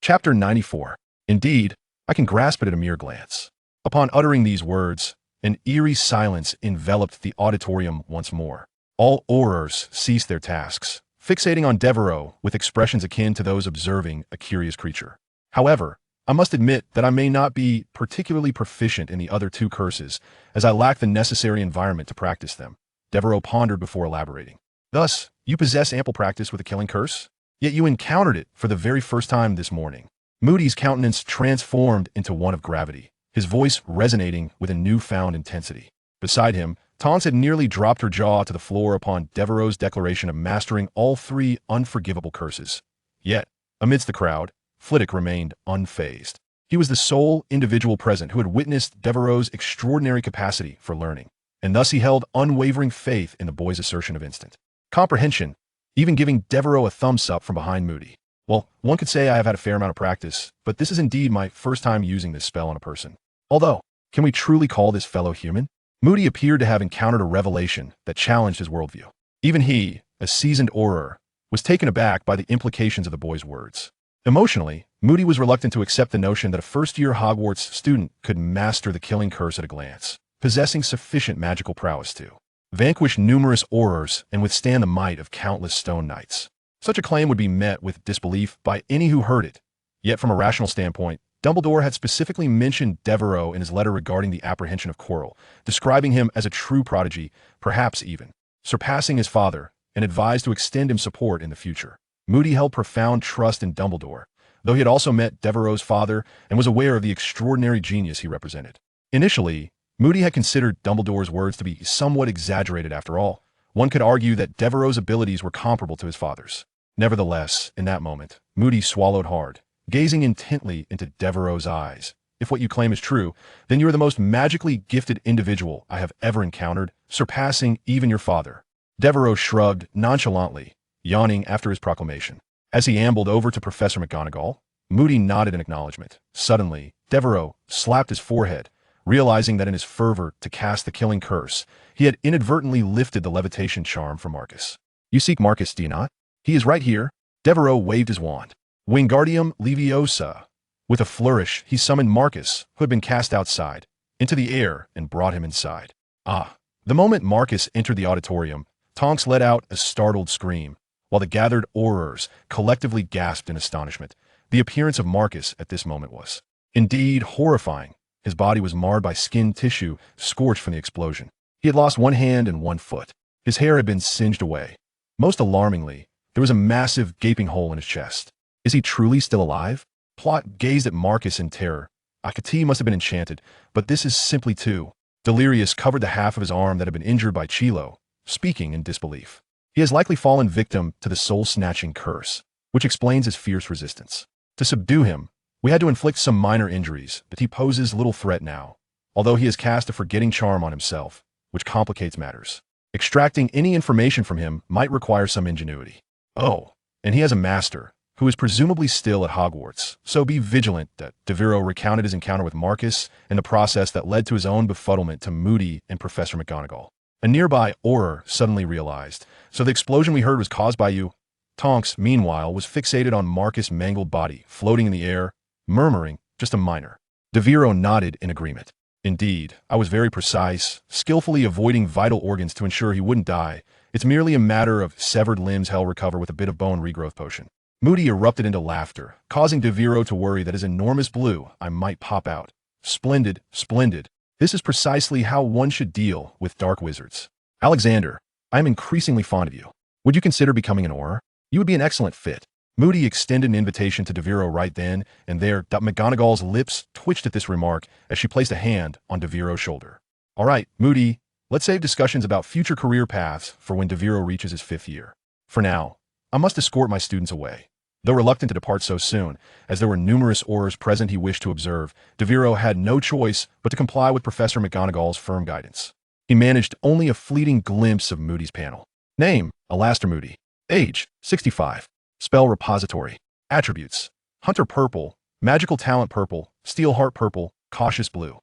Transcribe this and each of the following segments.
Chapter 94. Indeed, I can grasp it at a mere glance. Upon uttering these words, an eerie silence enveloped the auditorium once more. All aurors ceased their tasks, fixating on Devero with expressions akin to those observing a curious creature. However, I must admit that I may not be particularly proficient in the other two curses, as I lack the necessary environment to practice them. Devero pondered before elaborating. Thus, you possess ample practice with the killing curse? Yet you encountered it for the very first time this morning. Moody's countenance transformed into one of gravity, his voice resonating with a newfound intensity. Beside him, Tonks had nearly dropped her jaw to the floor upon Devero's declaration of mastering all three unforgivable curses. Yet, amidst the crowd, Flitwick remained unfazed. He was the sole individual present who had witnessed Devero's extraordinary capacity for learning, and thus he held unwavering faith in the boy's assertion of instant comprehension, even giving Devero a thumbs up from behind Moody. Well, one could say I have had a fair amount of practice, but this is indeed my first time using this spell on a person. Although, can we truly call this fellow human? Moody appeared to have encountered a revelation that challenged his worldview. Even he, a seasoned auror, was taken aback by the implications of the boy's words. Emotionally, Moody was reluctant to accept the notion that a first-year Hogwarts student could master the killing curse at a glance, possessing sufficient magical prowess to vanquish numerous aurors and withstand the might of countless stone knights. Such a claim would be met with disbelief by any who heard it. Yet from a rational standpoint, Dumbledore had specifically mentioned Devero in his letter regarding the apprehension of Quirrell, describing him as a true prodigy, perhaps even surpassing his father, and advised to extend him support in the future. Moody held profound trust in Dumbledore, though he had also met Devero's father and was aware of the extraordinary genius he represented. Initially, Moody had considered Dumbledore's words to be somewhat exaggerated after all. One could argue that Devero's abilities were comparable to his father's. Nevertheless, in that moment, Moody swallowed hard, gazing intently into Devero's eyes. If what you claim is true, then you are the most magically gifted individual I have ever encountered, surpassing even your father. Devero shrugged nonchalantly, yawning after his proclamation. As he ambled over to Professor McGonagall, Moody nodded in acknowledgement. Suddenly, Devero slapped his forehead, realizing that in his fervor to cast the killing curse, he had inadvertently lifted the levitation charm from Marcus. You seek Marcus, do you not? He is right here. Devero waved his wand. Wingardium Leviosa. With a flourish, he summoned Marcus, who had been cast outside, into the air and brought him inside. The moment Marcus entered the auditorium, Tonks let out a startled scream, while the gathered aurors collectively gasped in astonishment. The appearance of Marcus at this moment was indeed horrifying. His body was marred by skin tissue scorched from the explosion. He had lost one hand and one foot. His hair had been singed away. Most alarmingly, there was a massive gaping hole in his chest. Is he truly still alive? Plot gazed at Marcus in terror. Akati must have been enchanted, but this is simply too. Delirious covered the half of his arm that had been injured by Chilo, speaking in disbelief. He has likely fallen victim to the soul-snatching curse, which explains his fierce resistance. To subdue him, we had to inflict some minor injuries, but he poses little threat now, although he has cast a forgetting charm on himself, which complicates matters. Extracting any information from him might require some ingenuity. Oh, and he has a master, who is presumably still at Hogwarts, so be vigilant that Devero recounted his encounter with Marcus and the process that led to his own befuddlement to Moody and Professor McGonagall. A nearby auror suddenly realized, so the explosion we heard was caused by you. Tonks, meanwhile, was fixated on Marcus' mangled body, floating in the air, murmuring, just a minor. Devero nodded in agreement. Indeed, I was very precise, skillfully avoiding vital organs to ensure he wouldn't die. It's merely a matter of severed limbs he'll recover with a bit of bone regrowth potion. Moody erupted into laughter, causing Devero to worry that his enormous blue eye might pop out. Splendid, splendid. This is precisely how one should deal with dark wizards. Alexander, I am increasingly fond of you. Would you consider becoming an auror? You would be an excellent fit. Moody extended an invitation to Devero right then and there. McGonagall's lips twitched at this remark as she placed a hand on Devero's shoulder. All right, Moody, let's save discussions about future career paths for when Devero reaches his 5th year. For now, I must escort my students away. Though reluctant to depart so soon, as there were numerous aurors present he wished to observe, Devero had no choice but to comply with Professor McGonagall's firm guidance. He managed only a fleeting glimpse of Moody's panel. Name, Alastair Moody. Age, 65. Spell repository. Attributes. Hunter Purple. Magical talent Purple. Steel Heart Purple. Cautious Blue.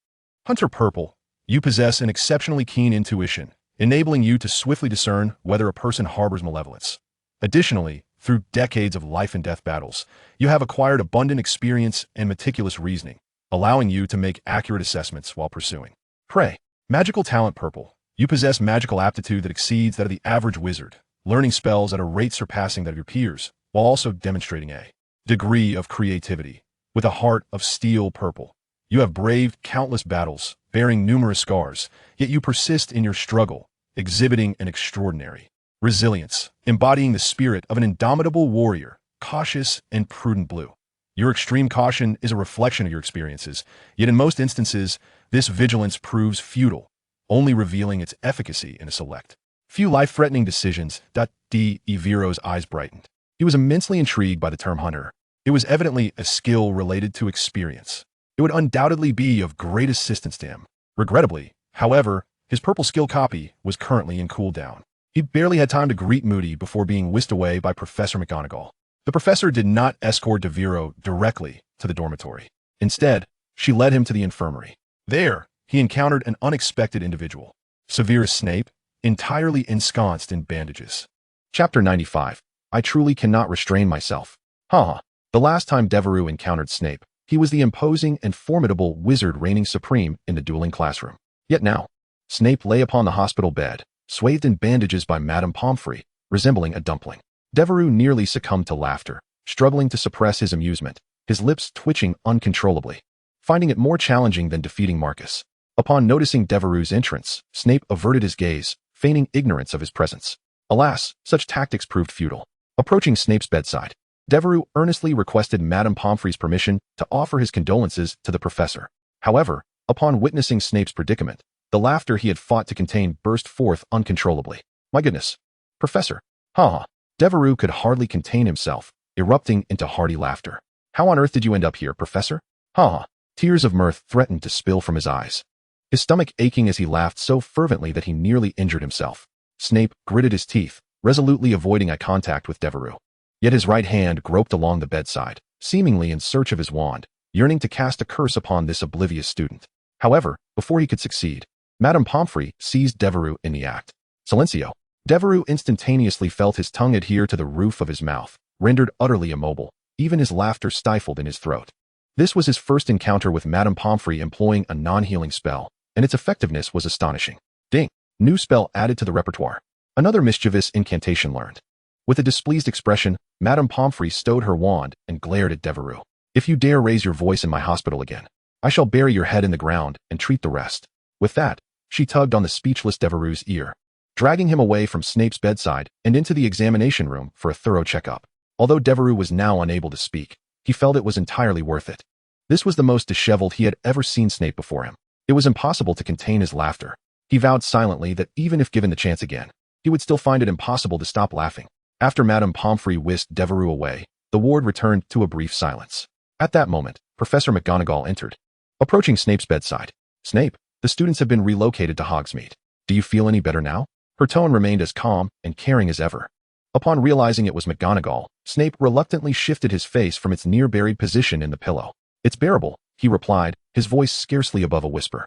Hunter Purple. You possess an exceptionally keen intuition, enabling you to swiftly discern whether a person harbors malevolence. Additionally, Through decades of life and death battles, you have acquired abundant experience and meticulous reasoning, allowing you to make accurate assessments while pursuing prey. Magical talent purple. You possess magical aptitude that exceeds that of the average wizard, learning spells at a rate surpassing that of your peers, while also demonstrating a degree of creativity. With a heart of steel purple, you have braved countless battles, bearing numerous scars, yet you persist in your struggle, exhibiting an extraordinary resilience, embodying the spirit of an indomitable warrior, cautious and prudent blue. Your extreme caution is a reflection of your experiences, yet in most instances, this vigilance proves futile, only revealing its efficacy in a select few life-threatening decisions. Devero's eyes brightened. He was immensely intrigued by the term hunter. It was evidently a skill related to experience. It would undoubtedly be of great assistance to him. Regrettably, however, his purple skill copy was currently in cooldown. He barely had time to greet Moody before being whisked away by Professor McGonagall. The professor did not escort Devero directly to the dormitory. Instead, she led him to the infirmary. There, he encountered an unexpected individual. Severus Snape, entirely ensconced in bandages. Chapter 95. I truly cannot restrain myself. The last time Devero encountered Snape, he was the imposing and formidable wizard reigning supreme in the dueling classroom. Yet now, Snape lay upon the hospital bed, swathed in bandages by Madame Pomfrey, resembling a dumpling. Devero nearly succumbed to laughter, struggling to suppress his amusement, his lips twitching uncontrollably, finding it more challenging than defeating Marcus. Upon noticing Devero's entrance, Snape averted his gaze, feigning ignorance of his presence. Alas, such tactics proved futile. Approaching Snape's bedside, Devero earnestly requested Madame Pomfrey's permission to offer his condolences to the professor. However, upon witnessing Snape's predicament, the laughter he had fought to contain burst forth uncontrollably. My goodness. Professor. Devero could hardly contain himself, erupting into hearty laughter. How on earth did you end up here, Professor? Tears of mirth threatened to spill from his eyes, his stomach aching as he laughed so fervently that he nearly injured himself. Snape gritted his teeth, resolutely avoiding eye contact with Devero. Yet his right hand groped along the bedside, seemingly in search of his wand, yearning to cast a curse upon this oblivious student. However, before he could succeed, Madame Pomfrey seized Devero in the act. Silencio. Devero instantaneously felt his tongue adhere to the roof of his mouth, rendered utterly immobile, even his laughter stifled in his throat. This was his first encounter with Madame Pomfrey employing a non-healing spell, and its effectiveness was astonishing. Ding! New spell added to the repertoire. Another mischievous incantation learned. With a displeased expression, Madame Pomfrey stowed her wand and glared at Devero. If you dare raise your voice in my hospital again, I shall bury your head in the ground and treat the rest. With that, she tugged on the speechless Devero's ear, dragging him away from Snape's bedside and into the examination room for a thorough checkup. Although Devero was now unable to speak, he felt it was entirely worth it. This was the most disheveled he had ever seen Snape before him. It was impossible to contain his laughter. He vowed silently that even if given the chance again, he would still find it impossible to stop laughing. After Madame Pomfrey whisked Devero away, the ward returned to a brief silence. At that moment, Professor McGonagall entered. Approaching Snape's bedside. Snape, the students have been relocated to Hogsmeade. Do you feel any better now? Her tone remained as calm and caring as ever. Upon realizing it was McGonagall, Snape reluctantly shifted his face from its near-buried position in the pillow. It's bearable, he replied, his voice scarcely above a whisper.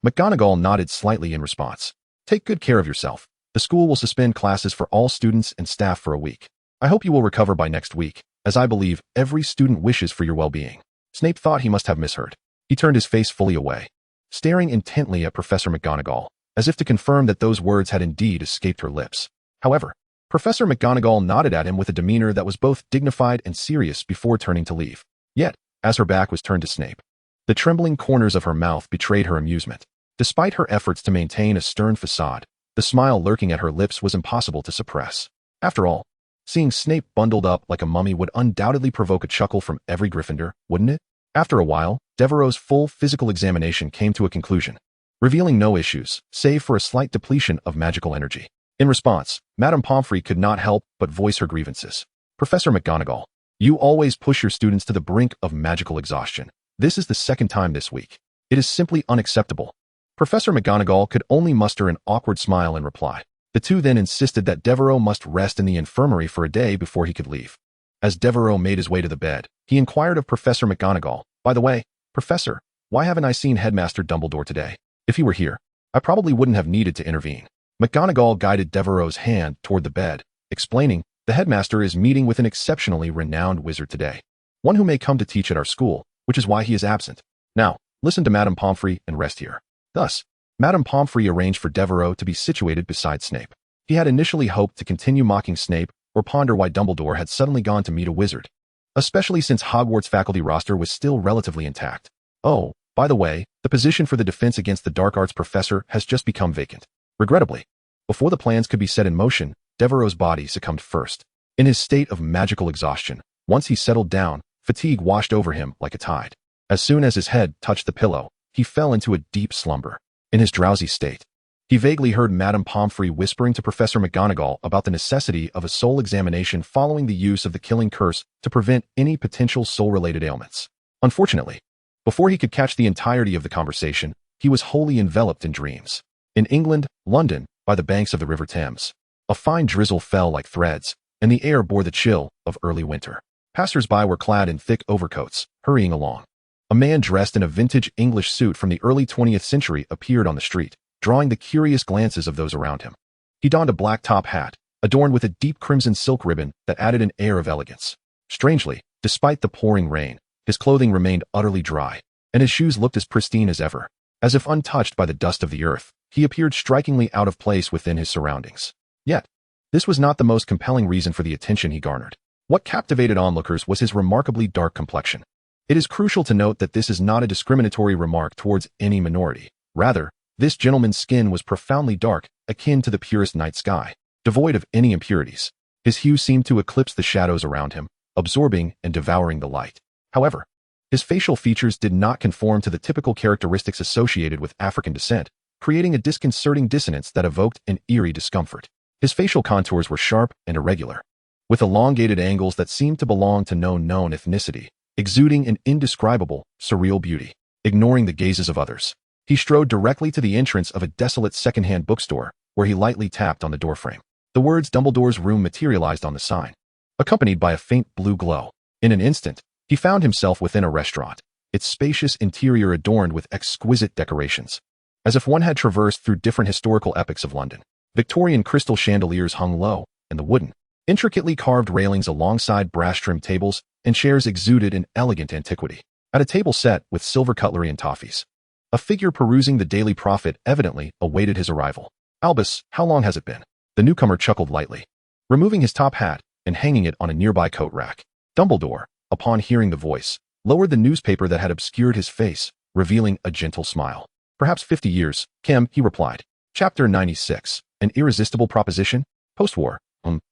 McGonagall nodded slightly in response. Take good care of yourself. The school will suspend classes for all students and staff for a week. I hope you will recover by next week, as I believe every student wishes for your well-being. Snape thought he must have misheard. He turned his face fully away, staring intently at Professor McGonagall, as if to confirm that those words had indeed escaped her lips. However, Professor McGonagall nodded at him with a demeanor that was both dignified and serious before turning to leave. Yet, as her back was turned to Snape, the trembling corners of her mouth betrayed her amusement. Despite her efforts to maintain a stern facade, the smile lurking at her lips was impossible to suppress. After all, seeing Snape bundled up like a mummy would undoubtedly provoke a chuckle from every Gryffindor, wouldn't it? After a while, Devero's full physical examination came to a conclusion, revealing no issues, save for a slight depletion of magical energy. In response, Madame Pomfrey could not help but voice her grievances. Professor McGonagall, you always push your students to the brink of magical exhaustion. This is the second time this week. It is simply unacceptable. Professor McGonagall could only muster an awkward smile in reply. The two then insisted that Devero must rest in the infirmary for a day before he could leave. As Devero made his way to the bed, he inquired of Professor McGonagall, by the way, Professor, why haven't I seen Headmaster Dumbledore today? If he were here, I probably wouldn't have needed to intervene. McGonagall guided Devero's hand toward the bed, explaining, The headmaster is meeting with an exceptionally renowned wizard today. One who may come to teach at our school, which is why he is absent. Now, listen to Madame Pomfrey and rest here. Thus, Madame Pomfrey arranged for Devero to be situated beside Snape. He had initially hoped to continue mocking Snape or ponder why Dumbledore had suddenly gone to meet a wizard, especially since Hogwarts faculty roster was still relatively intact. Oh, by the way, the position for the defense against the dark arts professor has just become vacant. Regrettably, before the plans could be set in motion, Devero's body succumbed first. In his state of magical exhaustion, once he settled down, fatigue washed over him like a tide. As soon as his head touched the pillow, he fell into a deep slumber. In his drowsy state, he vaguely heard Madame Pomfrey whispering to Professor McGonagall about the necessity of a soul examination following the use of the killing curse to prevent any potential soul-related ailments. Unfortunately, before he could catch the entirety of the conversation, he was wholly enveloped in dreams. In England, London, by the banks of the River Thames, a fine drizzle fell like threads, and the air bore the chill of early winter. Passers-by were clad in thick overcoats, hurrying along. A man dressed in a vintage English suit from the early 20th century appeared on the street, drawing the curious glances of those around him. He donned a black top hat, adorned with a deep crimson silk ribbon that added an air of elegance. Strangely, despite the pouring rain, his clothing remained utterly dry, and his shoes looked as pristine as ever. As if untouched by the dust of the earth, he appeared strikingly out of place within his surroundings. Yet, this was not the most compelling reason for the attention he garnered. What captivated onlookers was his remarkably dark complexion. It is crucial to note that this is not a discriminatory remark towards any minority. Rather, this gentleman's skin was profoundly dark, akin to the purest night sky, devoid of any impurities. His hue seemed to eclipse the shadows around him, absorbing and devouring the light. However, his facial features did not conform to the typical characteristics associated with African descent, creating a disconcerting dissonance that evoked an eerie discomfort. His facial contours were sharp and irregular, with elongated angles that seemed to belong to no known ethnicity, exuding an indescribable, surreal beauty. Ignoring the gazes of others, he strode directly to the entrance of a desolate second-hand bookstore, where he lightly tapped on the doorframe. The words Dumbledore's room materialized on the sign, accompanied by a faint blue glow. In an instant, he found himself within a restaurant, its spacious interior adorned with exquisite decorations, as if one had traversed through different historical epochs of London. Victorian crystal chandeliers hung low, and the wooden, intricately carved railings alongside brass-trimmed tables and chairs exuded an elegant antiquity. At a table set with silver cutlery and toffees, a figure perusing the Daily Prophet evidently awaited his arrival. "Albus, how long has it been?" The newcomer chuckled lightly, removing his top hat and hanging it on a nearby coat rack. Dumbledore, upon hearing the voice, lowered the newspaper that had obscured his face, revealing a gentle smile. "Perhaps 50 years, Kim," he replied. Chapter 96, An Irresistible Proposition? Post-war.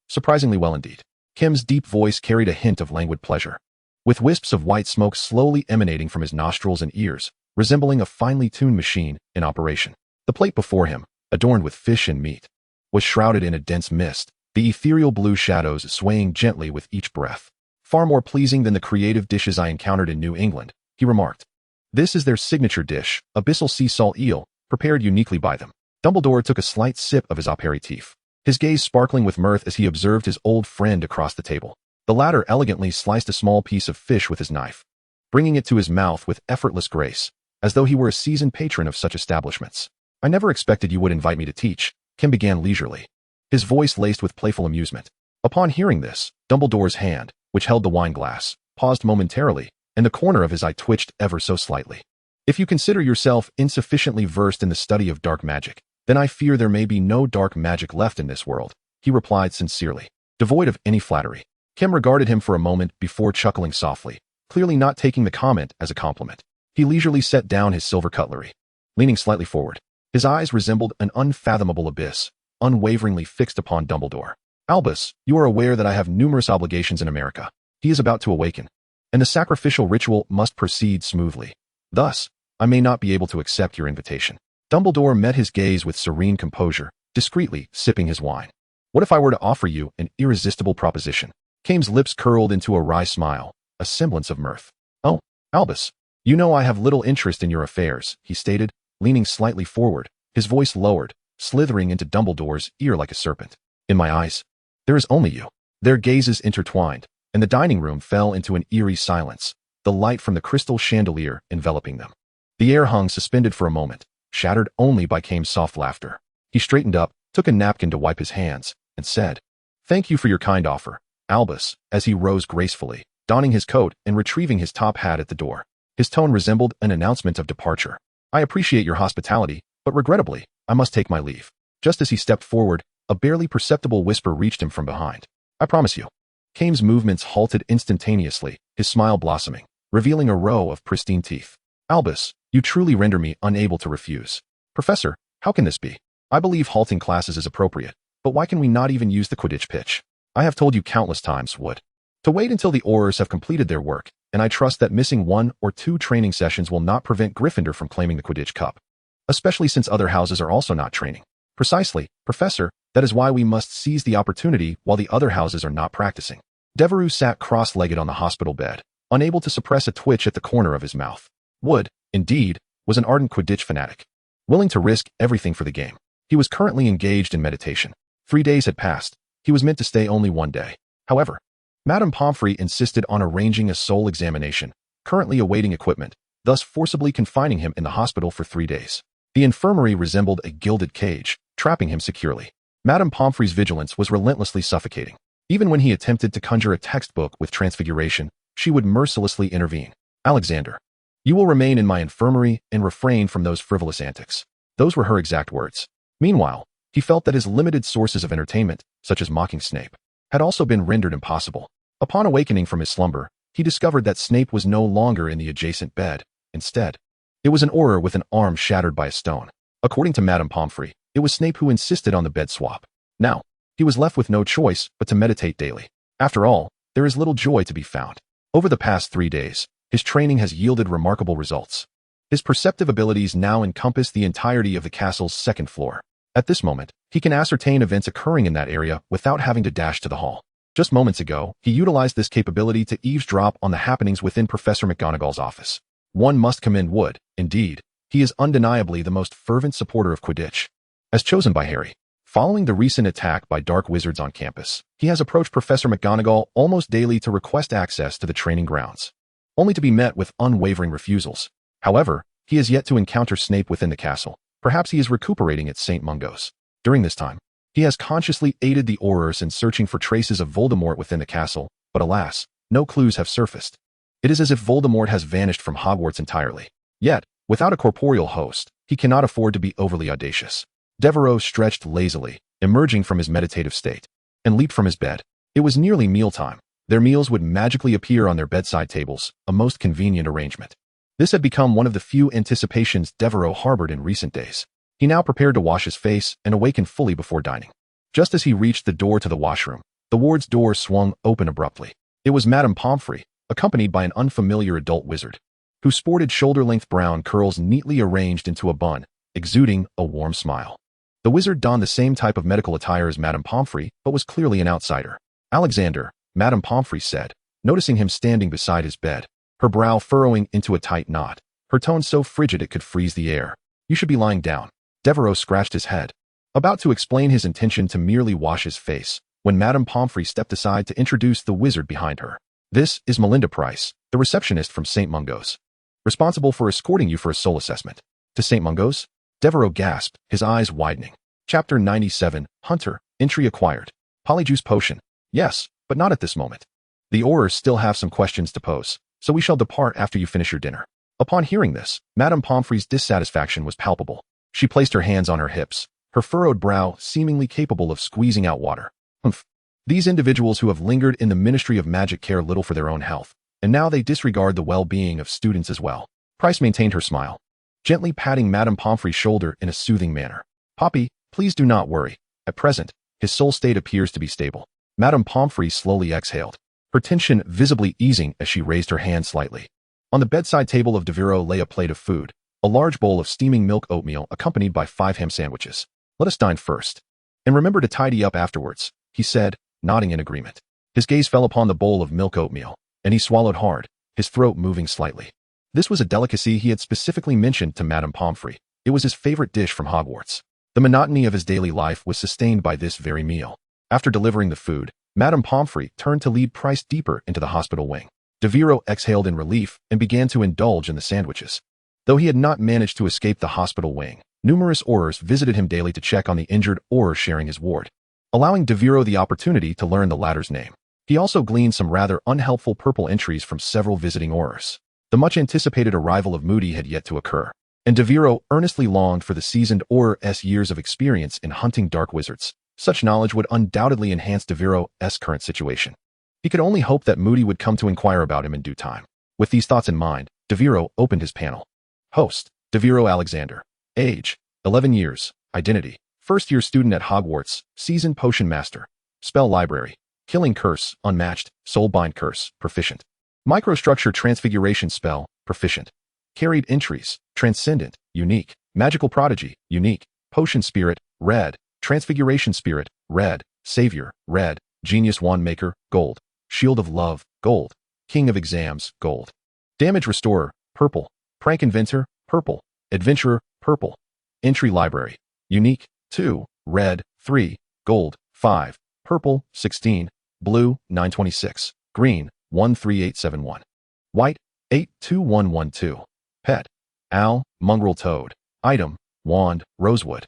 Surprisingly well indeed. Kim's deep voice carried a hint of languid pleasure, with wisps of white smoke slowly emanating from his nostrils and ears, resembling a finely tuned machine in operation. The plate before him, adorned with fish and meat, was shrouded in a dense mist, the ethereal blue shadows swaying gently with each breath. "Far more pleasing than the creative dishes I encountered in New England," he remarked. "This is their signature dish, abyssal sea salt eel, prepared uniquely by them." Dumbledore took a slight sip of his aperitif, his gaze sparkling with mirth as he observed his old friend across the table. The latter elegantly sliced a small piece of fish with his knife, bringing it to his mouth with effortless grace, as though he were a seasoned patron of such establishments. "I never expected you would invite me to teach," Kim began leisurely, his voice laced with playful amusement. Upon hearing this, Dumbledore's hand, which held the wine glass, paused momentarily, and the corner of his eye twitched ever so slightly. "If you consider yourself insufficiently versed in the study of dark magic, then I fear there may be no dark magic left in this world," he replied sincerely, devoid of any flattery. Kim regarded him for a moment before chuckling softly, clearly not taking the comment as a compliment. He leisurely set down his silver cutlery, leaning slightly forward. His eyes resembled an unfathomable abyss, unwaveringly fixed upon Dumbledore. "Albus, you are aware that I have numerous obligations in America. He is about to awaken, and the sacrificial ritual must proceed smoothly. Thus, I may not be able to accept your invitation." Dumbledore met his gaze with serene composure, discreetly sipping his wine. "What if I were to offer you an irresistible proposition?" Kim's lips curled into a wry smile, a semblance of mirth. "Oh, Albus, you know I have little interest in your affairs," he stated, leaning slightly forward, his voice lowered, slithering into Dumbledore's ear like a serpent. "In my eyes, there is only you." Their gazes intertwined, and the dining room fell into an eerie silence, the light from the crystal chandelier enveloping them. The air hung suspended for a moment, shattered only by Kim's soft laughter. He straightened up, took a napkin to wipe his hands, and said, Thank you for your kind offer, Albus, as he rose gracefully, donning his coat and retrieving his top hat at the door. His tone resembled an announcement of departure. I appreciate your hospitality, but regrettably, I must take my leave. Just as he stepped forward, a barely perceptible whisper reached him from behind. I promise you. Kame's movements halted instantaneously, his smile blossoming, revealing a row of pristine teeth. Albus, you truly render me unable to refuse. Professor, how can this be? I believe halting classes is appropriate, but why can we not even use the Quidditch pitch? I have told you countless times, Wood. To wait until the Aurors have completed their work, and I trust that missing 1 or 2 training sessions will not prevent Gryffindor from claiming the Quidditch Cup. Especially since other houses are also not training. Precisely, Professor, that is why we must seize the opportunity while the other houses are not practicing. Devero sat cross-legged on the hospital bed, unable to suppress a twitch at the corner of his mouth. Wood, indeed, was an ardent Quidditch fanatic, willing to risk everything for the game. He was currently engaged in meditation. 3 days had passed. He was meant to stay only 1 day. However, Madame Pomfrey insisted on arranging a soul examination, currently awaiting equipment, thus forcibly confining him in the hospital for 3 days. The infirmary resembled a gilded cage, trapping him securely. Madame Pomfrey's vigilance was relentlessly suffocating. Even when he attempted to conjure a textbook with Transfiguration, she would mercilessly intervene. Alexander, you will remain in my infirmary and refrain from those frivolous antics. Those were her exact words. Meanwhile, he felt that his limited sources of entertainment, such as mocking Snape, had also been rendered impossible. Upon awakening from his slumber, he discovered that Snape was no longer in the adjacent bed. Instead, it was an Auror with an arm shattered by a stone. According to Madame Pomfrey, it was Snape who insisted on the bed swap. Now, he was left with no choice but to meditate daily. After all, there is little joy to be found. Over the past 3 days, his training has yielded remarkable results. His perceptive abilities now encompass the entirety of the castle's 2nd floor. At this moment, he can ascertain events occurring in that area without having to dash to the hall. Just moments ago, he utilized this capability to eavesdrop on the happenings within Professor McGonagall's office. One must commend Wood, indeed. He is undeniably the most fervent supporter of Quidditch. As chosen by Harry, following the recent attack by dark wizards on campus, he has approached Professor McGonagall almost daily to request access to the training grounds, only to be met with unwavering refusals. However, he has yet to encounter Snape within the castle. Perhaps he is recuperating at St. Mungo's. During this time, he has consciously aided the Aurors in searching for traces of Voldemort within the castle, but alas, no clues have surfaced. It is as if Voldemort has vanished from Hogwarts entirely. Yet, without a corporeal host, he cannot afford to be overly audacious. Devero stretched lazily, emerging from his meditative state, and leaped from his bed. It was nearly mealtime. Their meals would magically appear on their bedside tables, a most convenient arrangement. This had become one of the few anticipations Devero harbored in recent days. He now prepared to wash his face and awaken fully before dining. Just as he reached the door to the washroom, the ward's door swung open abruptly. It was Madame Pomfrey, accompanied by an unfamiliar adult wizard, who sported shoulder-length brown curls neatly arranged into a bun, exuding a warm smile. The wizard donned the same type of medical attire as Madame Pomfrey, but was clearly an outsider. Alexander, Madame Pomfrey said, noticing him standing beside his bed, her brow furrowing into a tight knot, her tone so frigid it could freeze the air. You should be lying down. Devero scratched his head, about to explain his intention to merely wash his face, when Madame Pomfrey stepped aside to introduce the wizard behind her. This is Melinda Price, the receptionist from St. Mungo's, responsible for escorting you for a soul assessment. To St. Mungo's? Devero gasped, his eyes widening. Chapter 97, Hunter, Entry Acquired. Polyjuice Potion. Yes, but not at this moment. The Aurors still have some questions to pose, so we shall depart after you finish your dinner. Upon hearing this, Madame Pomfrey's dissatisfaction was palpable. She placed her hands on her hips, her furrowed brow seemingly capable of squeezing out water. Humph. These individuals who have lingered in the Ministry of Magic care little for their own health, and now they disregard the well-being of students as well. Price maintained her smile, gently patting Madame Pomfrey's shoulder in a soothing manner. Poppy, please do not worry. At present, his soul state appears to be stable. Madame Pomfrey slowly exhaled, her tension visibly easing as she raised her hand slightly. On the bedside table of Devero lay a plate of food, a large bowl of steaming milk oatmeal accompanied by 5 ham sandwiches. Let us dine first, and remember to tidy up afterwards, he said, nodding in agreement. His gaze fell upon the bowl of milk oatmeal, and he swallowed hard, his throat moving slightly. This was a delicacy he had specifically mentioned to Madame Pomfrey. It was his favorite dish from Hogwarts. The monotony of his daily life was sustained by this very meal. After delivering the food, Madame Pomfrey turned to lead Price deeper into the hospital wing. Devero exhaled in relief and began to indulge in the sandwiches. Though he had not managed to escape the hospital wing, numerous Aurors visited him daily to check on the injured Auror sharing his ward. allowing Devero the opportunity to learn the latter's name. He also gleaned some rather unhelpful purple entries from several visiting aurors. The much-anticipated arrival of Moody had yet to occur, and Devero earnestly longed for the seasoned auror's years of experience in hunting dark wizards. Such knowledge would undoubtedly enhance Devero's current situation. He could only hope that Moody would come to inquire about him in due time. With these thoughts in mind, Devero opened his panel. Host, Devero Alexander. Age, 11 years. Identity, first-year student at Hogwarts, seasoned potion master. Spell library, killing curse, unmatched, soulbind curse, proficient. Microstructure transfiguration spell, proficient. Carried entries, transcendent, unique. Magical prodigy, unique. Potion spirit, red. Transfiguration spirit, red. Savior, red. Genius Wandmaker, gold. Shield of love, gold. King of exams, gold. Damage restorer, purple. Prank inventor, purple. Adventurer, purple. Entry library, unique, 2, red, 3, gold, 5, purple, 16, blue, 926, green, 13871. White, 82112. Pet, owl, mongrel toad. Item, wand, rosewood.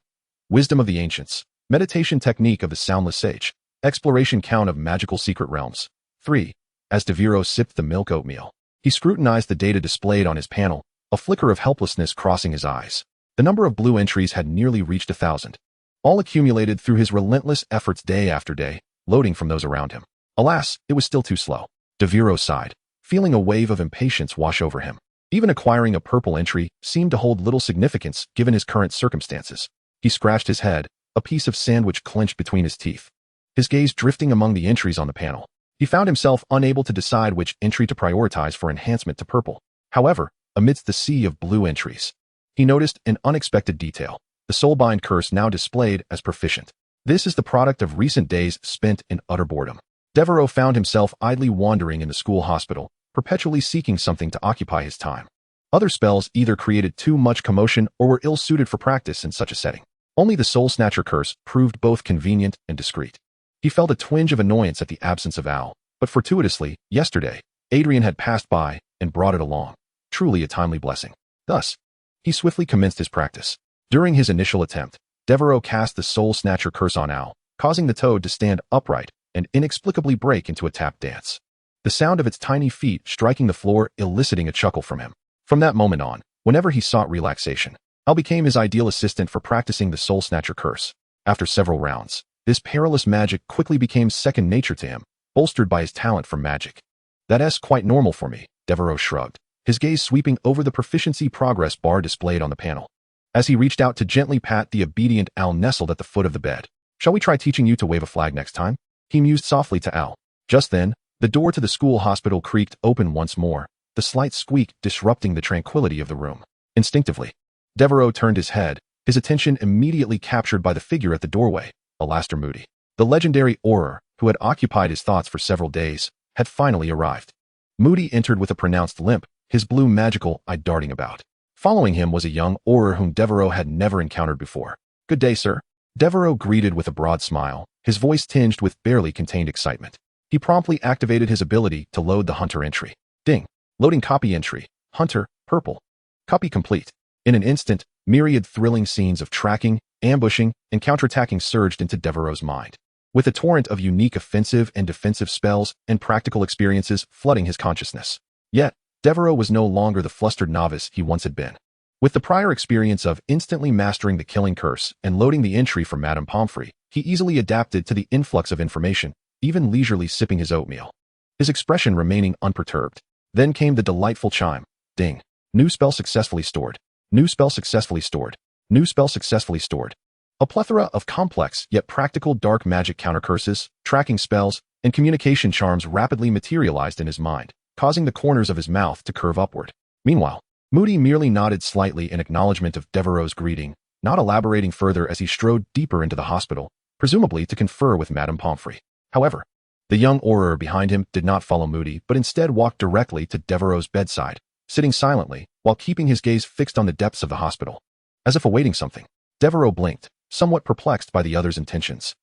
Wisdom of the ancients. Meditation technique of the soundless sage. Exploration count of magical secret realms. 3. As Devero sipped the milk oatmeal, he scrutinized the data displayed on his panel, a flicker of helplessness crossing his eyes. The number of blue entries had nearly reached 1,000. All accumulated through his relentless efforts day after day, loading from those around him. Alas, it was still too slow. Devero sighed, feeling a wave of impatience wash over him. Even acquiring a purple entry seemed to hold little significance given his current circumstances. He scratched his head, a piece of sandwich clenched between his teeth. His gaze drifting among the entries on the panel. He found himself unable to decide which entry to prioritize for enhancement to purple. However, amidst the sea of blue entries, he noticed an unexpected detail. The soulbind curse now displayed as proficient. This is the product of recent days spent in utter boredom. Devero found himself idly wandering in the school hospital, perpetually seeking something to occupy his time. Other spells either created too much commotion or were ill-suited for practice in such a setting. Only the Soul Snatcher curse proved both convenient and discreet. He felt a twinge of annoyance at the absence of Owl, but fortuitously, yesterday, Adrian had passed by and brought it along. Truly a timely blessing. Thus, he swiftly commenced his practice. During his initial attempt, Devero cast the Soul Snatcher curse on Owl, causing the toad to stand upright and inexplicably break into a tap dance. The sound of its tiny feet striking the floor eliciting a chuckle from him. From that moment on, whenever he sought relaxation, Owl became his ideal assistant for practicing the Soul Snatcher curse. After several rounds, this perilous magic quickly became second nature to him, bolstered by his talent for magic. That's quite normal for me, Devero shrugged, his gaze sweeping over the proficiency progress bar displayed on the panel. As he reached out to gently pat the obedient Owl nestled at the foot of the bed. Shall we try teaching you to wave a flag next time? He mused softly to Owl. Just then, the door to the school hospital creaked open once more, the slight squeak disrupting the tranquility of the room. Instinctively, Devero turned his head, his attention immediately captured by the figure at the doorway, Alastair Moody. The legendary Auror, who had occupied his thoughts for several days, had finally arrived. Moody entered with a pronounced limp, his blue magical eye darting about. Following him was a young Auror whom Devero had never encountered before. Good day, sir. Devero greeted with a broad smile, his voice tinged with barely contained excitement. He promptly activated his ability to load the Hunter entry. Ding. Loading copy entry. Hunter, purple. Copy complete. In an instant, myriad thrilling scenes of tracking, ambushing, and counterattacking surged into Devero's mind. With a torrent of unique offensive and defensive spells and practical experiences flooding his consciousness. Yet, Devero was no longer the flustered novice he once had been. With the prior experience of instantly mastering the killing curse and loading the entry for Madame Pomfrey, he easily adapted to the influx of information, even leisurely sipping his oatmeal. His expression remaining unperturbed. Then came the delightful chime. Ding. New spell successfully stored. New spell successfully stored. New spell successfully stored. A plethora of complex yet practical dark magic countercurses, tracking spells, and communication charms rapidly materialized in his mind, causing the corners of his mouth to curve upward. Meanwhile, Moody merely nodded slightly in acknowledgement of Devero's greeting, not elaborating further as he strode deeper into the hospital, presumably to confer with Madame Pomfrey. However, the young Auror behind him did not follow Moody but instead walked directly to Devero's bedside, sitting silently while keeping his gaze fixed on the depths of the hospital. As if awaiting something, Devero blinked, somewhat perplexed by the other's intentions.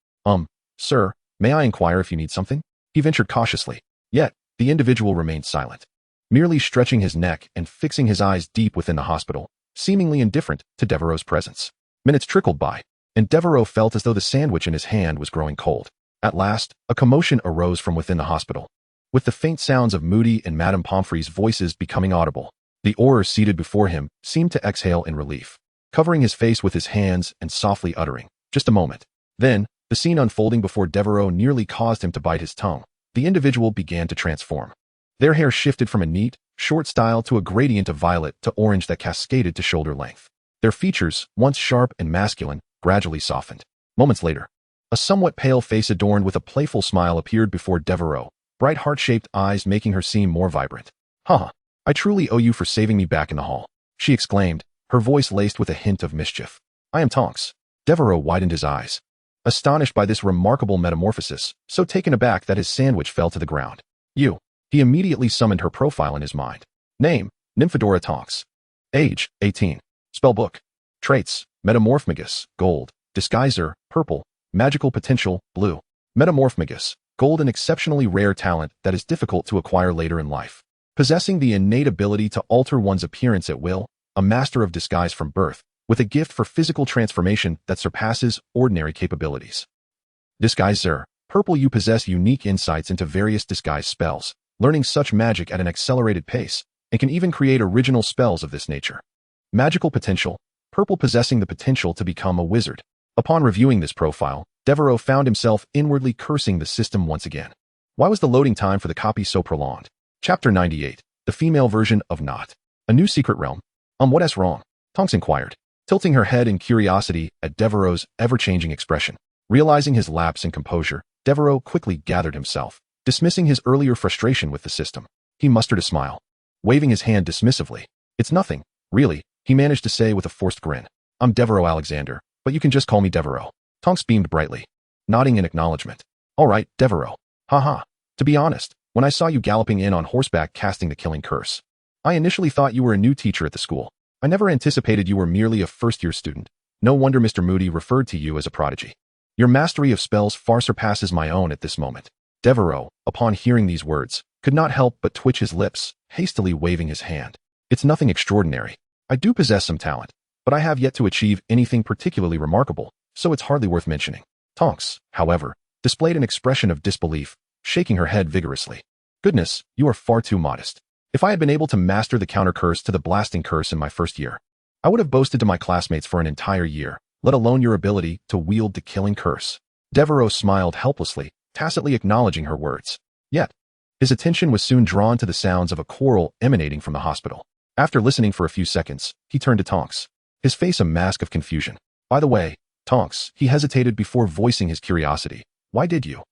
Sir, may I inquire if you need something? He ventured cautiously, yet the individual remained silent, merely stretching his neck and fixing his eyes deep within the hospital, seemingly indifferent to Devero's presence. Minutes trickled by, and Devero felt as though the sandwich in his hand was growing cold. At last, a commotion arose from within the hospital, with the faint sounds of Moody and Madame Pomfrey's voices becoming audible. The Auror seated before him seemed to exhale in relief, covering his face with his hands and softly uttering, "Just a moment." Then, the scene unfolding before Devero nearly caused him to bite his tongue. The individual began to transform. Their hair shifted from a neat, short style to a gradient of violet to orange that cascaded to shoulder length. Their features, once sharp and masculine, gradually softened. Moments later, a somewhat pale face adorned with a playful smile appeared before Devero, bright heart-shaped eyes making her seem more vibrant. "Haha, I truly owe you for saving me back in the hall," she exclaimed, her voice laced with a hint of mischief. "I am Tonks." Devero widened his eyes, astonished by this remarkable metamorphosis, so taken aback that his sandwich fell to the ground. "You." He immediately summoned her profile in his mind. Name, Nymphadora Tonks. Age, 18. Spellbook. Traits, Metamorphmagus, gold. Disguiser, purple. Magical potential, blue. Metamorphmagus, gold, an exceptionally rare talent that is difficult to acquire later in life. Possessing the innate ability to alter one's appearance at will, a master of disguise from birth, with a gift for physical transformation that surpasses ordinary capabilities. Disguiser, purple, you possess unique insights into various disguise spells, learning such magic at an accelerated pace, and can even create original spells of this nature. Magical potential, purple, possessing the potential to become a wizard. Upon reviewing this profile, Devero found himself inwardly cursing the system once again. Why was the loading time for the copy so prolonged? Chapter 98, the female version of Not. A new secret realm. What's wrong? Tonks inquired, tilting her head in curiosity at Devero's ever-changing expression. Realizing his lapse in composure, Devero quickly gathered himself, dismissing his earlier frustration with the system. He mustered a smile, waving his hand dismissively. "It's nothing, really," he managed to say with a forced grin. "I'm Devero Alexander, but you can just call me Devero." Tonks beamed brightly, nodding in acknowledgement. "All right, Devero. Haha. To be honest, when I saw you galloping in on horseback casting the killing curse, I initially thought you were a new teacher at the school. I never anticipated you were merely a first-year student. No wonder Mr. Moody referred to you as a prodigy. Your mastery of spells far surpasses my own at this moment." Devero, upon hearing these words, could not help but twitch his lips, hastily waving his hand. "It's nothing extraordinary. I do possess some talent, but I have yet to achieve anything particularly remarkable, so it's hardly worth mentioning." Tonks, however, displayed an expression of disbelief, shaking her head vigorously. "Goodness, you are far too modest. If I had been able to master the counter curse to the blasting curse in my first year, I would have boasted to my classmates for an entire year, let alone your ability to wield the killing curse." Devero smiled helplessly, tacitly acknowledging her words. Yet, his attention was soon drawn to the sounds of a quarrel emanating from the hospital. After listening for a few seconds, he turned to Tonks, his face a mask of confusion. "By the way, Tonks," he hesitated before voicing his curiosity. "Why did you,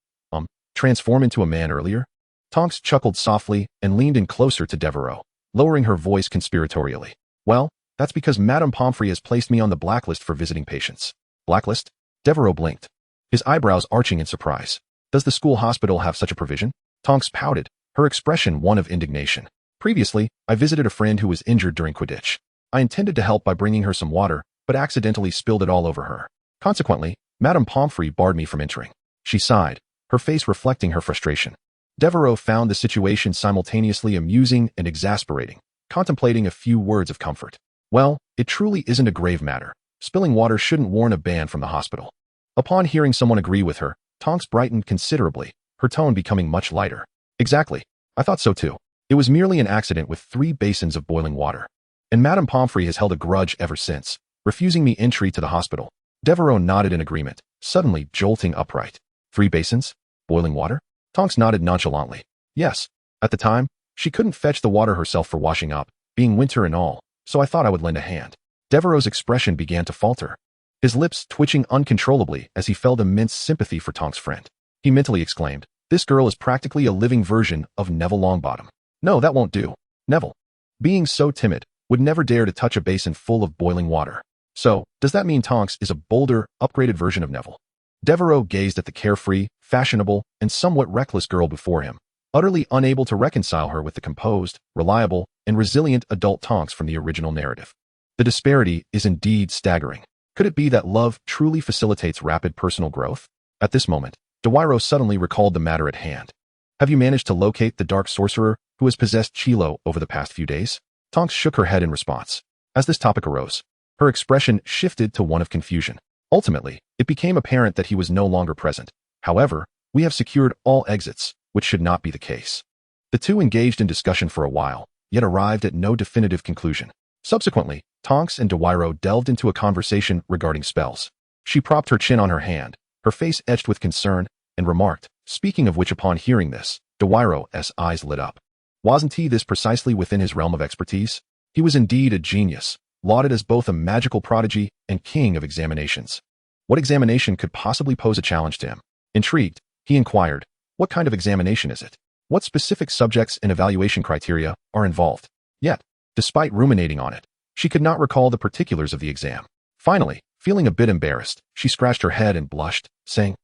transform into a man earlier?" Tonks chuckled softly and leaned in closer to Devero, lowering her voice conspiratorially. "Well, that's because Madame Pomfrey has placed me on the blacklist for visiting patients." "Blacklist?" Devero blinked, his eyebrows arching in surprise. "Does the school hospital have such a provision?" Tonks pouted, her expression one of indignation. "Previously, I visited a friend who was injured during Quidditch. I intended to help by bringing her some water, but accidentally spilled it all over her. Consequently, Madame Pomfrey barred me from entering." She sighed, her face reflecting her frustration. Devero found the situation simultaneously amusing and exasperating, contemplating a few words of comfort. "Well, it truly isn't a grave matter. Spilling water shouldn't warrant a ban from the hospital." Upon hearing someone agree with her, Tonks brightened considerably, her tone becoming much lighter. "Exactly. I thought so too. It was merely an accident with 3 basins of boiling water. And Madame Pomfrey has held a grudge ever since, refusing me entry to the hospital." Devero nodded in agreement, suddenly jolting upright. 3 basins? Boiling water? Tonks nodded nonchalantly. "Yes. At the time, she couldn't fetch the water herself for washing up, being winter and all, so I thought I would lend a hand." Devero's expression began to falter, his lips twitching uncontrollably as he felt immense sympathy for Tonks' friend. He mentally exclaimed, "This girl is practically a living version of Neville Longbottom. No, that won't do. Neville, being so timid, would never dare to touch a basin full of boiling water. So, does that mean Tonks is a bolder, upgraded version of Neville?" Devero gazed at the carefree, fashionable, and somewhat reckless girl before him, utterly unable to reconcile her with the composed, reliable, and resilient adult Tonks from the original narrative. The disparity is indeed staggering. Could it be that love truly facilitates rapid personal growth? At this moment, Devero suddenly recalled the matter at hand. "Have you managed to locate the dark sorcerer who has possessed Chilo over the past few days?" Tonks shook her head in response. As this topic arose, her expression shifted to one of confusion. Ultimately, it became apparent that he was no longer present. However, we have secured all exits, which should not be the case. The two engaged in discussion for a while, yet arrived at no definitive conclusion. Subsequently, Tonks and Devero delved into a conversation regarding spells. She propped her chin on her hand, her face etched with concern, and remarked, speaking of which upon hearing this, Devero's eyes lit up. Wasn't he this precisely within his realm of expertise? He was indeed a genius, lauded as both a magical prodigy and king of examinations. What examination could possibly pose a challenge to him? Intrigued, he inquired, what kind of examination is it? What specific subjects and evaluation criteria are involved? Yet, despite ruminating on it, she could not recall the particulars of the exam. Finally, feeling a bit embarrassed, she scratched her head and blushed, saying,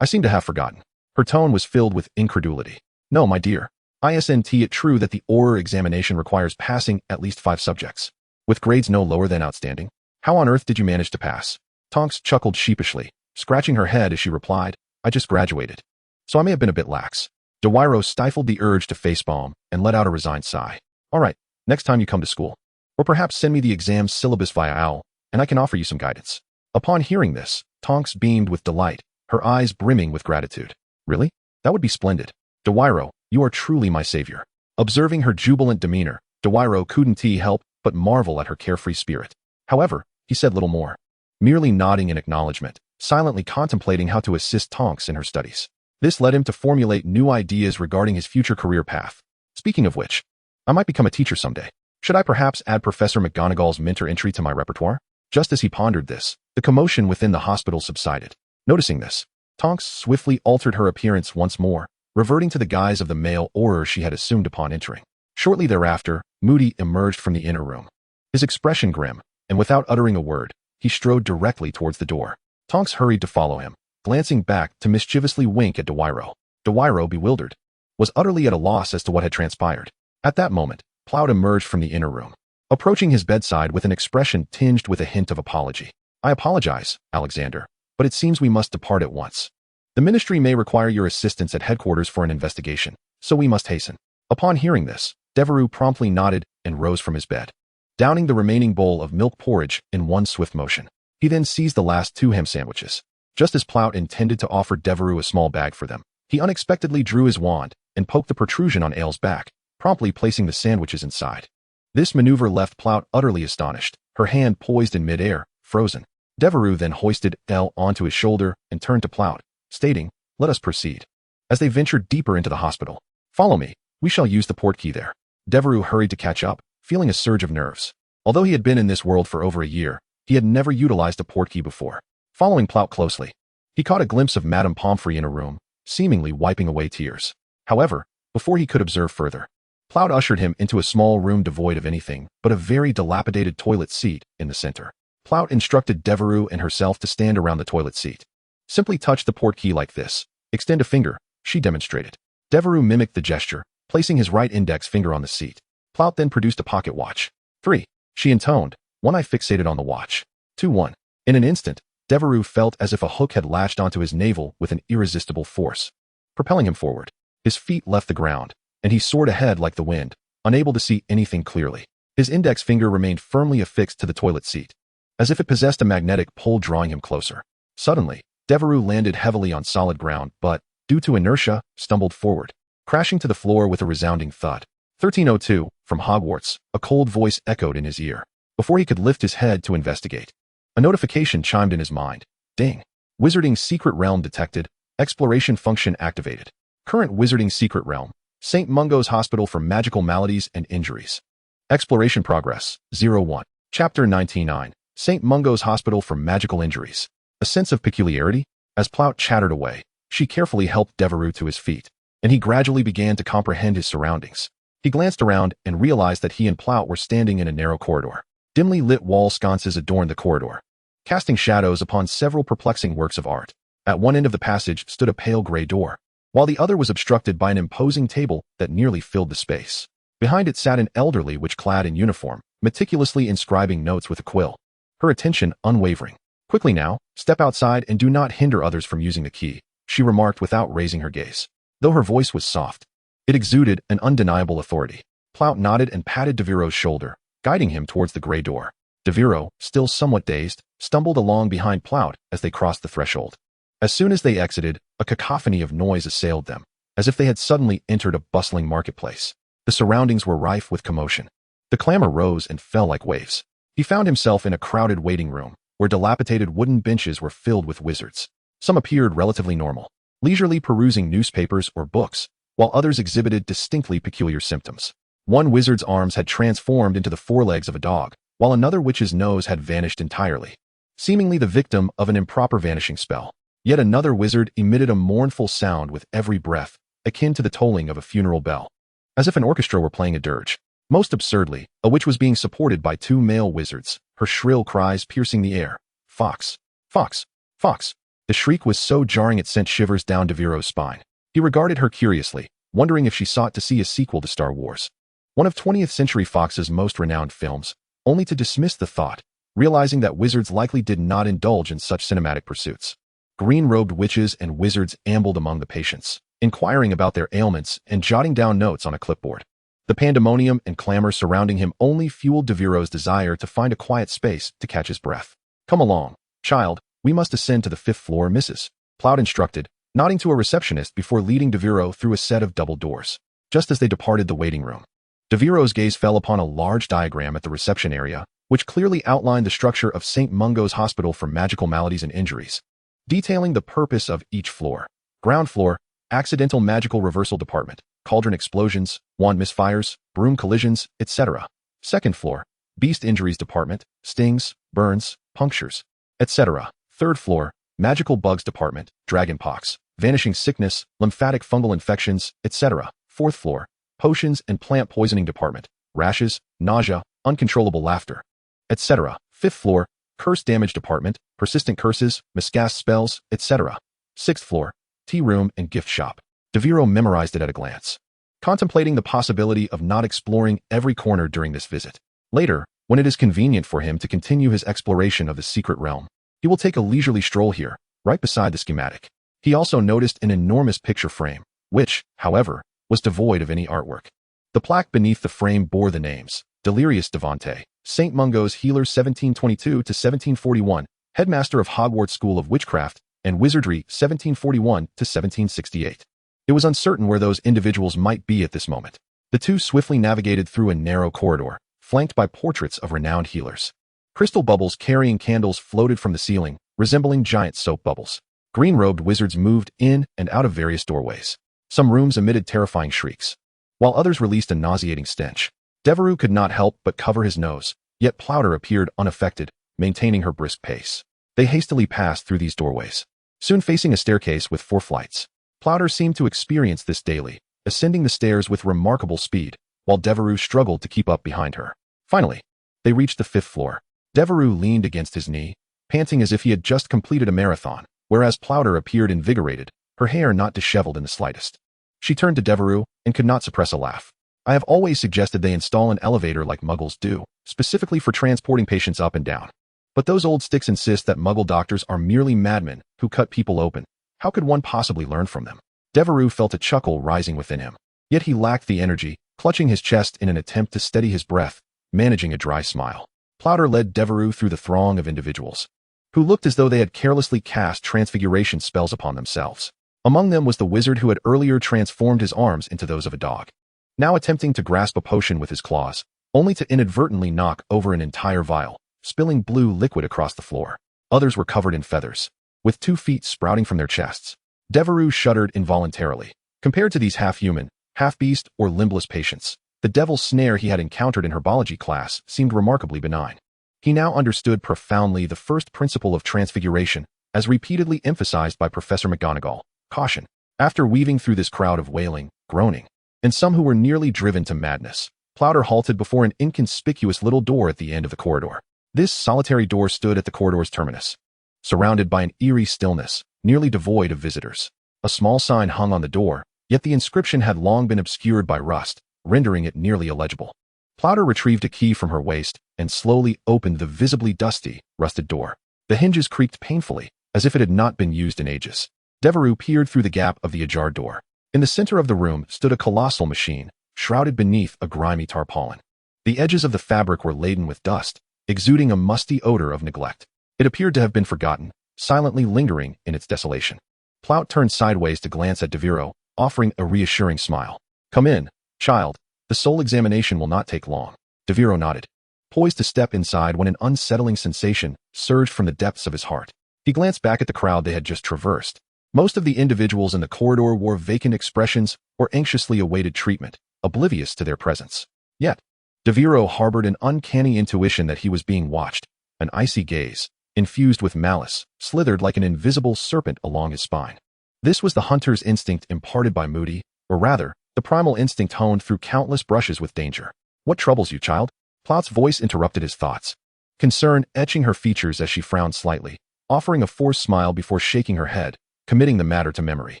I seem to have forgotten. Her tone was filled with incredulity. No, my dear. Isn't it true that the oral examination requires passing at least 5 subjects, with grades no lower than outstanding? How on earth did you manage to pass? Tonks chuckled sheepishly, scratching her head as she replied, I just graduated. So I may have been a bit lax. Devero stifled the urge to facepalm and let out a resigned sigh. All right, next time you come to school. Or perhaps send me the exam syllabus via OWL, and I can offer you some guidance. Upon hearing this, Tonks beamed with delight, her eyes brimming with gratitude. Really? That would be splendid. Devero, you are truly my savior. Observing her jubilant demeanor, Devero couldn't help but marvel at her carefree spirit. However, he said little more, merely nodding in acknowledgement, silently contemplating how to assist Tonks in her studies. This led him to formulate new ideas regarding his future career path. Speaking of which, I might become a teacher someday. Should I perhaps add Professor McGonagall's mentor entry to my repertoire? Just as he pondered this, the commotion within the hospital subsided. Noticing this, Tonks swiftly altered her appearance once more, reverting to the guise of the male auror she had assumed upon entering. Shortly thereafter, Moody emerged from the inner room. His expression grim, and without uttering a word, he strode directly towards the door. Tonks hurried to follow him, glancing back to mischievously wink at Devero. Devero, bewildered, was utterly at a loss as to what had transpired. At that moment, Plout emerged from the inner room, approaching his bedside with an expression tinged with a hint of apology. I apologize, Alexander, but it seems we must depart at once. The ministry may require your assistance at headquarters for an investigation, so we must hasten. Upon hearing this, Devero promptly nodded and rose from his bed, downing the remaining bowl of milk porridge in one swift motion. He then seized the last 2 ham sandwiches. Just as Plout intended to offer Devero a small bag for them, he unexpectedly drew his wand and poked the protrusion on Ale's back, promptly placing the sandwiches inside. This maneuver left Plout utterly astonished, her hand poised in midair, frozen. Devero then hoisted Ale onto his shoulder and turned to Plout, stating, let us proceed. As they ventured deeper into the hospital, follow me, we shall use the portkey there. Devero hurried to catch up, feeling a surge of nerves. Although he had been in this world for over a year, he had never utilized a portkey before. Following Plout closely, he caught a glimpse of Madame Pomfrey in a room, seemingly wiping away tears. However, before he could observe further, Plout ushered him into a small room devoid of anything but a very dilapidated toilet seat in the center. Plout instructed Devero and herself to stand around the toilet seat. Simply touch the portkey like this. Extend a finger, she demonstrated. Devero mimicked the gesture, placing his right index finger on the seat. Plout then produced a pocket watch. 3, she intoned, one eye fixated on the watch. 2-1. In an instant, Devero felt as if a hook had latched onto his navel with an irresistible force, propelling him forward. His feet left the ground, and he soared ahead like the wind, unable to see anything clearly. His index finger remained firmly affixed to the toilet seat, as if it possessed a magnetic pull drawing him closer. Suddenly, Devero landed heavily on solid ground, but, due to inertia, stumbled forward, crashing to the floor with a resounding thud. 1302, from Hogwarts, a cold voice echoed in his ear. Before he could lift his head to investigate, a notification chimed in his mind. Ding. Wizarding Secret Realm detected. Exploration function activated. Current Wizarding Secret Realm. St. Mungo's Hospital for Magical Maladies and Injuries. Exploration progress. 01. Chapter 99. St. Mungo's Hospital for Magical Injuries. A sense of peculiarity? As Plout chattered away, she carefully helped Devero to his feet, and he gradually began to comprehend his surroundings. He glanced around and realized that he and Plout were standing in a narrow corridor. Dimly lit wall sconces adorned the corridor, casting shadows upon several perplexing works of art. At one end of the passage stood a pale gray door, while the other was obstructed by an imposing table that nearly filled the space. Behind it sat an elderly witch clad in uniform, meticulously inscribing notes with a quill, her attention unwavering. Quickly now, step outside and do not hinder others from using the key, she remarked without raising her gaze. Though her voice was soft, it exuded an undeniable authority. Plout nodded and patted Devero's shoulder, guiding him towards the gray door. Devero, still somewhat dazed, stumbled along behind Plout as they crossed the threshold. As soon as they exited, a cacophony of noise assailed them, as if they had suddenly entered a bustling marketplace. The surroundings were rife with commotion. The clamor rose and fell like waves. He found himself in a crowded waiting room, where dilapidated wooden benches were filled with wizards. Some appeared relatively normal, leisurely perusing newspapers or books, while others exhibited distinctly peculiar symptoms. One wizard's arms had transformed into the forelegs of a dog, while another witch's nose had vanished entirely, seemingly the victim of an improper vanishing spell. Yet another wizard emitted a mournful sound with every breath, akin to the tolling of a funeral bell, as if an orchestra were playing a dirge. Most absurdly, a witch was being supported by two male wizards, her shrill cries piercing the air. Fox! Fox! Fox! The shriek was so jarring it sent shivers down Devero's spine. He regarded her curiously, wondering if she sought to see a sequel to Star Wars, one of 20th Century Fox's most renowned films, only to dismiss the thought, realizing that wizards likely did not indulge in such cinematic pursuits. Green-robed witches and wizards ambled among the patients, inquiring about their ailments and jotting down notes on a clipboard. The pandemonium and clamor surrounding him only fueled Devero's desire to find a quiet space to catch his breath. "Come along, child, we must ascend to the 5th floor, Mrs. Plout instructed, nodding to a receptionist before leading Devero through a set of double doors. Just as they departed the waiting room, Devero's gaze fell upon a large diagram at the reception area, which clearly outlined the structure of St. Mungo's Hospital for Magical Maladies and Injuries, detailing the purpose of each floor. Ground floor, Accidental Magical Reversal Department, cauldron explosions, wand misfires, broom collisions, etc. Second floor, Beast Injuries Department, stings, burns, punctures, etc. Third floor, Magical Bugs Department, dragonpox, vanishing sickness, lymphatic fungal infections, etc. Fourth floor, Potions and Plant Poisoning Department, rashes, nausea, uncontrollable laughter, etc. Fifth floor, Curse Damage Department, persistent curses, miscast spells, etc. Sixth floor, Tea Room and Gift Shop. Devero memorized it at a glance, contemplating the possibility of not exploring every corner during this visit. Later, when it is convenient for him to continue his exploration of the secret realm, he will take a leisurely stroll here, right beside the schematic. He also noticed an enormous picture frame, which, however, was devoid of any artwork. The plaque beneath the frame bore the names: Delirious Devante, St. Mungo's Healer 1722 to 1741, Headmaster of Hogwarts School of Witchcraft and Wizardry 1741 to 1768. It was uncertain where those individuals might be at this moment. The two swiftly navigated through a narrow corridor, flanked by portraits of renowned healers. Crystal bubbles carrying candles floated from the ceiling, resembling giant soap bubbles. Green-robed wizards moved in and out of various doorways. Some rooms emitted terrifying shrieks, while others released a nauseating stench. Devero could not help but cover his nose, yet Plouter appeared unaffected, maintaining her brisk pace. They hastily passed through these doorways, soon facing a staircase with 4 flights. Plouter seemed to experience this daily, ascending the stairs with remarkable speed, while Devero struggled to keep up behind her. Finally, they reached the 5th floor. Devero leaned against his knee, panting as if he had just completed a marathon, whereas Plouter appeared invigorated, her hair not disheveled in the slightest. She turned to Devero and could not suppress a laugh. "I have always suggested they install an elevator like Muggles do, specifically for transporting patients up and down. But those old sticks insist that Muggle doctors are merely madmen who cut people open. How could one possibly learn from them?" Devero felt a chuckle rising within him. Yet he lacked the energy, clutching his chest in an attempt to steady his breath, managing a dry smile. Plouter led Devero through the throng of individuals, who looked as though they had carelessly cast transfiguration spells upon themselves. Among them was the wizard who had earlier transformed his arms into those of a dog, now attempting to grasp a potion with his claws, only to inadvertently knock over an entire vial, spilling blue liquid across the floor. Others were covered in feathers, with 2 feet sprouting from their chests. Devero shuddered involuntarily. Compared to these half-human, half-beast, or limbless patients, the devil's snare he had encountered in herbology class seemed remarkably benign. He now understood profoundly the first principle of transfiguration, as repeatedly emphasized by Professor McGonagall: caution. After weaving through this crowd of wailing, groaning, and some who were nearly driven to madness, Plouter halted before an inconspicuous little door at the end of the corridor. This solitary door stood at the corridor's terminus, surrounded by an eerie stillness, nearly devoid of visitors. A small sign hung on the door, yet the inscription had long been obscured by rust, rendering it nearly illegible. Plouter retrieved a key from her waist and slowly opened the visibly dusty, rusted door. The hinges creaked painfully, as if it had not been used in ages. Devero peered through the gap of the ajar door. In the center of the room stood a colossal machine, shrouded beneath a grimy tarpaulin. The edges of the fabric were laden with dust, exuding a musty odor of neglect. It appeared to have been forgotten, silently lingering in its desolation. Plout turned sideways to glance at Devero, offering a reassuring smile. "Come in, child. The soul examination will not take long." Devero nodded, poised to step inside when an unsettling sensation surged from the depths of his heart. He glanced back at the crowd they had just traversed. Most of the individuals in the corridor wore vacant expressions or anxiously awaited treatment, oblivious to their presence. Yet, Devero harbored an uncanny intuition that he was being watched. An icy gaze, infused with malice, slithered like an invisible serpent along his spine. This was the hunter's instinct imparted by Moody, or rather, the primal instinct honed through countless brushes with danger. "What troubles you, child?" Plout's voice interrupted his thoughts, concern etching her features as she frowned slightly, offering a forced smile before shaking her head, committing the matter to memory.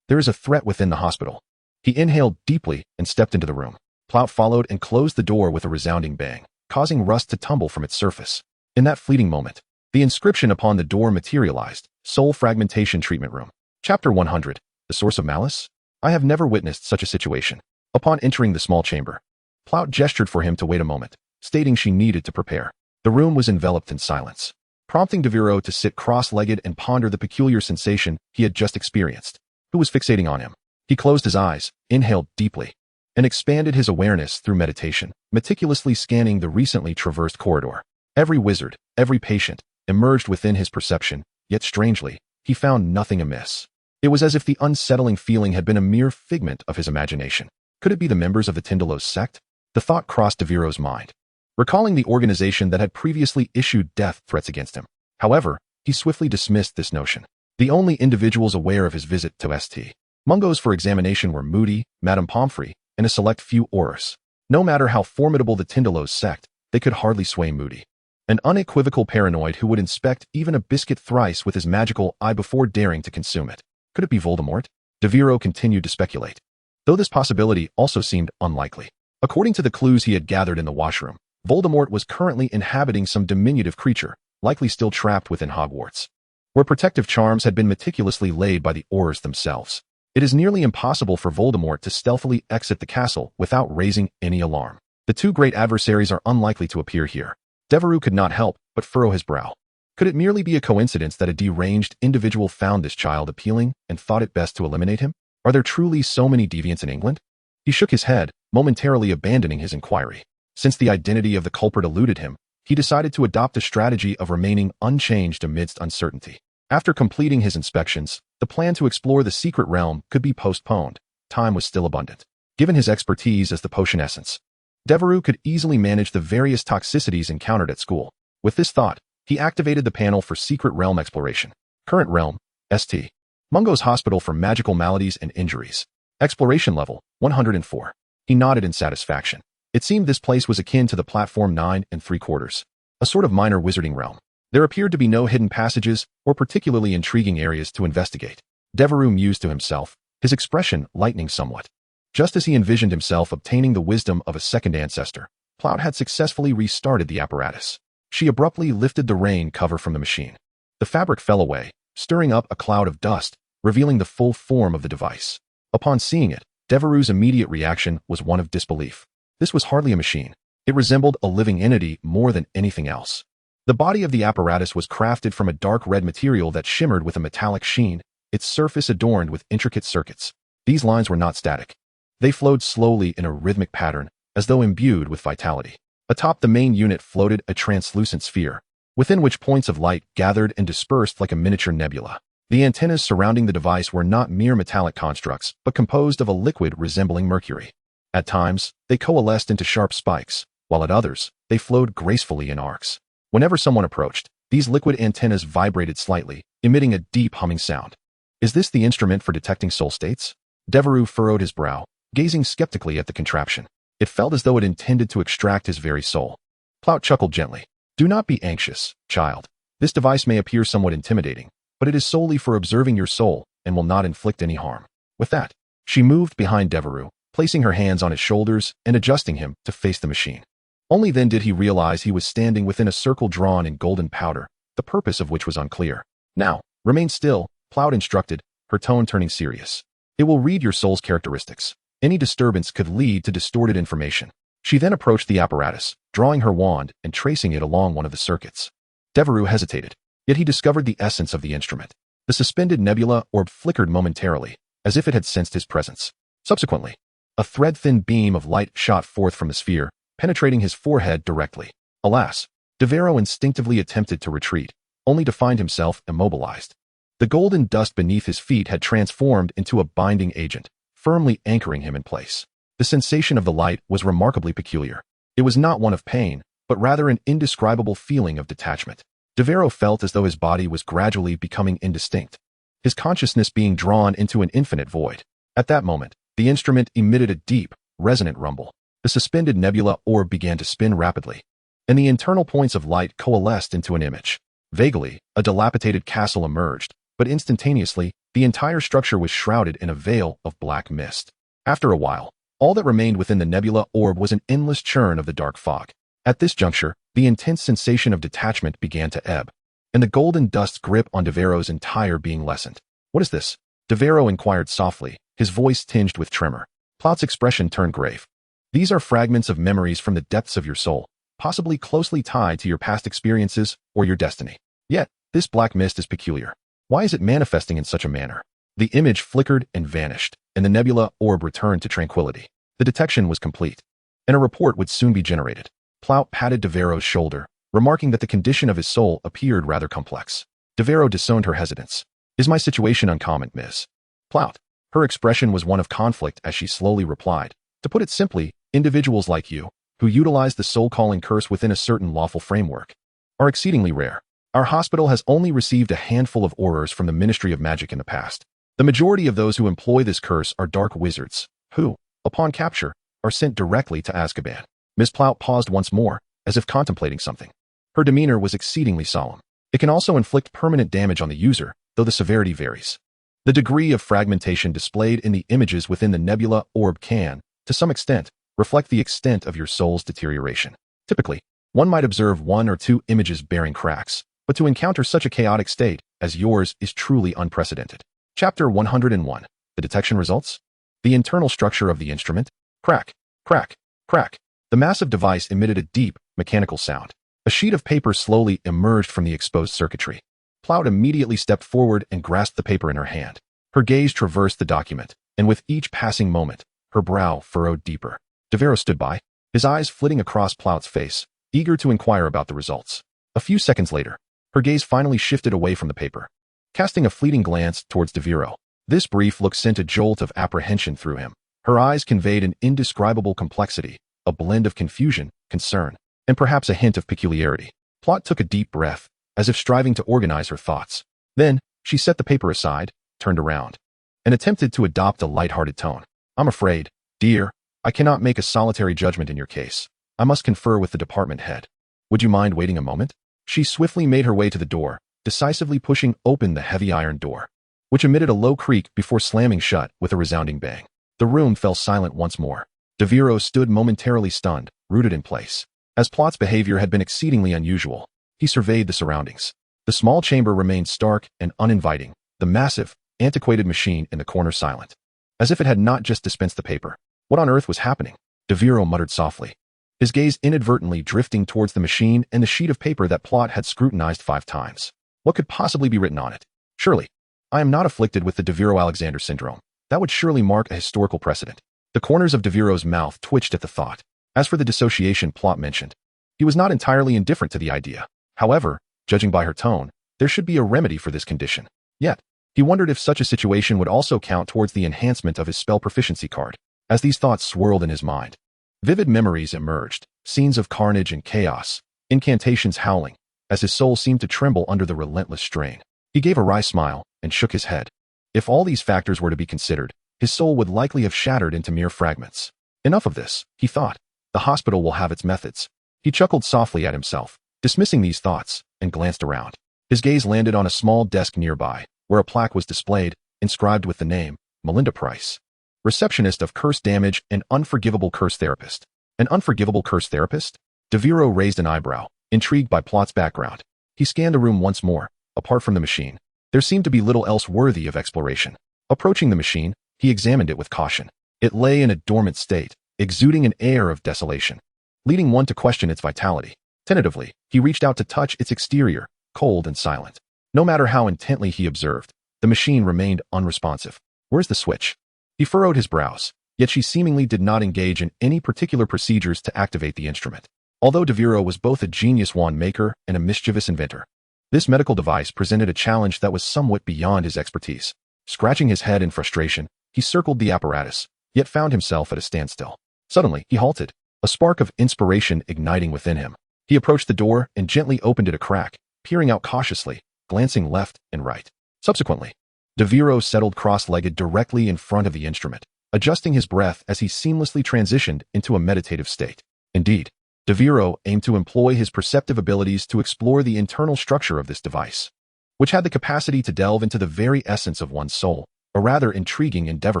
"There is a threat within the hospital." He inhaled deeply and stepped into the room. Plout followed and closed the door with a resounding bang, causing rust to tumble from its surface. In that fleeting moment, the inscription upon the door materialized: Soul Fragmentation Treatment Room. Chapter 100. The Source of Malice? I have never witnessed such a situation. Upon entering the small chamber, Plout gestured for him to wait a moment, stating she needed to prepare. The room was enveloped in silence, prompting Devero to sit cross-legged and ponder the peculiar sensation he had just experienced. Who was fixating on him? He closed his eyes, inhaled deeply, and expanded his awareness through meditation, meticulously scanning the recently traversed corridor. Every wizard, every patient, emerged within his perception, yet strangely, he found nothing amiss. It was as if the unsettling feeling had been a mere figment of his imagination. Could it be the members of the Tindalos sect? The thought crossed Devero's mind, recalling the organization that had previously issued death threats against him. However, he swiftly dismissed this notion. The only individuals aware of his visit to St. Mungo's for examination were Moody, Madame Pomfrey, and a select few Aurors. No matter how formidable the Tindalos sect, they could hardly sway Moody, an unequivocal paranoid who would inspect even a biscuit thrice with his magical eye before daring to consume it. Could it be Voldemort? Devero continued to speculate, though this possibility also seemed unlikely. According to the clues he had gathered in the washroom, Voldemort was currently inhabiting some diminutive creature, likely still trapped within Hogwarts, where protective charms had been meticulously laid by the Aurors themselves. It is nearly impossible for Voldemort to stealthily exit the castle without raising any alarm. The two great adversaries are unlikely to appear here. Devero could not help but furrow his brow. Could it merely be a coincidence that a deranged individual found this child appealing and thought it best to eliminate him? Are there truly so many deviants in England? He shook his head, momentarily abandoning his inquiry. Since the identity of the culprit eluded him, he decided to adopt a strategy of remaining unchanged amidst uncertainty. After completing his inspections, the plan to explore the secret realm could be postponed. Time was still abundant. Given his expertise as the potion essence, Devero could easily manage the various toxicities encountered at school. With this thought, he activated the panel for secret realm exploration. Current realm, St. Mungo's Hospital for Magical Maladies and Injuries. Exploration level, 104. He nodded in satisfaction. It seemed this place was akin to the platform 9 3/4, a sort of minor wizarding realm. There appeared to be no hidden passages or particularly intriguing areas to investigate. Devero mused to himself, his expression lightening somewhat. Just as he envisioned himself obtaining the wisdom of a second ancestor, Plout had successfully restarted the apparatus. She abruptly lifted the rain cover from the machine. The fabric fell away, stirring up a cloud of dust, revealing the full form of the device. Upon seeing it, Devero's immediate reaction was one of disbelief. This was hardly a machine. It resembled a living entity more than anything else. The body of the apparatus was crafted from a dark red material that shimmered with a metallic sheen, its surface adorned with intricate circuits. These lines were not static. They flowed slowly in a rhythmic pattern, as though imbued with vitality. Atop the main unit floated a translucent sphere, within which points of light gathered and dispersed like a miniature nebula. The antennas surrounding the device were not mere metallic constructs, but composed of a liquid resembling mercury. At times, they coalesced into sharp spikes, while at others, they flowed gracefully in arcs. Whenever someone approached, these liquid antennas vibrated slightly, emitting a deep humming sound. Is this the instrument for detecting soul states? Devero furrowed his brow, gazing skeptically at the contraption. It felt as though it intended to extract his very soul. Plout chuckled gently. Do not be anxious, child. This device may appear somewhat intimidating, but it is solely for observing your soul and will not inflict any harm. With that, she moved behind Devero, placing her hands on his shoulders and adjusting him to face the machine. Only then did he realize he was standing within a circle drawn in golden powder, the purpose of which was unclear. Now, remain still, Plout instructed, her tone turning serious. It will read your soul's characteristics. Any disturbance could lead to distorted information. She then approached the apparatus, drawing her wand and tracing it along one of the circuits. Devero hesitated. Yet he discovered the essence of the instrument. The suspended nebula orb flickered momentarily, as if it had sensed his presence. Subsequently, a thread-thin beam of light shot forth from the sphere, penetrating his forehead directly. Alas, Devero instinctively attempted to retreat, only to find himself immobilized. The golden dust beneath his feet had transformed into a binding agent, firmly anchoring him in place. The sensation of the light was remarkably peculiar. It was not one of pain, but rather an indescribable feeling of detachment. Devero felt as though his body was gradually becoming indistinct, his consciousness being drawn into an infinite void. At that moment, the instrument emitted a deep, resonant rumble. The suspended nebula orb began to spin rapidly, and the internal points of light coalesced into an image. Vaguely, a dilapidated castle emerged, but instantaneously, the entire structure was shrouded in a veil of black mist. After a while, all that remained within the nebula orb was an endless churn of the dark fog. At this juncture, the intense sensation of detachment began to ebb, and the golden dust's grip on Devero's entire being lessened. "What is this?" Devero inquired softly, his voice tinged with tremor. Plout's expression turned grave. "These are fragments of memories from the depths of your soul, possibly closely tied to your past experiences or your destiny. Yet, this black mist is peculiar. Why is it manifesting in such a manner?" The image flickered and vanished, and the nebula orb returned to tranquility. The detection was complete, and a report would soon be generated. Plout patted Devero's shoulder, remarking that the condition of his soul appeared rather complex. Devero disowned her hesitance. "Is my situation uncommon, Miss Plout?" Her expression was one of conflict as she slowly replied. "To put it simply, individuals like you, who utilize the soul-calling curse within a certain lawful framework, are exceedingly rare. Our hospital has only received a handful of Aurors from the Ministry of Magic in the past. The majority of those who employ this curse are dark wizards, who, upon capture, are sent directly to Azkaban." Miss Plout paused once more, as if contemplating something. Her demeanor was exceedingly solemn. "It can also inflict permanent damage on the user, though the severity varies. The degree of fragmentation displayed in the images within the nebula orb can, to some extent, reflect the extent of your soul's deterioration. Typically, one might observe 1 or 2 images bearing cracks, but to encounter such a chaotic state as yours is truly unprecedented." Chapter 101. The detection results? The internal structure of the instrument? Crack, crack, crack. The massive device emitted a deep, mechanical sound. A sheet of paper slowly emerged from the exposed circuitry. Plout immediately stepped forward and grasped the paper in her hand. Her gaze traversed the document, and with each passing moment, her brow furrowed deeper. Devero stood by, his eyes flitting across Plout's face, eager to inquire about the results. A few seconds later, her gaze finally shifted away from the paper, casting a fleeting glance towards Devero. This brief look sent a jolt of apprehension through him. Her eyes conveyed an indescribable complexity, a blend of confusion, concern, and perhaps a hint of peculiarity. Plout took a deep breath, as if striving to organize her thoughts. Then, she set the paper aside, turned around, and attempted to adopt a light-hearted tone. "I'm afraid, dear, I cannot make a solitary judgment in your case. I must confer with the department head. Would you mind waiting a moment?" She swiftly made her way to the door, decisively pushing open the heavy iron door, which emitted a low creak before slamming shut with a resounding bang. The room fell silent once more. Devero stood momentarily stunned, rooted in place. As Plout's behavior had been exceedingly unusual, he surveyed the surroundings. The small chamber remained stark and uninviting, the massive, antiquated machine in the corner silent, as if it had not just dispensed the paper. What on earth was happening? Devero muttered softly, his gaze inadvertently drifting towards the machine and the sheet of paper that Plout had scrutinized 5 times. What could possibly be written on it? Surely, I am not afflicted with the Devero-Alexander syndrome. That would surely mark a historical precedent. The corners of Devero's mouth twitched at the thought. As for the dissociation Plout mentioned, he was not entirely indifferent to the idea. However, judging by her tone, there should be a remedy for this condition. Yet, he wondered if such a situation would also count towards the enhancement of his spell proficiency card. As these thoughts swirled in his mind, vivid memories emerged, scenes of carnage and chaos, incantations howling, as his soul seemed to tremble under the relentless strain. He gave a wry smile and shook his head. If all these factors were to be considered, his soul would likely have shattered into mere fragments. Enough of this, he thought. The hospital will have its methods. He chuckled softly at himself, dismissing these thoughts, and glanced around. His gaze landed on a small desk nearby, where a plaque was displayed, inscribed with the name, Melinda Price, receptionist of curse damage and unforgivable curse therapist. An unforgivable curse therapist? Devero raised an eyebrow, intrigued by Plout's background. He scanned the room once more. Apart from the machine, there seemed to be little else worthy of exploration. Approaching the machine, he examined it with caution. It lay in a dormant state, exuding an air of desolation, leading one to question its vitality. Tentatively, he reached out to touch its exterior, cold and silent. No matter how intently he observed, the machine remained unresponsive. Where's the switch? He furrowed his brows, yet she seemingly did not engage in any particular procedures to activate the instrument. Although Devero was both a genius Wandmaker and a mischievous inventor, this medical device presented a challenge that was somewhat beyond his expertise. Scratching his head in frustration, he circled the apparatus, yet found himself at a standstill. Suddenly, he halted, a spark of inspiration igniting within him. He approached the door and gently opened it a crack, peering out cautiously, glancing left and right. Subsequently, Devero settled cross-legged directly in front of the instrument, adjusting his breath as he seamlessly transitioned into a meditative state. Indeed, Devero aimed to employ his perceptive abilities to explore the internal structure of this device, which had the capacity to delve into the very essence of one's soul, a rather intriguing endeavor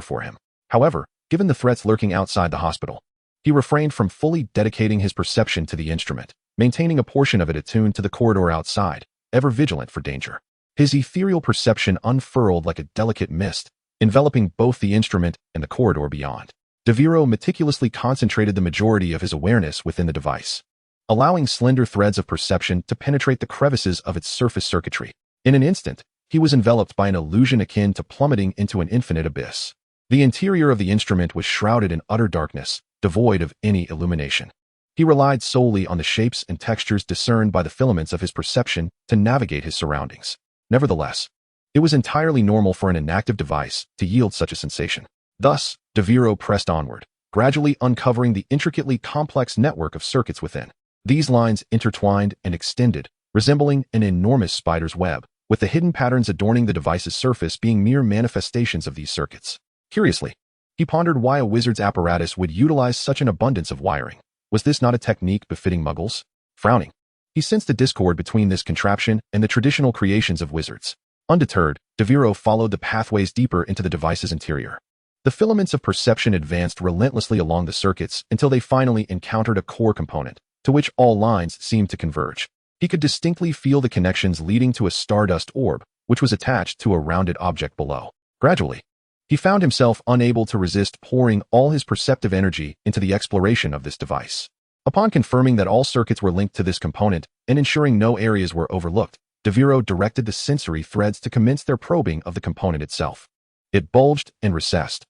for him. However, given the threats lurking outside the hospital, he refrained from fully dedicating his perception to the instrument, maintaining a portion of it attuned to the corridor outside, ever vigilant for danger. His ethereal perception unfurled like a delicate mist, enveloping both the instrument and the corridor beyond. Devero meticulously concentrated the majority of his awareness within the device, allowing slender threads of perception to penetrate the crevices of its surface circuitry. In an instant, he was enveloped by an illusion akin to plummeting into an infinite abyss. The interior of the instrument was shrouded in utter darkness, devoid of any illumination. He relied solely on the shapes and textures discerned by the filaments of his perception to navigate his surroundings. Nevertheless, it was entirely normal for an inactive device to yield such a sensation. Thus, Devero pressed onward, gradually uncovering the intricately complex network of circuits within. These lines intertwined and extended, resembling an enormous spider's web, with the hidden patterns adorning the device's surface being mere manifestations of these circuits. Curiously, he pondered why a wizard's apparatus would utilize such an abundance of wiring. Was this not a technique befitting muggles? Frowning, he sensed a discord between this contraption and the traditional creations of wizards. Undeterred, Devero followed the pathways deeper into the device's interior. The filaments of perception advanced relentlessly along the circuits until they finally encountered a core component, to which all lines seemed to converge. He could distinctly feel the connections leading to a stardust orb, which was attached to a rounded object below. Gradually, he found himself unable to resist pouring all his perceptive energy into the exploration of this device. Upon confirming that all circuits were linked to this component and ensuring no areas were overlooked, Devero directed the sensory threads to commence their probing of the component itself. It bulged and recessed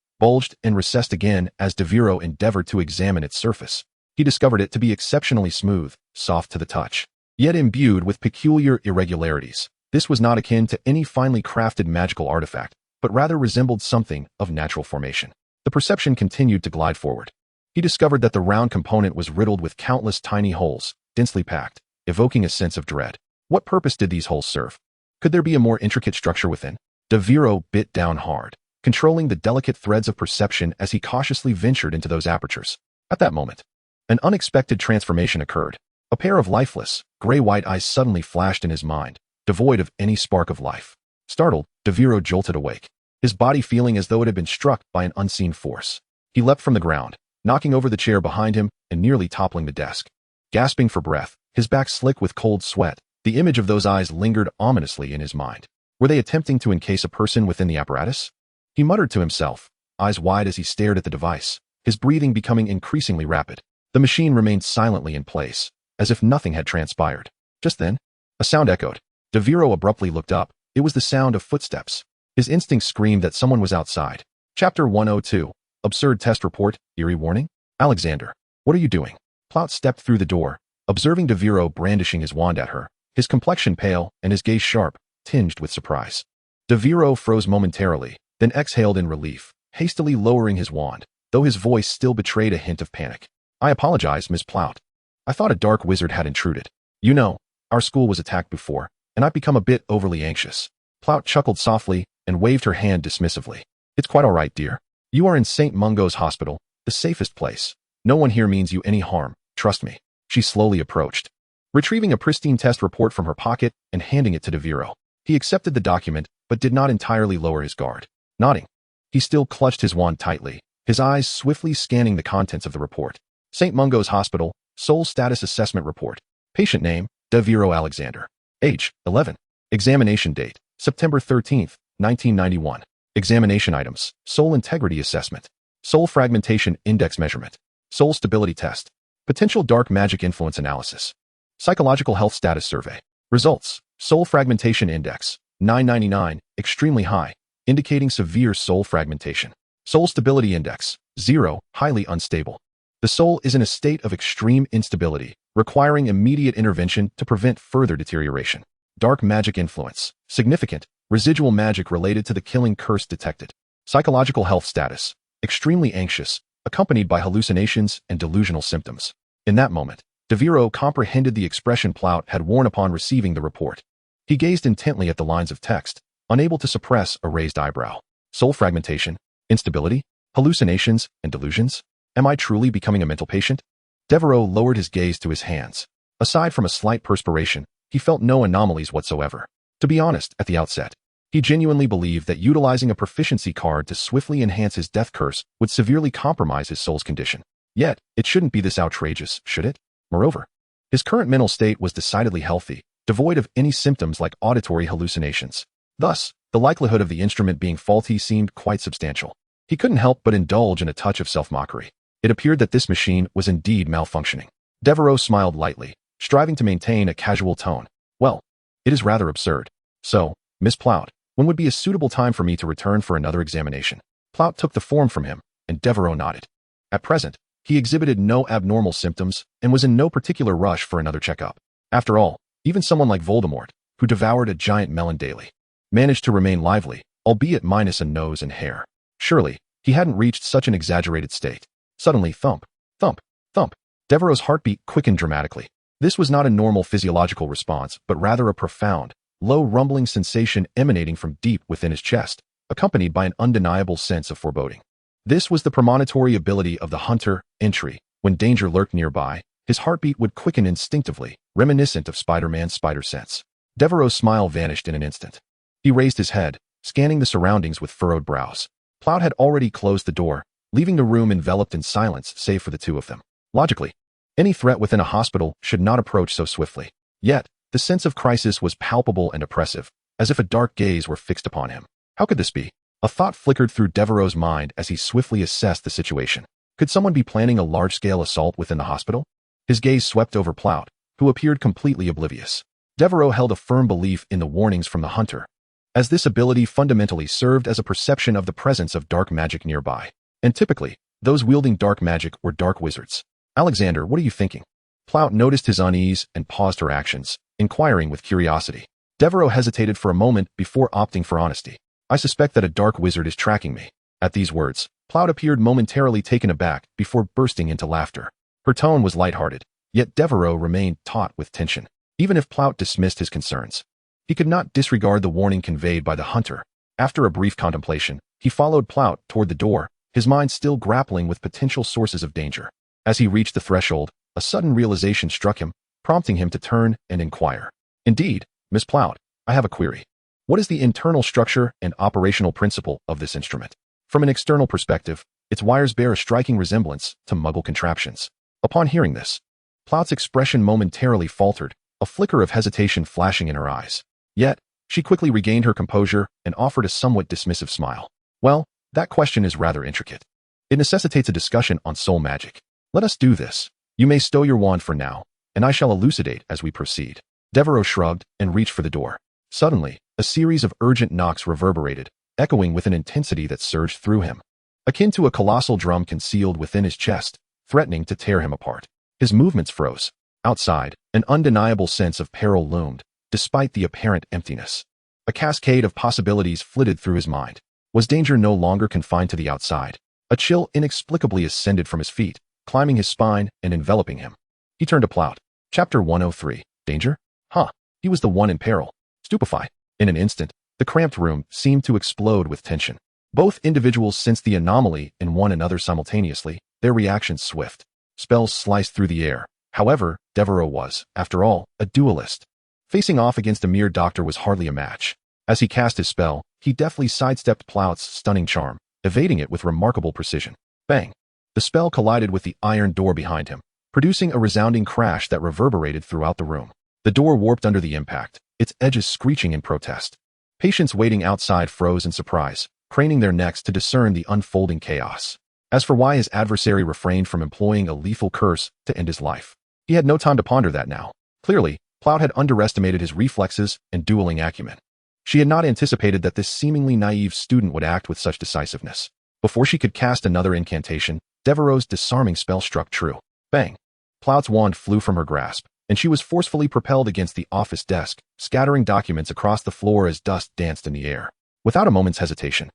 again as Devero endeavored to examine its surface. He discovered it to be exceptionally smooth, soft to the touch, yet imbued with peculiar irregularities. This was not akin to any finely crafted magical artifact, but rather resembled something of natural formation. The perception continued to glide forward. He discovered that the round component was riddled with countless tiny holes, densely packed, evoking a sense of dread. What purpose did these holes serve? Could there be a more intricate structure within? Devero bit down hard, controlling the delicate threads of perception as he cautiously ventured into those apertures. At that moment, an unexpected transformation occurred. A pair of lifeless, gray-white eyes suddenly flashed in his mind, devoid of any spark of life. Startled, Devero jolted awake, his body feeling as though it had been struck by an unseen force. He leapt from the ground, knocking over the chair behind him and nearly toppling the desk. Gasping for breath, his back slick with cold sweat, the image of those eyes lingered ominously in his mind. Were they attempting to encase a person within the apparatus? He muttered to himself, eyes wide as he stared at the device, his breathing becoming increasingly rapid. The machine remained silently in place, as if nothing had transpired. Just then, a sound echoed. Devero abruptly looked up. It was the sound of footsteps. His instincts screamed that someone was outside. Chapter 102. Absurd Test Report, Eerie Warning. Alexander, what are you doing? Plout stepped through the door, observing Devero brandishing his wand at her, his complexion pale and his gaze sharp, tinged with surprise. Devero froze momentarily, then exhaled in relief, hastily lowering his wand, though his voice still betrayed a hint of panic. I apologize, Miss Plout. I thought a dark wizard had intruded. You know, our school was attacked before, and I've become a bit overly anxious. Plout chuckled softly and waved her hand dismissively. It's quite all right, dear. You are in St. Mungo's hospital, the safest place. No one here means you any harm, trust me. She slowly approached, retrieving a pristine test report from her pocket and handing it to Devero. He accepted the document, but did not entirely lower his guard. Nodding, he still clutched his wand tightly, his eyes swiftly scanning the contents of the report. St. Mungo's Hospital, Soul Status Assessment Report. Patient name, Devero Alexander. Age, 11. Examination date, September 13th, 1991. Examination items, Soul Integrity Assessment. Soul Fragmentation Index Measurement. Soul Stability Test. Potential Dark Magic Influence Analysis. Psychological Health Status Survey. Results, Soul Fragmentation Index, 999, extremely high, indicating severe soul fragmentation. Soul Stability Index, 0, highly unstable. The soul is in a state of extreme instability, requiring immediate intervention to prevent further deterioration. Dark Magic Influence, significant, residual magic related to the killing curse detected. Psychological health status, extremely anxious, accompanied by hallucinations and delusional symptoms. In that moment, Devero comprehended the expression Plout had worn upon receiving the report. He gazed intently at the lines of text, unable to suppress a raised eyebrow. Soul fragmentation, instability, hallucinations, and delusions? Am I truly becoming a mental patient? Devero lowered his gaze to his hands. Aside from a slight perspiration, he felt no anomalies whatsoever. To be honest, at the outset, he genuinely believed that utilizing a proficiency card to swiftly enhance his death curse would severely compromise his soul's condition. Yet, it shouldn't be this outrageous, should it? Moreover, his current mental state was decidedly healthy, devoid of any symptoms like auditory hallucinations. Thus, the likelihood of the instrument being faulty seemed quite substantial. He couldn't help but indulge in a touch of self-mockery. It appeared that this machine was indeed malfunctioning. Devero smiled lightly, striving to maintain a casual tone. Well, it is rather absurd. So, Miss Plout, when would be a suitable time for me to return for another examination? Plout took the form from him, and Devero nodded. At present, he exhibited no abnormal symptoms and was in no particular rush for another checkup. After all, even someone like Voldemort, who devoured a giant melon daily, managed to remain lively, albeit minus a nose and hair. Surely, he hadn't reached such an exaggerated state. Suddenly, thump, thump, thump. Devero's heartbeat quickened dramatically. This was not a normal physiological response, but rather a profound, low rumbling sensation emanating from deep within his chest, accompanied by an undeniable sense of foreboding. This was the premonitory ability of the hunter, entry. When danger lurked nearby, his heartbeat would quicken instinctively, reminiscent of Spider-Man's spider sense. Devero's smile vanished in an instant. He raised his head, scanning the surroundings with furrowed brows. Plout had already closed the door, leaving the room enveloped in silence save for the two of them. Logically, any threat within a hospital should not approach so swiftly. Yet, the sense of crisis was palpable and oppressive, as if a dark gaze were fixed upon him. How could this be? A thought flickered through Devero's mind as he swiftly assessed the situation. Could someone be planning a large-scale assault within the hospital? His gaze swept over Plout, who appeared completely oblivious. Devero held a firm belief in the warnings from the hunter, as this ability fundamentally served as a perception of the presence of dark magic nearby. And typically, those wielding dark magic were dark wizards. Alexander, what are you thinking? Plout noticed his unease and paused her actions, inquiring with curiosity. Devero hesitated for a moment before opting for honesty. I suspect that a dark wizard is tracking me. At these words, Plout appeared momentarily taken aback before bursting into laughter. Her tone was lighthearted, yet Devero remained taut with tension. Even if Plout dismissed his concerns, he could not disregard the warning conveyed by the hunter. After a brief contemplation, he followed Plout toward the door, his mind still grappling with potential sources of danger. As he reached the threshold, a sudden realization struck him, prompting him to turn and inquire. Indeed, Miss Plout, I have a query. What is the internal structure and operational principle of this instrument? From an external perspective, its wires bear a striking resemblance to Muggle contraptions. Upon hearing this, Plout's expression momentarily faltered, a flicker of hesitation flashing in her eyes. Yet, she quickly regained her composure and offered a somewhat dismissive smile. Well, that question is rather intricate. It necessitates a discussion on soul magic. Let us do this. You may stow your wand for now, and I shall elucidate as we proceed. Devero shrugged and reached for the door. Suddenly, a series of urgent knocks reverberated, echoing with an intensity that surged through him, akin to a colossal drum concealed within his chest, threatening to tear him apart. His movements froze. Outside, an undeniable sense of peril loomed, despite the apparent emptiness. A cascade of possibilities flitted through his mind. Was danger no longer confined to the outside? A chill inexplicably ascended from his feet, climbing his spine and enveloping him. He turned to Plout. Chapter 103. Danger? Huh. He was the one in peril. Stupefied. In an instant, the cramped room seemed to explode with tension. Both individuals sensed the anomaly in one another simultaneously, their reactions swift. Spells sliced through the air. However, Devero was, after all, a duelist. Facing off against a mere doctor was hardly a match. As he cast his spell, he deftly sidestepped Plout's stunning charm, evading it with remarkable precision. Bang! The spell collided with the iron door behind him, producing a resounding crash that reverberated throughout the room. The door warped under the impact, its edges screeching in protest. Patients waiting outside froze in surprise, craning their necks to discern the unfolding chaos. As for why his adversary refrained from employing a lethal curse to end his life, he had no time to ponder that now. Clearly, Plout had underestimated his reflexes and dueling acumen. She had not anticipated that this seemingly naive student would act with such decisiveness. Before she could cast another incantation, Devero's disarming spell struck true. Bang! Plout's wand flew from her grasp, and she was forcefully propelled against the office desk, scattering documents across the floor as dust danced in the air. Without a moment's hesitation,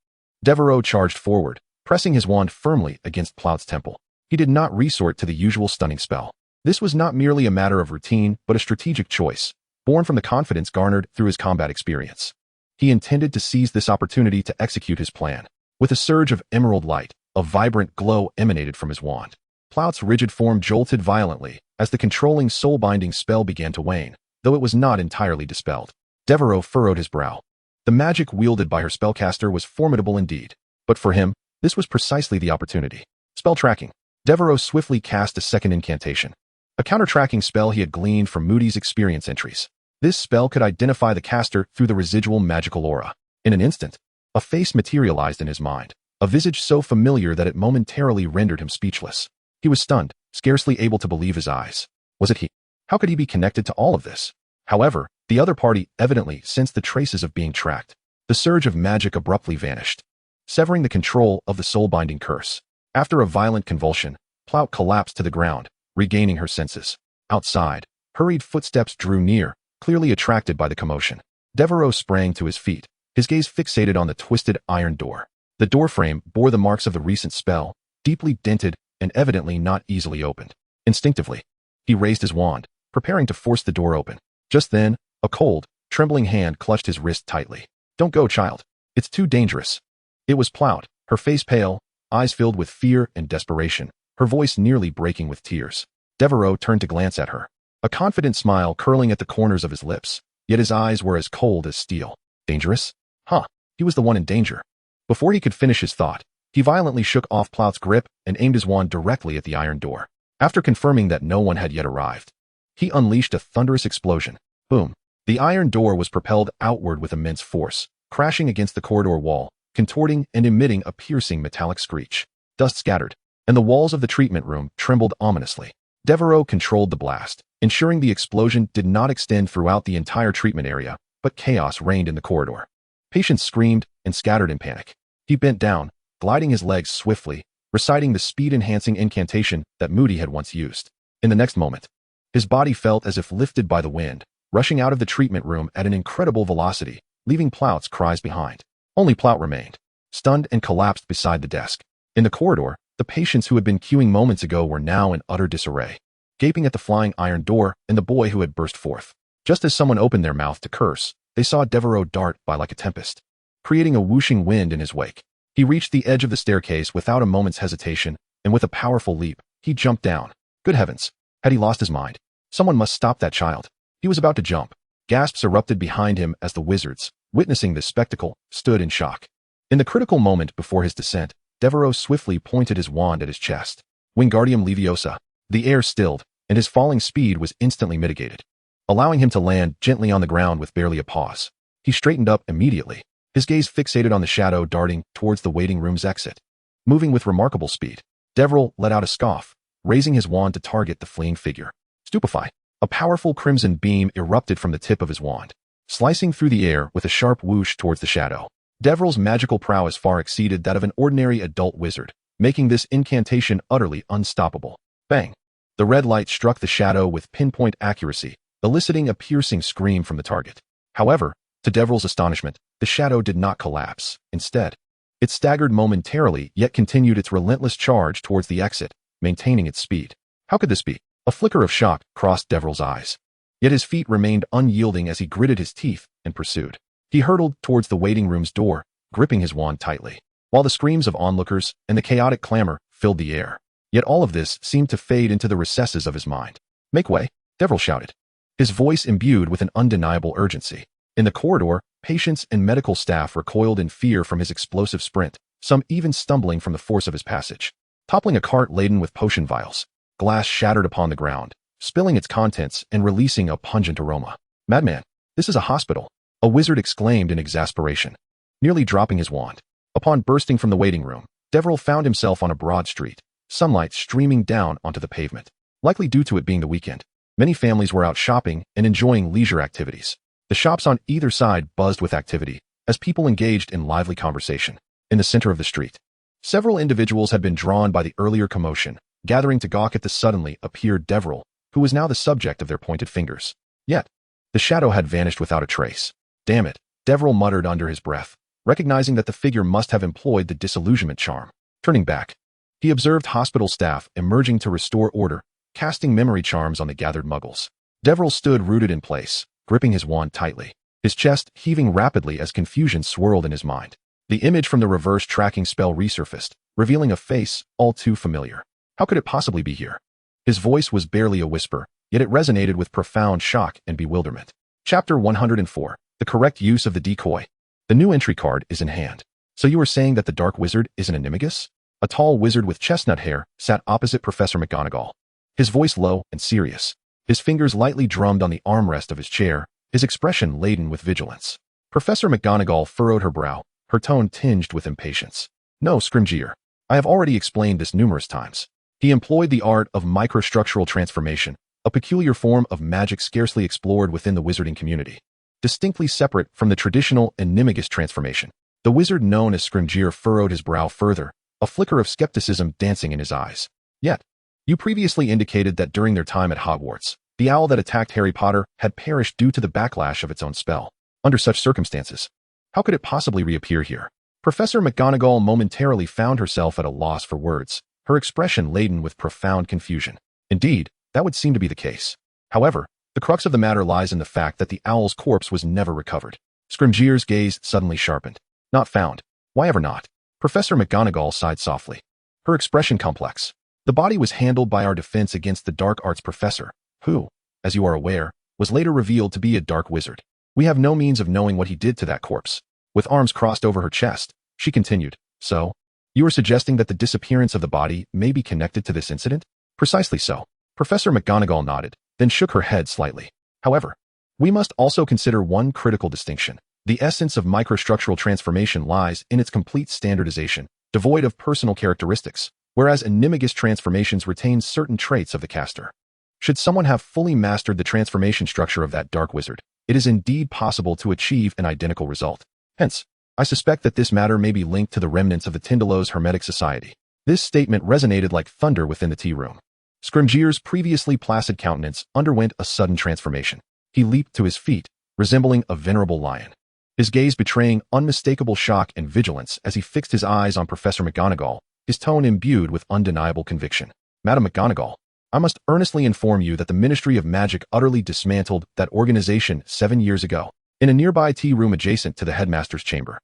Devero charged forward, pressing his wand firmly against Plout's temple. He did not resort to the usual stunning spell. This was not merely a matter of routine, but a strategic choice, born from the confidence garnered through his combat experience. He intended to seize this opportunity to execute his plan. With a surge of emerald light, a vibrant glow emanated from his wand. Plout's rigid form jolted violently as the controlling soul-binding spell began to wane, though it was not entirely dispelled. Devero furrowed his brow. The magic wielded by her spellcaster was formidable indeed, but for him, this was precisely the opportunity. Spell tracking. Devero swiftly cast a second incantation, a counter-tracking spell he had gleaned from Moody's experience entries. This spell could identify the caster through the residual magical aura. In an instant, a face materialized in his mind, a visage so familiar that it momentarily rendered him speechless. He was stunned, scarcely able to believe his eyes. Was it he? How could he be connected to all of this? However, the other party evidently sensed the traces of being tracked. The surge of magic abruptly vanished, severing the control of the soul-binding curse. After a violent convulsion, Plout collapsed to the ground, regaining her senses. Outside, hurried footsteps drew near, clearly attracted by the commotion. Devero sprang to his feet, his gaze fixated on the twisted iron door. The doorframe bore the marks of the recent spell, deeply dented and evidently not easily opened. Instinctively, he raised his wand, preparing to force the door open. Just then, a cold, trembling hand clutched his wrist tightly. "Don't go, child. It's too dangerous." It was Plout, her face pale, eyes filled with fear and desperation, her voice nearly breaking with tears. Devero turned to glance at her, a confident smile curling at the corners of his lips, yet his eyes were as cold as steel. Dangerous? Huh, he was the one in danger. Before he could finish his thought, he violently shook off Plout's grip and aimed his wand directly at the iron door. After confirming that no one had yet arrived, he unleashed a thunderous explosion. Boom! The iron door was propelled outward with immense force, crashing against the corridor wall, contorting and emitting a piercing metallic screech. Dust scattered, and the walls of the treatment room trembled ominously. Devero controlled the blast, ensuring the explosion did not extend throughout the entire treatment area, but chaos reigned in the corridor. Patients screamed and scattered in panic. He bent down, gliding his legs swiftly, reciting the speed-enhancing incantation that Moody had once used. In the next moment, his body felt as if lifted by the wind, rushing out of the treatment room at an incredible velocity, leaving Plout's cries behind. Only Plout remained, stunned and collapsed beside the desk. In the corridor, the patients who had been queuing moments ago were now in utter disarray, gaping at the flying iron door and the boy who had burst forth. Just as someone opened their mouth to curse, they saw Devero dart by like a tempest, creating a whooshing wind in his wake. He reached the edge of the staircase without a moment's hesitation, and with a powerful leap, he jumped down. Good heavens! Had he lost his mind? Someone must stop that child. He was about to jump. Gasps erupted behind him as the wizards, witnessing this spectacle, stood in shock. In the critical moment before his descent, Devero swiftly pointed his wand at his chest. Wingardium Leviosa. The air stilled, and his falling speed was instantly mitigated, allowing him to land gently on the ground with barely a pause. He straightened up immediately, his gaze fixated on the shadow darting towards the waiting room's exit. Moving with remarkable speed, Devero let out a scoff, raising his wand to target the fleeing figure. Stupefy. A powerful crimson beam erupted from the tip of his wand, slicing through the air with a sharp whoosh towards the shadow. Devero's magical prowess far exceeded that of an ordinary adult wizard, making this incantation utterly unstoppable. Bang! The red light struck the shadow with pinpoint accuracy, eliciting a piercing scream from the target. However, to Devero's astonishment, the shadow did not collapse. Instead, it staggered momentarily yet continued its relentless charge towards the exit, maintaining its speed. How could this be? A flicker of shock crossed Devero's eyes. Yet his feet remained unyielding as he gritted his teeth and pursued. He hurtled towards the waiting room's door, gripping his wand tightly, while the screams of onlookers and the chaotic clamor filled the air. Yet all of this seemed to fade into the recesses of his mind. "Make way," Devero shouted, his voice imbued with an undeniable urgency. In the corridor, patients and medical staff recoiled in fear from his explosive sprint, some even stumbling from the force of his passage. Toppling a cart laden with potion vials, glass shattered upon the ground, spilling its contents and releasing a pungent aroma. "Madman, this is a hospital," a wizard exclaimed in exasperation, nearly dropping his wand. Upon bursting from the waiting room, Devero found himself on a broad street, sunlight streaming down onto the pavement, likely due to it being the weekend. Many families were out shopping and enjoying leisure activities. The shops on either side buzzed with activity, as people engaged in lively conversation. In the center of the street, several individuals had been drawn by the earlier commotion, gathering to gawk at the suddenly appeared Devero, who was now the subject of their pointed fingers. Yet, the shadow had vanished without a trace. Damn it, Devero muttered under his breath, recognizing that the figure must have employed the disillusionment charm. Turning back, he observed hospital staff emerging to restore order, casting memory charms on the gathered muggles. Devero stood rooted in place, gripping his wand tightly, his chest heaving rapidly as confusion swirled in his mind. The image from the reverse tracking spell resurfaced, revealing a face all too familiar. How could it possibly be here? His voice was barely a whisper, yet it resonated with profound shock and bewilderment. Chapter 104. The correct use of the decoy. The new entry card is in hand. So you are saying that the Dark Wizard is an animagus? A tall wizard with chestnut hair sat opposite Professor McGonagall. His voice low and serious. His fingers lightly drummed on the armrest of his chair, his expression laden with vigilance. Professor McGonagall furrowed her brow, her tone tinged with impatience. No, Scrimgeour. I have already explained this numerous times. He employed the art of microstructural transformation, a peculiar form of magic scarcely explored within the wizarding community. Distinctly separate from the traditional animagus transformation. The wizard known as Scrimgeour furrowed his brow further, a flicker of skepticism dancing in his eyes. Yet, you previously indicated that during their time at Hogwarts, the owl that attacked Harry Potter had perished due to the backlash of its own spell. Under such circumstances, how could it possibly reappear here? Professor McGonagall momentarily found herself at a loss for words, her expression laden with profound confusion. Indeed, that would seem to be the case. However, the crux of the matter lies in the fact that the owl's corpse was never recovered. Scrimgeour's gaze suddenly sharpened. Not found. Why ever not? Professor McGonagall sighed softly, her expression complex. The body was handled by our defense against the dark arts professor, who, as you are aware, was later revealed to be a dark wizard. We have no means of knowing what he did to that corpse. With arms crossed over her chest, she continued, so, you are suggesting that the disappearance of the body may be connected to this incident? Precisely so. Professor McGonagall nodded, then shook her head slightly. However, we must also consider one critical distinction. The essence of microstructural transformation lies in its complete standardization, devoid of personal characteristics, whereas animagus transformations retain certain traits of the caster. Should someone have fully mastered the transformation structure of that dark wizard, it is indeed possible to achieve an identical result. Hence, I suspect that this matter may be linked to the remnants of the Tindalos Hermetic Society. This statement resonated like thunder within the tea room. Scrimgeour's previously placid countenance underwent a sudden transformation. He leaped to his feet, resembling a venerable lion, his gaze betraying unmistakable shock and vigilance as he fixed his eyes on Professor McGonagall, his tone imbued with undeniable conviction. Madam McGonagall, I must earnestly inform you that the Ministry of Magic utterly dismantled that organization 7 years ago, in a nearby tea room adjacent to the headmaster's chamber.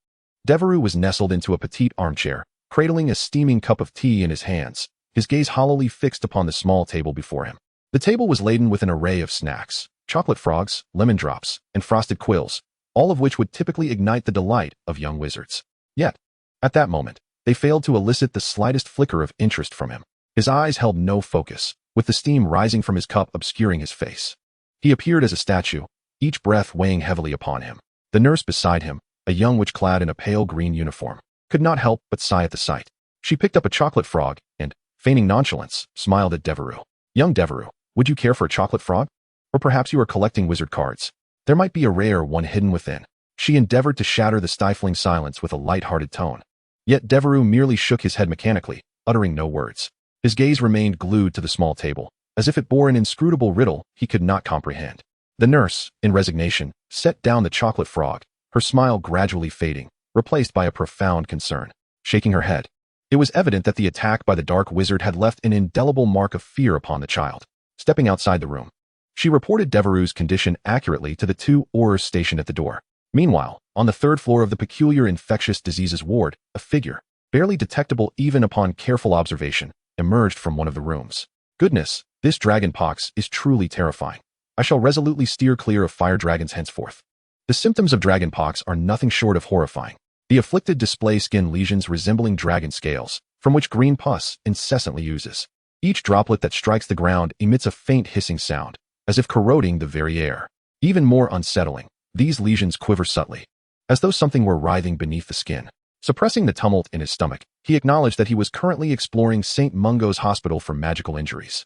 Devero was nestled into a petite armchair, cradling a steaming cup of tea in his hands, his gaze hollowly fixed upon the small table before him. The table was laden with an array of snacks, chocolate frogs, lemon drops, and frosted quills, all of which would typically ignite the delight of young wizards. Yet, at that moment, they failed to elicit the slightest flicker of interest from him. His eyes held no focus, with the steam rising from his cup obscuring his face. He appeared as a statue, each breath weighing heavily upon him. The nurse beside him, a young witch clad in a pale green uniform, could not help but sigh at the sight. She picked up a chocolate frog and, feigning nonchalance, smiled at Devero. Young Devero, would you care for a chocolate frog? Or perhaps you are collecting wizard cards. There might be a rare one hidden within. She endeavored to shatter the stifling silence with a light-hearted tone. Yet Devero merely shook his head mechanically, uttering no words. His gaze remained glued to the small table, as if it bore an inscrutable riddle he could not comprehend. The nurse, in resignation, set down the chocolate frog, her smile gradually fading, replaced by a profound concern. Shaking her head, it was evident that the attack by the dark wizard had left an indelible mark of fear upon the child. Stepping outside the room, she reported Devereau's condition accurately to the 2 Aurors stationed at the door. Meanwhile, on the 3rd floor of the peculiar infectious diseases ward, a figure, barely detectable even upon careful observation, emerged from one of the rooms. Goodness, this dragon pox is truly terrifying. I shall resolutely steer clear of fire dragons henceforth. The symptoms of dragon pox are nothing short of horrifying. The afflicted display skin lesions resembling dragon scales, from which green pus incessantly oozes. Each droplet that strikes the ground emits a faint hissing sound, as if corroding the very air. Even more unsettling, these lesions quiver subtly, as though something were writhing beneath the skin. Suppressing the tumult in his stomach, he acknowledged that he was currently exploring St. Mungo's hospital for magical injuries.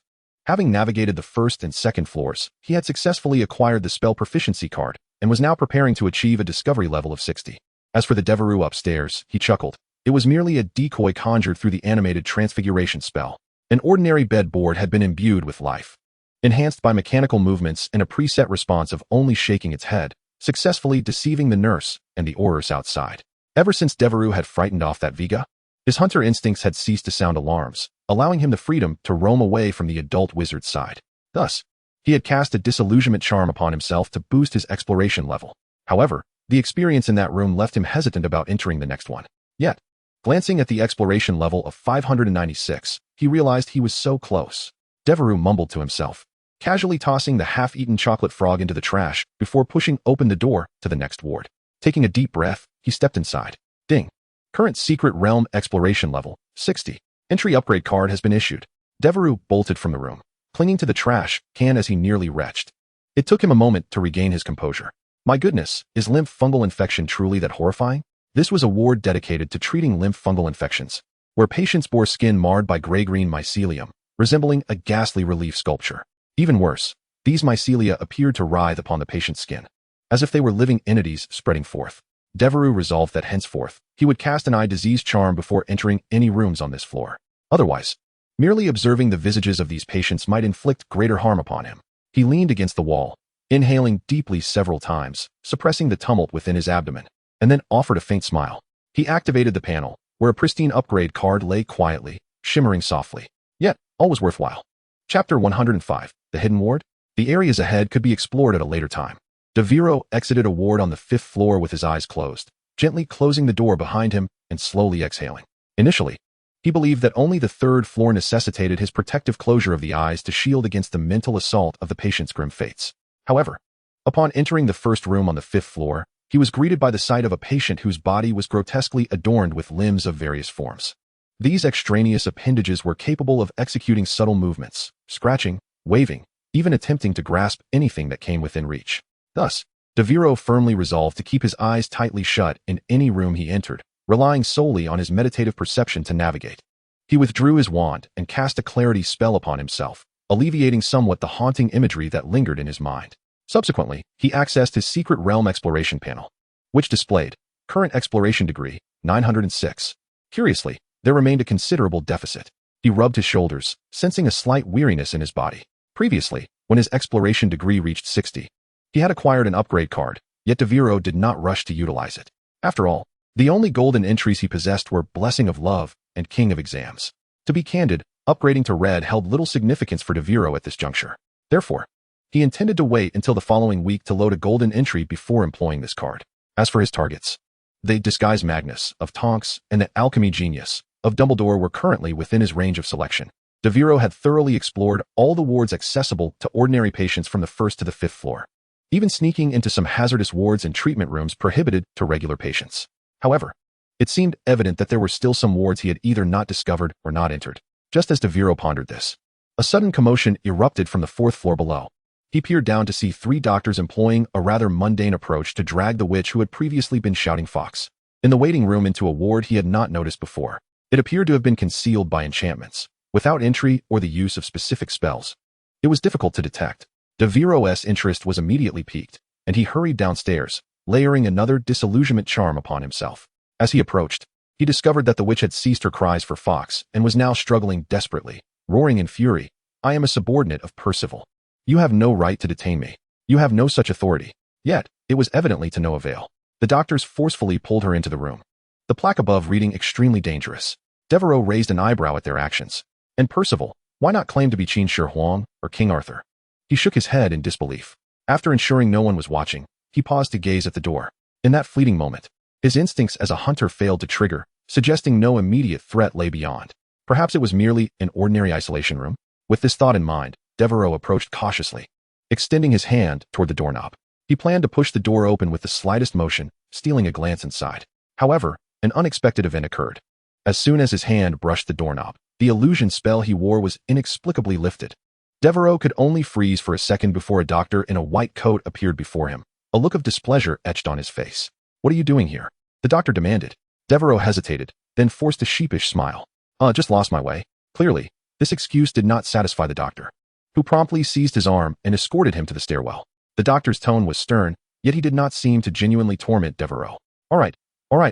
Having navigated the first and second floors, he had successfully acquired the spell proficiency card and was now preparing to achieve a discovery level of 60. As for the Devero upstairs, he chuckled. It was merely a decoy conjured through the animated transfiguration spell. An ordinary bed board had been imbued with life, enhanced by mechanical movements and a preset response of only shaking its head, successfully deceiving the nurse and the aurors outside. Ever since Devero had frightened off that Viga, his hunter instincts had ceased to sound alarms, allowing him the freedom to roam away from the adult wizard's side. Thus, he had cast a disillusionment charm upon himself to boost his exploration level. However, the experience in that room left him hesitant about entering the next one. Yet, glancing at the exploration level of 596, he realized he was so close. Devero mumbled to himself, casually tossing the half-eaten chocolate frog into the trash before pushing open the door to the next ward. Taking a deep breath, he stepped inside. Ding. Current Secret Realm exploration level, 60. Entry upgrade card has been issued. Devero bolted from the room, clinging to the trash can as he nearly retched. It took him a moment to regain his composure. My goodness, is lymph fungal infection truly that horrifying? This was a ward dedicated to treating lymph fungal infections, where patients bore skin marred by gray-green mycelium, resembling a ghastly relief sculpture. Even worse, these mycelia appeared to writhe upon the patient's skin, as if they were living entities spreading forth. Devero resolved that henceforth, he would cast an eye disease charm before entering any rooms on this floor. Otherwise, merely observing the visages of these patients might inflict greater harm upon him. He leaned against the wall, inhaling deeply several times, suppressing the tumult within his abdomen, and then offered a faint smile. He activated the panel, where a pristine upgrade card lay quietly, shimmering softly. Yet, all was worthwhile. Chapter 105, The Hidden Ward? The areas ahead could be explored at a later time. Devero exited a ward on the 5th floor with his eyes closed, gently closing the door behind him and slowly exhaling. Initially, he believed that only the 3rd floor necessitated his protective closure of the eyes to shield against the mental assault of the patient's grim fates. However, upon entering the first room on the 5th floor, he was greeted by the sight of a patient whose body was grotesquely adorned with limbs of various forms. These extraneous appendages were capable of executing subtle movements, scratching, waving, even attempting to grasp anything that came within reach. Thus, Devero firmly resolved to keep his eyes tightly shut in any room he entered, relying solely on his meditative perception to navigate. He withdrew his wand and cast a clarity spell upon himself, alleviating somewhat the haunting imagery that lingered in his mind. Subsequently, he accessed his Secret Realm exploration panel, which displayed current exploration degree, 906. Curiously, there remained a considerable deficit. He rubbed his shoulders, sensing a slight weariness in his body. Previously, when his exploration degree reached 60, he had acquired an upgrade card, yet Devero did not rush to utilize it. After all, the only golden entries he possessed were Blessing of Love and King of Exams. To be candid, upgrading to Red held little significance for Devero at this juncture. Therefore, he intended to wait until the following week to load a golden entry before employing this card. As for his targets, the Disguise Magnus of Tonks and the Alchemy Genius of Dumbledore were currently within his range of selection. Devero had thoroughly explored all the wards accessible to ordinary patients from the 1st to the 5th floor, even sneaking into some hazardous wards and treatment rooms prohibited to regular patients. However, it seemed evident that there were still some wards he had either not discovered or not entered. Just as Devero pondered this, a sudden commotion erupted from the 4th floor below. He peered down to see 3 doctors employing a rather mundane approach to drag the witch who had previously been shouting fox in the waiting room into a ward he had not noticed before. It appeared to have been concealed by enchantments, without entry or the use of specific spells. It was difficult to detect. Devero's interest was immediately piqued, and he hurried downstairs, layering another disillusionment charm upon himself. As he approached, he discovered that the witch had ceased her cries for fox and was now struggling desperately, roaring in fury, "I am a subordinate of Percival. You have no right to detain me. You have no such authority." Yet, it was evidently to no avail. The doctors forcefully pulled her into the room, the plaque above reading "Extremely Dangerous." Devero raised an eyebrow at their actions. And Percival, why not claim to be Qin Shi Huang or King Arthur? He shook his head in disbelief. After ensuring no one was watching, he paused to gaze at the door. In that fleeting moment, his instincts as a hunter failed to trigger, suggesting no immediate threat lay beyond. Perhaps it was merely an ordinary isolation room? With this thought in mind, Devero approached cautiously, extending his hand toward the doorknob. He planned to push the door open with the slightest motion, stealing a glance inside. However, an unexpected event occurred. As soon as his hand brushed the doorknob, the illusion spell he wore was inexplicably lifted. Devero could only freeze for a second before a doctor in a white coat appeared before him, a look of displeasure etched on his face. "What are you doing here?" the doctor demanded. Devero hesitated, then forced a sheepish smile. Just lost my way." Clearly, this excuse did not satisfy the doctor. who promptly seized his arm and escorted him to the stairwell. The doctor's tone was stern, yet he did not seem to genuinely torment Devero. All right,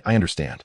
I understand.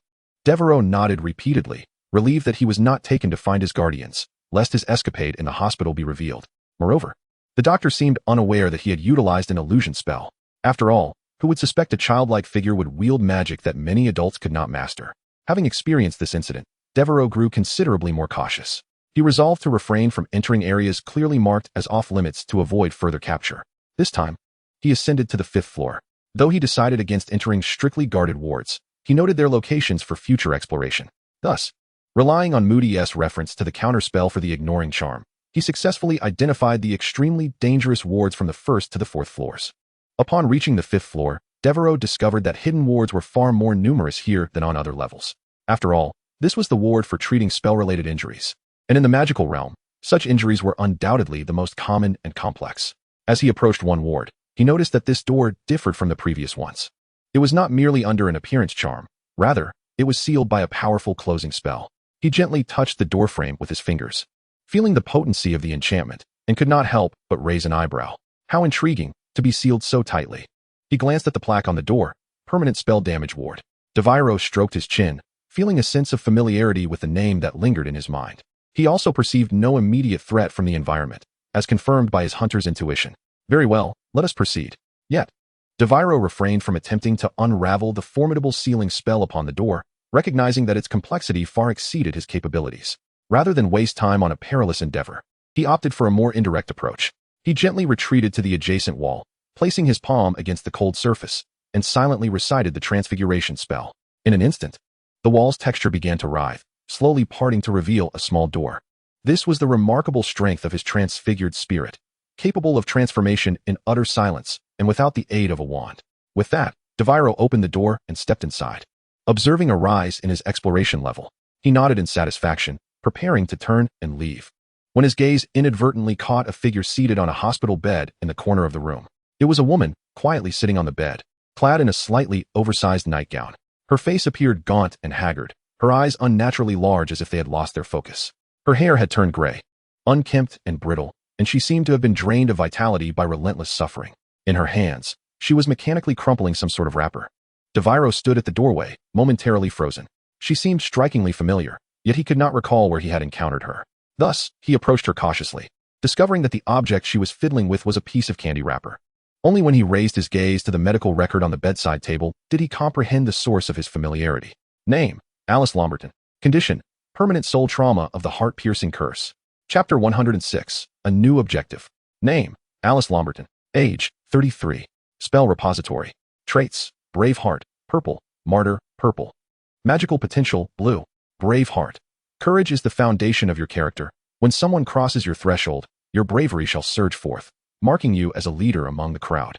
Devero nodded repeatedly, relieved that he was not taken to find his guardians, lest his escapade in the hospital be revealed. Moreover, the doctor seemed unaware that he had utilized an illusion spell. After all, who would suspect a childlike figure would wield magic that many adults could not master? Having experienced this incident, Devero grew considerably more cautious. He resolved to refrain from entering areas clearly marked as off-limits to avoid further capture. This time, he ascended to the 5th floor. Though he decided against entering strictly guarded wards, he noted their locations for future exploration. Thus, relying on Moody's reference to the counterspell for the ignoring charm, he successfully identified the extremely dangerous wards from the 1st to the 4th floors. Upon reaching the 5th floor, Devero discovered that hidden wards were far more numerous here than on other levels. After all, this was the ward for treating spell-related injuries. And in the magical realm, such injuries were undoubtedly the most common and complex. As he approached one ward, he noticed that this door differed from the previous ones. It was not merely under an appearance charm, rather, it was sealed by a powerful closing spell. He gently touched the doorframe with his fingers, feeling the potency of the enchantment, and could not help but raise an eyebrow. How intriguing, to be sealed so tightly. He glanced at the plaque on the door, permanent spell damage ward. Devero stroked his chin, feeling a sense of familiarity with the name that lingered in his mind. He also perceived no immediate threat from the environment, as confirmed by his hunter's intuition. Very well, let us proceed. Yet, Devero refrained from attempting to unravel the formidable sealing spell upon the door, recognizing that its complexity far exceeded his capabilities. Rather than waste time on a perilous endeavor, he opted for a more indirect approach. He gently retreated to the adjacent wall, placing his palm against the cold surface, and silently recited the Transfiguration spell. In an instant, the wall's texture began to writhe, slowly parting to reveal a small door. This was the remarkable strength of his transfigured spirit, capable of transformation in utter silence and without the aid of a wand. With that, Devero opened the door and stepped inside. Observing a rise in his exploration level, he nodded in satisfaction, preparing to turn and leave, when his gaze inadvertently caught a figure seated on a hospital bed in the corner of the room. It was a woman, quietly sitting on the bed, clad in a slightly oversized nightgown. Her face appeared gaunt and haggard, her eyes unnaturally large as if they had lost their focus. Her hair had turned gray, unkempt and brittle, and she seemed to have been drained of vitality by relentless suffering. In her hands, she was mechanically crumpling some sort of wrapper. Devero stood at the doorway, momentarily frozen. She seemed strikingly familiar, yet he could not recall where he had encountered her. Thus, he approached her cautiously, discovering that the object she was fiddling with was a piece of candy wrapper. Only when he raised his gaze to the medical record on the bedside table did he comprehend the source of his familiarity. Name: Alice Lamberton. Condition: permanent soul trauma of the heart-piercing curse. Chapter 106. A new objective. Name: Alice Lamberton. Age: 33. Spell repository. Traits: brave heart, purple. Martyr, purple. Magical potential: blue. Brave heart. Courage is the foundation of your character. When someone crosses your threshold, your bravery shall surge forth, marking you as a leader among the crowd.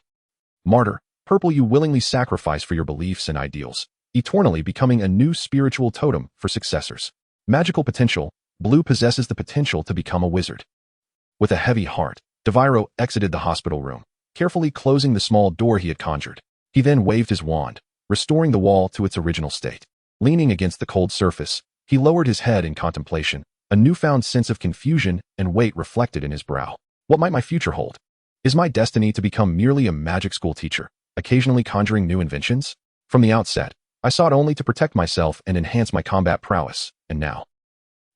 Martyr, purple. You willingly sacrifice for your beliefs and ideals, eternally becoming a new spiritual totem for successors. Magical potential: blue. Possesses the potential to become a wizard. With a heavy heart, Devero exited the hospital room, carefully closing the small door he had conjured. He then waved his wand, restoring the wall to its original state. Leaning against the cold surface, he lowered his head in contemplation, a newfound sense of confusion and weight reflected in his brow. What might my future hold? Is my destiny to become merely a magic school teacher, occasionally conjuring new inventions? From the outset, I sought only to protect myself and enhance my combat prowess, and now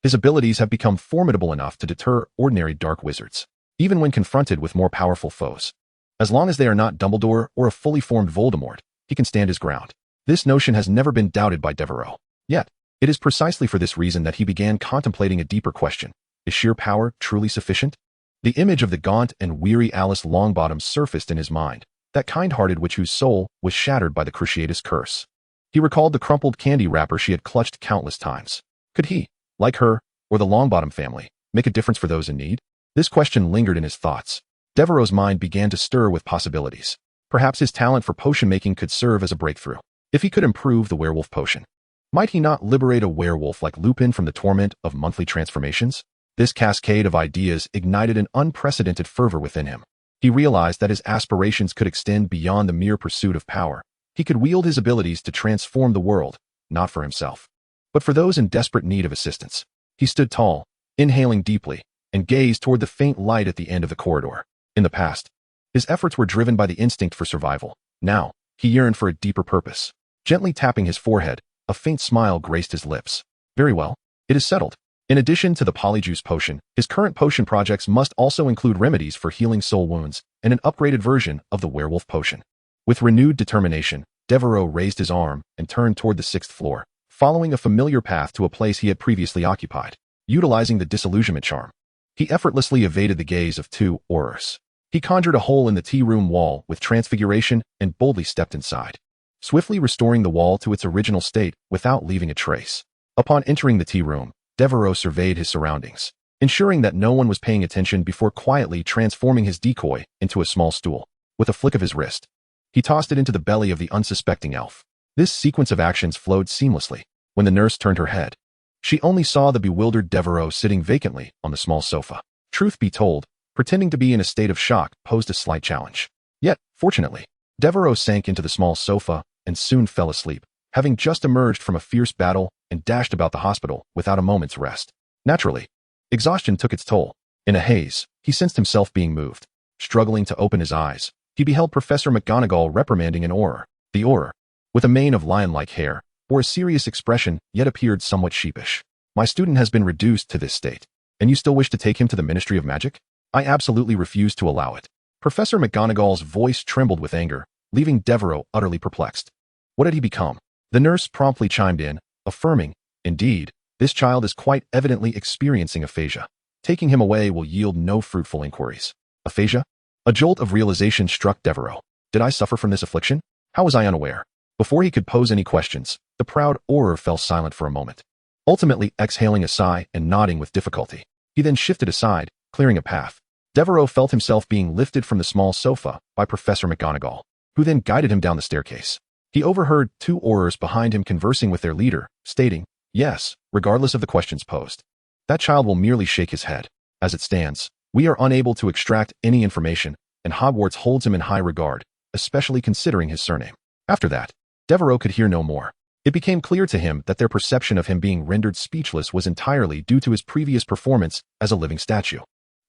his abilities have become formidable enough to deter ordinary dark wizards, even when confronted with more powerful foes. As long as they are not Dumbledore or a fully formed Voldemort, he can stand his ground. This notion has never been doubted by Devero. Yet, it is precisely for this reason that he began contemplating a deeper question. Is sheer power truly sufficient? The image of the gaunt and weary Alice Longbottom surfaced in his mind, that kind-hearted witch whose soul was shattered by the Cruciatus curse. He recalled the crumpled candy wrapper she had clutched countless times. Could he, like her, or the Longbottom family, make a difference for those in need? This question lingered in his thoughts. Devereaux's mind began to stir with possibilities. Perhaps his talent for potion-making could serve as a breakthrough. If he could improve the werewolf potion, might he not liberate a werewolf like Lupin from the torment of monthly transformations? This cascade of ideas ignited an unprecedented fervor within him. He realized that his aspirations could extend beyond the mere pursuit of power. He could wield his abilities to transform the world, not for himself, but for those in desperate need of assistance. He stood tall, inhaling deeply, and gazed toward the faint light at the end of the corridor. In the past, his efforts were driven by the instinct for survival. Now, he yearned for a deeper purpose. Gently tapping his forehead, a faint smile graced his lips. Very well. It is settled. In addition to the polyjuice potion, his current potion projects must also include remedies for healing soul wounds and an upgraded version of the werewolf potion. With renewed determination, Devero raised his arm and turned toward the 6th floor, following a familiar path to a place he had previously occupied. Utilizing the disillusionment charm, he effortlessly evaded the gaze of 2 aurors. He conjured a hole in the tea room wall with transfiguration and boldly stepped inside, swiftly restoring the wall to its original state without leaving a trace. Upon entering the tea room, Devero surveyed his surroundings, ensuring that no one was paying attention before quietly transforming his decoy into a small stool. With a flick of his wrist, he tossed it into the belly of the unsuspecting elf. This sequence of actions flowed seamlessly. When the nurse turned her head, she only saw the bewildered Devero sitting vacantly on the small sofa. Truth be told, pretending to be in a state of shock posed a slight challenge. Yet, fortunately, Devero sank into the small sofa and soon fell asleep, having just emerged from a fierce battle and dashed about the hospital without a moment's rest. Naturally, exhaustion took its toll. In a haze, he sensed himself being moved. Struggling to open his eyes, he beheld Professor McGonagall reprimanding an auror. The auror, with a mane of lion-like hair, bore a serious expression yet appeared somewhat sheepish. My student has been reduced to this state, and you still wish to take him to the Ministry of Magic? I absolutely refuse to allow it. Professor McGonagall's voice trembled with anger, leaving Devero utterly perplexed. What had he become? The nurse promptly chimed in, affirming, indeed, this child is quite evidently experiencing aphasia. Taking him away will yield no fruitful inquiries. Aphasia? A jolt of realization struck Devero. Did I suffer from this affliction? How was I unaware? Before he could pose any questions, the proud auror fell silent for a moment, ultimately exhaling a sigh and nodding with difficulty. He then shifted aside, clearing a path. Devero felt himself being lifted from the small sofa by Professor McGonagall, who then guided him down the staircase. He overheard 2 aurors behind him conversing with their leader, stating, yes, regardless of the questions posed. That child will merely shake his head. As it stands, we are unable to extract any information, and Hogwarts holds him in high regard, especially considering his surname. After that, Devero could hear no more. It became clear to him that their perception of him being rendered speechless was entirely due to his previous performance as a living statue.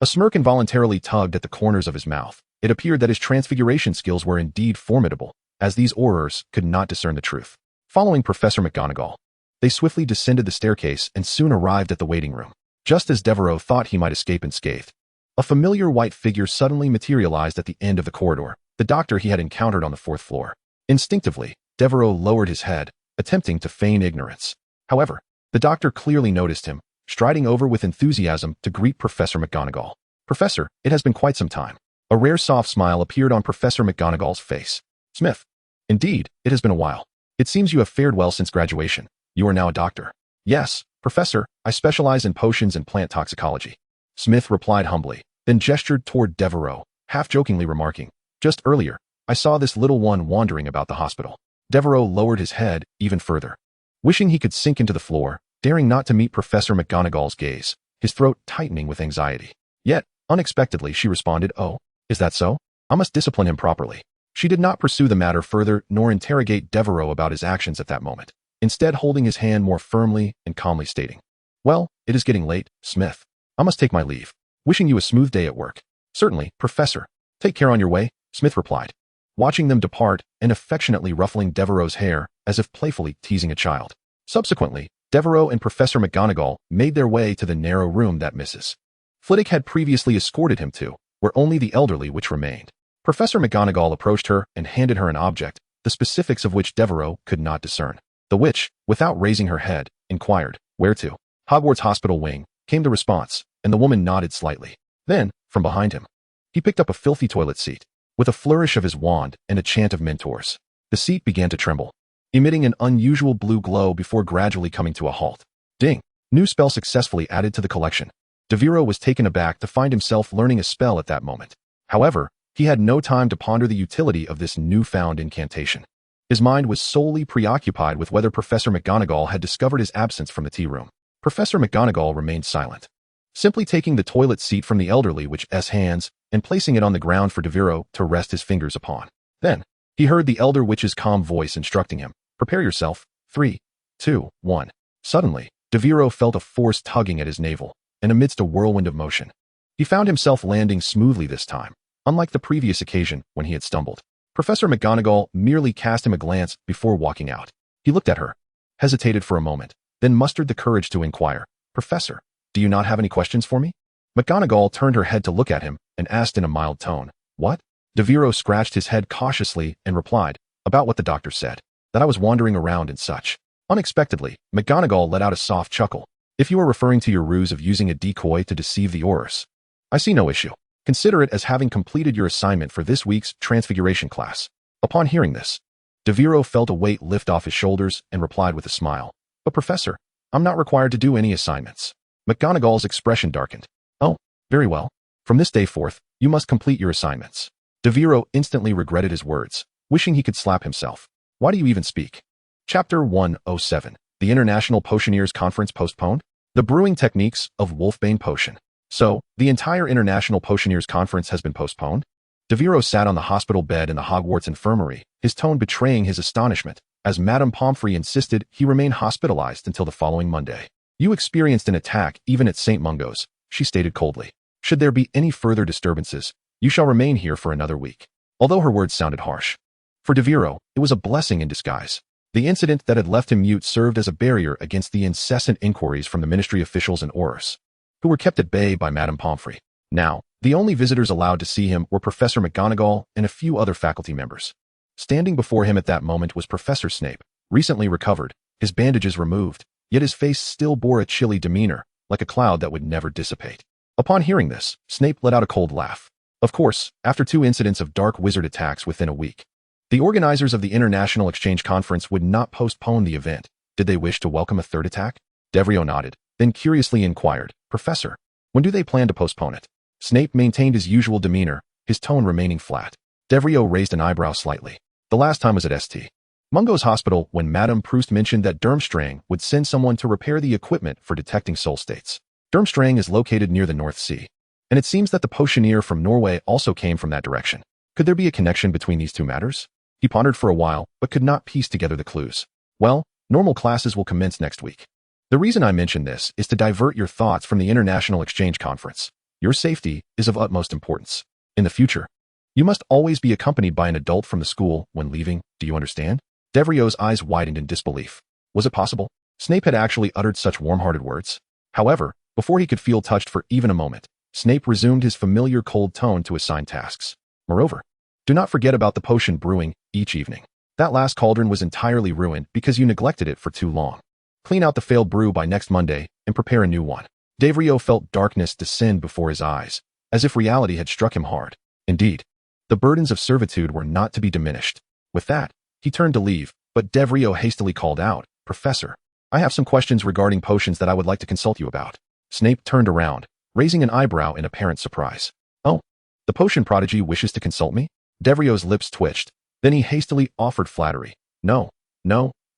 A smirk involuntarily tugged at the corners of his mouth. It appeared that his transfiguration skills were indeed formidable, as these aurors could not discern the truth. Following Professor McGonagall, they swiftly descended the staircase and soon arrived at the waiting room. Just as Devero thought he might escape unscathed, a familiar white figure suddenly materialized at the end of the corridor, the doctor he had encountered on the 4th floor. Instinctively, Devero lowered his head, attempting to feign ignorance. However, the doctor clearly noticed him, striding over with enthusiasm to greet Professor McGonagall. Professor, it has been quite some time. A rare soft smile appeared on Professor McGonagall's face. Smith. Indeed, it has been a while. It seems you have fared well since graduation. You are now a doctor. Yes, Professor, I specialize in potions and plant toxicology. Smith replied humbly, then gestured toward Devero, half-jokingly remarking, just earlier, I saw this little one wandering about the hospital. Devero lowered his head even further, wishing he could sink into the floor, daring not to meet Professor McGonagall's gaze, his throat tightening with anxiety. Yet, unexpectedly she responded, oh, is that so? I must discipline him properly. She did not pursue the matter further nor interrogate Devero about his actions at that moment, instead holding his hand more firmly and calmly stating, well, it is getting late, Smith. I must take my leave. Wishing you a smooth day at work. Certainly, Professor. Take care on your way, Smith replied, watching them depart and affectionately ruffling Devereau's hair as if playfully teasing a child. Subsequently, Devero and Professor McGonagall made their way to the narrow room that Mrs. Flitwick had previously escorted him to, where only the elderly which remained. Professor McGonagall approached her and handed her an object, the specifics of which Devero could not discern. The witch, without raising her head, inquired, where to? Hogwarts Hospital Wing, came the response, and the woman nodded slightly. Then, from behind him, he picked up a filthy toilet seat. With a flourish of his wand and a chant of mentors, the seat began to tremble, emitting an unusual blue glow before gradually coming to a halt. Ding! New spell successfully added to the collection. Devero was taken aback to find himself learning a spell at that moment. However, he had no time to ponder the utility of this newfound incantation. His mind was solely preoccupied with whether Professor McGonagall had discovered his absence from the tea room. Professor McGonagall remained silent, simply taking the toilet seat from the elderly witch's hands and placing it on the ground for Devero to rest his fingers upon. Then, he heard the elder witch's calm voice instructing him, prepare yourself, 3, 2, 1. Suddenly, Devero felt a force tugging at his navel, and amidst a whirlwind of motion. He found himself landing smoothly this time, unlike the previous occasion when he had stumbled. Professor McGonagall merely cast him a glance before walking out. He looked at her, hesitated for a moment, then mustered the courage to inquire, "Professor, do you not have any questions for me?" McGonagall turned her head to look at him and asked in a mild tone, "What?" Devero scratched his head cautiously and replied, "About what the doctor said, that I was wandering around and such." Unexpectedly, McGonagall let out a soft chuckle. "If you are referring to your ruse of using a decoy to deceive the Aurors, I see no issue. Consider it as having completed your assignment for this week's Transfiguration class." Upon hearing this, Devero felt a weight lift off his shoulders and replied with a smile, "But Professor, I'm not required to do any assignments." McGonagall's expression darkened. "Oh, very well. From this day forth, you must complete your assignments." Devero instantly regretted his words, wishing he could slap himself. "Why do you even speak?" Chapter 107. The International Potioneers Conference postponed? The brewing techniques of Wolfbane Potion. So, the entire International Potioneers Conference has been postponed? Devero sat on the hospital bed in the Hogwarts Infirmary, his tone betraying his astonishment, as Madame Pomfrey insisted he remain hospitalized until the following Monday. "You experienced an attack even at St. Mungo's," she stated coldly. "Should there be any further disturbances, you shall remain here for another week." Although her words sounded harsh, for Devero, it was a blessing in disguise. The incident that had left him mute served as a barrier against the incessant inquiries from the ministry officials and Aurors, who were kept at bay by Madame Pomfrey. Now, the only visitors allowed to see him were Professor McGonagall and a few other faculty members. Standing before him at that moment was Professor Snape, recently recovered, his bandages removed, yet his face still bore a chilly demeanor, like a cloud that would never dissipate. Upon hearing this, Snape let out a cold laugh. Of course, after 2 incidents of dark wizard attacks within a week, the organizers of the International Exchange Conference would not postpone the event. Did they wish to welcome a 3rd attack? Devero nodded, then curiously inquired, "Professor, when do they plan to postpone it?" Snape maintained his usual demeanor, his tone remaining flat. Devero raised an eyebrow slightly. "The last time was at St. Mungo's hospital when Madame Proust mentioned that Durmstrang would send someone to repair the equipment for detecting soul states. Durmstrang is located near the North Sea, and it seems that the potioneer from Norway also came from that direction. Could there be a connection between these 2 matters?" He pondered for a while, but could not piece together the clues. "Well, normal classes will commence next week. The reason I mention this is to divert your thoughts from the International Exchange Conference. Your safety is of utmost importance. In the future, you must always be accompanied by an adult from the school when leaving. Do you understand?" Devereau's eyes widened in disbelief. Was it possible? Snape had actually uttered such warm-hearted words. However, before he could feel touched for even a moment, Snape resumed his familiar cold tone to assign tasks. "Moreover, do not forget about the potion brewing each evening. That last cauldron was entirely ruined because you neglected it for too long. Clean out the failed brew by next Monday and prepare a new one." Devero felt darkness descend before his eyes, as if reality had struck him hard. Indeed, the burdens of servitude were not to be diminished. With that, he turned to leave, but Devero hastily called out, "Professor, I have some questions regarding potions that I would like to consult you about." Snape turned around, raising an eyebrow in apparent surprise. "Oh, the potion prodigy wishes to consult me?" Devereau's lips twitched. Then he hastily offered flattery. No,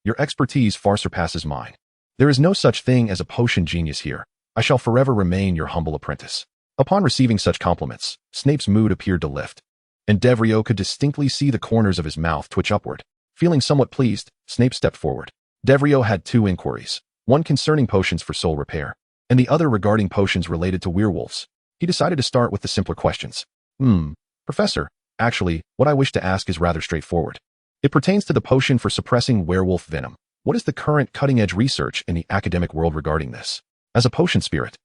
your expertise far surpasses mine. There is no such thing as a potion genius here. I shall forever remain your humble apprentice." Upon receiving such compliments, Snape's mood appeared to lift, and Devero could distinctly see the corners of his mouth twitch upward. Feeling somewhat pleased, Snape stepped forward. Devero had 2 inquiries, one concerning potions for soul repair, and the other regarding potions related to werewolves. He decided to start with the simpler questions. Professor, actually, what I wish to ask is rather straightforward. It pertains to the potion for suppressing werewolf venom. What is the current cutting-edge research in the academic world regarding this?" As a potion spirit,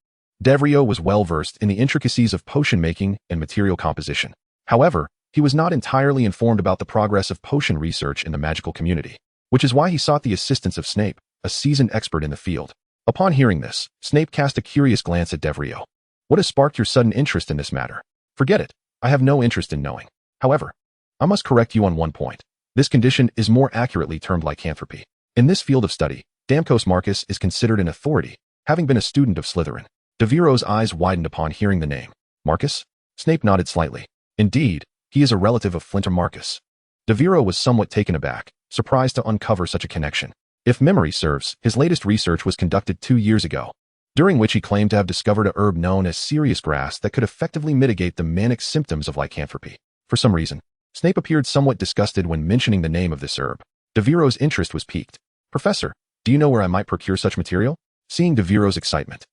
Devero was well-versed in the intricacies of potion making and material composition. However, he was not entirely informed about the progress of potion research in the magical community, which is why he sought the assistance of Snape, a seasoned expert in the field. Upon hearing this, Snape cast a curious glance at Devero. "What has sparked your sudden interest in this matter?" "Forget it. I have no interest in knowing. However, I must correct you on one point. This condition is more accurately termed lycanthropy. In this field of study, Damcos Marcus is considered an authority, having been a student of Slytherin." Devero's eyes widened upon hearing the name. "Marcus?" Snape nodded slightly. "Indeed, he is a relative of Flinter Marcus." Devero was somewhat taken aback, surprised to uncover such a connection. If memory serves, his latest research was conducted 2 years ago, during which he claimed to have discovered a herb known as serious grass that could effectively mitigate the manic symptoms of lycanthropy. For some reason, Snape appeared somewhat disgusted when mentioning the name of this herb. Devero's interest was piqued. "Professor, do you know where I might procure such material?" Seeing Devero's excitement,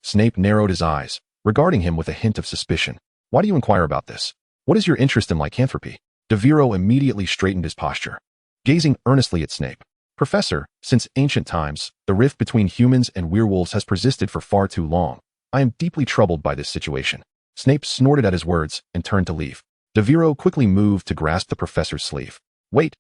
Snape narrowed his eyes, regarding him with a hint of suspicion. Why do you inquire about this? What is your interest in lycanthropy? Devero immediately straightened his posture, gazing earnestly at Snape. Professor, since ancient times, the rift between humans and werewolves has persisted for far too long. I am deeply troubled by this situation. Snape snorted at his words and turned to leave. Devero quickly moved to grasp the professor's sleeve. Wait,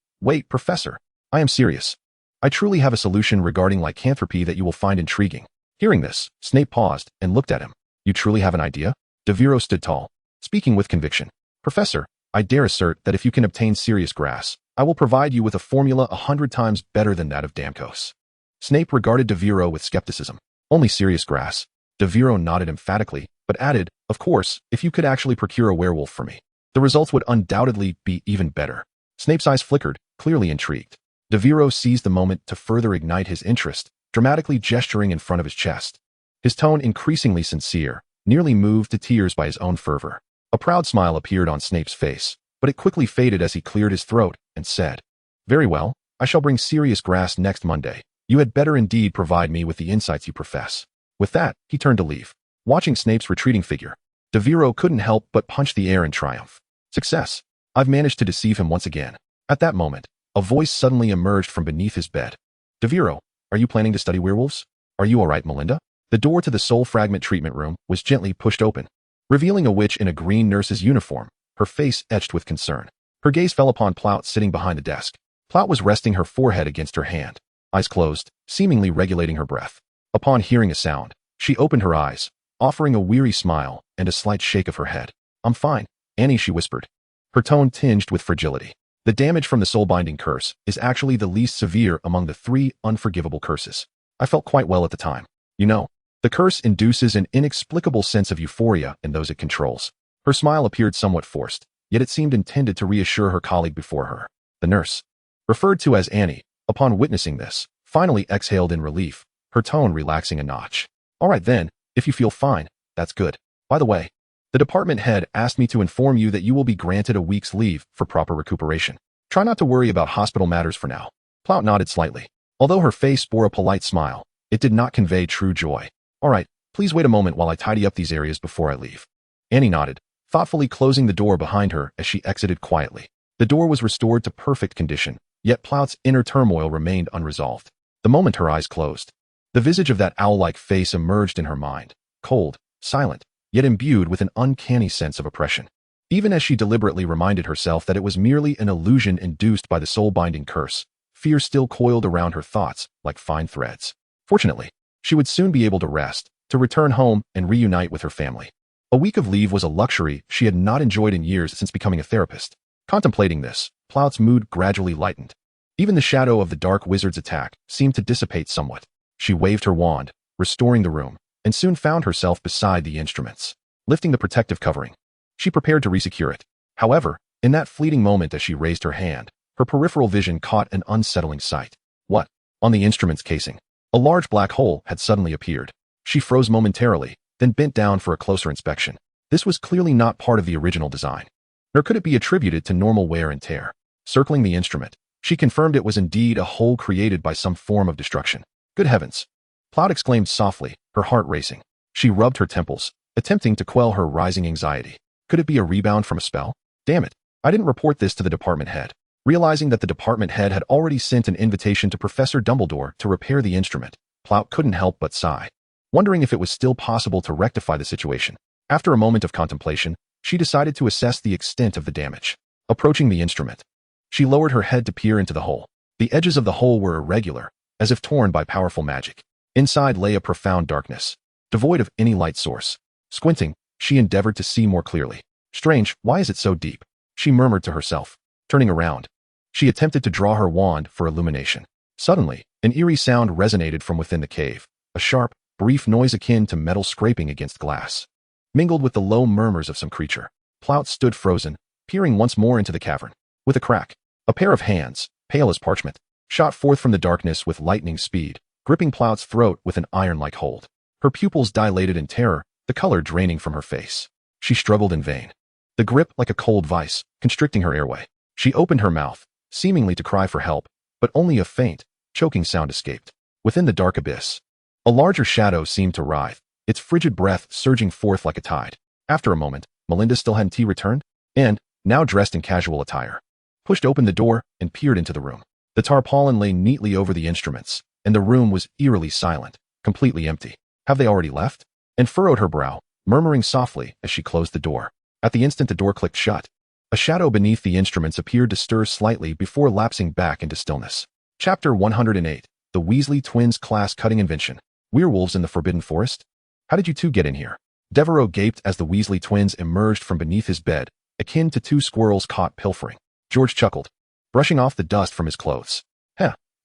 Professor. I am serious. I truly have a solution regarding lycanthropy that you will find intriguing. Hearing this, Snape paused and looked at him. You truly have an idea? Devero stood tall, speaking with conviction. Professor, I dare assert that if you can obtain Sirius grass, I will provide you with a formula 100 times better than that of Damkos. Snape regarded Devero with skepticism. Only Sirius grass. Devero nodded emphatically, but added, of course, if you could actually procure a werewolf for me, the results would undoubtedly be even better. Snape's eyes flickered, clearly intrigued. Devero seized the moment to further ignite his interest, dramatically gesturing in front of his chest. His tone increasingly sincere, nearly moved to tears by his own fervor. A proud smile appeared on Snape's face, but it quickly faded as he cleared his throat and said, Very well, I shall bring Sirius grass next Monday. You had better indeed provide me with the insights you profess. With that, he turned to leave. Watching Snape's retreating figure, Devero couldn't help but punch the air in triumph. Success. I've managed to deceive him once again. At that moment, a voice suddenly emerged from beneath his bed. Devero, are you planning to study werewolves? Are you all right, Melinda? The door to the soul fragment treatment room was gently pushed open, revealing a witch in a green nurse's uniform, her face etched with concern. Her gaze fell upon Plout sitting behind the desk. Plout was resting her forehead against her hand, eyes closed, seemingly regulating her breath. Upon hearing a sound, she opened her eyes, offering a weary smile and a slight shake of her head. I'm fine, Annie, she whispered, her tone tinged with fragility. The damage from the soul-binding curse is actually the least severe among the 3 unforgivable curses. I felt quite well at the time. You know, the curse induces an inexplicable sense of euphoria in those it controls. Her smile appeared somewhat forced, yet it seemed intended to reassure her colleague before her. The nurse, referred to as Annie, upon witnessing this, finally exhaled in relief, her tone relaxing a notch. All right then, if you feel fine, that's good. By the way, the department head asked me to inform you that you will be granted a week's leave for proper recuperation. Try not to worry about hospital matters for now. Plout nodded slightly. Although her face bore a polite smile, it did not convey true joy. All right, please wait a moment while I tidy up these areas before I leave. Annie nodded, thoughtfully closing the door behind her as she exited quietly. The door was restored to perfect condition, yet Plout's inner turmoil remained unresolved. The moment her eyes closed, the visage of that owl-like face emerged in her mind, cold, silent, yet imbued with an uncanny sense of oppression. Even as she deliberately reminded herself that it was merely an illusion induced by the soul-binding curse, fear still coiled around her thoughts like fine threads. Fortunately, she would soon be able to rest, to return home and reunite with her family. A week of leave was a luxury she had not enjoyed in years since becoming a therapist. Contemplating this, Plout's mood gradually lightened. Even the shadow of the dark wizard's attack seemed to dissipate somewhat. She waved her wand, restoring the room, and soon found herself beside the instruments. Lifting the protective covering, she prepared to resecure it. However, in that fleeting moment as she raised her hand, her peripheral vision caught an unsettling sight. What? On the instrument's casing, a large black hole had suddenly appeared. She froze momentarily, then bent down for a closer inspection. This was clearly not part of the original design, nor could it be attributed to normal wear and tear. Circling the instrument, she confirmed it was indeed a hole created by some form of destruction. Good heavens! Plout exclaimed softly, her heart racing. She rubbed her temples, attempting to quell her rising anxiety. Could it be a rebound from a spell? Damn it, I didn't report this to the department head. Realizing that the department head had already sent an invitation to Professor Dumbledore to repair the instrument, Plout couldn't help but sigh, wondering if it was still possible to rectify the situation. After a moment of contemplation, she decided to assess the extent of the damage. Approaching the instrument, she lowered her head to peer into the hole. The edges of the hole were irregular, as if torn by powerful magic. Inside lay a profound darkness, devoid of any light source. Squinting, she endeavored to see more clearly. Strange, why is it so deep? She murmured to herself. Turning around, she attempted to draw her wand for illumination. Suddenly, an eerie sound resonated from within the cave, a sharp, brief noise akin to metal scraping against glass, mingled with the low murmurs of some creature. Plout stood frozen, peering once more into the cavern. With a crack, a pair of hands, pale as parchment, shot forth from the darkness with lightning speed, gripping Plout's throat with an iron-like hold. Her pupils dilated in terror, the color draining from her face. She struggled in vain, the grip like a cold vice, constricting her airway. She opened her mouth, seemingly to cry for help, but only a faint, choking sound escaped. Within the dark abyss, a larger shadow seemed to writhe, its frigid breath surging forth like a tide. After a moment, Melinda still hadn't returned, and, now dressed in casual attire, pushed open the door and peered into the room. The tarpaulin lay neatly over the instruments, and the room was eerily silent, completely empty. Have they already left? And furrowed her brow, murmuring softly as she closed the door. At the instant the door clicked shut, a shadow beneath the instruments appeared to stir slightly before lapsing back into stillness. Chapter 108. The Weasley Twins Class-Cutting Invention. Werewolves in the Forbidden Forest? How did you two get in here? Devero gaped as the Weasley twins emerged from beneath his bed, akin to two squirrels caught pilfering. George chuckled, brushing off the dust from his clothes.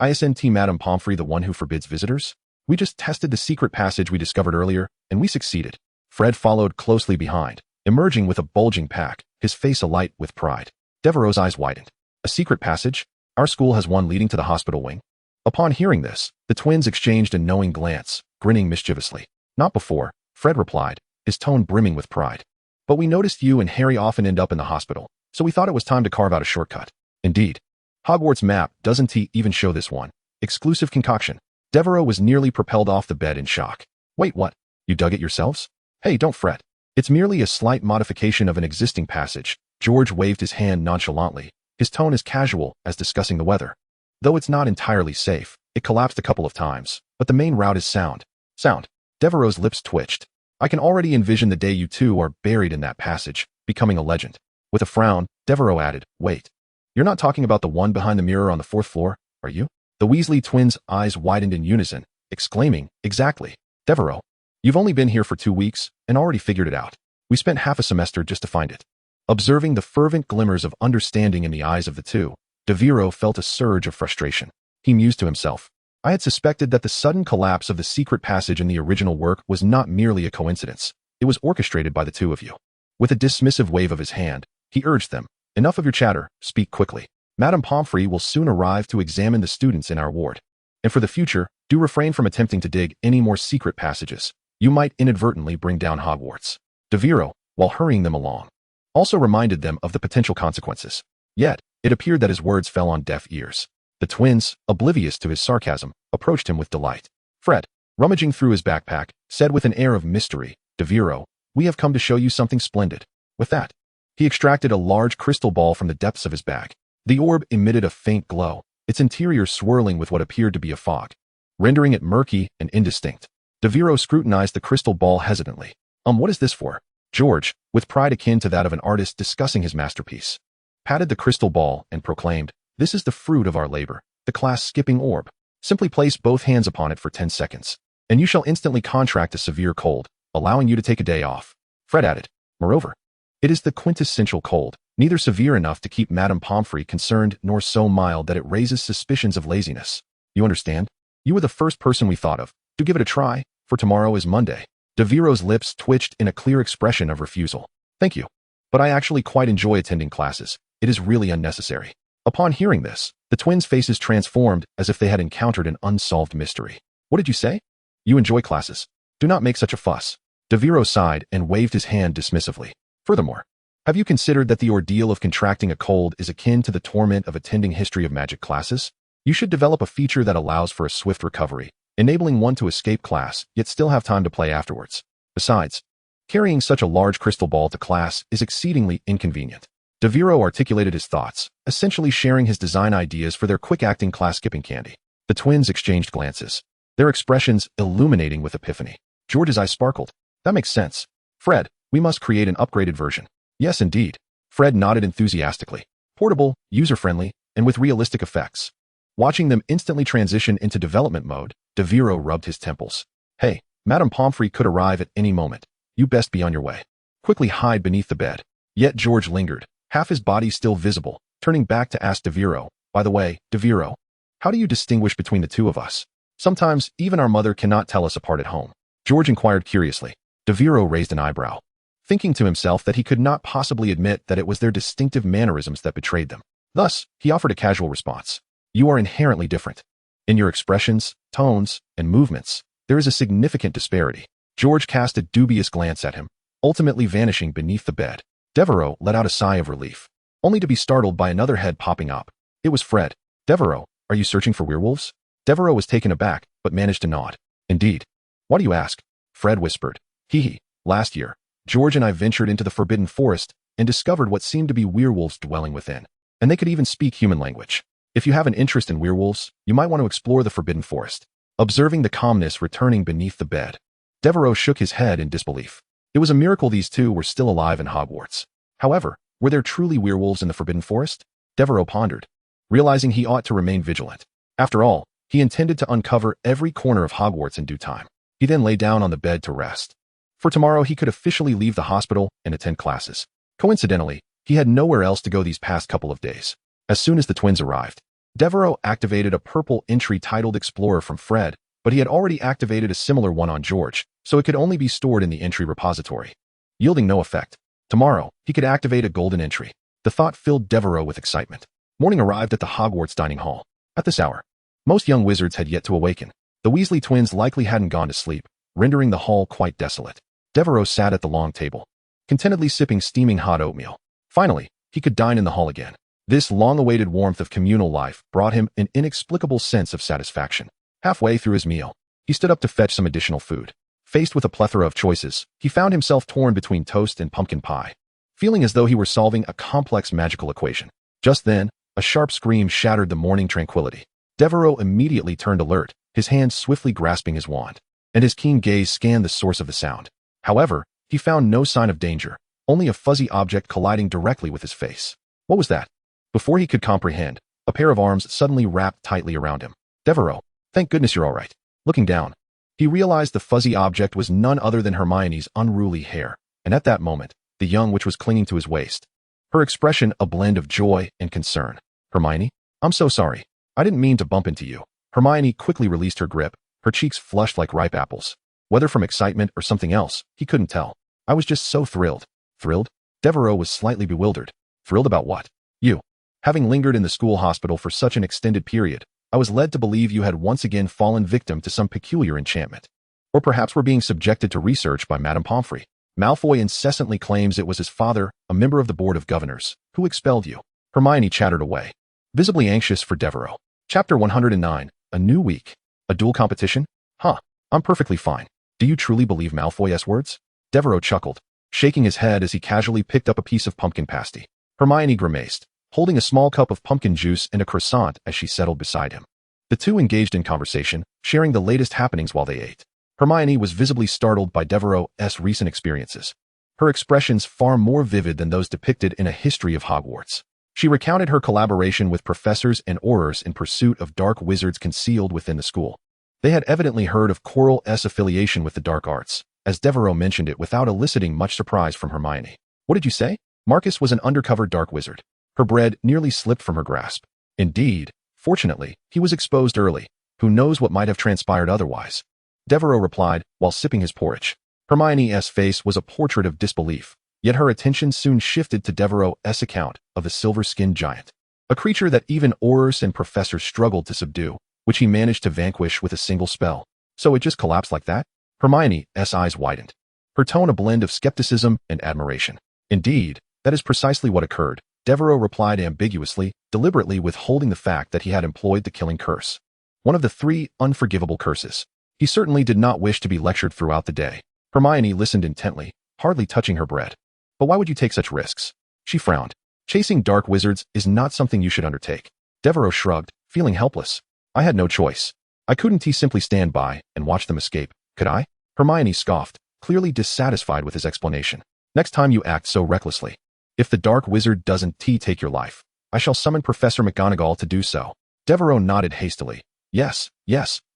Isn't Madame Pomfrey the one who forbids visitors? We just tested the secret passage we discovered earlier, and we succeeded. Fred followed closely behind, emerging with a bulging pack, his face alight with pride. Devereau's eyes widened. A secret passage? Our school has one leading to the hospital wing. Upon hearing this, the twins exchanged a knowing glance, grinning mischievously. Not before, Fred replied, his tone brimming with pride. But we noticed you and Harry often end up in the hospital, so we thought it was time to carve out a shortcut. Indeed. Hogwarts map doesn't even show this one. Exclusive concoction. Devero was nearly propelled off the bed in shock. Wait, what? You dug it yourselves? Hey, don't fret. It's merely a slight modification of an existing passage. George waved his hand nonchalantly, his tone as casual as discussing the weather. Though it's not entirely safe, it collapsed a couple of times, but the main route is sound. Sound. Devereau's lips twitched. I can already envision the day you two are buried in that passage, becoming a legend. With a frown, Devero added, wait. You're not talking about the one behind the mirror on the 4th floor, are you? The Weasley twins' eyes widened in unison, exclaiming, exactly. Devero, you've only been here for 2 weeks and already figured it out. We spent half a semester just to find it. Observing the fervent glimmers of understanding in the eyes of the two, Devero felt a surge of frustration. He mused to himself. I had suspected that the sudden collapse of the secret passage in the original work was not merely a coincidence. It was orchestrated by the two of you. With a dismissive wave of his hand, he urged them, enough of your chatter, speak quickly. Madame Pomfrey will soon arrive to examine the students in our ward. And for the future, do refrain from attempting to dig any more secret passages. You might inadvertently bring down Hogwarts. Devero, while hurrying them along, also reminded them of the potential consequences. Yet, it appeared that his words fell on deaf ears. The twins, oblivious to his sarcasm, approached him with delight. Fred, rummaging through his backpack, said with an air of mystery, Devero, we have come to show you something splendid. With that, he extracted a large crystal ball from the depths of his bag. The orb emitted a faint glow, its interior swirling with what appeared to be a fog, rendering it murky and indistinct. Devero scrutinized the crystal ball hesitantly. What is this for? George, with pride akin to that of an artist discussing his masterpiece, patted the crystal ball and proclaimed, this is the fruit of our labor, the class-skipping orb. Simply place both hands upon it for 10 seconds, and you shall instantly contract a severe cold, allowing you to take a day off. Fred added, moreover, it is the quintessential cold, neither severe enough to keep Madame Pomfrey concerned nor so mild that it raises suspicions of laziness. You understand? You were the first person we thought of. Do give it a try, for tomorrow is Monday. Devero's lips twitched in a clear expression of refusal. Thank you. But I actually quite enjoy attending classes. It is really unnecessary. Upon hearing this, the twins' faces transformed as if they had encountered an unsolved mystery. What did you say? You enjoy classes. Do not make such a fuss. Devero sighed and waved his hand dismissively. Furthermore, have you considered that the ordeal of contracting a cold is akin to the torment of attending history of magic classes? You should develop a feature that allows for a swift recovery, enabling one to escape class, yet still have time to play afterwards. Besides, carrying such a large crystal ball to class is exceedingly inconvenient. Devero articulated his thoughts, essentially sharing his design ideas for their quick-acting class-skipping candy. The twins exchanged glances, their expressions illuminating with epiphany. George's eyes sparkled. That makes sense. Fred, we must create an upgraded version. Yes, indeed. Fred nodded enthusiastically. Portable, user-friendly, and with realistic effects. Watching them instantly transition into development mode, Devero rubbed his temples. Hey, Madame Pomfrey could arrive at any moment. You best be on your way. Quickly hide beneath the bed. Yet George lingered, half his body still visible, turning back to ask Devero, by the way, Devero, how do you distinguish between the two of us? Sometimes, even our mother cannot tell us apart at home. George inquired curiously. Devero raised an eyebrow, thinking to himself that he could not possibly admit that it was their distinctive mannerisms that betrayed them. Thus, he offered a casual response. You are inherently different. In your expressions, tones, and movements, there is a significant disparity. George cast a dubious glance at him, ultimately vanishing beneath the bed. Devero let out a sigh of relief, only to be startled by another head popping up. It was Fred. Devero, are you searching for werewolves? Devero was taken aback, but managed to nod. Indeed. Why do you ask? Fred whispered. Hee. Last year, George and I ventured into the Forbidden Forest and discovered what seemed to be werewolves dwelling within. And they could even speak human language. If you have an interest in werewolves, you might want to explore the Forbidden Forest. Observing the calmness returning beneath the bed, Devero shook his head in disbelief. It was a miracle these two were still alive in Hogwarts. However, were there truly werewolves in the Forbidden Forest? Devero pondered, realizing he ought to remain vigilant. After all, he intended to uncover every corner of Hogwarts in due time. He then lay down on the bed to rest. For tomorrow, he could officially leave the hospital and attend classes. Coincidentally, he had nowhere else to go these past couple of days. As soon as the twins arrived, Devero activated a purple entry titled Explorer from Fred, but he had already activated a similar one on George, so it could only be stored in the entry repository, yielding no effect. Tomorrow, he could activate a golden entry. The thought filled Devero with excitement. Morning arrived at the Hogwarts dining hall. At this hour, most young wizards had yet to awaken. The Weasley twins likely hadn't gone to sleep, rendering the hall quite desolate. Devero sat at the long table, contentedly sipping steaming hot oatmeal. Finally, he could dine in the hall again. This long-awaited warmth of communal life brought him an inexplicable sense of satisfaction. Halfway through his meal, he stood up to fetch some additional food. Faced with a plethora of choices, he found himself torn between toast and pumpkin pie, feeling as though he were solving a complex magical equation. Just then, a sharp scream shattered the morning tranquility. Devero immediately turned alert, his hand swiftly grasping his wand, and his keen gaze scanned the source of the sound. However, he found no sign of danger, only a fuzzy object colliding directly with his face. What was that? Before he could comprehend, a pair of arms suddenly wrapped tightly around him. Devero, thank goodness you're all right. Looking down, he realized the fuzzy object was none other than Hermione's unruly hair, and at that moment, the young witch was clinging to his waist, her expression a blend of joy and concern. Hermione, I'm so sorry. I didn't mean to bump into you. Hermione quickly released her grip, her cheeks flushed like ripe apples. Whether from excitement or something else, he couldn't tell. I was just so thrilled. Thrilled? Devero was slightly bewildered. Thrilled about what? You. Having lingered in the school hospital for such an extended period, I was led to believe you had once again fallen victim to some peculiar enchantment. Or perhaps were being subjected to research by Madame Pomfrey. Malfoy incessantly claims it was his father, a member of the Board of Governors, who expelled you. Hermione chattered away, visibly anxious for Devero. Chapter 109, A New Week. A duel competition? Huh, I'm perfectly fine. Do you truly believe Malfoy's words? Devero chuckled, shaking his head as he casually picked up a piece of pumpkin pasty. Hermione grimaced, holding a small cup of pumpkin juice and a croissant as she settled beside him. The two engaged in conversation, sharing the latest happenings while they ate. Hermione was visibly startled by Devero's recent experiences, her expressions far more vivid than those depicted in a history of Hogwarts. She recounted her collaboration with professors and aurors in pursuit of dark wizards concealed within the school. They had evidently heard of Quirrell's affiliation with the dark arts, as Devero mentioned it without eliciting much surprise from Hermione. What did you say? Marcus was an undercover dark wizard. Her bread nearly slipped from her grasp. Indeed, fortunately, he was exposed early. Who knows what might have transpired otherwise? Devero replied, while sipping his porridge. Hermione's face was a portrait of disbelief, yet her attention soon shifted to Devero's account of the silver-skinned giant, a creature that even aurors and professors struggled to subdue, which he managed to vanquish with a single spell. So it just collapsed like that? Hermione's eyes widened, her tone a blend of skepticism and admiration. Indeed, that is precisely what occurred. Devero replied ambiguously, deliberately withholding the fact that he had employed the killing curse, one of the 3 unforgivable curses. He certainly did not wish to be lectured throughout the day. Hermione listened intently, hardly touching her bread. But why would you take such risks? She frowned. Chasing dark wizards is not something you should undertake. Devero shrugged, feeling helpless. I had no choice. I couldn't simply stand by and watch them escape, could I? Hermione scoffed, clearly dissatisfied with his explanation. Next time you act so recklessly. If the dark wizard doesn't take your life, I shall summon Professor McGonagall to do so. Devero nodded hastily. Yes,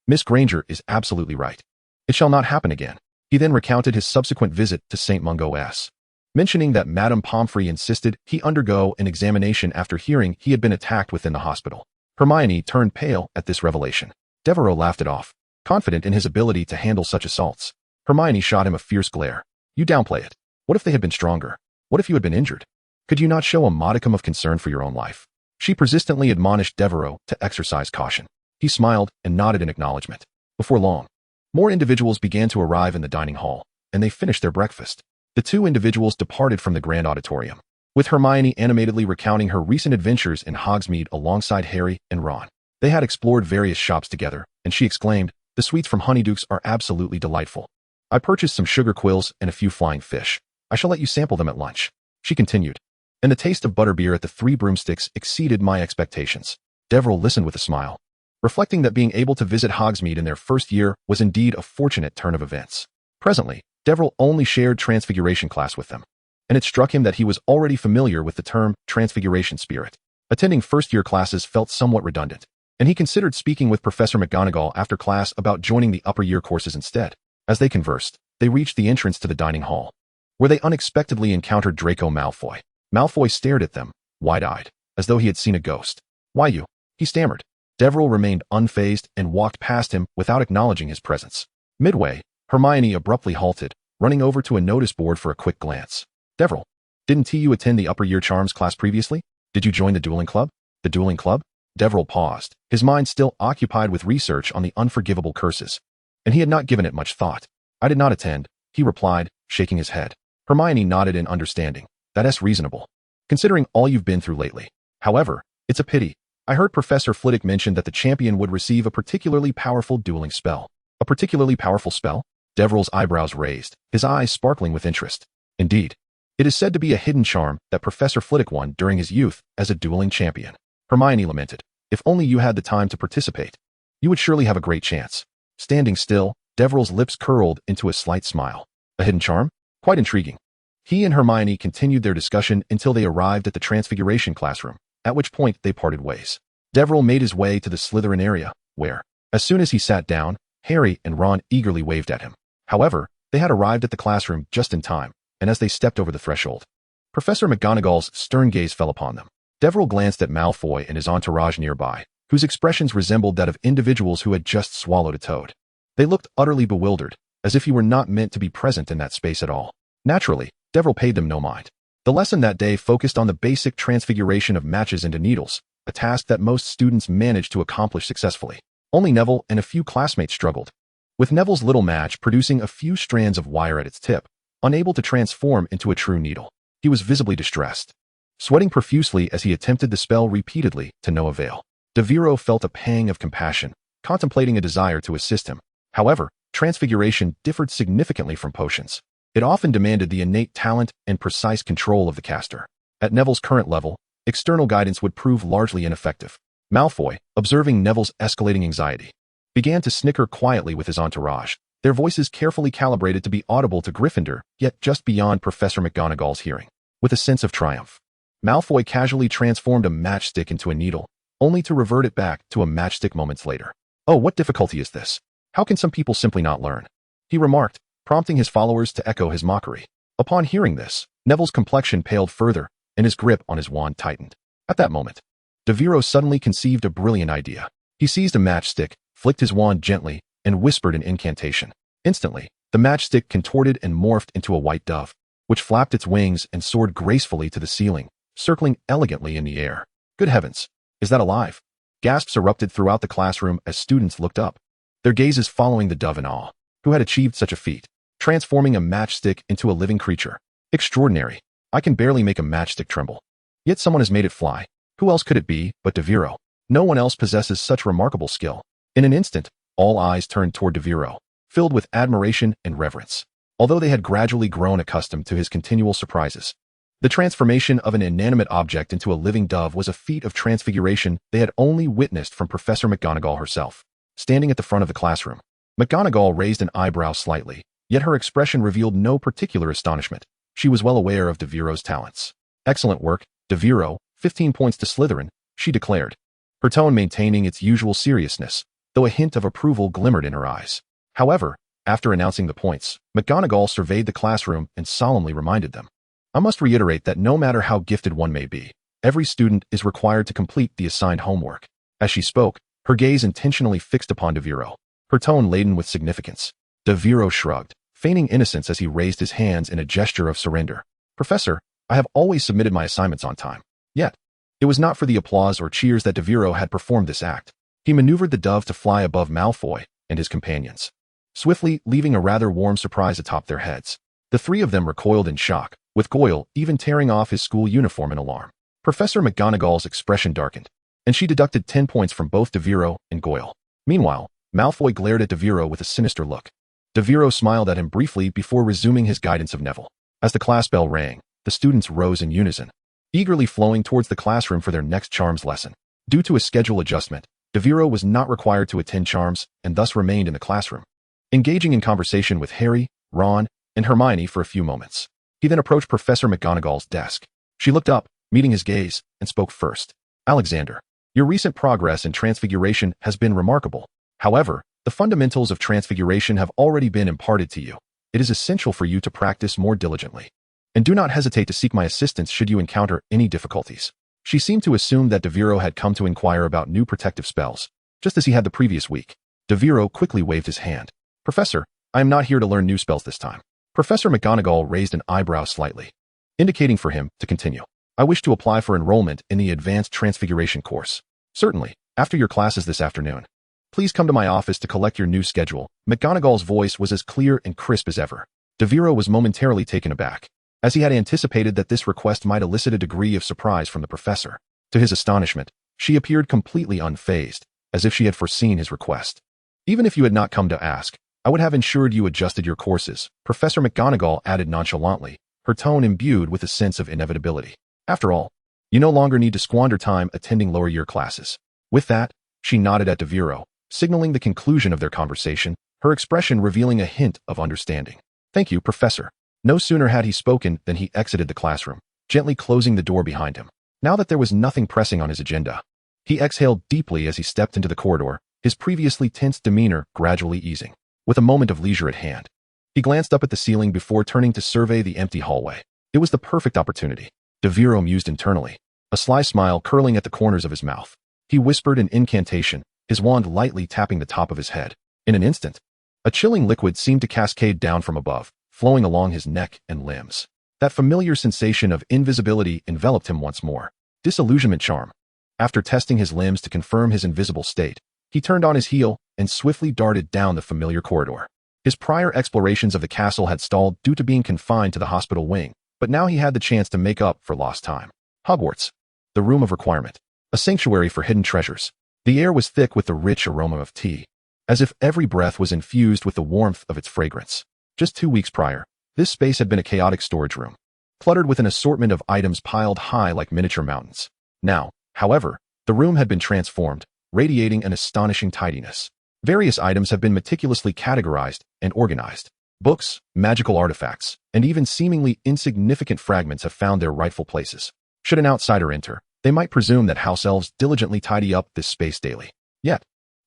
Miss Granger is absolutely right. It shall not happen again. He then recounted his subsequent visit to St. Mungo's, mentioning that Madame Pomfrey insisted he undergo an examination after hearing he had been attacked within the hospital. Hermione turned pale at this revelation. Devero laughed it off, confident in his ability to handle such assaults. Hermione shot him a fierce glare. You downplay it. What if they had been stronger? What if you had been injured? Could you not show a modicum of concern for your own life? She persistently admonished Devero to exercise caution. He smiled and nodded in acknowledgement. Before long, more individuals began to arrive in the dining hall, and they finished their breakfast. The 2 individuals departed from the grand auditorium, with Hermione animatedly recounting her recent adventures in Hogsmeade alongside Harry and Ron. They had explored various shops together, and she exclaimed, the sweets from Honeydukes are absolutely delightful. I purchased some sugar quills and a few flying fish. I shall let you sample them at lunch. She continued. And the taste of butterbeer at the Three Broomsticks exceeded my expectations. Devero listened with a smile, reflecting that being able to visit Hogsmeade in their first year was indeed a fortunate turn of events. Presently, Devero only shared Transfiguration class with them, and it struck him that he was already familiar with the term Transfiguration Spirit. Attending first-year classes felt somewhat redundant, and he considered speaking with Professor McGonagall after class about joining the upper-year courses instead. As they conversed, they reached the entrance to the dining hall, where they unexpectedly encountered Draco Malfoy. Malfoy stared at them, wide-eyed, as though he had seen a ghost. "Why you?" he stammered. Devero remained unfazed and walked past him without acknowledging his presence. Midway, Hermione abruptly halted, running over to a notice board for a quick glance. "Devero, didn't you attend the upper-year charms class previously? Did you join the dueling club?" "The dueling club?" Devero paused, his mind still occupied with research on the unforgivable curses, and he had not given it much thought. "I did not attend," he replied, shaking his head. Hermione nodded in understanding. "That's reasonable, considering all you've been through lately. However, it's a pity. I heard Professor Flitwick mention that the champion would receive a particularly powerful dueling spell." "A particularly powerful spell?" Devero's eyebrows raised, his eyes sparkling with interest. "Indeed. It is said to be a hidden charm that Professor Flitwick won during his youth as a dueling champion." Hermione lamented. "If only you had the time to participate. You would surely have a great chance." Standing still, Devero's lips curled into a slight smile. "A hidden charm? Quite intriguing." He and Hermione continued their discussion until they arrived at the Transfiguration classroom, at which point they parted ways. Devero made his way to the Slytherin area, where, as soon as he sat down, Harry and Ron eagerly waved at him. However, they had arrived at the classroom just in time, and as they stepped over the threshold, Professor McGonagall's stern gaze fell upon them. Devero glanced at Malfoy and his entourage nearby, whose expressions resembled that of individuals who had just swallowed a toad. They looked utterly bewildered, as if he were not meant to be present in that space at all. Naturally, Devero paid them no mind. The lesson that day focused on the basic transfiguration of matches into needles, a task that most students managed to accomplish successfully. Only Neville and a few classmates struggled, with Neville's little match producing a few strands of wire at its tip, unable to transform into a true needle. He was visibly distressed, sweating profusely as he attempted the spell repeatedly to no avail. Devero felt a pang of compassion, contemplating a desire to assist him. However, transfiguration differed significantly from potions. It often demanded the innate talent and precise control of the caster. At Neville's current level, external guidance would prove largely ineffective. Malfoy, observing Neville's escalating anxiety, began to snicker quietly with his entourage, their voices carefully calibrated to be audible to Gryffindor, yet just beyond Professor McGonagall's hearing. With a sense of triumph, Malfoy casually transformed a matchstick into a needle, only to revert it back to a matchstick moments later. "Oh, what difficulty is this? How can some people simply not learn?" he remarked, prompting his followers to echo his mockery. Upon hearing this, Neville's complexion paled further, and his grip on his wand tightened. At that moment, Devero suddenly conceived a brilliant idea. He seized a matchstick, flicked his wand gently, and whispered an incantation. Instantly, the matchstick contorted and morphed into a white dove, which flapped its wings and soared gracefully to the ceiling, circling elegantly in the air. "Good heavens! Is that alive?" Gasps erupted throughout the classroom as students looked up, their gazes following the dove in awe. Who had achieved such a feat? Transforming a matchstick into a living creature. Extraordinary. I can barely make a matchstick tremble. Yet someone has made it fly. Who else could it be but Devero? No one else possesses such remarkable skill. In an instant, all eyes turned toward Devero, filled with admiration and reverence. Although they had gradually grown accustomed to his continual surprises, the transformation of an inanimate object into a living dove was a feat of transfiguration they had only witnessed from Professor McGonagall herself. Standing at the front of the classroom, McGonagall raised an eyebrow slightly, yet her expression revealed no particular astonishment. She was well aware of Devero's talents. "Excellent work, Devero, 15 points to Slytherin," she declared, her tone maintaining its usual seriousness, though a hint of approval glimmered in her eyes. However, after announcing the points, McGonagall surveyed the classroom and solemnly reminded them, "I must reiterate that no matter how gifted one may be, every student is required to complete the assigned homework." As she spoke, her gaze intentionally fixed upon Devero, her tone laden with significance. Devero shrugged, feigning innocence as he raised his hands in a gesture of surrender. "Professor, I have always submitted my assignments on time." Yet, it was not for the applause or cheers that Devero had performed this act. He maneuvered the dove to fly above Malfoy and his companions, swiftly leaving a rather warm surprise atop their heads. The three of them recoiled in shock, with Goyle even tearing off his school uniform in alarm. Professor McGonagall's expression darkened, and she deducted 10 points from both Devero and Goyle. Meanwhile, Malfoy glared at Devero with a sinister look. Devero smiled at him briefly before resuming his guidance of Neville. As the class bell rang, the students rose in unison, eagerly flowing towards the classroom for their next charms lesson. Due to a schedule adjustment, Devero was not required to attend charms and thus remained in the classroom, engaging in conversation with Harry, Ron, and Hermione for a few moments. He then approached Professor McGonagall's desk. She looked up, meeting his gaze, and spoke first. Alexander, your recent progress in Transfiguration has been remarkable. However, the fundamentals of Transfiguration have already been imparted to you. It is essential for you to practice more diligently. And do not hesitate to seek my assistance should you encounter any difficulties. She seemed to assume that Devero had come to inquire about new protective spells, just as he had the previous week. Devero quickly waved his hand. Professor, I am not here to learn new spells this time. Professor McGonagall raised an eyebrow slightly, indicating for him to continue. I wish to apply for enrollment in the Advanced Transfiguration course. Certainly, after your classes this afternoon. Please come to my office to collect your new schedule. McGonagall's voice was as clear and crisp as ever. Devero was momentarily taken aback, as he had anticipated that this request might elicit a degree of surprise from the professor. To his astonishment, she appeared completely unfazed, as if she had foreseen his request. Even if you had not come to ask, I would have ensured you adjusted your courses, Professor McGonagall added nonchalantly, her tone imbued with a sense of inevitability. After all, you no longer need to squander time attending lower year classes. With that, she nodded at Devero, signaling the conclusion of their conversation, her expression revealing a hint of understanding. Thank you, Professor. No sooner had he spoken than he exited the classroom, gently closing the door behind him. Now that there was nothing pressing on his agenda, he exhaled deeply as he stepped into the corridor, his previously tense demeanor gradually easing. With a moment of leisure at hand, he glanced up at the ceiling before turning to survey the empty hallway. It was the perfect opportunity. Devero mused internally, a sly smile curling at the corners of his mouth. He whispered an incantation, his wand lightly tapping the top of his head. In an instant, a chilling liquid seemed to cascade down from above, flowing along his neck and limbs. That familiar sensation of invisibility enveloped him once more. Disillusionment charm. After testing his limbs to confirm his invisible state, he turned on his heel and swiftly darted down the familiar corridor. His prior explorations of the castle had stalled due to being confined to the hospital wing, but now he had the chance to make up for lost time. Hogwarts, the room of requirement, a sanctuary for hidden treasures. The air was thick with the rich aroma of tea, as if every breath was infused with the warmth of its fragrance. Just 2 weeks prior, this space had been a chaotic storage room, cluttered with an assortment of items piled high like miniature mountains. Now, however, the room had been transformed, radiating an astonishing tidiness. Various items have been meticulously categorized and organized. Books, magical artifacts, and even seemingly insignificant fragments have found their rightful places. Should an outsider enter, they might presume that house elves diligently tidy up this space daily. Yet,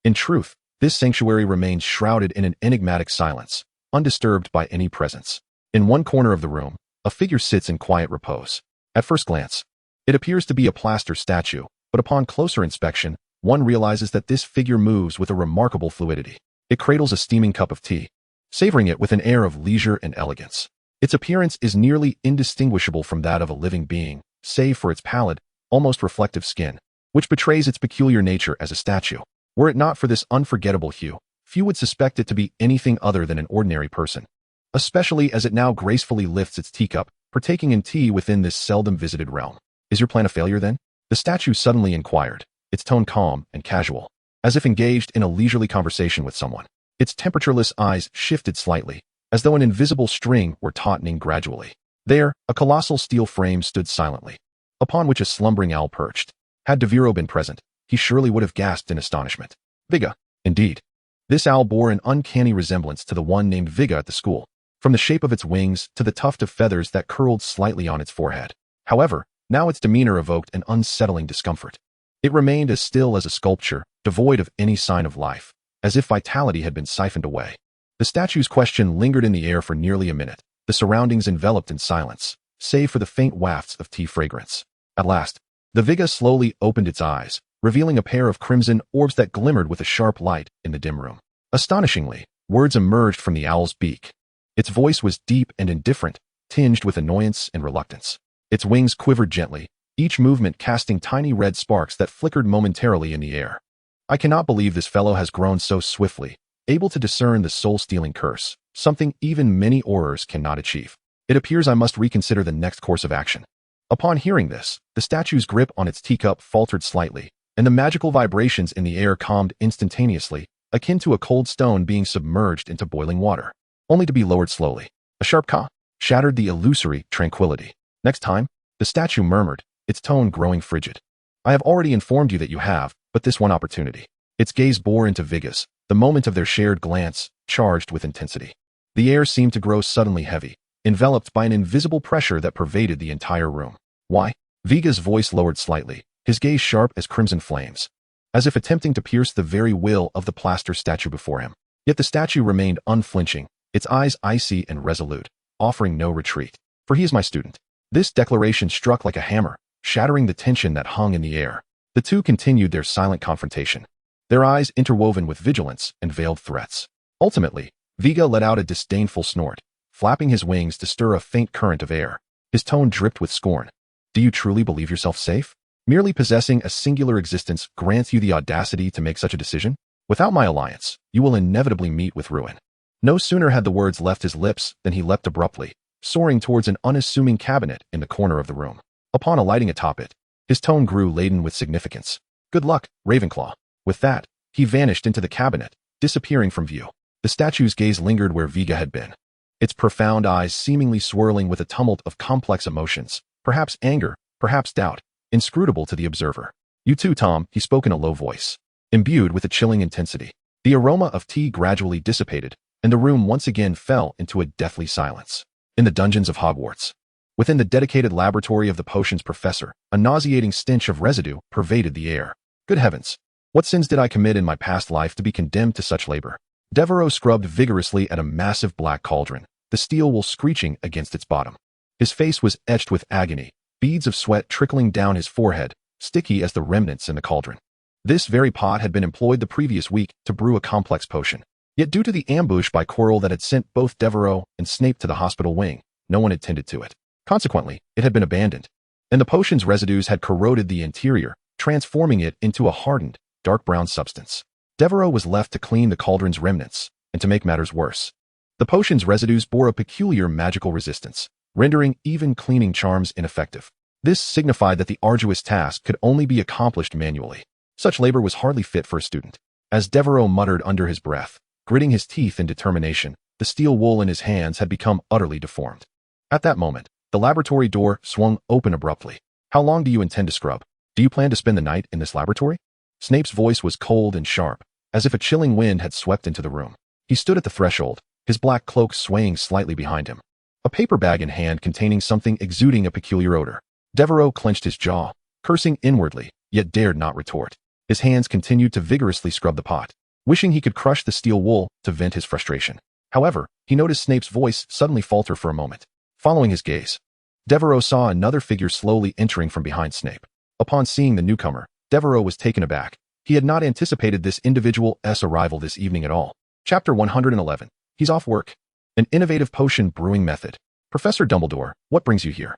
in truth, this sanctuary remains shrouded in an enigmatic silence, undisturbed by any presence. In one corner of the room, a figure sits in quiet repose. At first glance, it appears to be a plaster statue, but upon closer inspection, one realizes that this figure moves with a remarkable fluidity. It cradles a steaming cup of tea, savoring it with an air of leisure and elegance. Its appearance is nearly indistinguishable from that of a living being, save for its pallid, almost reflective skin, which betrays its peculiar nature as a statue. Were it not for this unforgettable hue, few would suspect it to be anything other than an ordinary person, especially as it now gracefully lifts its teacup, partaking in tea within this seldom visited realm. Is your plan a failure then? The statue suddenly inquired, its tone calm and casual, as if engaged in a leisurely conversation with someone. Its temperatureless eyes shifted slightly, as though an invisible string were tautening gradually. There, a colossal steel frame stood silently, upon which a slumbering owl perched. Had Devero been present, he surely would have gasped in astonishment. Viga, indeed. This owl bore an uncanny resemblance to the one named Viga at the school, from the shape of its wings to the tuft of feathers that curled slightly on its forehead. However, now its demeanor evoked an unsettling discomfort. It remained as still as a sculpture, devoid of any sign of life, as if vitality had been siphoned away. The statue's question lingered in the air for nearly a minute, the surroundings enveloped in silence, save for the faint wafts of tea fragrance. At last, the Viga slowly opened its eyes, revealing a pair of crimson orbs that glimmered with a sharp light in the dim room. Astonishingly, words emerged from the owl's beak. Its voice was deep and indifferent, tinged with annoyance and reluctance. Its wings quivered gently, each movement casting tiny red sparks that flickered momentarily in the air. I cannot believe this fellow has grown so swiftly, able to discern the soul-stealing curse, something even many Aurors cannot achieve. It appears I must reconsider the next course of action. Upon hearing this, the statue's grip on its teacup faltered slightly, and the magical vibrations in the air calmed instantaneously, akin to a cold stone being submerged into boiling water, only to be lowered slowly. A sharp caw shattered the illusory tranquility. Next time, the statue murmured, its tone growing frigid. I have already informed you that you have, but this one opportunity. Its gaze bore into Viga's, the moment of their shared glance, charged with intensity. The air seemed to grow suddenly heavy, enveloped by an invisible pressure that pervaded the entire room. Why? Viga's voice lowered slightly, his gaze sharp as crimson flames, as if attempting to pierce the very will of the plaster statue before him. Yet the statue remained unflinching, its eyes icy and resolute, offering no retreat. For he is my student. This declaration struck like a hammer, shattering the tension that hung in the air. The two continued their silent confrontation, their eyes interwoven with vigilance and veiled threats. Ultimately, Viga let out a disdainful snort, flapping his wings to stir a faint current of air. His tone dripped with scorn. Do you truly believe yourself safe? Merely possessing a singular existence grants you the audacity to make such a decision? Without my alliance, you will inevitably meet with ruin. No sooner had the words left his lips than he leapt abruptly, soaring towards an unassuming cabinet in the corner of the room. Upon alighting atop it, his tone grew laden with significance. Good luck, Ravenclaw. With that, he vanished into the cabinet, disappearing from view. The statue's gaze lingered where Viga had been, its profound eyes seemingly swirling with a tumult of complex emotions, perhaps anger, perhaps doubt, inscrutable to the observer. You too, Tom, he spoke in a low voice, imbued with a chilling intensity. The aroma of tea gradually dissipated, and the room once again fell into a deathly silence. In the dungeons of Hogwarts, within the dedicated laboratory of the potions professor, a nauseating stench of residue pervaded the air. Good heavens! What sins did I commit in my past life to be condemned to such labor? Devero scrubbed vigorously at a massive black cauldron, the steel wool screeching against its bottom. His face was etched with agony, beads of sweat trickling down his forehead, sticky as the remnants in the cauldron. This very pot had been employed the previous week to brew a complex potion. Yet due to the ambush by Quirrell that had sent both Devero and Snape to the hospital wing, no one had tended to it. Consequently, it had been abandoned, and the potion's residues had corroded the interior, transforming it into a hardened, dark brown substance. Devero was left to clean the cauldron's remnants, and to make matters worse, the potion's residues bore a peculiar magical resistance, rendering even cleaning charms ineffective. This signified that the arduous task could only be accomplished manually. Such labor was hardly fit for a student. As Devero muttered under his breath, gritting his teeth in determination, the steel wool in his hands had become utterly deformed. At that moment, the laboratory door swung open abruptly. How long do you intend to scrub? Do you plan to spend the night in this laboratory? Snape's voice was cold and sharp, as if a chilling wind had swept into the room. He stood at the threshold, his black cloak swaying slightly behind him, a paper bag in hand containing something exuding a peculiar odor. Devero clenched his jaw, cursing inwardly, yet dared not retort. His hands continued to vigorously scrub the pot, wishing he could crush the steel wool to vent his frustration. However, he noticed Snape's voice suddenly falter for a moment. Following his gaze, Devero saw another figure slowly entering from behind Snape. Upon seeing the newcomer, Devero was taken aback. He had not anticipated this individual's arrival this evening at all. Chapter 111. He's off work. An innovative potion brewing method. Professor Dumbledore, what brings you here?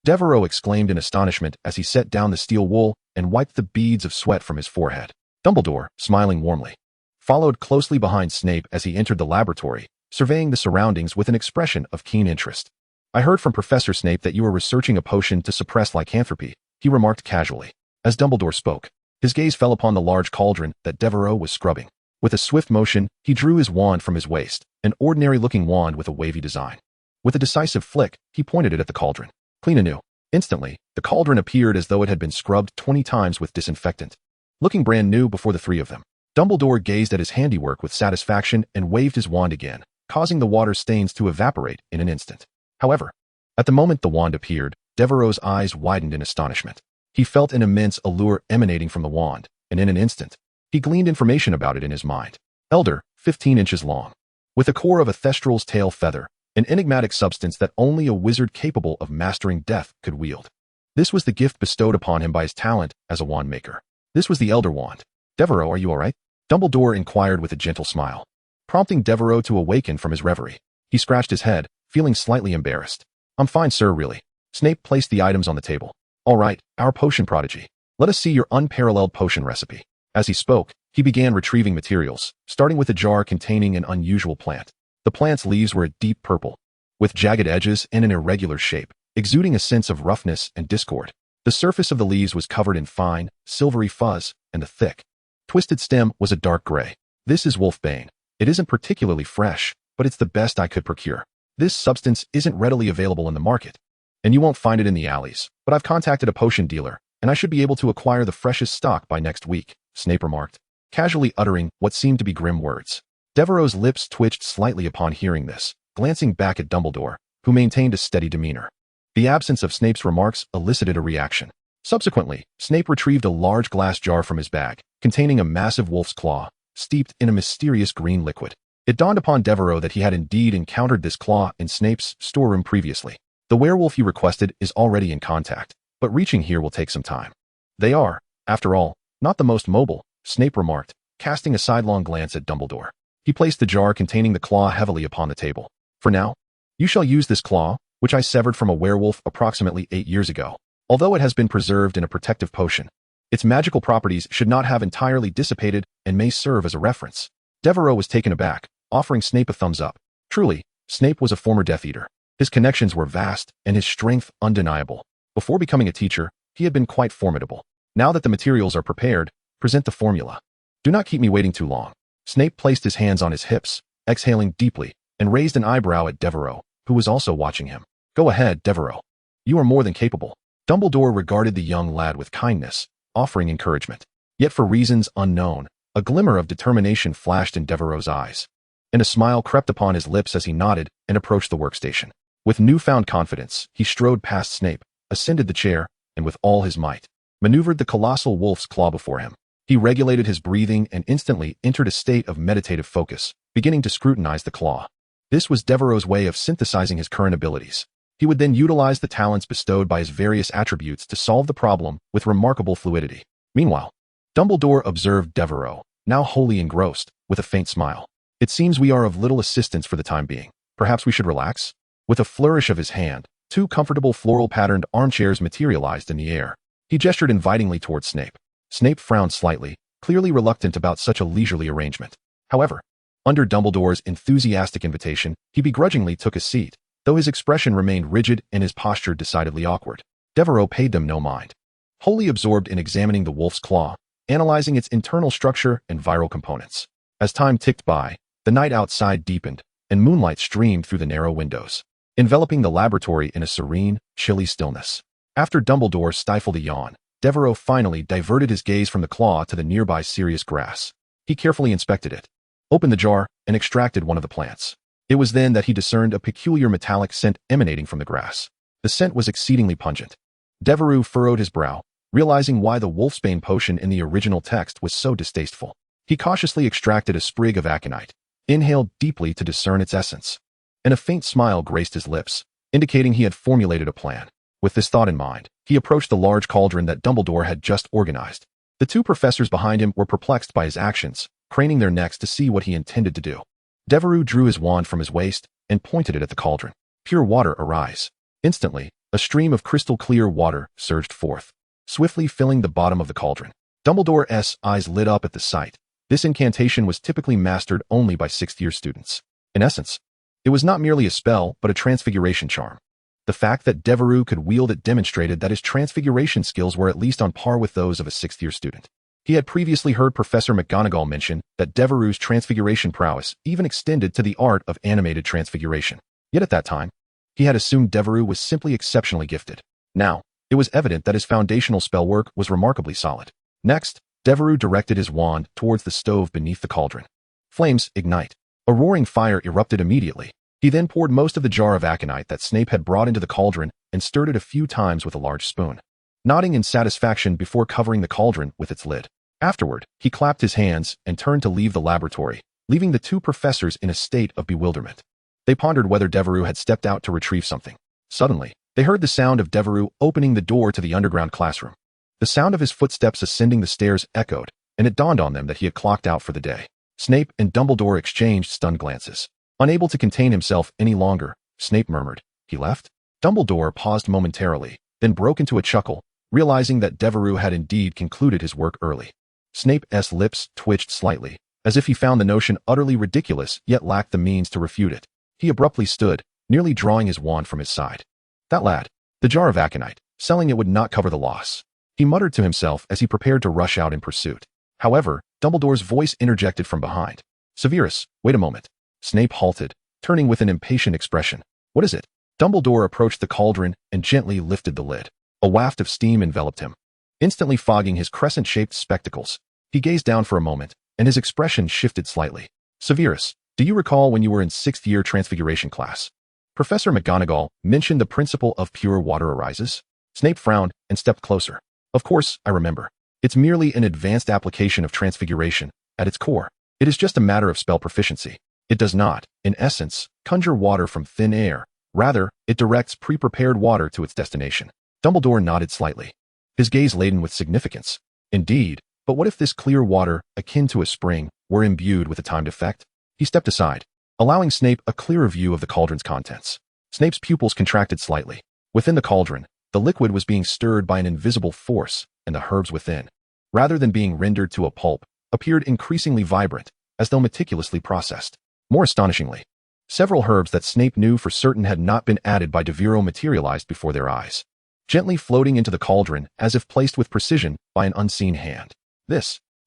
Devero exclaimed in astonishment as he set down the steel wool and wiped the beads of sweat from his forehead. Dumbledore, smiling warmly, followed closely behind Snape as he entered the laboratory, surveying the surroundings with an expression of keen interest. I heard from Professor Snape that you were researching a potion to suppress lycanthropy, he remarked casually. As Dumbledore spoke, his gaze fell upon the large cauldron that Devero was scrubbing. With a swift motion, he drew his wand from his waist, an ordinary-looking wand with a wavy design. With a decisive flick, he pointed it at the cauldron. Clean anew. Instantly, the cauldron appeared as though it had been scrubbed 20 times with disinfectant. Looking brand new before the three of them, Dumbledore gazed at his handiwork with satisfaction and waved his wand again, causing the water stains to evaporate in an instant. However, at the moment the wand appeared, Devereaux's eyes widened in astonishment. He felt an immense allure emanating from the wand, and in an instant, he gleaned information about it in his mind. Elder, 15 inches long, with a core of a thestral's tail feather, an enigmatic substance that only a wizard capable of mastering death could wield. This was the gift bestowed upon him by his talent as a wand maker. This was the Elder Wand. Devero, are you all right? Dumbledore inquired with a gentle smile, prompting Devero to awaken from his reverie. He scratched his head, feeling slightly embarrassed. I'm fine, sir, really. Snape placed the items on the table. All right, our potion prodigy. Let us see your unparalleled potion recipe. As he spoke, he began retrieving materials, starting with a jar containing an unusual plant. The plant's leaves were a deep purple, with jagged edges and an irregular shape, exuding a sense of roughness and discord. The surface of the leaves was covered in fine, silvery fuzz, and the thick, twisted stem was a dark gray. This is wolfbane. It isn't particularly fresh, but it's the best I could procure. This substance isn't readily available in the market, and you won't find it in the alleys, but I've contacted a potion dealer, and I should be able to acquire the freshest stock by next week, Snape remarked, casually uttering what seemed to be grim words. Devereau's lips twitched slightly upon hearing this, glancing back at Dumbledore, who maintained a steady demeanor. The absence of Snape's remarks elicited a reaction. Subsequently, Snape retrieved a large glass jar from his bag, containing a massive wolf's claw, steeped in a mysterious green liquid. It dawned upon Devero that he had indeed encountered this claw in Snape's storeroom previously. The werewolf he requested is already in contact, but reaching here will take some time. They are, after all, not the most mobile, Snape remarked, casting a sidelong glance at Dumbledore. He placed the jar containing the claw heavily upon the table. For now, you shall use this claw, which I severed from a werewolf approximately 8 years ago. Although it has been preserved in a protective potion, its magical properties should not have entirely dissipated and may serve as a reference. Devero was taken aback, offering Snape a thumbs up. Truly, Snape was a former Death Eater. His connections were vast and his strength undeniable. Before becoming a teacher, he had been quite formidable. Now that the materials are prepared, present the formula. Do not keep me waiting too long. Snape placed his hands on his hips, exhaling deeply, and raised an eyebrow at Devero, who was also watching him. Go ahead, Devero. You are more than capable. Dumbledore regarded the young lad with kindness, offering encouragement. Yet for reasons unknown, a glimmer of determination flashed in Devereau's eyes, and a smile crept upon his lips as he nodded and approached the workstation. With newfound confidence, he strode past Snape, ascended the chair, and with all his might, maneuvered the colossal wolf's claw before him. He regulated his breathing and instantly entered a state of meditative focus, beginning to scrutinize the claw. This was Devereau's way of synthesizing his current abilities. He would then utilize the talents bestowed by his various attributes to solve the problem with remarkable fluidity. Meanwhile, Dumbledore observed Devero, now wholly engrossed, with a faint smile. It seems we are of little assistance for the time being. Perhaps we should relax? With a flourish of his hand, 2 comfortable floral-patterned armchairs materialized in the air. He gestured invitingly towards Snape. Snape frowned slightly, clearly reluctant about such a leisurely arrangement. However, under Dumbledore's enthusiastic invitation, he begrudgingly took a seat, though his expression remained rigid and his posture decidedly awkward. Devero paid them no mind. Wholly absorbed in examining the wolf's claw, analyzing its internal structure and viral components. As time ticked by, the night outside deepened, and moonlight streamed through the narrow windows, enveloping the laboratory in a serene, chilly stillness. After Dumbledore stifled a yawn, Devero finally diverted his gaze from the claw to the nearby Sirius grass. He carefully inspected it, opened the jar, and extracted one of the plants. It was then that he discerned a peculiar metallic scent emanating from the grass. The scent was exceedingly pungent. Devero furrowed his brow, realizing why the wolfsbane potion in the original text was so distasteful. He cautiously extracted a sprig of aconite, inhaled deeply to discern its essence, and a faint smile graced his lips, indicating he had formulated a plan. With this thought in mind, he approached the large cauldron that Dumbledore had just organized. The 2 professors behind him were perplexed by his actions, craning their necks to see what he intended to do. Devero drew his wand from his waist and pointed it at the cauldron. Pure water arise. Instantly, a stream of crystal-clear water surged forth, swiftly filling the bottom of the cauldron. Dumbledore's eyes lit up at the sight. This incantation was typically mastered only by 6th-year students. In essence, it was not merely a spell, but a transfiguration charm. The fact that Devero could wield it demonstrated that his transfiguration skills were at least on par with those of a 6th-year student. He had previously heard Professor McGonagall mention that Devereau's transfiguration prowess even extended to the art of animated transfiguration. Yet at that time, he had assumed Devero was simply exceptionally gifted. Now, it was evident that his foundational spell work was remarkably solid. Next, Devero directed his wand towards the stove beneath the cauldron. Flames ignite. A roaring fire erupted immediately. He then poured most of the jar of aconite that Snape had brought into the cauldron and stirred it a few times with a large spoon, nodding in satisfaction before covering the cauldron with its lid. Afterward, he clapped his hands and turned to leave the laboratory, leaving the 2 professors in a state of bewilderment. They pondered whether Devero had stepped out to retrieve something. Suddenly, they heard the sound of Devero opening the door to the underground classroom. The sound of his footsteps ascending the stairs echoed, and it dawned on them that he had clocked out for the day. Snape and Dumbledore exchanged stunned glances. Unable to contain himself any longer, Snape murmured, "He left?" Dumbledore paused momentarily, then broke into a chuckle, realizing that Devero had indeed concluded his work early. Snape's lips twitched slightly, as if he found the notion utterly ridiculous yet lacked the means to refute it. He abruptly stood, nearly drawing his wand from his side. That lad, the jar of aconite, selling it would not cover the loss. He muttered to himself as he prepared to rush out in pursuit. However, Dumbledore's voice interjected from behind. Severus, wait a moment. Snape halted, turning with an impatient expression. What is it? Dumbledore approached the cauldron and gently lifted the lid. A waft of steam enveloped him, instantly fogging his crescent-shaped spectacles. He gazed down for a moment, and his expression shifted slightly. Severus, do you recall when you were in 6th year Transfiguration class? Professor McGonagall mentioned the principle of pure water arises? Snape frowned and stepped closer. Of course, I remember. It's merely an advanced application of transfiguration. At its core, it is just a matter of spell proficiency. It does not, in essence, conjure water from thin air. Rather, it directs pre-prepared water to its destination. Dumbledore nodded slightly, his gaze laden with significance. Indeed, but what if this clear water, akin to a spring, were imbued with a timed effect? He stepped aside, allowing Snape a clearer view of the cauldron's contents. Snape's pupils contracted slightly. Within the cauldron, the liquid was being stirred by an invisible force, and the herbs within, rather than being rendered to a pulp, appeared increasingly vibrant, as though meticulously processed. More astonishingly, several herbs that Snape knew for certain had not been added by Devero materialized before their eyes, gently floating into the cauldron as if placed with precision by an unseen hand.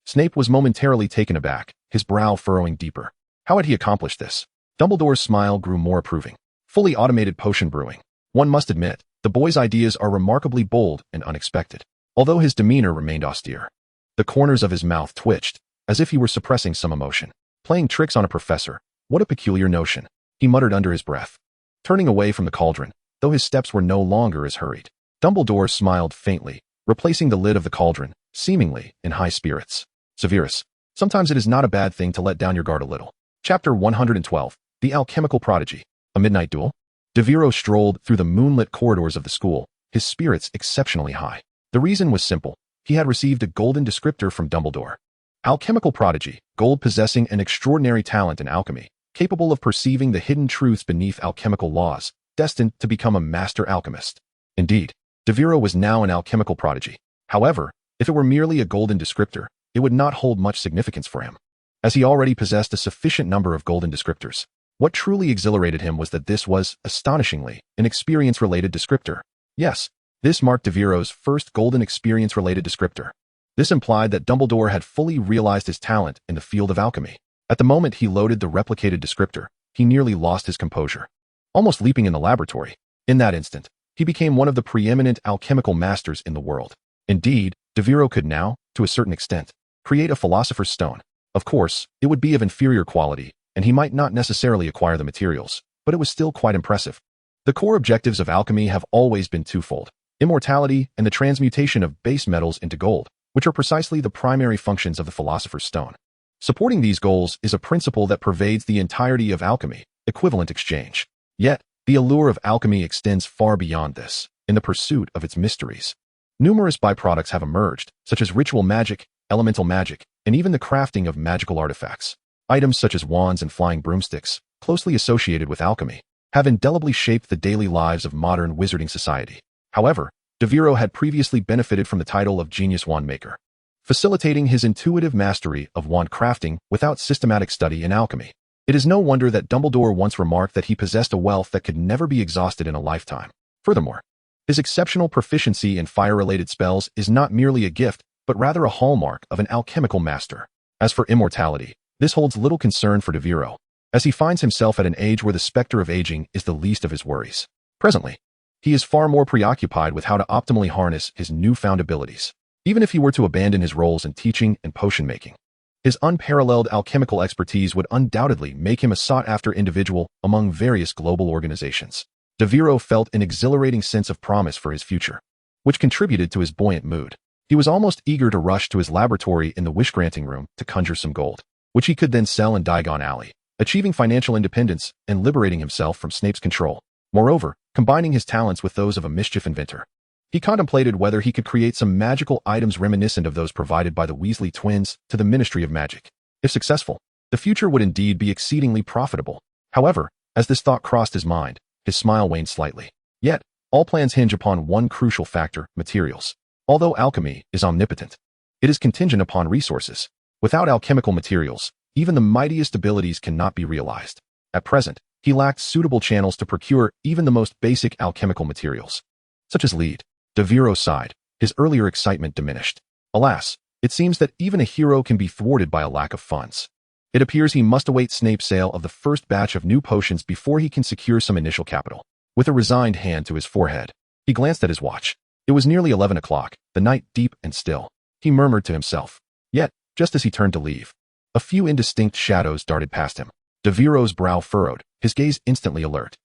Snape was momentarily taken aback, his brow furrowing deeper. How had he accomplished this? Dumbledore's smile grew more approving. Fully automated potion brewing. One must admit, the boy's ideas are remarkably bold and unexpected, although his demeanor remained austere. The corners of his mouth twitched, as if he were suppressing some emotion. Playing tricks on a professor. What a peculiar notion, he muttered under his breath, turning away from the cauldron, though his steps were no longer as hurried. Dumbledore smiled faintly, replacing the lid of the cauldron, seemingly in high spirits. Severus, sometimes it is not a bad thing to let down your guard a little. Chapter 112, The Alchemical Prodigy. A midnight duel? Devero strolled through the moonlit corridors of the school, his spirits exceptionally high. The reason was simple. He had received a golden descriptor from Dumbledore. Alchemical Prodigy, gold possessing an extraordinary talent in alchemy, capable of perceiving the hidden truths beneath alchemical laws, destined to become a master alchemist. Indeed, Devero was now an alchemical prodigy. However, if it were merely a golden descriptor, it would not hold much significance for him, as he already possessed a sufficient number of golden descriptors. What truly exhilarated him was that this was, astonishingly, an experience-related descriptor. Yes, this marked Devero's first golden experience-related descriptor. This implied that Dumbledore had fully realized his talent in the field of alchemy. At the moment he loaded the replicated descriptor, he nearly lost his composure, almost leaping in the laboratory. In that instant, he became one of the preeminent alchemical masters in the world. Indeed, Devero could now, to a certain extent, create a philosopher's stone. Of course, it would be of inferior quality, and he might not necessarily acquire the materials, but it was still quite impressive. The core objectives of alchemy have always been twofold: immortality and the transmutation of base metals into gold, which are precisely the primary functions of the philosopher's stone. Supporting these goals is a principle that pervades the entirety of alchemy: equivalent exchange. Yet, the allure of alchemy extends far beyond this, in the pursuit of its mysteries. Numerous byproducts have emerged, such as ritual magic, elemental magic, and even the crafting of magical artifacts. Items such as wands and flying broomsticks, closely associated with alchemy, have indelibly shaped the daily lives of modern wizarding society. However, Devero had previously benefited from the title of Genius Wandmaker, facilitating his intuitive mastery of wand crafting without systematic study in alchemy. It is no wonder that Dumbledore once remarked that he possessed a wealth that could never be exhausted in a lifetime. Furthermore, his exceptional proficiency in fire-related spells is not merely a gift, but rather a hallmark of an alchemical master. As for immortality, this holds little concern for Devero, as he finds himself at an age where the specter of aging is the least of his worries. Presently, he is far more preoccupied with how to optimally harness his newfound abilities. Even if he were to abandon his roles in teaching and potion-making, his unparalleled alchemical expertise would undoubtedly make him a sought-after individual among various global organizations. Devero felt an exhilarating sense of promise for his future, which contributed to his buoyant mood. He was almost eager to rush to his laboratory in the wish-granting room to conjure some gold, which he could then sell in Diagon Alley, achieving financial independence and liberating himself from Snape's control. Moreover, combining his talents with those of a mischief inventor, he contemplated whether he could create some magical items reminiscent of those provided by the Weasley twins to the Ministry of Magic. If successful, the future would indeed be exceedingly profitable. However, as this thought crossed his mind, his smile waned slightly. Yet, all plans hinge upon one crucial factor: materials. Although alchemy is omnipotent, it is contingent upon resources. Without alchemical materials, even the mightiest abilities cannot be realized. At present, he lacked suitable channels to procure even the most basic alchemical materials, such as lead. Devero sighed, his earlier excitement diminished. Alas, It seems that even a hero can be thwarted by a lack of funds. It appears he must await Snape's sale of the first batch of new potions before he can secure some initial capital. With a resigned hand to his forehead, he glanced at his watch. It was nearly 11 o'clock, the night deep and still. He murmured to himself. Yet, just as he turned to leave, a few indistinct shadows darted past him. Devero's brow furrowed, his gaze instantly alert.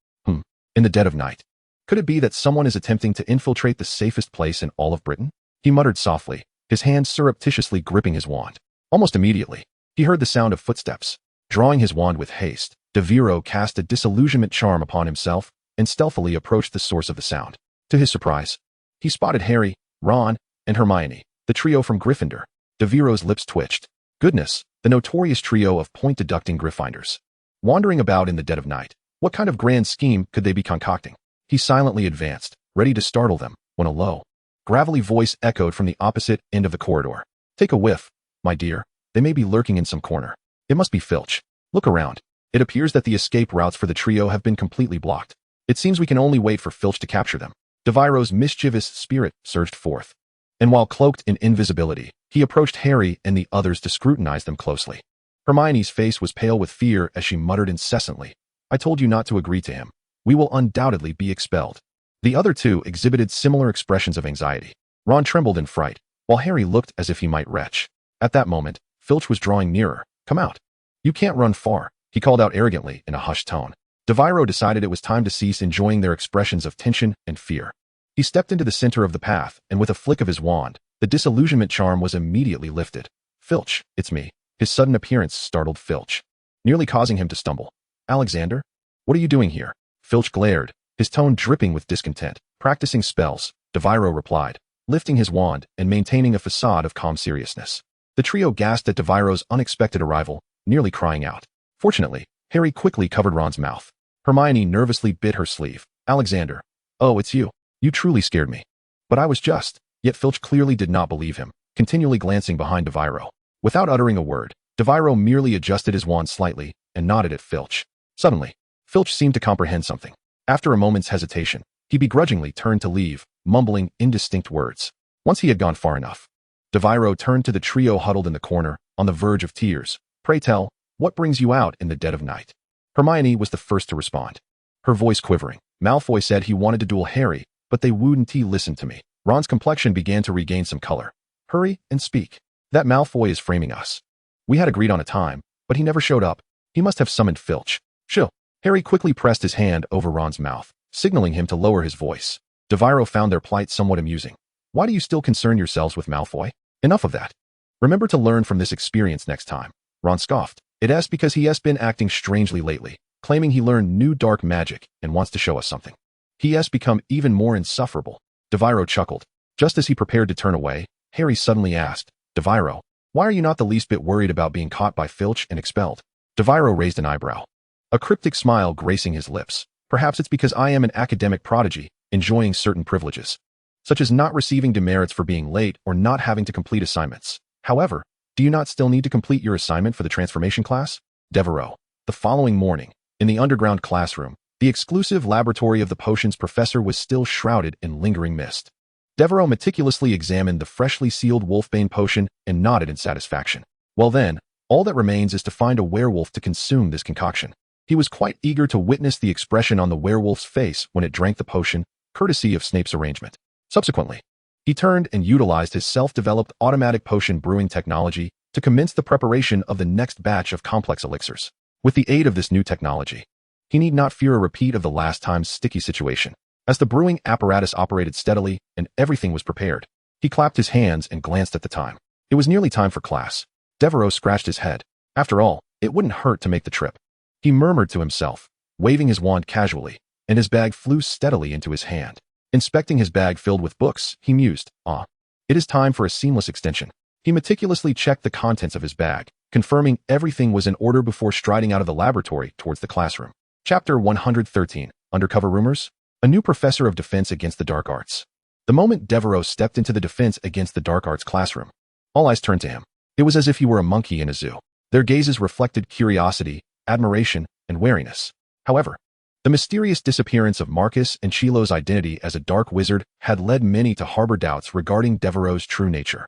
In the dead of night. Could it be that someone is attempting to infiltrate the safest place in all of Britain? He muttered softly, his hand surreptitiously gripping his wand. Almost immediately, he heard the sound of footsteps. Drawing his wand with haste, Devero cast a disillusionment charm upon himself and stealthily approached the source of the sound. To his surprise, he spotted Harry, Ron, and Hermione, the trio from Gryffindor. Devero's lips twitched. Goodness, the notorious trio of point-deducting Gryffindors. Wandering about in the dead of night, what kind of grand scheme could they be concocting? He silently advanced, ready to startle them, when a low, gravelly voice echoed from the opposite end of the corridor. Take a whiff, my dear. They may be lurking in some corner. It must be Filch. Look around. It appears that the escape routes for the trio have been completely blocked. It seems we can only wait for Filch to capture them. Devero's mischievous spirit surged forth. And while cloaked in invisibility, he approached Harry and the others to scrutinize them closely. Hermione's face was pale with fear as she muttered incessantly, I told you not to agree to him. We will undoubtedly be expelled. The other two exhibited similar expressions of anxiety. Ron trembled in fright, while Harry looked as if he might retch. At that moment, Filch was drawing nearer. Come out. You can't run far, he called out arrogantly in a hushed tone. Devero decided it was time to cease enjoying their expressions of tension and fear. He stepped into the center of the path, and with a flick of his wand, the disillusionment charm was immediately lifted. Filch, it's me. His sudden appearance startled Filch, nearly causing him to stumble. Alexander? What are you doing here? Filch glared, his tone dripping with discontent. Practicing spells, Devero replied, lifting his wand and maintaining a facade of calm seriousness. The trio gasped at Devero's unexpected arrival, nearly crying out. Fortunately, Harry quickly covered Ron's mouth. Hermione nervously bit her sleeve. Alexander. Oh, it's you. You truly scared me. But I was just. Yet Filch clearly did not believe him, continually glancing behind Devero. Without uttering a word, Devero merely adjusted his wand slightly and nodded at Filch. Suddenly, Filch seemed to comprehend something. After a moment's hesitation, he begrudgingly turned to leave, mumbling indistinct words. Once he had gone far enough, Devero turned to the trio huddled in the corner, on the verge of tears. Pray tell, what brings you out in the dead of night? Hermione was the first to respond, her voice quivering. Malfoy said he wanted to duel Harry, but they wouldn't listen to me. Ron's complexion began to regain some color. Hurry and speak. That Malfoy is framing us. We had agreed on a time, but he never showed up. He must have summoned Filch. Chill. Harry quickly pressed his hand over Ron's mouth, signaling him to lower his voice. Devero found their plight somewhat amusing. Why do you still concern yourselves with Malfoy? Enough of that. Remember to learn from this experience next time. Ron scoffed. It's because he has been acting strangely lately, claiming he learned new dark magic and wants to show us something. He has become even more insufferable. Devero chuckled. Just as he prepared to turn away, Harry suddenly asked, Devero, why are you not the least bit worried about being caught by Filch and expelled? Devero raised an eyebrow, a cryptic smile gracing his lips. Perhaps it's because I am an academic prodigy, enjoying certain privileges, such as not receiving demerits for being late or not having to complete assignments. However, do you not still need to complete your assignment for the transformation class? Devero. The following morning, in the underground classroom, the exclusive laboratory of the potions professor was still shrouded in lingering mist. Devero meticulously examined the freshly sealed wolfbane potion and nodded in satisfaction. Well then, all that remains is to find a werewolf to consume this concoction. He was quite eager to witness the expression on the werewolf's face when it drank the potion, courtesy of Snape's arrangement. Subsequently, he turned and utilized his self-developed automatic potion brewing technology to commence the preparation of the next batch of complex elixirs. With the aid of this new technology, he need not fear a repeat of the last time's sticky situation. As the brewing apparatus operated steadily and everything was prepared, he clapped his hands and glanced at the time. It was nearly time for class. Devero scratched his head. After all, it wouldn't hurt to make the trip. He murmured to himself, waving his wand casually, and his bag flew steadily into his hand. Inspecting his bag filled with books, he mused, it is time for a seamless extension. He meticulously checked the contents of his bag, confirming everything was in order before striding out of the laboratory towards the classroom. Chapter 113, Undercover Rumors? A new professor of defense against the dark arts. The moment Devero stepped into the defense against the dark arts classroom, all eyes turned to him. It was as if he were a monkey in a zoo. Their gazes reflected curiosity, admiration, and wariness. However, the mysterious disappearance of Marcus and Chilo's identity as a dark wizard had led many to harbor doubts regarding Devero's true nature.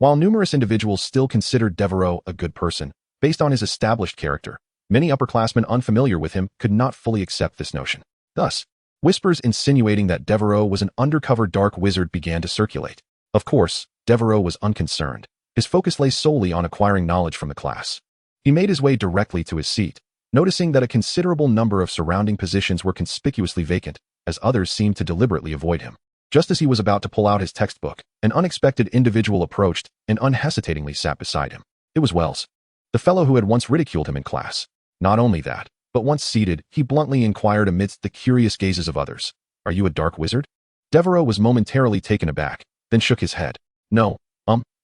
While numerous individuals still considered Devero a good person, based on his established character, many upperclassmen unfamiliar with him could not fully accept this notion. Thus, whispers insinuating that Devero was an undercover dark wizard began to circulate. Of course, Devero was unconcerned. His focus lay solely on acquiring knowledge from the class. He made his way directly to his seat, noticing that a considerable number of surrounding positions were conspicuously vacant, as others seemed to deliberately avoid him. Just as he was about to pull out his textbook, an unexpected individual approached and unhesitatingly sat beside him. It was Wells, the fellow who had once ridiculed him in class. Not only that, but once seated, he bluntly inquired amidst the curious gazes of others, "Are you a dark wizard?" Devero was momentarily taken aback, then shook his head. "No,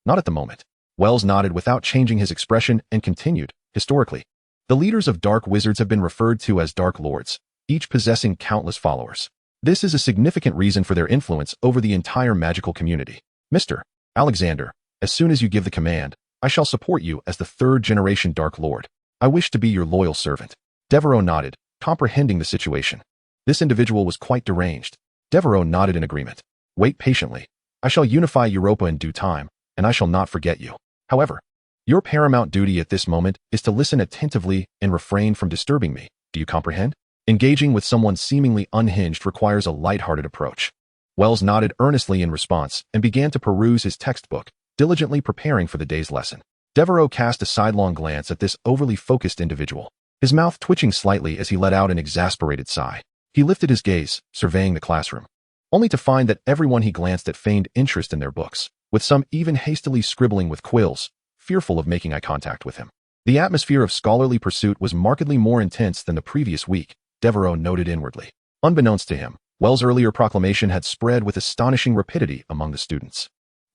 not at the moment." Wells nodded without changing his expression and continued, "Historically, the leaders of dark wizards have been referred to as Dark Lords, each possessing countless followers. This is a significant reason for their influence over the entire magical community. Mr. Alexander, as soon as you give the command, I shall support you as the third-generation Dark Lord. I wish to be your loyal servant." Devero nodded, comprehending the situation. This individual was quite deranged. Devero nodded in agreement. "Wait patiently. I shall unify Europa in due time, and I shall not forget you. However, your paramount duty at this moment is to listen attentively and refrain from disturbing me. Do you comprehend? Engaging with someone seemingly unhinged requires a light-hearted approach." Wells nodded earnestly in response and began to peruse his textbook, diligently preparing for the day's lesson. Devero cast a sidelong glance at this overly focused individual, his mouth twitching slightly as he let out an exasperated sigh. He lifted his gaze, surveying the classroom, only to find that everyone he glanced at feigned interest in their books, with some even hastily scribbling with quills, fearful of making eye contact with him. The atmosphere of scholarly pursuit was markedly more intense than the previous week, Devero noted inwardly. Unbeknownst to him, Wells' earlier proclamation had spread with astonishing rapidity among the students.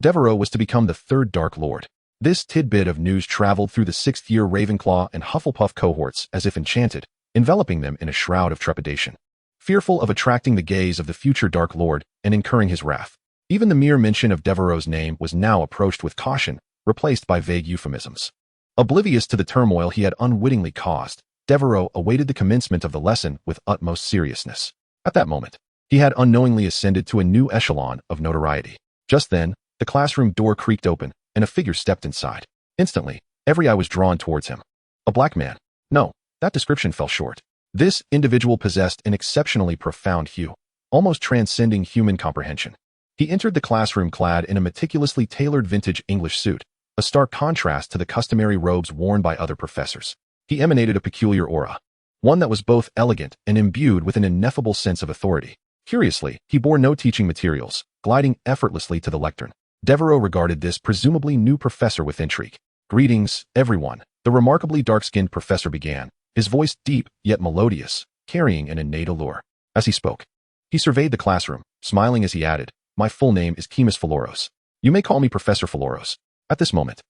Devero was to become the third Dark Lord. This tidbit of news traveled through the sixth-year Ravenclaw and Hufflepuff cohorts as if enchanted, enveloping them in a shroud of trepidation. Fearful of attracting the gaze of the future Dark Lord and incurring his wrath, even the mere mention of Devero's name was now approached with caution, replaced by vague euphemisms. Oblivious to the turmoil he had unwittingly caused, Devero awaited the commencement of the lesson with utmost seriousness. At that moment, he had unknowingly ascended to a new echelon of notoriety. Just then, the classroom door creaked open, and a figure stepped inside. Instantly, every eye was drawn towards him. A black man. No, that description fell short. This individual possessed an exceptionally profound hue, almost transcending human comprehension. He entered the classroom clad in a meticulously tailored vintage English suit, a stark contrast to the customary robes worn by other professors. He emanated a peculiar aura, one that was both elegant and imbued with an ineffable sense of authority. Curiously, he bore no teaching materials, gliding effortlessly to the lectern. Devero regarded this presumably new professor with intrigue. "Greetings, everyone," the remarkably dark-skinned professor began, his voice deep yet melodious, carrying an innate allure. As he spoke, he surveyed the classroom, smiling as he added, "My full name is Kemis Phaloros. You may call me Professor Phaloros." At this moment,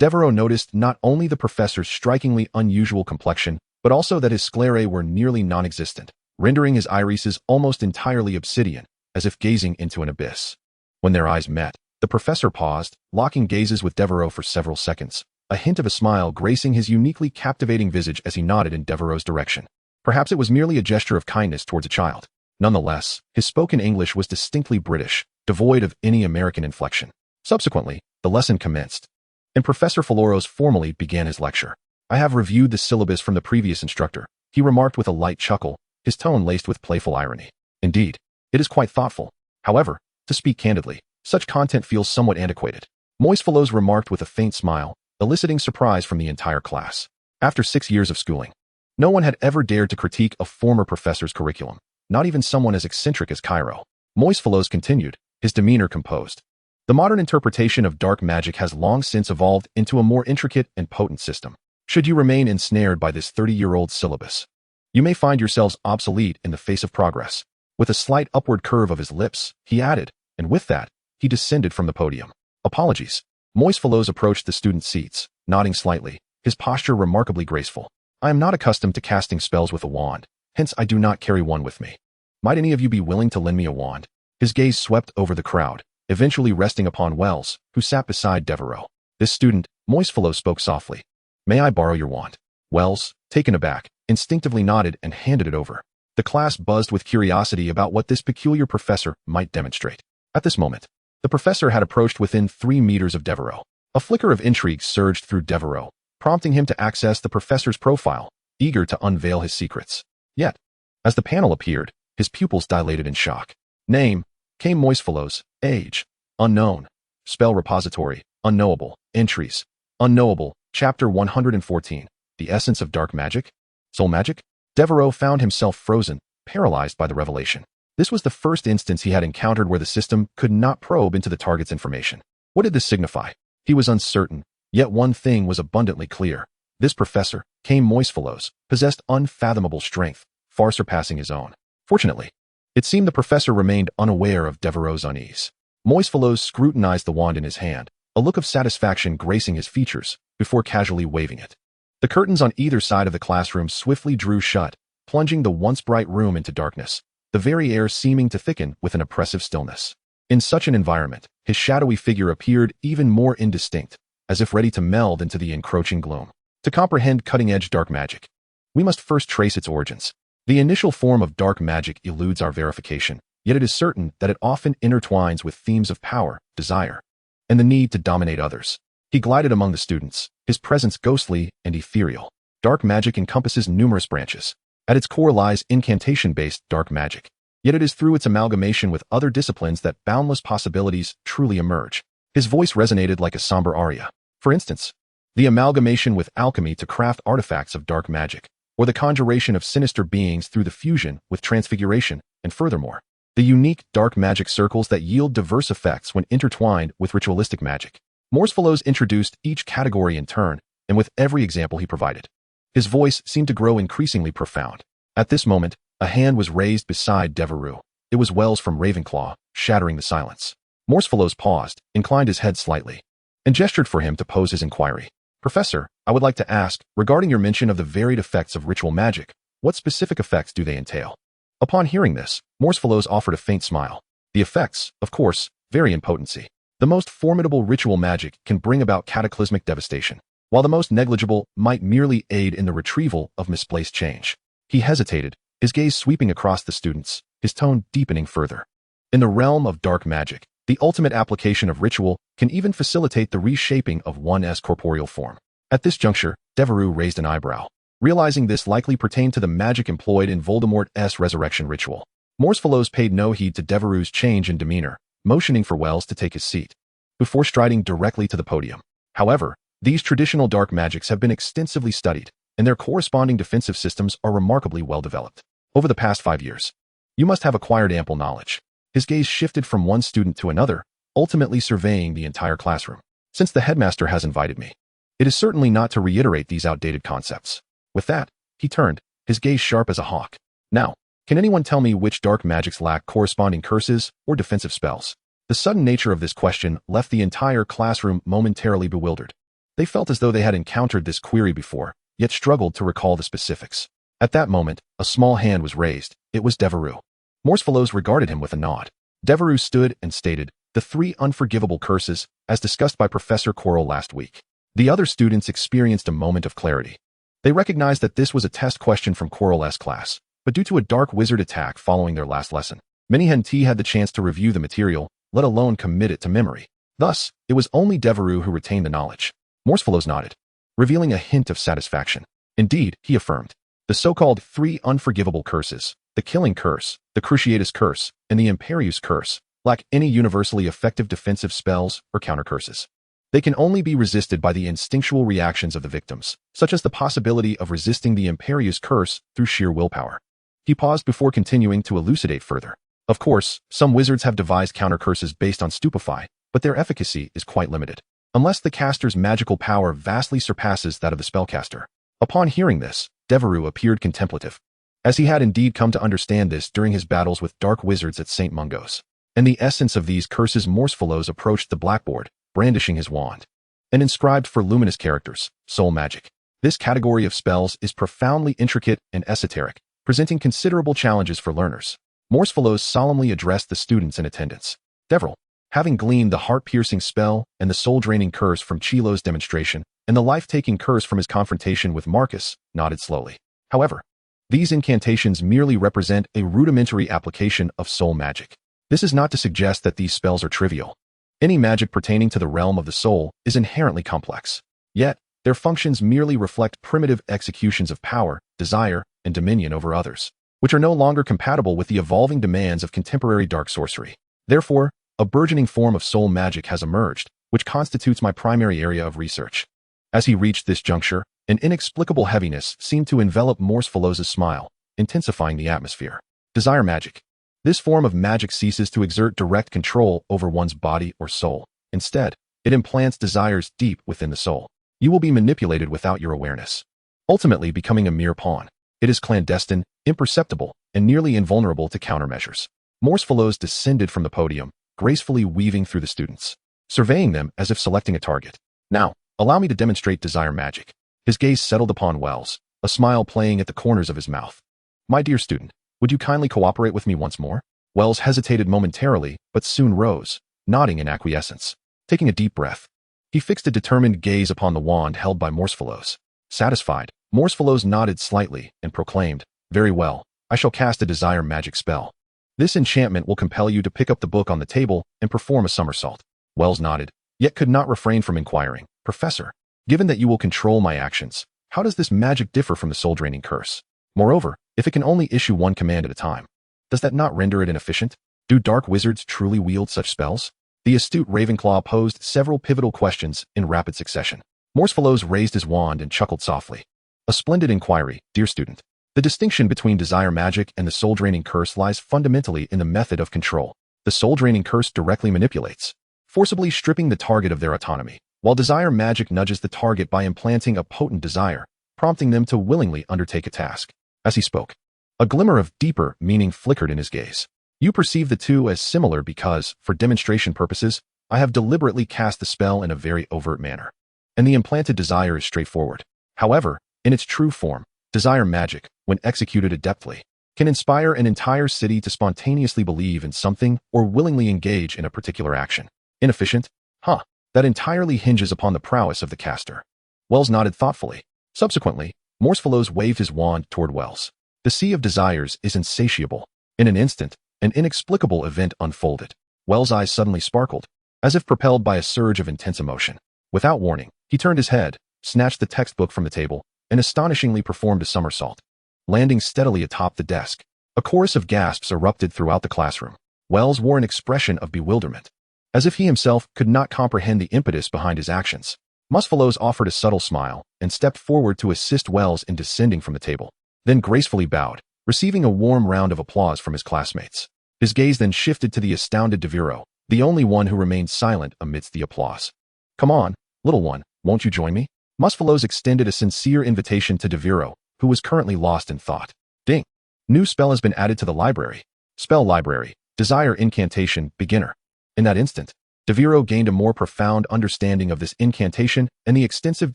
Devero noticed not only the professor's strikingly unusual complexion, but also that his sclerae were nearly non-existent, rendering his irises almost entirely obsidian, as if gazing into an abyss. When their eyes met, the professor paused, locking gazes with Devero for several seconds, a hint of a smile gracing his uniquely captivating visage as he nodded in Devero's direction. Perhaps it was merely a gesture of kindness towards a child. Nonetheless, his spoken English was distinctly British, devoid of any American inflection. Subsequently, the lesson commenced, and Professor Phaloros formally began his lecture. "I have reviewed the syllabus from the previous instructor," he remarked with a light chuckle, his tone laced with playful irony. "Indeed, it is quite thoughtful. However, to speak candidly, such content feels somewhat antiquated." Moisfellows remarked with a faint smile, eliciting surprise from the entire class. After 6 years of schooling, no one had ever dared to critique a former professor's curriculum, not even someone as eccentric as Cairo. Moisfellows continued, his demeanor composed. "The modern interpretation of dark magic has long since evolved into a more intricate and potent system. Should you remain ensnared by this 30-year-old syllabus, you may find yourselves obsolete in the face of progress." With a slight upward curve of his lips, he added, and with that, he descended from the podium. "Apologies." Moisfellows approached the student seats, nodding slightly, his posture remarkably graceful. "I am not accustomed to casting spells with a wand, hence I do not carry one with me. Might any of you be willing to lend me a wand?" His gaze swept over the crowd, eventually resting upon Wells, who sat beside Devero. This student, Moisfellows spoke softly. "May I borrow your wand?" Wells, taken aback, instinctively nodded and handed it over. The class buzzed with curiosity about what this peculiar professor might demonstrate. At this moment, the professor had approached within 3 meters of Devero. A flicker of intrigue surged through Devero, prompting him to access the professor's profile, eager to unveil his secrets. Yet, as the panel appeared, his pupils dilated in shock. Name, K. Moistfellows. Age, unknown. Spell repository, unknowable. Entries, unknowable. Chapter 114, The Essence of Dark Magic? Soul Magic? Devero found himself frozen, paralyzed by the revelation. This was the first instance he had encountered where the system could not probe into the target's information. What did this signify? He was uncertain, yet one thing was abundantly clear. This professor, K. Moistfellows, possessed unfathomable strength, far surpassing his own. Fortunately, it seemed the professor remained unaware of Devero's unease. Moistfellows scrutinized the wand in his hand, a look of satisfaction gracing his features, before casually waving it. The curtains on either side of the classroom swiftly drew shut, plunging the once bright room into darkness, the very air seeming to thicken with an oppressive stillness. In such an environment, his shadowy figure appeared even more indistinct, as if ready to meld into the encroaching gloom. To comprehend cutting-edge dark magic, we must first trace its origins. The initial form of dark magic eludes our verification, yet it is certain that it often intertwines with themes of power, desire, and the need to dominate others. He glided among the students, his presence ghostly and ethereal. Dark magic encompasses numerous branches. At its core lies incantation-based dark magic. Yet it is through its amalgamation with other disciplines that boundless possibilities truly emerge. His voice resonated like a somber aria. For instance, the amalgamation with alchemy to craft artifacts of dark magic, or the conjuration of sinister beings through the fusion with transfiguration, and furthermore, the unique dark magic circles that yield diverse effects when intertwined with ritualistic magic. Moistfellows introduced each category in turn, and with every example he provided, his voice seemed to grow increasingly profound. At this moment, a hand was raised beside Devero. It was Wells from Ravenclaw, shattering the silence. Moistfellows paused, inclined his head slightly, and gestured for him to pose his inquiry. Professor, I would like to ask, regarding your mention of the varied effects of ritual magic, what specific effects do they entail? Upon hearing this, Moistfellows offered a faint smile. The effects, of course, vary in potency. The most formidable ritual magic can bring about cataclysmic devastation, while the most negligible might merely aid in the retrieval of misplaced change. He hesitated, his gaze sweeping across the students, his tone deepening further. In the realm of dark magic, the ultimate application of ritual can even facilitate the reshaping of one's corporeal form. At this juncture, Devero raised an eyebrow, realizing this likely pertained to the magic employed in Voldemort's resurrection ritual. Moistfellows paid no heed to Devero's change in demeanor, motioning for Wells to take his seat, before striding directly to the podium. However, these traditional dark magics have been extensively studied, and their corresponding defensive systems are remarkably well developed. Over the past 5 years, you must have acquired ample knowledge. His gaze shifted from one student to another, ultimately surveying the entire classroom. Since the headmaster has invited me, it is certainly not to reiterate these outdated concepts. With that, he turned, his gaze sharp as a hawk. Now, can anyone tell me which dark magics lack corresponding curses or defensive spells? The sudden nature of this question left the entire classroom momentarily bewildered. They felt as though they had encountered this query before, yet struggled to recall the specifics. At that moment, a small hand was raised. It was Devero. Moistfellows regarded him with a nod. Devero stood and stated, the 3 unforgivable curses, as discussed by Professor Quirrell last week. The other students experienced a moment of clarity. They recognized that this was a test question from Quirrell's class, but due to a dark wizard attack following their last lesson, many hadn't had the chance to review the material, let alone commit it to memory. Thus, it was only Devero who retained the knowledge. Moistfellows nodded, revealing a hint of satisfaction. Indeed, he affirmed, the so-called 3 unforgivable curses, the Killing Curse, the Cruciatus Curse, and the Imperius Curse, lack any universally effective defensive spells or counter curses. They can only be resisted by the instinctual reactions of the victims, such as the possibility of resisting the Imperius Curse through sheer willpower. He paused before continuing to elucidate further. Of course, some wizards have devised counter curses based on stupefy, but their efficacy is quite limited, unless the caster's magical power vastly surpasses that of the spellcaster. Upon hearing this, Devero appeared contemplative, as he had indeed come to understand this during his battles with dark wizards at St. Mungo's. And the essence of these curses, Moistfellows approached the blackboard, brandishing his wand, and inscribed for luminous characters, soul magic. This category of spells is profoundly intricate and esoteric, presenting considerable challenges for learners. Moistfellows solemnly addressed the students in attendance. Devero, having gleaned the heart-piercing spell and the soul-draining curse from Chilo's demonstration, and the life-taking curse from his confrontation with Marcus, nodded slowly. However, these incantations merely represent a rudimentary application of soul magic. This is not to suggest that these spells are trivial. Any magic pertaining to the realm of the soul is inherently complex. Yet, their functions merely reflect primitive executions of power, desire, and dominion over others, which are no longer compatible with the evolving demands of contemporary dark sorcery. Therefore, a burgeoning form of soul magic has emerged, which constitutes my primary area of research. As he reached this juncture, an inexplicable heaviness seemed to envelop Morsefalo's smile, intensifying the atmosphere. Desire magic. This form of magic ceases to exert direct control over one's body or soul. Instead, it implants desires deep within the soul. You will be manipulated without your awareness, ultimately becoming a mere pawn. It is clandestine, imperceptible, and nearly invulnerable to countermeasures. Morsefalo's descended from the podium, gracefully weaving through the students, surveying them as if selecting a target. Now, allow me to demonstrate desire magic. His gaze settled upon Wells, a smile playing at the corners of his mouth. My dear student, would you kindly cooperate with me once more? Wells hesitated momentarily, but soon rose, nodding in acquiescence. Taking a deep breath, he fixed a determined gaze upon the wand held by Morsefalo's. Satisfied, Morsefalo's nodded slightly and proclaimed, "Very well, I shall cast a desire magic spell. This enchantment will compel you to pick up the book on the table and perform a somersault." Wells nodded, yet could not refrain from inquiring, "Professor, given that you will control my actions, how does this magic differ from the soul-draining curse? Moreover, if it can only issue one command at a time, does that not render it inefficient? Do dark wizards truly wield such spells?" The astute Ravenclaw posed several pivotal questions in rapid succession. Morsefalo's raised his wand and chuckled softly. "A splendid inquiry, dear student. The distinction between desire magic and the soul-draining curse lies fundamentally in the method of control. The soul-draining curse directly manipulates, forcibly stripping the target of their autonomy, while desire magic nudges the target by implanting a potent desire, prompting them to willingly undertake a task." As he spoke, a glimmer of deeper meaning flickered in his gaze. "You perceive the two as similar because, for demonstration purposes, I have deliberately cast the spell in a very overt manner, and the implanted desire is straightforward. However, in its true form, desire magic, when executed adeptly, can inspire an entire city to spontaneously believe in something or willingly engage in a particular action. Inefficient? Huh. That entirely hinges upon the prowess of the caster." Wells nodded thoughtfully. Subsequently, Morsefalo's waved his wand toward Wells. The sea of desires is insatiable. In an instant, an inexplicable event unfolded. Wells' eyes suddenly sparkled, as if propelled by a surge of intense emotion. Without warning, he turned his head, snatched the textbook from the table, and astonishingly performed a somersault, landing steadily atop the desk. A chorus of gasps erupted throughout the classroom. Wells wore an expression of bewilderment, as if he himself could not comprehend the impetus behind his actions. Morsefalo's offered a subtle smile and stepped forward to assist Wells in descending from the table, then gracefully bowed, receiving a warm round of applause from his classmates. His gaze then shifted to the astounded Devero, the only one who remained silent amidst the applause. "Come on, little one, won't you join me?" Morsefalo's extended a sincere invitation to Devero, who was currently lost in thought. Ding! New spell has been added to the library. Spell library, desire incantation, beginner. In that instant, Devero gained a more profound understanding of this incantation and the extensive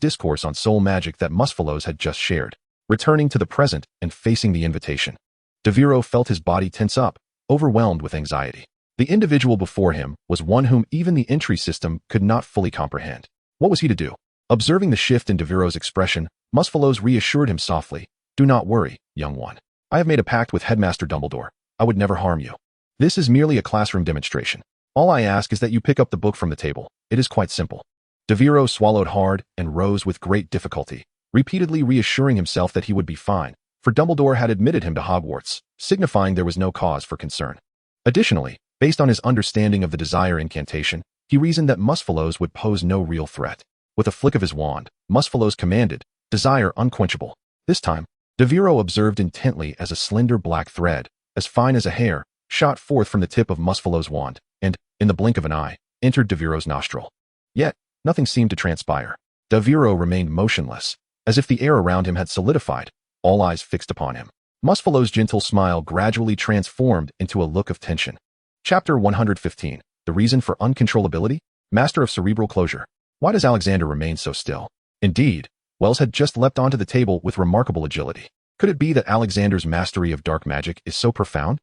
discourse on soul magic that Morsefalo's had just shared. Returning to the present and facing the invitation, Devero felt his body tense up, overwhelmed with anxiety. The individual before him was one whom even the entry system could not fully comprehend. What was he to do? Observing the shift in Devero's expression, Morsefalo's reassured him softly, "Do not worry, young one. I have made a pact with Headmaster Dumbledore. I would never harm you. This is merely a classroom demonstration. All I ask is that you pick up the book from the table. It is quite simple." Devero swallowed hard and rose with great difficulty, repeatedly reassuring himself that he would be fine, for Dumbledore had admitted him to Hogwarts, signifying there was no cause for concern. Additionally, based on his understanding of the desire incantation, he reasoned that Morsefalo's would pose no real threat. With a flick of his wand, Morsefalo's commanded, "Desire unquenchable." This time, Devero observed intently as a slender black thread, as fine as a hair, shot forth from the tip of Morsefalo's wand, and, in the blink of an eye, entered Devero's nostril. Yet, nothing seemed to transpire. Devero remained motionless, as if the air around him had solidified, all eyes fixed upon him. Morsefalo's gentle smile gradually transformed into a look of tension. Chapter 115. The Reason for Uncontrollability? Master of Cerebral Closure. Why does Alexander remain so still? Indeed, Wells had just leapt onto the table with remarkable agility. Could it be that Alexander's mastery of dark magic is so profound?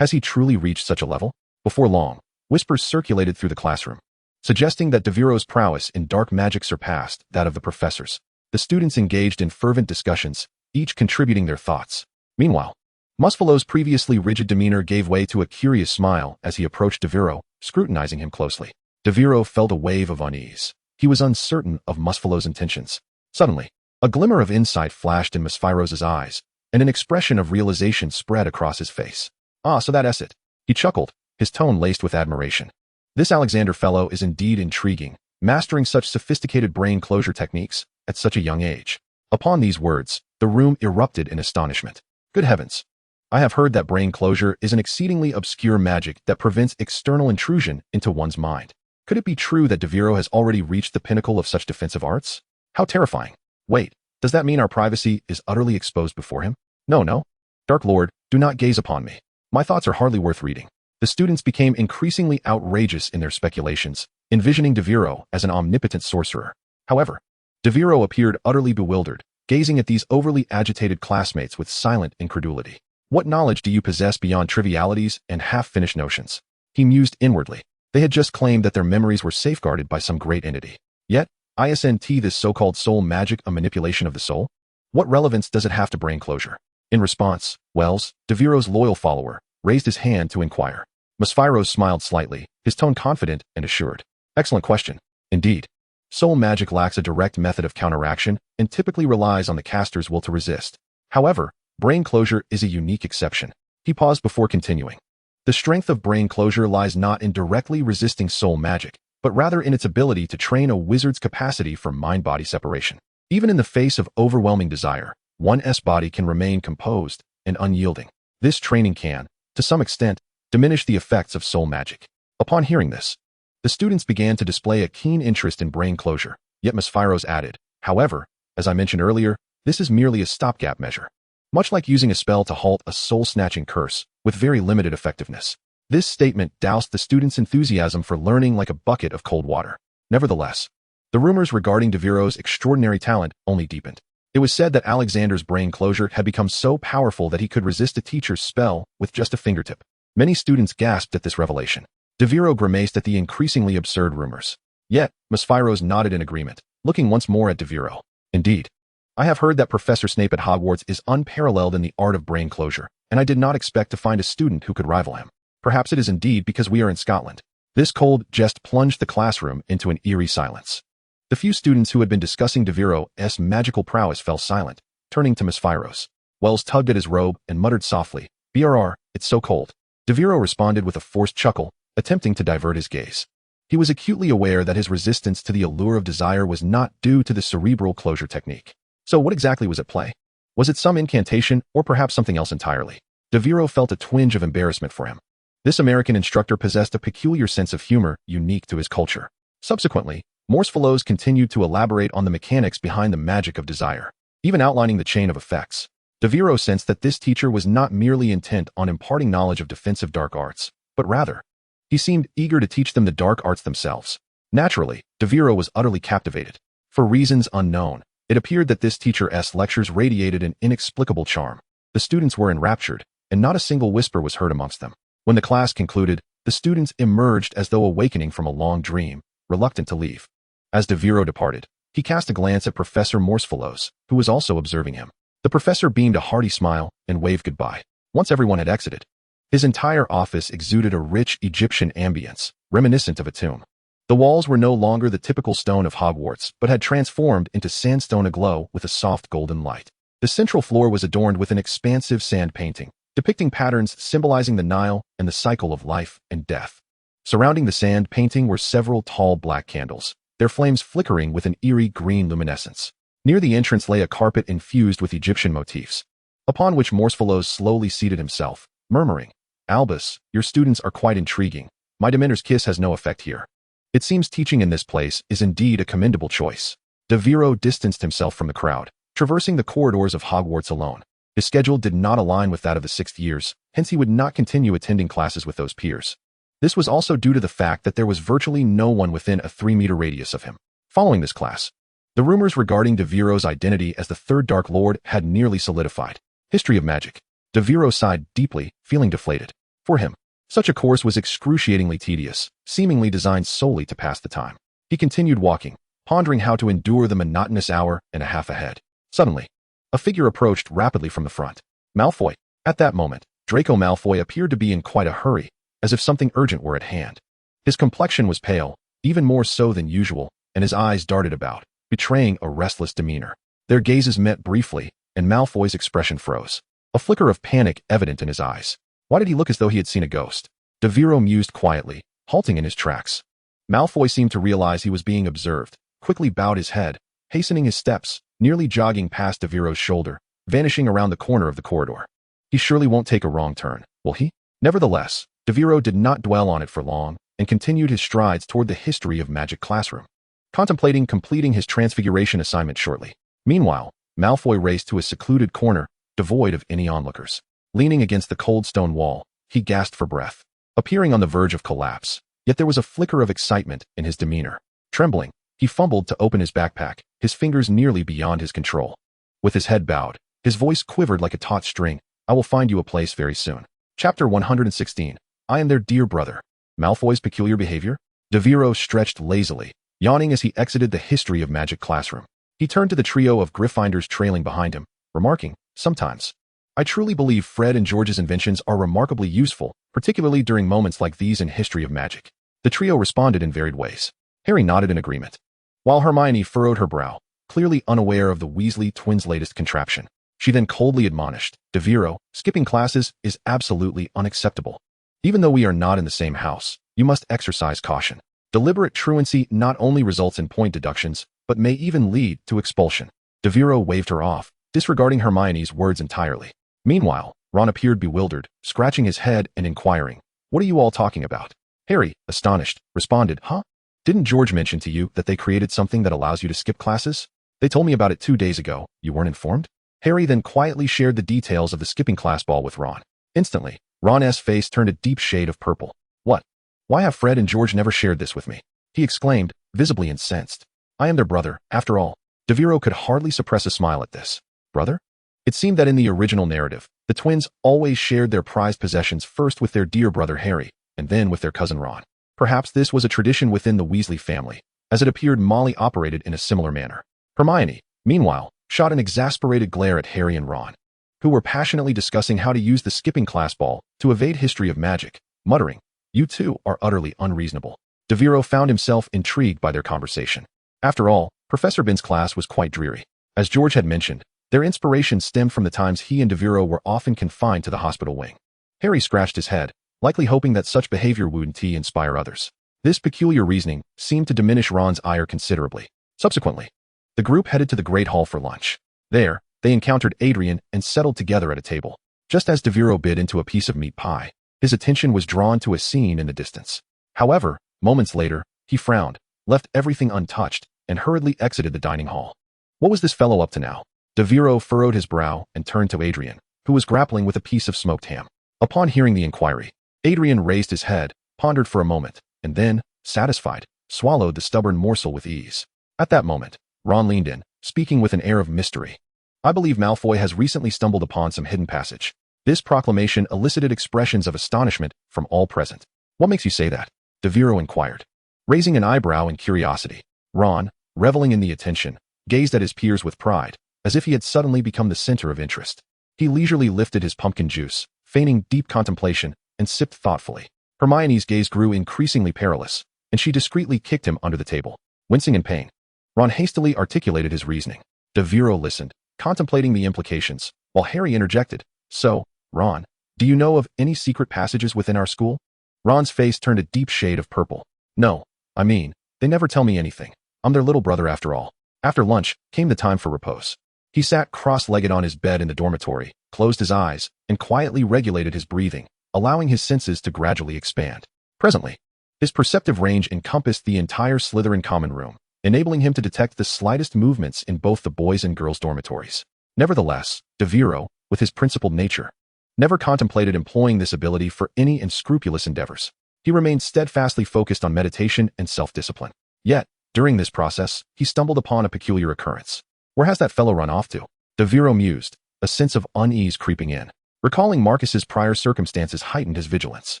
Has he truly reached such a level? Before long, whispers circulated through the classroom, suggesting that Devero's prowess in dark magic surpassed that of the professors. The students engaged in fervent discussions, each contributing their thoughts. Meanwhile, Morsefalo's previously rigid demeanor gave way to a curious smile as he approached Devero, scrutinizing him closely. Devero felt a wave of unease. He was uncertain of Musfello's intentions. Suddenly, a glimmer of insight flashed in Musfiro's eyes, and an expression of realization spread across his face. "Ah, so that's it." He chuckled, his tone laced with admiration. "This Alexander fellow is indeed intriguing, mastering such sophisticated brain closure techniques at such a young age." Upon these words, the room erupted in astonishment. "Good heavens! I have heard that brain closure is an exceedingly obscure magic that prevents external intrusion into one's mind. Could it be true that Devero has already reached the pinnacle of such defensive arts? How terrifying! Wait, does that mean our privacy is utterly exposed before him? No. Dark Lord, do not gaze upon me. My thoughts are hardly worth reading." The students became increasingly outrageous in their speculations, envisioning Devero as an omnipotent sorcerer. However, Devero appeared utterly bewildered, gazing at these overly agitated classmates with silent incredulity. "What knowledge do you possess beyond trivialities and half-finished notions?" He mused inwardly. They had just claimed that their memories were safeguarded by some great entity. Yet, isn't this so-called soul magic a manipulation of the soul? What relevance does it have to brain closure? In response, Wells, Devero's loyal follower, raised his hand to inquire. Musfiros smiled slightly, his tone confident and assured. "Excellent question. Indeed. Soul magic lacks a direct method of counteraction and typically relies on the caster's will to resist. However, brain closure is a unique exception." He paused before continuing. "The strength of brain closure lies not in directly resisting soul magic, but rather in its ability to train a wizard's capacity for mind-body separation. Even in the face of overwhelming desire, one's body can remain composed and unyielding. This training can, to some extent, diminish the effects of soul magic." Upon hearing this, the students began to display a keen interest in brain closure, yet Musfiros added, "However, as I mentioned earlier, this is merely a stopgap measure. Much like using a spell to halt a soul-snatching curse, with very limited effectiveness." This statement doused the students' enthusiasm for learning like a bucket of cold water. Nevertheless, the rumors regarding Devero's extraordinary talent only deepened. It was said that Alexander's brain closure had become so powerful that he could resist a teacher's spell with just a fingertip. Many students gasped at this revelation. Devero grimaced at the increasingly absurd rumors. Yet, Musfiros nodded in agreement, looking once more at Devero. "Indeed. I have heard that Professor Snape at Hogwarts is unparalleled in the art of brain closure, and I did not expect to find a student who could rival him. Perhaps it is indeed because we are in Scotland." This cold jest plunged the classroom into an eerie silence. The few students who had been discussing Devero's magical prowess fell silent, turning to Musfiros. Wells tugged at his robe and muttered softly, "BRR, it's so cold." Devero responded with a forced chuckle, attempting to divert his gaze. He was acutely aware that his resistance to the allure of desire was not due to the cerebral closure technique. So what exactly was at play? Was it some incantation, or perhaps something else entirely? Devero felt a twinge of embarrassment for him. This American instructor possessed a peculiar sense of humor unique to his culture. Subsequently, Morsefellows continued to elaborate on the mechanics behind the magic of desire, even outlining the chain of effects. Devero sensed that this teacher was not merely intent on imparting knowledge of defensive dark arts, but rather, he seemed eager to teach them the dark arts themselves. Naturally, Devero was utterly captivated. For reasons unknown, it appeared that this teacher's lectures radiated an inexplicable charm. The students were enraptured, and not a single whisper was heard amongst them. When the class concluded, the students emerged as though awakening from a long dream, reluctant to leave. As Devero departed, he cast a glance at Professor Morsefellows, who was also observing him. The professor beamed a hearty smile and waved goodbye. Once everyone had exited, his entire office exuded a rich Egyptian ambience, reminiscent of a tomb. The walls were no longer the typical stone of Hogwarts, but had transformed into sandstone aglow with a soft golden light. The central floor was adorned with an expansive sand painting, depicting patterns symbolizing the Nile and the cycle of life and death. Surrounding the sand painting were several tall black candles, their flames flickering with an eerie green luminescence. Near the entrance lay a carpet infused with Egyptian motifs, upon which Morsefellows slowly seated himself, murmuring, "Albus, your students are quite intriguing. My Dementor's kiss has no effect here. It seems teaching in this place is indeed a commendable choice." Devero distanced himself from the crowd, traversing the corridors of Hogwarts alone. His schedule did not align with that of the 6th years, hence he would not continue attending classes with those peers. This was also due to the fact that there was virtually no one within a 3-meter radius of him. Following this class, the rumors regarding Devero's identity as the Third Dark Lord had nearly solidified. History of magic. Devero sighed deeply, feeling deflated. For him, such a course was excruciatingly tedious, seemingly designed solely to pass the time. He continued walking, pondering how to endure the monotonous hour and a half ahead. Suddenly, a figure approached rapidly from the front. Malfoy. At that moment, Draco Malfoy appeared to be in quite a hurry, as if something urgent were at hand. His complexion was pale, even more so than usual, and his eyes darted about, betraying a restless demeanor. Their gazes met briefly, and Malfoy's expression froze. A flicker of panic evident in his eyes. Why did he look as though he had seen a ghost? Devero mused quietly, halting in his tracks. Malfoy seemed to realize he was being observed, quickly bowed his head, hastening his steps, nearly jogging past Devero's shoulder, vanishing around the corner of the corridor. He surely won't take a wrong turn, will he? Nevertheless, Devero did not dwell on it for long, and continued his strides toward the history of magic classroom, contemplating completing his transfiguration assignment shortly. Meanwhile, Malfoy raced to a secluded corner, devoid of any onlookers. Leaning against the cold stone wall, he gasped for breath, appearing on the verge of collapse, yet there was a flicker of excitement in his demeanor. Trembling, he fumbled to open his backpack, his fingers nearly beyond his control. With his head bowed, his voice quivered like a taut string. I will find you a place very soon. Chapter 116. I am their dear brother. Malfoy's peculiar behavior? Devero stretched lazily, yawning as he exited the history of magic classroom. He turned to the trio of Gryffindors trailing behind him, remarking, sometimes. I truly believe Fred and George's inventions are remarkably useful, particularly during moments like these in history of magic. The trio responded in varied ways. Harry nodded in agreement, while Hermione furrowed her brow, clearly unaware of the Weasley twins' latest contraption. She then coldly admonished, Devero, skipping classes is absolutely unacceptable. Even though we are not in the same house, you must exercise caution. Deliberate truancy not only results in point deductions, but may even lead to expulsion. Devero waved her off, disregarding Hermione's words entirely. Meanwhile, Ron appeared bewildered, scratching his head and inquiring, what are you all talking about? Harry, astonished, responded, huh? Didn't George mention to you that they created something that allows you to skip classes? They told me about it 2 days ago. You weren't informed? Harry then quietly shared the details of the skipping class ball with Ron. Instantly, Ron's face turned a deep shade of purple. What? Why have Fred and George never shared this with me? He exclaimed, visibly incensed. I am their brother, after all. Devero could hardly suppress a smile at this. Brother? It seemed that in the original narrative, the twins always shared their prized possessions first with their dear brother Harry, and then with their cousin Ron. Perhaps this was a tradition within the Weasley family, as it appeared Molly operated in a similar manner. Hermione, meanwhile, shot an exasperated glare at Harry and Ron, who were passionately discussing how to use the skipping class ball to evade history of magic, muttering, you two are utterly unreasonable. Devero found himself intrigued by their conversation. After all, Professor Bin's class was quite dreary. As George had mentioned, their inspiration stemmed from the times he and Devero were often confined to the hospital wing. Harry scratched his head, likely hoping that such behavior wouldn't inspire others. This peculiar reasoning seemed to diminish Ron's ire considerably. Subsequently, the group headed to the Great Hall for lunch. There, they encountered Adrian and settled together at a table. Just as Devero bit into a piece of meat pie, his attention was drawn to a scene in the distance. However, moments later, he frowned, left everything untouched, and hurriedly exited the dining hall. What was this fellow up to now? Devero furrowed his brow and turned to Adrian, who was grappling with a piece of smoked ham. Upon hearing the inquiry, Adrian raised his head, pondered for a moment, and then, satisfied, swallowed the stubborn morsel with ease. At that moment, Ron leaned in, speaking with an air of mystery. I believe Malfoy has recently stumbled upon some hidden passage. This proclamation elicited expressions of astonishment from all present. What makes you say that? Devero inquired, raising an eyebrow in curiosity. Ron, reveling in the attention, gazed at his peers with pride, as if he had suddenly become the center of interest. He leisurely lifted his pumpkin juice, feigning deep contemplation, and sipped thoughtfully. Hermione's gaze grew increasingly perilous, and she discreetly kicked him under the table. Wincing in pain, Ron hastily articulated his reasoning. Devero listened, contemplating the implications, while Harry interjected, So, Ron, do you know of any secret passages within our school? Ron's face turned a deep shade of purple. No, I mean, they never tell me anything. I'm their little brother after all. After lunch, came the time for repose. He sat cross-legged on his bed in the dormitory, closed his eyes, and quietly regulated his breathing, allowing his senses to gradually expand. Presently, his perceptive range encompassed the entire Slytherin common room, enabling him to detect the slightest movements in both the boys' and girls' dormitories. Nevertheless, Devero, with his principled nature, never contemplated employing this ability for any unscrupulous endeavors. He remained steadfastly focused on meditation and self-discipline. Yet, during this process, he stumbled upon a peculiar occurrence. Where has that fellow run off to? Devero mused, a sense of unease creeping in. Recalling Marcus's prior circumstances heightened his vigilance.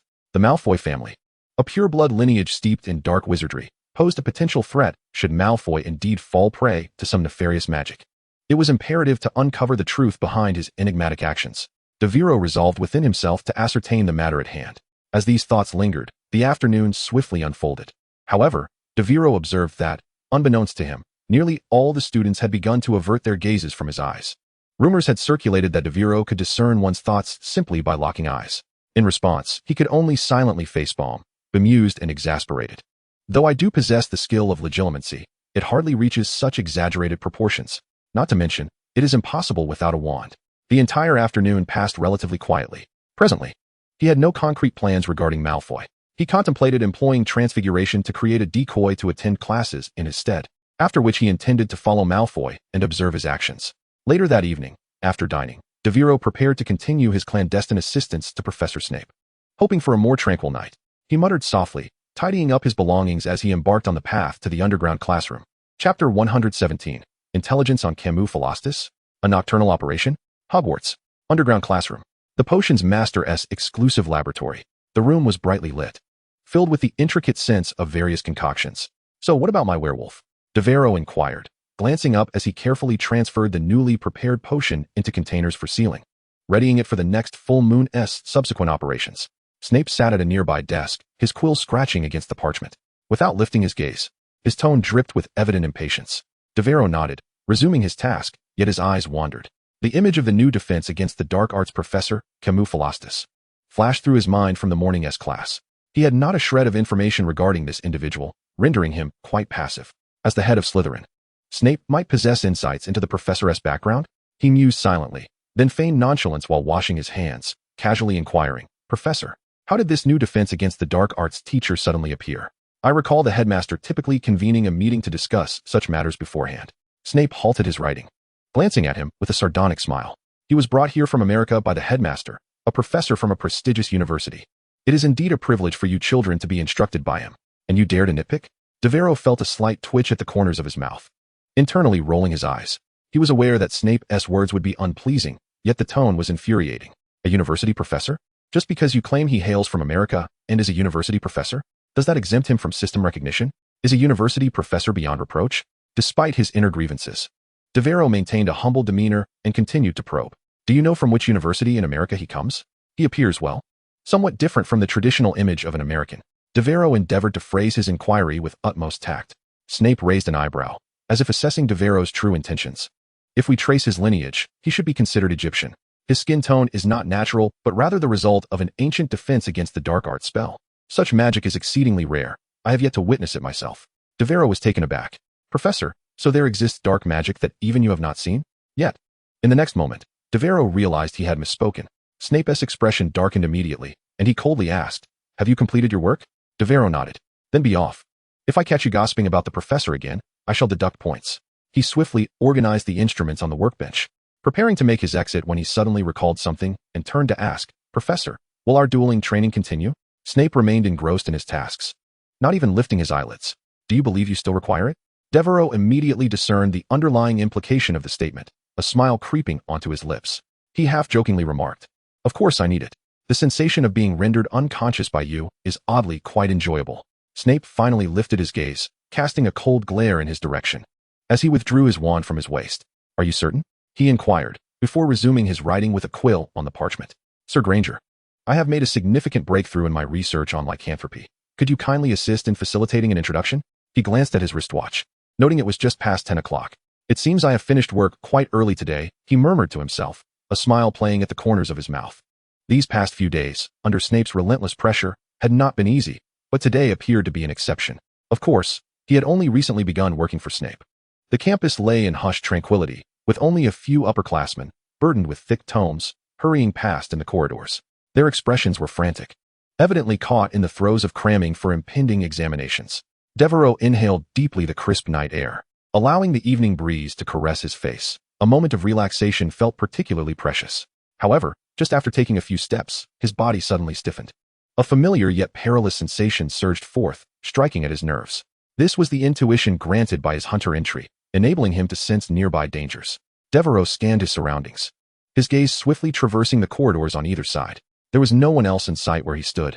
The Malfoy family, a pure-blood lineage steeped in dark wizardry, posed a potential threat should Malfoy indeed fall prey to some nefarious magic. It was imperative to uncover the truth behind his enigmatic actions. Devero resolved within himself to ascertain the matter at hand. As these thoughts lingered, the afternoon swiftly unfolded. However, Devero observed that, unbeknownst to him, nearly all the students had begun to avert their gazes from his eyes. Rumors had circulated that Devero could discern one's thoughts simply by locking eyes. In response, he could only silently facepalm, bemused and exasperated. Though I do possess the skill of legilimency, it hardly reaches such exaggerated proportions. Not to mention, it is impossible without a wand. The entire afternoon passed relatively quietly. Presently, he had no concrete plans regarding Malfoy. He contemplated employing Transfiguration to create a decoy to attend classes in his stead, after which he intended to follow Malfoy and observe his actions. Later that evening, after dining, Devero prepared to continue his clandestine assistance to Professor Snape. Hoping for a more tranquil night, he muttered softly, tidying up his belongings as he embarked on the path to the underground classroom. Chapter 117. Intelligence on Camus Philostis? A nocturnal operation? Hogwarts. Underground classroom. The potions master's exclusive laboratory. The room was brightly lit, filled with the intricate scents of various concoctions. So what about my werewolf? Devero inquired, glancing up as he carefully transferred the newly prepared potion into containers for sealing, readying it for the next full moon's subsequent operations. Snape sat at a nearby desk, his quill scratching against the parchment. Without lifting his gaze, his tone dripped with evident impatience. Devero nodded, resuming his task, yet his eyes wandered. The image of the new defense against the dark arts professor, Camus Philostis, flashed through his mind from the morning's class. He had not a shred of information regarding this individual, rendering him quite passive. As the head of Slytherin, Snape might possess insights into the professor's background. He mused silently, then feigned nonchalance while washing his hands, casually inquiring, "Professor, how did this new defense against the dark arts teacher suddenly appear?" I recall the headmaster typically convening a meeting to discuss such matters beforehand. Snape halted his writing, glancing at him with a sardonic smile. He was brought here from America by the headmaster, a professor from a prestigious university. It is indeed a privilege for you children to be instructed by him. And you dare to nitpick? Devero felt a slight twitch at the corners of his mouth, internally rolling his eyes. He was aware that Snape's words would be unpleasing, yet the tone was infuriating. A university professor? Just because you claim he hails from America and is a university professor? Does that exempt him from system recognition? Is a university professor beyond reproach? Despite his inner grievances, Devero maintained a humble demeanor and continued to probe. Do you know from which university in America he comes? He appears, well, somewhat different from the traditional image of an American. Devero endeavored to phrase his inquiry with utmost tact. Snape raised an eyebrow, as if assessing Devero's true intentions. If we trace his lineage, he should be considered Egyptian. His skin tone is not natural, but rather the result of an ancient defense against the dark art spell. Such magic is exceedingly rare. I have yet to witness it myself. Devero was taken aback. Professor, so there exists dark magic that even you have not seen? Yet. In the next moment, Devero realized he had misspoken. Snape's expression darkened immediately, and he coldly asked, "Have you completed your work?" Devero nodded. "Then be off. If I catch you gossiping about the professor again, I shall deduct points." He swiftly organized the instruments on the workbench, preparing to make his exit when he suddenly recalled something and turned to ask, "Professor, will our dueling training continue?" Snape remained engrossed in his tasks, not even lifting his eyelids. "Do you believe you still require it?" Devero immediately discerned the underlying implication of the statement, a smile creeping onto his lips. He half-jokingly remarked, "Of course I need it. The sensation of being rendered unconscious by you is oddly quite enjoyable." Snape finally lifted his gaze, casting a cold glare in his direction, as he withdrew his wand from his waist. "Are you certain?" he inquired, before resuming his writing with a quill on the parchment. "Sir Granger, I have made a significant breakthrough in my research on lycanthropy. Could you kindly assist in facilitating an introduction?" He glanced at his wristwatch, noting it was just past 10 o'clock. "It seems I have finished work quite early today," he murmured to himself, a smile playing at the corners of his mouth. These past few days, under Snape's relentless pressure, had not been easy, but today appeared to be an exception. Of course, he had only recently begun working for Snape. The campus lay in hushed tranquility, with only a few upperclassmen, burdened with thick tomes, hurrying past in the corridors. Their expressions were frantic, evidently caught in the throes of cramming for impending examinations. Devero inhaled deeply the crisp night air, allowing the evening breeze to caress his face. A moment of relaxation felt particularly precious. However, just after taking a few steps, his body suddenly stiffened. A familiar yet perilous sensation surged forth, striking at his nerves. This was the intuition granted by his hunter entry, enabling him to sense nearby dangers. Devero scanned his surroundings, his gaze swiftly traversing the corridors on either side. There was no one else in sight where he stood.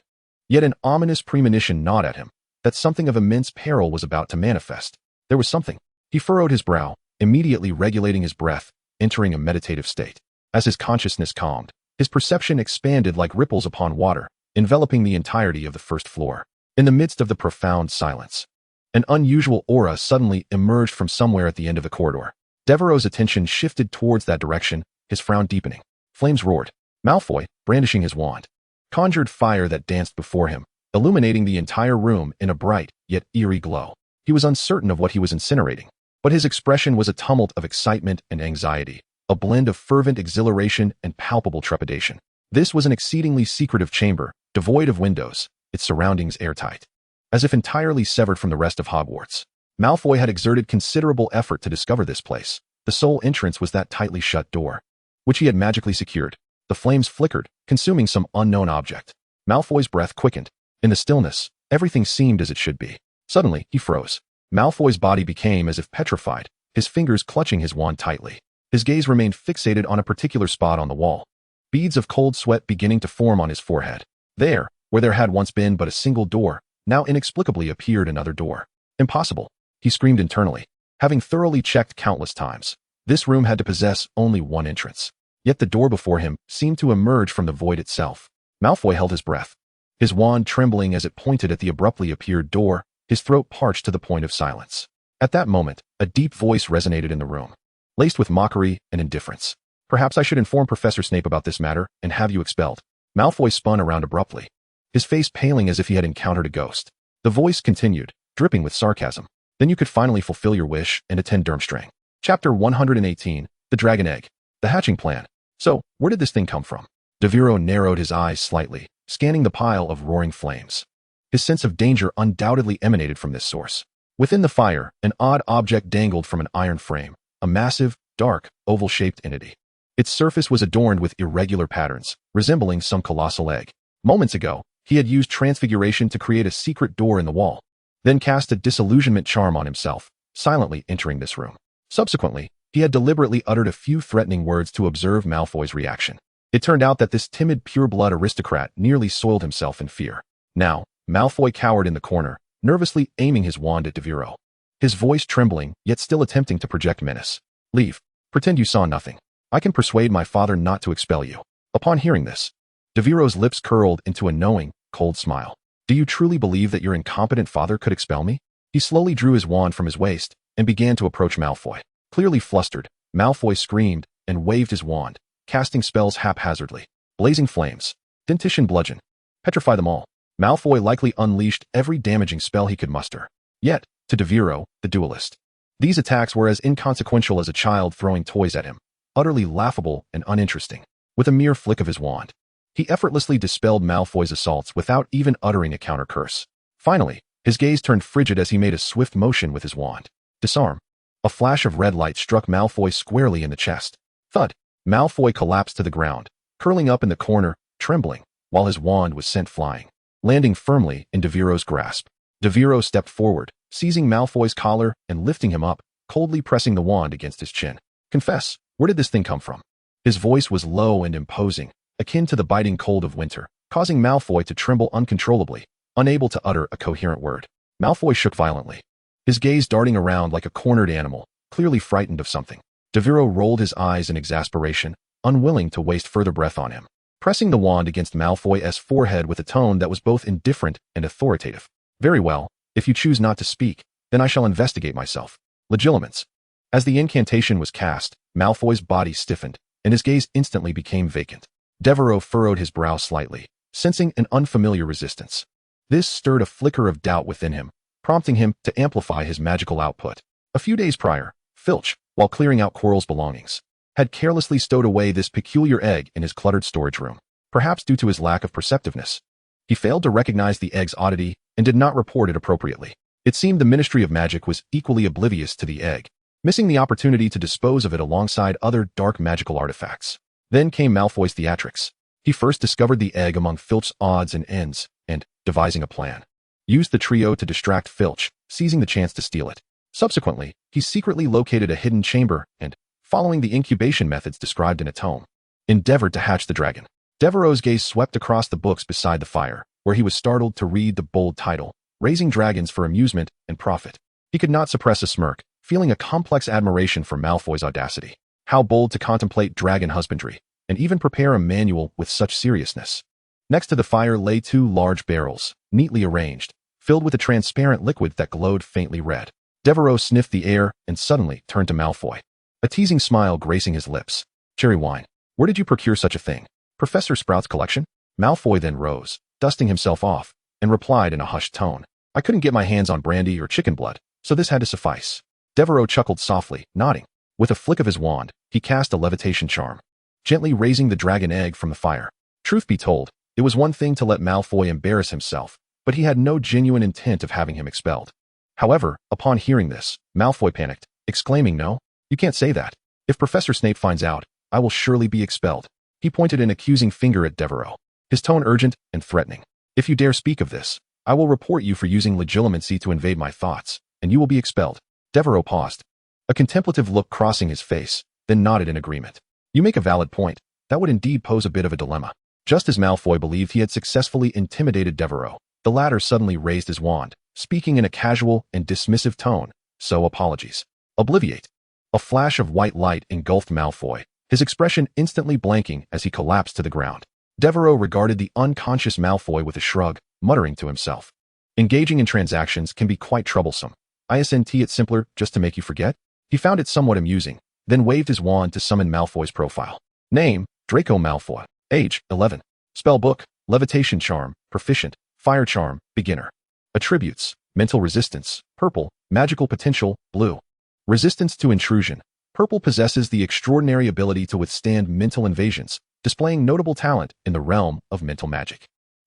Yet an ominous premonition gnawed at him, that something of immense peril was about to manifest. There was something. He furrowed his brow, immediately regulating his breath, entering a meditative state. As his consciousness calmed, his perception expanded like ripples upon water, enveloping the entirety of the first floor. In the midst of the profound silence, An unusual aura suddenly emerged from somewhere at the end of the corridor. Devero's attention shifted towards that direction, his frown deepening. Flames roared. Malfoy, brandishing his wand, conjured fire that danced before him, illuminating the entire room in a bright, yet eerie glow. He was uncertain of what he was incinerating, but his expression was a tumult of excitement and anxiety, a blend of fervent exhilaration and palpable trepidation. This was an exceedingly secretive chamber, devoid of windows, its surroundings airtight. As if entirely severed from the rest of Hogwarts, Malfoy had exerted considerable effort to discover this place. The sole entrance was that tightly shut door, which he had magically secured. The flames flickered, consuming some unknown object. Malfoy's breath quickened. In the stillness, everything seemed as it should be. Suddenly, he froze. Malfoy's body became as if petrified, his fingers clutching his wand tightly. His gaze remained fixated on a particular spot on the wall. Beads of cold sweat beginning to form on his forehead. There, where there had once been but a single door, now inexplicably appeared another door. Impossible, he screamed internally. Having thoroughly checked countless times, this room had to possess only one entrance. Yet the door before him seemed to emerge from the void itself. Malfoy held his breath, his wand trembling as it pointed at the abruptly appeared door, his throat parched to the point of silence. At that moment, a deep voice resonated in the room, laced with mockery and indifference. Perhaps I should inform Professor Snape about this matter and have you expelled. Malfoy spun around abruptly, his face paling as if he had encountered a ghost. The voice continued, dripping with sarcasm. Then you could finally fulfill your wish and attend Durmstrang. Chapter 118, The Dragon Egg. The hatching plan. So, where did this thing come from? Devero narrowed his eyes slightly, scanning the pile of roaring flames. His sense of danger undoubtedly emanated from this source. Within the fire, an odd object dangled from an iron frame, a massive, dark, oval-shaped entity. Its surface was adorned with irregular patterns, resembling some colossal egg. Moments ago, he had used Transfiguration to create a secret door in the wall, then cast a disillusionment charm on himself, silently entering this room. Subsequently, he had deliberately uttered a few threatening words to observe Malfoy's reaction. It turned out that this timid pure-blood aristocrat nearly soiled himself in fear. Now, Malfoy cowered in the corner, nervously aiming his wand at Devero, his voice trembling, yet still attempting to project menace. Leave. Pretend you saw nothing. I can persuade my father not to expel you. Upon hearing this, Devero's lips curled into a knowing, cold smile. Do you truly believe that your incompetent father could expel me? He slowly drew his wand from his waist and began to approach Malfoy. Clearly flustered, Malfoy screamed and waved his wand, casting spells haphazardly. Blazing flames, dentition bludgeon, petrify them all. Malfoy likely unleashed every damaging spell he could muster. Yet, to Devero, the duelist, these attacks were as inconsequential as a child throwing toys at him, utterly laughable and uninteresting. With a mere flick of his wand, he effortlessly dispelled Malfoy's assaults without even uttering a counter curse. Finally, his gaze turned frigid as he made a swift motion with his wand. Disarm. A flash of red light struck Malfoy squarely in the chest. Thud. Malfoy collapsed to the ground, curling up in the corner, trembling, while his wand was sent flying, landing firmly in Devero's grasp. Devero stepped forward, seizing Malfoy's collar and lifting him up, coldly pressing the wand against his chin. Confess, where did this thing come from? His voice was low and imposing, akin to the biting cold of winter, causing Malfoy to tremble uncontrollably, unable to utter a coherent word. Malfoy shook violently, his gaze darting around like a cornered animal, clearly frightened of something. Devero rolled his eyes in exasperation, unwilling to waste further breath on him, pressing the wand against Malfoy's forehead with a tone that was both indifferent and authoritative. Very well, if you choose not to speak, then I shall investigate myself. Legilimens. As the incantation was cast, Malfoy's body stiffened, and his gaze instantly became vacant. Devero furrowed his brow slightly, sensing an unfamiliar resistance. This stirred a flicker of doubt within him, prompting him to amplify his magical output. A few days prior, Filch, while clearing out Quirrell's belongings, had carelessly stowed away this peculiar egg in his cluttered storage room. Perhaps due to his lack of perceptiveness, he failed to recognize the egg's oddity and did not report it appropriately. It seemed the Ministry of Magic was equally oblivious to the egg, missing the opportunity to dispose of it alongside other dark magical artifacts. Then came Malfoy's theatrics. He first discovered the egg among Filch's odds and ends, and, devising a plan, used the trio to distract Filch, seizing the chance to steal it. Subsequently, he secretly located a hidden chamber and, following the incubation methods described in a tome, endeavored to hatch the dragon. Devero's gaze swept across the books beside the fire, where he was startled to read the bold title, Raising Dragons for Amusement and Profit. He could not suppress a smirk, feeling a complex admiration for Malfoy's audacity. How bold to contemplate dragon husbandry, and even prepare a manual with such seriousness. Next to the fire lay two large barrels, neatly arranged, filled with a transparent liquid that glowed faintly red. Devero sniffed the air and suddenly turned to Malfoy, a teasing smile gracing his lips. Cherry wine. Where did you procure such a thing? Professor Sprout's collection? Malfoy then rose, dusting himself off, and replied in a hushed tone. I couldn't get my hands on brandy or chicken blood, so this had to suffice. Devero chuckled softly, nodding. With a flick of his wand, he cast a levitation charm, gently raising the dragon egg from the fire. Truth be told, it was one thing to let Malfoy embarrass himself, but he had no genuine intent of having him expelled. However, upon hearing this, Malfoy panicked, exclaiming, No, you can't say that. If Professor Snape finds out, I will surely be expelled. He pointed an accusing finger at Devero, his tone urgent and threatening. If you dare speak of this, I will report you for using legilimency to invade my thoughts, and you will be expelled. Devero paused, a contemplative look crossing his face, then nodded in agreement. You make a valid point. That would indeed pose a bit of a dilemma. Just as Malfoy believed he had successfully intimidated Devero, the latter suddenly raised his wand, speaking in a casual and dismissive tone. So apologies. Obliviate. A flash of white light engulfed Malfoy, his expression instantly blanking as he collapsed to the ground. Devero regarded the unconscious Malfoy with a shrug, muttering to himself. Engaging in transactions can be quite troublesome. Isn't it simpler just to make you forget? He found it somewhat amusing, then waved his wand to summon Malfoy's profile. Name, Draco Malfoy. Age, 11. Spell book, Levitation Charm, Proficient, Fire Charm, Beginner. Attributes, Mental Resistance, Purple, Magical Potential, Blue. Resistance to Intrusion. Purple possesses the extraordinary ability to withstand mental invasions, displaying notable talent in the realm of mental magic.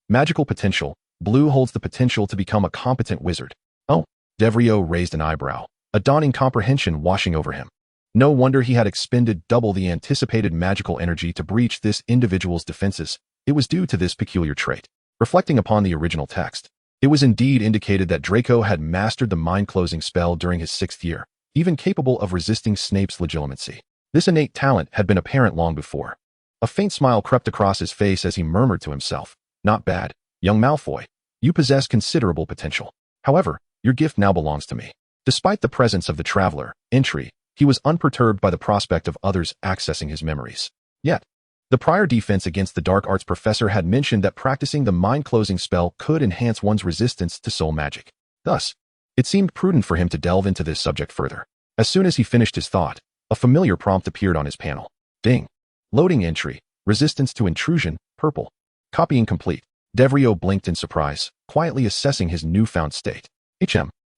Magical Potential. Blue holds the potential to become a competent wizard. Oh, Devero raised an eyebrow, a dawning comprehension washing over him. No wonder he had expended double the anticipated magical energy to breach this individual's defenses. It was due to this peculiar trait. Reflecting upon the original text, it was indeed indicated that Draco had mastered the mind-closing spell during his 6th year, even capable of resisting Snape's legilimency. This innate talent had been apparent long before. A faint smile crept across his face as he murmured to himself, Not bad, young Malfoy. You possess considerable potential. However, your gift now belongs to me. Despite the presence of the traveler, Entry, he was unperturbed by the prospect of others accessing his memories. Yet, the prior defense against the dark arts professor had mentioned that practicing the mind-closing spell could enhance one's resistance to soul magic. Thus, it seemed prudent for him to delve into this subject further. As soon as he finished his thought, a familiar prompt appeared on his panel. Ding. Loading entry. Resistance to intrusion, purple. Copying complete. Devero blinked in surprise, quietly assessing his newfound state.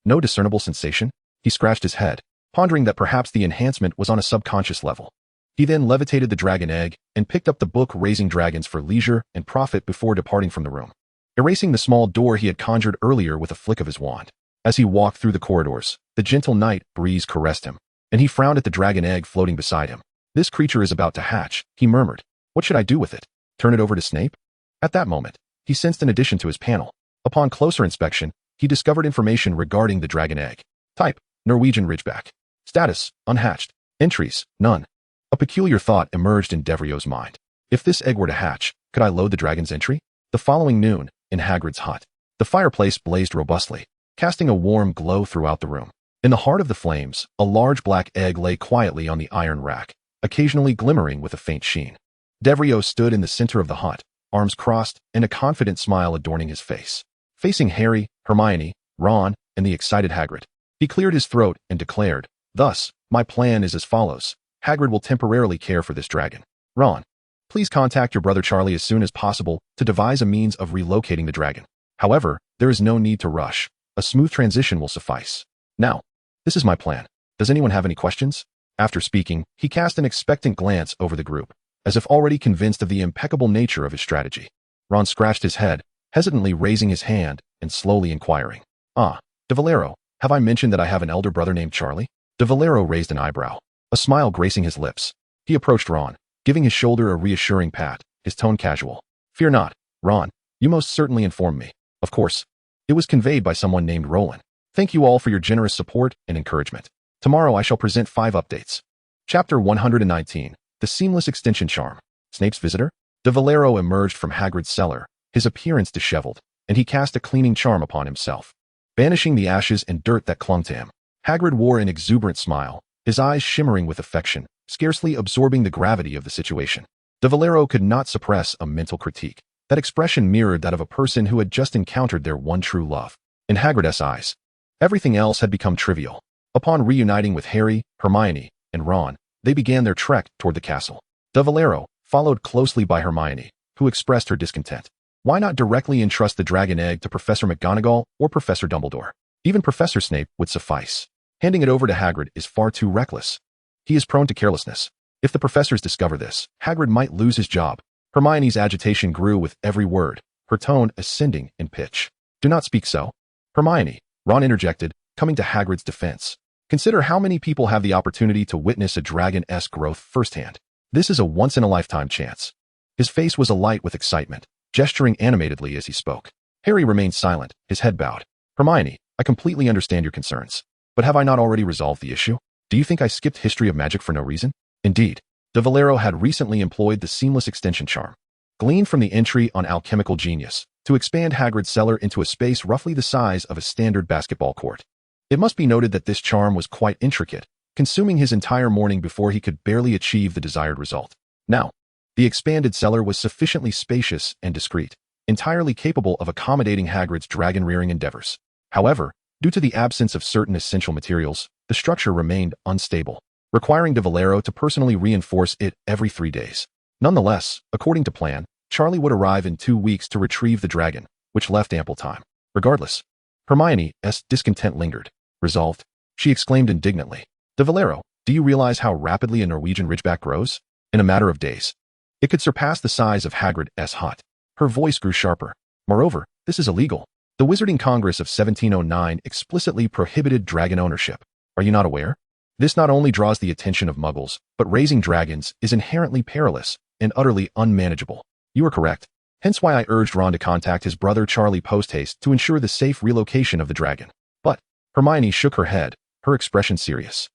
No discernible sensation? He scratched his head, pondering that perhaps the enhancement was on a subconscious level. He then levitated the dragon egg and picked up the book Raising Dragons for Leisure and Profit before departing from the room, erasing the small door he had conjured earlier with a flick of his wand. As he walked through the corridors, the gentle night breeze caressed him, and he frowned at the dragon egg floating beside him. This creature is about to hatch, he murmured. What should I do with it? Turn it over to Snape? At that moment, he sensed an addition to his panel. Upon closer inspection, he discovered information regarding the dragon egg. Type, Norwegian Ridgeback. Status, unhatched. Entries, none. A peculiar thought emerged in Devero's mind. If this egg were to hatch, could I load the dragon's entry? The following noon, in Hagrid's hut, the fireplace blazed robustly, casting a warm glow throughout the room. In the heart of the flames, a large black egg lay quietly on the iron rack, occasionally glimmering with a faint sheen. Devero stood in the center of the hut, arms crossed, and a confident smile adorning his face. Facing Harry, Hermione, Ron, and the excited Hagrid, he cleared his throat and declared, Thus, my plan is as follows. Hagrid will temporarily care for this dragon. Ron, please contact your brother Charlie as soon as possible to devise a means of relocating the dragon. However, there is no need to rush. A smooth transition will suffice. Now, this is my plan. Does anyone have any questions? After speaking, he cast an expectant glance over the group, as if already convinced of the impeccable nature of his strategy. Ron scratched his head, hesitantly raising his hand and slowly inquiring. Devero, have I mentioned that I have an elder brother named Charlie? Devero raised an eyebrow, a smile gracing his lips. He approached Ron, giving his shoulder a reassuring pat, his tone casual. Fear not, Ron, you most certainly informed me. Of course, it was conveyed by someone named Roland. Thank you all for your generous support and encouragement. Tomorrow I shall present 5 updates. Chapter 119, The Seamless Extension Charm. Snape's Visitor? Devero emerged from Hagrid's cellar, his appearance disheveled, and he cast a cleaning charm upon himself, banishing the ashes and dirt that clung to him. Hagrid wore an exuberant smile, his eyes shimmering with affection, scarcely absorbing the gravity of the situation. Devero could not suppress a mental critique. That expression mirrored that of a person who had just encountered their one true love. In Hagrid's eyes, everything else had become trivial. Upon reuniting with Harry, Hermione, and Ron, they began their trek toward the castle. Devero followed closely by Hermione, who expressed her discontent. Why not directly entrust the dragon egg to Professor McGonagall or Professor Dumbledore? Even Professor Snape would suffice. Handing it over to Hagrid is far too reckless. He is prone to carelessness. If the professors discover this, Hagrid might lose his job. Hermione's agitation grew with every word, her tone ascending in pitch. Do not speak so. Hermione, Ron interjected, coming to Hagrid's defense. Consider how many people have the opportunity to witness a dragon-esque growth firsthand. This is a once-in-a-lifetime chance. His face was alight with excitement, gesturing animatedly as he spoke. Harry remained silent, his head bowed. Hermione, I completely understand your concerns. But have I not already resolved the issue? Do you think I skipped history of magic for no reason? Indeed, Devero had recently employed the seamless extension charm, gleaned from the entry on Alchemical Genius, to expand Hagrid's cellar into a space roughly the size of a standard basketball court. It must be noted that this charm was quite intricate, consuming his entire morning before he could barely achieve the desired result. Now, the expanded cellar was sufficiently spacious and discreet, entirely capable of accommodating Hagrid's dragon-rearing endeavors. However, due to the absence of certain essential materials, the structure remained unstable, requiring Devero to personally reinforce it every 3 days. Nonetheless, according to plan, Charlie would arrive in 2 weeks to retrieve the dragon, which left ample time. Regardless, Hermione's discontent lingered. Resolved, she exclaimed indignantly. Devero, do you realize how rapidly a Norwegian ridgeback grows? In a matter of days, it could surpass the size of Hagrid's hut. Her voice grew sharper. Moreover, this is illegal. The Wizarding Congress of 1709 explicitly prohibited dragon ownership. Are you not aware? This not only draws the attention of muggles, but raising dragons is inherently perilous and utterly unmanageable. You are correct. Hence why I urged Ron to contact his brother Charlie post-haste to ensure the safe relocation of the dragon. But Hermione shook her head, her expression serious.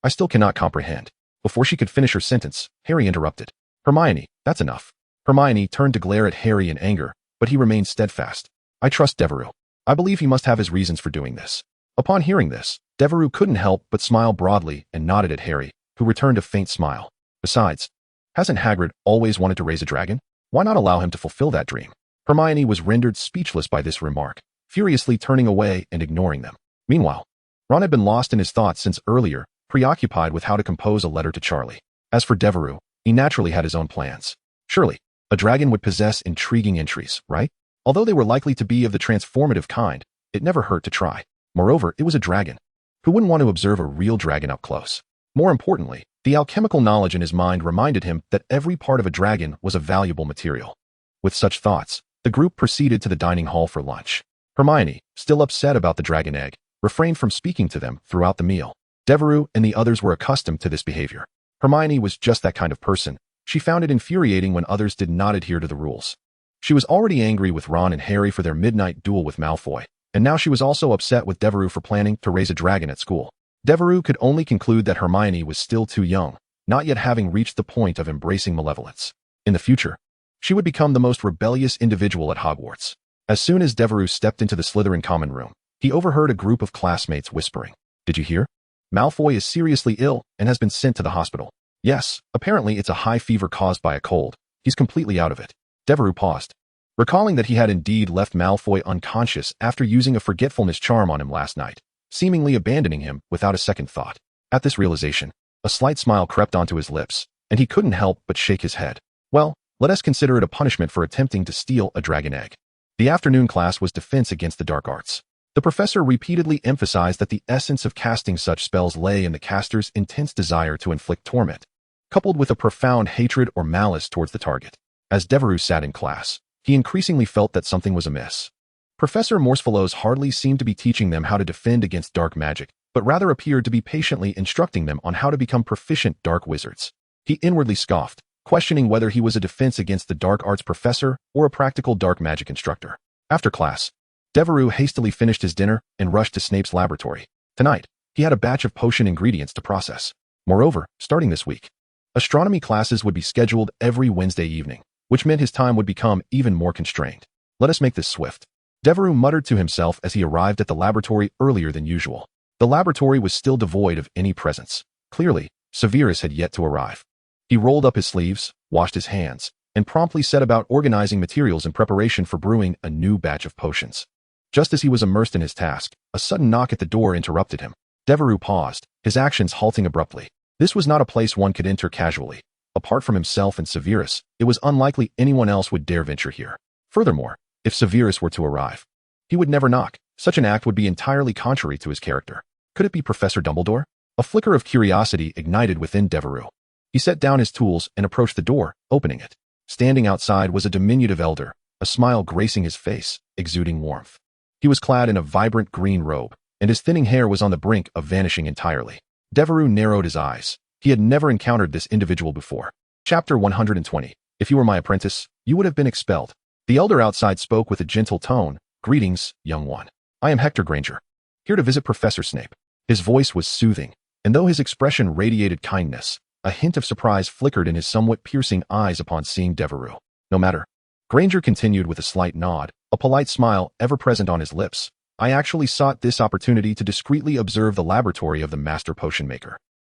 I still cannot comprehend. Before she could finish her sentence, Harry interrupted. Hermione, that's enough. Hermione turned to glare at Harry in anger, but he remained steadfast. I trust Devero. I believe he must have his reasons for doing this. Upon hearing this, Devero couldn't help but smile broadly and nodded at Harry, who returned a faint smile. Besides, hasn't Hagrid always wanted to raise a dragon? Why not allow him to fulfill that dream? Hermione was rendered speechless by this remark, furiously turning away and ignoring them. Meanwhile, Ron had been lost in his thoughts since earlier, preoccupied with how to compose a letter to Charlie. As for Devero, he naturally had his own plans. Surely, a dragon would possess intriguing entries, right? Although they were likely to be of the transformative kind, it never hurt to try. Moreover, it was a dragon. Who wouldn't want to observe a real dragon up close? More importantly, the alchemical knowledge in his mind reminded him that every part of a dragon was a valuable material. With such thoughts, the group proceeded to the dining hall for lunch. Hermione, still upset about the dragon egg, refrained from speaking to them throughout the meal. Devero and the others were accustomed to this behavior. Hermione was just that kind of person. She found it infuriating when others did not adhere to the rules. She was already angry with Ron and Harry for their midnight duel with Malfoy, and now she was also upset with Devero for planning to raise a dragon at school. Devero could only conclude that Hermione was still too young, not yet having reached the point of embracing malevolence. In the future, she would become the most rebellious individual at Hogwarts. As soon as Devero stepped into the Slytherin common room, he overheard a group of classmates whispering, "Did you hear? Malfoy is seriously ill and has been sent to the hospital." "Yes, apparently it's a high fever caused by a cold. He's completely out of it." Devero paused, recalling that he had indeed left Malfoy unconscious after using a forgetfulness charm on him last night, seemingly abandoning him without a second thought. At this realization, a slight smile crept onto his lips, and he couldn't help but shake his head. Well, let us consider it a punishment for attempting to steal a dragon egg. The afternoon class was defense against the dark arts. The professor repeatedly emphasized that the essence of casting such spells lay in the caster's intense desire to inflict torment, coupled with a profound hatred or malice towards the target. As Devero sat in class, he increasingly felt that something was amiss. Professor Morsfellows hardly seemed to be teaching them how to defend against dark magic, but rather appeared to be patiently instructing them on how to become proficient dark wizards. He inwardly scoffed, questioning whether he was a defense against the dark arts professor or a practical dark magic instructor. After class, Devero hastily finished his dinner and rushed to Snape's laboratory. Tonight, he had a batch of potion ingredients to process. Moreover, starting this week, astronomy classes would be scheduled every Wednesday evening, which meant his time would become even more constrained. Let us make this swift. Devero muttered to himself as he arrived at the laboratory earlier than usual. The laboratory was still devoid of any presence. Clearly, Severus had yet to arrive. He rolled up his sleeves, washed his hands, and promptly set about organizing materials in preparation for brewing a new batch of potions. Just as he was immersed in his task, a sudden knock at the door interrupted him. Devero paused, his actions halting abruptly. This was not a place one could enter casually. Apart from himself and Severus, it was unlikely anyone else would dare venture here. Furthermore, if Severus were to arrive, he would never knock. Such an act would be entirely contrary to his character. Could it be Professor Dumbledore? A flicker of curiosity ignited within Devero. He set down his tools and approached the door, opening it. Standing outside was a diminutive elder, a smile gracing his face, exuding warmth. He was clad in a vibrant green robe, and his thinning hair was on the brink of vanishing entirely. Devero narrowed his eyes. He had never encountered this individual before. Chapter 120. If you were my apprentice, you would have been expelled. The elder outside spoke with a gentle tone. Greetings, young one. I am Hector Granger, here to visit Professor Snape. His voice was soothing, and though his expression radiated kindness, a hint of surprise flickered in his somewhat piercing eyes upon seeing Devero. No matter. Granger continued with a slight nod, a polite smile ever present on his lips. I actually sought this opportunity to discreetly observe the laboratory of the master potion maker.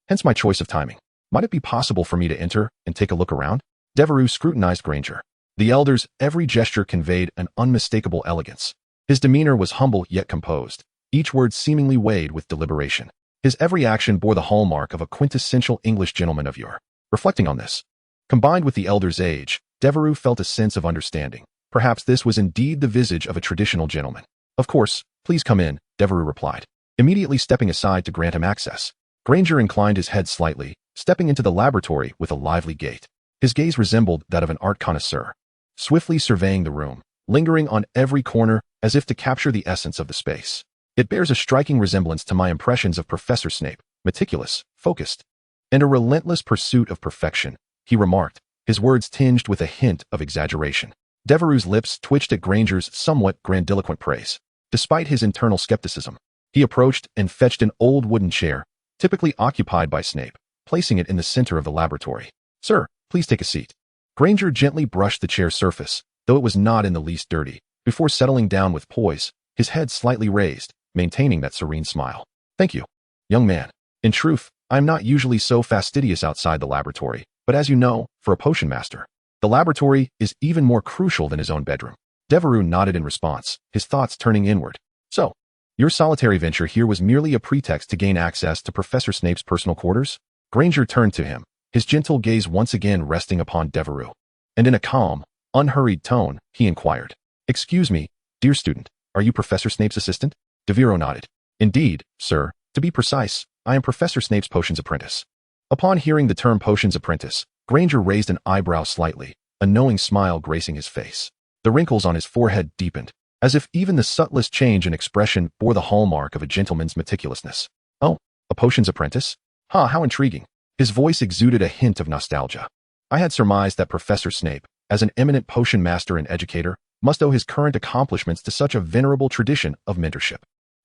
Hence my choice of timing. Might it be possible for me to enter and take a look around? Devero scrutinized Granger. The elder's every gesture conveyed an unmistakable elegance. His demeanor was humble yet composed, each word seemingly weighed with deliberation. His every action bore the hallmark of a quintessential English gentleman of yore. Reflecting on this, combined with the elder's age, Devero felt a sense of understanding. Perhaps this was indeed the visage of a traditional gentleman. Of course, please come in, Devero replied, immediately stepping aside to grant him access. Granger inclined his head slightly, stepping into the laboratory with a lively gait. His gaze resembled that of an art connoisseur, swiftly surveying the room, lingering on every corner as if to capture the essence of the space. It bears a striking resemblance to my impressions of Professor Snape, meticulous, focused, and a relentless pursuit of perfection, he remarked, his words tinged with a hint of exaggeration. Devereaux's lips twitched at Granger's somewhat grandiloquent praise. Despite his internal skepticism, he approached and fetched an old wooden chair, typically occupied by Snape, placing it in the center of the laboratory. Sir, please take a seat. Granger gently brushed the chair's surface, though it was not in the least dirty, before settling down with poise, his head slightly raised, maintaining that serene smile. Thank you, young man. In truth, I am not usually so fastidious outside the laboratory, but as you know, for a potion master, the laboratory is even more crucial than his own bedroom. Devero nodded in response, his thoughts turning inward. So, your solitary venture here was merely a pretext to gain access to Professor Snape's personal quarters? Granger turned to him, his gentle gaze once again resting upon Devero. And in a calm, unhurried tone, he inquired, Excuse me, dear student, are you Professor Snape's assistant? Devero nodded. Indeed, sir. To be precise, I am Professor Snape's potions apprentice. Upon hearing the term potions apprentice, Granger raised an eyebrow slightly, a knowing smile gracing his face. The wrinkles on his forehead deepened, as if even the subtlest change in expression bore the hallmark of a gentleman's meticulousness. Oh, a potions apprentice? How intriguing. His voice exuded a hint of nostalgia. I had surmised that Professor Snape, as an eminent potion master and educator, must owe his current accomplishments to such a venerable tradition of mentorship.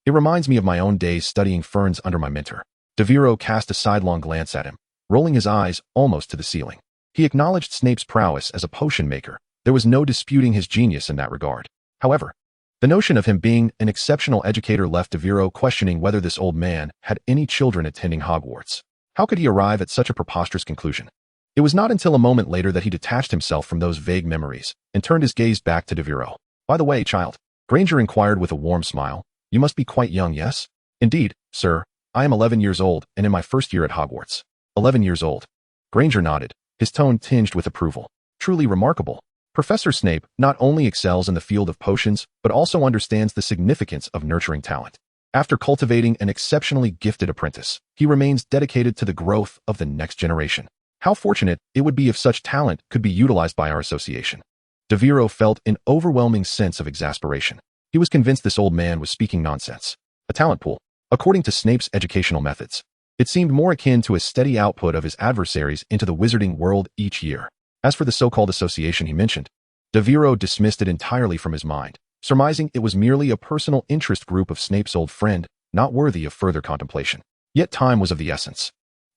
It reminds me of my own days studying ferns under my mentor. Devero cast a sidelong glance at him, rolling his eyes almost to the ceiling. He acknowledged Snape's prowess as a potion maker. There was no disputing his genius in that regard. However, the notion of him being an exceptional educator left Devero questioning whether this old man had any children attending Hogwarts. How could he arrive at such a preposterous conclusion? It was not until a moment later that he detached himself from those vague memories and turned his gaze back to Devero. By the way, child, Granger inquired with a warm smile, you must be quite young, yes? Indeed, sir. I am 11 years old and in my first year at Hogwarts. 11 years old. Granger nodded, his tone tinged with approval. Truly remarkable. Professor Snape not only excels in the field of potions, but also understands the significance of nurturing talent. After cultivating an exceptionally gifted apprentice, he remains dedicated to the growth of the next generation. How fortunate it would be if such talent could be utilized by our association. Devero felt an overwhelming sense of exasperation. He was convinced this old man was speaking nonsense. A talent pool. According to Snape's educational methods, it seemed more akin to a steady output of his adversaries into the Wizarding World each year. As for the so-called association he mentioned, Devero dismissed it entirely from his mind, surmising it was merely a personal interest group of Snape's old friend, not worthy of further contemplation. Yet time was of the essence.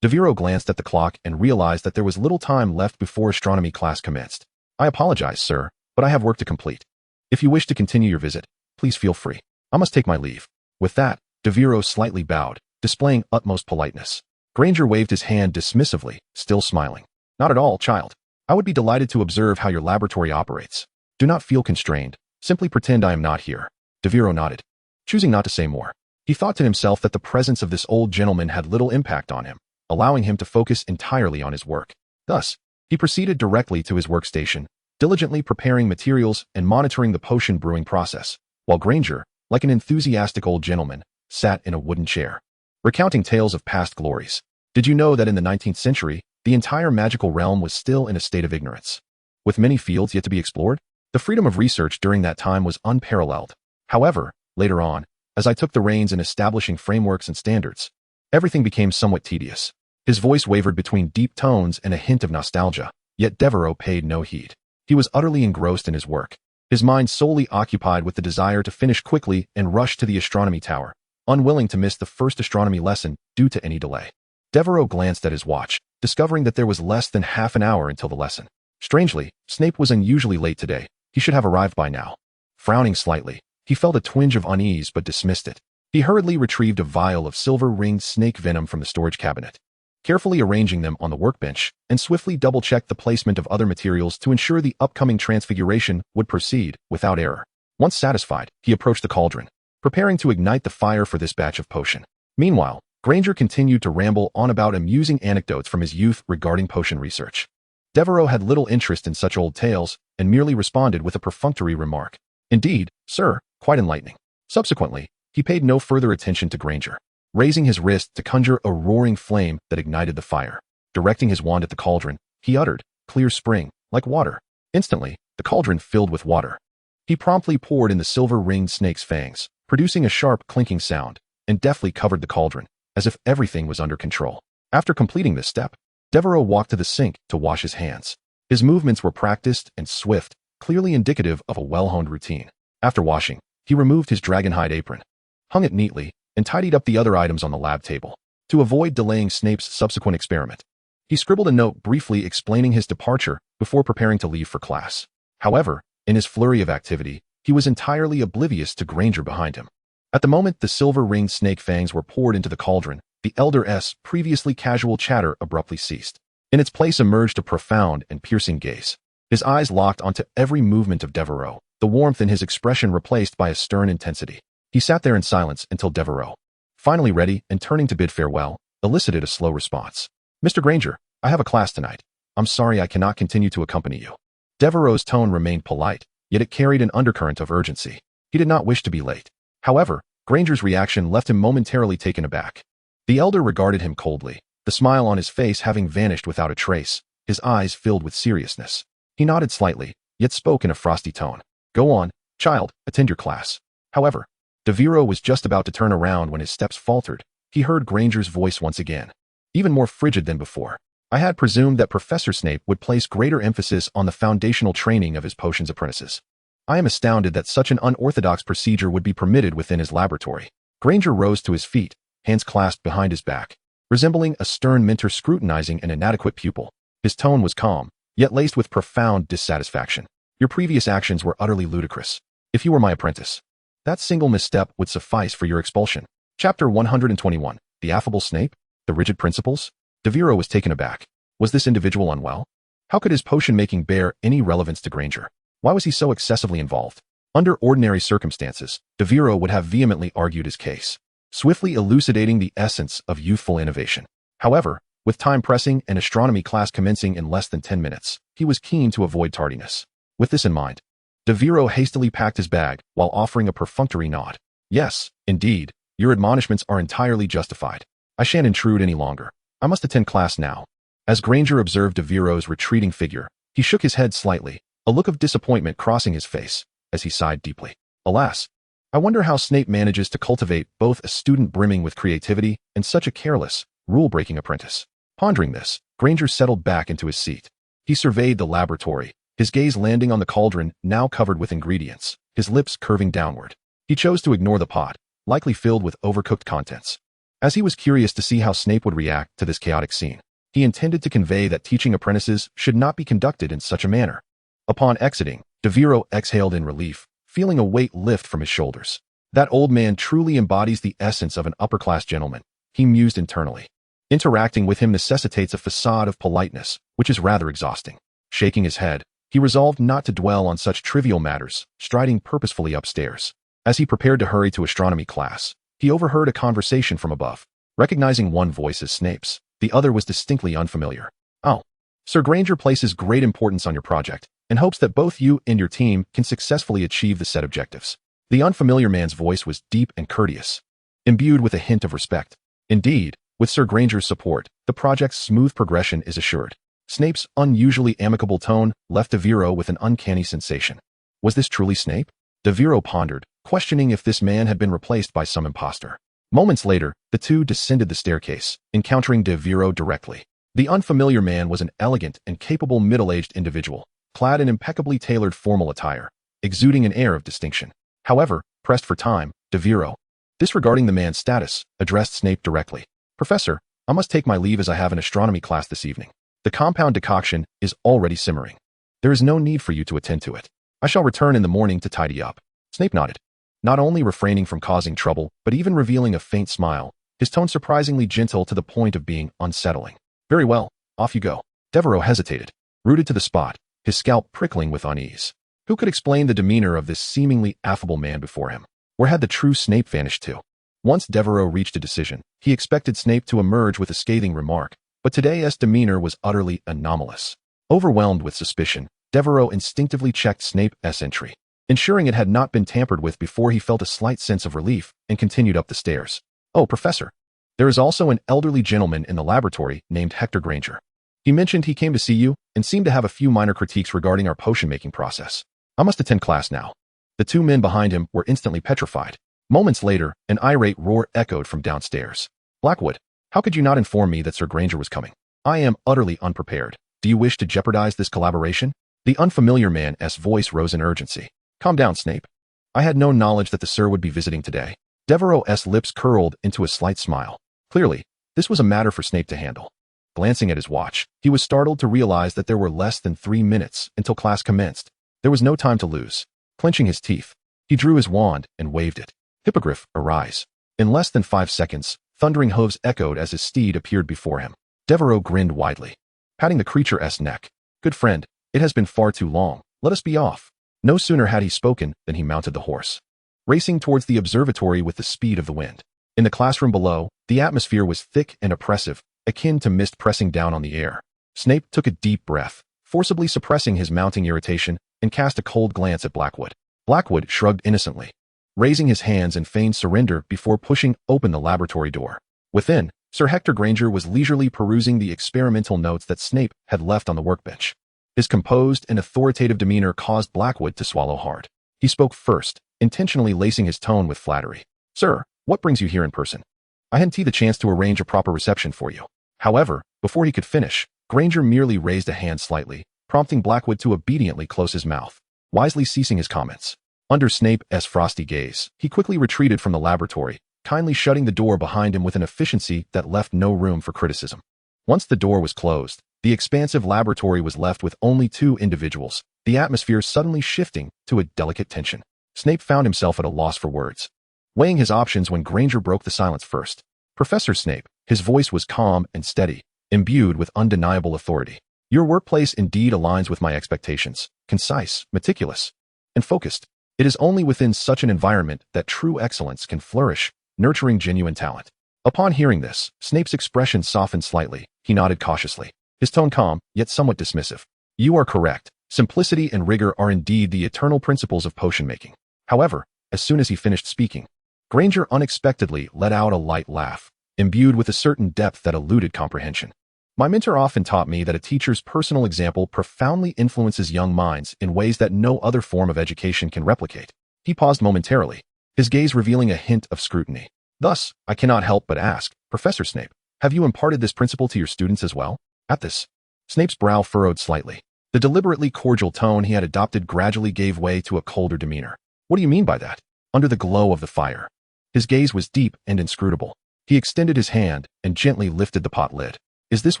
Devero glanced at the clock and realized that there was little time left before astronomy class commenced. I apologize, sir, but I have work to complete. If you wish to continue your visit, please feel free. I must take my leave. With that, Devero slightly bowed, displaying utmost politeness. Granger waved his hand dismissively, still smiling. Not at all, child. I would be delighted to observe how your laboratory operates. Do not feel constrained. Simply pretend I am not here. Devero nodded, choosing not to say more. He thought to himself that the presence of this old gentleman had little impact on him, allowing him to focus entirely on his work. Thus, he proceeded directly to his workstation, diligently preparing materials and monitoring the potion brewing process, while Granger, like an enthusiastic old gentleman, sat in a wooden chair, recounting tales of past glories. Did you know that in the 19th century, the entire magical realm was still in a state of ignorance? With many fields yet to be explored, the freedom of research during that time was unparalleled. However, later on, as I took the reins in establishing frameworks and standards, everything became somewhat tedious. His voice wavered between deep tones and a hint of nostalgia, yet Devero paid no heed. He was utterly engrossed in his work, his mind solely occupied with the desire to finish quickly and rush to the astronomy tower, unwilling to miss the first astronomy lesson due to any delay. Devero glanced at his watch, discovering that there was less than half an hour until the lesson. Strangely, Snape was unusually late today. He should have arrived by now. Frowning slightly, he felt a twinge of unease but dismissed it. He hurriedly retrieved a vial of silver-ringed snake venom from the storage cabinet, carefully arranging them on the workbench, and swiftly double-checked the placement of other materials to ensure the upcoming transfiguration would proceed without error. Once satisfied, he approached the cauldron, preparing to ignite the fire for this batch of potion. Meanwhile, Granger continued to ramble on about amusing anecdotes from his youth regarding potion research. Devero had little interest in such old tales and merely responded with a perfunctory remark. Indeed, sir, quite enlightening. Subsequently, he paid no further attention to Granger, raising his wrist to conjure a roaring flame that ignited the fire. Directing his wand at the cauldron, he uttered, "Clear spring, like water." Instantly, the cauldron filled with water. He promptly poured in the silver-ringed snake's fangs, producing a sharp clinking sound, and deftly covered the cauldron, as if everything was under control. After completing this step, Devero walked to the sink to wash his hands. His movements were practiced and swift, clearly indicative of a well-honed routine. After washing, he removed his dragonhide apron, hung it neatly, and tidied up the other items on the lab table. To avoid delaying Snape's subsequent experiment, he scribbled a note briefly explaining his departure before preparing to leave for class. However, in his flurry of activity, he was entirely oblivious to Granger behind him. At the moment the silver-ringed snake fangs were poured into the cauldron, the elder's previously casual chatter abruptly ceased. In its place emerged a profound and piercing gaze. His eyes locked onto every movement of Devero, the warmth in his expression replaced by a stern intensity. He sat there in silence until Devero, finally ready and turning to bid farewell, elicited a slow response. "Mr. Granger, I have a class tonight. I'm sorry I cannot continue to accompany you." Devereaux's tone remained polite, yet it carried an undercurrent of urgency. He did not wish to be late. However, Granger's reaction left him momentarily taken aback. The elder regarded him coldly, the smile on his face having vanished without a trace, his eyes filled with seriousness. He nodded slightly, yet spoke in a frosty tone. "Go on, child, attend your class." However, Devero was just about to turn around when his steps faltered. He heard Granger's voice once again, even more frigid than before. "I had presumed that Professor Snape would place greater emphasis on the foundational training of his potions apprentices. I am astounded that such an unorthodox procedure would be permitted within his laboratory." Granger rose to his feet, hands clasped behind his back, resembling a stern mentor scrutinizing an inadequate pupil. His tone was calm, yet laced with profound dissatisfaction. "Your previous actions were utterly ludicrous. If you were my apprentice, that single misstep would suffice for your expulsion." Chapter 121. The affable Snape? The rigid principles? Devero was taken aback. Was this individual unwell? How could his potion-making bear any relevance to Granger? Why was he so excessively involved? Under ordinary circumstances, Devero would have vehemently argued his case, swiftly elucidating the essence of youthful innovation. However, with time pressing and astronomy class commencing in less than 10 minutes, he was keen to avoid tardiness. With this in mind, Devero hastily packed his bag while offering a perfunctory nod. "Yes, indeed, your admonishments are entirely justified. I shan't intrude any longer. I must attend class now." As Granger observed Devero's retreating figure, he shook his head slightly, a look of disappointment crossing his face, as he sighed deeply. "Alas, I wonder how Snape manages to cultivate both a student brimming with creativity and such a careless, rule-breaking apprentice." Pondering this, Granger settled back into his seat. He surveyed the laboratory, his gaze landing on the cauldron now covered with ingredients, his lips curving downward. He chose to ignore the pot, likely filled with overcooked contents. As he was curious to see how Snape would react to this chaotic scene, he intended to convey that teaching apprentices should not be conducted in such a manner. Upon exiting, Devero exhaled in relief, feeling a weight lift from his shoulders. "That old man truly embodies the essence of an upper-class gentleman," he mused internally. "Interacting with him necessitates a facade of politeness, which is rather exhausting." Shaking his head, he resolved not to dwell on such trivial matters, striding purposefully upstairs. As he prepared to hurry to astronomy class, he overheard a conversation from above. Recognizing one voice as Snape's, the other was distinctly unfamiliar. "Oh, Sir Granger places great importance on your project and hopes that both you and your team can successfully achieve the set objectives." The unfamiliar man's voice was deep and courteous, imbued with a hint of respect. Indeed, with Sir Granger's support, the project's smooth progression is assured. Snape's unusually amicable tone left Devero with an uncanny sensation. Was this truly Snape? Devero pondered, questioning if this man had been replaced by some imposter. Moments later, the two descended the staircase, encountering Devero directly. The unfamiliar man was an elegant and capable middle-aged individual, clad in impeccably tailored formal attire, exuding an air of distinction. However, pressed for time, Devero, disregarding the man's status, addressed Snape directly. "Professor, I must take my leave as I have an astronomy class this evening. The compound decoction is already simmering. There is no need for you to attend to it. I shall return in the morning to tidy up." Snape nodded, not only refraining from causing trouble, but even revealing a faint smile, his tone surprisingly gentle to the point of being unsettling. "Very well, off you go." Devero hesitated, rooted to the spot, his scalp prickling with unease. Who could explain the demeanor of this seemingly affable man before him? Where had the true Snape vanished to? Once Devero reached a decision, he expected Snape to emerge with a scathing remark, but today's demeanor was utterly anomalous. Overwhelmed with suspicion, Devero instinctively checked Snape's entry, ensuring it had not been tampered with before he felt a slight sense of relief and continued up the stairs. "Oh, Professor, there is also an elderly gentleman in the laboratory named Hector Granger. He mentioned he came to see you and seemed to have a few minor critiques regarding our potion-making process. I must attend class now." The two men behind him were instantly petrified. Moments later, an irate roar echoed from downstairs. "Blackwood, how could you not inform me that Sir Granger was coming? I am utterly unprepared. Do you wish to jeopardize this collaboration?" The unfamiliar man's voice rose in urgency. "Calm down, Snape. I had no knowledge that the Sir would be visiting today." Devero's lips curled into a slight smile. Clearly, this was a matter for Snape to handle. Glancing at his watch, he was startled to realize that there were less than 3 minutes until class commenced. There was no time to lose. Clenching his teeth, he drew his wand and waved it. "Hippogriff, arise." In less than 5 seconds, thundering hooves echoed as his steed appeared before him. Devero grinned widely, patting the creature's neck. "Good friend, it has been far too long. Let us be off." No sooner had he spoken than he mounted the horse, racing towards the observatory with the speed of the wind. In the classroom below, the atmosphere was thick and oppressive, akin to mist pressing down on the air. Snape took a deep breath, forcibly suppressing his mounting irritation, and cast a cold glance at Blackwood. Blackwood shrugged innocently, raising his hands in feigned surrender before pushing open the laboratory door. Within, Sir Hector Granger was leisurely perusing the experimental notes that Snape had left on the workbench. His composed and authoritative demeanor caused Blackwood to swallow hard. He spoke first, intentionally lacing his tone with flattery. "Sir, what brings you here in person? I hadn't the chance to arrange a proper reception for you." However, before he could finish, Granger merely raised a hand slightly, prompting Blackwood to obediently close his mouth, wisely ceasing his comments. Under Snape's frosty gaze, he quickly retreated from the laboratory, kindly shutting the door behind him with an efficiency that left no room for criticism. Once the door was closed, the expansive laboratory was left with only 2 individuals, the atmosphere suddenly shifting to a delicate tension. Snape found himself at a loss for words, weighing his options when Granger broke the silence first. "Professor Snape," his voice was calm and steady, imbued with undeniable authority. "Your workplace indeed aligns with my expectations, concise, meticulous, and focused. It is only within such an environment that true excellence can flourish, nurturing genuine talent." Upon hearing this, Snape's expression softened slightly. He nodded cautiously, his tone calm, yet somewhat dismissive. "You are correct. Simplicity and rigor are indeed the eternal principles of potion making." However, as soon as he finished speaking, Granger unexpectedly let out a light laugh, imbued with a certain depth that eluded comprehension. "My mentor often taught me that a teacher's personal example profoundly influences young minds in ways that no other form of education can replicate." He paused momentarily, his gaze revealing a hint of scrutiny. "Thus, I cannot help but ask, Professor Snape, have you imparted this principle to your students as well?" At this, Snape's brow furrowed slightly. The deliberately cordial tone he had adopted gradually gave way to a colder demeanor. "What do you mean by that?" Under the glow of the fire, his gaze was deep and inscrutable. He extended his hand and gently lifted the pot lid. "Is this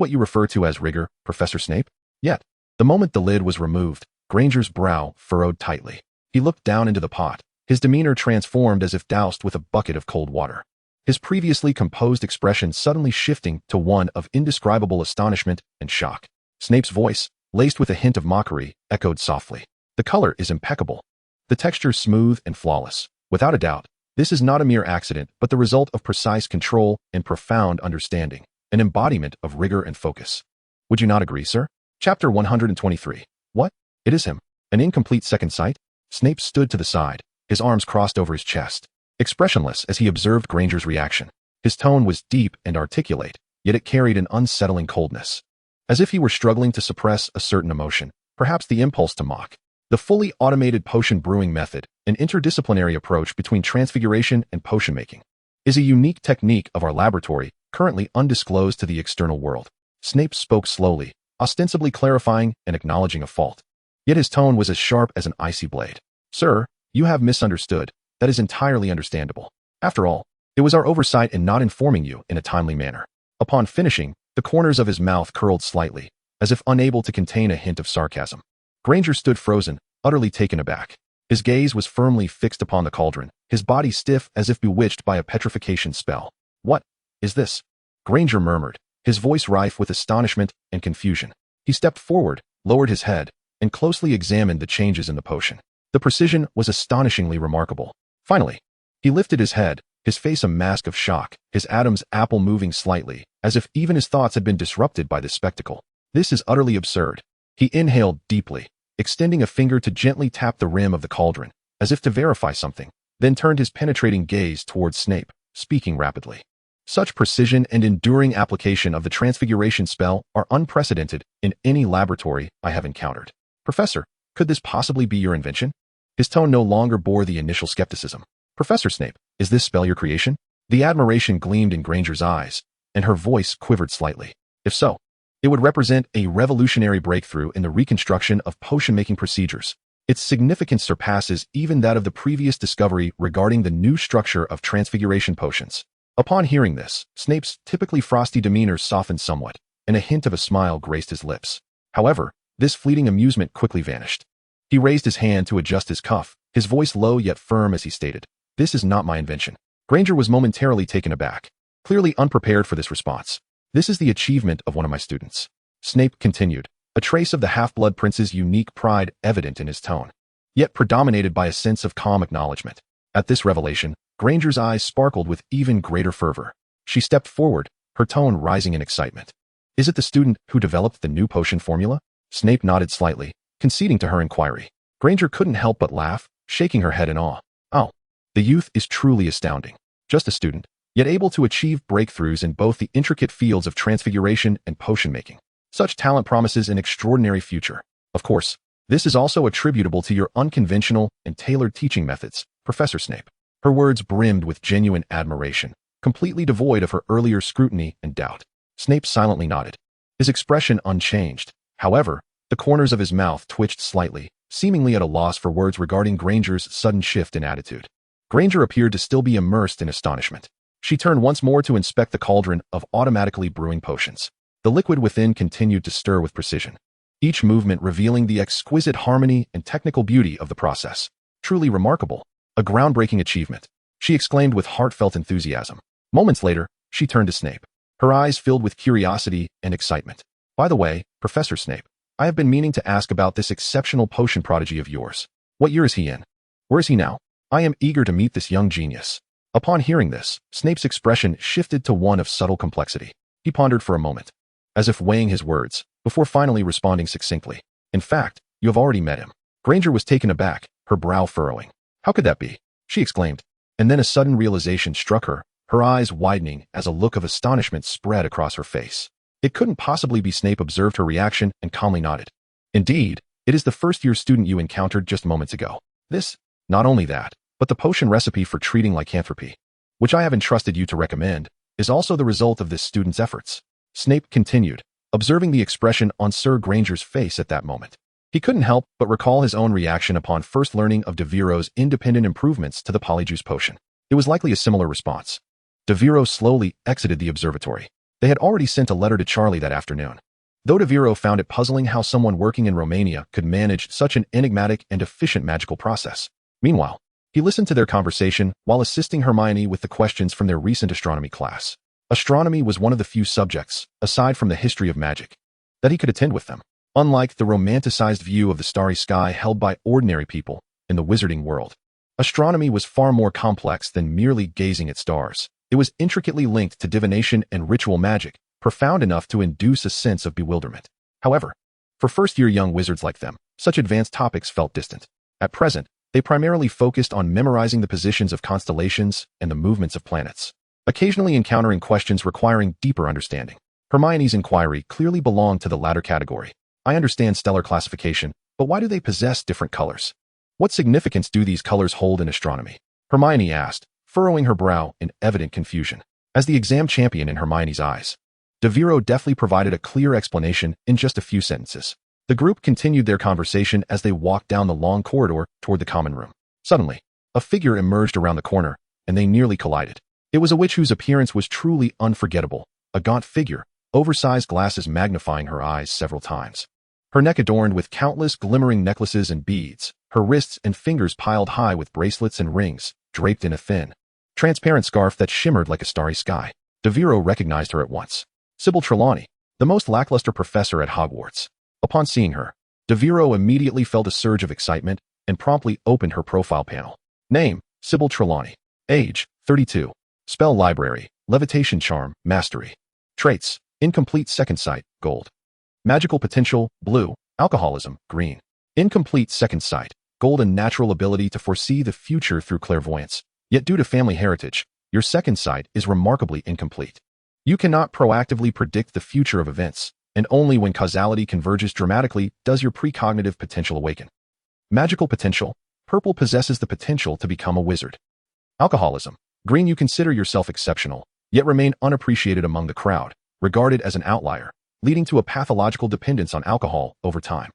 what you refer to as rigor, Professor Snape?" Yet, the moment the lid was removed, Granger's brow furrowed tightly. He looked down into the pot, his demeanor transformed as if doused with a bucket of cold water. His previously composed expression suddenly shifting to one of indescribable astonishment and shock. Snape's voice, laced with a hint of mockery, echoed softly. "The color is impeccable. The texture smooth and flawless. Without a doubt, this is not a mere accident, but the result of precise control and profound understanding, an embodiment of rigor and focus. Would you not agree, sir? Chapter 123. What? It is him. An incomplete second sight? Snape stood to the side, his arms crossed over his chest, expressionless as he observed Granger's reaction. His tone was deep and articulate, yet it carried an unsettling coldness, as if he were struggling to suppress a certain emotion, perhaps the impulse to mock. The fully automated potion brewing method, an interdisciplinary approach between transfiguration and potion making, is a unique technique of our laboratory, currently undisclosed to the external world. Snape spoke slowly, ostensibly clarifying and acknowledging a fault. Yet his tone was as sharp as an icy blade. Sir, you have misunderstood. That is entirely understandable. After all, it was our oversight in not informing you in a timely manner. Upon finishing, the corners of his mouth curled slightly, as if unable to contain a hint of sarcasm. Granger stood frozen, utterly taken aback. His gaze was firmly fixed upon the cauldron, his body stiff as if bewitched by a petrification spell. What is this? Granger murmured, his voice rife with astonishment and confusion. He stepped forward, lowered his head, and closely examined the changes in the potion. The precision was astonishingly remarkable. Finally, he lifted his head, his face a mask of shock, his Adam's apple moving slightly, as if even his thoughts had been disrupted by this spectacle. This is utterly absurd. He inhaled deeply, extending a finger to gently tap the rim of the cauldron, as if to verify something, then turned his penetrating gaze towards Snape, speaking rapidly. Such precision and enduring application of the transfiguration spell are unprecedented in any laboratory I have encountered. Professor, could this possibly be your invention? His tone no longer bore the initial skepticism. Professor Snape, is this spell your creation? The admiration gleamed in Granger's eyes, and her voice quivered slightly. If so, it would represent a revolutionary breakthrough in the reconstruction of potion-making procedures. Its significance surpasses even that of the previous discovery regarding the new structure of transfiguration potions. Upon hearing this, Snape's typically frosty demeanor softened somewhat, and a hint of a smile graced his lips. However, this fleeting amusement quickly vanished. He raised his hand to adjust his cuff, his voice low yet firm as he stated, "This is not my invention." Granger was momentarily taken aback, clearly unprepared for this response. "This is the achievement of one of my students." Snape continued, a trace of the half-blood prince's unique pride evident in his tone, yet predominated by a sense of calm acknowledgement. At this revelation, Granger's eyes sparkled with even greater fervor. She stepped forward, her tone rising in excitement. "Is it the student who developed the new potion formula?" Snape nodded slightly, conceding to her inquiry. Granger couldn't help but laugh, shaking her head in awe. "Oh, the youth is truly astounding. Just a student, yet able to achieve breakthroughs in both the intricate fields of transfiguration and potion making. Such talent promises an extraordinary future. Of course, this is also attributable to your unconventional and tailored teaching methods, Professor Snape." Her words brimmed with genuine admiration, completely devoid of her earlier scrutiny and doubt. Snape silently nodded, his expression unchanged. However, the corners of his mouth twitched slightly, seemingly at a loss for words regarding Granger's sudden shift in attitude. Granger appeared to still be immersed in astonishment. She turned once more to inspect the cauldron of automatically brewing potions. The liquid within continued to stir with precision, each movement revealing the exquisite harmony and technical beauty of the process. "Truly remarkable. A groundbreaking achievement," she exclaimed with heartfelt enthusiasm. Moments later, she turned to Snape, her eyes filled with curiosity and excitement. "By the way, Professor Snape, I have been meaning to ask about this exceptional potion prodigy of yours. What year is he in? Where is he now? I am eager to meet this young genius." Upon hearing this, Snape's expression shifted to one of subtle complexity. He pondered for a moment, as if weighing his words, before finally responding succinctly. "In fact, you have already met him." Granger was taken aback, her brow furrowing. "How could that be?" she exclaimed, and then a sudden realization struck her, her eyes widening as a look of astonishment spread across her face. It couldn't possibly be. Snape observed her reaction and calmly nodded. "Indeed, it is the first-year student you encountered just moments ago. This, not only that, but the potion recipe for treating lycanthropy, which I have entrusted you to recommend, is also the result of this student's efforts." Snape continued, observing the expression on Sir Granger's face at that moment. He couldn't help but recall his own reaction upon first learning of Devero's independent improvements to the polyjuice potion. It was likely a similar response. Devero slowly exited the observatory. They had already sent a letter to Charlie that afternoon. Though Devero found it puzzling how someone working in Romania could manage such an enigmatic and efficient magical process. Meanwhile, he listened to their conversation while assisting Hermione with the questions from their recent astronomy class. Astronomy was one of the few subjects, aside from the history of magic, that he could attend with them. Unlike the romanticized view of the starry sky held by ordinary people in the Wizarding World, Astronomy was far more complex than merely gazing at stars. It was intricately linked to divination and ritual magic, profound enough to induce a sense of bewilderment. However, for first-year young wizards like them, such advanced topics felt distant. At present, they primarily focused on memorizing the positions of constellations and the movements of planets, occasionally encountering questions requiring deeper understanding. Hermione's inquiry clearly belonged to the latter category. I understand stellar classification, but why do they possess different colors? What significance do these colors hold in astronomy? Hermione asked, furrowing her brow in evident confusion. As the exam champion in Hermione's eyes, Devero deftly provided a clear explanation in just a few sentences. The group continued their conversation as they walked down the long corridor toward the common room. Suddenly, a figure emerged around the corner, and they nearly collided. It was a witch whose appearance was truly unforgettable, a gaunt figure, oversized glasses magnifying her eyes several times. Her neck adorned with countless glimmering necklaces and beads, her wrists and fingers piled high with bracelets and rings, draped in a thin, transparent scarf that shimmered like a starry sky. Devero recognized her at once. Sybil Trelawney, the most lackluster professor at Hogwarts. Upon seeing her, Devero immediately felt a surge of excitement and promptly opened her profile panel. Name, Sybil Trelawney. Age, 32. Spell library, levitation charm, mastery. Traits, incomplete second sight, gold. Magical potential, blue. Alcoholism, green. Incomplete second sight, gold and natural ability to foresee the future through clairvoyance. Yet due to family heritage, your second sight is remarkably incomplete. You cannot proactively predict the future of events, and only when causality converges dramatically does your precognitive potential awaken. Magical potential, purple possesses the potential to become a wizard. Alcoholism, green you consider yourself exceptional, yet remain unappreciated among the crowd, regarded as an outlier, leading to a pathological dependence on alcohol over time.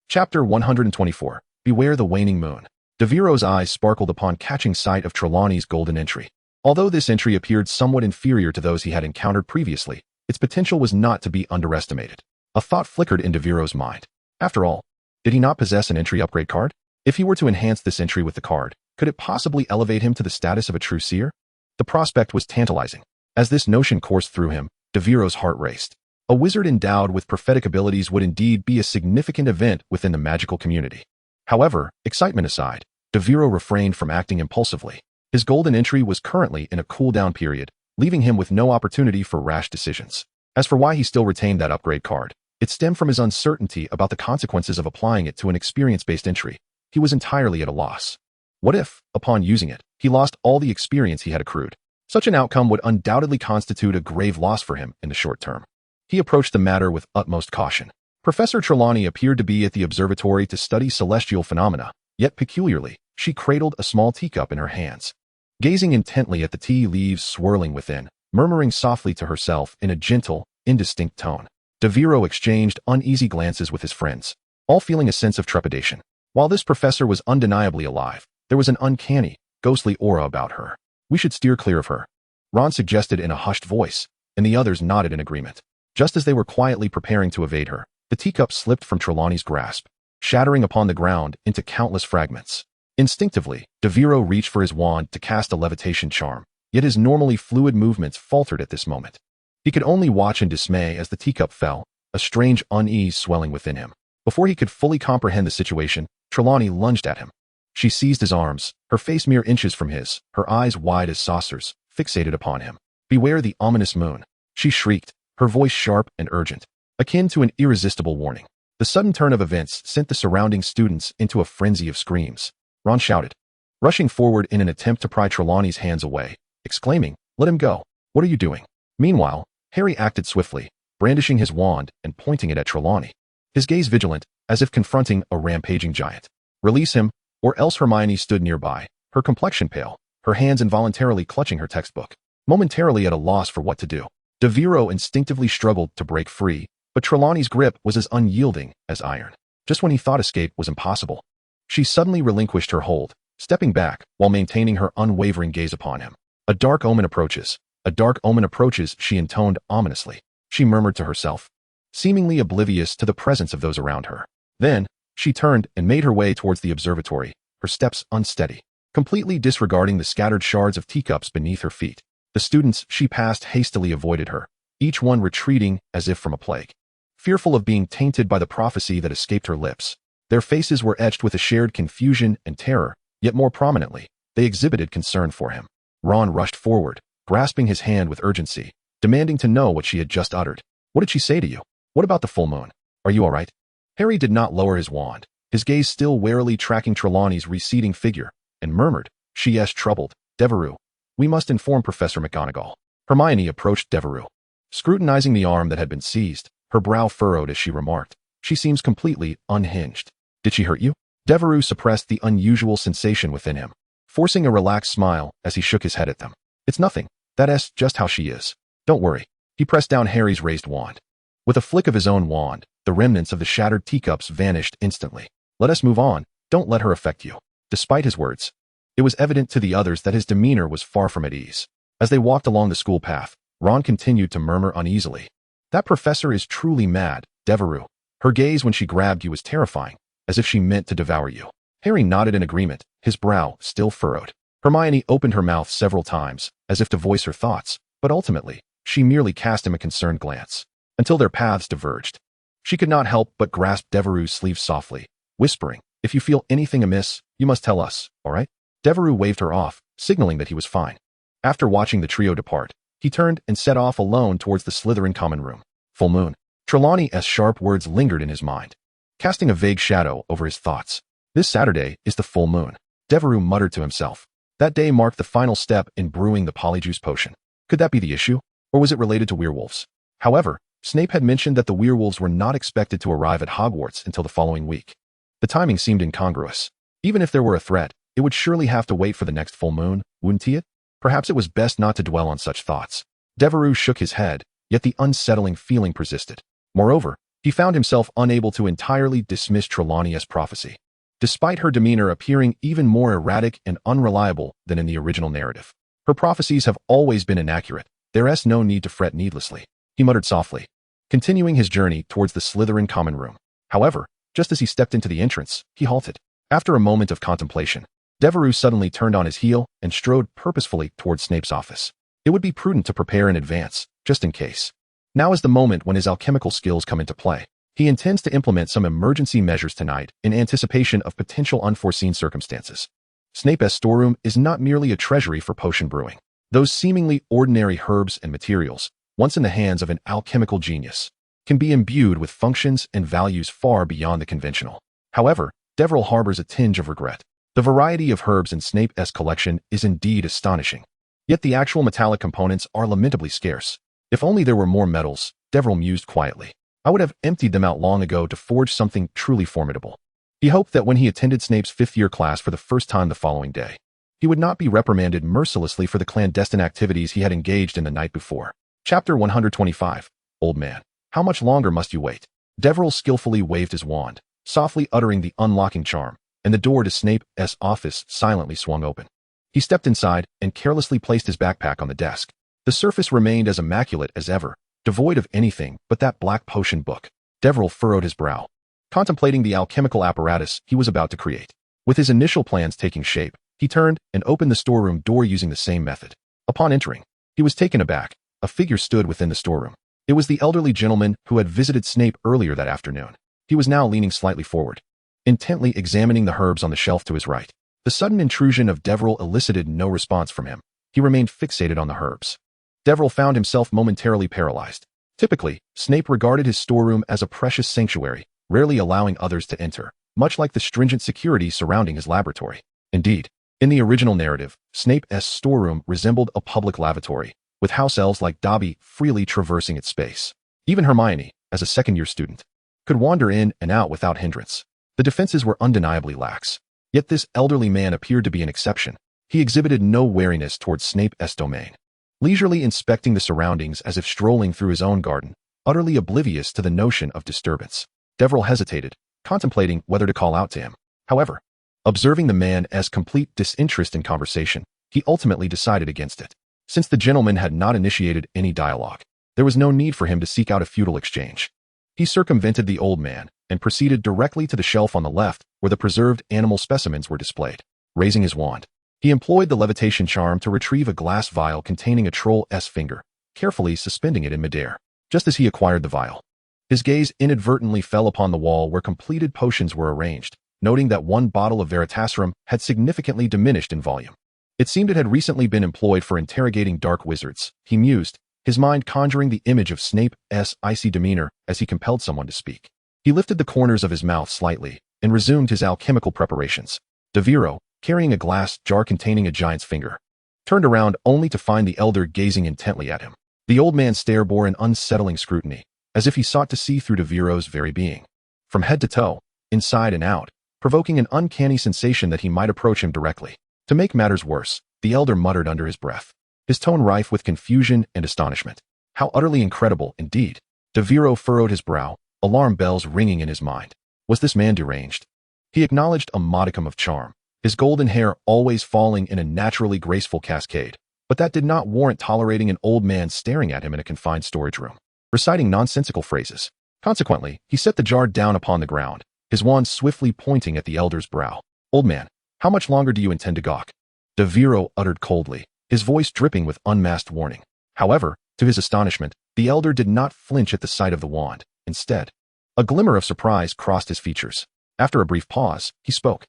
Chapter 124, Beware the Waning Moon. Devero's eyes sparkled upon catching sight of Trelawney's golden entry. Although this entry appeared somewhat inferior to those he had encountered previously, its potential was not to be underestimated. A thought flickered in Devero's mind. After all, did he not possess an entry upgrade card? If he were to enhance this entry with the card, could it possibly elevate him to the status of a true seer? The prospect was tantalizing. As this notion coursed through him, Devero's heart raced. A wizard endowed with prophetic abilities would indeed be a significant event within the magical community. However, excitement aside, Devero refrained from acting impulsively. His golden entry was currently in a cool-down period, leaving him with no opportunity for rash decisions. As for why he still retained that upgrade card, it stemmed from his uncertainty about the consequences of applying it to an experience-based entry. He was entirely at a loss. What if, upon using it, he lost all the experience he had accrued? Such an outcome would undoubtedly constitute a grave loss for him in the short term. He approached the matter with utmost caution. Professor Trelawney appeared to be at the observatory to study celestial phenomena, yet peculiarly, she cradled a small teacup in her hands. Gazing intently at the tea leaves swirling within, murmuring softly to herself in a gentle, indistinct tone, Devero exchanged uneasy glances with his friends, all feeling a sense of trepidation. While this professor was undeniably alive, there was an uncanny, ghostly aura about her. We should steer clear of her, Ron suggested in a hushed voice, and the others nodded in agreement. Just as they were quietly preparing to evade her, the teacup slipped from Trelawney's grasp, shattering upon the ground into countless fragments. Instinctively, Devero reached for his wand to cast a levitation charm, yet his normally fluid movements faltered at this moment. He could only watch in dismay as the teacup fell, a strange unease swelling within him. Before he could fully comprehend the situation, Trelawney lunged at him. She seized his arms, her face mere inches from his, her eyes wide as saucers, fixated upon him. Beware the ominous moon, she shrieked, her voice sharp and urgent, akin to an irresistible warning. The sudden turn of events sent the surrounding students into a frenzy of screams. Ron shouted, rushing forward in an attempt to pry Trelawney's hands away, exclaiming, "Let him go. What are you doing?" Meanwhile, Harry acted swiftly, brandishing his wand and pointing it at Trelawney, his gaze vigilant, as if confronting a rampaging giant. Release him, or else. Hermione stood nearby, her complexion pale, her hands involuntarily clutching her textbook, momentarily at a loss for what to do. Devero instinctively struggled to break free, but Trelawney's grip was as unyielding as iron. Just when he thought escape was impossible, she suddenly relinquished her hold, stepping back while maintaining her unwavering gaze upon him. A dark omen approaches. A dark omen approaches, she intoned ominously. She murmured to herself, seemingly oblivious to the presence of those around her. Then, she turned and made her way towards the observatory, her steps unsteady, completely disregarding the scattered shards of teacups beneath her feet. The students she passed hastily avoided her, each one retreating as if from a plague, fearful of being tainted by the prophecy that escaped her lips. Their faces were etched with a shared confusion and terror, Yet more prominently, they exhibited concern for him. Ron rushed forward, grasping his hand with urgency, demanding to know what she had just uttered. What did she say to you? What about the full moon? Are you all right? Harry did not lower his wand, his gaze still warily tracking Trelawney's receding figure, and murmured, "She is troubled. Devero, we must inform Professor McGonagall." Hermione approached Devero, scrutinizing the arm that had been seized, her brow furrowed as she remarked, "She seems completely unhinged. Did she hurt you?" Devero suppressed the unusual sensation within him, forcing a relaxed smile as he shook his head at them. "It's nothing. That's just how she is. Don't worry." He pressed down Harry's raised wand. With a flick of his own wand, the remnants of the shattered teacups vanished instantly. "Let us move on. Don't let her affect you." Despite his words, it was evident to the others that his demeanor was far from at ease. As they walked along the school path, Ron continued to murmur uneasily, "That professor is truly mad, Devero. Her gaze when she grabbed you was terrifying, as if she meant to devour you." Harry nodded in agreement, his brow still furrowed. Hermione opened her mouth several times, as if to voice her thoughts, but ultimately, she merely cast him a concerned glance, until their paths diverged. She could not help but grasp Devereau's sleeve softly, whispering, "If you feel anything amiss, you must tell us, all right?" Devero waved her off, signaling that he was fine. After watching the trio depart, he turned and set off alone towards the Slytherin common room. Full moon. Trelawney's sharp words lingered in his mind, casting a vague shadow over his thoughts. "This Saturday is the full moon," Devero muttered to himself. That day marked the final step in brewing the polyjuice potion. Could that be the issue? Or was it related to werewolves? However, Snape had mentioned that the werewolves were not expected to arrive at Hogwarts until the following week. The timing seemed incongruous. Even if there were a threat, it would surely have to wait for the next full moon, wouldn't it? Perhaps it was best not to dwell on such thoughts. Devero shook his head, yet the unsettling feeling persisted. Moreover, he found himself unable to entirely dismiss Trelawney's prophecy. Despite her demeanor appearing even more erratic and unreliable than in the original narrative, her prophecies have always been inaccurate. There's no need to fret needlessly, he muttered softly, continuing his journey towards the Slytherin common room. However, just as he stepped into the entrance, he halted. After a moment of contemplation, Devero suddenly turned on his heel and strode purposefully towards Snape's office. It would be prudent to prepare in advance, just in case. Now is the moment when his alchemical skills come into play. He intends to implement some emergency measures tonight in anticipation of potential unforeseen circumstances. Snape's storeroom is not merely a treasury for potion brewing. Those seemingly ordinary herbs and materials, once in the hands of an alchemical genius, can be imbued with functions and values far beyond the conventional. However, Devero harbors a tinge of regret. The variety of herbs in Snape's collection is indeed astonishing. Yet the actual metallic components are lamentably scarce. If only there were more metals, Devero mused quietly. I would have emptied them out long ago to forge something truly formidable. He hoped that when he attended Snape's fifth-year class for the first time the following day, he would not be reprimanded mercilessly for the clandestine activities he had engaged in the night before. Chapter 125. Old Man. How much longer must you wait? Devero skillfully waved his wand, softly uttering the unlocking charm, and the door to Snape's office silently swung open. He stepped inside and carelessly placed his backpack on the desk. The surface remained as immaculate as ever, devoid of anything but that black potion book. Devero furrowed his brow, contemplating the alchemical apparatus he was about to create. With his initial plans taking shape, he turned and opened the storeroom door using the same method. Upon entering, he was taken aback. A figure stood within the storeroom. It was the elderly gentleman who had visited Snape earlier that afternoon. He was now leaning slightly forward, intently examining the herbs on the shelf to his right. The sudden intrusion of Devero elicited no response from him. He remained fixated on the herbs. Devero found himself momentarily paralyzed. Typically, Snape regarded his storeroom as a precious sanctuary, rarely allowing others to enter, much like the stringent security surrounding his laboratory. Indeed, in the original narrative, Snape's storeroom resembled a public lavatory, with house elves like Dobby freely traversing its space. Even Hermione, as a second-year student, could wander in and out without hindrance. The defenses were undeniably lax. Yet this elderly man appeared to be an exception. He exhibited no wariness towards Snape's domain, leisurely inspecting the surroundings as if strolling through his own garden, utterly oblivious to the notion of disturbance. Devero hesitated, contemplating whether to call out to him. However, observing the man as complete disinterest in conversation, he ultimately decided against it. Since the gentleman had not initiated any dialogue, there was no need for him to seek out a futile exchange. He circumvented the old man and proceeded directly to the shelf on the left where the preserved animal specimens were displayed. Raising his wand, he employed the levitation charm to retrieve a glass vial containing a troll's finger, carefully suspending it in midair. Just as he acquired the vial, his gaze inadvertently fell upon the wall where completed potions were arranged, noting that one bottle of Veritaserum had significantly diminished in volume. It seemed it had recently been employed for interrogating dark wizards, he mused, his mind conjuring the image of Snape's icy demeanor as he compelled someone to speak. He lifted the corners of his mouth slightly and resumed his alchemical preparations. Devero, carrying a glass jar containing a giant's finger, turned around only to find the elder gazing intently at him. The old man's stare bore an unsettling scrutiny, as if he sought to see through Devero's very being, from head to toe, inside and out, provoking an uncanny sensation that he might approach him directly. To make matters worse, the elder muttered under his breath, his tone rife with confusion and astonishment. How utterly incredible, indeed. Devero furrowed his brow, alarm bells ringing in his mind. Was this man deranged? He acknowledged a modicum of charm, his golden hair always falling in a naturally graceful cascade, but that did not warrant tolerating an old man staring at him in a confined storage room, reciting nonsensical phrases. Consequently, he set the jar down upon the ground, his wand swiftly pointing at the elder's brow. Old man, how much longer do you intend to gawk? Devero uttered coldly, his voice dripping with unmasked warning. However, to his astonishment, the elder did not flinch at the sight of the wand. Instead, a glimmer of surprise crossed his features. After a brief pause, he spoke.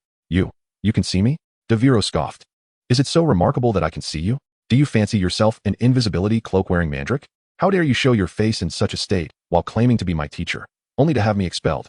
You can see me? Devero scoffed. Is it so remarkable that I can see you? Do you fancy yourself an invisibility cloak-wearing mandrake? How dare you show your face in such a state, while claiming to be my teacher, only to have me expelled?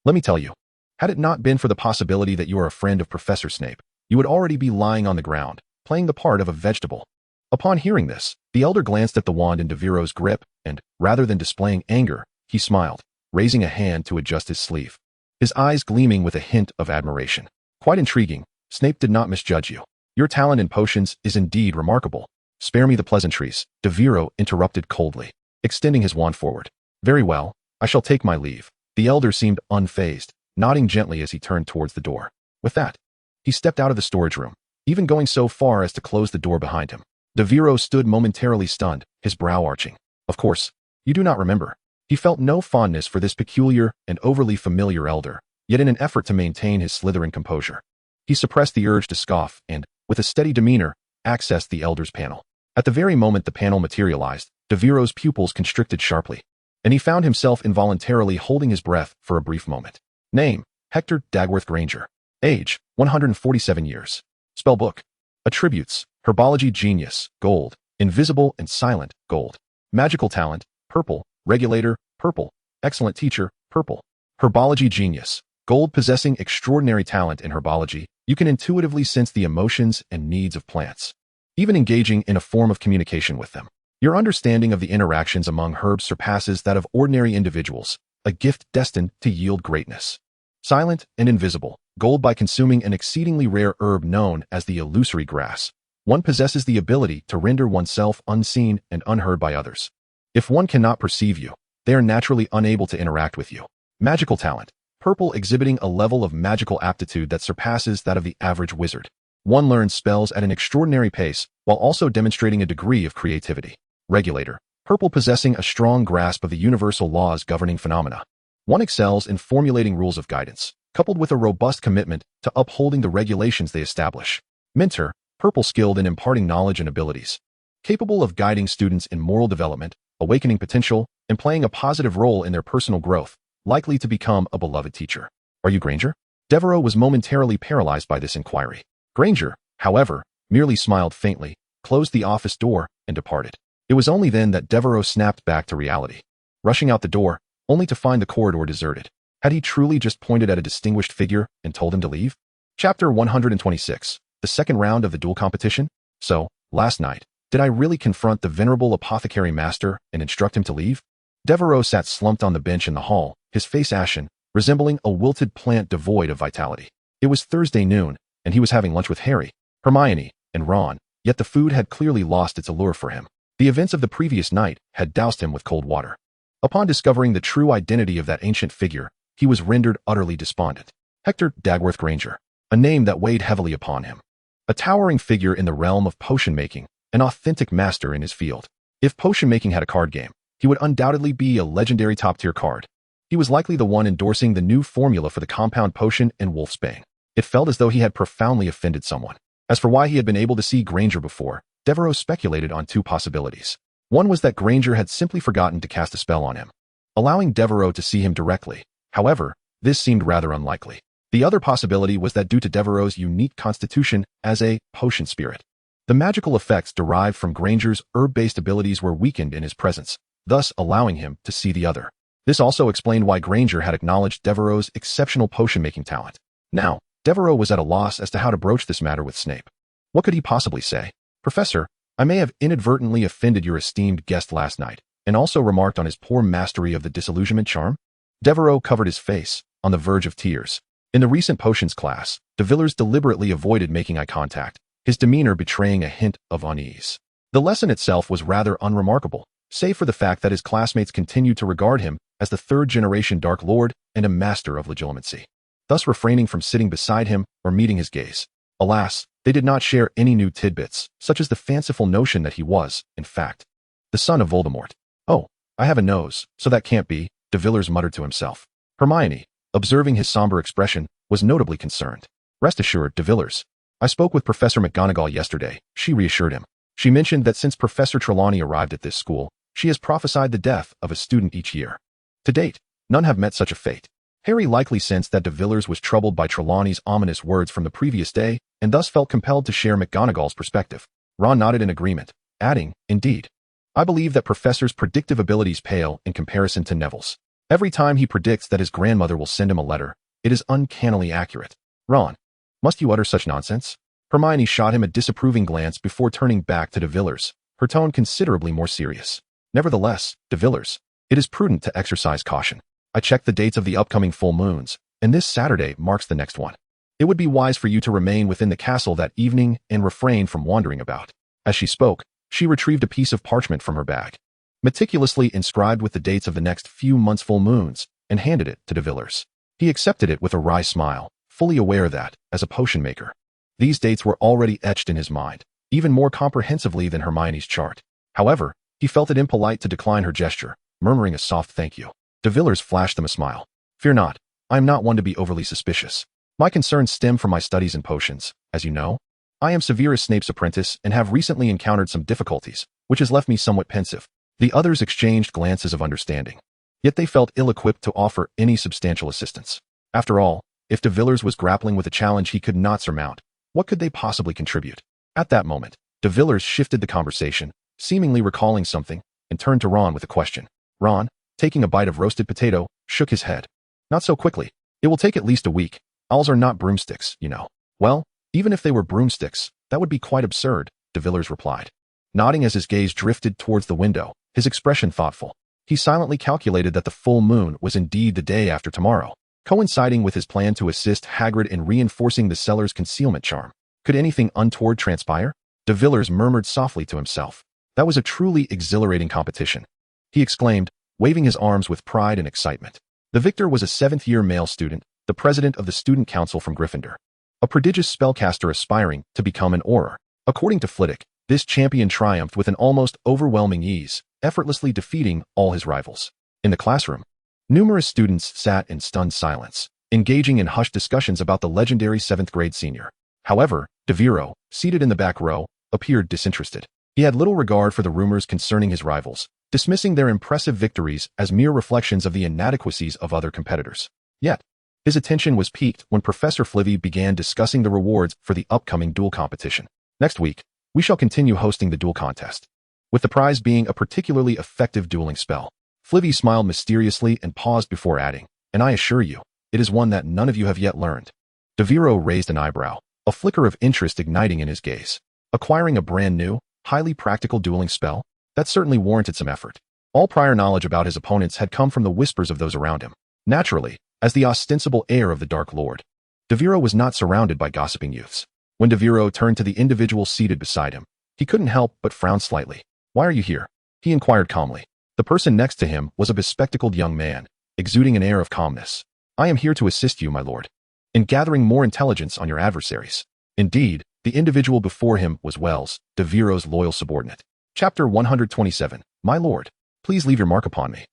Let me tell you. Had it not been for the possibility that you are a friend of Professor Snape, you would already be lying on the ground, playing the part of a vegetable. Upon hearing this, the elder glanced at the wand in Devero's grip, and, rather than displaying anger, he smiled, raising a hand to adjust his sleeve, his eyes gleaming with a hint of admiration. Quite intriguing. Snape did not misjudge you. Your talent in potions is indeed remarkable. Spare me the pleasantries, Devero interrupted coldly, extending his wand forward. Very well, I shall take my leave. The elder seemed unfazed, nodding gently as he turned towards the door. With that, he stepped out of the storage room, even going so far as to close the door behind him. Devero stood momentarily stunned, his brow arching. Of course, you do not remember. He felt no fondness for this peculiar and overly familiar elder, yet in an effort to maintain his Slytherin composure, he suppressed the urge to scoff and, with a steady demeanor, accessed the elder's panel. At the very moment the panel materialized, Devero's pupils constricted sharply, and he found himself involuntarily holding his breath for a brief moment. Name, Hector Dagworth Granger. Age, 147 years. Spellbook. Attributes, herbology genius, gold, invisible and silent, gold. Magical talent, purple, regulator, purple, excellent teacher, purple. Herbology genius, gold. Possessing extraordinary talent in herbology, you can intuitively sense the emotions and needs of plants, even engaging in a form of communication with them. Your understanding of the interactions among herbs surpasses that of ordinary individuals, a gift destined to yield greatness. Silent and invisible, gold. By consuming an exceedingly rare herb known as the illusory grass, one possesses the ability to render oneself unseen and unheard by others. If one cannot perceive you, they are naturally unable to interact with you. Magical talent, purple. Exhibiting a level of magical aptitude that surpasses that of the average wizard. One learns spells at an extraordinary pace, while also demonstrating a degree of creativity. Regulator, purple. Possessing a strong grasp of the universal laws governing phenomena. One excels in formulating rules of guidance, coupled with a robust commitment to upholding the regulations they establish. Mentor, purple. Skilled in imparting knowledge and abilities, capable of guiding students in moral development, awakening potential, and playing a positive role in their personal growth, likely to become a beloved teacher. Are you Granger? Devero was momentarily paralyzed by this inquiry. Granger, however, merely smiled faintly, closed the office door, and departed. It was only then that Devero snapped back to reality, rushing out the door, only to find the corridor deserted. Had he truly just pointed at a distinguished figure and told him to leave? Chapter 126, the second round of the duel competition? So, last night, did I really confront the venerable apothecary master and instruct him to leave? Devero sat slumped on the bench in the hall, his face ashen, resembling a wilted plant devoid of vitality. It was Thursday noon, and he was having lunch with Harry, Hermione, and Ron, yet the food had clearly lost its allure for him. The events of the previous night had doused him with cold water. Upon discovering the true identity of that ancient figure, he was rendered utterly despondent. Hector Dagworth Granger, a name that weighed heavily upon him. A towering figure in the realm of potion-making, an authentic master in his field. If potion-making had a card game, he would undoubtedly be a legendary top-tier card. He was likely the one endorsing the new formula for the compound potion and Wolfsbane. It felt as though he had profoundly offended someone. As for why he had been able to see Granger before, Devero speculated on two possibilities. One was that Granger had simply forgotten to cast a spell on him, allowing Devero to see him directly. However, this seemed rather unlikely. The other possibility was that due to Devero's unique constitution as a potion spirit, the magical effects derived from Granger's herb-based abilities were weakened in his presence, thus allowing him to see the other. This also explained why Granger had acknowledged Devero's exceptional potion-making talent. Now, Devero was at a loss as to how to broach this matter with Snape. What could he possibly say? Professor, I may have inadvertently offended your esteemed guest last night, and also remarked on his poor mastery of the disillusionment charm? Devero covered his face, on the verge of tears. In the recent potions class, de Villers deliberately avoided making eye contact, his demeanor betraying a hint of unease. The lesson itself was rather unremarkable, save for the fact that his classmates continued to regard him as the third-generation Dark Lord and a master of legilimency, thus refraining from sitting beside him or meeting his gaze. Alas, they did not share any new tidbits, such as the fanciful notion that he was, in fact, the son of Voldemort. Oh, I have a nose, so that can't be, de Villers muttered to himself. Hermione, observing his somber expression, was notably concerned. Rest assured, de Villers. I spoke with Professor McGonagall yesterday, she reassured him. She mentioned that since Professor Trelawney arrived at this school, she has prophesied the death of a student each year. To date, none have met such a fate. Harry likely sensed that de Villers was troubled by Trelawney's ominous words from the previous day, and thus felt compelled to share McGonagall's perspective. Ron nodded in agreement, adding, indeed. I believe that Professor's predictive abilities pale in comparison to Neville's. Every time he predicts that his grandmother will send him a letter, it is uncannily accurate. Ron, must you utter such nonsense? Hermione shot him a disapproving glance before turning back to de Villers, her tone considerably more serious. Nevertheless, de Villers, it is prudent to exercise caution. I checked the dates of the upcoming full moons, and this Saturday marks the next one. It would be wise for you to remain within the castle that evening and refrain from wandering about. As she spoke, she retrieved a piece of parchment from her bag, meticulously inscribed with the dates of the next few months' full moons, and handed it to de Villers. He accepted it with a wry smile, fully aware that, as a potion maker, these dates were already etched in his mind, even more comprehensively than Hermione's chart. However, he felt it impolite to decline her gesture, murmuring a soft thank you. De Villers flashed them a smile. Fear not, I am not one to be overly suspicious. My concerns stem from my studies in potions, as you know. I am Severus Snape's apprentice and have recently encountered some difficulties, which has left me somewhat pensive. The others exchanged glances of understanding. Yet they felt ill-equipped to offer any substantial assistance. After all, if de Villers was grappling with a challenge he could not surmount, what could they possibly contribute? At that moment, de Villers shifted the conversation, seemingly recalling something, and turned to Ron with a question. Ron, taking a bite of roasted potato, shook his head. Not so quickly. It will take at least a week. Owls are not broomsticks, you know. Well, even if they were broomsticks, that would be quite absurd, de Villers replied. Nodding as his gaze drifted towards the window, his expression thoughtful. He silently calculated that the full moon was indeed the day after tomorrow, coinciding with his plan to assist Hagrid in reinforcing the cellar's concealment charm. Could anything untoward transpire? De Villers murmured softly to himself. That was a truly exhilarating competition. He exclaimed, waving his arms with pride and excitement. The victor was a 7th-year male student, the president of the student council from Gryffindor, a prodigious spellcaster aspiring to become an Auror. According to Flitwick, this champion triumphed with an almost overwhelming ease, effortlessly defeating all his rivals. In the classroom, numerous students sat in stunned silence, engaging in hushed discussions about the legendary 7th-grade senior. However, Devero, seated in the back row, appeared disinterested. He had little regard for the rumors concerning his rivals, dismissing their impressive victories as mere reflections of the inadequacies of other competitors. Yet, his attention was piqued when Professor Flivy began discussing the rewards for the upcoming duel competition. Next week, we shall continue hosting the duel contest, with the prize being a particularly effective dueling spell. Flivy smiled mysteriously and paused before adding, and I assure you, it is one that none of you have yet learned. Devero raised an eyebrow, a flicker of interest igniting in his gaze. Acquiring a brand new, highly practical dueling spell? That certainly warranted some effort. All prior knowledge about his opponents had come from the whispers of those around him. Naturally, as the ostensible heir of the Dark Lord, Devero was not surrounded by gossiping youths. When Devero turned to the individual seated beside him, he couldn't help but frown slightly. Why are you here? He inquired calmly. The person next to him was a bespectacled young man, exuding an air of calmness. I am here to assist you, my lord, in gathering more intelligence on your adversaries. Indeed, the individual before him was Wells, Devero's loyal subordinate. Chapter 127. My lord, please leave your mark upon me.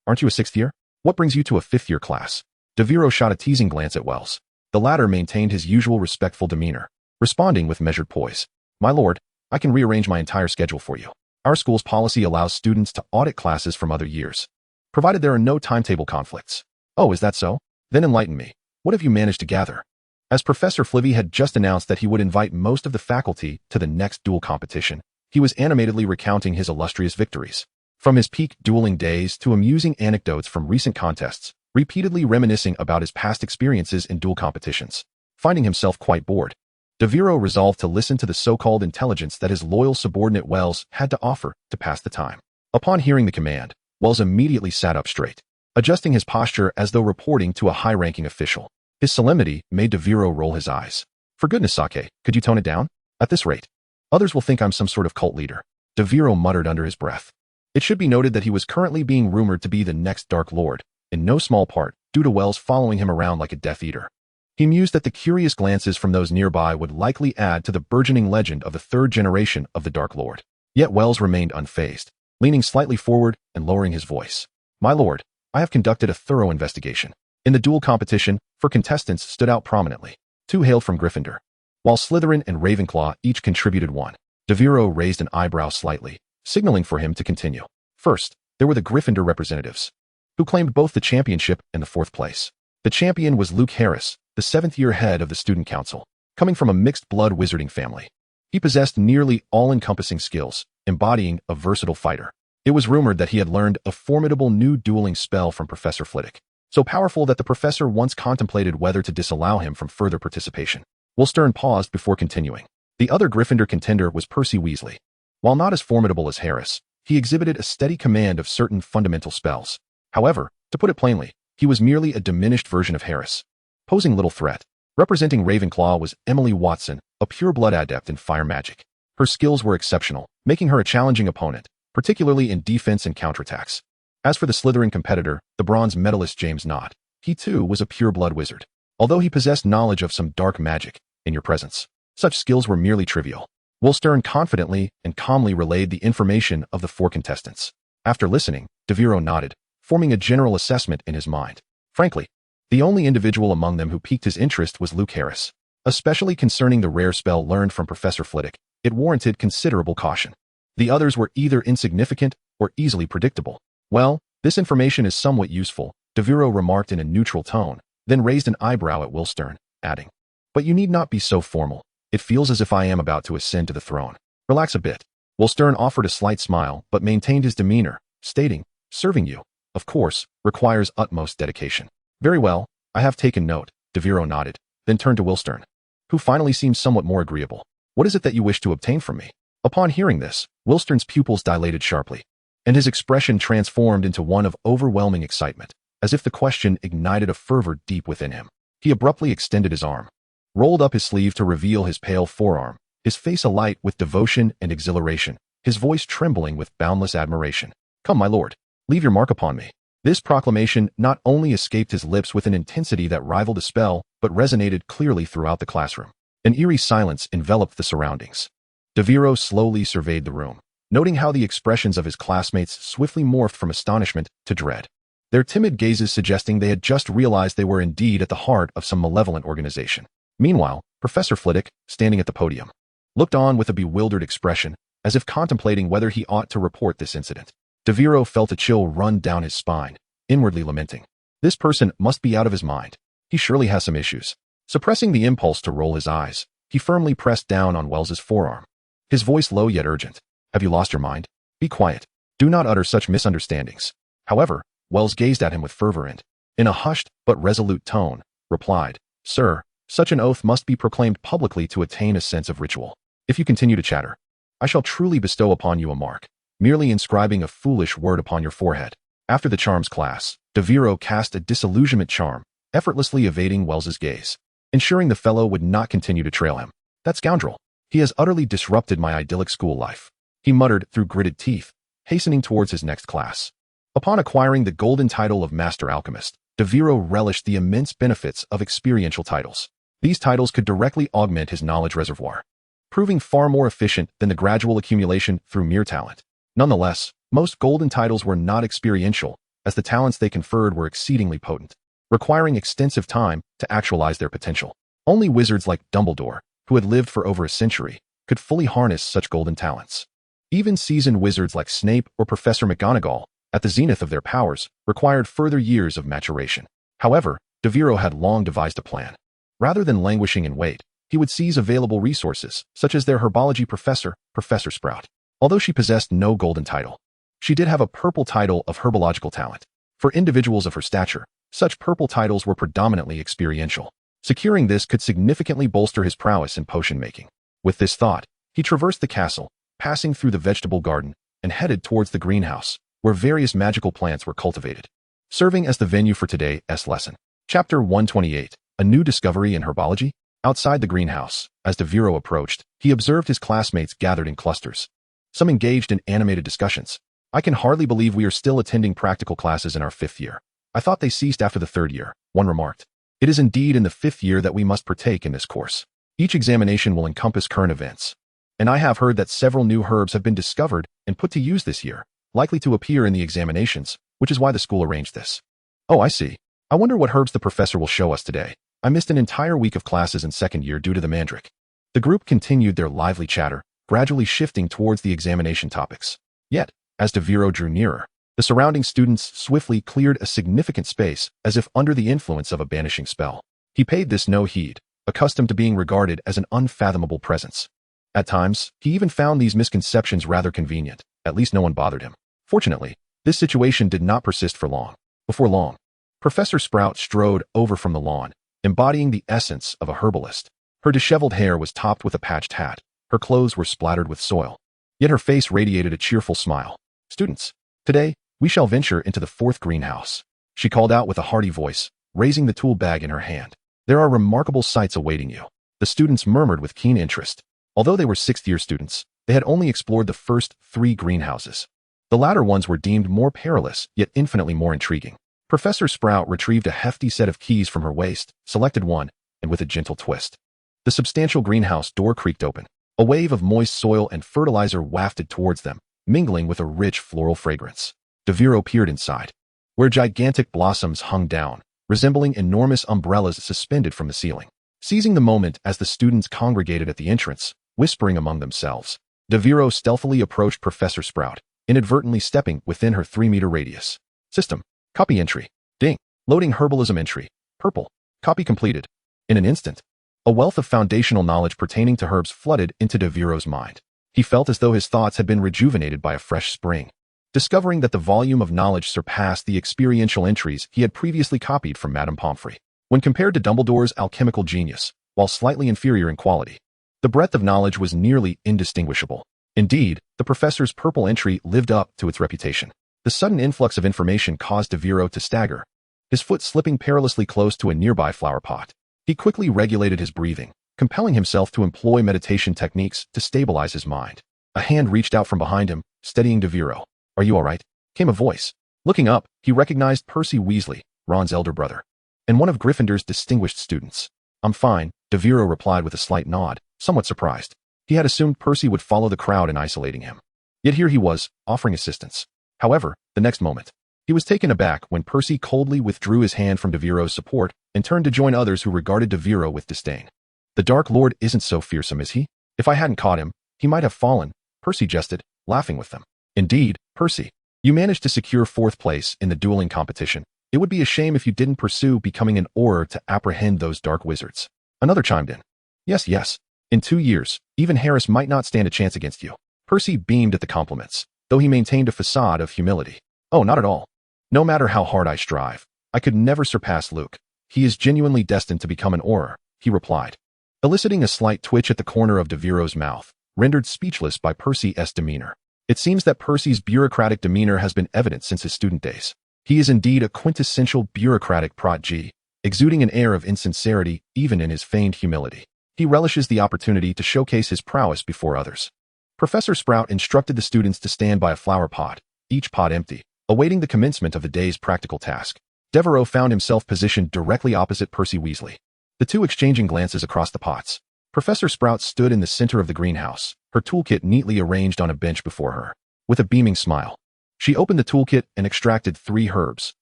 Aren't you a 6th year? What brings you to a 5th-year class? Devero shot a teasing glance at Wells. The latter maintained his usual respectful demeanor, responding with measured poise. My lord, I can rearrange my entire schedule for you. Our school's policy allows students to audit classes from other years, provided there are no timetable conflicts. Oh, is that so? Then enlighten me. What have you managed to gather? As Professor Flivy had just announced that he would invite most of the faculty to the next duel competition, he was animatedly recounting his illustrious victories. From his peak dueling days to amusing anecdotes from recent contests, repeatedly reminiscing about his past experiences in duel competitions. Finding himself quite bored, Devero resolved to listen to the so-called intelligence that his loyal subordinate Wells had to offer to pass the time. Upon hearing the command, Wells immediately sat up straight, adjusting his posture as though reporting to a high-ranking official. His solemnity made Devero roll his eyes. For goodness sake, could you tone it down? At this rate, others will think I'm some sort of cult leader. Devero muttered under his breath. It should be noted that he was currently being rumored to be the next Dark Lord, in no small part due to Wells following him around like a Death Eater. He mused that the curious glances from those nearby would likely add to the burgeoning legend of the third generation of the Dark Lord. Yet Wells remained unfazed, leaning slightly forward and lowering his voice. My lord, I have conducted a thorough investigation. In the duel competition, 4 contestants stood out prominently. 2 hailed from Gryffindor, while Slytherin and Ravenclaw each contributed 1. Devero raised an eyebrow slightly, signaling for him to continue. First, there were the Gryffindor representatives, who claimed both the championship and the 4th place. The champion was Luke Harris, the 7th-year head of the student council, coming from a mixed-blood wizarding family. He possessed nearly all-encompassing skills, embodying a versatile fighter. It was rumored that he had learned a formidable new dueling spell from Professor Flitwick, so powerful that the professor once contemplated whether to disallow him from further participation. Wulstern paused before continuing. The other Gryffindor contender was Percy Weasley. While not as formidable as Harris, he exhibited a steady command of certain fundamental spells. However, to put it plainly, he was merely a diminished version of Harris, posing little threat. Representing Ravenclaw was Emily Watson, a pure-blood adept in fire magic. Her skills were exceptional, making her a challenging opponent, particularly in defense and counterattacks. As for the Slytherin competitor, the bronze medalist James Knott, he too was a pure-blood wizard. Although he possessed knowledge of some dark magic, in your presence, such skills were merely trivial. Wulstern confidently and calmly relayed the information of the 4 contestants. After listening, Devero nodded, forming a general assessment in his mind. Frankly, the only individual among them who piqued his interest was Luke Harris. Especially concerning the rare spell learned from Professor Flitwick, it warranted considerable caution. The others were either insignificant or easily predictable. Well, this information is somewhat useful, Devero remarked in a neutral tone, then raised an eyebrow at Wulstern, adding, but you need not be so formal. It feels as if I am about to ascend to the throne. Relax a bit. Wulstern offered a slight smile but maintained his demeanor, stating, serving you, of course, requires utmost dedication. Very well, I have taken note, Devero nodded, then turned to Wulstern, who finally seemed somewhat more agreeable. What is it that you wish to obtain from me? Upon hearing this, Wulstern's pupils dilated sharply, and his expression transformed into one of overwhelming excitement, as if the question ignited a fervor deep within him. He abruptly extended his arm, rolled up his sleeve to reveal his pale forearm, his face alight with devotion and exhilaration, his voice trembling with boundless admiration. Come, my lord, leave your mark upon me. This proclamation not only escaped his lips with an intensity that rivaled a spell, but resonated clearly throughout the classroom. An eerie silence enveloped the surroundings. Devero slowly surveyed the room, noting how the expressions of his classmates swiftly morphed from astonishment to dread, their timid gazes suggesting they had just realized they were indeed at the heart of some malevolent organization. Meanwhile, Professor Flitwick, standing at the podium, looked on with a bewildered expression, as if contemplating whether he ought to report this incident. Devero felt a chill run down his spine, inwardly lamenting. This person must be out of his mind. He surely has some issues. Suppressing the impulse to roll his eyes, he firmly pressed down on Wells's forearm, his voice low yet urgent. Have you lost your mind? Be quiet. Do not utter such misunderstandings. However, Wells gazed at him with fervor and, in a hushed but resolute tone, replied, Sir, such an oath must be proclaimed publicly to attain a sense of ritual. If you continue to chatter, I shall truly bestow upon you a mark, merely inscribing a foolish word upon your forehead. After the charms class, Devero cast a disillusionment charm, effortlessly evading Wells's gaze, ensuring the fellow would not continue to trail him. That scoundrel. He has utterly disrupted my idyllic school life, he muttered through gritted teeth, hastening towards his next class. Upon acquiring the golden title of Master Alchemist, Devero relished the immense benefits of experiential titles. These titles could directly augment his knowledge reservoir, proving far more efficient than the gradual accumulation through mere talent. Nonetheless, most golden titles were not experiential, as the talents they conferred were exceedingly potent, requiring extensive time to actualize their potential. Only wizards like Dumbledore, who had lived for over a century, could fully harness such golden talents. Even seasoned wizards like Snape or Professor McGonagall, at the zenith of their powers, required further years of maturation. However, Devero had long devised a plan. Rather than languishing in wait, he would seize available resources, such as their herbology professor, Professor Sprout. Although she possessed no golden title, she did have a purple title of herbological talent. For individuals of her stature, such purple titles were predominantly experiential. Securing this could significantly bolster his prowess in potion making. With this thought, he traversed the castle, passing through the vegetable garden, and headed towards the greenhouse, where various magical plants were cultivated, serving as the venue for today's lesson. Chapter 128, A New Discovery in Herbology? Outside the greenhouse, as Devero approached, he observed his classmates gathered in clusters. Some engaged in animated discussions. I can hardly believe we are still attending practical classes in our 5th year. I thought they ceased after the 3rd year, one remarked. It is indeed in the 5th year that we must partake in this course. Each examination will encompass current events. And I have heard that several new herbs have been discovered and put to use this year, likely to appear in the examinations, which is why the school arranged this. Oh, I see. I wonder what herbs the professor will show us today. I missed an entire week of classes in 2nd year due to the mandrake. The group continued their lively chatter, gradually shifting towards the examination topics. Yet, as Devero drew nearer, the surrounding students swiftly cleared a significant space as if under the influence of a banishing spell. He paid this no heed, accustomed to being regarded as an unfathomable presence. At times, he even found these misconceptions rather convenient. At least no one bothered him. Fortunately, this situation did not persist for long. Before long, Professor Sprout strode over from the lawn, embodying the essence of a herbalist. Her disheveled hair was topped with a patched hat. Her clothes were splattered with soil. Yet her face radiated a cheerful smile. Students, today, we shall venture into the 4th greenhouse, she called out with a hearty voice, raising the tool bag in her hand. There are remarkable sights awaiting you. The students murmured with keen interest. Although they were 6th-year students, they had only explored the first 3 greenhouses. The latter ones were deemed more perilous, yet infinitely more intriguing. Professor Sprout retrieved a hefty set of keys from her waist, selected one, and with a gentle twist, the substantial greenhouse door creaked open. A wave of moist soil and fertilizer wafted towards them, mingling with a rich floral fragrance. Devero peered inside, where gigantic blossoms hung down, resembling enormous umbrellas suspended from the ceiling. Seizing the moment as the students congregated at the entrance, whispering among themselves, Devero stealthily approached Professor Sprout, inadvertently stepping within her 3-meter radius. System. Copy entry. Ding. Loading herbalism entry. Purple. Copy completed. In an instant, a wealth of foundational knowledge pertaining to herbs flooded into Devero's mind. He felt as though his thoughts had been rejuvenated by a fresh spring, discovering that the volume of knowledge surpassed the experiential entries he had previously copied from Madame Pomfrey. When compared to Dumbledore's alchemical genius, while slightly inferior in quality, the breadth of knowledge was nearly indistinguishable. Indeed, the professor's purple entry lived up to its reputation. The sudden influx of information caused Devero to stagger, his foot slipping perilously close to a nearby flower pot. He quickly regulated his breathing, compelling himself to employ meditation techniques to stabilize his mind. A hand reached out from behind him, steadying Devero. "Are you all right?" came a voice. Looking up, he recognized Percy Weasley, Ron's elder brother, and one of Gryffindor's distinguished students. "I'm fine," Devero replied with a slight nod, somewhat surprised. He had assumed Percy would follow the crowd in isolating him. Yet here he was, offering assistance. However, the next moment, he was taken aback when Percy coldly withdrew his hand from Devero's support and turned to join others who regarded Devero with disdain. "The Dark Lord isn't so fearsome, is he? If I hadn't caught him, he might have fallen," Percy jested, laughing with them. "Indeed, Percy, you managed to secure 4th place in the dueling competition. It would be a shame if you didn't pursue becoming an Auror to apprehend those dark wizards." Another chimed in. Yes. In 2 years, even Harris might not stand a chance against you." Percy beamed at the compliments, though he maintained a facade of humility. "Oh, not at all. No matter how hard I strive, I could never surpass Luke. He is genuinely destined to become an Auror," he replied, eliciting a slight twitch at the corner of Devero's mouth, rendered speechless by Percy's demeanor. It seems that Percy's bureaucratic demeanor has been evident since his student days. He is indeed a quintessential bureaucratic prodigy, exuding an air of insincerity even in his feigned humility. He relishes the opportunity to showcase his prowess before others. Professor Sprout instructed the students to stand by a flower pot, each pot empty, awaiting the commencement of the day's practical task. Devero found himself positioned directly opposite Percy Weasley, the two exchanging glances across the pots. Professor Sprout stood in the center of the greenhouse, her toolkit neatly arranged on a bench before her. With a beaming smile, she opened the toolkit and extracted 3 herbs,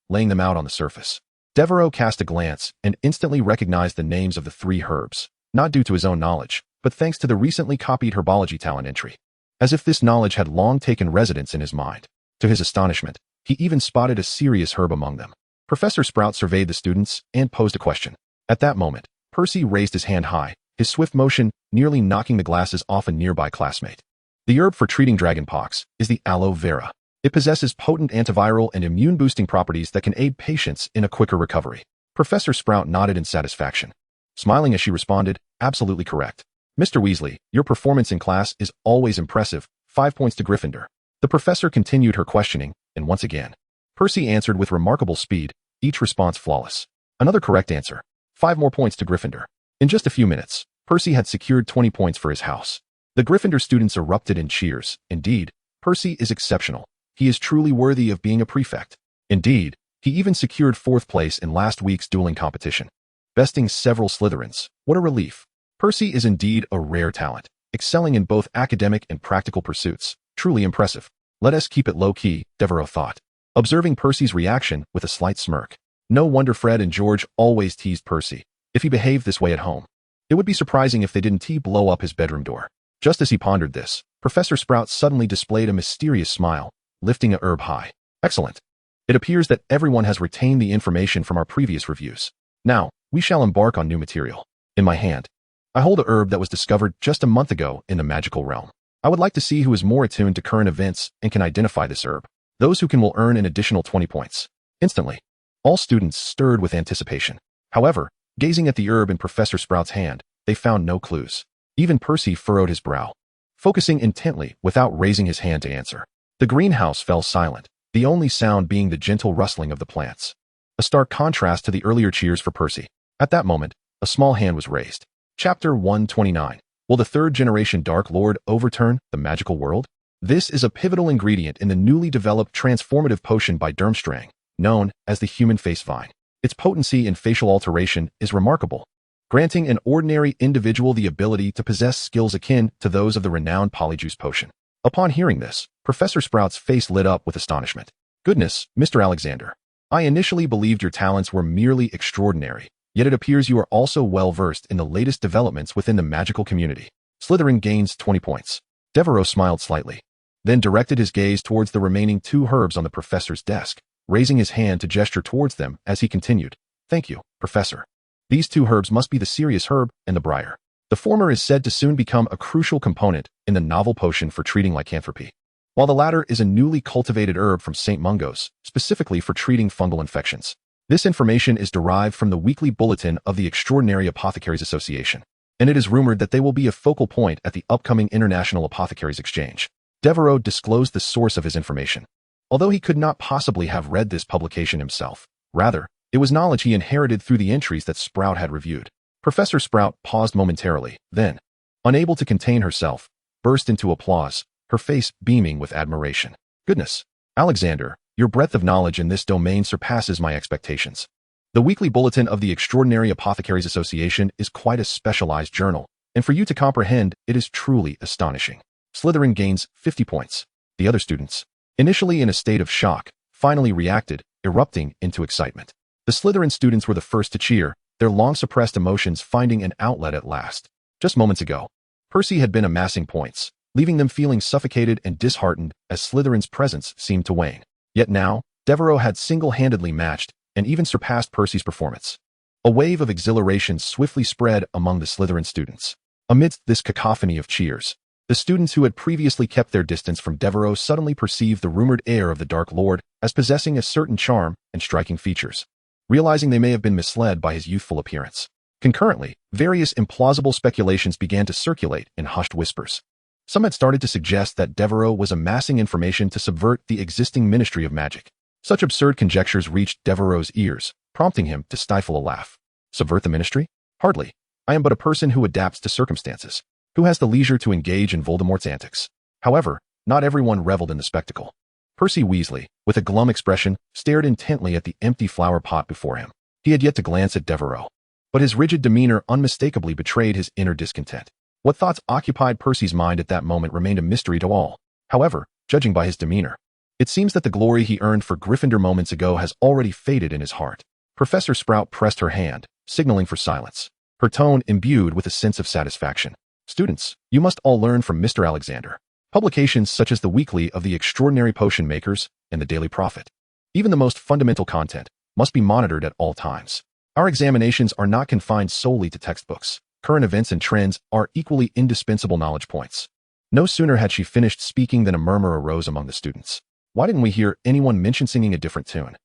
laying them out on the surface. Devero cast a glance and instantly recognized the names of the 3 herbs, not due to his own knowledge, but thanks to the recently copied herbology talent entry. As if this knowledge had long taken residence in his mind. To his astonishment, he even spotted a serious herb among them. Professor Sprout surveyed the students and posed a question. At that moment, Percy raised his hand high, his swift motion nearly knocking the glasses off a nearby classmate. The herb for treating dragonpox is the aloe vera. It possesses potent antiviral and immune-boosting properties that can aid patients in a quicker recovery. Professor Sprout nodded in satisfaction, smiling as she responded, absolutely correct. Mr. Weasley, your performance in class is always impressive, 5 points to Gryffindor. The professor continued her questioning, and once again, Percy answered with remarkable speed, each response flawless. Another correct answer, 5 more points to Gryffindor. In just a few minutes, Percy had secured 20 points for his house. The Gryffindor students erupted in cheers. Indeed, Percy is exceptional. He is truly worthy of being a prefect. Indeed, he even secured 4th place in last week's dueling competition, besting several Slytherins. What a relief. Percy is indeed a rare talent, excelling in both academic and practical pursuits. Truly impressive. Let us keep it low-key, Devero thought, observing Percy's reaction with a slight smirk. No wonder Fred and George always teased Percy. If he behaved this way at home, it would be surprising if they didn't blow up his bedroom door. Just as he pondered this, Professor Sprout suddenly displayed a mysterious smile, lifting a herb high. Excellent. It appears that everyone has retained the information from our previous reviews. Now, we shall embark on new material. In my hand, I hold a herb that was discovered just a month ago in the magical realm. I would like to see who is more attuned to current events and can identify this herb. Those who can will earn an additional 20 points. Instantly, all students stirred with anticipation. However, gazing at the herb in Professor Sprout's hand, they found no clues. Even Percy furrowed his brow, focusing intently without raising his hand to answer. The greenhouse fell silent, the only sound being the gentle rustling of the plants. A stark contrast to the earlier cheers for Percy. At that moment, a small hand was raised. Chapter 129. Will the third-generation Dark Lord overturn the magical world? This is a pivotal ingredient in the newly developed transformative potion by Durmstrang, known as the Human Face Vine. Its potency in facial alteration is remarkable, granting an ordinary individual the ability to possess skills akin to those of the renowned Polyjuice potion. Upon hearing this, Professor Sprout's face lit up with astonishment. Goodness, Mr. Alexander. I initially believed your talents were merely extraordinary, yet it appears you are also well-versed in the latest developments within the magical community. Slytherin gains 20 points. Devero smiled slightly, then directed his gaze towards the remaining 2 herbs on the professor's desk, raising his hand to gesture towards them as he continued. Thank you, Professor. These 2 herbs must be the Serious Herb and the Briar. The former is said to soon become a crucial component in the novel potion for treating lycanthropy, while the latter is a newly cultivated herb from St. Mungo's, specifically for treating fungal infections. This information is derived from the weekly bulletin of the Extraordinary Apothecaries Association, and it is rumored that they will be a focal point at the upcoming International Apothecaries Exchange. Devero disclosed the source of his information, although he could not possibly have read this publication himself. Rather, it was knowledge he inherited through the entries that Sprout had reviewed. Professor Sprout paused momentarily, then, unable to contain herself, burst into applause, her face beaming with admiration. Goodness, Alexander, your breadth of knowledge in this domain surpasses my expectations. The weekly bulletin of the Extraordinary Apothecaries Association is quite a specialized journal, and for you to comprehend, it is truly astonishing. Slytherin gains 50 points. The other students, initially in a state of shock, finally reacted, erupting into excitement. The Slytherin students were the first to cheer, their long-suppressed emotions finding an outlet at last. Just moments ago, Percy had been amassing points, leaving them feeling suffocated and disheartened as Slytherin's presence seemed to wane. Yet now, Devero had single-handedly matched and even surpassed Percy's performance. A wave of exhilaration swiftly spread among the Slytherin students. Amidst this cacophony of cheers, the students who had previously kept their distance from Devero suddenly perceived the rumored heir of the Dark Lord as possessing a certain charm and striking features, realizing they may have been misled by his youthful appearance. Concurrently, various implausible speculations began to circulate in hushed whispers. Some had started to suggest that Devero was amassing information to subvert the existing Ministry of Magic. Such absurd conjectures reached Devereau's ears, prompting him to stifle a laugh. Subvert the Ministry? Hardly. I am but a person who adapts to circumstances, who has the leisure to engage in Voldemort's antics. However, not everyone reveled in the spectacle. Percy Weasley, with a glum expression, stared intently at the empty flower pot before him. He had yet to glance at Devero, but his rigid demeanor unmistakably betrayed his inner discontent. What thoughts occupied Percy's mind at that moment remained a mystery to all. However, judging by his demeanor, it seems that the glory he earned for Gryffindor moments ago has already faded in his heart. Professor Sprout pressed her hand, signaling for silence, her tone imbued with a sense of satisfaction. Students, you must all learn from Mr. Alexander. Publications such as the weekly of the Extraordinary Potion Makers and the Daily Prophet, even the most fundamental content, must be monitored at all times. Our examinations are not confined solely to textbooks. Current events and trends are equally indispensable knowledge points. No sooner had she finished speaking than a murmur arose among the students. Why didn't we hear anyone mention singing a different tune?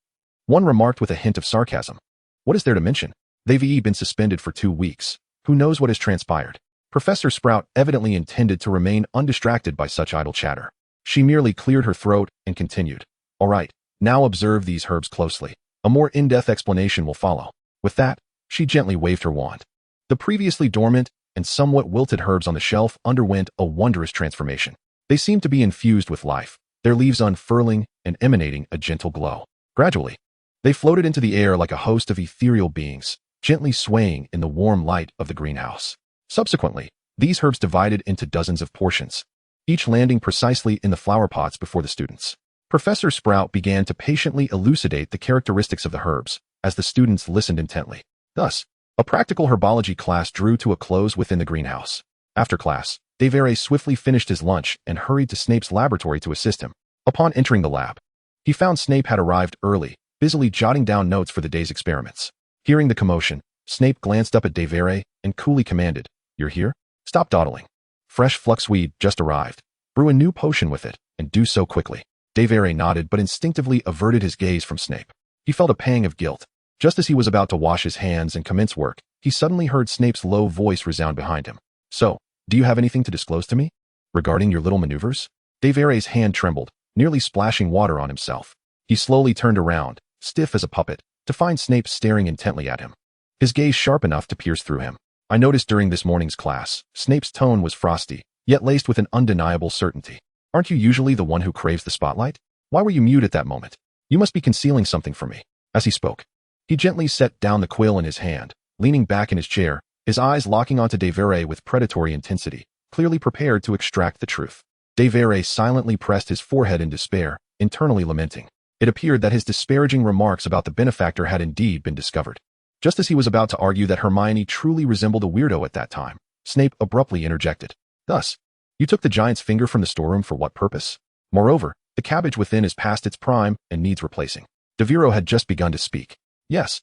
One remarked with a hint of sarcasm. What is there to mention? They've been suspended for 2 weeks. Who knows what has transpired? Professor Sprout evidently intended to remain undistracted by such idle chatter. She merely cleared her throat and continued. All right, now observe these herbs closely. A more in-depth explanation will follow. With that, she gently waved her wand. The previously dormant and somewhat wilted herbs on the shelf underwent a wondrous transformation. They seemed to be infused with life, their leaves unfurling and emanating a gentle glow. Gradually, they floated into the air like a host of ethereal beings, gently swaying in the warm light of the greenhouse. Subsequently, these herbs divided into dozens of portions, each landing precisely in the flower pots before the students. Professor Sprout began to patiently elucidate the characteristics of the herbs as the students listened intently. Thus, a practical herbology class drew to a close within the greenhouse. After class, Devero swiftly finished his lunch and hurried to Snape's laboratory to assist him. Upon entering the lab, he found Snape had arrived early, busily jotting down notes for the day's experiments. Hearing the commotion, Snape glanced up at Devero and coolly commanded, "You're here? Stop dawdling. Fresh fluxweed just arrived. Brew a new potion with it, and do so quickly." Devero nodded but instinctively averted his gaze from Snape. He felt a pang of guilt. Just as he was about to wash his hands and commence work, he suddenly heard Snape's low voice resound behind him. "So, do you have anything to disclose to me? Regarding your little maneuvers?" Devero's hand trembled, nearly splashing water on himself. He slowly turned around, stiff as a puppet, to find Snape staring intently at him. His gaze sharp enough to pierce through him. "I noticed during this morning's class, Snape's tone was frosty, yet laced with an undeniable certainty. Aren't you usually the one who craves the spotlight? Why were you mute at that moment? You must be concealing something from me." As he spoke, he gently set down the quill in his hand, leaning back in his chair, his eyes locking onto Devero with predatory intensity, clearly prepared to extract the truth. Devero silently pressed his forehead in despair, internally lamenting. It appeared that his disparaging remarks about the benefactor had indeed been discovered. Just as he was about to argue that Hermione truly resembled a weirdo at that time, Snape abruptly interjected. "Thus, you took the giant's finger from the storeroom for what purpose? Moreover, the cabbage within is past its prime and needs replacing." Devero had just begun to speak. Yes,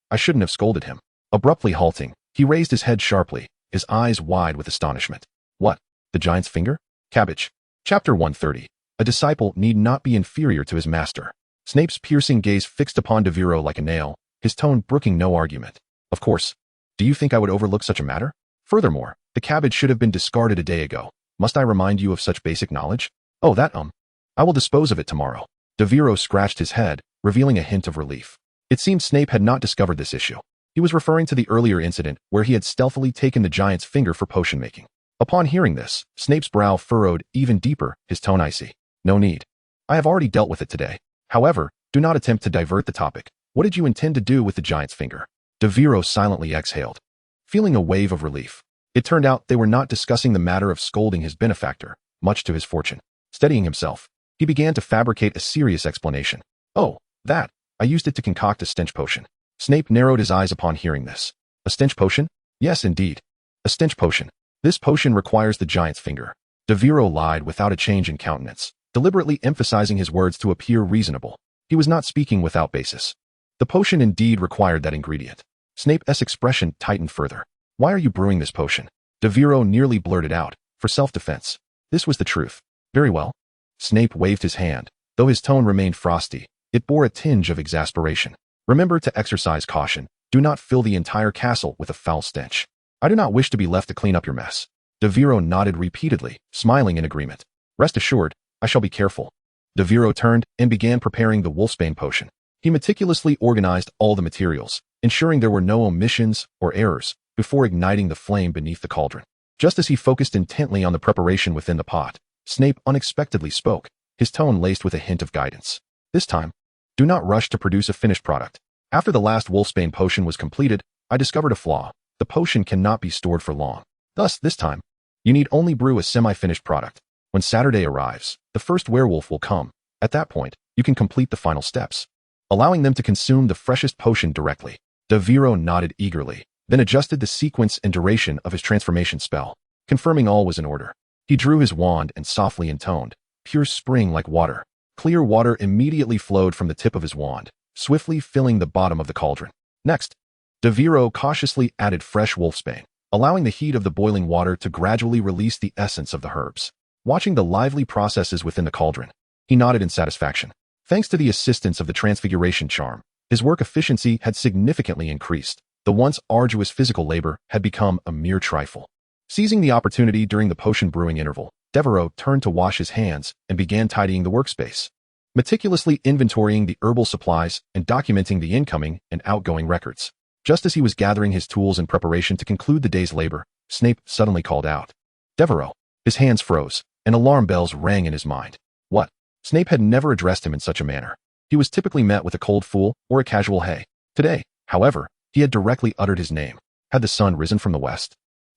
I shouldn't have scolded him." Abruptly halting, he raised his head sharply, his eyes wide with astonishment. "What? The giant's finger? Cabbage." Chapter 130. A disciple need not be inferior to his master. Snape's piercing gaze fixed upon Devero like a nail, his tone brooking no argument. "Of course. Do you think I would overlook such a matter? Furthermore, the cabbage should have been discarded a day ago. Must I remind you of such basic knowledge? Oh, that, I will dispose of it tomorrow." Devero scratched his head, revealing a hint of relief. It seemed Snape had not discovered this issue. He was referring to the earlier incident where he had stealthily taken the giant's finger for potion making. Upon hearing this, Snape's brow furrowed even deeper, his tone icy. "No need. I have already dealt with it today. However, do not attempt to divert the topic. What did you intend to do with the giant's finger?" Devero silently exhaled, feeling a wave of relief. It turned out they were not discussing the matter of scolding his benefactor, much to his fortune. Steadying himself, he began to fabricate a serious explanation. "Oh, that. I used it to concoct a stench potion." Snape narrowed his eyes upon hearing this. "A stench potion?" "Yes, indeed. A stench potion. This potion requires the giant's finger." Devero lied without a change in countenance, deliberately emphasizing his words to appear reasonable. He was not speaking without basis. The potion indeed required that ingredient. Snape's expression tightened further. "Why are you brewing this potion?" Devero nearly blurted out, for self-defense. This was the truth. "Very well." Snape waved his hand. Though his tone remained frosty, it bore a tinge of exasperation. "Remember to exercise caution. Do not fill the entire castle with a foul stench. I do not wish to be left to clean up your mess." Devero nodded repeatedly, smiling in agreement. "Rest assured, I shall be careful." Devero turned and began preparing the wolfsbane potion. He meticulously organized all the materials, ensuring there were no omissions or errors, before igniting the flame beneath the cauldron. Just as he focused intently on the preparation within the pot, Snape unexpectedly spoke, his tone laced with a hint of guidance. "This time, do not rush to produce a finished product. After the last wolfsbane potion was completed, I discovered a flaw. The potion cannot be stored for long. Thus, this time, you need only brew a semi-finished product. When Saturday arrives, the first werewolf will come. At that point, you can complete the final steps, allowing them to consume the freshest potion directly." Devero nodded eagerly, then adjusted the sequence and duration of his transformation spell. Confirming all was in order, he drew his wand and softly intoned, "Pure spring like water." Clear water immediately flowed from the tip of his wand, swiftly filling the bottom of the cauldron. Next, Devero cautiously added fresh wolfsbane, allowing the heat of the boiling water to gradually release the essence of the herbs. Watching the lively processes within the cauldron, he nodded in satisfaction. Thanks to the assistance of the Transfiguration charm, his work efficiency had significantly increased. The once arduous physical labor had become a mere trifle. Seizing the opportunity during the potion brewing interval, Devero turned to wash his hands and began tidying the workspace, meticulously inventorying the herbal supplies and documenting the incoming and outgoing records. Just as he was gathering his tools in preparation to conclude the day's labor, Snape suddenly called out, "Devero!" His hands froze, and alarm bells rang in his mind. What? Snape had never addressed him in such a manner. He was typically met with a cold fool or a casual hey. Today, however, he had directly uttered his name. Had the sun risen from the west?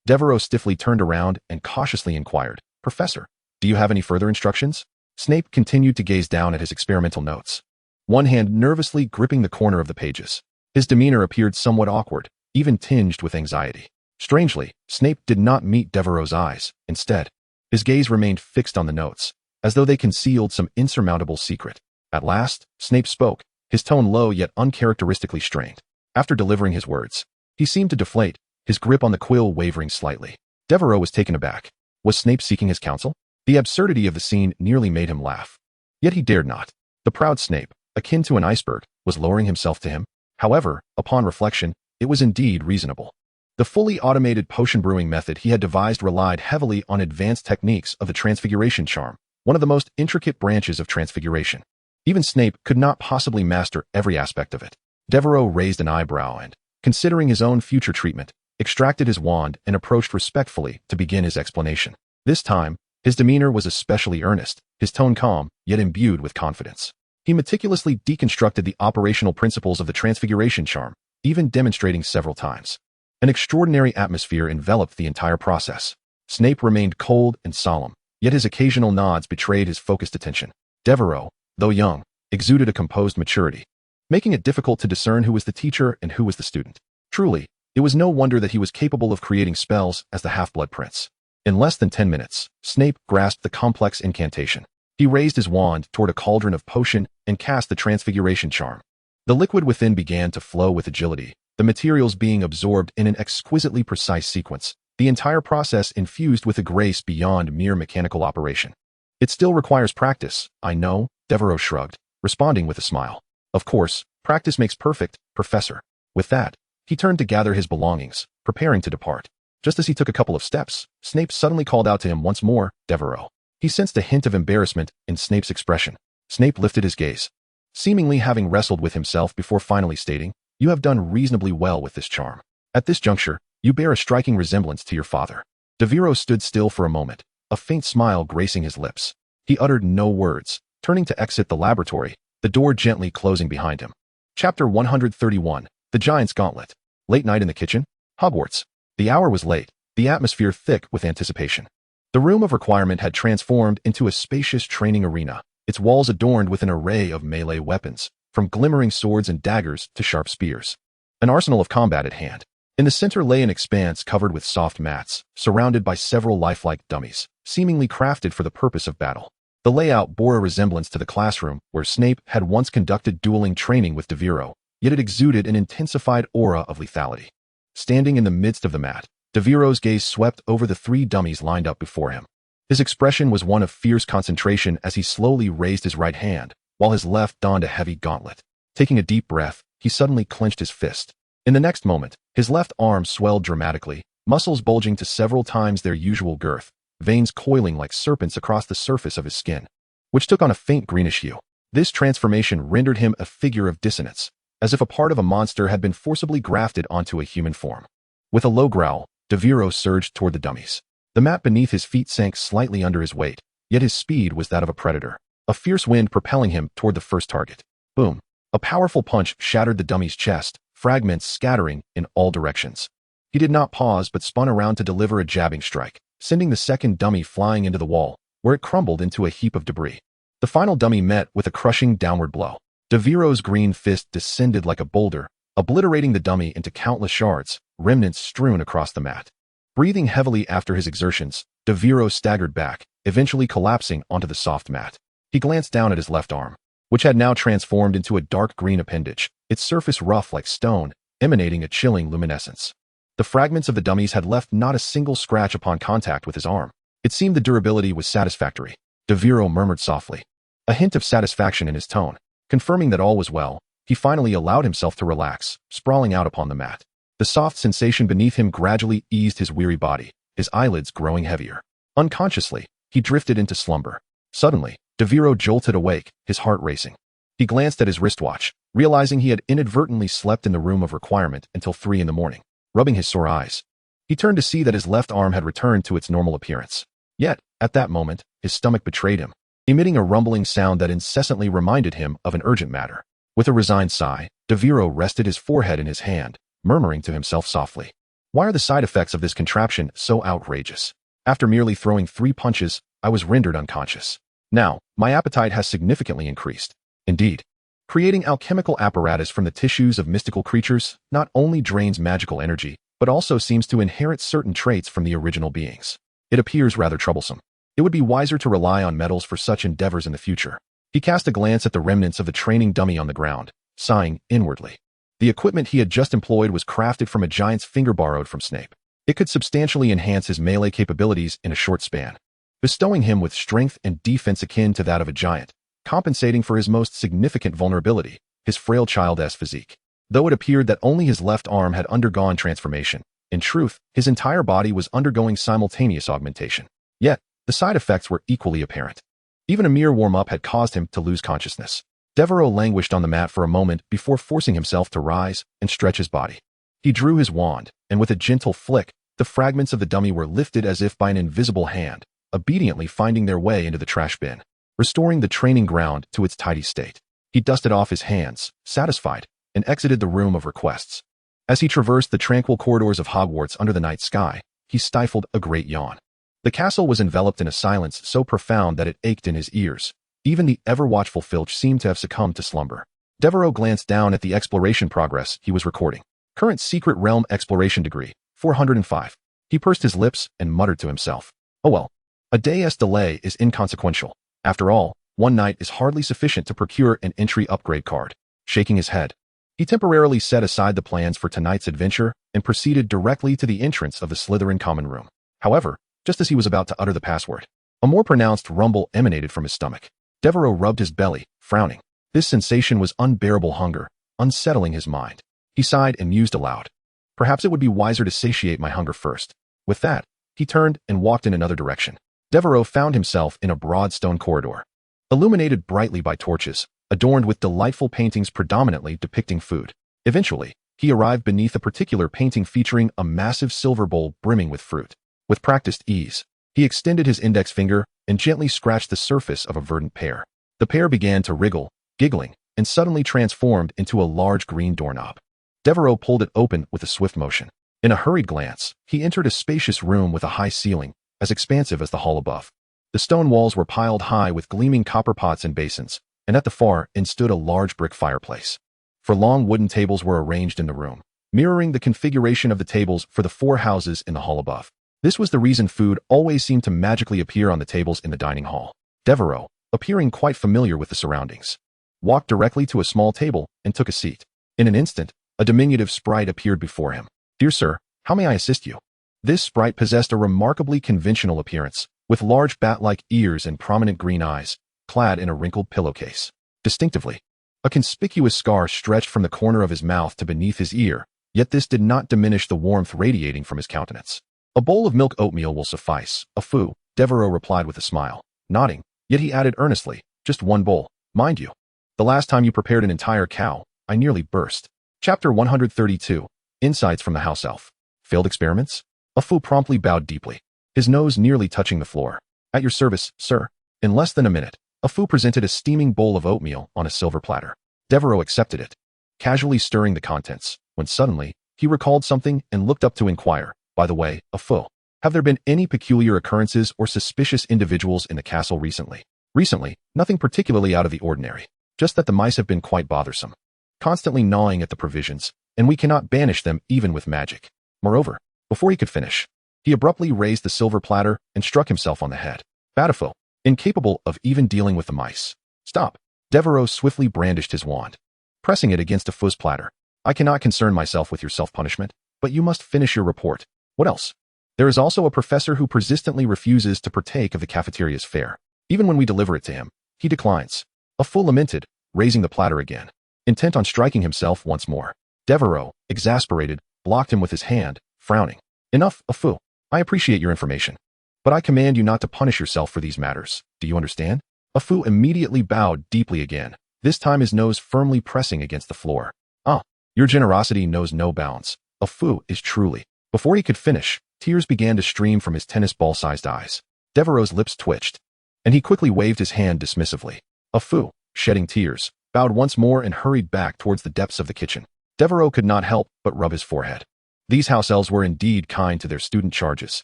Devero stiffly turned around and cautiously inquired, "Professor, do you have any further instructions?" Snape continued to gaze down at his experimental notes, one hand nervously gripping the corner of the pages. His demeanor appeared somewhat awkward, even tinged with anxiety. Strangely, Snape did not meet Devereaux's eyes. Instead, his gaze remained fixed on the notes, as though they concealed some insurmountable secret. At last, Snape spoke, his tone low yet uncharacteristically strained. After delivering his words, he seemed to deflate, his grip on the quill wavering slightly. Devero was taken aback. Was Snape seeking his counsel? The absurdity of the scene nearly made him laugh. Yet he dared not. The proud Snape, akin to an iceberg, was lowering himself to him. However, upon reflection, it was indeed reasonable. The fully automated potion brewing method he had devised relied heavily on advanced techniques of the Transfiguration charm, one of the most intricate branches of transfiguration. Even Snape could not possibly master every aspect of it. Devero raised an eyebrow and, considering his own future treatment, extracted his wand and approached respectfully to begin his explanation. This time, his demeanor was especially earnest, his tone calm, yet imbued with confidence. He meticulously deconstructed the operational principles of the Transfiguration charm, even demonstrating several times. An extraordinary atmosphere enveloped the entire process. Snape remained cold and solemn, yet his occasional nods betrayed his focused attention. Devero, though young, exuded a composed maturity, making it difficult to discern who was the teacher and who was the student. Truly, it was no wonder that he was capable of creating spells as the Half-Blood Prince. In less than 10 minutes, Snape grasped the complex incantation. He raised his wand toward a cauldron of potion and cast the Transfiguration charm. The liquid within began to flow with agility, the materials being absorbed in an exquisitely precise sequence, the entire process infused with a grace beyond mere mechanical operation. It still requires practice, I know, Devero shrugged, responding with a smile. Of course, practice makes perfect, Professor. With that, he turned to gather his belongings, preparing to depart. Just as he took a couple of steps, Snape suddenly called out to him once more, "Devero." He sensed a hint of embarrassment in Snape's expression. Snape lifted his gaze, seemingly having wrestled with himself before finally stating, "You have done reasonably well with this charm. At this juncture, you bear a striking resemblance to your father." Devero stood still for a moment, a faint smile gracing his lips. He uttered no words, turning to exit the laboratory, the door gently closing behind him. Chapter 131, The Giant's Gauntlet. Late night in the kitchen, Hogwarts. The hour was late, the atmosphere thick with anticipation. The room of requirement had transformed into a spacious training arena, its walls adorned with an array of melee weapons, from glimmering swords and daggers to sharp spears. An arsenal of combat at hand. In the center lay an expanse covered with soft mats, surrounded by several lifelike dummies, seemingly crafted for the purpose of battle. The layout bore a resemblance to the classroom where Snape had once conducted dueling training with Devero, yet it exuded an intensified aura of lethality. Standing in the midst of the mat, Devero's gaze swept over the 3 dummies lined up before him. His expression was one of fierce concentration as he slowly raised his right hand, while his left donned a heavy gauntlet. Taking a deep breath, he suddenly clenched his fist. In the next moment, his left arm swelled dramatically, muscles bulging to several times their usual girth, veins coiling like serpents across the surface of his skin, which took on a faint greenish hue. This transformation rendered him a figure of dissonance, as if a part of a monster had been forcibly grafted onto a human form. With a low growl, Devero surged toward the dummies. The mat beneath his feet sank slightly under his weight, yet his speed was that of a predator, a fierce wind propelling him toward the first target. Boom! A powerful punch shattered the dummy's chest, fragments scattering in all directions. He did not pause but spun around to deliver a jabbing strike, sending the second dummy flying into the wall, where it crumbled into a heap of debris. The final dummy met with a crushing downward blow. Devero's green fist descended like a boulder, obliterating the dummy into countless shards, remnants strewn across the mat. Breathing heavily after his exertions, Devero staggered back, eventually collapsing onto the soft mat. He glanced down at his left arm. which had now transformed into a dark green appendage, its surface rough like stone, emanating a chilling luminescence. The fragments of the dummies had left not a single scratch upon contact with his arm. It seemed the durability was satisfactory. Devero murmured softly, a hint of satisfaction in his tone. Confirming that all was well, he finally allowed himself to relax, sprawling out upon the mat. The soft sensation beneath him gradually eased his weary body, his eyelids growing heavier. Unconsciously, he drifted into slumber. Suddenly, Devero jolted awake, his heart racing. He glanced at his wristwatch, realizing he had inadvertently slept in the room of requirement until 3 in the morning. Rubbing his sore eyes, he turned to see that his left arm had returned to its normal appearance. Yet, at that moment, his stomach betrayed him, emitting a rumbling sound that incessantly reminded him of an urgent matter. With a resigned sigh, Devero rested his forehead in his hand, murmuring to himself softly, "Why are the side effects of this contraption so outrageous? After merely throwing 3 punches, I was rendered unconscious. Now, my appetite has significantly increased. Indeed, creating alchemical apparatus from the tissues of mystical creatures not only drains magical energy, but also seems to inherit certain traits from the original beings. It appears rather troublesome. It would be wiser to rely on metals for such endeavors in the future." He cast a glance at the remnants of the training dummy on the ground, sighing inwardly. The equipment he had just employed was crafted from a giant's finger borrowed from Snape. It could substantially enhance his melee capabilities in a short span, bestowing him with strength and defense akin to that of a giant, compensating for his most significant vulnerability, his frail child-esque physique. Though it appeared that only his left arm had undergone transformation, in truth, his entire body was undergoing simultaneous augmentation. Yet, the side effects were equally apparent. Even a mere warm-up had caused him to lose consciousness. Devero languished on the mat for a moment before forcing himself to rise and stretch his body. He drew his wand, and with a gentle flick, the fragments of the dummy were lifted as if by an invisible hand, obediently finding their way into the trash bin, restoring the training ground to its tidy state. He dusted off his hands, satisfied, and exited the room of requests. As he traversed the tranquil corridors of Hogwarts under the night sky, he stifled a great yawn. The castle was enveloped in a silence so profound that it ached in his ears. Even the ever-watchful Filch seemed to have succumbed to slumber. Devero glanced down at the exploration progress he was recording. Current Secret Realm Exploration Degree, 405. He pursed his lips and muttered to himself, "Oh well, a day's delay is inconsequential. After all, one night is hardly sufficient to procure an entry upgrade card." Shaking his head, he temporarily set aside the plans for tonight's adventure and proceeded directly to the entrance of the Slytherin common room. However, just as he was about to utter the password, a more pronounced rumble emanated from his stomach. Devero rubbed his belly, frowning. This sensation was unbearable hunger, unsettling his mind. He sighed and mused aloud. Perhaps it would be wiser to satiate my hunger first. With that, he turned and walked in another direction. Devero found himself in a broad stone corridor, illuminated brightly by torches, adorned with delightful paintings predominantly depicting food. Eventually, he arrived beneath a particular painting featuring a massive silver bowl brimming with fruit. With practiced ease, he extended his index finger and gently scratched the surface of a verdant pear. The pear began to wriggle, giggling, and suddenly transformed into a large green doorknob. Devero pulled it open with a swift motion. In a hurried glance, he entered a spacious room with a high ceiling, as expansive as the hall above. The stone walls were piled high with gleaming copper pots and basins, and at the far end stood a large brick fireplace. 4 long wooden tables were arranged in the room, mirroring the configuration of the tables for the 4 houses in the hall above. This was the reason food always seemed to magically appear on the tables in the dining hall. Devero, appearing quite familiar with the surroundings, walked directly to a small table and took a seat. In an instant, a diminutive sprite appeared before him. "Dear sir, how may I assist you?" This sprite possessed a remarkably conventional appearance, with large bat-like ears and prominent green eyes, clad in a wrinkled pillowcase. Distinctively, a conspicuous scar stretched from the corner of his mouth to beneath his ear, yet this did not diminish the warmth radiating from his countenance. "A bowl of milk oatmeal will suffice, a foo," Devero replied with a smile, nodding, yet he added earnestly, "Just 1 bowl, mind you. The last time you prepared an entire cow, I nearly burst." Chapter 132, Insights from the House Elf. Failed experiments? A foo promptly bowed deeply, his nose nearly touching the floor. "At your service, sir." In less than a minute, a foo presented a steaming bowl of oatmeal on a silver platter. Devero accepted it, casually stirring the contents, when suddenly, he recalled something and looked up to inquire, "By the way, a foo, have there been any peculiar occurrences or suspicious individuals in the castle recently?" "Recently, nothing particularly out of the ordinary. Just that the mice have been quite bothersome, constantly gnawing at the provisions, and we cannot banish them even with magic." Moreover, before he could finish, he abruptly raised the silver platter and struck himself on the head. "Bad a foo, incapable of even dealing with the mice." "Stop. Devero swiftly brandished his wand, pressing it against a fuzz platter. I cannot concern myself with your self-punishment, but you must finish your report. What else? There is also a professor who persistently refuses to partake of the cafeteria's fare. Even when we deliver it to him, he declines. A fool lamented, raising the platter again, intent on striking himself once more. Devero, exasperated, blocked him with his hand, frowning. Enough, Afu. I appreciate your information, but I command you not to punish yourself for these matters. Do you understand? Afu immediately bowed deeply again, this time his nose firmly pressing against the floor. Ah, your generosity knows no bounds. Afu is truly. Before he could finish, tears began to stream from his tennis ball-sized eyes. Devereau's lips twitched, and he quickly waved his hand dismissively. Afu, shedding tears, bowed once more and hurried back towards the depths of the kitchen. Devero could not help but rub his forehead. These house elves were indeed kind to their student charges,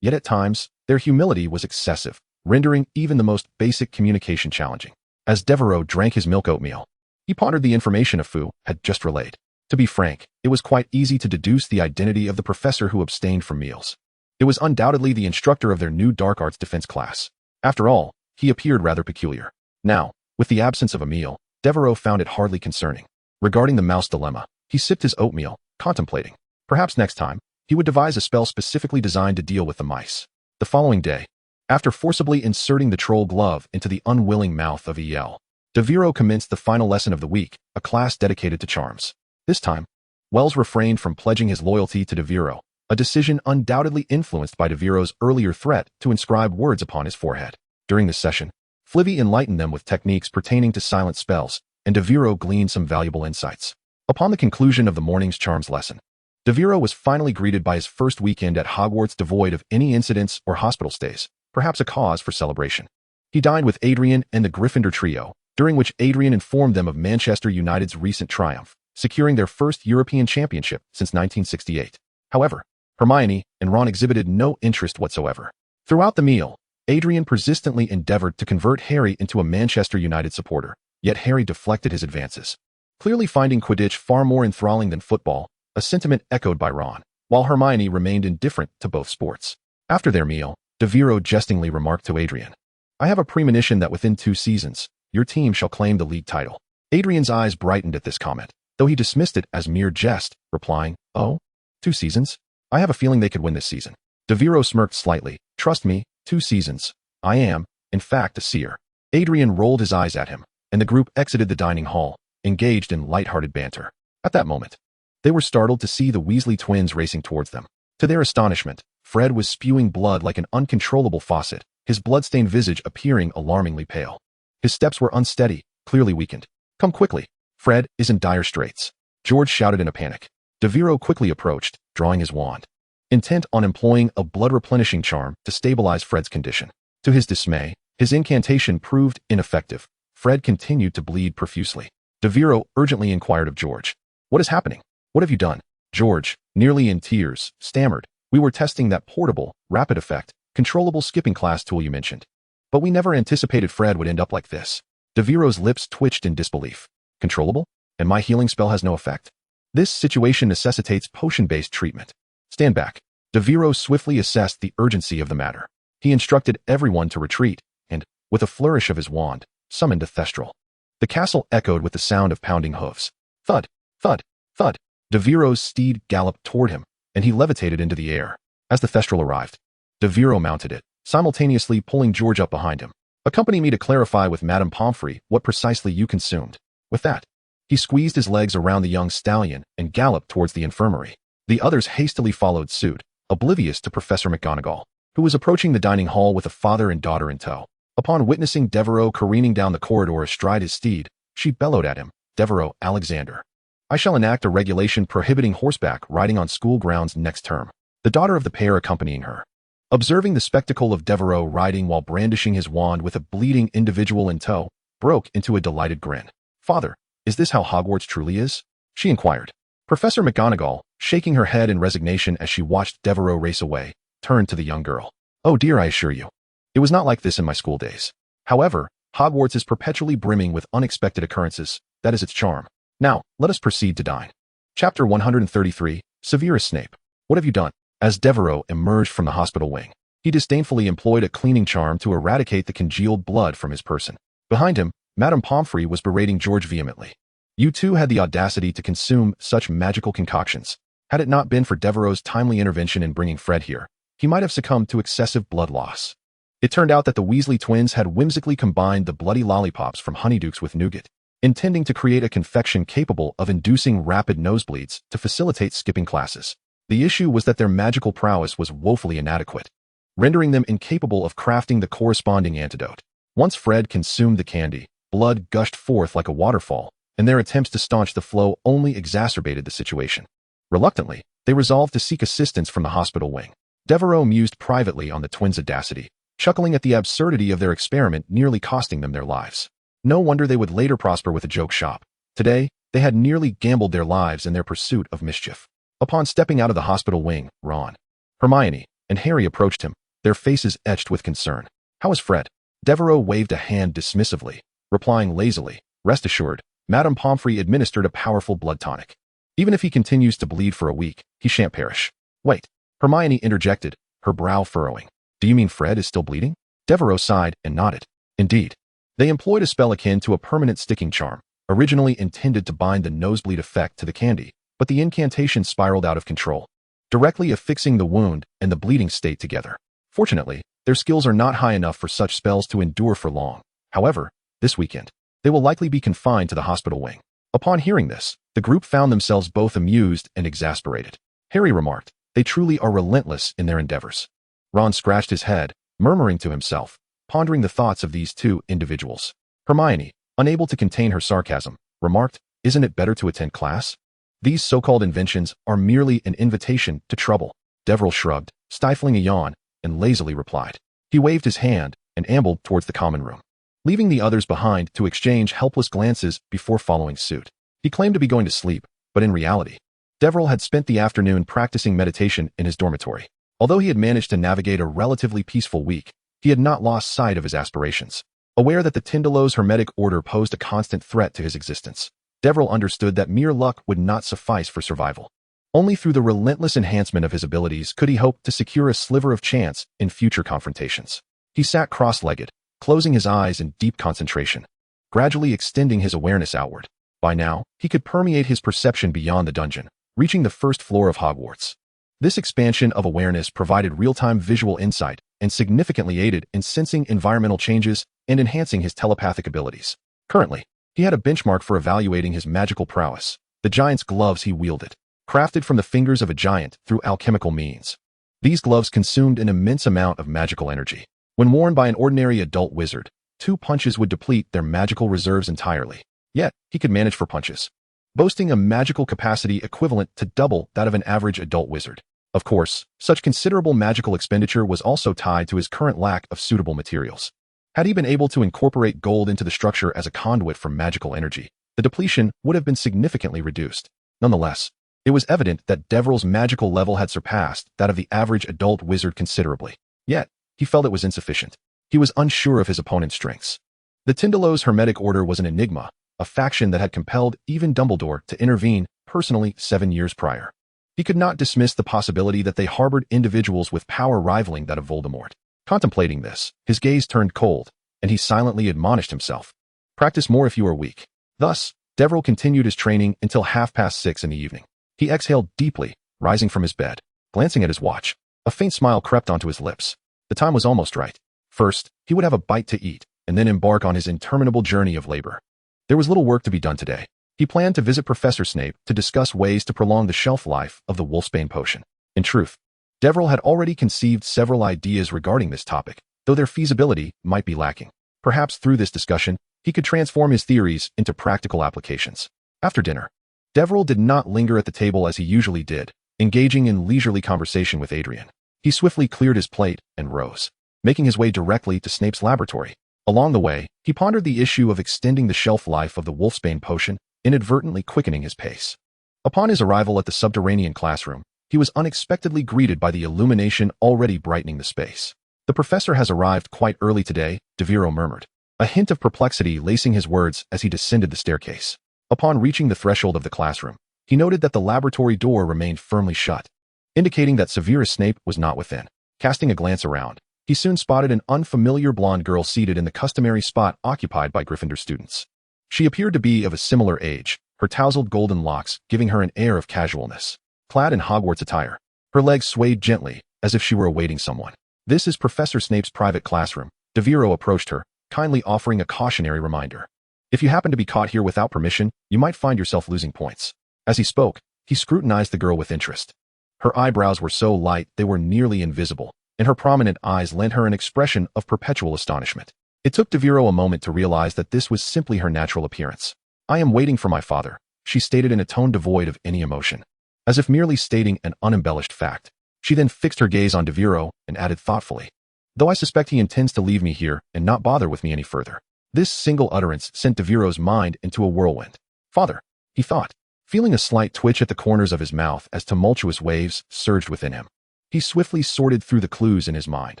yet at times, their humility was excessive, rendering even the most basic communication challenging. As Devero drank his milk oatmeal, he pondered the information Afu had just relayed. To be frank, it was quite easy to deduce the identity of the professor who abstained from meals. It was undoubtedly the instructor of their new dark arts defense class. After all, he appeared rather peculiar. Now, with the absence of a meal, Devero found it hardly concerning. Regarding the mouse dilemma, he sipped his oatmeal, contemplating. Perhaps next time, he would devise a spell specifically designed to deal with the mice. The following day, after forcibly inserting the troll glove into the unwilling mouth of El, Devero commenced the final lesson of the week, a class dedicated to charms. This time, Wells refrained from pledging his loyalty to Devero, a decision undoubtedly influenced by Devero's earlier threat to inscribe words upon his forehead. During this session, Flivvy enlightened them with techniques pertaining to silent spells, and Devero gleaned some valuable insights. Upon the conclusion of the morning's charms lesson, Devero was finally greeted by his first weekend at Hogwarts devoid of any incidents or hospital stays, perhaps a cause for celebration. He dined with Adrian and the Gryffindor trio, during which Adrian informed them of Manchester United's recent triumph, securing their first European championship since 1968. However, Hermione and Ron exhibited no interest whatsoever. Throughout the meal, Adrian persistently endeavored to convert Harry into a Manchester United supporter, yet Harry deflected his advances, clearly finding Quidditch far more enthralling than football, a sentiment echoed by Ron, while Hermione remained indifferent to both sports. After their meal, Devero jestingly remarked to Adrian, I have a premonition that within 2 seasons, your team shall claim the league title. Adrian's eyes brightened at this comment, though he dismissed it as mere jest, replying, Oh, 2 seasons? I have a feeling they could win this season. Devero smirked slightly. Trust me, 2 seasons. I am, in fact, a seer. Adrian rolled his eyes at him, and the group exited the dining hall, engaged in light-hearted banter. At that moment, they were startled to see the Weasley twins racing towards them. To their astonishment, Fred was spewing blood like an uncontrollable faucet, his blood-stained visage appearing alarmingly pale. His steps were unsteady, clearly weakened. Come quickly. Fred is in dire straits. George shouted in a panic. Devero quickly approached, drawing his wand, intent on employing a blood-replenishing charm to stabilize Fred's condition. To his dismay, his incantation proved ineffective. Fred continued to bleed profusely. Devero urgently inquired of George. What is happening? What have you done? George, nearly in tears, stammered. We were testing that portable, rapid effect, controllable skipping class tool you mentioned. But we never anticipated Fred would end up like this. Devero's lips twitched in disbelief. Controllable? And my healing spell has no effect? This situation necessitates potion-based treatment. Stand back. Devero swiftly assessed the urgency of the matter. He instructed everyone to retreat, and, with a flourish of his wand, summoned a thestral. The castle echoed with the sound of pounding hooves. Thud, thud, thud. Devero's steed galloped toward him, and he levitated into the air. As the thestral arrived, Devero mounted it, simultaneously pulling George up behind him. Accompany me to clarify with Madame Pomfrey what precisely you consumed. With that, he squeezed his legs around the young stallion and galloped towards the infirmary. The others hastily followed suit, oblivious to Professor McGonagall, who was approaching the dining hall with a father and daughter in tow. Upon witnessing Devero careening down the corridor astride his steed, she bellowed at him, Devero Alexander. I shall enact a regulation prohibiting horseback riding on school grounds next term. The daughter of the pair accompanying her, observing the spectacle of Devero riding while brandishing his wand with a bleeding individual in tow, broke into a delighted grin. Father, is this how Hogwarts truly is? She inquired. Professor McGonagall, shaking her head in resignation as she watched Devero race away, turned to the young girl. Oh dear, I assure you. It was not like this in my school days. However, Hogwarts is perpetually brimming with unexpected occurrences. That is its charm. Now, let us proceed to dine. Chapter 133, Severus Snape. What have you done? As Devero emerged from the hospital wing, he disdainfully employed a cleaning charm to eradicate the congealed blood from his person. Behind him, Madame Pomfrey was berating George vehemently. You two had the audacity to consume such magical concoctions. Had it not been for Devero's timely intervention in bringing Fred here, he might have succumbed to excessive blood loss. It turned out that the Weasley twins had whimsically combined the bloody lollipops from Honeydukes with nougat, intending to create a confection capable of inducing rapid nosebleeds to facilitate skipping classes. The issue was that their magical prowess was woefully inadequate, rendering them incapable of crafting the corresponding antidote. Once Fred consumed the candy, blood gushed forth like a waterfall, and their attempts to staunch the flow only exacerbated the situation. Reluctantly, they resolved to seek assistance from the hospital wing. Devero mused privately on the twins' audacity, chuckling at the absurdity of their experiment nearly costing them their lives. No wonder they would later prosper with a joke shop. Today, they had nearly gambled their lives in their pursuit of mischief. Upon stepping out of the hospital wing, Ron, Hermione, and Harry approached him, their faces etched with concern. "How is Fred?" Devero waved a hand dismissively, replying lazily, "Rest assured, Madame Pomfrey administered a powerful blood tonic. Even if he continues to bleed for a week, he shan't perish." "Wait," Hermione interjected, her brow furrowing. "Do you mean Fred is still bleeding?" Devero sighed and nodded. "Indeed. They employed a spell akin to a permanent sticking charm, originally intended to bind the nosebleed effect to the candy, but the incantation spiraled out of control, directly affixing the wound and the bleeding state together. Fortunately, their skills are not high enough for such spells to endure for long. However, this weekend, they will likely be confined to the hospital wing." Upon hearing this, the group found themselves both amused and exasperated. Harry remarked, "They truly are relentless in their endeavors." Ron scratched his head, murmuring to himself, pondering the thoughts of these two individuals. Hermione, unable to contain her sarcasm, remarked, "Isn't it better to attend class? These so-called inventions are merely an invitation to trouble." Devero shrugged, stifling a yawn, and lazily replied. He waved his hand and ambled towards the common room, leaving the others behind to exchange helpless glances before following suit. He claimed to be going to sleep, but in reality, Devero had spent the afternoon practicing meditation in his dormitory. Although he had managed to navigate a relatively peaceful week, he had not lost sight of his aspirations. Aware that the Tindalos Hermetic Order posed a constant threat to his existence, Devero understood that mere luck would not suffice for survival. Only through the relentless enhancement of his abilities could he hope to secure a sliver of chance in future confrontations. He sat cross-legged, closing his eyes in deep concentration, gradually extending his awareness outward. By now, he could permeate his perception beyond the dungeon, reaching the first floor of Hogwarts. This expansion of awareness provided real-time visual insight and significantly aided in sensing environmental changes and enhancing his telepathic abilities. Currently, he had a benchmark for evaluating his magical prowess: the giant's gloves he wielded, crafted from the fingers of a giant through alchemical means. These gloves consumed an immense amount of magical energy. When worn by an ordinary adult wizard, 2 punches would deplete their magical reserves entirely. Yet, he could manage 4 punches, boasting a magical capacity equivalent to double that of an average adult wizard. Of course, such considerable magical expenditure was also tied to his current lack of suitable materials. Had he been able to incorporate gold into the structure as a conduit for magical energy, the depletion would have been significantly reduced. Nonetheless, it was evident that Devero's magical level had surpassed that of the average adult wizard considerably. Yet, he felt it was insufficient. He was unsure of his opponent's strengths. The Tindalos Hermetic Order was an enigma, a faction that had compelled even Dumbledore to intervene personally 7 years prior. He could not dismiss the possibility that they harbored individuals with power rivaling that of Voldemort. Contemplating this, his gaze turned cold, and he silently admonished himself, "Practice more if you are weak." Thus, Devero continued his training until 6:30 in the evening. He exhaled deeply, rising from his bed. Glancing at his watch, a faint smile crept onto his lips. The time was almost right. First, he would have a bite to eat, and then embark on his interminable journey of labor. There was little work to be done today. He planned to visit Professor Snape to discuss ways to prolong the shelf life of the Wolfsbane potion. In truth, Devero had already conceived several ideas regarding this topic, though their feasibility might be lacking. Perhaps through this discussion, he could transform his theories into practical applications. After dinner, Devero did not linger at the table as he usually did, engaging in leisurely conversation with Adrian. He swiftly cleared his plate and rose, making his way directly to Snape's laboratory. Along the way, he pondered the issue of extending the shelf life of the Wolfsbane potion, inadvertently quickening his pace. Upon his arrival at the subterranean classroom, he was unexpectedly greeted by the illumination already brightening the space. "The professor has arrived quite early today," Devero murmured, a hint of perplexity lacing his words as he descended the staircase. Upon reaching the threshold of the classroom, he noted that the laboratory door remained firmly shut, indicating that Severus Snape was not within. Casting a glance around, he he soon spotted an unfamiliar blonde girl seated in the customary spot occupied by Gryffindor students. She appeared to be of a similar age, her tousled golden locks giving her an air of casualness. Clad in Hogwarts attire, her legs swayed gently, as if she were awaiting someone. "This is Professor Snape's private classroom." Devero approached her, kindly offering a cautionary reminder. "If you happen to be caught here without permission, you might find yourself losing points." As he spoke, he scrutinized the girl with interest. Her eyebrows were so light they were nearly invisible, and her prominent eyes lent her an expression of perpetual astonishment. It took Devero a moment to realize that this was simply her natural appearance. "I am waiting for my father," she stated in a tone devoid of any emotion, as if merely stating an unembellished fact. She then fixed her gaze on Devero and added thoughtfully, "Though I suspect he intends to leave me here and not bother with me any further." This single utterance sent Devero's mind into a whirlwind. "Father," he thought, feeling a slight twitch at the corners of his mouth as tumultuous waves surged within him. He swiftly sorted through the clues in his mind.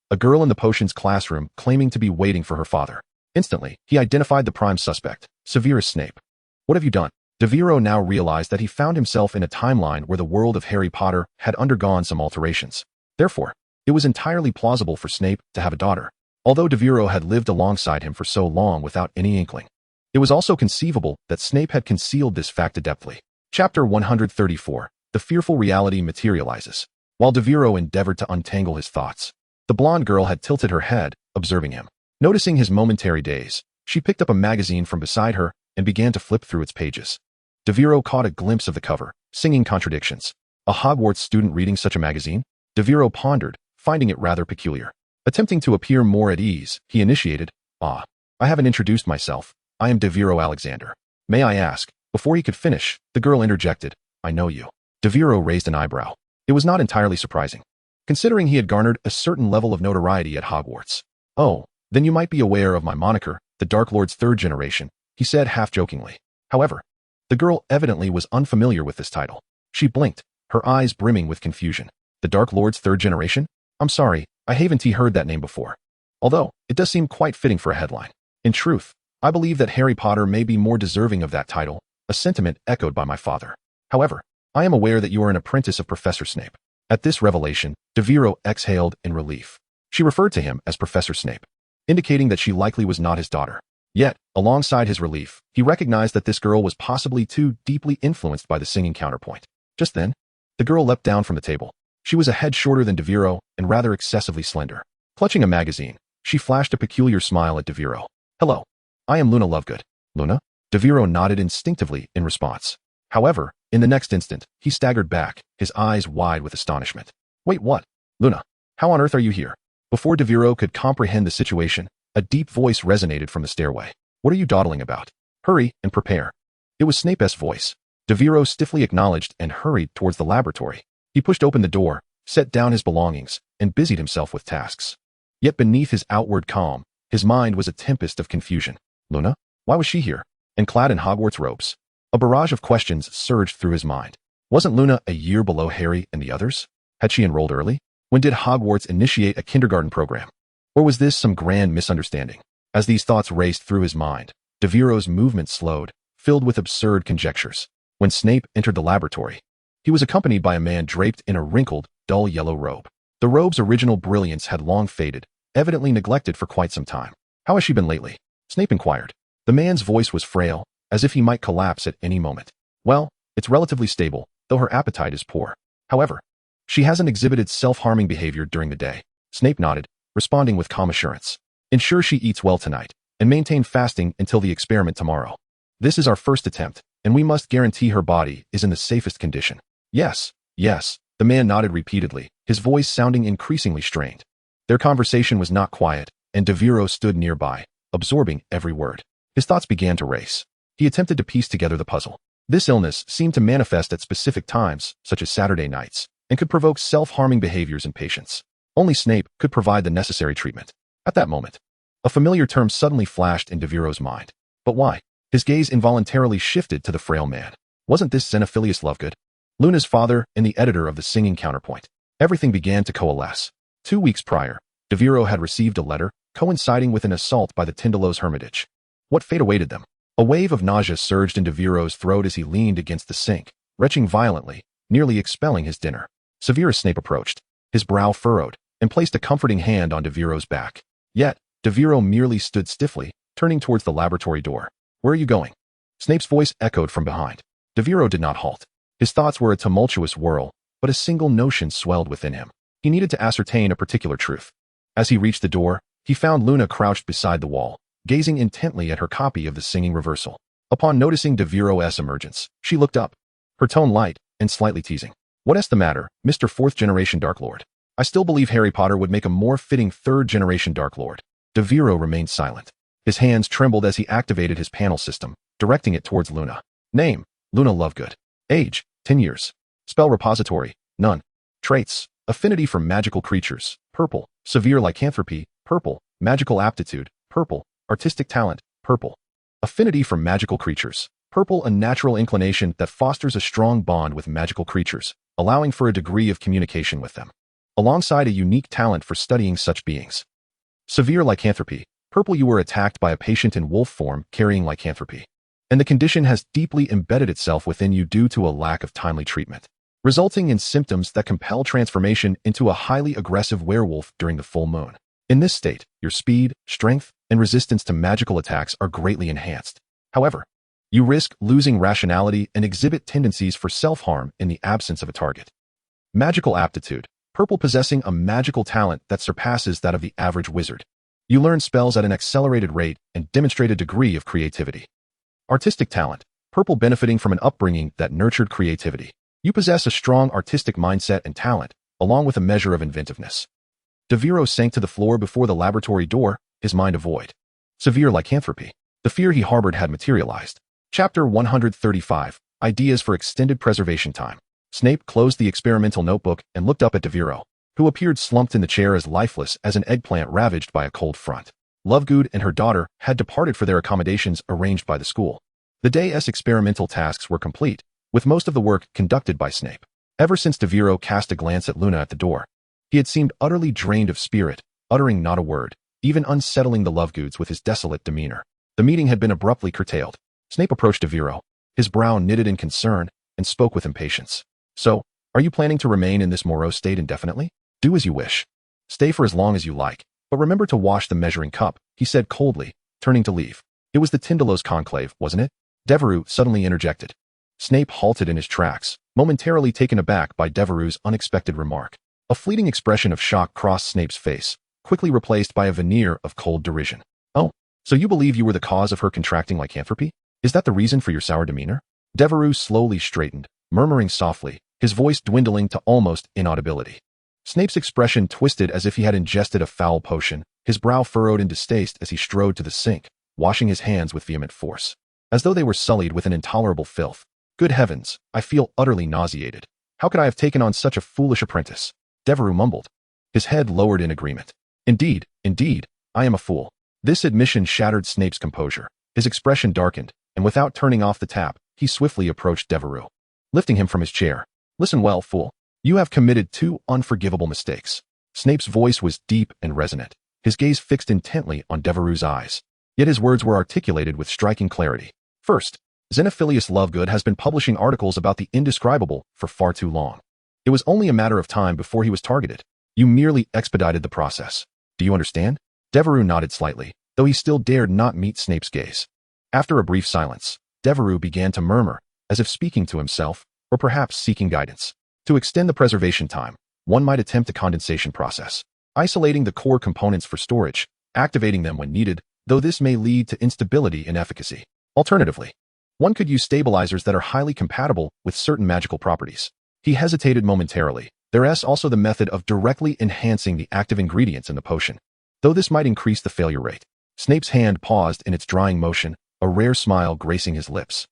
A girl in the potions classroom claiming to be waiting for her father. Instantly, he identified the prime suspect, Severus Snape. "What have you done?" Devero now realized that he found himself in a timeline where the world of Harry Potter had undergone some alterations. Therefore, it was entirely plausible for Snape to have a daughter, although Devero had lived alongside him for so long without any inkling. It was also conceivable that Snape had concealed this fact adeptly. Chapter 134, The Fearful Reality Materializes. While Devero endeavored to untangle his thoughts, the blonde girl had tilted her head, observing him. Noticing his momentary daze, she picked up a magazine from beside her and began to flip through its pages. Devero caught a glimpse of the cover, singing contradictions. A Hogwarts student reading such a magazine? Devero pondered, finding it rather peculiar. Attempting to appear more at ease, he initiated, "I haven't introduced myself. I am Devero Alexander. May I ask?" Before he could finish, the girl interjected, "I know you." Devero raised an eyebrow. It was not entirely surprising, considering he had garnered a certain level of notoriety at Hogwarts. "Oh, then you might be aware of my moniker, the Dark Lord's third generation," he said half-jokingly. However, the girl evidently was unfamiliar with this title. She blinked, her eyes brimming with confusion. "The Dark Lord's third generation? I'm sorry, I haven't heard that name before. Although, it does seem quite fitting for a headline. In truth, I believe that Harry Potter may be more deserving of that title, a sentiment echoed by my father. However, I am aware that you are an apprentice of Professor Snape." At this revelation, Devero exhaled in relief. She referred to him as Professor Snape, indicating that she likely was not his daughter. Yet, alongside his relief, he recognized that this girl was possibly too deeply influenced by the singing counterpoint. Just then, the girl leapt down from the table. She was a head shorter than Devero and rather excessively slender. Clutching a magazine, she flashed a peculiar smile at Devero. "Hello, I am Luna Lovegood." "Luna?" Devero nodded instinctively in response. However, in the next instant, he staggered back, his eyes wide with astonishment. "Wait, what? Luna, how on earth are you here?" Before Devero could comprehend the situation, a deep voice resonated from the stairway. "What are you dawdling about? Hurry and prepare." It was Snape's voice. Devero stiffly acknowledged and hurried towards the laboratory. He pushed open the door, set down his belongings, and busied himself with tasks. Yet beneath his outward calm, his mind was a tempest of confusion. Luna? Why was she here? And clad in Hogwarts robes? A barrage of questions surged through his mind. Wasn't Luna a year below Harry and the others? Had she enrolled early? When did Hogwarts initiate a kindergarten program? Or was this some grand misunderstanding? As these thoughts raced through his mind, Devero's movement slowed, filled with absurd conjectures. When Snape entered the laboratory, he was accompanied by a man draped in a wrinkled, dull yellow robe. The robe's original brilliance had long faded, evidently neglected for quite some time. "How has she been lately?" Snape inquired. The man's voice was frail, as if he might collapse at any moment. "Well, it's relatively stable, though her appetite is poor. However, she hasn't exhibited self-harming behavior during the day." Snape nodded, responding with calm assurance. "Ensure she eats well tonight, and maintain fasting until the experiment tomorrow. This is our first attempt, and we must guarantee her body is in the safest condition." Yes. The man nodded repeatedly, his voice sounding increasingly strained. Their conversation was not quiet, and Devero stood nearby, absorbing every word. His thoughts began to race. He attempted to piece together the puzzle. This illness seemed to manifest at specific times, such as Saturday nights, and could provoke self-harming behaviors in patients. Only Snape could provide the necessary treatment. At that moment, a familiar term suddenly flashed in Devero's mind. But why? His gaze involuntarily shifted to the frail man. Wasn't this Xenophilius Lovegood, Luna's father and the editor of the singing counterpoint? Everything began to coalesce. 2 weeks prior, Devero had received a letter coinciding with an assault by the Tindalos Hermitage. What fate awaited them? A wave of nausea surged in Devero's throat as he leaned against the sink, retching violently, nearly expelling his dinner. Severus Snape approached, his brow furrowed, and placed a comforting hand on Devero's back. Yet, Devero merely stood stiffly, turning towards the laboratory door. "Where are you going?" Snape's voice echoed from behind. Devero did not halt. His thoughts were a tumultuous whirl, but a single notion swelled within him. He needed to ascertain a particular truth. As he reached the door, he found Luna crouched beside the wall, gazing intently at her copy of the Singing Reversal. Upon noticing Devero's emergence, she looked up, her tone light and slightly teasing. "What's the matter, Mr. Fourth-generation Dark Lord? I still believe Harry Potter would make a more fitting third-generation Dark Lord." Devero remained silent. His hands trembled as he activated his panel system, directing it towards Luna. Name: Luna Lovegood. Age: 10 years. Spell repository: none. Traits: affinity for magical creatures, purple. Severe lycanthropy, purple. Magical aptitude, purple. Artistic talent, purple. Affinity for magical creatures, purple. A natural inclination that fosters a strong bond with magical creatures, allowing for a degree of communication with them, alongside a unique talent for studying such beings. Severe lycanthropy, purple. You were attacked by a patient in wolf form carrying lycanthropy, and the condition has deeply embedded itself within you due to a lack of timely treatment, resulting in symptoms that compel transformation into a highly aggressive werewolf during the full moon. In this state, your speed, strength, and resistance to magical attacks are greatly enhanced. However, you risk losing rationality and exhibit tendencies for self-harm in the absence of a target. Magical aptitude, purple. Possessing a magical talent that surpasses that of the average wizard. You learn spells at an accelerated rate and demonstrate a degree of creativity. Artistic talent, purple. Benefiting from an upbringing that nurtured creativity. You possess a strong artistic mindset and talent, along with a measure of inventiveness. Devero sank to the floor before the laboratory door, his mind a void. Severe lycanthropy. The fear he harbored had materialized. Chapter 135, Ideas for Extended Preservation Time. Snape closed the experimental notebook and looked up at Devero, who appeared slumped in the chair as lifeless as an eggplant ravaged by a cold front. Lovegood and her daughter had departed for their accommodations arranged by the school. The day's experimental tasks were complete, with most of the work conducted by Snape. Ever since Devero cast a glance at Luna at the door, he had seemed utterly drained of spirit, uttering not a word, even unsettling the Lovegoods with his desolate demeanor. The meeting had been abruptly curtailed. Snape approached Devero, his brow knitted in concern, and spoke with impatience. "So, are you planning to remain in this morose state indefinitely? Do as you wish. Stay for as long as you like, but remember to wash the measuring cup," he said coldly, turning to leave. "It was the Tindalos conclave, wasn't it?" Devero suddenly interjected. Snape halted in his tracks, momentarily taken aback by Devero's unexpected remark. A fleeting expression of shock crossed Snape's face, quickly replaced by a veneer of cold derision. "Oh, so you believe you were the cause of her contracting lycanthropy? Is that the reason for your sour demeanor?" Devero slowly straightened, murmuring softly, his voice dwindling to almost inaudibility. Snape's expression twisted as if he had ingested a foul potion, his brow furrowed in distaste as he strode to the sink, washing his hands with vehement force, as though they were sullied with an intolerable filth. "Good heavens, I feel utterly nauseated. How could I have taken on such a foolish apprentice?" Devero mumbled, his head lowered in agreement. Indeed, I am a fool." This admission shattered Snape's composure. His expression darkened, and without turning off the tap, he swiftly approached Devero, lifting him from his chair. "Listen well, fool. You have committed two unforgivable mistakes." Snape's voice was deep and resonant, his gaze fixed intently on Devero's eyes. Yet his words were articulated with striking clarity. "First, Xenophilius Lovegood has been publishing articles about the indescribable for far too long. It was only a matter of time before he was targeted. You merely expedited the process. Do you understand?" Devero nodded slightly, though he still dared not meet Snape's gaze. After a brief silence, Devero began to murmur, as if speaking to himself, or perhaps seeking guidance. "To extend the preservation time, one might attempt a condensation process, isolating the core components for storage, activating them when needed, though this may lead to instability in efficacy. Alternatively, one could use stabilizers that are highly compatible with certain magical properties." He hesitated momentarily. There is also the method of directly enhancing the active ingredients in the potion, though this might increase the failure rate. Snape's hand paused in its drying motion, a rare smile gracing his lips.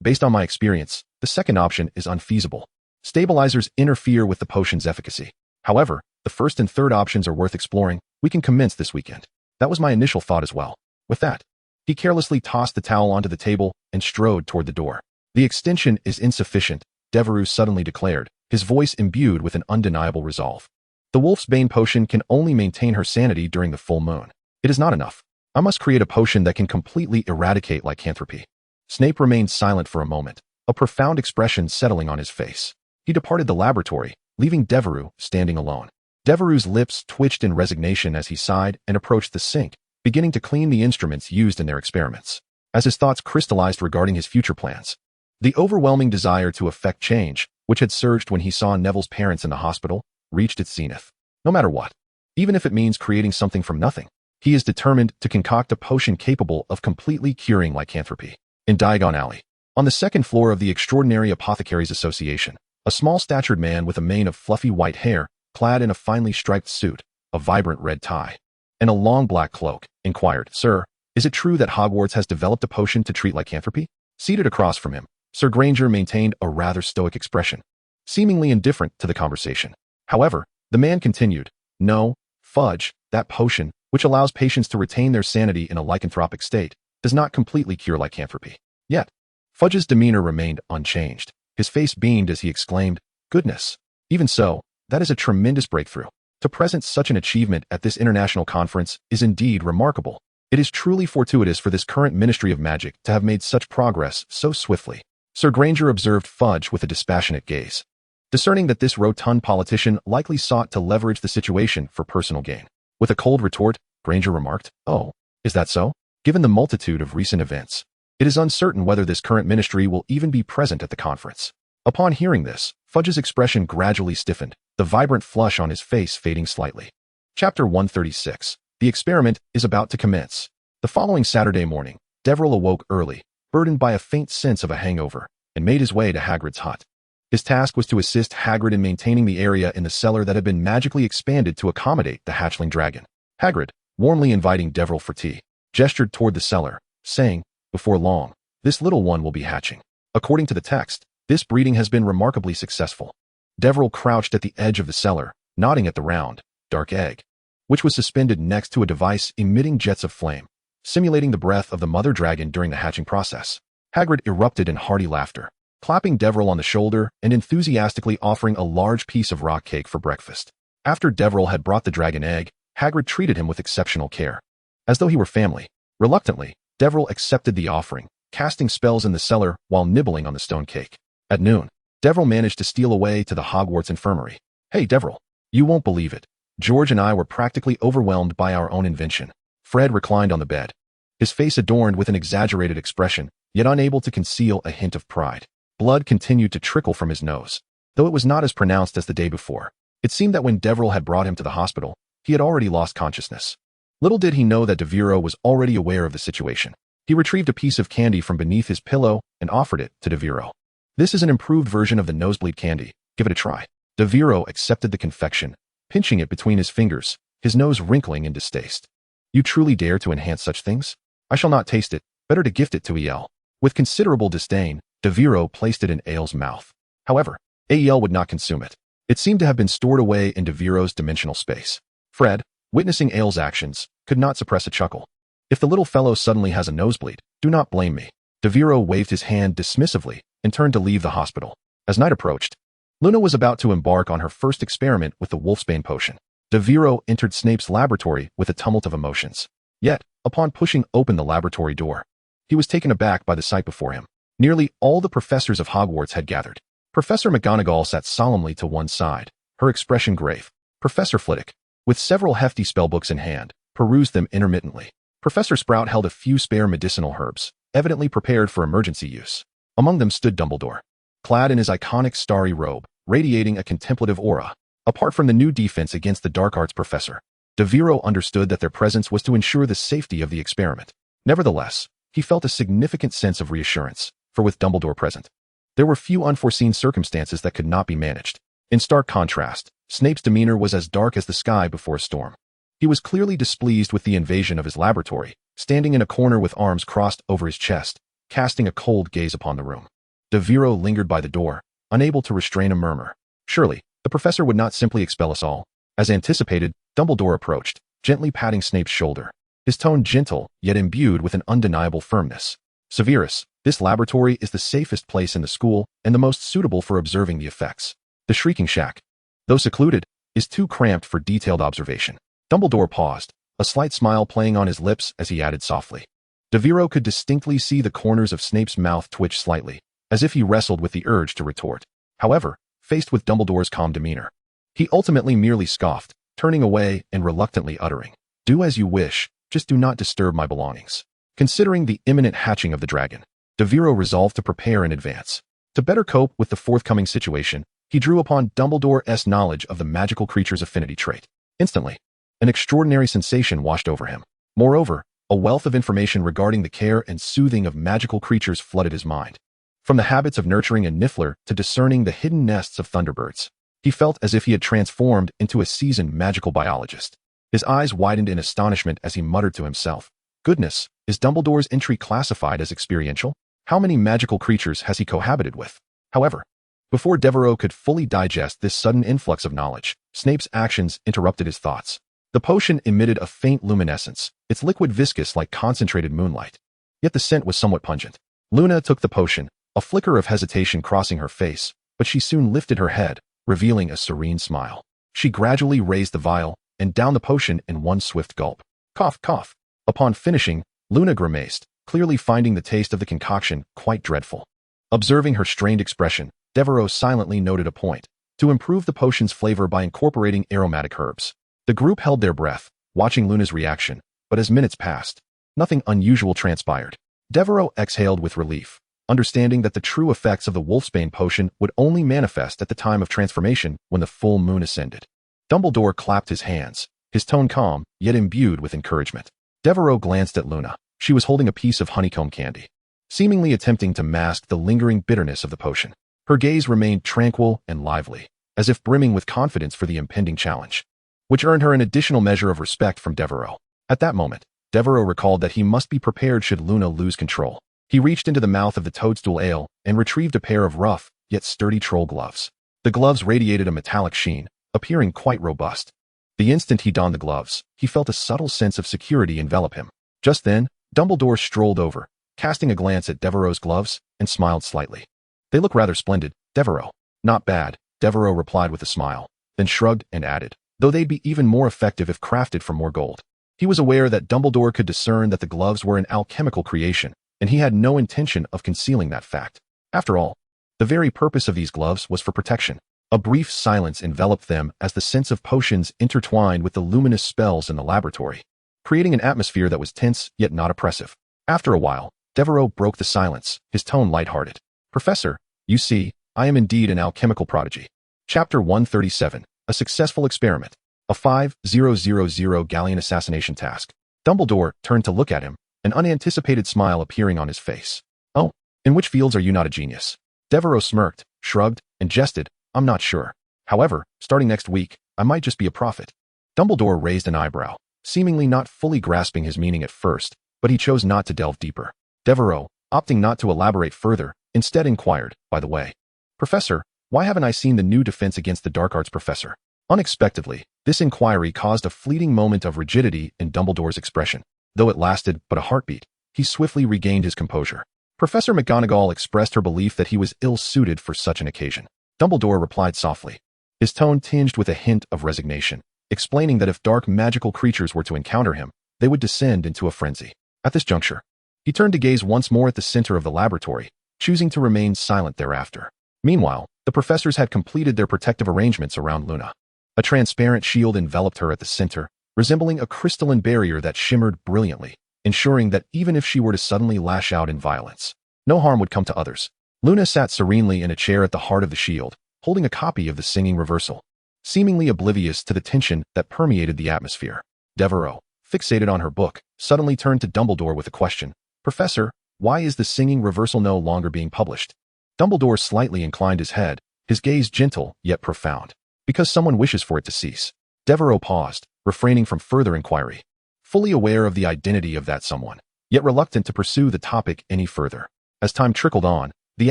Based on my experience, the second option is unfeasible. Stabilizers interfere with the potion's efficacy. However, the first and third options are worth exploring. We can commence this weekend." That was my initial thought as well. With that, he carelessly tossed the towel onto the table and strode toward the door. "The extension is insufficient," Devero suddenly declared, his voice imbued with an undeniable resolve. "The Wolf's Bane potion can only maintain her sanity during the full moon. It is not enough. I must create a potion that can completely eradicate lycanthropy." Snape remained silent for a moment, a profound expression settling on his face. He departed the laboratory, leaving Devero standing alone. Devero's lips twitched in resignation as he sighed and approached the sink, beginning to clean the instruments used in their experiments. As his thoughts crystallized regarding his future plans, the overwhelming desire to effect change, which had surged when he saw Neville's parents in the hospital, reached its zenith. No matter what, even if it means creating something from nothing, he is determined to concoct a potion capable of completely curing lycanthropy. In Diagon Alley, on the second floor of the Extraordinary Apothecaries Association, a small-statured man with a mane of fluffy white hair, clad in a finely striped suit, a vibrant red tie, and a long black cloak, inquired, "Sir, is it true that Hogwarts has developed a potion to treat lycanthropy?" Seated across from him, Sir Granger maintained a rather stoic expression, seemingly indifferent to the conversation. However, the man continued, "No, Fudge, that potion, which allows patients to retain their sanity in a lycanthropic state, does not completely cure lycanthropy." Yet, Fudge's demeanor remained unchanged. His face beamed as he exclaimed, "Goodness! Even so, that is a tremendous breakthrough. To present such an achievement at this international conference is indeed remarkable. It is truly fortuitous for this current Ministry of Magic to have made such progress so swiftly." Sir Granger observed Fudge with a dispassionate gaze, discerning that this rotund politician likely sought to leverage the situation for personal gain. With a cold retort, Granger remarked, "Oh, is that so? Given the multitude of recent events, it is uncertain whether this current ministry will even be present at the conference." Upon hearing this, Fudge's expression gradually stiffened, the vibrant flush on his face fading slightly. Chapter 136. The experiment is about to commence. The following Saturday morning, Devero awoke early, burdened by a faint sense of a hangover, and made his way to Hagrid's hut. His task was to assist Hagrid in maintaining the area in the cellar that had been magically expanded to accommodate the hatchling dragon. Hagrid, warmly inviting Devero for tea, gestured toward the cellar, saying, "Before long, this little one will be hatching. According to the text, this breeding has been remarkably successful." Devero crouched at the edge of the cellar, nodding at the round, dark egg, which was suspended next to a device emitting jets of flame, simulating the breath of the mother dragon during the hatching process. Hagrid erupted in hearty laughter, clapping Devero on the shoulder and enthusiastically offering a large piece of rock cake for breakfast. After Devero had brought the dragon egg, Hagrid treated him with exceptional care, as though he were family. Reluctantly, Devero accepted the offering, casting spells in the cellar while nibbling on the stone cake. At noon, Devero managed to steal away to the Hogwarts Infirmary. "Hey, Devero, you won't believe it. George and I were practically overwhelmed by our own invention." Fred reclined on the bed, his face adorned with an exaggerated expression, yet unable to conceal a hint of pride. Blood continued to trickle from his nose, though it was not as pronounced as the day before. It seemed that when Devero had brought him to the hospital, he had already lost consciousness. Little did he know that Devero was already aware of the situation. He retrieved a piece of candy from beneath his pillow and offered it to Devero. "This is an improved version of the nosebleed candy. Give it a try." Devero accepted the confection, pinching it between his fingers, his nose wrinkling in distaste. "You truly dare to enhance such things? I shall not taste it. Better to gift it to El." With considerable disdain, Devero placed it in El's mouth. However, El would not consume it. It seemed to have been stored away in Devero's dimensional space. Fred, witnessing El's actions, could not suppress a chuckle. "If the little fellow suddenly has a nosebleed, do not blame me." Devero waved his hand dismissively and turned to leave the hospital. As night approached, Luna was about to embark on her first experiment with the Wolfsbane potion. Devero entered Snape's laboratory with a tumult of emotions. Yet, upon pushing open the laboratory door, he was taken aback by the sight before him. Nearly all the professors of Hogwarts had gathered. Professor McGonagall sat solemnly to one side, her expression grave. Professor Flitwick, with several hefty spellbooks in hand, perused them intermittently. Professor Sprout held a few spare medicinal herbs, evidently prepared for emergency use. Among them stood Dumbledore, clad in his iconic starry robe, radiating a contemplative aura. Apart from the new defense against the dark arts professor, Devero understood that their presence was to ensure the safety of the experiment. Nevertheless, he felt a significant sense of reassurance, for with Dumbledore present, there were few unforeseen circumstances that could not be managed. In stark contrast, Snape's demeanor was as dark as the sky before a storm. He was clearly displeased with the invasion of his laboratory, standing in a corner with arms crossed over his chest, casting a cold gaze upon the room. Devero lingered by the door, unable to restrain a murmur. Surely, the professor would not simply expel us all. As anticipated, Dumbledore approached, gently patting Snape's shoulder, his tone gentle, yet imbued with an undeniable firmness. "Severus, this laboratory is the safest place in the school and the most suitable for observing the effects. The Shrieking Shack, though secluded, is too cramped for detailed observation." Dumbledore paused, a slight smile playing on his lips as he added softly. Devero could distinctly see the corners of Snape's mouth twitch slightly, as if he wrestled with the urge to retort. However, faced with Dumbledore's calm demeanor, he ultimately merely scoffed, turning away and reluctantly uttering, "Do as you wish, just do not disturb my belongings." Considering the imminent hatching of the dragon, Devero resolved to prepare in advance. To better cope with the forthcoming situation, he drew upon Dumbledore's knowledge of the magical creature's affinity trait. Instantly, an extraordinary sensation washed over him. Moreover, a wealth of information regarding the care and soothing of magical creatures flooded his mind. From the habits of nurturing a niffler to discerning the hidden nests of thunderbirds, he felt as if he had transformed into a seasoned magical biologist. His eyes widened in astonishment as he muttered to himself, "Goodness, is Dumbledore's entry classified as experiential? How many magical creatures has he cohabited with?" However, before Devero could fully digest this sudden influx of knowledge, Snape's actions interrupted his thoughts. The potion emitted a faint luminescence, its liquid viscous like concentrated moonlight. Yet the scent was somewhat pungent. Luna took the potion, a flicker of hesitation crossing her face, but she soon lifted her head, revealing a serene smile. She gradually raised the vial and downed the potion in one swift gulp. Cough, cough. Upon finishing, Luna grimaced, clearly finding the taste of the concoction quite dreadful. Observing her strained expression, Devero silently noted a point: to improve the potion's flavor by incorporating aromatic herbs. The group held their breath, watching Luna's reaction, but as minutes passed, nothing unusual transpired. Devero exhaled with relief, understanding that the true effects of the Wolfsbane potion would only manifest at the time of transformation when the full moon ascended. Dumbledore clapped his hands, his tone calm, yet imbued with encouragement. Devero glanced at Luna. She was holding a piece of honeycomb candy, seemingly attempting to mask the lingering bitterness of the potion. Her gaze remained tranquil and lively, as if brimming with confidence for the impending challenge, which earned her an additional measure of respect from Devero. At that moment, Devero recalled that he must be prepared should Luna lose control. He reached into the mouth of the toadstool ale and retrieved a pair of rough, yet sturdy troll gloves. The gloves radiated a metallic sheen, appearing quite robust. The instant he donned the gloves, he felt a subtle sense of security envelop him. Just then, Dumbledore strolled over, casting a glance at Devereaux's gloves, and smiled slightly. "They look rather splendid, Devero." "Not bad," Devero replied with a smile, then shrugged and added, "though they'd be even more effective if crafted from more gold." He was aware that Dumbledore could discern that the gloves were an alchemical creation, and he had no intention of concealing that fact. After all, the very purpose of these gloves was for protection. A brief silence enveloped them as the scents of potions intertwined with the luminous spells in the laboratory, creating an atmosphere that was tense yet not oppressive. After a while, Devero broke the silence, his tone lighthearted. "Professor, you see, I am indeed an alchemical prodigy." Chapter 137, A Successful Experiment. A 5000 galleon assassination task. Dumbledore turned to look at him, an unanticipated smile appearing on his face. "Oh, in which fields are you not a genius?" Devero smirked, shrugged, and jested, "I'm not sure. However, starting next week, I might just be a prophet." Dumbledore raised an eyebrow, seemingly not fully grasping his meaning at first, but he chose not to delve deeper. Devero, opting not to elaborate further, instead inquired, "By the way, Professor, why haven't I seen the new Defense Against the Dark Arts professor?" Unexpectedly, this inquiry caused a fleeting moment of rigidity in Dumbledore's expression. Though it lasted but a heartbeat, he swiftly regained his composure. Professor McGonagall expressed her belief that he was ill-suited for such an occasion. Dumbledore replied softly, his tone tinged with a hint of resignation, explaining that if dark magical creatures were to encounter him, they would descend into a frenzy. At this juncture, he turned to gaze once more at the center of the laboratory, choosing to remain silent thereafter. Meanwhile, the professors had completed their protective arrangements around Luna. A transparent shield enveloped her at the center, resembling a crystalline barrier that shimmered brilliantly, ensuring that even if she were to suddenly lash out in violence, no harm would come to others. Luna sat serenely in a chair at the heart of the shield, holding a copy of the Singing Reversal, seemingly oblivious to the tension that permeated the atmosphere. Devero, fixated on her book, suddenly turned to Dumbledore with a question. "Professor, why is the Singing Reversal no longer being published?" Dumbledore slightly inclined his head, his gaze gentle yet profound. "Because someone wishes for it to cease." Devero paused, refraining from further inquiry, fully aware of the identity of that someone, yet reluctant to pursue the topic any further. As time trickled on, the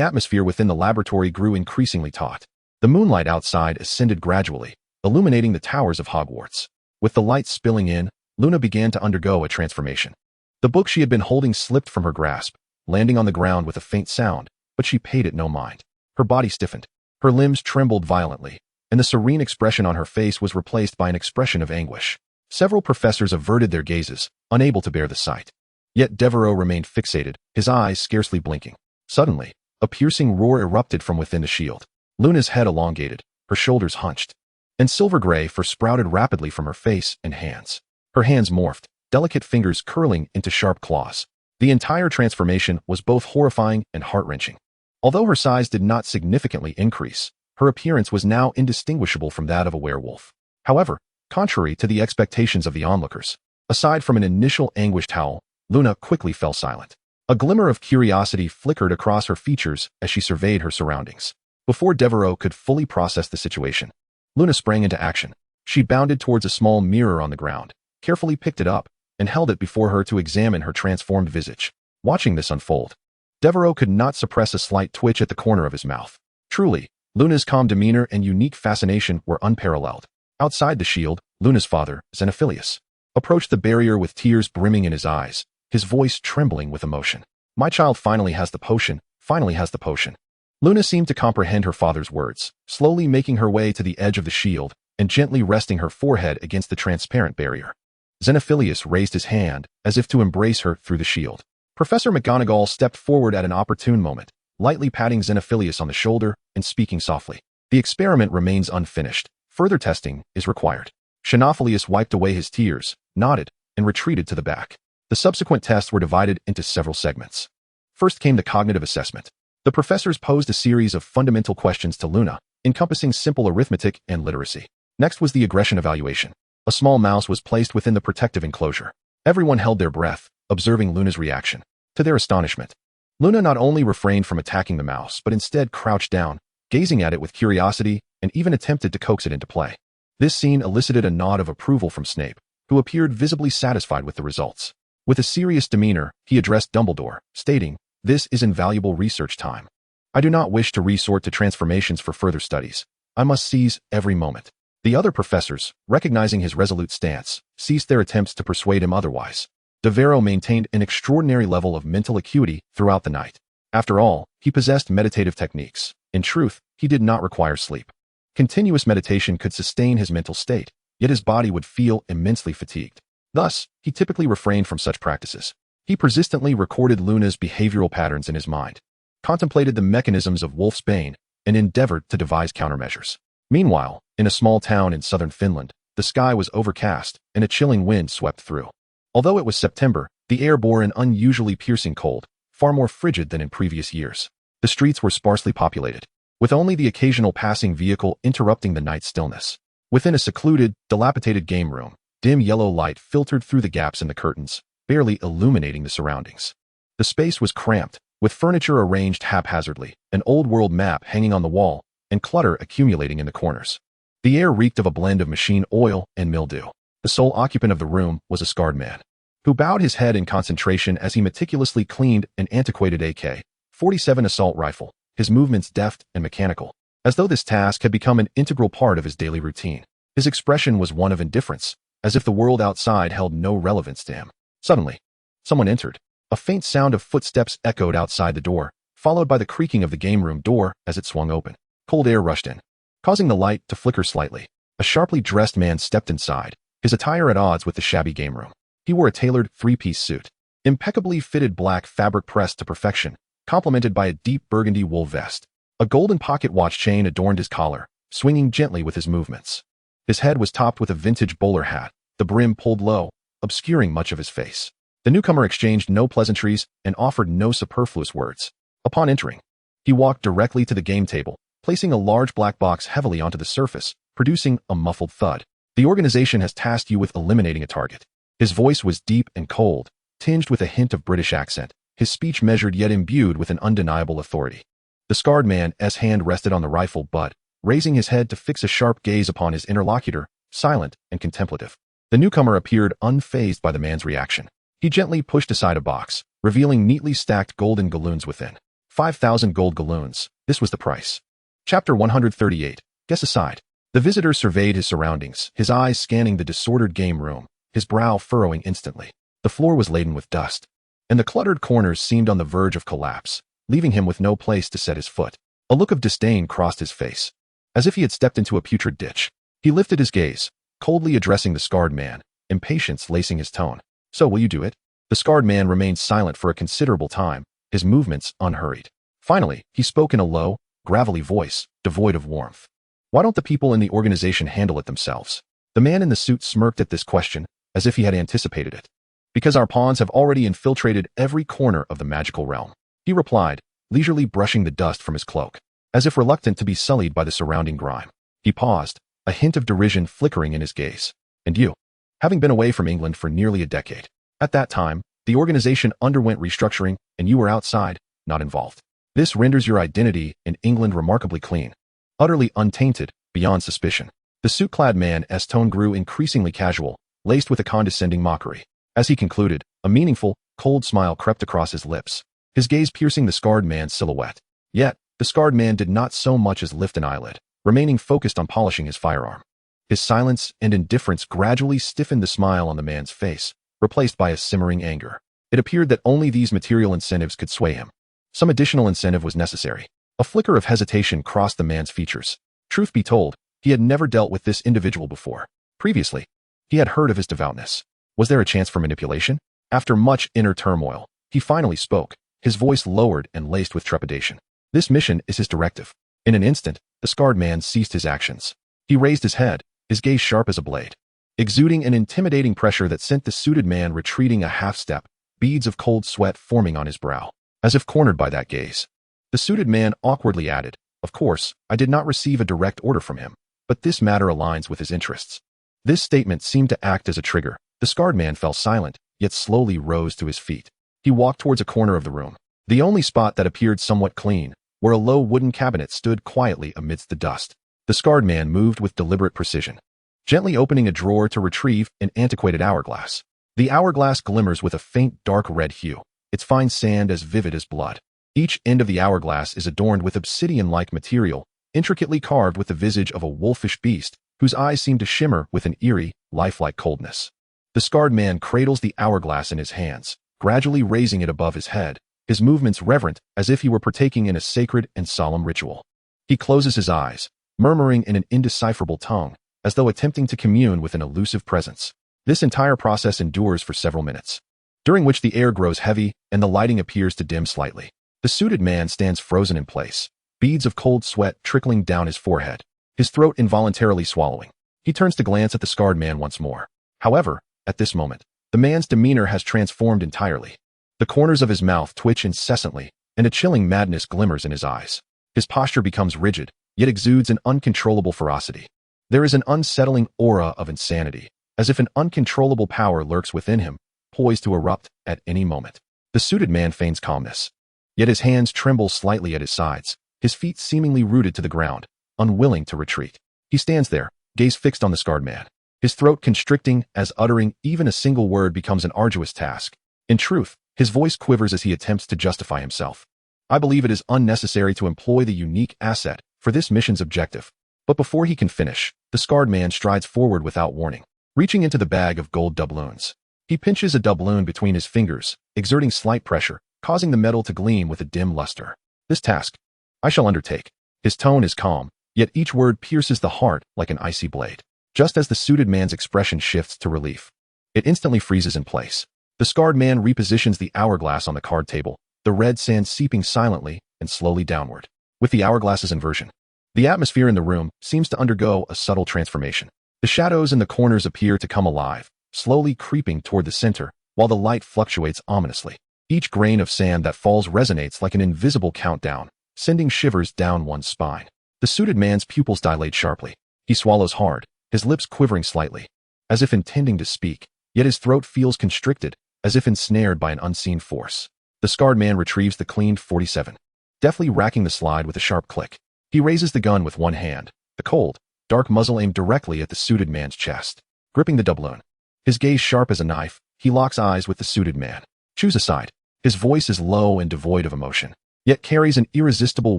atmosphere within the laboratory grew increasingly taut. The moonlight outside ascended gradually, illuminating the towers of Hogwarts. With the light spilling in, Luna began to undergo a transformation. The book she had been holding slipped from her grasp, landing on the ground with a faint sound, but she paid it no mind. Her body stiffened, her limbs trembled violently, and the serene expression on her face was replaced by an expression of anguish. Several professors averted their gazes, unable to bear the sight. Yet Devero remained fixated, his eyes scarcely blinking. Suddenly, a piercing roar erupted from within the shield. Luna's head elongated, her shoulders hunched. and silver gray fur sprouted rapidly from her face and hands. Her hands morphed, delicate fingers curling into sharp claws. The entire transformation was both horrifying and heart-wrenching. Although her size did not significantly increase, her appearance was now indistinguishable from that of a werewolf. However, contrary to the expectations of the onlookers, aside from an initial anguished howl, Luna quickly fell silent. A glimmer of curiosity flickered across her features as she surveyed her surroundings. Before Devero could fully process the situation, Luna sprang into action. She bounded towards a small mirror on the ground, carefully picked it up, and held it before her to examine her transformed visage. Watching this unfold, Devero could not suppress a slight twitch at the corner of his mouth. Truly, Luna's calm demeanor and unique fascination were unparalleled. Outside the shield, Luna's father, Xenophilius, approached the barrier with tears brimming in his eyes, his voice trembling with emotion. "My child finally has the potion, finally has the potion." Luna seemed to comprehend her father's words, slowly making her way to the edge of the shield and gently resting her forehead against the transparent barrier. Xenophilius raised his hand as if to embrace her through the shield. Professor McGonagall stepped forward at an opportune moment, lightly patting Xenophilius on the shoulder and speaking softly. "The experiment remains unfinished. Further testing is required." Xenophilius wiped away his tears, nodded, and retreated to the back. The subsequent tests were divided into several segments. First came the cognitive assessment. The professors posed a series of fundamental questions to Luna, encompassing simple arithmetic and literacy. Next was the aggression evaluation. A small mouse was placed within the protective enclosure. Everyone held their breath, observing Luna's reaction. To their astonishment, Luna not only refrained from attacking the mouse, but instead crouched down, gazing at it with curiosity, and even attempted to coax it into play. This scene elicited a nod of approval from Snape, who appeared visibly satisfied with the results. With a serious demeanor, he addressed Dumbledore, stating, "This is invaluable research time. I do not wish to resort to transformations for further studies. I must seize every moment." The other professors, recognizing his resolute stance, ceased their attempts to persuade him otherwise. Devero maintained an extraordinary level of mental acuity throughout the night. After all, he possessed meditative techniques. In truth, he did not require sleep. Continuous meditation could sustain his mental state, yet his body would feel immensely fatigued. Thus, he typically refrained from such practices. He persistently recorded Luna's behavioral patterns in his mind, contemplated the mechanisms of Wolf's Bane, and endeavored to devise countermeasures. Meanwhile, in a small town in southern Finland, the sky was overcast and a chilling wind swept through. Although it was September, the air bore an unusually piercing cold, far more frigid than in previous years. The streets were sparsely populated, with only the occasional passing vehicle interrupting the night stillness. Within a secluded, dilapidated game room, dim yellow light filtered through the gaps in the curtains, barely illuminating the surroundings. The space was cramped, with furniture arranged haphazardly, an old-world map hanging on the wall, and clutter accumulating in the corners. The air reeked of a blend of machine oil and mildew. The sole occupant of the room was a scarred man, who bowed his head in concentration as he meticulously cleaned an antiquated AK-47 assault rifle, his movements deft and mechanical, as though this task had become an integral part of his daily routine. His expression was one of indifference, as if the world outside held no relevance to him. Suddenly, someone entered. A faint sound of footsteps echoed outside the door, followed by the creaking of the game room door as it swung open. Cold air rushed in, causing the light to flicker slightly. A sharply dressed man stepped inside, his attire at odds with the shabby game room. He wore a tailored three-piece suit, impeccably fitted black fabric pressed to perfection, complemented by a deep burgundy wool vest. A golden pocket watch chain adorned his collar, swinging gently with his movements. His head was topped with a vintage bowler hat, the brim pulled low, obscuring much of his face. The newcomer exchanged no pleasantries and offered no superfluous words. Upon entering, he walked directly to the game table, placing a large black box heavily onto the surface, producing a muffled thud. "The organization has tasked you with eliminating a target." His voice was deep and cold, tinged with a hint of British accent, his speech measured yet imbued with an undeniable authority. The scarred man's hand rested on the rifle butt, raising his head to fix a sharp gaze upon his interlocutor, silent and contemplative. The newcomer appeared unfazed by the man's reaction. He gently pushed aside a box, revealing neatly stacked golden galloons within. 5,000 gold galloons. This was the price. Chapter 138. Guess aside. The visitor surveyed his surroundings, his eyes scanning the disordered game room, his brow furrowing instantly. The floor was laden with dust, and the cluttered corners seemed on the verge of collapse, leaving him with no place to set his foot. A look of disdain crossed his face, as if he had stepped into a putrid ditch. He lifted his gaze, coldly addressing the scarred man, impatience lacing his tone. "So will you do it?" The scarred man remained silent for a considerable time, his movements unhurried. Finally, he spoke in a low, gravelly voice, devoid of warmth. Why don't the people in the organization handle it themselves? The man in the suit smirked at this question, as if he had anticipated it. Because our pawns have already infiltrated every corner of the magical realm, he replied, leisurely brushing the dust from his cloak, as if reluctant to be sullied by the surrounding grime. He paused, a hint of derision flickering in his gaze. And you? Having been away from England for nearly a decade. At that time, the organization underwent restructuring, and you were outside, not involved. This renders your identity in England remarkably clean, utterly untainted, beyond suspicion. The suit-clad man's tone grew increasingly casual, laced with a condescending mockery. As he concluded, a meaningful, cold smile crept across his lips, his gaze piercing the scarred man's silhouette. Yet, the scarred man did not so much as lift an eyelid, remaining focused on polishing his firearm. His silence and indifference gradually stiffened the smile on the man's face, replaced by a simmering anger. It appeared that only these material incentives could sway him. Some additional incentive was necessary. A flicker of hesitation crossed the man's features. Truth be told, he had never dealt with this individual before. Previously, he had heard of his devoutness. Was there a chance for manipulation? After much inner turmoil, he finally spoke, his voice lowered and laced with trepidation. This mission is his directive. In an instant, the scarred man ceased his actions. He raised his head, his gaze sharp as a blade, exuding an intimidating pressure that sent the suited man retreating a half-step, beads of cold sweat forming on his brow, as if cornered by that gaze. The suited man awkwardly added, "Of course, I did not receive a direct order from him, but this matter aligns with his interests." This statement seemed to act as a trigger. The scarred man fell silent, yet slowly rose to his feet. He walked towards a corner of the room, the only spot that appeared somewhat clean, where a low wooden cabinet stood quietly amidst the dust. The scarred man moved with deliberate precision, gently opening a drawer to retrieve an antiquated hourglass. The hourglass glimmers with a faint dark red hue, its fine sand as vivid as blood. Each end of the hourglass is adorned with obsidian-like material, intricately carved with the visage of a wolfish beast, whose eyes seem to shimmer with an eerie, lifelike coldness. The scarred man cradles the hourglass in his hands, gradually raising it above his head, his movements reverent as if he were partaking in a sacred and solemn ritual. He closes his eyes, murmuring in an indecipherable tongue, as though attempting to commune with an elusive presence. This entire process endures for several minutes, during which the air grows heavy and the lighting appears to dim slightly. The suited man stands frozen in place, beads of cold sweat trickling down his forehead, his throat involuntarily swallowing. He turns to glance at the scarred man once more. However, at this moment, the man's demeanor has transformed entirely. The corners of his mouth twitch incessantly, and a chilling madness glimmers in his eyes. His posture becomes rigid, yet exudes an uncontrollable ferocity. There is an unsettling aura of insanity, as if an uncontrollable power lurks within him, poised to erupt at any moment. The suited man feigns calmness, yet his hands tremble slightly at his sides, his feet seemingly rooted to the ground, unwilling to retreat. He stands there, gaze fixed on the scarred man, his throat constricting as uttering even a single word becomes an arduous task. In truth, his voice quivers as he attempts to justify himself. "I believe it is unnecessary to employ the unique asset for this mission's objective." But before he can finish, the scarred man strides forward without warning, reaching into the bag of gold doubloons. He pinches a doubloon between his fingers, exerting slight pressure, causing the metal to gleam with a dim luster. "This task, I shall undertake." His tone is calm, yet each word pierces the heart like an icy blade. Just as the suited man's expression shifts to relief, it instantly freezes in place. The scarred man repositions the hourglass on the card table, the red sand seeping silently and slowly downward. With the hourglass's inversion, the atmosphere in the room seems to undergo a subtle transformation. The shadows in the corners appear to come alive, slowly creeping toward the center, while the light fluctuates ominously. Each grain of sand that falls resonates like an invisible countdown, sending shivers down one's spine. The suited man's pupils dilate sharply. He swallows hard, his lips quivering slightly, as if intending to speak, yet his throat feels constricted, as if ensnared by an unseen force. The scarred man retrieves the cleaned .47, deftly racking the slide with a sharp click. He raises the gun with one hand, the cold, dark muzzle aimed directly at the suited man's chest. Gripping the doubloon, his gaze sharp as a knife, he locks eyes with the suited man. "Choose a side." His voice is low and devoid of emotion, yet carries an irresistible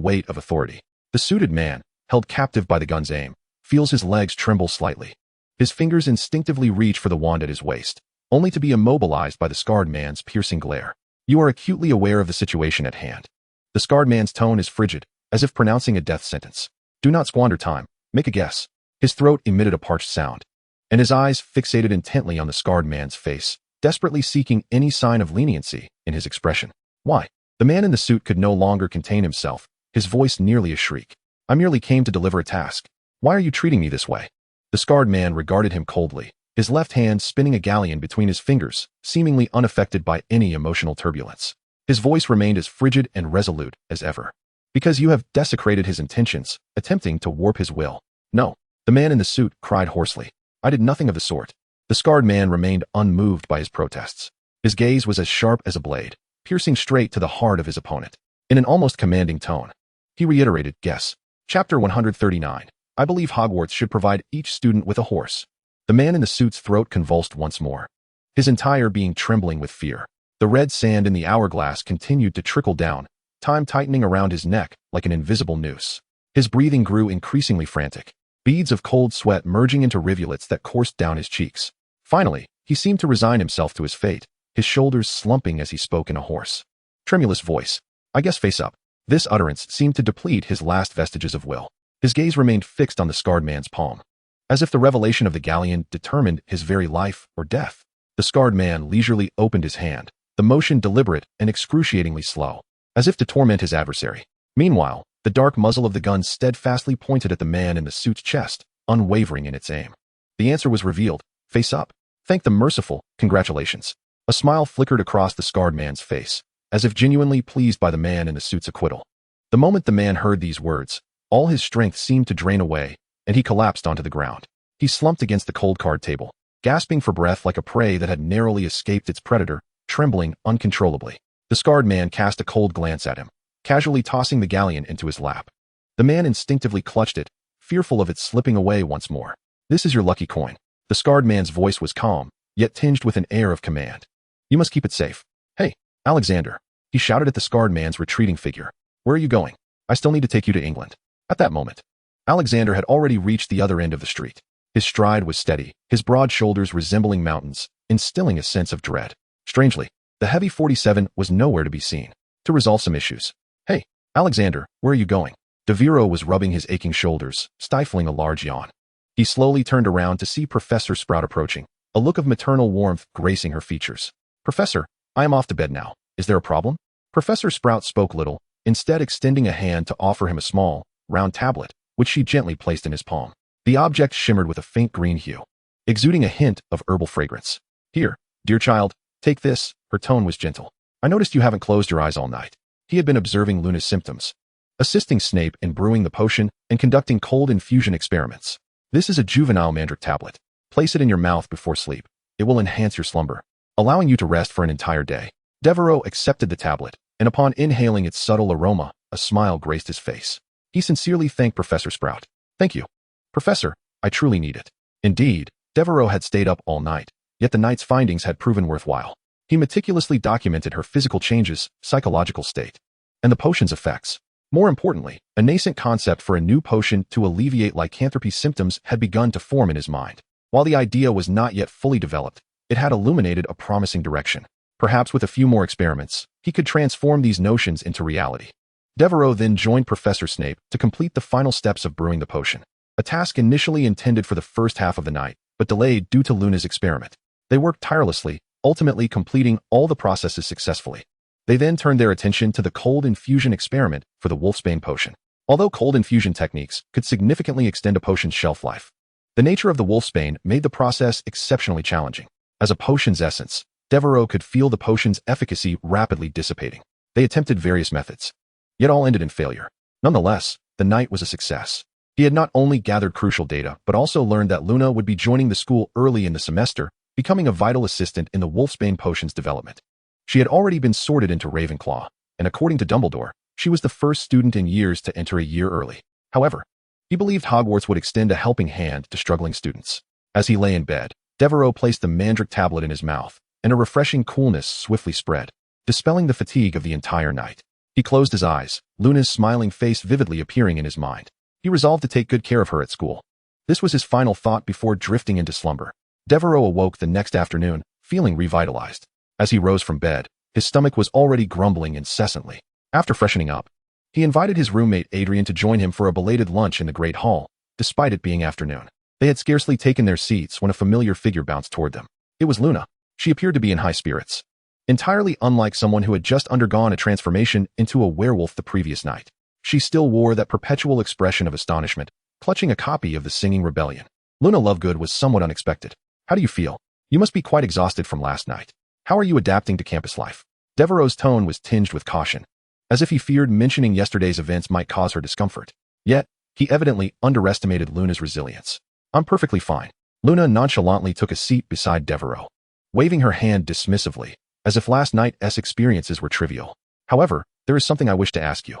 weight of authority. The suited man, held captive by the gun's aim, feels his legs tremble slightly. His fingers instinctively reach for the wand at his waist, only to be immobilized by the scarred man's piercing glare. You are acutely aware of the situation at hand. The scarred man's tone is frigid, as if pronouncing a death sentence. Do not squander time. Make a guess. His throat emitted a parched sound, and his eyes fixated intently on the scarred man's face, desperately seeking any sign of leniency in his expression. "Why?" The man in the suit could no longer contain himself, his voice nearly a shriek. "I merely came to deliver a task." Why are you treating me this way? The scarred man regarded him coldly, his left hand spinning a galleon between his fingers, seemingly unaffected by any emotional turbulence. His voice remained as frigid and resolute as ever. Because you have desecrated his intentions, attempting to warp his will. No, the man in the suit cried hoarsely. I did nothing of the sort. The scarred man remained unmoved by his protests. His gaze was as sharp as a blade, piercing straight to the heart of his opponent. In an almost commanding tone, he reiterated, Guess. Chapter 139. I believe Hogwarts should provide each student with a horse. The man in the suit's throat convulsed once more, his entire being trembling with fear. The red sand in the hourglass continued to trickle down, time tightening around his neck like an invisible noose. His breathing grew increasingly frantic, beads of cold sweat merging into rivulets that coursed down his cheeks. Finally, he seemed to resign himself to his fate, his shoulders slumping as he spoke in a hoarse, tremulous voice. I guess face up. This utterance seemed to deplete his last vestiges of will. His gaze remained fixed on the scarred man's palm, as if the revelation of the galleon determined his very life or death. The scarred man leisurely opened his hand, the motion deliberate and excruciatingly slow, as if to torment his adversary. Meanwhile, the dark muzzle of the gun steadfastly pointed at the man in the suit's chest, unwavering in its aim. The answer was revealed. Face up. Thank the merciful. Congratulations. A smile flickered across the scarred man's face, as if genuinely pleased by the man in the suit's acquittal. The moment the man heard these words, all his strength seemed to drain away, and he collapsed onto the ground. He slumped against the cold card table, gasping for breath like a prey that had narrowly escaped its predator, trembling uncontrollably. The scarred man cast a cold glance at him, casually tossing the galleon into his lap. The man instinctively clutched it, fearful of it slipping away once more. This is your lucky coin. The scarred man's voice was calm, yet tinged with an air of command. You must keep it safe. Hey, Alexander, he shouted at the scarred man's retreating figure. Where are you going? I still need to take you to England. At that moment, Alexander had already reached the other end of the street. His stride was steady, his broad shoulders resembling mountains, instilling a sense of dread. Strangely, the heavy 47 was nowhere to be seen. To resolve some issues. Hey, Alexander, where are you going? Devero was rubbing his aching shoulders, stifling a large yawn. He slowly turned around to see Professor Sprout approaching, a look of maternal warmth gracing her features. Professor, I am off to bed now. Is there a problem? Professor Sprout spoke little, instead extending a hand to offer him a small, round tablet, which she gently placed in his palm. The object shimmered with a faint green hue, exuding a hint of herbal fragrance. Here, dear child, take this. Her tone was gentle. I noticed you haven't closed your eyes all night. He had been observing Luna's symptoms, assisting Snape in brewing the potion and conducting cold infusion experiments. This is a juvenile mandrake tablet. Place it in your mouth before sleep. It will enhance your slumber, allowing you to rest for an entire day. Devero accepted the tablet, and upon inhaling its subtle aroma, a smile graced his face. He sincerely thanked Professor Sprout. Thank you. Professor, I truly need it. Indeed, Devero had stayed up all night, yet the night's findings had proven worthwhile. He meticulously documented her physical changes, psychological state, and the potion's effects. More importantly, a nascent concept for a new potion to alleviate lycanthropy symptoms had begun to form in his mind. While the idea was not yet fully developed, it had illuminated a promising direction. Perhaps with a few more experiments, he could transform these notions into reality. Devero then joined Professor Snape to complete the final steps of brewing the potion, a task initially intended for the first half of the night, but delayed due to Luna's experiment. They worked tirelessly, ultimately completing all the processes successfully. They then turned their attention to the cold infusion experiment for the Wolfsbane potion. Although cold infusion techniques could significantly extend a potion's shelf life, the nature of the Wolfsbane made the process exceptionally challenging. As a potion's essence, Devero could feel the potion's efficacy rapidly dissipating. They attempted various methods, yet all ended in failure. Nonetheless, the night was a success. He had not only gathered crucial data, but also learned that Luna would be joining the school early in the semester, becoming a vital assistant in the Wolfsbane potion's development. She had already been sorted into Ravenclaw, and according to Dumbledore, she was the first student in years to enter a year early. However, he believed Hogwarts would extend a helping hand to struggling students. As he lay in bed, Devero placed the mandrake tablet in his mouth, and a refreshing coolness swiftly spread, dispelling the fatigue of the entire night. He closed his eyes, Luna's smiling face vividly appearing in his mind. He resolved to take good care of her at school. This was his final thought before drifting into slumber. Devero awoke the next afternoon, feeling revitalized. As he rose from bed, his stomach was already grumbling incessantly. After freshening up, he invited his roommate Adrian to join him for a belated lunch in the Great Hall, despite it being afternoon. They had scarcely taken their seats when a familiar figure bounced toward them. It was Luna. She appeared to be in high spirits, entirely unlike someone who had just undergone a transformation into a werewolf the previous night. She still wore that perpetual expression of astonishment, clutching a copy of The Singing Rebellion. Luna Lovegood was somewhat unexpected. How do you feel? You must be quite exhausted from last night. How are you adapting to campus life? Devereau's tone was tinged with caution, as if he feared mentioning yesterday's events might cause her discomfort. Yet, he evidently underestimated Luna's resilience. I'm perfectly fine. Luna nonchalantly took a seat beside Devero, waving her hand dismissively, as if last night's experiences were trivial. However, there is something I wish to ask you.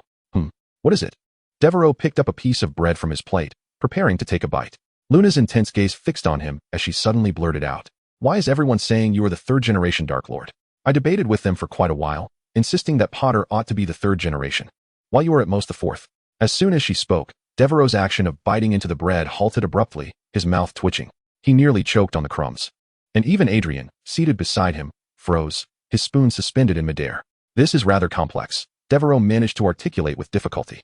What is it? Devero picked up a piece of bread from his plate, preparing to take a bite. Luna's intense gaze fixed on him as she suddenly blurted out, "Why is everyone saying you are the third-generation Dark Lord? I debated with them for quite a while, insisting that Potter ought to be the third generation, while you are at most the fourth." As soon as she spoke, Devereau's action of biting into the bread halted abruptly, his mouth twitching. He nearly choked on the crumbs. And even Adrian, seated beside him, froze, his spoon suspended in midair. "This is rather complex," Devero managed to articulate with difficulty.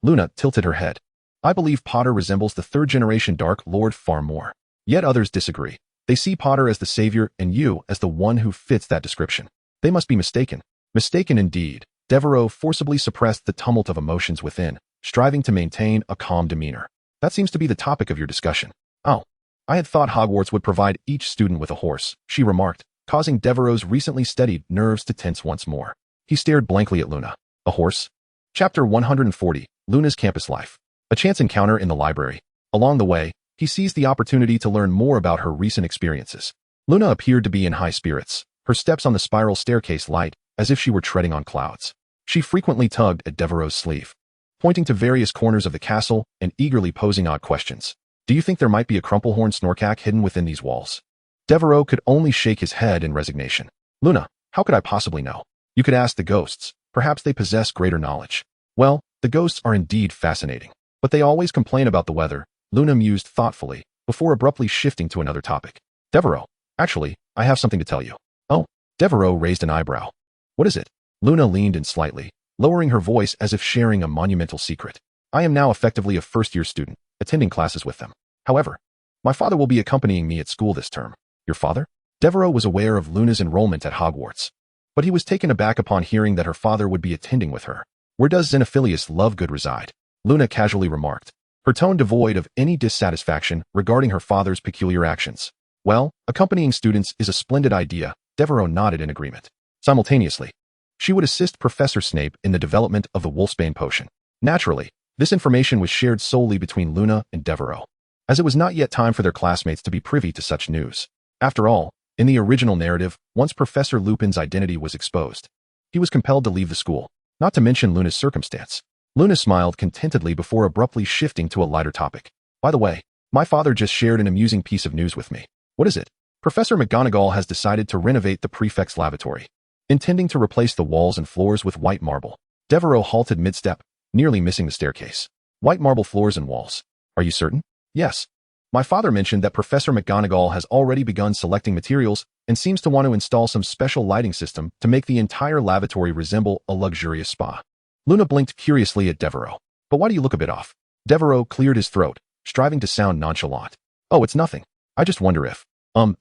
Luna tilted her head. "I believe Potter resembles the third-generation Dark Lord far more. Yet others disagree. They see Potter as the savior and you as the one who fits that description. They must be mistaken." Mistaken indeed. Devero forcibly suppressed the tumult of emotions within, striving to maintain a calm demeanor. "That seems to be the topic of your discussion." "Oh, I had thought Hogwarts would provide each student with a horse," she remarked, causing Devereau's recently steadied nerves to tense once more. He stared blankly at Luna. "A horse?" Chapter 140, Luna's Campus Life. A chance encounter in the library. Along the way, he seized the opportunity to learn more about her recent experiences. Luna appeared to be in high spirits, her steps on the spiral staircase light, as if she were treading on clouds. She frequently tugged at Devereau's sleeve, pointing to various corners of the castle and eagerly posing odd questions. "Do you think there might be a crumplehorn snorkack hidden within these walls?" Devero could only shake his head in resignation. "Luna, how could I possibly know? You could ask the ghosts. Perhaps they possess greater knowledge." "Well, the ghosts are indeed fascinating, but they always complain about the weather," Luna mused thoughtfully, before abruptly shifting to another topic. "Devero, actually, I have something to tell you." "Oh?" Devero raised an eyebrow. "What is it?" Luna leaned in slightly, lowering her voice as if sharing a monumental secret. "I am now effectively a first-year student, attending classes with them. However, my father will be accompanying me at school this term." "Your father?" Devero was aware of Luna's enrollment at Hogwarts, but he was taken aback upon hearing that her father would be attending with her. "Where does Xenophilius Lovegood reside?" Luna casually remarked, her tone devoid of any dissatisfaction regarding her father's peculiar actions. "Well, accompanying students is a splendid idea," Devero nodded in agreement. Simultaneously, she would assist Professor Snape in the development of the Wolfsbane potion. Naturally, this information was shared solely between Luna and Devero, as it was not yet time for their classmates to be privy to such news. After all, in the original narrative, once Professor Lupin's identity was exposed, he was compelled to leave the school, not to mention Luna's circumstance. Luna smiled contentedly before abruptly shifting to a lighter topic. "By the way, my father just shared an amusing piece of news with me." "What is it?" "Professor McGonagall has decided to renovate the prefect's lavatory, intending to replace the walls and floors with white marble." Devero halted mid-step, nearly missing the staircase. "White marble floors and walls. Are you certain?" "Yes. My father mentioned that Professor McGonagall has already begun selecting materials and seems to want to install some special lighting system to make the entire lavatory resemble a luxurious spa." Luna blinked curiously at Devero. "But why do you look a bit off?" Devero cleared his throat, striving to sound nonchalant. "Oh, it's nothing. I just wonder if,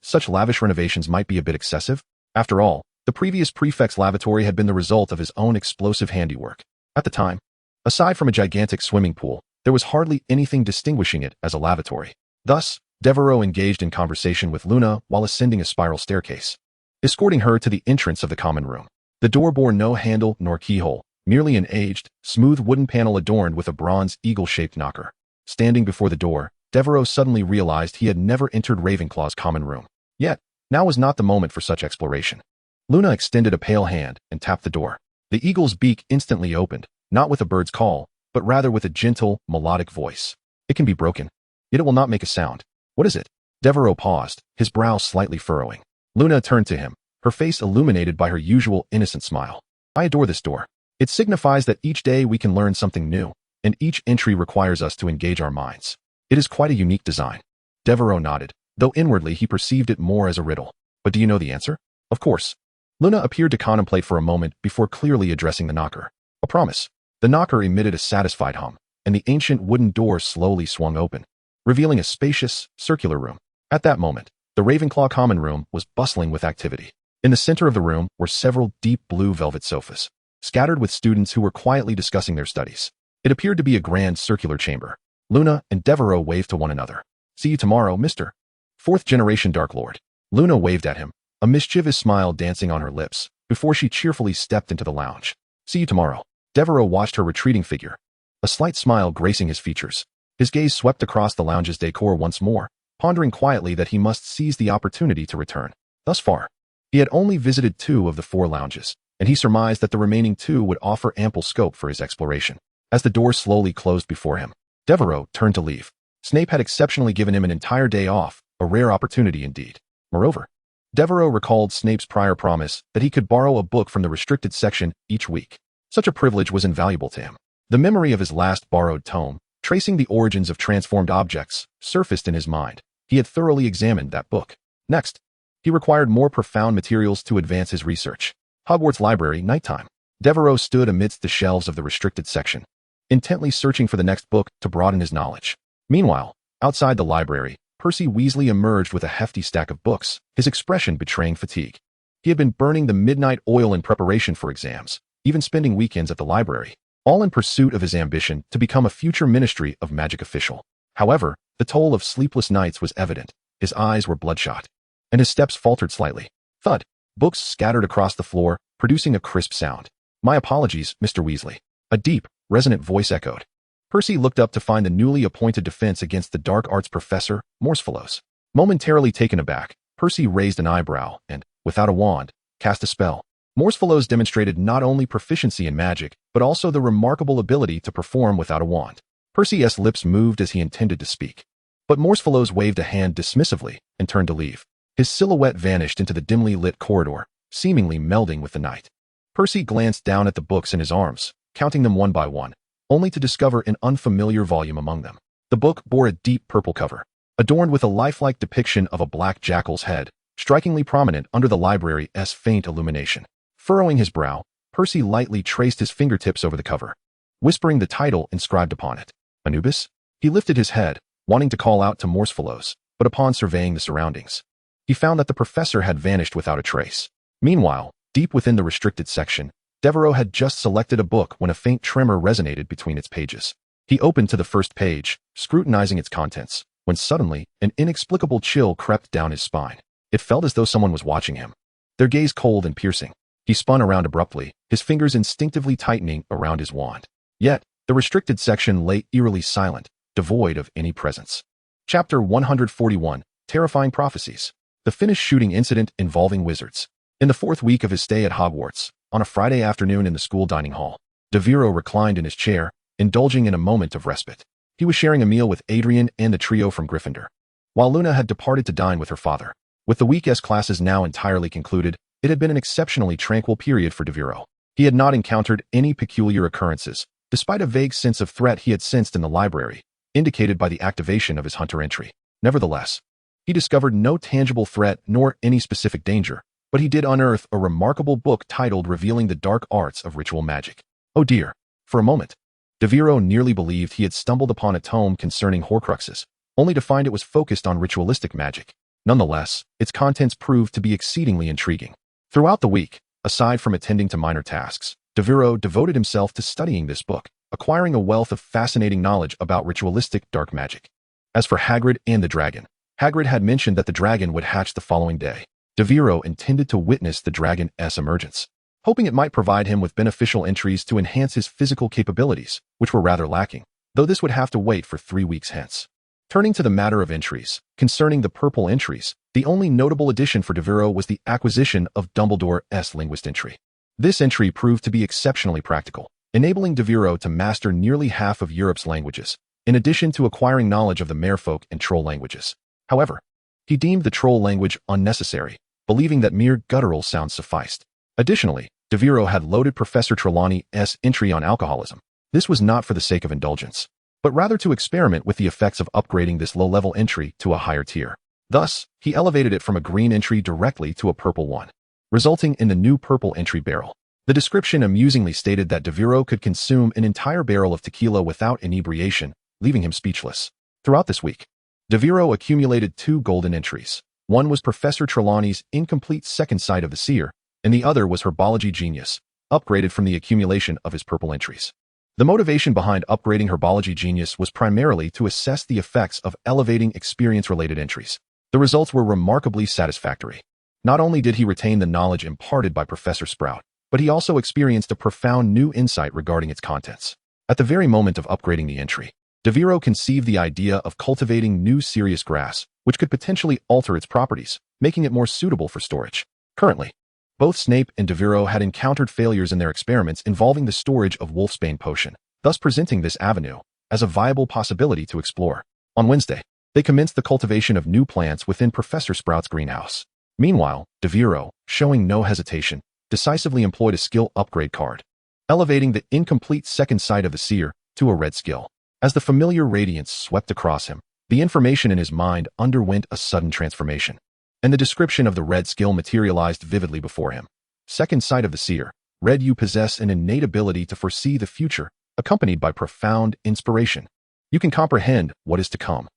such lavish renovations might be a bit excessive. After all, the previous prefect's lavatory had been the result of his own explosive handiwork. At the time, aside from a gigantic swimming pool, there was hardly anything distinguishing it as a lavatory." Thus, Devero engaged in conversation with Luna while ascending a spiral staircase, escorting her to the entrance of the common room. The door bore no handle nor keyhole, merely an aged, smooth wooden panel adorned with a bronze eagle-shaped knocker. Standing before the door, Devero suddenly realized he had never entered Ravenclaw's common room. Yet, now was not the moment for such exploration. Luna extended a pale hand and tapped the door. The eagle's beak instantly opened, not with a bird's call, but rather with a gentle, melodic voice. "It can be broken, yet it will not make a sound." "What is it?" Devero paused, his brow slightly furrowing. Luna turned to him, her face illuminated by her usual innocent smile. "I adore this door. It signifies that each day we can learn something new, and each entry requires us to engage our minds. It is quite a unique design." Devero nodded, though inwardly he perceived it more as a riddle. "But do you know the answer?" "Of course." Luna appeared to contemplate for a moment before clearly addressing the knocker. "A promise." The knocker emitted a satisfied hum, and the ancient wooden door slowly swung open, revealing a spacious, circular room. At that moment, the Ravenclaw common room was bustling with activity. In the center of the room were several deep blue velvet sofas, scattered with students who were quietly discussing their studies. It appeared to be a grand circular chamber, Luna and Devero waved to one another. See you tomorrow, Mr. Fourth Generation Dark Lord. Luna waved at him, a mischievous smile dancing on her lips, before she cheerfully stepped into the lounge. See you tomorrow. Devero watched her retreating figure, a slight smile gracing his features. His gaze swept across the lounge's decor once more, pondering quietly that he must seize the opportunity to return. Thus far, he had only visited 2 of the 4 lounges, and he surmised that the remaining 2 would offer ample scope for his exploration. As the door slowly closed before him, Devero turned to leave. Snape had exceptionally given him an entire day off, a rare opportunity indeed. Moreover, Devero recalled Snape's prior promise that he could borrow a book from the restricted section each week. Such a privilege was invaluable to him. The memory of his last borrowed tome, tracing the origins of transformed objects, surfaced in his mind. He had thoroughly examined that book. Next, he required more profound materials to advance his research. Hogwarts Library, nighttime. Devero stood amidst the shelves of the restricted section, intently searching for the next book to broaden his knowledge. Meanwhile, outside the library, Percy Weasley emerged with a hefty stack of books, his expression betraying fatigue. He had been burning the midnight oil in preparation for exams, even spending weekends at the library, all in pursuit of his ambition to become a future Ministry of Magic official. However, the toll of sleepless nights was evident. His eyes were bloodshot, and his steps faltered slightly. Thud. Books scattered across the floor, producing a crisp sound. My apologies, Mr. Weasley. A deep, resonant voice echoed. Percy looked up to find the newly appointed defense against the dark arts professor, Morsfellows. Momentarily taken aback, Percy raised an eyebrow and, without a wand, cast a spell. Morsfellows demonstrated not only proficiency in magic, but also the remarkable ability to perform without a wand. Percy's lips moved as he intended to speak, but Morsfellows waved a hand dismissively and turned to leave. His silhouette vanished into the dimly lit corridor, seemingly melding with the night. Percy glanced down at the books in his arms, counting them one by one, only to discover an unfamiliar volume among them. The book bore a deep purple cover, adorned with a lifelike depiction of a black jackal's head, strikingly prominent under the library's faint illumination. Furrowing his brow, Percy lightly traced his fingertips over the cover, whispering the title inscribed upon it. Anubis? He lifted his head, wanting to call out to Morsfellows, but upon surveying the surroundings, he found that the professor had vanished without a trace. Meanwhile, deep within the restricted section, Devero had just selected a book when a faint tremor resonated between its pages. He opened to the first page, scrutinizing its contents, when suddenly, an inexplicable chill crept down his spine. It felt as though someone was watching him, their gaze cold and piercing. He spun around abruptly, his fingers instinctively tightening around his wand. Yet, the restricted section lay eerily silent, devoid of any presence. Chapter 141, Terrifying Prophecies. The finished shooting incident involving wizards. In the 4th week of his stay at Hogwarts, on a Friday afternoon in the school dining hall, Devero reclined in his chair, indulging in a moment of respite. He was sharing a meal with Adrian and the trio from Gryffindor, while Luna had departed to dine with her father. With the week's classes now entirely concluded, it had been an exceptionally tranquil period for Devero. He had not encountered any peculiar occurrences, despite a vague sense of threat he had sensed in the library, indicated by the activation of his hunter entry. Nevertheless, he discovered no tangible threat nor any specific danger, but he did unearth a remarkable book titled Revealing the Dark Arts of Ritual Magic. Oh dear. For a moment, Devero nearly believed he had stumbled upon a tome concerning Horcruxes, only to find it was focused on ritualistic magic. Nonetheless, its contents proved to be exceedingly intriguing. Throughout the week, aside from attending to minor tasks, Devero devoted himself to studying this book, acquiring a wealth of fascinating knowledge about ritualistic dark magic. As for Hagrid and the dragon, Hagrid had mentioned that the dragon would hatch the following day. Devero intended to witness the dragon's emergence, hoping it might provide him with beneficial entries to enhance his physical capabilities, which were rather lacking, though this would have to wait for 3 weeks hence. Turning to the matter of entries, concerning the purple entries, the only notable addition for Devero was the acquisition of Dumbledore's linguist entry. This entry proved to be exceptionally practical, enabling Devero to master nearly half of Europe's languages, in addition to acquiring knowledge of the merfolk and troll languages. However, he deemed the troll language unnecessary, believing that mere guttural sounds sufficed. Additionally, Devero had loaded Professor Trelawney's entry on alcoholism. This was not for the sake of indulgence, but rather to experiment with the effects of upgrading this low-level entry to a higher tier. Thus, he elevated it from a green entry directly to a purple one, resulting in the new purple entry barrel. The description amusingly stated that Devero could consume an entire barrel of tequila without inebriation, leaving him speechless. Throughout this week, Devero accumulated 2 golden entries. One was Professor Trelawney's incomplete second sight of the seer, and the other was Herbology Genius, upgraded from the accumulation of his purple entries. The motivation behind upgrading her biology genius was primarily to assess the effects of elevating experience-related entries. The results were remarkably satisfactory. Not only did he retain the knowledge imparted by Professor Sprout, but he also experienced a profound new insight regarding its contents. At the very moment of upgrading the entry, Devero conceived the idea of cultivating new serious grass, which could potentially alter its properties, making it more suitable for storage. Currently, both Snape and Devero had encountered failures in their experiments involving the storage of Wolfsbane potion, thus presenting this avenue as a viable possibility to explore. On Wednesday, they commenced the cultivation of new plants within Professor Sprout's greenhouse. Meanwhile, Devero, showing no hesitation, decisively employed a skill upgrade card, elevating the incomplete second sight of the seer to a red skill. As the familiar radiance swept across him, the information in his mind underwent a sudden transformation, and the description of the red skill materialized vividly before him. Second sight of the seer, red, you possess an innate ability to foresee the future, accompanied by profound inspiration. You can comprehend what is to come.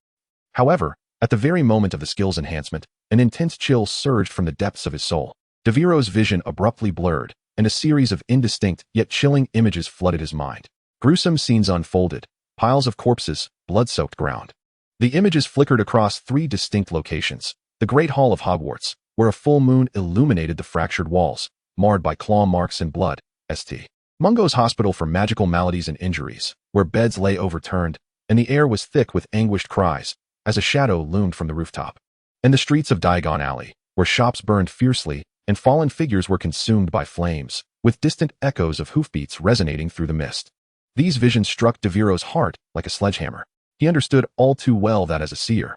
However, at the very moment of the skill's enhancement, an intense chill surged from the depths of his soul. Devero's vision abruptly blurred, and a series of indistinct yet chilling images flooded his mind. Gruesome scenes unfolded, piles of corpses, blood-soaked ground. The images flickered across 3 distinct locations. The Great Hall of Hogwarts, where a full moon illuminated the fractured walls, marred by claw marks and blood. St. Mungo's Hospital for Magical Maladies and Injuries, where beds lay overturned, and the air was thick with anguished cries, as a shadow loomed from the rooftop. And the streets of Diagon Alley, where shops burned fiercely, and fallen figures were consumed by flames, with distant echoes of hoofbeats resonating through the mist. These visions struck Devero's heart like a sledgehammer. He understood all too well that as a seer,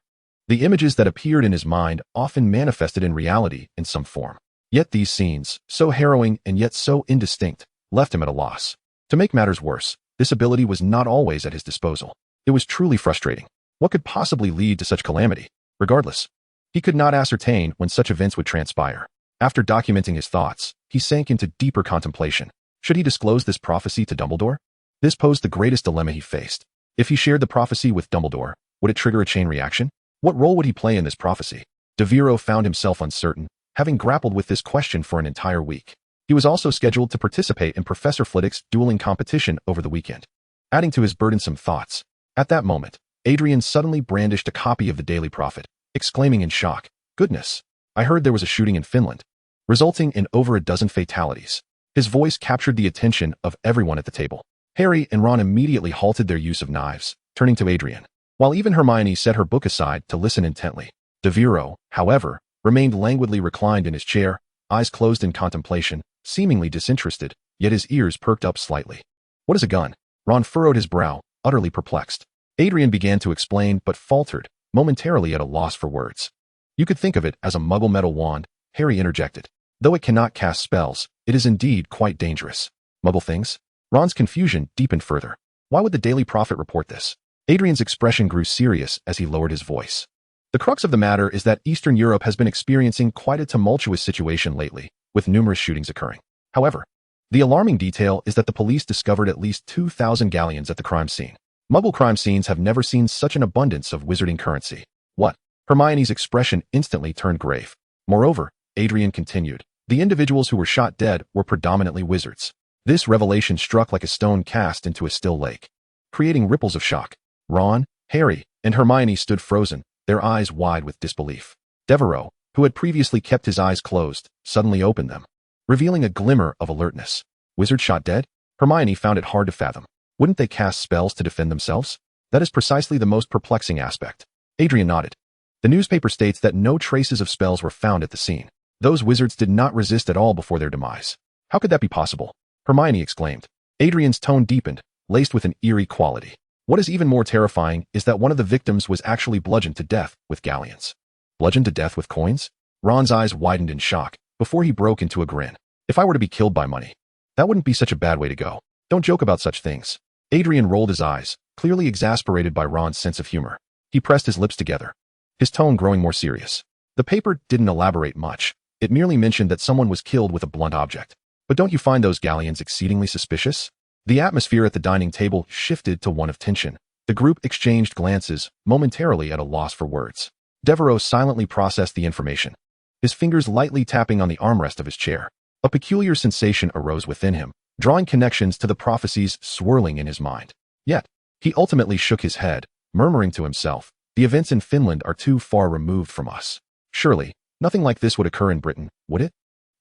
the images that appeared in his mind often manifested in reality in some form. Yet these scenes, so harrowing and yet so indistinct, left him at a loss. To make matters worse, this ability was not always at his disposal. It was truly frustrating. What could possibly lead to such calamity? Regardless, he could not ascertain when such events would transpire. After documenting his thoughts, he sank into deeper contemplation. Should he disclose this prophecy to Dumbledore? This posed the greatest dilemma he faced. If he shared the prophecy with Dumbledore, would it trigger a chain reaction? What role would he play in this prophecy? Devero found himself uncertain, having grappled with this question for an entire week. He was also scheduled to participate in Professor Flitwick's dueling competition over the weekend. Adding to his burdensome thoughts, at that moment, Adrian suddenly brandished a copy of the Daily Prophet, exclaiming in shock, "Goodness! I heard there was a shooting in Finland, resulting in over a dozen fatalities." His voice captured the attention of everyone at the table. Harry and Ron immediately halted their use of knives, turning to Adrian, while even Hermione set her book aside to listen intently. Devero, however, remained languidly reclined in his chair, eyes closed in contemplation, seemingly disinterested, yet his ears perked up slightly. "What is a gun?" Ron furrowed his brow, utterly perplexed. Adrian began to explain but faltered, momentarily at a loss for words. "You could think of it as a muggle metal wand," Harry interjected. "Though it cannot cast spells, it is indeed quite dangerous." "Muggle things?" Ron's confusion deepened further. Why would the Daily Prophet report this? Adrian's expression grew serious as he lowered his voice. "The crux of the matter is that Eastern Europe has been experiencing quite a tumultuous situation lately, with numerous shootings occurring. However, the alarming detail is that the police discovered at least 2,000 galleons at the crime scene. Muggle crime scenes have never seen such an abundance of wizarding currency." "What?" Hermione's expression instantly turned grave. "Moreover," Adrian continued, "the individuals who were shot dead were predominantly wizards." This revelation struck like a stone cast into a still lake, creating ripples of shock. Ron, Harry, and Hermione stood frozen, their eyes wide with disbelief. Devero, who had previously kept his eyes closed, suddenly opened them, revealing a glimmer of alertness. "Wizard shot dead?" Hermione found it hard to fathom. Wouldn't they cast spells to defend themselves? That is precisely the most perplexing aspect. Adrian nodded. "The newspaper states that no traces of spells were found at the scene. Those wizards did not resist at all before their demise." "How could that be possible?" Hermione exclaimed. Adrian's tone deepened, laced with an eerie quality. "What is even more terrifying is that one of the victims was actually bludgeoned to death with galleons." "Bludgeoned to death with coins?" Ron's eyes widened in shock, before he broke into a grin. "If I were to be killed by money, that wouldn't be such a bad way to go. Don't joke about such things." Adrian rolled his eyes, clearly exasperated by Ron's sense of humor. He pressed his lips together, his tone growing more serious. "The paper didn't elaborate much. It merely mentioned that someone was killed with a blunt object. But don't you find those galleons exceedingly suspicious?" The atmosphere at the dining table shifted to one of tension. The group exchanged glances, momentarily at a loss for words. Devero silently processed the information, his fingers lightly tapping on the armrest of his chair. A peculiar sensation arose within him, drawing connections to the prophecies swirling in his mind. Yet, he ultimately shook his head, murmuring to himself, the events in Finland are too far removed from us. Surely, nothing like this would occur in Britain, would it?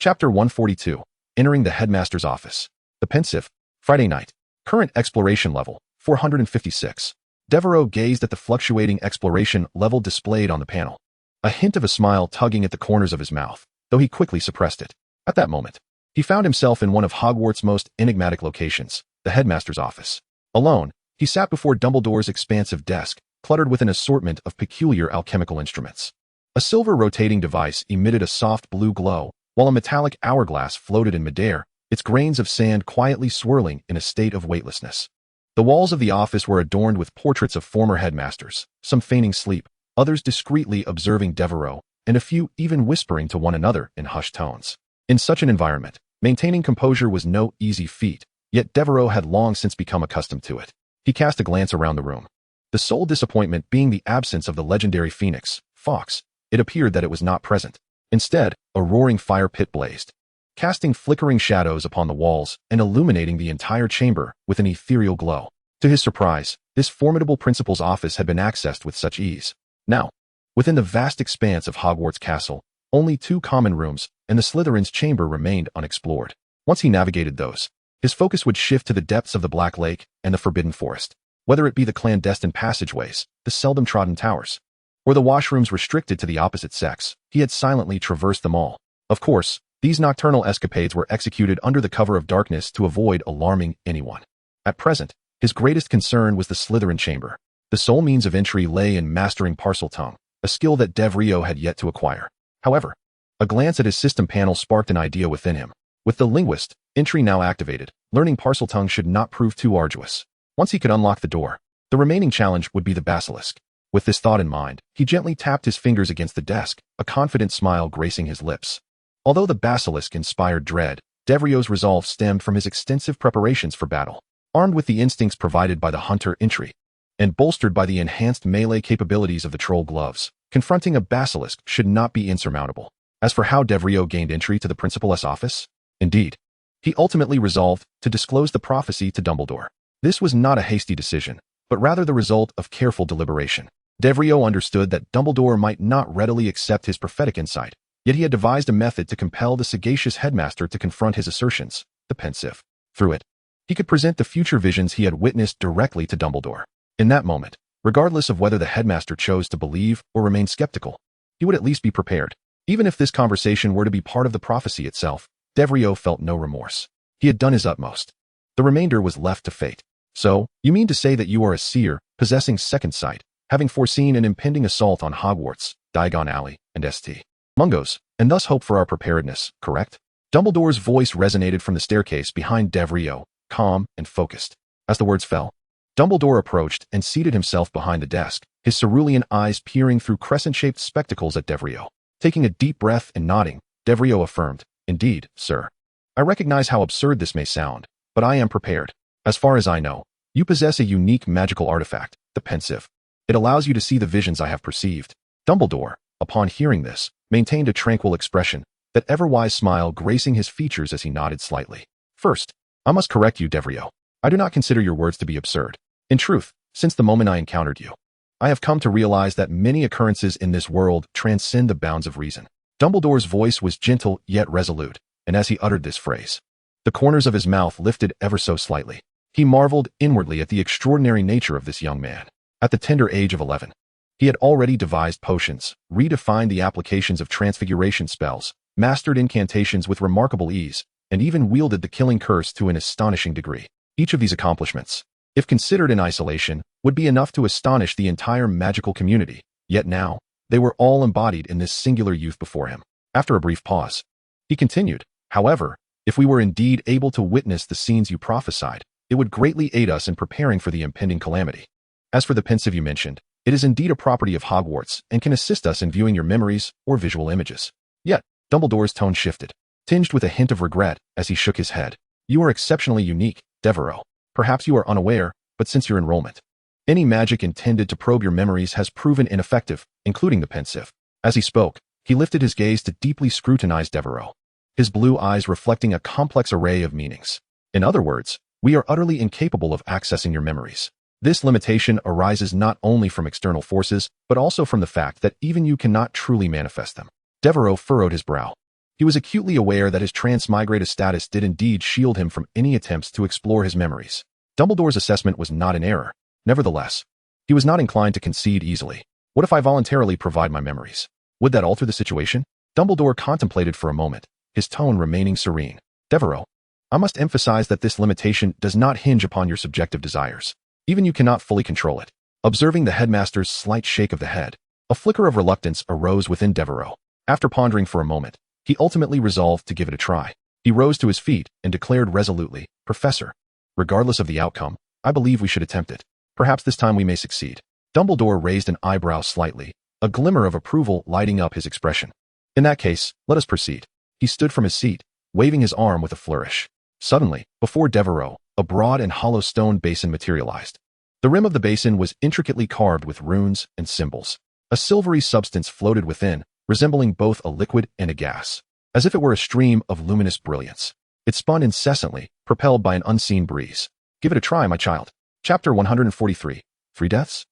Chapter 142. Entering the headmaster's office. The pensive. Friday night. Current exploration level, 456. Devero gazed at the fluctuating exploration level displayed on the panel. A hint of a smile tugging at the corners of his mouth, though he quickly suppressed it. At that moment, he found himself in one of Hogwarts' most enigmatic locations, the headmaster's office. Alone, he sat before Dumbledore's expansive desk, cluttered with an assortment of peculiar alchemical instruments. A silver rotating device emitted a soft blue glow, while a metallic hourglass floated in midair, its grains of sand quietly swirling in a state of weightlessness. The walls of the office were adorned with portraits of former headmasters, some feigning sleep, others discreetly observing Devero, and a few even whispering to one another in hushed tones. In such an environment, maintaining composure was no easy feat, yet Devero had long since become accustomed to it. He cast a glance around the room. The sole disappointment being the absence of the legendary phoenix, Fox. It appeared that it was not present. Instead, a roaring fire pit blazed, casting flickering shadows upon the walls and illuminating the entire chamber with an ethereal glow. To his surprise, this formidable principal's office had been accessed with such ease. Now, within the vast expanse of Hogwarts Castle, only 2 common rooms and the Slytherin's chamber remained unexplored. Once he navigated those, his focus would shift to the depths of the Black Lake and the Forbidden Forest, whether it be the clandestine passageways, the seldom trodden towers, or the washrooms restricted to the opposite sex. He had silently traversed them all. Of course, these nocturnal escapades were executed under the cover of darkness to avoid alarming anyone. At present, his greatest concern was the Slytherin chamber. The sole means of entry lay in mastering Parseltongue, a skill that Devero had yet to acquire. However, a glance at his system panel sparked an idea within him. With the linguist entry now activated, learning Parseltongue should not prove too arduous. Once he could unlock the door, the remaining challenge would be the basilisk. With this thought in mind, he gently tapped his fingers against the desk, a confident smile gracing his lips. Although the basilisk inspired dread, Devereau's resolve stemmed from his extensive preparations for battle. Armed with the instincts provided by the hunter entry, and bolstered by the enhanced melee capabilities of the troll gloves, confronting a basilisk should not be insurmountable. As for how Devero gained entry to the principal's office, indeed, he ultimately resolved to disclose the prophecy to Dumbledore. This was not a hasty decision, but rather the result of careful deliberation. Devero understood that Dumbledore might not readily accept his prophetic insight, yet he had devised a method to compel the sagacious headmaster to confront his assertions, the pensive. Through it, he could present the future visions he had witnessed directly to Dumbledore. In that moment, regardless of whether the headmaster chose to believe or remain skeptical, he would at least be prepared. Even if this conversation were to be part of the prophecy itself, Devero felt no remorse. He had done his utmost. The remainder was left to fate. So, you mean to say that you are a seer, possessing second sight, having foreseen an impending assault on Hogwarts, Diagon Alley, and St. Mungo's, and thus hope for our preparedness, correct? Dumbledore's voice resonated from the staircase behind Devero, calm and focused. As the words fell, Dumbledore approached and seated himself behind the desk, his cerulean eyes peering through crescent-shaped spectacles at Devero. Taking a deep breath and nodding, Devero affirmed, "Indeed, sir. I recognize how absurd this may sound, but I am prepared. As far as I know, you possess a unique magical artifact, the pensive. It allows you to see the visions I have perceived." Dumbledore, upon hearing this, maintained a tranquil expression, that ever-wise smile gracing his features as he nodded slightly. "First, I must correct you, Devero. I do not consider your words to be absurd. In truth, since the moment I encountered you, I have come to realize that many occurrences in this world transcend the bounds of reason." Dumbledore's voice was gentle yet resolute, and as he uttered this phrase, the corners of his mouth lifted ever so slightly. He marveled inwardly at the extraordinary nature of this young man. At the tender age of 11, he had already devised potions, redefined the applications of transfiguration spells, mastered incantations with remarkable ease, and even wielded the killing curse to an astonishing degree. Each of these accomplishments, if considered in isolation, would be enough to astonish the entire magical community, yet now, they were all embodied in this singular youth before him. After a brief pause, he continued, "However, if we were indeed able to witness the scenes you prophesied, it would greatly aid us in preparing for the impending calamity. As for the pensive you mentioned, it is indeed a property of Hogwarts and can assist us in viewing your memories or visual images." Yet, Dumbledore's tone shifted, tinged with a hint of regret as he shook his head. "You are exceptionally unique, Devero. Perhaps you are unaware, but since your enrollment, any magic intended to probe your memories has proven ineffective, including the pensive." As he spoke, he lifted his gaze to deeply scrutinize Devero, his blue eyes reflecting a complex array of meanings. In other words, we are utterly incapable of accessing your memories. This limitation arises not only from external forces, but also from the fact that even you cannot truly manifest them. Devero furrowed his brow. He was acutely aware that his transmigrate status did indeed shield him from any attempts to explore his memories. Dumbledore's assessment was not in error. Nevertheless, he was not inclined to concede easily. What if I voluntarily provide my memories? Would that alter the situation? Dumbledore contemplated for a moment, his tone remaining serene. Devero, I must emphasize that this limitation does not hinge upon your subjective desires. Even you cannot fully control it. Observing the headmaster's slight shake of the head, a flicker of reluctance arose within Devero. After pondering for a moment, he ultimately resolved to give it a try. He rose to his feet and declared resolutely, Professor, regardless of the outcome, I believe we should attempt it. Perhaps this time we may succeed. Dumbledore raised an eyebrow slightly, a glimmer of approval lighting up his expression. In that case, let us proceed. He stood from his seat, waving his arm with a flourish. Suddenly, before Devero, a broad and hollow stone basin materialized. The rim of the basin was intricately carved with runes and symbols. A silvery substance floated within, resembling both a liquid and a gas, as if it were a stream of luminous brilliance. It spun incessantly, propelled by an unseen breeze. Give it a try, my child. Chapter 143. 3 Deaths?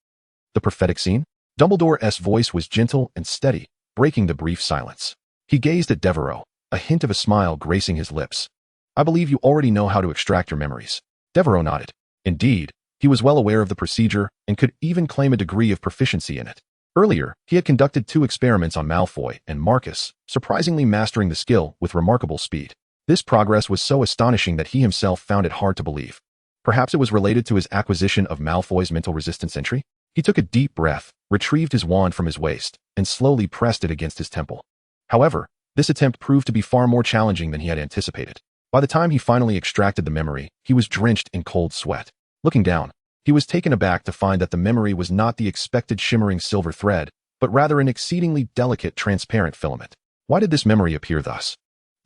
The prophetic scene? Dumbledore's voice was gentle and steady, breaking the brief silence. He gazed at Devero, a hint of a smile gracing his lips. I believe you already know how to extract your memories. Devero nodded. Indeed, he was well aware of the procedure and could even claim a degree of proficiency in it. Earlier, he had conducted 2 experiments on Malfoy and Marcus, surprisingly mastering the skill with remarkable speed. This progress was so astonishing that he himself found it hard to believe. Perhaps it was related to his acquisition of Malfoy's mental resistance entry? He took a deep breath, retrieved his wand from his waist, and slowly pressed it against his temple. However, this attempt proved to be far more challenging than he had anticipated. By the time he finally extracted the memory, he was drenched in cold sweat. Looking down, he was taken aback to find that the memory was not the expected shimmering silver thread, but rather an exceedingly delicate transparent filament. Why did this memory appear thus?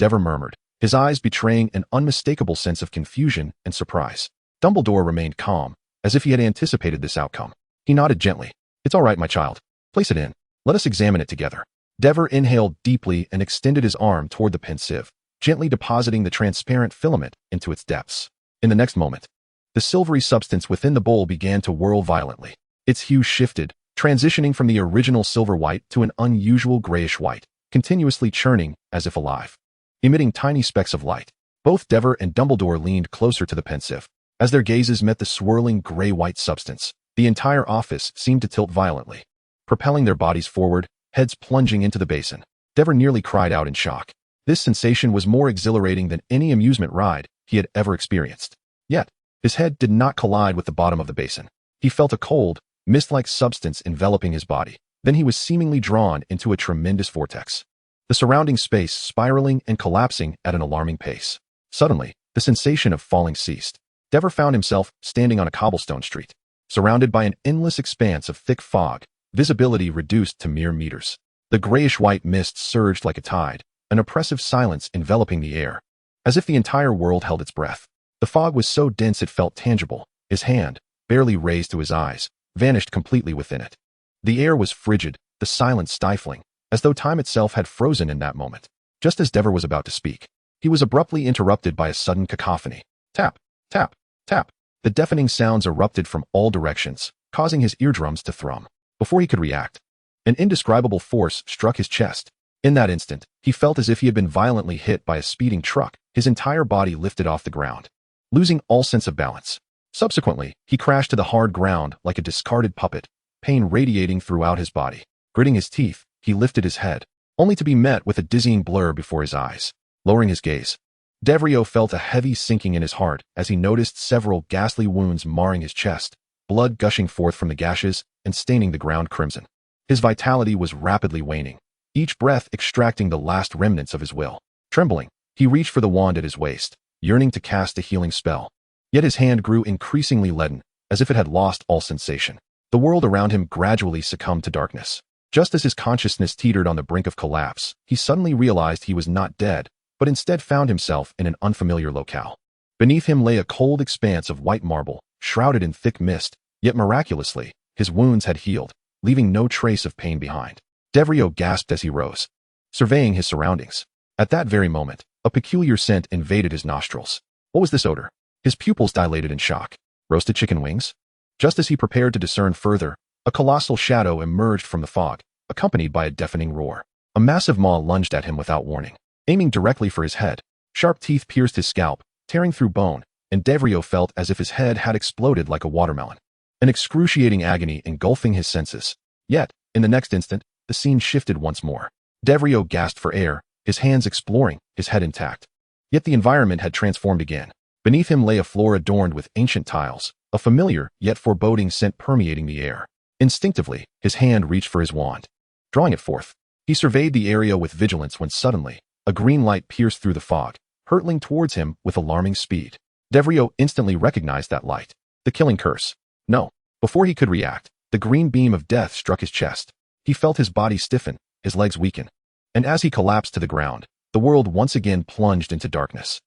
Devero murmured, his eyes betraying an unmistakable sense of confusion and surprise. Dumbledore remained calm, as if he had anticipated this outcome. He nodded gently. It's all right, my child. Place it in. Let us examine it together. Devero inhaled deeply and extended his arm toward the pensieve, gently depositing the transparent filament into its depths. In the next moment, the silvery substance within the bowl began to whirl violently. Its hue shifted, transitioning from the original silver white to an unusual grayish white, continuously churning as if alive, emitting tiny specks of light. Both Devero and Dumbledore leaned closer to the pensieve. As their gazes met the swirling gray-white substance, the entire office seemed to tilt violently, propelling their bodies forward, heads plunging into the basin. Devero nearly cried out in shock. This sensation was more exhilarating than any amusement ride he had ever experienced. Yet, his head did not collide with the bottom of the basin. He felt a cold, mist-like substance enveloping his body. Then he was seemingly drawn into a tremendous vortex, the surrounding space spiraling and collapsing at an alarming pace. Suddenly, the sensation of falling ceased. Devero found himself standing on a cobblestone street, surrounded by an endless expanse of thick fog, visibility reduced to mere meters. The grayish-white mist surged like a tide, an oppressive silence enveloping the air, as if the entire world held its breath. The fog was so dense it felt tangible. His hand, barely raised to his eyes, vanished completely within it. The air was frigid, the silence stifling, as though time itself had frozen in that moment. Just as Devero was about to speak, he was abruptly interrupted by a sudden cacophony. Tap, tap, tap. The deafening sounds erupted from all directions, causing his eardrums to thrum. Before he could react, an indescribable force struck his chest. In that instant, he felt as if he had been violently hit by a speeding truck, his entire body lifted off the ground, losing all sense of balance. Subsequently, he crashed to the hard ground like a discarded puppet, pain radiating throughout his body. Gritting his teeth, he lifted his head, only to be met with a dizzying blur before his eyes. Lowering his gaze, Devero felt a heavy sinking in his heart as he noticed several ghastly wounds marring his chest, blood gushing forth from the gashes and staining the ground crimson. His vitality was rapidly waning, each breath extracting the last remnants of his will. Trembling, he reached for the wand at his waist, yearning to cast a healing spell. Yet his hand grew increasingly leaden, as if it had lost all sensation. The world around him gradually succumbed to darkness. Just as his consciousness teetered on the brink of collapse, he suddenly realized he was not dead, but instead found himself in an unfamiliar locale. Beneath him lay a cold expanse of white marble, shrouded in thick mist, yet miraculously, his wounds had healed, leaving no trace of pain behind. Devero gasped as he rose, surveying his surroundings. At that very moment, a peculiar scent invaded his nostrils. What was this odor? His pupils dilated in shock. Roasted chicken wings? Just as he prepared to discern further, a colossal shadow emerged from the fog, accompanied by a deafening roar. A massive maw lunged at him without warning, aiming directly for his head. Sharp teeth pierced his scalp, tearing through bone, and Devero felt as if his head had exploded like a watermelon. An excruciating agony engulfing his senses. Yet, in the next instant, the scene shifted once more. Devero gasped for air, his hands exploring, his head intact. Yet the environment had transformed again. Beneath him lay a floor adorned with ancient tiles, a familiar yet foreboding scent permeating the air. Instinctively, his hand reached for his wand. Drawing it forth, he surveyed the area with vigilance when suddenly, a green light pierced through the fog, hurtling towards him with alarming speed. Devero instantly recognized that light. The killing curse. No. Before he could react, the green beam of death struck his chest. He felt his body stiffen, his legs weaken. And as he collapsed to the ground, the world once again plunged into darkness.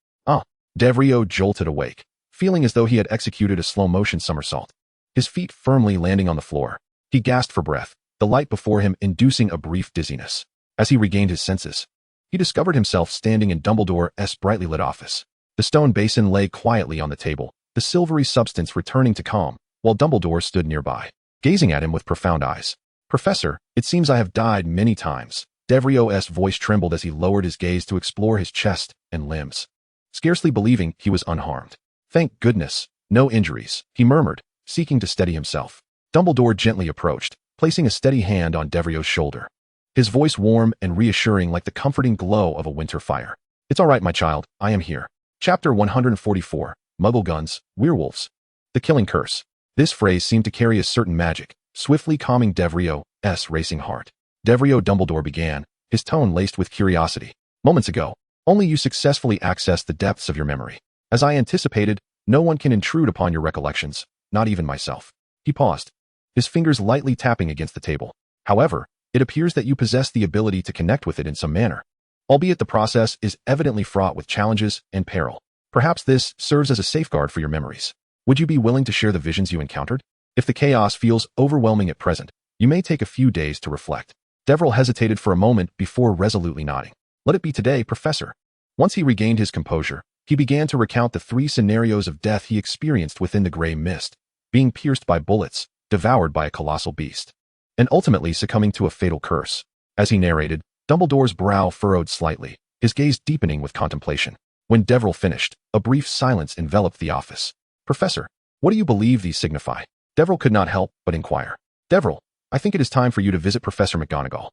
Devero jolted awake, feeling as though he had executed a slow-motion somersault. His feet firmly landing on the floor. He gasped for breath, the light before him inducing a brief dizziness. As he regained his senses, he discovered himself standing in Dumbledore's brightly lit office. The stone basin lay quietly on the table, the silvery substance returning to calm, while Dumbledore stood nearby, gazing at him with profound eyes. "Professor, it seems I have died many times." Devero's voice trembled as he lowered his gaze to explore his chest and limbs, scarcely believing he was unharmed. "Thank goodness, no injuries," he murmured, seeking to steady himself. Dumbledore gently approached, placing a steady hand on Devero's shoulder. His voice warm and reassuring like the comforting glow of a winter fire. "It's all right, my child, I am here." Chapter 144, Muggle Guns, Werewolves. The Killing Curse. This phrase seemed to carry a certain magic, swiftly calming Devero's racing heart. "Devero," Dumbledore began, his tone laced with curiosity. "Moments ago, only you successfully accessed the depths of your memory. As I anticipated, no one can intrude upon your recollections, not even myself." He paused, his fingers lightly tapping against the table. "However, it appears that you possess the ability to connect with it in some manner, albeit the process is evidently fraught with challenges and peril. Perhaps this serves as a safeguard for your memories. Would you be willing to share the visions you encountered? If the chaos feels overwhelming at present, you may take a few days to reflect." Devero hesitated for a moment before resolutely nodding. "Let it be today, Professor." Once he regained his composure, he began to recount the 3 scenarios of death he experienced within the gray mist: being pierced by bullets, devoured by a colossal beast, and ultimately succumbing to a fatal curse. As he narrated, Dumbledore's brow furrowed slightly, his gaze deepening with contemplation. When Devero finished, a brief silence enveloped the office. "Professor, what do you believe these signify?" Devero could not help but inquire. "Devero, I think it is time for you to visit Professor McGonagall."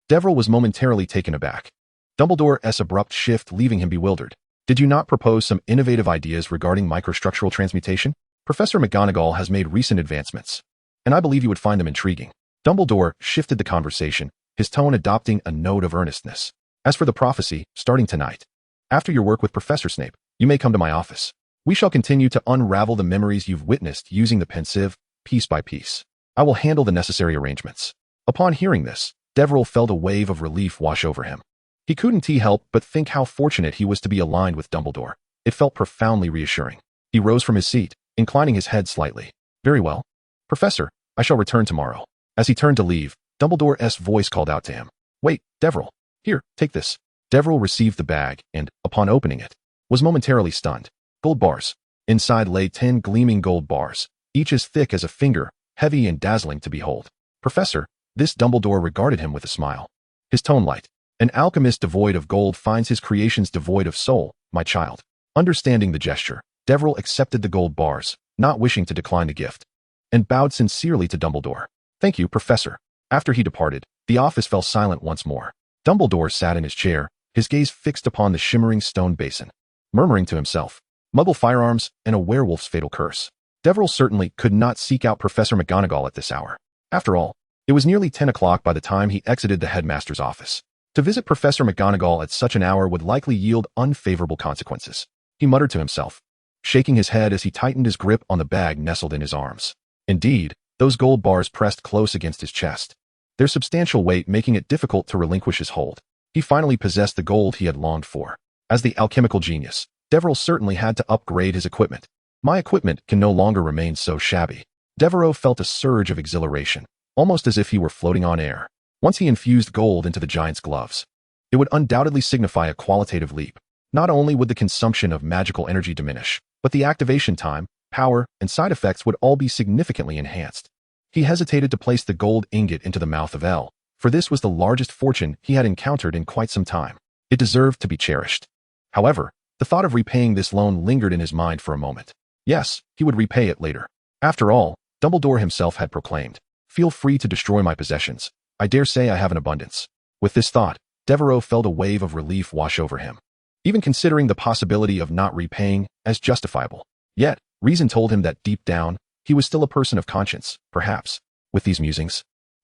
Devero was momentarily taken aback. Dumbledore's abrupt shift leaving him bewildered. "Did you not propose some innovative ideas regarding microstructural transmutation? Professor McGonagall has made recent advancements, and I believe you would find them intriguing." Dumbledore shifted the conversation, his tone adopting a note of earnestness. "As for the prophecy, starting tonight, after your work with Professor Snape, you may come to my office. We shall continue to unravel the memories you've witnessed using the pensieve, piece by piece. I will handle the necessary arrangements." Upon hearing this, Devero felt a wave of relief wash over him. He couldn't help but think how fortunate he was to be aligned with Dumbledore. It felt profoundly reassuring. He rose from his seat, inclining his head slightly. "Very well. Professor, I shall return tomorrow." As he turned to leave, Dumbledore's voice called out to him. "Wait, Devero. Here, take this." Devero received the bag and, upon opening it, was momentarily stunned. Gold bars. Inside lay 10 gleaming gold bars, each as thick as a finger, heavy and dazzling to behold. "Professor," this Dumbledore regarded him with a smile, his tone light. "An alchemist devoid of gold finds his creations devoid of soul, my child." Understanding the gesture, Devero accepted the gold bars, not wishing to decline the gift, and bowed sincerely to Dumbledore. "Thank you, Professor." After he departed, the office fell silent once more. Dumbledore sat in his chair, his gaze fixed upon the shimmering stone basin, murmuring to himself, "Muggle firearms and a werewolf's fatal curse." Devero certainly could not seek out Professor McGonagall at this hour. After all, it was nearly 10 o'clock by the time he exited the headmaster's office. To visit Professor McGonagall at such an hour would likely yield unfavorable consequences. He muttered to himself, shaking his head as he tightened his grip on the bag nestled in his arms. Indeed, those gold bars pressed close against his chest, their substantial weight making it difficult to relinquish his hold. He finally possessed the gold he had longed for. As the alchemical genius, Devero certainly had to upgrade his equipment. "My equipment can no longer remain so shabby." Devero felt a surge of exhilaration, almost as if he were floating on air. Once he infused gold into the giant's gloves, it would undoubtedly signify a qualitative leap, Not only would the consumption of magical energy diminish, but the activation time, power, and side effects would all be significantly enhanced. He hesitated to place the gold ingot into the mouth of L, for this was the largest fortune he had encountered in quite some time. It deserved to be cherished. However, the thought of repaying this loan lingered in his mind for a moment. Yes, he would repay it later. After all, Dumbledore himself had proclaimed, "Feel free to destroy my possessions. I dare say I have an abundance." With this thought, Devero felt a wave of relief wash over him, even considering the possibility of not repaying as justifiable. Yet, reason told him that deep down, he was still a person of conscience, perhaps. With these musings,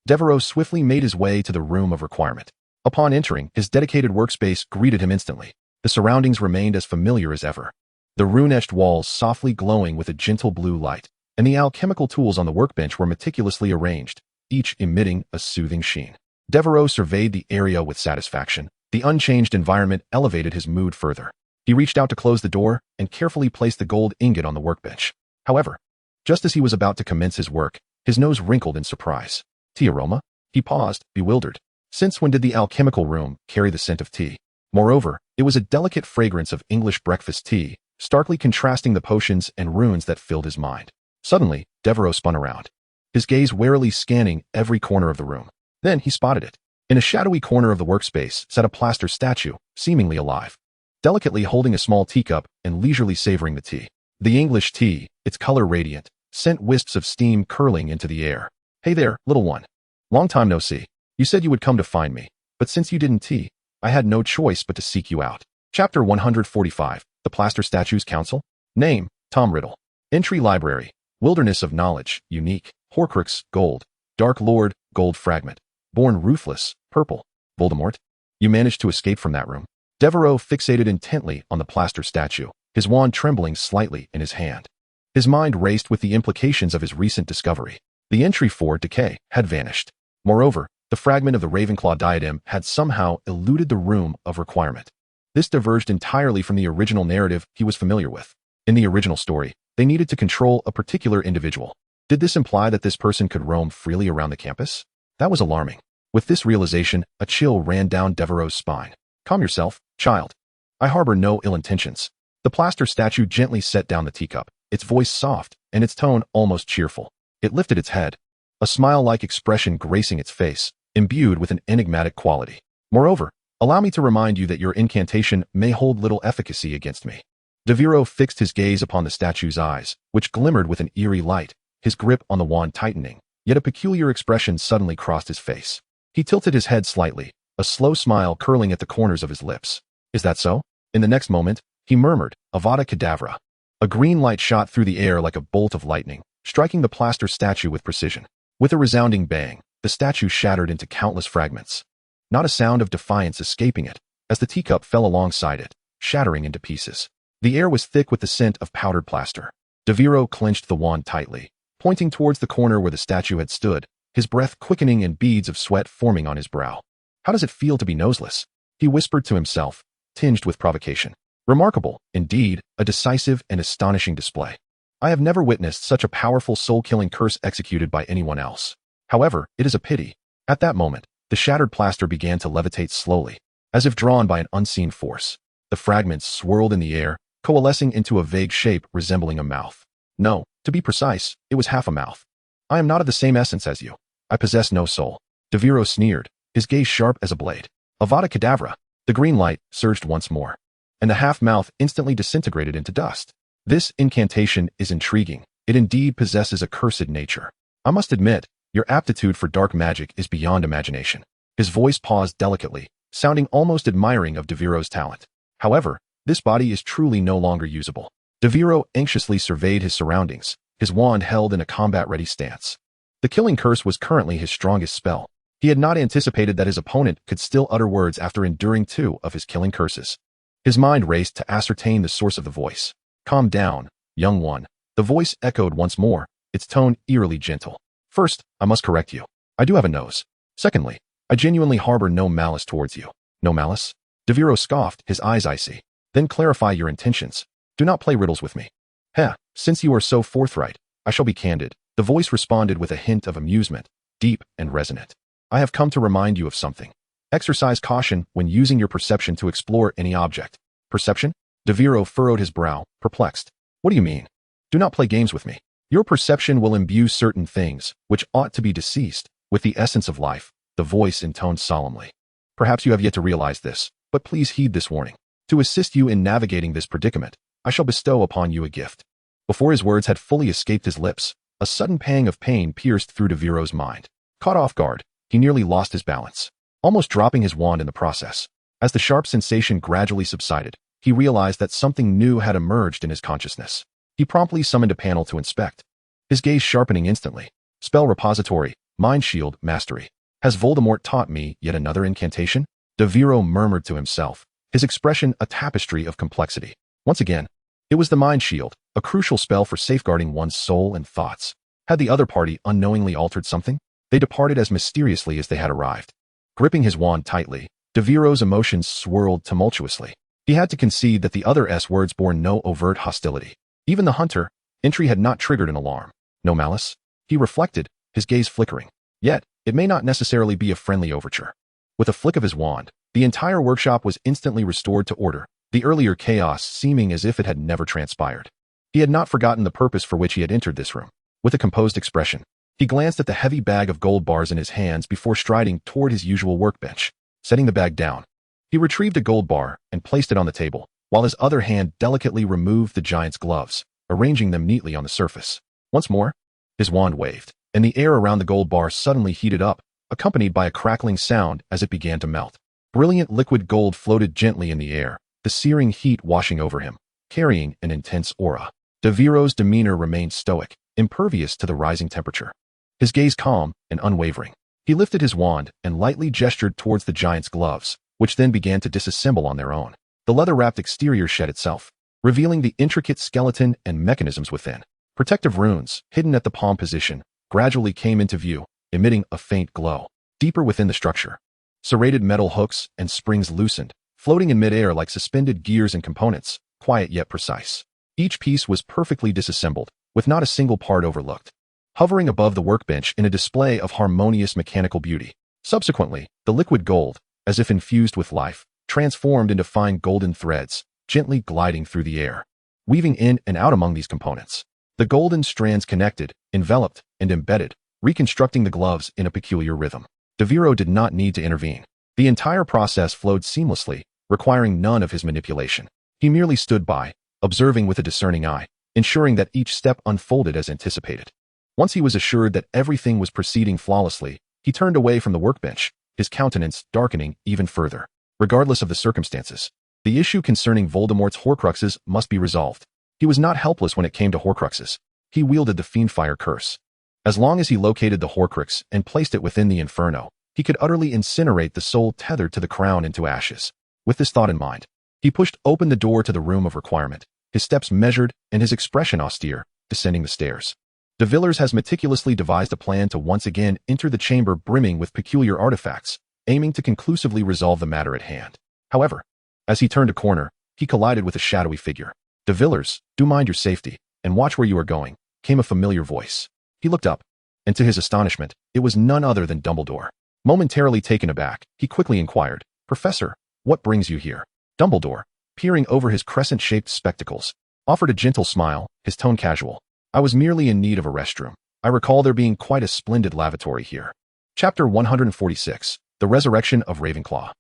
Devero swiftly made his way to the room of requirement. Upon entering, his dedicated workspace greeted him instantly. The surroundings remained as familiar as ever. The rune-etched walls softly glowing with a gentle blue light, and the alchemical tools on the workbench were meticulously arranged, each emitting a soothing sheen. Devero surveyed the area with satisfaction. The unchanged environment elevated his mood further. He reached out to close the door and carefully placed the gold ingot on the workbench. However, just as he was about to commence his work, his nose wrinkled in surprise. Tea aroma? He paused, bewildered. Since when did the alchemical room carry the scent of tea? Moreover, it was a delicate fragrance of English breakfast tea, starkly contrasting the potions and runes that filled his mind. Suddenly, Devero spun around, his gaze warily scanning every corner of the room. Then he spotted it. In a shadowy corner of the workspace sat a plaster statue, seemingly alive, delicately holding a small teacup and leisurely savoring the tea. The English tea, its color radiant, sent wisps of steam curling into the air. "Hey there, little one. Long time no see. You said you would come to find me, but since you didn't tea, I had no choice but to seek you out." Chapter 145, The Plaster Statue's Council. Name, Tom Riddle. Entry Library, Wilderness of Knowledge, Unique, Horcrux, Gold, Dark Lord, Gold Fragment. Born Ruthless, Purple. Voldemort? You managed to escape from that room. Devero fixated intently on the plaster statue, his wand trembling slightly in his hand. His mind raced with the implications of his recent discovery. The entry for decay had vanished. Moreover, the fragment of the Ravenclaw diadem had somehow eluded the room of requirement. This diverged entirely from the original narrative he was familiar with. In the original story, they needed to control a particular individual. Did this imply that this person could roam freely around the campus? That was alarming. With this realization, a chill ran down Devereau's spine. "Calm yourself, child. I harbor no ill intentions." The plaster statue gently set down the teacup, its voice soft and its tone almost cheerful. It lifted its head, a smile-like expression gracing its face, imbued with an enigmatic quality. "Moreover, allow me to remind you that your incantation may hold little efficacy against me." Devero fixed his gaze upon the statue's eyes, which glimmered with an eerie light, his grip on the wand tightening, yet a peculiar expression suddenly crossed his face. He tilted his head slightly, a slow smile curling at the corners of his lips. "Is that so?" In the next moment, he murmured, "Avada Kedavra." A green light shot through the air like a bolt of lightning, striking the plaster statue with precision. With a resounding bang, the statue shattered into countless fragments. Not a sound of defiance escaping it, as the teacup fell alongside it, shattering into pieces. The air was thick with the scent of powdered plaster. Devero clenched the wand tightly, pointing towards the corner where the statue had stood, his breath quickening and beads of sweat forming on his brow. "How does it feel to be noseless?" he whispered to himself, tinged with provocation. "Remarkable, indeed, a decisive and astonishing display. I have never witnessed such a powerful soul-killing curse executed by anyone else. However, it is a pity." At that moment, the shattered plaster began to levitate slowly, as if drawn by an unseen force. The fragments swirled in the air, coalescing into a vague shape resembling a mouth. No, to be precise, it was half a mouth. "I am not of the same essence as you. I possess no soul." Devero sneered, his gaze sharp as a blade. "Avada Kedavra." The green light surged once more, and the half-mouth instantly disintegrated into dust. "This incantation is intriguing. It indeed possesses a cursed nature. I must admit, your aptitude for dark magic is beyond imagination." His voice paused delicately, sounding almost admiring of Devero's talent. "However, this body is truly no longer usable." Devero anxiously surveyed his surroundings, his wand held in a combat-ready stance. The killing curse was currently his strongest spell. He had not anticipated that his opponent could still utter words after enduring 2 of his killing curses. His mind raced to ascertain the source of the voice. "Calm down, young one." The voice echoed once more, its tone eerily gentle. "First, I must correct you. I do have a nose. Secondly, I genuinely harbor no malice towards you." "No malice?" Devero scoffed, his eyes icy. "Then clarify your intentions. Do not play riddles with me." "Heh, since you are so forthright, I shall be candid." The voice responded with a hint of amusement, deep and resonant. "I have come to remind you of something. Exercise caution when using your perception to explore any object. Perception? Devero furrowed his brow, perplexed. What do you mean? Do not play games with me. Your perception will imbue certain things, which ought to be deceased, with the essence of life, the voice intoned solemnly. Perhaps you have yet to realize this, but please heed this warning. To assist you in navigating this predicament, I shall bestow upon you a gift. Before his words had fully escaped his lips, a sudden pang of pain pierced through Devero's mind. Caught off guard, he nearly lost his balance, almost dropping his wand in the process. As the sharp sensation gradually subsided, he realized that something new had emerged in his consciousness. He promptly summoned a panel to inspect, his gaze sharpening instantly. Spell repository, mind shield, mastery. Has Voldemort taught me yet another incantation? Devero murmured to himself, his expression a tapestry of complexity. Once again, it was the mind shield, a crucial spell for safeguarding one's soul and thoughts. Had the other party unknowingly altered something? They departed as mysteriously as they had arrived. Gripping his wand tightly, Devero's emotions swirled tumultuously. He had to concede that the other S words bore no overt hostility. Even the hunter entry had not triggered an alarm. No malice? He reflected, his gaze flickering. Yet, it may not necessarily be a friendly overture. With a flick of his wand, the entire workshop was instantly restored to order, the earlier chaos seeming as if it had never transpired. He had not forgotten the purpose for which he had entered this room. With a composed expression, he glanced at the heavy bag of gold bars in his hands before striding toward his usual workbench. Setting the bag down, he retrieved a gold bar and placed it on the table, while his other hand delicately removed the giant's gloves, arranging them neatly on the surface. Once more, his wand waved, and the air around the gold bar suddenly heated up, accompanied by a crackling sound as it began to melt. Brilliant liquid gold floated gently in the air, the searing heat washing over him, carrying an intense aura. Devero's demeanor remained stoic, impervious to the rising temperature. His gaze calm and unwavering. He lifted his wand and lightly gestured towards the giant's gloves, which then began to disassemble on their own. The leather-wrapped exterior shed itself, revealing the intricate skeleton and mechanisms within. Protective runes, hidden at the palm position, gradually came into view, emitting a faint glow. Deeper within the structure, serrated metal hooks and springs loosened, floating in midair like suspended gears and components, quiet yet precise. Each piece was perfectly disassembled, with not a single part overlooked, hovering above the workbench in a display of harmonious mechanical beauty. Subsequently, the liquid gold, as if infused with life, transformed into fine golden threads, gently gliding through the air, weaving in and out among these components. The golden strands connected, enveloped, and embedded, reconstructing the gloves in a peculiar rhythm. Devero did not need to intervene. The entire process flowed seamlessly, requiring none of his manipulation. He merely stood by, observing with a discerning eye, ensuring that each step unfolded as anticipated. Once he was assured that everything was proceeding flawlessly, he turned away from the workbench, his countenance darkening even further. Regardless of the circumstances, the issue concerning Voldemort's Horcruxes must be resolved. He was not helpless when it came to Horcruxes. He wielded the Fiendfire curse. As long as he located the Horcrux and placed it within the Inferno, he could utterly incinerate the soul tethered to the crown into ashes. With this thought in mind, he pushed open the door to the room of requirement, his steps measured and his expression austere, descending the stairs. De Villers has meticulously devised a plan to once again enter the chamber brimming with peculiar artifacts, aiming to conclusively resolve the matter at hand. However, as he turned a corner, he collided with a shadowy figure. De Villers, do mind your safety, and watch where you are going, came a familiar voice. He looked up, and to his astonishment, it was none other than Dumbledore. Momentarily taken aback, he quickly inquired, Professor, what brings you here? Dumbledore, peering over his crescent-shaped spectacles, offered a gentle smile, his tone casual. I was merely in need of a restroom. I recall there being quite a splendid lavatory here. Chapter 146, The Resurrection of Ravenclaw.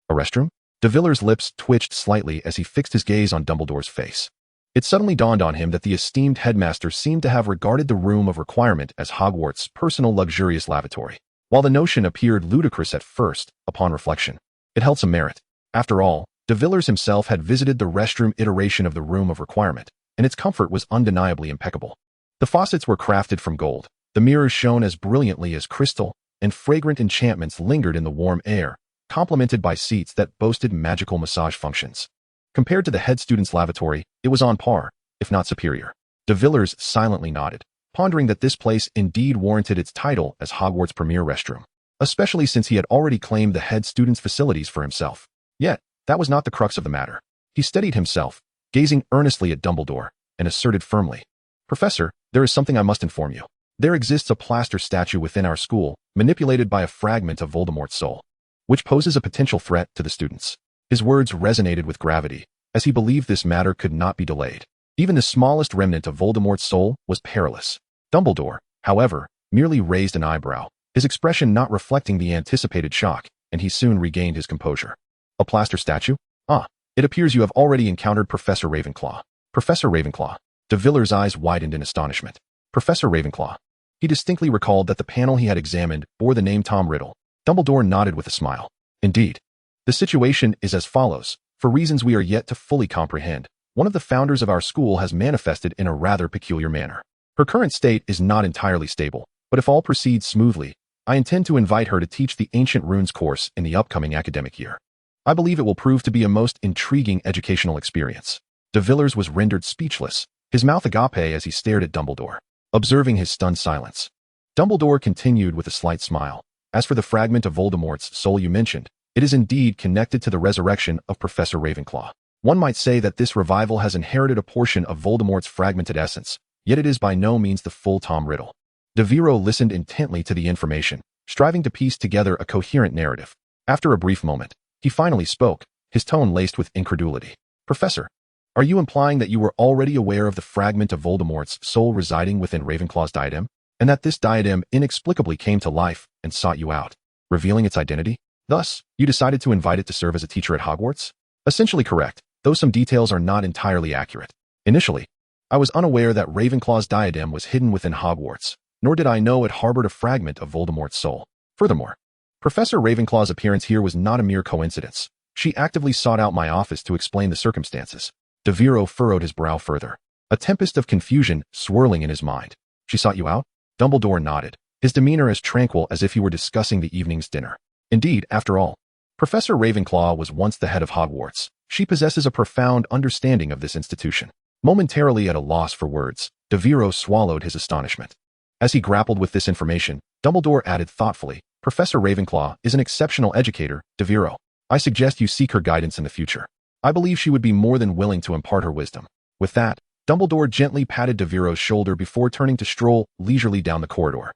A restroom? De Villers' lips twitched slightly as he fixed his gaze on Dumbledore's face. It suddenly dawned on him that the esteemed headmaster seemed to have regarded the room of requirement as Hogwarts' personal luxurious lavatory. While the notion appeared ludicrous at first, upon reflection, it held some merit. After all, De Villers himself had visited the restroom iteration of the room of requirement, and its comfort was undeniably impeccable. The faucets were crafted from gold, the mirrors shone as brilliantly as crystal, and fragrant enchantments lingered in the warm air, complemented by seats that boasted magical massage functions. Compared to the head student's lavatory, it was on par, if not superior. De Villers silently nodded, pondering that this place indeed warranted its title as Hogwarts' premier restroom, especially since he had already claimed the head student's facilities for himself. Yet, that was not the crux of the matter. He steadied himself, gazing earnestly at Dumbledore, and asserted firmly, Professor, there is something I must inform you. There exists a plaster statue within our school, manipulated by a fragment of Voldemort's soul, which poses a potential threat to the students. His words resonated with gravity, as he believed this matter could not be delayed. Even the smallest remnant of Voldemort's soul was perilous. Dumbledore, however, merely raised an eyebrow, his expression not reflecting the anticipated shock, and he soon regained his composure. A plaster statue? Ah, it appears you have already encountered Professor Ravenclaw. Professor Ravenclaw. De Villiers' eyes widened in astonishment. Professor Ravenclaw. He distinctly recalled that the panel he had examined bore the name Tom Riddle. Dumbledore nodded with a smile. Indeed. The situation is as follows. For reasons we are yet to fully comprehend, one of the founders of our school has manifested in a rather peculiar manner. Her current state is not entirely stable, but if all proceeds smoothly, I intend to invite her to teach the Ancient Runes course in the upcoming academic year. I believe it will prove to be a most intriguing educational experience. De Villiers was rendered speechless, his mouth agape as he stared at Dumbledore, observing his stunned silence. Dumbledore continued with a slight smile. As for the fragment of Voldemort's soul you mentioned, it is indeed connected to the resurrection of Professor Ravenclaw. One might say that this revival has inherited a portion of Voldemort's fragmented essence, yet it is by no means the full Tom Riddle. Devero listened intently to the information, striving to piece together a coherent narrative. After a brief moment, he finally spoke, his tone laced with incredulity. Professor, are you implying that you were already aware of the fragment of Voldemort's soul residing within Ravenclaw's diadem, and that this diadem inexplicably came to life and sought you out, revealing its identity? Thus, you decided to invite it to serve as a teacher at Hogwarts? Essentially correct, though some details are not entirely accurate. Initially, I was unaware that Ravenclaw's diadem was hidden within Hogwarts, nor did I know it harbored a fragment of Voldemort's soul. Furthermore, Professor Ravenclaw's appearance here was not a mere coincidence. She actively sought out my office to explain the circumstances. Devero furrowed his brow further, a tempest of confusion swirling in his mind. She sought you out? Dumbledore nodded, his demeanor as tranquil as if he were discussing the evening's dinner. Indeed, after all, Professor Ravenclaw was once the head of Hogwarts. She possesses a profound understanding of this institution. Momentarily at a loss for words, Devero swallowed his astonishment. As he grappled with this information, Dumbledore added thoughtfully, Professor Ravenclaw is an exceptional educator, Devero. I suggest you seek her guidance in the future. I believe she would be more than willing to impart her wisdom. With that, Dumbledore gently patted Devero's shoulder before turning to stroll leisurely down the corridor.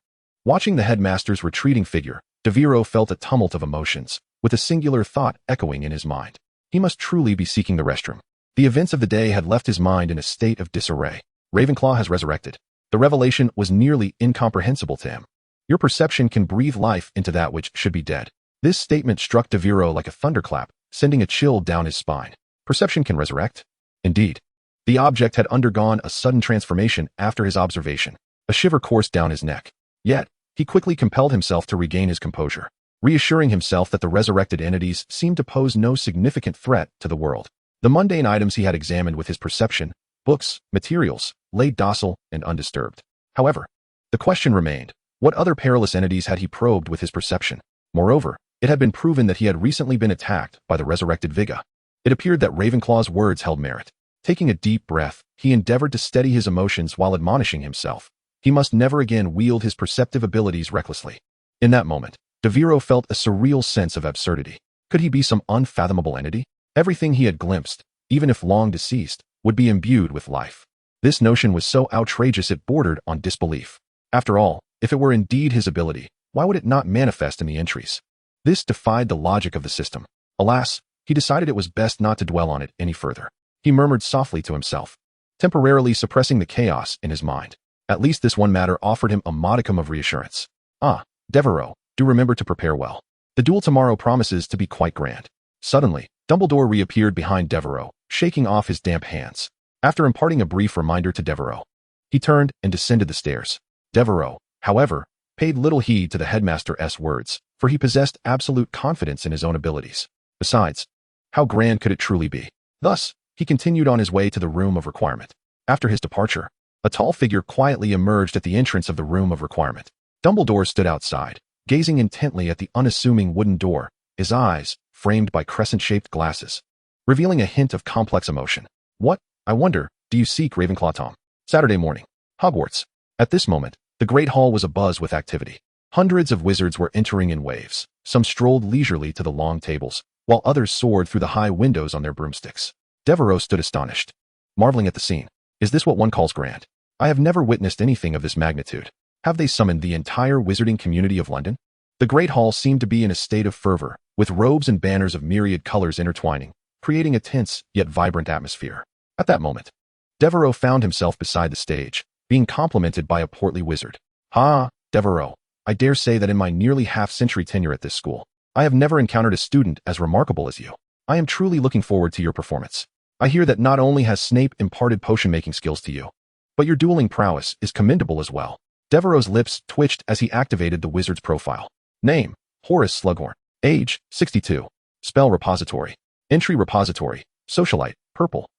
Watching the headmaster's retreating figure, Devero felt a tumult of emotions, with a singular thought echoing in his mind. He must truly be seeking the restroom. The events of the day had left his mind in a state of disarray. Ravenclaw has resurrected. The revelation was nearly incomprehensible to him. Your perception can breathe life into that which should be dead. This statement struck Devero like a thunderclap, sending a chill down his spine. Perception can resurrect? Indeed. The object had undergone a sudden transformation after his observation. A shiver coursed down his neck. Yet, he quickly compelled himself to regain his composure, reassuring himself that the resurrected entities seemed to pose no significant threat to the world. The mundane items he had examined with his perception, books, materials, lay docile and undisturbed. However, the question remained, what other perilous entities had he probed with his perception? Moreover, it had been proven that he had recently been attacked by the resurrected Viga. It appeared that Ravenclaw's words held merit. Taking a deep breath, he endeavored to steady his emotions while admonishing himself. He must never again wield his perceptive abilities recklessly. In that moment, Devero felt a surreal sense of absurdity. Could he be some unfathomable entity? Everything he had glimpsed, even if long deceased, would be imbued with life. This notion was so outrageous it bordered on disbelief. After all, if it were indeed his ability, why would it not manifest in the entries? This defied the logic of the system. Alas, he decided it was best not to dwell on it any further. He murmured softly to himself, temporarily suppressing the chaos in his mind. At least this one matter offered him a modicum of reassurance. Ah, Devero, do remember to prepare well. The duel tomorrow promises to be quite grand. Suddenly, Dumbledore reappeared behind Devero, shaking off his damp hands. After imparting a brief reminder to Devero, he turned and descended the stairs. Devero, however, paid little heed to the headmaster's words, for he possessed absolute confidence in his own abilities. Besides, how grand could it truly be? Thus, he continued on his way to the room of requirement. After his departure, a tall figure quietly emerged at the entrance of the room of requirement. Dumbledore stood outside, gazing intently at the unassuming wooden door, his eyes framed by crescent-shaped glasses, revealing a hint of complex emotion. What, I wonder, do you seek, Ravenclaw Tom? Saturday morning. Hogwarts. At this moment, the Great Hall was abuzz with activity. Hundreds of wizards were entering in waves. Some strolled leisurely to the long tables, while others soared through the high windows on their broomsticks. Devero stood astonished, marveling at the scene. Is this what one calls grand? I have never witnessed anything of this magnitude. Have they summoned the entire wizarding community of London? The Great Hall seemed to be in a state of fervor, with robes and banners of myriad colors intertwining, creating a tense yet vibrant atmosphere. At that moment, Devero found himself beside the stage, being complimented by a portly wizard. "Ha, Devero, I dare say that in my nearly half-century tenure at this school, I have never encountered a student as remarkable as you. I am truly looking forward to your performance. I hear that not only has Snape imparted potion-making skills to you, but your dueling prowess is commendable as well." Devereau's lips twitched as he activated the wizard's profile. Name: Horace Slughorn. Age: 62. Spell repository. Entry repository. Socialite: purple.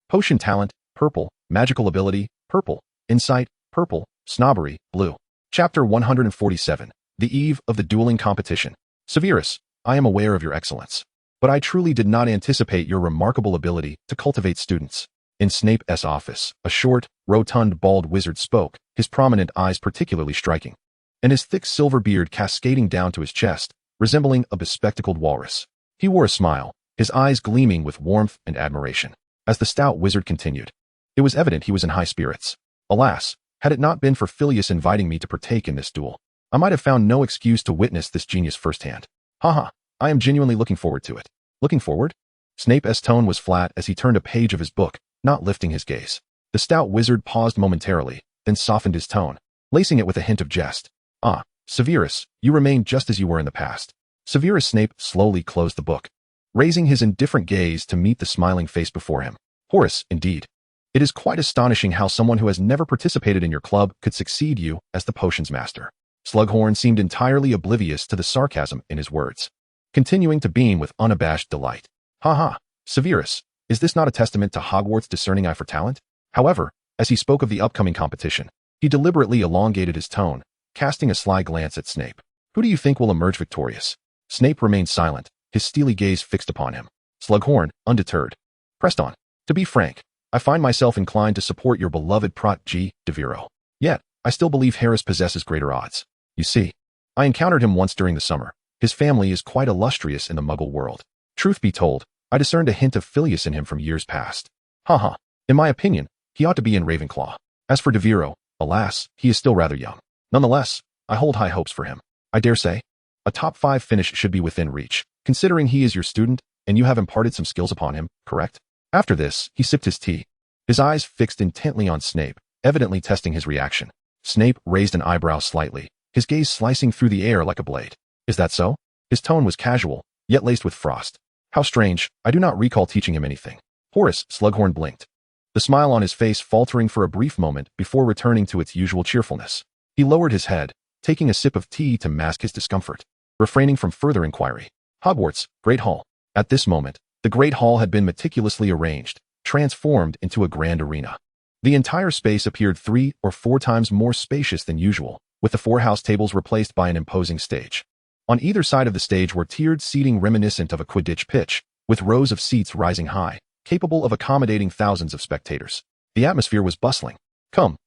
Potion talent: purple. Magical ability: purple. Insight: purple. Snobbery: blue. Chapter 147. The eve of the dueling competition. Severus, I am aware of your excellence, but I truly did not anticipate your remarkable ability to cultivate students. In Snape's office, a short, rotund, bald wizard spoke, his prominent eyes particularly striking, and his thick silver beard cascading down to his chest, resembling a bespectacled walrus. He wore a smile, his eyes gleaming with warmth and admiration. As the stout wizard continued, it was evident he was in high spirits. Alas, had it not been for Phileas inviting me to partake in this duel, I might have found no excuse to witness this genius firsthand. Haha, I am genuinely looking forward to it. Looking forward? Snape's tone was flat as he turned a page of his book, not lifting his gaze. The stout wizard paused momentarily, then softened his tone, lacing it with a hint of jest. "Ah, Severus, you remain just as you were in the past." Severus Snape slowly closed the book, raising his indifferent gaze to meet the smiling face before him. "Horace, indeed. It is quite astonishing how someone who has never participated in your club could succeed you as the potions master." Slughorn seemed entirely oblivious to the sarcasm in his words, continuing to beam with unabashed delight. "Ha, Severus, is this not a testament to Hogwarts' discerning eye for talent?" However, as he spoke of the upcoming competition, he deliberately elongated his tone, casting a sly glance at Snape. "Who do you think will emerge victorious?" Snape remained silent, his steely gaze fixed upon him. Slughorn, undeterred, pressed on. "To be frank, I find myself inclined to support your beloved Part2, Devero. Yet, I still believe Harris possesses greater odds. You see, I encountered him once during the summer. His family is quite illustrious in the Muggle world. Truth be told, I discerned a hint of Phileas in him from years past. Haha, in my opinion, he ought to be in Ravenclaw. As for Devero, alas, he is still rather young. Nonetheless, I hold high hopes for him. I dare say, a top 5 finish should be within reach, considering he is your student, and you have imparted some skills upon him, correct?" After this, he sipped his tea, his eyes fixed intently on Snape, evidently testing his reaction. Snape raised an eyebrow slightly, his gaze slicing through the air like a blade. "Is that so?" His tone was casual, yet laced with frost. "How strange, I do not recall teaching him anything." Horace Slughorn blinked, the smile on his face faltering for a brief moment before returning to its usual cheerfulness. He lowered his head, taking a sip of tea to mask his discomfort, refraining from further inquiry. Hogwarts, Great Hall. At this moment, the Great Hall had been meticulously arranged, transformed into a grand arena. The entire space appeared 3 or 4 times more spacious than usual, with the 4 house tables replaced by an imposing stage. On either side of the stage were tiered seating reminiscent of a Quidditch pitch, with rows of seats rising high, capable of accommodating thousands of spectators. The atmosphere was bustling. Come,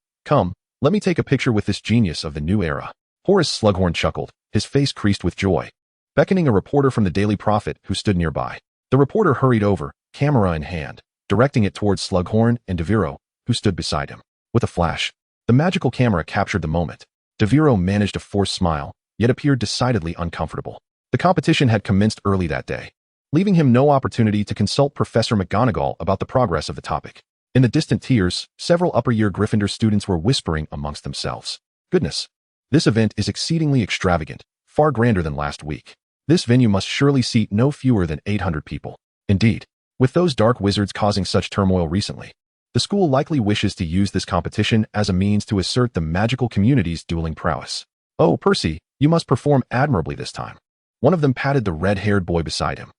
let me take a picture with this genius of the new era." Horace Slughorn chuckled, his face creased with joy, beckoning a reporter from the Daily Prophet who stood nearby. The reporter hurried over, camera in hand, directing it towards Slughorn and Devero, who stood beside him. With a flash, the magical camera captured the moment. Devero managed a forced smile, yet appeared decidedly uncomfortable. The competition had commenced early that day, leaving him no opportunity to consult Professor McGonagall about the progress of the topic. In the distant tiers, several upper-year Gryffindor students were whispering amongst themselves. "Goodness, this event is exceedingly extravagant, far grander than last week. This venue must surely seat no fewer than 800 people. Indeed, with those dark wizards causing such turmoil recently, the school likely wishes to use this competition as a means to assert the magical community's dueling prowess. Oh, Percy, you must perform admirably this time." One of them patted the red-haired boy beside him.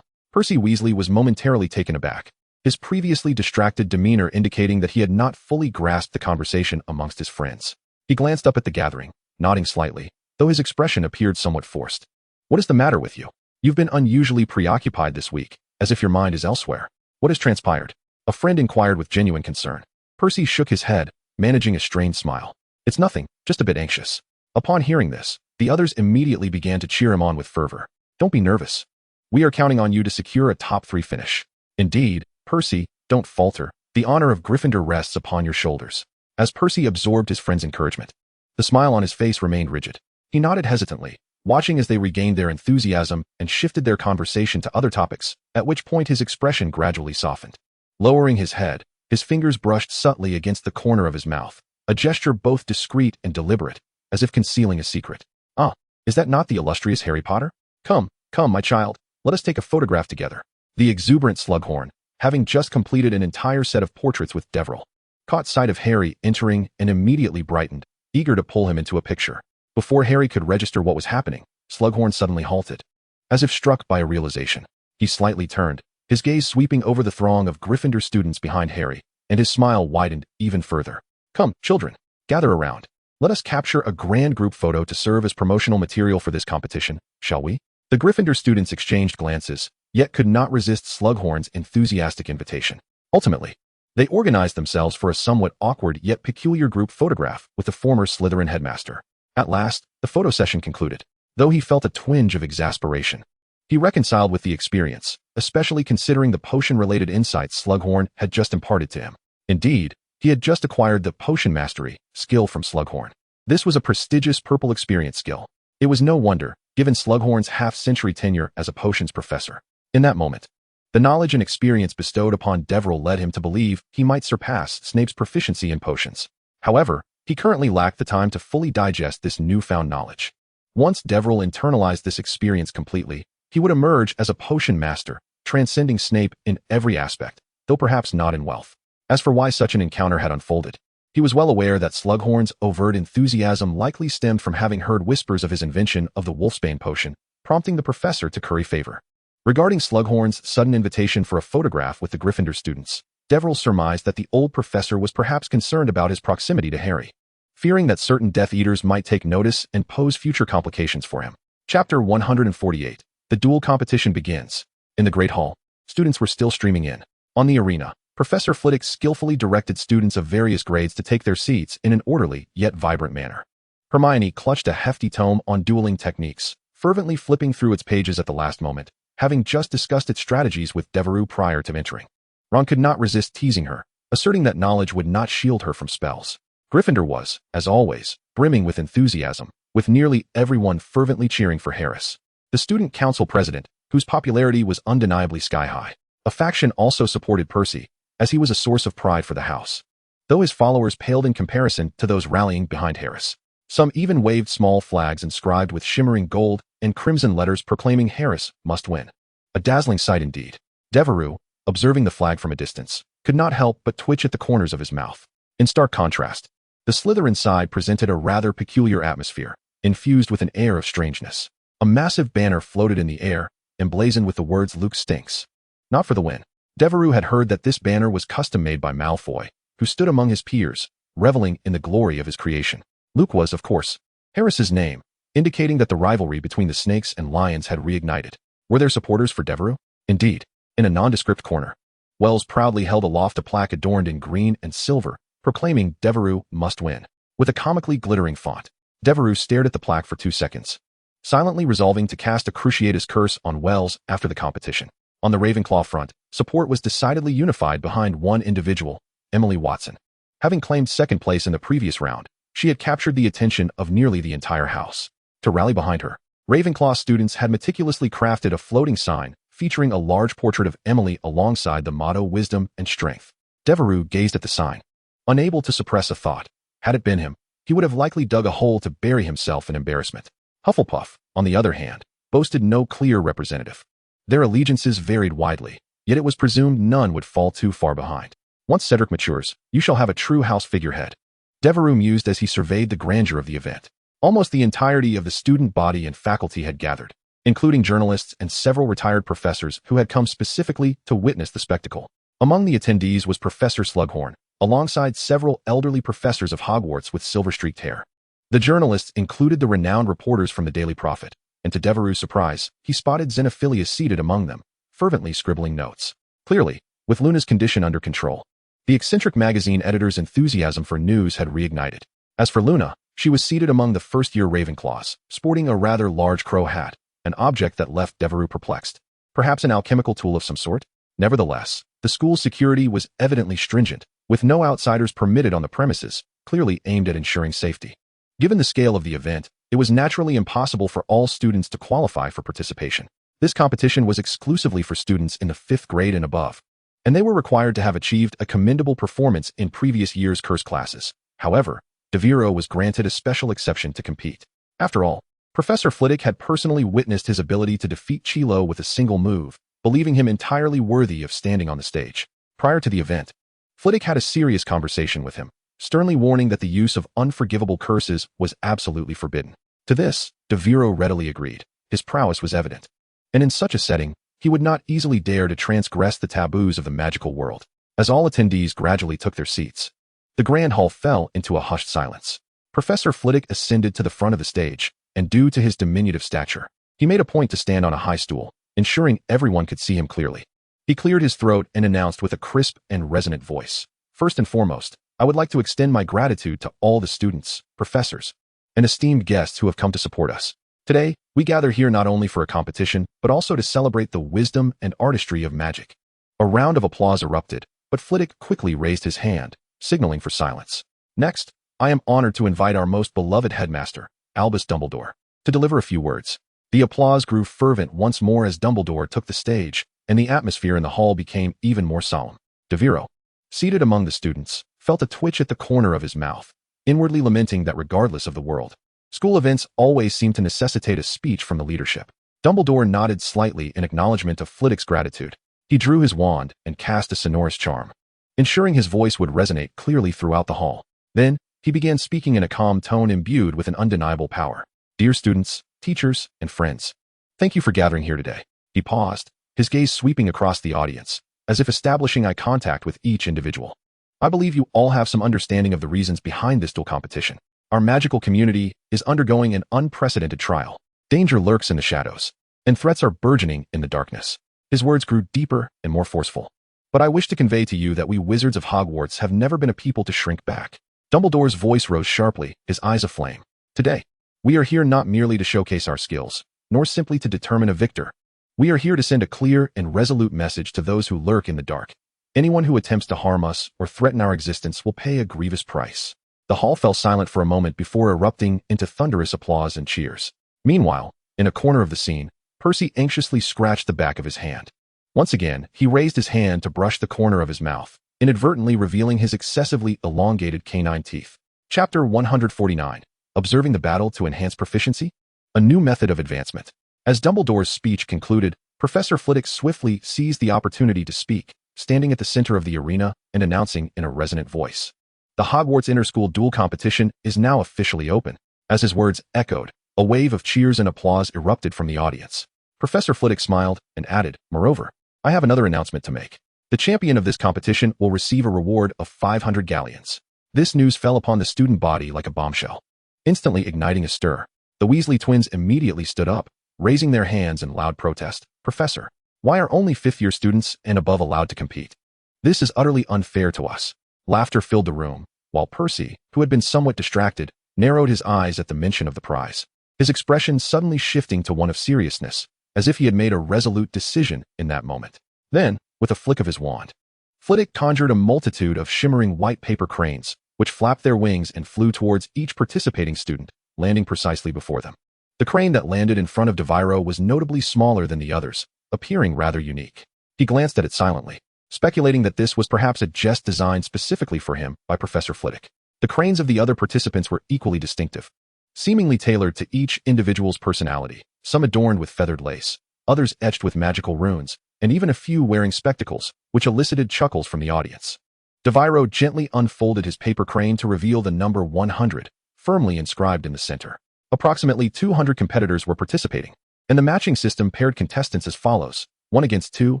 Percy Weasley was momentarily taken aback, his previously distracted demeanor indicating that he had not fully grasped the conversation amongst his friends. He glanced up at the gathering, nodding slightly, though his expression appeared somewhat forced. "What is the matter with you? You've been unusually preoccupied this week, as if your mind is elsewhere. What has transpired?" A friend inquired with genuine concern. Percy shook his head, managing a strained smile. "It's nothing, just a bit anxious." Upon hearing this, the others immediately began to cheer him on with fervor. "Don't be nervous. We are counting on you to secure a top 3 finish. Indeed, Percy, don't falter. The honor of Gryffindor rests upon your shoulders." As Percy absorbed his friend's encouragement, the smile on his face remained rigid. He nodded hesitantly, watching as they regained their enthusiasm and shifted their conversation to other topics, at which point his expression gradually softened. Lowering his head, his fingers brushed subtly against the corner of his mouth, a gesture both discreet and deliberate, as if concealing a secret. "Ah, is that not the illustrious Harry Potter? Come, my child, let us take a photograph together." The exuberant Slughorn, having just completed an entire set of portraits with Devero, caught sight of Harry entering and immediately brightened, eager to pull him into a picture. Before Harry could register what was happening, Slughorn suddenly halted. As if struck by a realization, he slightly turned, his gaze sweeping over the throng of Gryffindor students behind Harry, and his smile widened even further. "Come, children, gather around. Let us capture a grand group photo to serve as promotional material for this competition, shall we?" The Gryffindor students exchanged glances, yet could not resist Slughorn's enthusiastic invitation. Ultimately, they organized themselves for a somewhat awkward yet peculiar group photograph with the former Slytherin headmaster. At last, the photo session concluded. Though he felt a twinge of exasperation, he reconciled with the experience, especially considering the potion-related insights Slughorn had just imparted to him. Indeed, he had just acquired the potion mastery skill from Slughorn. This was a prestigious purple experience skill. It was no wonder, given Slughorn's half-century tenure as a potions professor. In that moment, the knowledge and experience bestowed upon Devero led him to believe he might surpass Snape's proficiency in potions. However, he currently lacked the time to fully digest this newfound knowledge. Once Devero internalized this experience completely, he would emerge as a potion master, transcending Snape in every aspect, though perhaps not in wealth. As for why such an encounter had unfolded, he was well aware that Slughorn's overt enthusiasm likely stemmed from having heard whispers of his invention of the Wolfsbane potion, prompting the professor to curry favor. Regarding Slughorn's sudden invitation for a photograph with the Gryffindor students, Devero surmised that the old professor was perhaps concerned about his proximity to Harry, fearing that certain Death Eaters might take notice and pose future complications for him. Chapter 148. The duel competition begins. In the Great Hall, students were still streaming in. On the arena, Professor Flitwick skillfully directed students of various grades to take their seats in an orderly yet vibrant manner. Hermione clutched a hefty tome on dueling techniques, fervently flipping through its pages at the last moment, having just discussed its strategies with Devero prior to entering. Ron could not resist teasing her, asserting that knowledge would not shield her from spells. Gryffindor was, as always, brimming with enthusiasm, with nearly everyone fervently cheering for Harris, the student council president, whose popularity was undeniably sky-high. A faction also supported Percy, as he was a source of pride for the house, though his followers paled in comparison to those rallying behind Harris. Some even waved small flags inscribed with shimmering gold and crimson letters proclaiming Harris must win. A dazzling sight indeed. Devero, observing the flag from a distance, could not help but twitch at the corners of his mouth. In stark contrast, the Slytherin side presented a rather peculiar atmosphere, infused with an air of strangeness. A massive banner floated in the air, emblazoned with the words "Luke stinks." Not for the win. Devero had heard that this banner was custom-made by Malfoy, who stood among his peers, reveling in the glory of his creation. Luke was, of course, Harris's name, indicating that the rivalry between the Snakes and Lions had reignited. Were there supporters for Devero? Indeed. In a nondescript corner, Wells proudly held aloft a plaque adorned in green and silver, proclaiming Devero must win. With a comically glittering font, Devero stared at the plaque for 2 seconds, silently resolving to cast a Cruciatus curse on Wells after the competition. On the Ravenclaw front, support was decidedly unified behind one individual, Emily Watson. Having claimed second place in the previous round, she had captured the attention of nearly the entire house. To rally behind her, Ravenclaw students had meticulously crafted a floating sign featuring a large portrait of Emily alongside the motto Wisdom and Strength. Devero gazed at the sign, unable to suppress a thought. Had it been him, he would have likely dug a hole to bury himself in embarrassment. Hufflepuff, on the other hand, boasted no clear representative. Their allegiances varied widely, yet it was presumed none would fall too far behind. Once Cedric matures, you shall have a true house figurehead, Devero mused as he surveyed the grandeur of the event. Almost the entirety of the student body and faculty had gathered, including journalists and several retired professors who had come specifically to witness the spectacle. Among the attendees was Professor Slughorn, alongside several elderly professors of Hogwarts with silver-streaked hair. The journalists included the renowned reporters from the Daily Prophet, and to Devereaux's surprise, he spotted Xenophilius seated among them, fervently scribbling notes. Clearly, with Luna's condition under control, the eccentric magazine editor's enthusiasm for news had reignited. As for Luna, she was seated among the first-year Ravenclaws, sporting a rather large crow hat, an object that left Devereux perplexed. Perhaps an alchemical tool of some sort? Nevertheless, the school's security was evidently stringent, with no outsiders permitted on the premises, clearly aimed at ensuring safety. Given the scale of the event, it was naturally impossible for all students to qualify for participation. This competition was exclusively for students in the 5th grade and above, and they were required to have achieved a commendable performance in previous year's curse classes. However, Devero was granted a special exception to compete. After all, Professor Flitwick had personally witnessed his ability to defeat Chilo with a single move, believing him entirely worthy of standing on the stage. Prior to the event, Flitwick had a serious conversation with him, sternly warning that the use of unforgivable curses was absolutely forbidden. To this, Devero readily agreed. His prowess was evident, and in such a setting, he would not easily dare to transgress the taboos of the magical world. As all attendees gradually took their seats, the grand hall fell into a hushed silence. Professor Flitwick ascended to the front of the stage, and due to his diminutive stature, he made a point to stand on a high stool, ensuring everyone could see him clearly. He cleared his throat and announced with a crisp and resonant voice, "First and foremost, I would like to extend my gratitude to all the students, professors, and esteemed guests who have come to support us. Today, we gather here not only for a competition, but also to celebrate the wisdom and artistry of magic." A round of applause erupted, but Flitwick quickly raised his hand, signaling for silence. "Next, I am honored to invite our most beloved headmaster, Albus Dumbledore, to deliver a few words." The applause grew fervent once more as Dumbledore took the stage, and the atmosphere in the hall became even more solemn. Devero, seated among the students, felt a twitch at the corner of his mouth, inwardly lamenting that regardless of the world, school events always seem to necessitate a speech from the leadership. Dumbledore nodded slightly in acknowledgement of Flitwick's gratitude. He drew his wand and cast a sonorous charm, ensuring his voice would resonate clearly throughout the hall. Then, he began speaking in a calm tone imbued with an undeniable power. "Dear students, teachers, and friends, thank you for gathering here today." He paused, his gaze sweeping across the audience, as if establishing eye contact with each individual. "I believe you all have some understanding of the reasons behind this dual competition. Our magical community is undergoing an unprecedented trial. Danger lurks in the shadows, and threats are burgeoning in the darkness." His words grew deeper and more forceful. "But I wish to convey to you that we wizards of Hogwarts have never been a people to shrink back." Dumbledore's voice rose sharply, his eyes aflame. "Today, we are here not merely to showcase our skills, nor simply to determine a victor. We are here to send a clear and resolute message to those who lurk in the dark. Anyone who attempts to harm us or threaten our existence will pay a grievous price." The hall fell silent for a moment before erupting into thunderous applause and cheers. Meanwhile, in a corner of the scene, Percy anxiously scratched the back of his hand. Once again, he raised his hand to brush the corner of his mouth, inadvertently revealing his excessively elongated canine teeth. Chapter 149. Observing the battle to enhance proficiency? A new method of advancement. As Dumbledore's speech concluded, Professor Flitwick swiftly seized the opportunity to speak, standing at the center of the arena and announcing in a resonant voice, "The Hogwarts Inter-School Duel Competition is now officially open." As his words echoed, a wave of cheers and applause erupted from the audience. Professor Flitwick smiled and added, "Moreover, I have another announcement to make. The champion of this competition will receive a reward of 500 galleons." This news fell upon the student body like a bombshell, instantly igniting a stir. The Weasley twins immediately stood up, raising their hands in loud protest. "Professor, why are only 5th-year students and above allowed to compete? This is utterly unfair to us." Laughter filled the room, while Percy, who had been somewhat distracted, narrowed his eyes at the mention of the prize, his expression suddenly shifting to one of seriousness, as if he had made a resolute decision in that moment. Then, with a flick of his wand, Flitwick conjured a multitude of shimmering white paper cranes, which flapped their wings and flew towards each participating student, landing precisely before them. The crane that landed in front of Devero was notably smaller than the others, appearing rather unique. He glanced at it silently, speculating that this was perhaps a jest designed specifically for him by Professor Flitwick. The cranes of the other participants were equally distinctive, seemingly tailored to each individual's personality, some adorned with feathered lace, others etched with magical runes, and even a few wearing spectacles, which elicited chuckles from the audience. Devero gently unfolded his paper crane to reveal the number 100, firmly inscribed in the center. Approximately 200 competitors were participating, and the matching system paired contestants as follows: 1 against 2,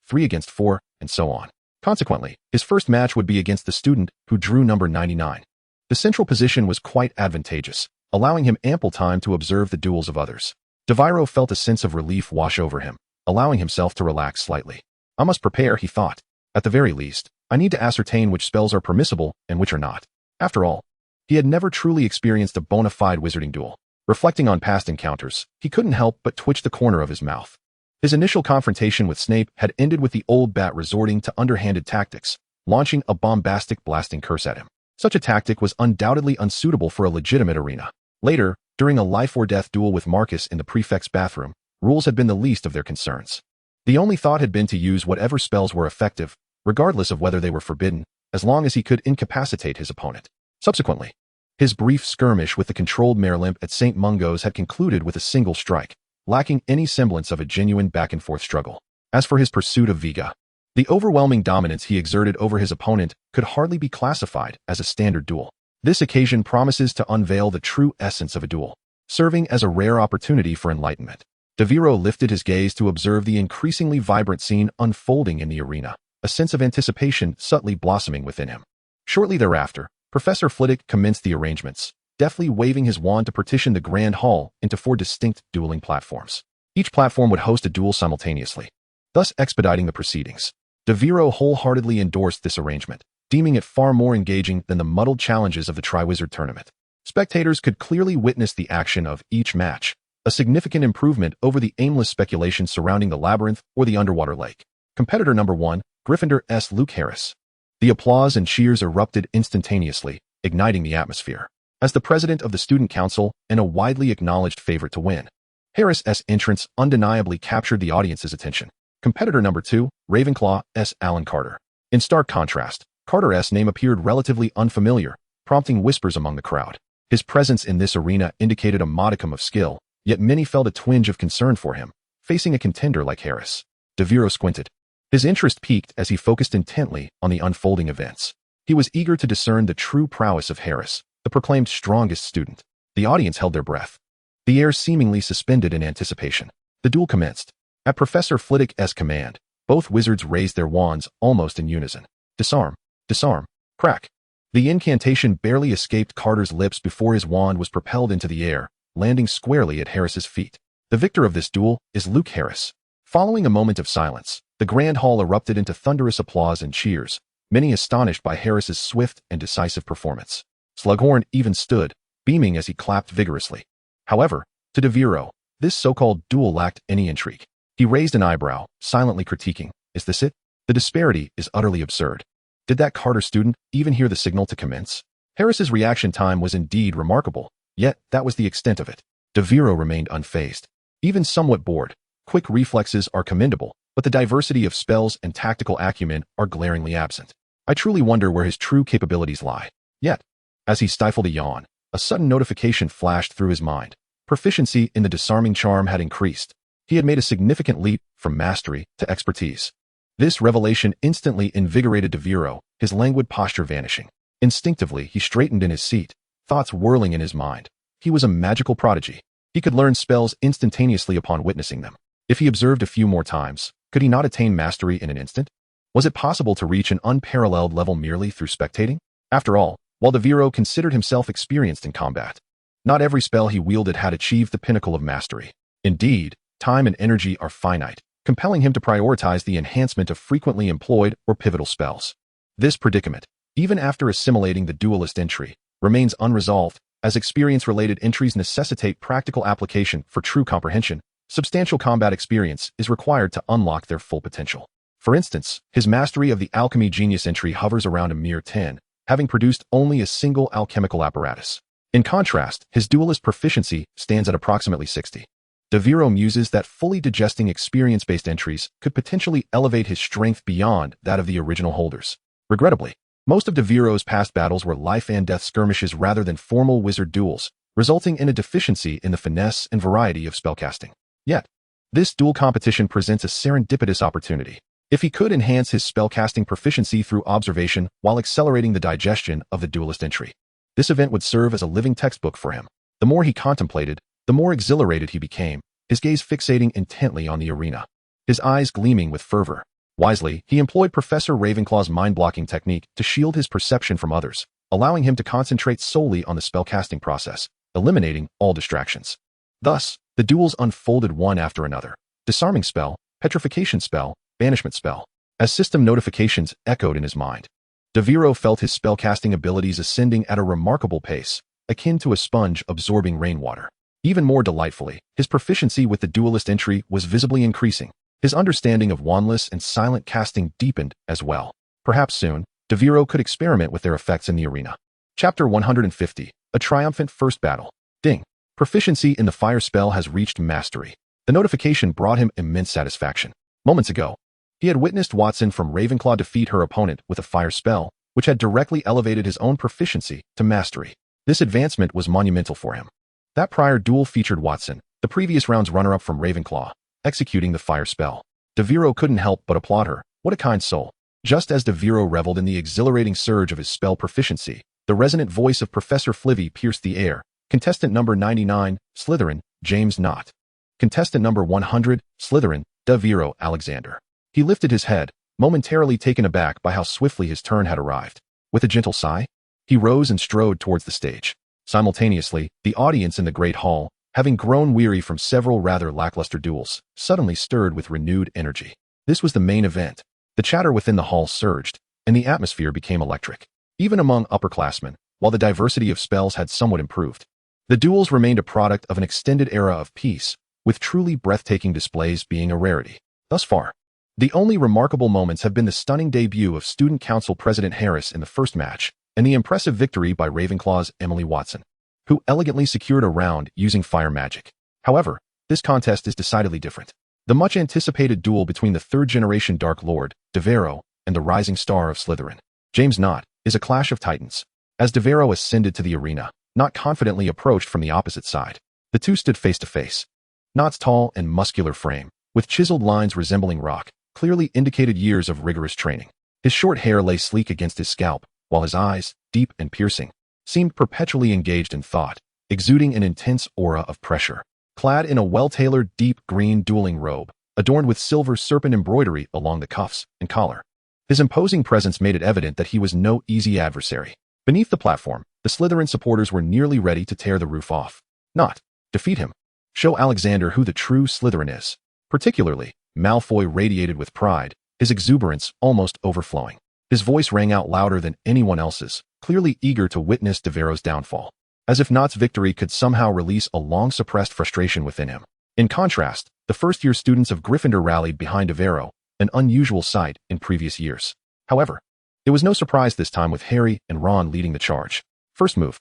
3 against 4, and so on. Consequently, his first match would be against the student who drew number 99. The central position was quite advantageous, allowing him ample time to observe the duels of others. Devero felt a sense of relief wash over him, allowing himself to relax slightly. "I must prepare," he thought. "At the very least, I need to ascertain which spells are permissible and which are not." After all, he had never truly experienced a bona fide wizarding duel. Reflecting on past encounters, he couldn't help but twitch the corner of his mouth. His initial confrontation with Snape had ended with the old bat resorting to underhanded tactics, launching a bombastic blasting curse at him. Such a tactic was undoubtedly unsuitable for a legitimate arena. Later, During a life-or-death duel with Marcus in the prefect's bathroom, rules had been the least of their concerns. The only thought had been to use whatever spells were effective, regardless of whether they were forbidden, as long as he could incapacitate his opponent. Subsequently, his brief skirmish with the controlled Merlimp at St. Mungo's had concluded with a single strike, lacking any semblance of a genuine back-and-forth struggle. As for his pursuit of Vega, the overwhelming dominance he exerted over his opponent could hardly be classified as a standard duel. This occasion promises to unveil the true essence of a duel, serving as a rare opportunity for enlightenment. Devero lifted his gaze to observe the increasingly vibrant scene unfolding in the arena, a sense of anticipation subtly blossoming within him. Shortly thereafter, Professor Flitwick commenced the arrangements, deftly waving his wand to partition the Grand Hall into 4 distinct dueling platforms. Each platform would host a duel simultaneously, thus expediting the proceedings. Devero wholeheartedly endorsed this arrangement, deeming it far more engaging than the muddled challenges of the Triwizard Tournament. Spectators could clearly witness the action of each match, a significant improvement over the aimless speculation surrounding the labyrinth or the underwater lake. Competitor number 1, Gryffindor's Luke Harris. The applause and cheers erupted instantaneously, igniting the atmosphere. As the president of the student council and a widely acknowledged favorite to win, Harris's entrance undeniably captured the audience's attention. Competitor number 2, Ravenclaw's Alan Carter. In stark contrast, Carter's name appeared relatively unfamiliar, prompting whispers among the crowd. His presence in this arena indicated a modicum of skill, yet many felt a twinge of concern for him, facing a contender like Harris. Devero squinted. His interest peaked as he focused intently on the unfolding events. He was eager to discern the true prowess of Harris, the proclaimed strongest student. The audience held their breath, the air seemingly suspended in anticipation. The duel commenced. At Professor Flitwick's command, both wizards raised their wands almost in unison. Disarm, disarm, crack. The incantation barely escaped Carter's lips before his wand was propelled into the air, landing squarely at Harris's feet. The victor of this duel is Luke Harris. Following a moment of silence, the Grand Hall erupted into thunderous applause and cheers, many astonished by Harris's swift and decisive performance. Slughorn even stood, beaming as he clapped vigorously. However, to Devero, this so-called duel lacked any intrigue. He raised an eyebrow, silently critiquing, "Is this it? The disparity is utterly absurd. Did that Carter student even hear the signal to commence?" Harris's reaction time was indeed remarkable, yet that was the extent of it. Devero remained unfazed. Even somewhat bored, quick reflexes are commendable, but the diversity of spells and tactical acumen are glaringly absent. I truly wonder where his true capabilities lie. Yet, as he stifled a yawn, a sudden notification flashed through his mind. Proficiency in the disarming charm had increased. He had made a significant leap from mastery to expertise. This revelation instantly invigorated Devero, his languid posture vanishing. Instinctively, he straightened in his seat, thoughts whirling in his mind. He was a magical prodigy. He could learn spells instantaneously upon witnessing them. If he observed a few more times, could he not attain mastery in an instant? Was it possible to reach an unparalleled level merely through spectating? After all, while Devero considered himself experienced in combat, not every spell he wielded had achieved the pinnacle of mastery. Indeed, time and energy are finite, compelling him to prioritize the enhancement of frequently employed or pivotal spells. This predicament, even after assimilating the duelist entry, remains unresolved, as experience-related entries necessitate practical application for true comprehension. Substantial combat experience is required to unlock their full potential. For instance, his mastery of the alchemy genius entry hovers around a mere 10, having produced only a single alchemical apparatus. In contrast, his duelist proficiency stands at approximately 60. Devero muses that fully digesting experience-based entries could potentially elevate his strength beyond that of the original holders. Regrettably, most of Devero's past battles were life-and-death skirmishes rather than formal wizard duels, resulting in a deficiency in the finesse and variety of spellcasting. Yet, this duel competition presents a serendipitous opportunity. If he could enhance his spellcasting proficiency through observation while accelerating the digestion of the duelist entry, this event would serve as a living textbook for him. The more he contemplated, the more exhilarated he became, his gaze fixating intently on the arena, his eyes gleaming with fervor. Wisely, he employed Professor Ravenclaw's mind-blocking technique to shield his perception from others, allowing him to concentrate solely on the spellcasting process, eliminating all distractions. Thus, the duels unfolded one after another. Disarming spell, petrification spell, banishment spell. As system notifications echoed in his mind, Devero felt his spellcasting abilities ascending at a remarkable pace, akin to a sponge absorbing rainwater. Even more delightfully, his proficiency with the duelist entry was visibly increasing. His understanding of wandless and silent casting deepened as well. Perhaps soon, Devero could experiment with their effects in the arena. Chapter 150, A Triumphant First Battle. Ding. Proficiency in the fire spell has reached mastery. The notification brought him immense satisfaction. Moments ago, he had witnessed Watson from Ravenclaw defeat her opponent with a fire spell, which had directly elevated his own proficiency to mastery. This advancement was monumental for him. That prior duel featured Watson, the previous round's runner-up from Ravenclaw, executing the fire spell. Devero couldn't help but applaud her. What a kind soul. Just as Devero reveled in the exhilarating surge of his spell proficiency, the resonant voice of Professor Flivy pierced the air. Contestant number 99, Slytherin, James Knott. Contestant number 100, Slytherin, Devero Alexander. He lifted his head, momentarily taken aback by how swiftly his turn had arrived. With a gentle sigh, he rose and strode towards the stage. Simultaneously, the audience in the Great Hall, having grown weary from several rather lackluster duels, suddenly stirred with renewed energy. This was the main event. The chatter within the hall surged, and the atmosphere became electric. Even among upperclassmen, while the diversity of spells had somewhat improved, the duels remained a product of an extended era of peace, with truly breathtaking displays being a rarity. Thus far, the only remarkable moments have been the stunning debut of Student Council President Harris in the first match, and the impressive victory by Ravenclaw's Emily Watson, who elegantly secured a round using fire magic. However, this contest is decidedly different. The much-anticipated duel between the third-generation Dark Lord, Devero, and the rising star of Slytherin, James Knott, is a clash of titans. As Devero ascended to the arena, Knott confidently approached from the opposite side. The two stood face to face. Knott's tall and muscular frame, with chiseled lines resembling rock, clearly indicated years of rigorous training. His short hair lay sleek against his scalp, while his eyes, deep and piercing, seemed perpetually engaged in thought, exuding an intense aura of pressure. Clad in a well-tailored deep green dueling robe, adorned with silver serpent embroidery along the cuffs and collar, his imposing presence made it evident that he was no easy adversary. Beneath the platform, the Slytherin supporters were nearly ready to tear the roof off. Not defeat him. Show Alexander who the true Slytherin is. Particularly, Malfoy radiated with pride, his exuberance almost overflowing. His voice rang out louder than anyone else's, clearly eager to witness Devero's downfall, as if Knott's victory could somehow release a long-suppressed frustration within him. In contrast, the first-year students of Gryffindor rallied behind Devero, an unusual sight in previous years. However, it was no surprise this time with Harry and Ron leading the charge. First move.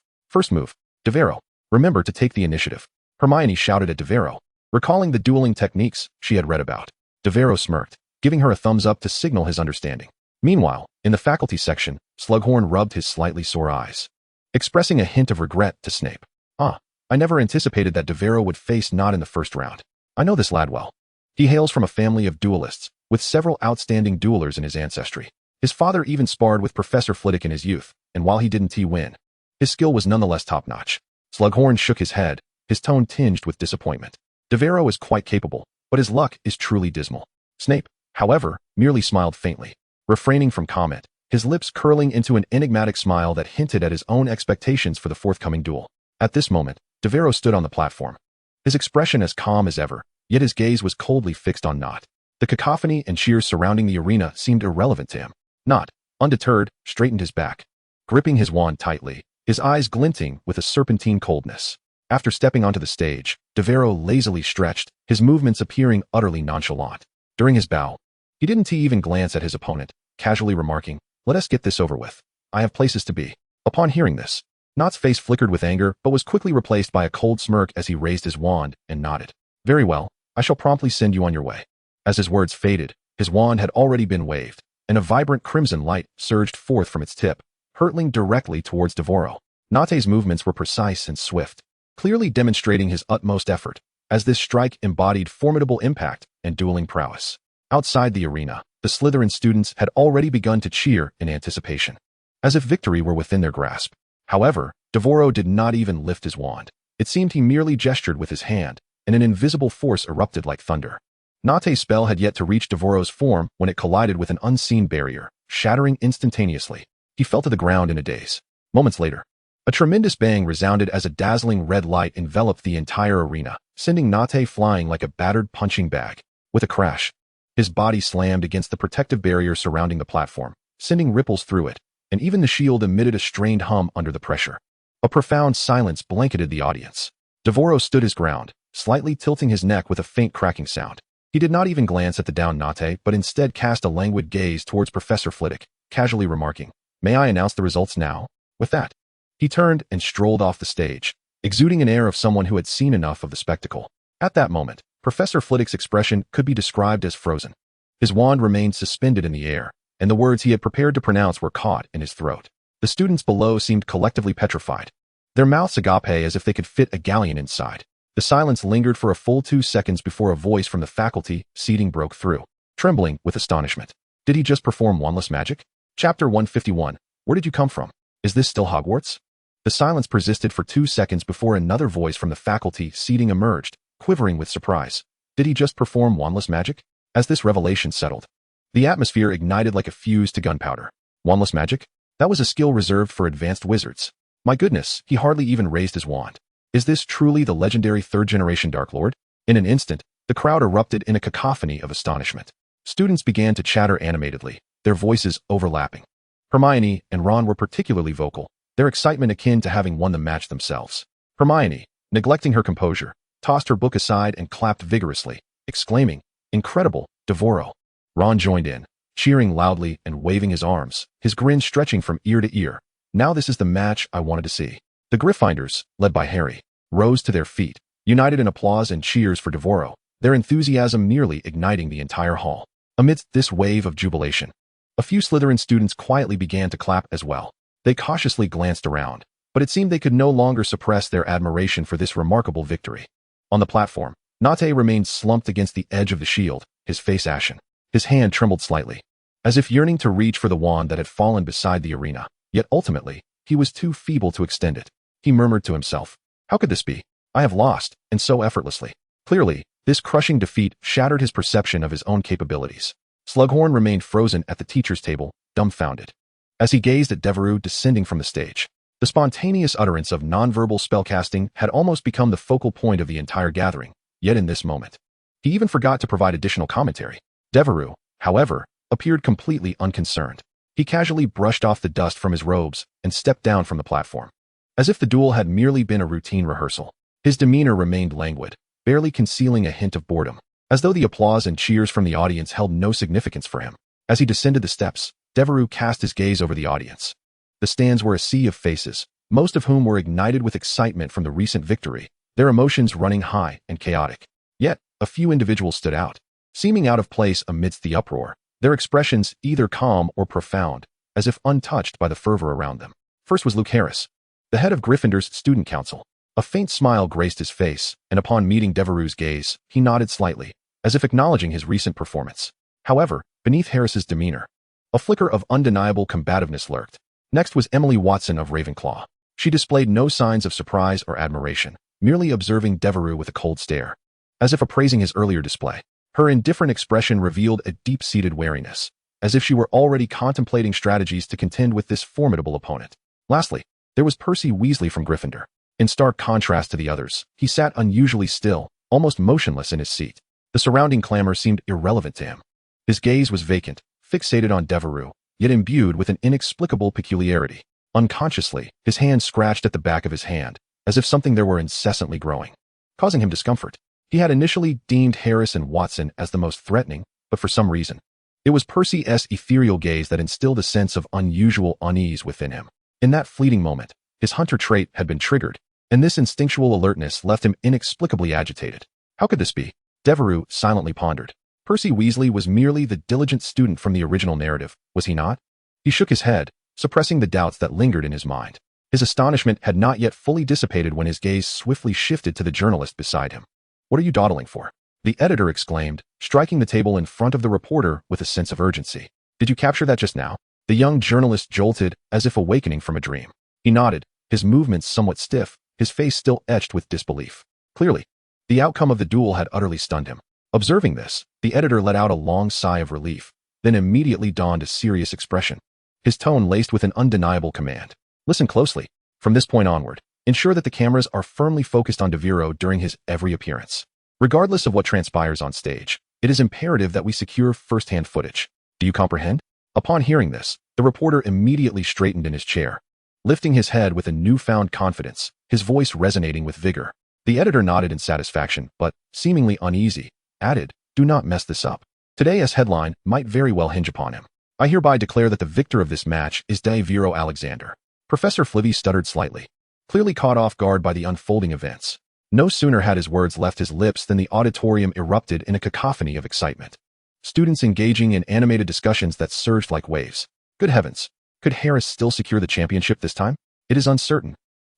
Devero, remember to take the initiative. Hermione shouted at Devero, recalling the dueling techniques she had read about. Devero smirked, giving her a thumbs up to signal his understanding. Meanwhile, in the faculty section, Slughorn rubbed his slightly sore eyes, expressing a hint of regret to Snape. I never anticipated that Devero would face Knott in the first round. I know this lad well. He hails from a family of duelists, with several outstanding duelers in his ancestry. His father even sparred with Professor Flitwick in his youth, and while he didn't win, his skill was nonetheless top-notch. Slughorn shook his head, his tone tinged with disappointment. Devero is quite capable, but his luck is truly dismal. Snape, however, merely smiled faintly, refraining from comment, his lips curling into an enigmatic smile that hinted at his own expectations for the forthcoming duel. At this moment, Devero stood on the platform, his expression as calm as ever, yet his gaze was coldly fixed on Knott. The cacophony and cheers surrounding the arena seemed irrelevant to him. Knott, undeterred, straightened his back, gripping his wand tightly, his eyes glinting with a serpentine coldness. After stepping onto the stage, Devero lazily stretched, his movements appearing utterly nonchalant. During his bow, he didn't even glance at his opponent, casually remarking, "Let us get this over with. I have places to be." Upon hearing this, Knott's face flickered with anger but was quickly replaced by a cold smirk as he raised his wand and nodded. "Very well, I shall promptly send you on your way." As his words faded, his wand had already been waved, and a vibrant crimson light surged forth from its tip, hurtling directly towards Devero. Knotte's movements were precise and swift, clearly demonstrating his utmost effort, as this strike embodied formidable impact and dueling prowess. Outside the arena, the Slytherin students had already begun to cheer in anticipation, as if victory were within their grasp. However, Devero did not even lift his wand. It seemed he merely gestured with his hand, and an invisible force erupted like thunder. Knotte's spell had yet to reach Devero's form when it collided with an unseen barrier, shattering instantaneously. He fell to the ground in a daze. Moments later, a tremendous bang resounded as a dazzling red light enveloped the entire arena, sending Knotte flying like a battered punching bag. With a crash, his body slammed against the protective barrier surrounding the platform, sending ripples through it, and even the shield emitted a strained hum under the pressure. A profound silence blanketed the audience. Devero stood his ground, slightly tilting his neck with a faint cracking sound. He did not even glance at the downed Knotte, but instead cast a languid gaze towards Professor Flitwick, casually remarking, "May I announce the results now?" With that, he turned and strolled off the stage, exuding an air of someone who had seen enough of the spectacle. At that moment, Professor Flitwick's expression could be described as frozen. His wand remained suspended in the air, and the words he had prepared to pronounce were caught in his throat. The students below seemed collectively petrified, their mouths agape as if they could fit a galleon inside. The silence lingered for a full 2 seconds before a voice from the faculty seating broke through, trembling with astonishment. Did he just perform wandless magic? Chapter 151. Where did you come from? Is this still Hogwarts? The silence persisted for 2 seconds before another voice from the faculty seating emerged, quivering with surprise. Did he just perform wandless magic? As this revelation settled, the atmosphere ignited like a fuse to gunpowder. Wandless magic? That was a skill reserved for advanced wizards. My goodness, he hardly even raised his wand. Is this truly the legendary third-generation Dark Lord? In an instant, the crowd erupted in a cacophony of astonishment. Students began to chatter animatedly, their voices overlapping. Hermione and Ron were particularly vocal, their excitement akin to having won the match themselves. Hermione, neglecting her composure, tossed her book aside and clapped vigorously, exclaiming, "Incredible, Devero!" Ron joined in, cheering loudly and waving his arms, his grin stretching from ear to ear. Now this is the match I wanted to see. The Gryffindors, led by Harry, rose to their feet, united in applause and cheers for Devero, their enthusiasm nearly igniting the entire hall. Amidst this wave of jubilation, a few Slytherin students quietly began to clap as well. They cautiously glanced around, but it seemed they could no longer suppress their admiration for this remarkable victory. On the platform, Nate remained slumped against the edge of the shield, his face ashen. His hand trembled slightly, as if yearning to reach for the wand that had fallen beside the arena, yet ultimately, he was too feeble to extend it. He murmured to himself, "How could this be? I have lost, and so effortlessly." Clearly, this crushing defeat shattered his perception of his own capabilities. Slughorn remained frozen at the teacher's table, dumbfounded. As he gazed at Devero descending from the stage, the spontaneous utterance of nonverbal spellcasting had almost become the focal point of the entire gathering, yet in this moment, he even forgot to provide additional commentary. Devero, however, appeared completely unconcerned. He casually brushed off the dust from his robes and stepped down from the platform, as if the duel had merely been a routine rehearsal. His demeanor remained languid, barely concealing a hint of boredom, as though the applause and cheers from the audience held no significance for him. As he descended the steps, Devero cast his gaze over the audience. The stands were a sea of faces, most of whom were ignited with excitement from the recent victory, their emotions running high and chaotic. Yet, a few individuals stood out, seeming out of place amidst the uproar, their expressions either calm or profound, as if untouched by the fervor around them. First was Luke Harris, the head of Gryffindor's student council. A faint smile graced his face, and upon meeting Devereaux's gaze, he nodded slightly, as if acknowledging his recent performance. However, beneath Harris's demeanor, a flicker of undeniable combativeness lurked. Next was Emily Watson of Ravenclaw. She displayed no signs of surprise or admiration, merely observing Devereux with a cold stare, as if appraising his earlier display. Her indifferent expression revealed a deep-seated wariness, as if she were already contemplating strategies to contend with this formidable opponent. Lastly, there was Percy Weasley from Gryffindor. In stark contrast to the others, he sat unusually still, almost motionless in his seat. The surrounding clamor seemed irrelevant to him. His gaze was vacant, fixated on Devereux, yet imbued with an inexplicable peculiarity. Unconsciously, his hand scratched at the back of his hand, as if something there were incessantly growing, causing him discomfort. He had initially deemed Harris and Watson as the most threatening, but for some reason, it was Percy's ethereal gaze that instilled a sense of unusual unease within him. In that fleeting moment, his hunter trait had been triggered, and this instinctual alertness left him inexplicably agitated. How could this be? Devereux silently pondered. Percy Weasley was merely the diligent student from the original narrative, was he not? He shook his head, suppressing the doubts that lingered in his mind. His astonishment had not yet fully dissipated when his gaze swiftly shifted to the journalist beside him. "What are you dawdling for?" the editor exclaimed, striking the table in front of the reporter with a sense of urgency. "Did you capture that just now?" The young journalist jolted, as if awakening from a dream. He nodded, his movements somewhat stiff, his face still etched with disbelief. Clearly, the outcome of the duel had utterly stunned him. Observing this, the editor let out a long sigh of relief, then immediately donned a serious expression, his tone laced with an undeniable command. "Listen closely. From this point onward, ensure that the cameras are firmly focused on Devero during his every appearance. Regardless of what transpires on stage, it is imperative that we secure first-hand footage. Do you comprehend?" Upon hearing this, the reporter immediately straightened in his chair, lifting his head with a newfound confidence, his voice resonating with vigor. The editor nodded in satisfaction, but, seemingly uneasy, added, "Do not mess this up. Today's headline might very well hinge upon him. I hereby declare that the victor of this match is Devero Alexander." Professor Flivy stuttered slightly. clearly caught off guard by the unfolding events. No sooner had his words left his lips than the auditorium erupted in a cacophony of excitement. Students engaging in animated discussions that surged like waves. Good heavens! Could Harris still secure the championship this time? It is uncertain.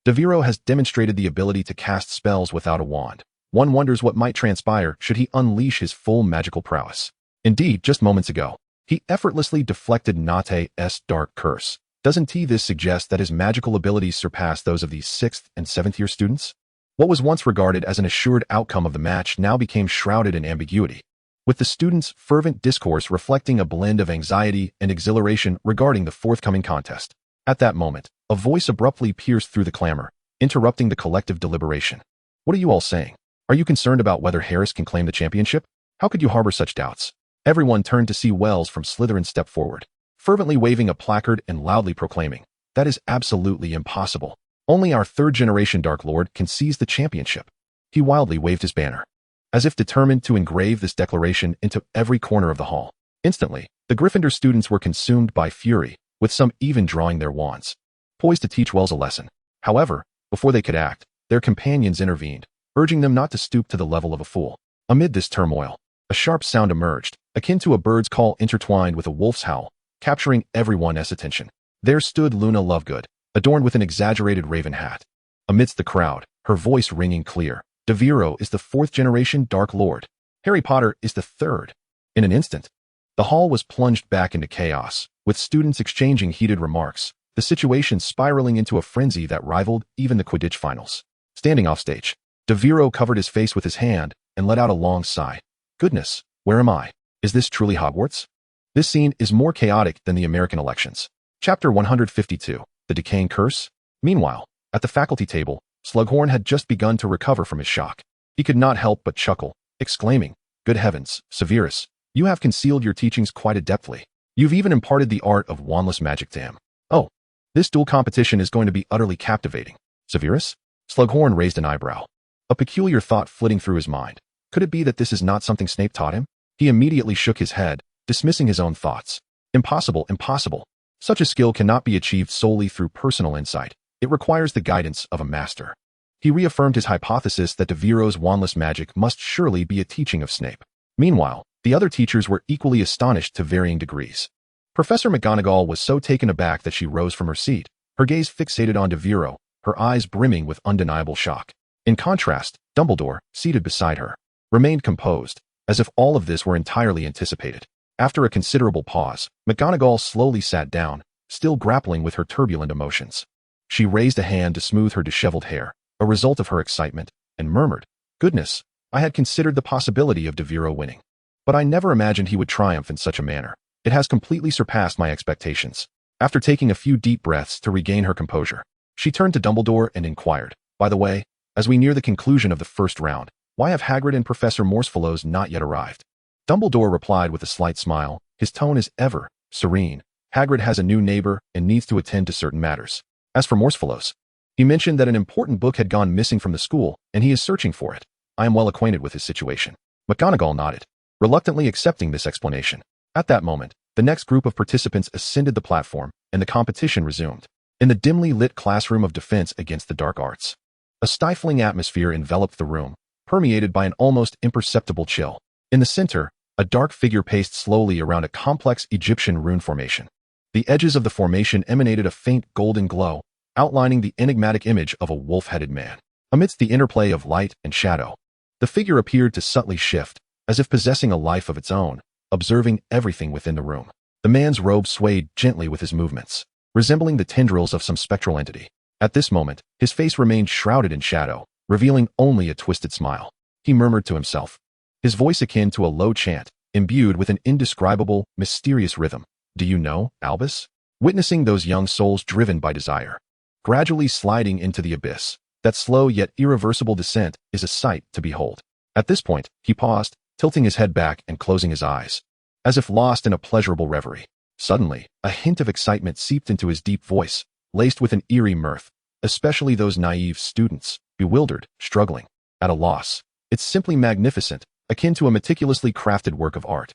Devero has demonstrated the ability to cast spells without a wand. One wonders what might transpire should he unleash his full magical prowess. Indeed, just moments ago, he effortlessly deflected Nate's dark curse. Doesn't this suggest that his magical abilities surpass those of these 6th and 7th year students? What was once regarded as an assured outcome of the match now became shrouded in ambiguity, with the students' fervent discourse reflecting a blend of anxiety and exhilaration regarding the forthcoming contest. At that moment, a voice abruptly pierced through the clamor, interrupting the collective deliberation. What are you all saying? Are you concerned about whether Harris can claim the championship? How could you harbor such doubts? Everyone turned to see Wells from Slytherin step forward, fervently waving a placard and loudly proclaiming, "That is absolutely impossible. Only our 3rd-generation Dark Lord can seize the championship." He wildly waved his banner, as if determined to engrave this declaration into every corner of the hall. Instantly, the Gryffindor students were consumed by fury, with some even drawing their wands, poised to teach Wells a lesson. However, before they could act, their companions intervened, urging them not to stoop to the level of a fool. Amid this turmoil, a sharp sound emerged, akin to a bird's call intertwined with a wolf's howl, capturing everyone's attention. There stood Luna Lovegood, adorned with an exaggerated raven hat. Amidst the crowd, her voice ringing clear, Devero is the 4th-generation Dark Lord. Harry Potter is the 3rd. In an instant, the hall was plunged back into chaos, with students exchanging heated remarks, the situation spiraling into a frenzy that rivaled even the Quidditch finals. Standing offstage, Devero covered his face with his hand and let out a long sigh. Goodness, where am I? Is this truly Hogwarts? This scene is more chaotic than the American elections. Chapter 152, The Decaying Curse. Meanwhile, at the faculty table, Slughorn had just begun to recover from his shock. He could not help but chuckle, exclaiming, "Good heavens, Severus, you have concealed your teachings quite adeptly. You've even imparted the art of wandless magic to him. Oh, this duel competition is going to be utterly captivating." Severus? Slughorn raised an eyebrow, a peculiar thought flitting through his mind. Could it be that this is not something Snape taught him? He immediately shook his head, dismissing his own thoughts. Impossible, impossible. Such a skill cannot be achieved solely through personal insight. It requires the guidance of a master. He reaffirmed his hypothesis that Devero's wandless magic must surely be a teaching of Snape. Meanwhile, the other teachers were equally astonished to varying degrees. Professor McGonagall was so taken aback that she rose from her seat, her gaze fixated on Devero, her eyes brimming with undeniable shock. In contrast, Dumbledore, seated beside her, remained composed, as if all of this were entirely anticipated. After a considerable pause, McGonagall slowly sat down, still grappling with her turbulent emotions. She raised a hand to smooth her disheveled hair, a result of her excitement, and murmured, "Goodness, I had considered the possibility of Devero winning. But I never imagined he would triumph in such a manner. It has completely surpassed my expectations." After taking a few deep breaths to regain her composure, she turned to Dumbledore and inquired, "By the way, as we near the conclusion of the first round, why have Hagrid and Professor Morsefellows not yet arrived?" Dumbledore replied with a slight smile, his tone as ever serene. "Hagrid has a new neighbor and needs to attend to certain matters. As for Morsefellows, he mentioned that an important book had gone missing from the school, and he is searching for it. I am well acquainted with his situation." McGonagall nodded, reluctantly accepting this explanation. At that moment, the next group of participants ascended the platform, and the competition resumed. In the dimly lit classroom of defense against the dark arts, a stifling atmosphere enveloped the room, permeated by an almost imperceptible chill. In the center, a dark figure paced slowly around a complex Egyptian rune formation. The edges of the formation emanated a faint golden glow, outlining the enigmatic image of a wolf-headed man. Amidst the interplay of light and shadow, the figure appeared to subtly shift, as if possessing a life of its own, observing everything within the room. The man's robe swayed gently with his movements, resembling the tendrils of some spectral entity. At this moment, his face remained shrouded in shadow, revealing only a twisted smile. He murmured to himself, his voice akin to a low chant, imbued with an indescribable, mysterious rhythm. "Do you know, Albus?" Witnessing those young souls driven by desire, gradually sliding into the abyss, that slow yet irreversible descent is a sight to behold. At this point, he paused, tilting his head back and closing his eyes, as if lost in a pleasurable reverie. Suddenly, a hint of excitement seeped into his deep voice, laced with an eerie mirth, especially those naive students, bewildered, struggling, at a loss. "It's simply magnificent, akin to a meticulously crafted work of art."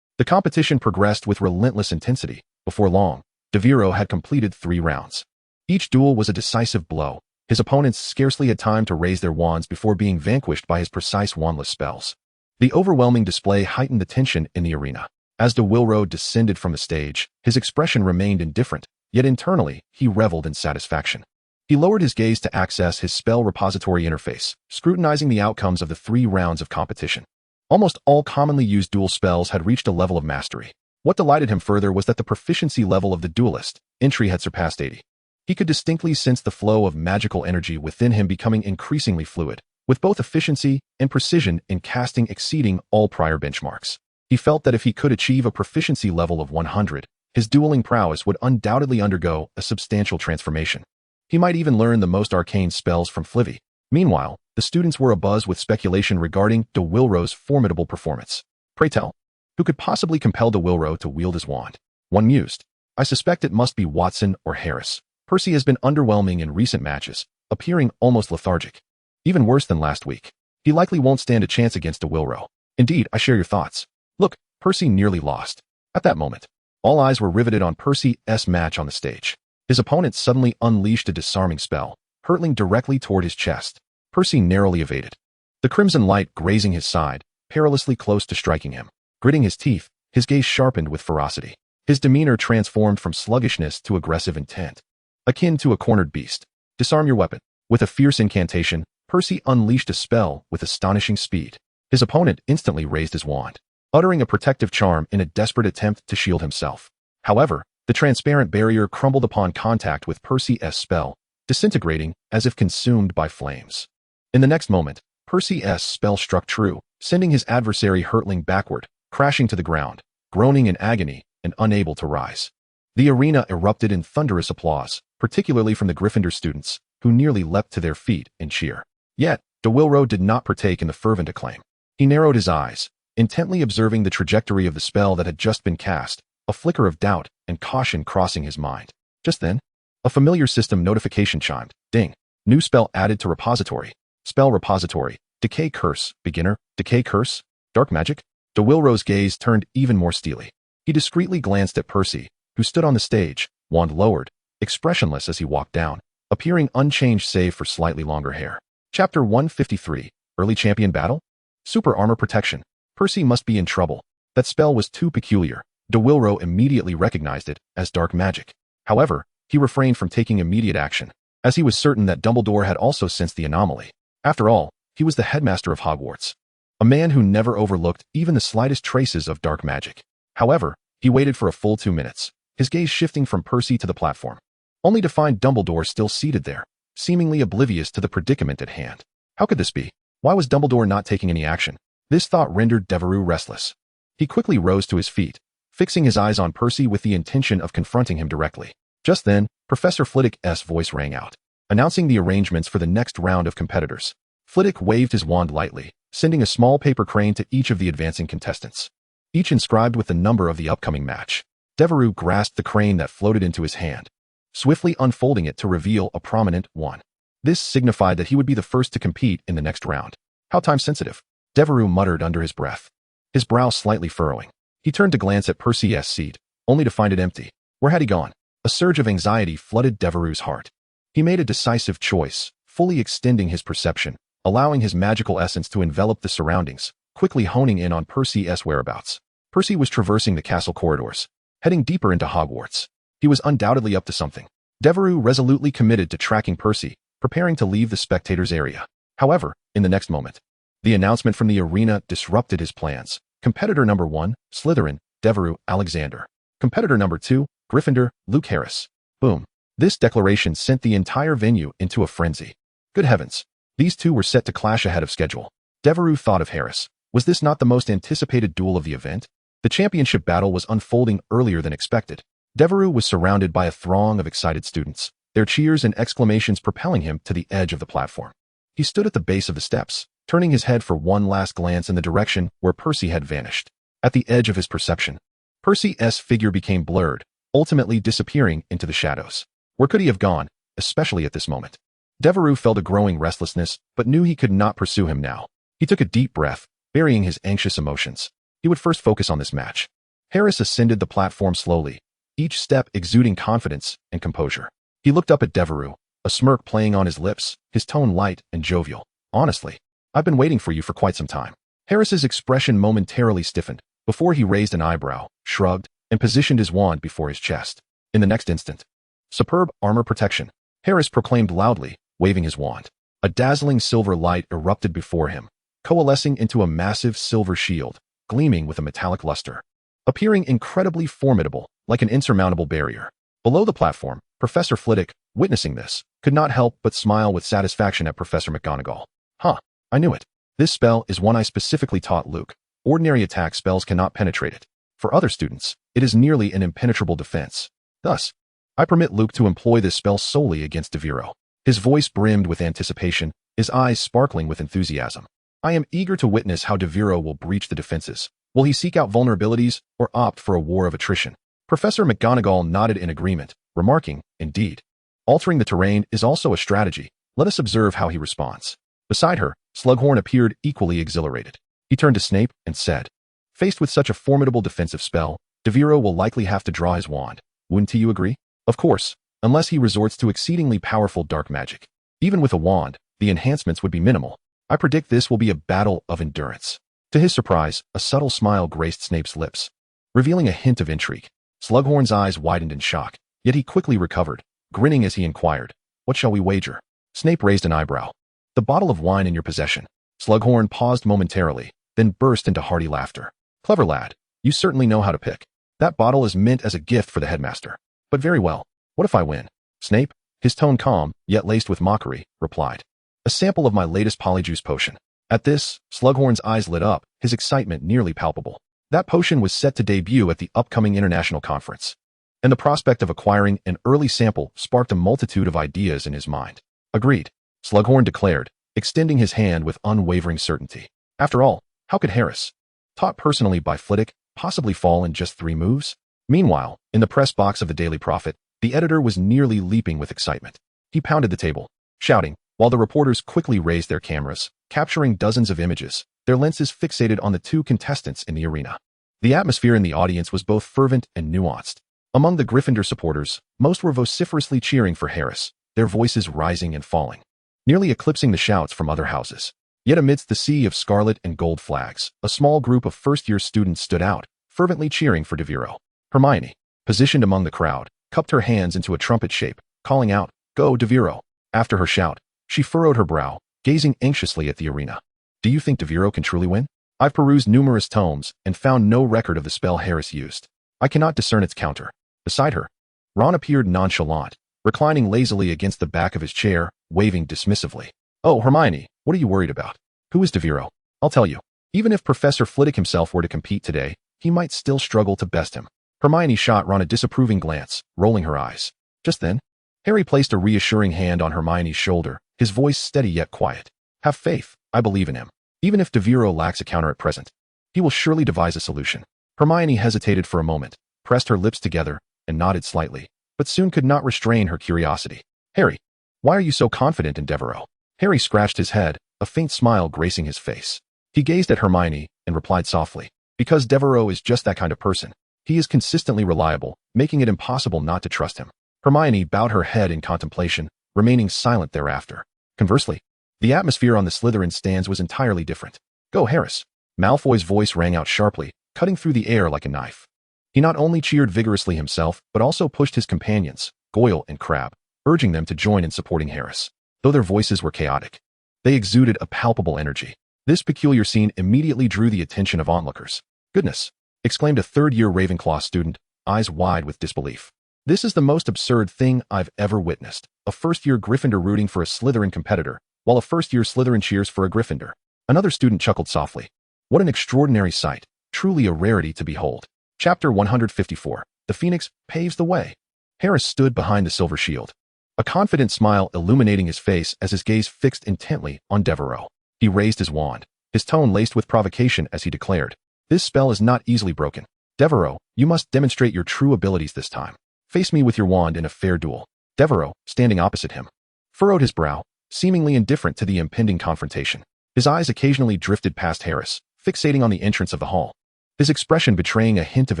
The competition progressed with relentless intensity. Before long, Devero had completed 3 rounds. Each duel was a decisive blow, His opponents scarcely had time to raise their wands before being vanquished by his precise wandless spells. The overwhelming display heightened the tension in the arena. As de Wilro descended from the stage, his expression remained indifferent, yet internally, he reveled in satisfaction. He lowered his gaze to access his spell repository interface, scrutinizing the outcomes of the 3 rounds of competition. Almost all commonly used duel spells had reached a level of mastery. What delighted him further was that the proficiency level of the duelist entry had surpassed 80. He could distinctly sense the flow of magical energy within him becoming increasingly fluid, with both efficiency and precision in casting exceeding all prior benchmarks. He felt that if he could achieve a proficiency level of 100, his dueling prowess would undoubtedly undergo a substantial transformation. He might even learn the most arcane spells from Flivvy. Meanwhile, the students were abuzz with speculation regarding de Wilro's formidable performance. Pray tell, who could possibly compel de Wilro to wield his wand? One mused. I suspect it must be Watson or Harris. Percy has been underwhelming in recent matches, appearing almost lethargic. Even worse than last week. He likely won't stand a chance against de Wilro. Indeed, I share your thoughts. Look, Percy nearly lost. At that moment, all eyes were riveted on Percy's match on the stage. His opponent suddenly unleashed a disarming spell, hurtling directly toward his chest. Percy narrowly evaded, the crimson light grazing his side, perilously close to striking him. Gritting his teeth, his gaze sharpened with ferocity. His demeanor transformed from sluggishness to aggressive intent, akin to a cornered beast. Disarm your weapon. With a fierce incantation, Percy unleashed a spell with astonishing speed. His opponent instantly raised his wand, uttering a protective charm in a desperate attempt to shield himself. However, the transparent barrier crumbled upon contact with Percy's spell, disintegrating as if consumed by flames. In the next moment, Percy's spell struck true, sending his adversary hurtling backward, crashing to the ground, groaning in agony and unable to rise. The arena erupted in thunderous applause, particularly from the Gryffindor students, who nearly leapt to their feet in cheer. Yet, de Wilro did not partake in the fervent acclaim. He narrowed his eyes, intently observing the trajectory of the spell that had just been cast, a flicker of doubt and caution crossing his mind. Just then, a familiar system notification chimed. Ding. New spell added to repository. Spell repository. Decay curse. Beginner. Decay curse. Dark magic. De Wilro's gaze turned even more steely. He discreetly glanced at Percy, who stood on the stage, wand lowered, expressionless as he walked down, appearing unchanged save for slightly longer hair. Chapter 153. Early Champion Battle? Super Armor Protection. Percy must be in trouble. That spell was too peculiar. De Wilro immediately recognized it as dark magic. However, he refrained from taking immediate action, as he was certain that Dumbledore had also sensed the anomaly. After all, he was the headmaster of Hogwarts, a man who never overlooked even the slightest traces of dark magic. However, he waited for a full 2 minutes, his gaze shifting from Percy to the platform, only to find Dumbledore still seated there, seemingly oblivious to the predicament at hand. How could this be? Why was Dumbledore not taking any action? This thought rendered Devero restless. He quickly rose to his feet, fixing his eyes on Percy with the intention of confronting him directly. Just then, Professor Flitwick's voice rang out, announcing the arrangements for the next round of competitors. Flitwick waved his wand lightly, sending a small paper crane to each of the advancing contestants, each inscribed with the number of the upcoming match. Devero grasped the crane that floated into his hand, swiftly unfolding it to reveal a prominent 1. This signified that he would be the first to compete in the next round. How time-sensitive, Devero muttered under his breath, his brow slightly furrowing. He turned to glance at Percy's seat, only to find it empty. Where had he gone? A surge of anxiety flooded Devereau's heart. He made a decisive choice, fully extending his perception, allowing his magical essence to envelop the surroundings, quickly honing in on Percy's whereabouts. Percy was traversing the castle corridors, heading deeper into Hogwarts. He was undoubtedly up to something. Devero resolutely committed to tracking Percy, preparing to leave the spectators' area. However, in the next moment, the announcement from the arena disrupted his plans. Competitor number 1, Slytherin, Devero Alexander. Competitor number 2, Gryffindor, Luke Harris. Boom. This declaration sent the entire venue into a frenzy. Good heavens. These two were set to clash ahead of schedule. Devero thought of Harris. Was this not the most anticipated duel of the event? The championship battle was unfolding earlier than expected. Devero was surrounded by a throng of excited students, their cheers and exclamations propelling him to the edge of the platform. He stood at the base of the steps, turning his head for one last glance in the direction where Percy had vanished. At the edge of his perception, Percy's figure became blurred, ultimately disappearing into the shadows. Where could he have gone, especially at this moment? Devero felt a growing restlessness, but knew he could not pursue him now. He took a deep breath, burying his anxious emotions. He would first focus on this match. Harris ascended the platform slowly, each step exuding confidence and composure. He looked up at Devero, a smirk playing on his lips, his tone light and jovial. Honestly, I've been waiting for you for quite some time. Harris's expression momentarily stiffened before he raised an eyebrow, shrugged, and positioned his wand before his chest. In the next instant, superb armor protection, Harris proclaimed loudly, waving his wand. A dazzling silver light erupted before him, coalescing into a massive silver shield, gleaming with a metallic luster, appearing incredibly formidable, like an insurmountable barrier. Below the platform, Professor Flitwick, witnessing this, could not help but smile with satisfaction at Professor McGonagall. Huh, I knew it. This spell is one I specifically taught Luke. Ordinary attack spells cannot penetrate it. For other students, it is nearly an impenetrable defense. Thus, I permit Luke to employ this spell solely against Devero. His voice brimmed with anticipation, his eyes sparkling with enthusiasm. I am eager to witness how Devero will breach the defenses. Will he seek out vulnerabilities or opt for a war of attrition? Professor McGonagall nodded in agreement, remarking, indeed. Altering the terrain is also a strategy. Let us observe how he responds. Beside her, Slughorn appeared equally exhilarated. He turned to Snape and said, faced with such a formidable defensive spell, Devero will likely have to draw his wand. Wouldn't you agree? Of course, unless he resorts to exceedingly powerful dark magic. Even with a wand, the enhancements would be minimal. I predict this will be a battle of endurance. To his surprise, a subtle smile graced Snape's lips, revealing a hint of intrigue. Slughorn's eyes widened in shock, yet he quickly recovered, grinning as he inquired, what shall we wager? Snape raised an eyebrow. The bottle of wine in your possession. Slughorn paused momentarily, then burst into hearty laughter. Clever lad, you certainly know how to pick. That bottle is meant as a gift for the headmaster. But very well, what if I win? Snape, his tone calm, yet laced with mockery, replied. A sample of my latest polyjuice potion. At this, Slughorn's eyes lit up, his excitement nearly palpable. That potion was set to debut at the upcoming international conference, and the prospect of acquiring an early sample sparked a multitude of ideas in his mind. Agreed, Slughorn declared, extending his hand with unwavering certainty. After all, how could Harris, taught personally by Flitwick, possibly fall in just 3 moves? Meanwhile, in the press box of the Daily Prophet, the editor was nearly leaping with excitement. He pounded the table, shouting, while the reporters quickly raised their cameras, capturing dozens of images, their lenses fixated on the 2 contestants in the arena. The atmosphere in the audience was both fervent and nuanced. Among the Gryffindor supporters, most were vociferously cheering for Harris, their voices rising and falling, nearly eclipsing the shouts from other houses. Yet amidst the sea of scarlet and gold flags, a small group of first-year students stood out, fervently cheering for Devero. Hermione, positioned among the crowd, cupped her hands into a trumpet shape, calling out, "Go, Devero!" After her shout, she furrowed her brow, gazing anxiously at the arena. Do you think Devero can truly win? I've perused numerous tomes and found no record of the spell Harris used. I cannot discern its counter. Beside her, Ron appeared nonchalant, reclining lazily against the back of his chair, waving dismissively. Oh, Hermione, what are you worried about? Who is Devero? I'll tell you. Even if Professor Flitwick himself were to compete today, he might still struggle to best him. Hermione shot Ron a disapproving glance, rolling her eyes. Just then, Harry placed a reassuring hand on Hermione's shoulder, his voice steady yet quiet. Have faith, I believe in him. Even if Devero lacks a counter at present, he will surely devise a solution. Hermione hesitated for a moment, pressed her lips together, and nodded slightly, but soon could not restrain her curiosity. Harry, why are you so confident in Devero? Harry scratched his head, a faint smile gracing his face. He gazed at Hermione and replied softly, because Devero is just that kind of person. He is consistently reliable, making it impossible not to trust him. Hermione bowed her head in contemplation, remaining silent thereafter. Conversely, the atmosphere on the Slytherin stands was entirely different. Go, Harris! Malfoy's voice rang out sharply, cutting through the air like a knife. He not only cheered vigorously himself, but also pushed his companions, Goyle and Crabbe, urging them to join in supporting Harris. Though their voices were chaotic, they exuded a palpable energy. This peculiar scene immediately drew the attention of onlookers. Goodness! Exclaimed a third-year Ravenclaw student, eyes wide with disbelief. This is the most absurd thing I've ever witnessed. A first-year Gryffindor rooting for a Slytherin competitor, while a first-year Slytherin cheers for a Gryffindor. Another student chuckled softly. What an extraordinary sight, truly a rarity to behold. Chapter 154. The Phoenix paves the way. Harris stood behind the silver shield, a confident smile illuminating his face as his gaze fixed intently on Devero. He raised his wand, his tone laced with provocation as he declared, this spell is not easily broken. Devero, you must demonstrate your true abilities this time. Face me with your wand in a fair duel. Devero, standing opposite him, furrowed his brow, seemingly indifferent to the impending confrontation. His eyes occasionally drifted past Harris, fixating on the entrance of the hall, his expression betraying a hint of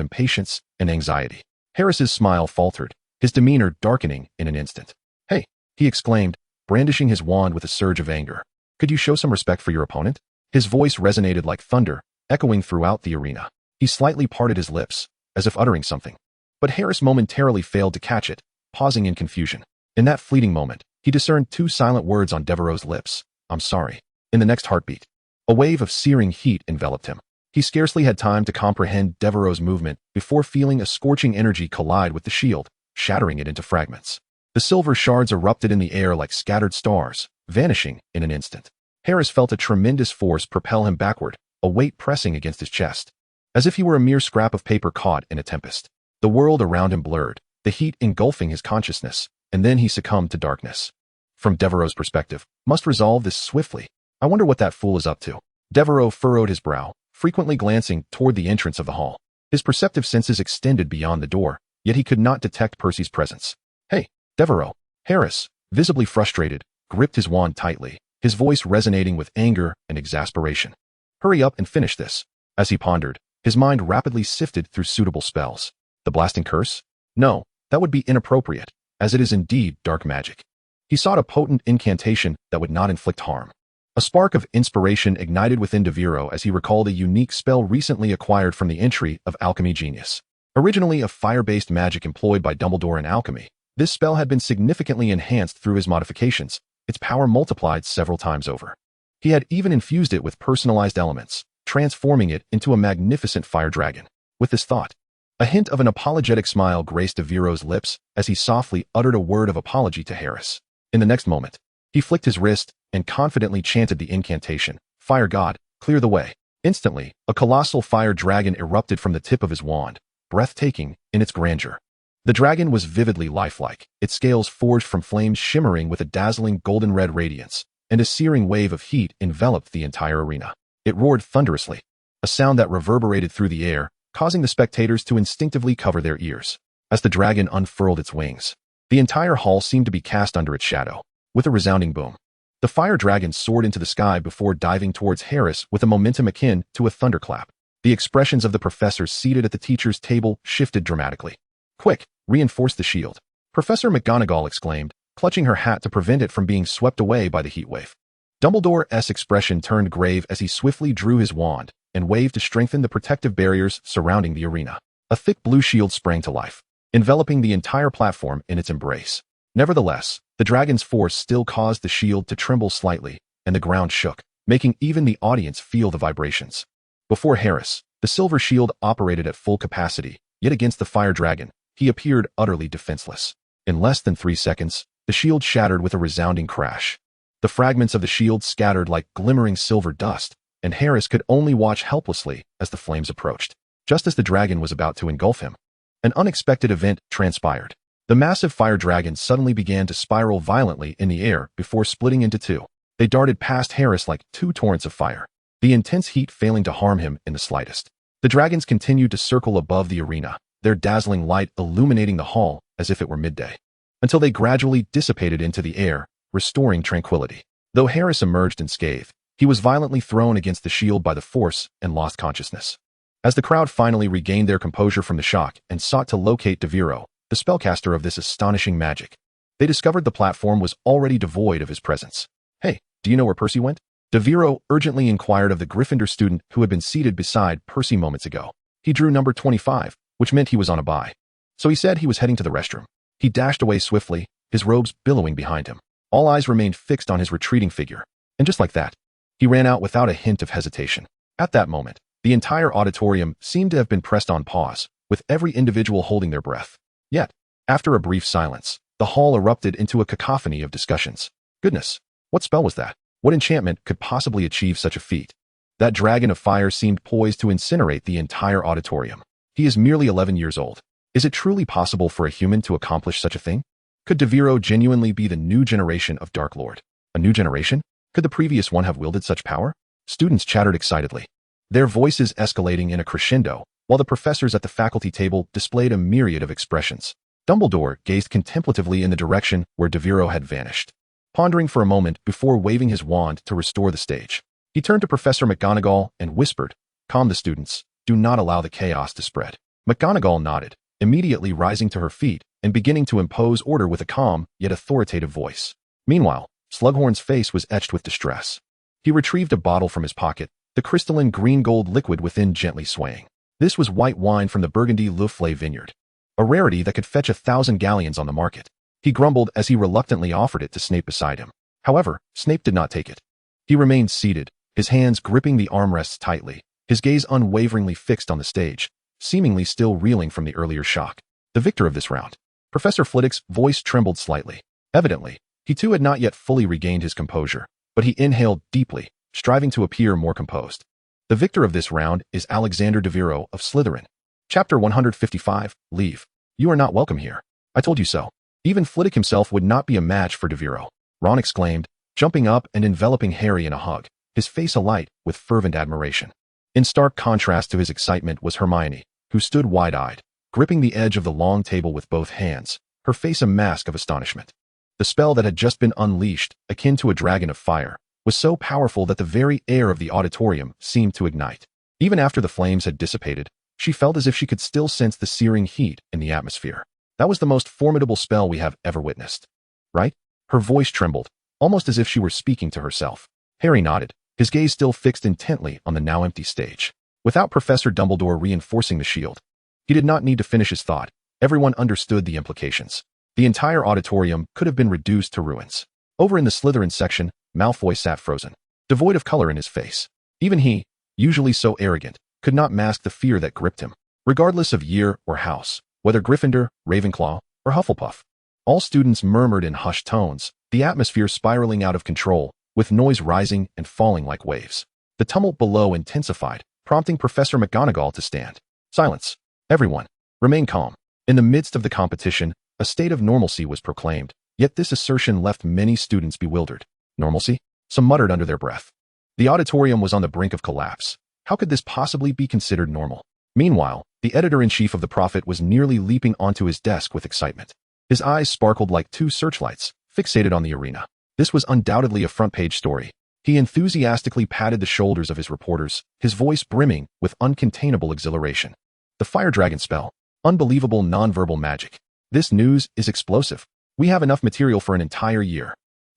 impatience and anxiety. Harris's smile faltered, his demeanor darkening in an instant. Hey, he exclaimed, brandishing his wand with a surge of anger. "Could you show some respect for your opponent?" His voice resonated like thunder, echoing throughout the arena. He slightly parted his lips, as if uttering something. But Harris momentarily failed to catch it, pausing in confusion. In that fleeting moment, he discerned two silent words on Devereau's lips. "I'm sorry." In the next heartbeat, a wave of searing heat enveloped him. He scarcely had time to comprehend Devereau's movement before feeling a scorching energy collide with the shield, shattering it into fragments. The silver shards erupted in the air like scattered stars, vanishing in an instant. Harris felt a tremendous force propel him backward, a weight pressing against his chest, as if he were a mere scrap of paper caught in a tempest. The world around him blurred, the heat engulfing his consciousness, and then he succumbed to darkness. From Devereau's perspective, must resolve this swiftly. I wonder what that fool is up to. Devero furrowed his brow, frequently glancing toward the entrance of the hall. His perceptive senses extended beyond the door, yet he could not detect Percy's presence. "Hey, Devero." Harris, visibly frustrated, gripped his wand tightly, his voice resonating with anger and exasperation. "Hurry up and finish this." As he pondered, his mind rapidly sifted through suitable spells. The blasting curse? No, that would be inappropriate, as it is indeed dark magic. He sought a potent incantation that would not inflict harm. A spark of inspiration ignited within Devero as he recalled a unique spell recently acquired from the entry of Alchemy Genius. Originally a fire-based magic employed by Dumbledore in alchemy, this spell had been significantly enhanced through his modifications, its power multiplied several times over. He had even infused it with personalized elements, transforming it into a magnificent fire dragon. With this thought, a hint of an apologetic smile graced Devero's lips as he softly uttered a word of apology to Harris. In the next moment, he flicked his wrist and confidently chanted the incantation, "Fire God, clear the way." Instantly, a colossal fire dragon erupted from the tip of his wand, breathtaking in its grandeur. The dragon was vividly lifelike, its scales forged from flames shimmering with a dazzling golden-red radiance, and a searing wave of heat enveloped the entire arena. It roared thunderously, a sound that reverberated through the air, causing the spectators to instinctively cover their ears. As the dragon unfurled its wings, the entire hall seemed to be cast under its shadow. With a resounding boom, the fire dragon soared into the sky before diving towards Harris with a momentum akin to a thunderclap. The expressions of the professors seated at the teacher's table shifted dramatically. "Quick, reinforce the shield," Professor McGonagall exclaimed, clutching her hat to prevent it from being swept away by the heat wave. Dumbledore's expression turned grave as he swiftly drew his wand and waved to strengthen the protective barriers surrounding the arena. A thick blue shield sprang to life, enveloping the entire platform in its embrace. Nevertheless, the dragon's force still caused the shield to tremble slightly, and the ground shook, making even the audience feel the vibrations. Before Harris, the silver shield operated at full capacity, yet against the fire dragon, he appeared utterly defenseless. In less than 3 seconds, the shield shattered with a resounding crash. The fragments of the shield scattered like glimmering silver dust, and Harris could only watch helplessly as the flames approached. Just as the dragon was about to engulf him, an unexpected event transpired. The massive fire dragon suddenly began to spiral violently in the air before splitting into two. They darted past Harris like two torrents of fire, the intense heat failing to harm him in the slightest. The dragons continued to circle above the arena, their dazzling light illuminating the hall as if it were midday, until they gradually dissipated into the air, restoring tranquility. Though Harris emerged unscathed, he was violently thrown against the shield by the force and lost consciousness. As the crowd finally regained their composure from the shock and sought to locate Devero, the spellcaster of this astonishing magic, they discovered the platform was already devoid of his presence. "Hey, do you know where Percy went?" Devero urgently inquired of the Gryffindor student who had been seated beside Percy moments ago. He drew number 25, which meant he was on a bye. So he said he was heading to the restroom. He dashed away swiftly, his robes billowing behind him. All eyes remained fixed on his retreating figure. And just like that, he ran out without a hint of hesitation. At that moment, the entire auditorium seemed to have been pressed on pause, with every individual holding their breath. Yet, after a brief silence, the hall erupted into a cacophony of discussions. Goodness, what spell was that? What enchantment could possibly achieve such a feat? That dragon of fire seemed poised to incinerate the entire auditorium. He is merely 11 years old. Is it truly possible for a human to accomplish such a thing? Could Devero genuinely be the new generation of Dark Lord? A new generation? Could the previous one have wielded such power? Students chattered excitedly, their voices escalating in a crescendo, while the professors at the faculty table displayed a myriad of expressions. Dumbledore gazed contemplatively in the direction where Devero had vanished, pondering for a moment before waving his wand to restore the stage. He turned to Professor McGonagall and whispered, "Calm the students. Do not allow the chaos to spread." McGonagall nodded, immediately rising to her feet and beginning to impose order with a calm yet authoritative voice. Meanwhile, Slughorn's face was etched with distress. He retrieved a bottle from his pocket, the crystalline green-gold liquid within gently swaying. This was white wine from the Burgundy Loeffle vineyard, a rarity that could fetch 1,000 galleons on the market. He grumbled as he reluctantly offered it to Snape beside him. However, Snape did not take it. He remained seated, his hands gripping the armrests tightly, his gaze unwaveringly fixed on the stage, seemingly still reeling from the earlier shock. The victor of this round. Professor Flitwick's voice trembled slightly. Evidently, he too had not yet fully regained his composure, but he inhaled deeply, striving to appear more composed. The victor of this round is Alexander Devero of Slytherin. Chapter 155, Leave. You are not welcome here. I told you so. Even Flitwick himself would not be a match for Devero, Ron exclaimed, jumping up and enveloping Harry in a hug, his face alight with fervent admiration. In stark contrast to his excitement was Hermione, who stood wide-eyed, gripping the edge of the long table with both hands, her face a mask of astonishment. The spell that had just been unleashed, akin to a dragon of fire, was so powerful that the very air of the auditorium seemed to ignite. Even after the flames had dissipated, she felt as if she could still sense the searing heat in the atmosphere. That was the most formidable spell we have ever witnessed. Right? Her voice trembled, almost as if she were speaking to herself. Harry nodded, his gaze still fixed intently on the now empty stage. Without Professor Dumbledore reinforcing the shield, he did not need to finish his thought. Everyone understood the implications. The entire auditorium could have been reduced to ruins. Over in the Slytherin section, Malfoy sat frozen, devoid of color in his face. Even he, usually so arrogant, could not mask the fear that gripped him. Regardless of year or house, whether Gryffindor, Ravenclaw, or Hufflepuff, all students murmured in hushed tones, the atmosphere spiraling out of control, with noise rising and falling like waves. The tumult below intensified, prompting Professor McGonagall to stand. Silence. Everyone. Remain calm. In the midst of the competition, a state of normalcy was proclaimed, yet this assertion left many students bewildered. Normalcy? Some muttered under their breath. The auditorium was on the brink of collapse. How could this possibly be considered normal? Meanwhile, the editor-in-chief of the Prophet was nearly leaping onto his desk with excitement. His eyes sparkled like two searchlights, fixated on the arena. This was undoubtedly a front-page story. He enthusiastically patted the shoulders of his reporters, his voice brimming with uncontainable exhilaration. The Fire Dragon spell. Unbelievable non-verbal magic. This news is explosive. We have enough material for an entire year.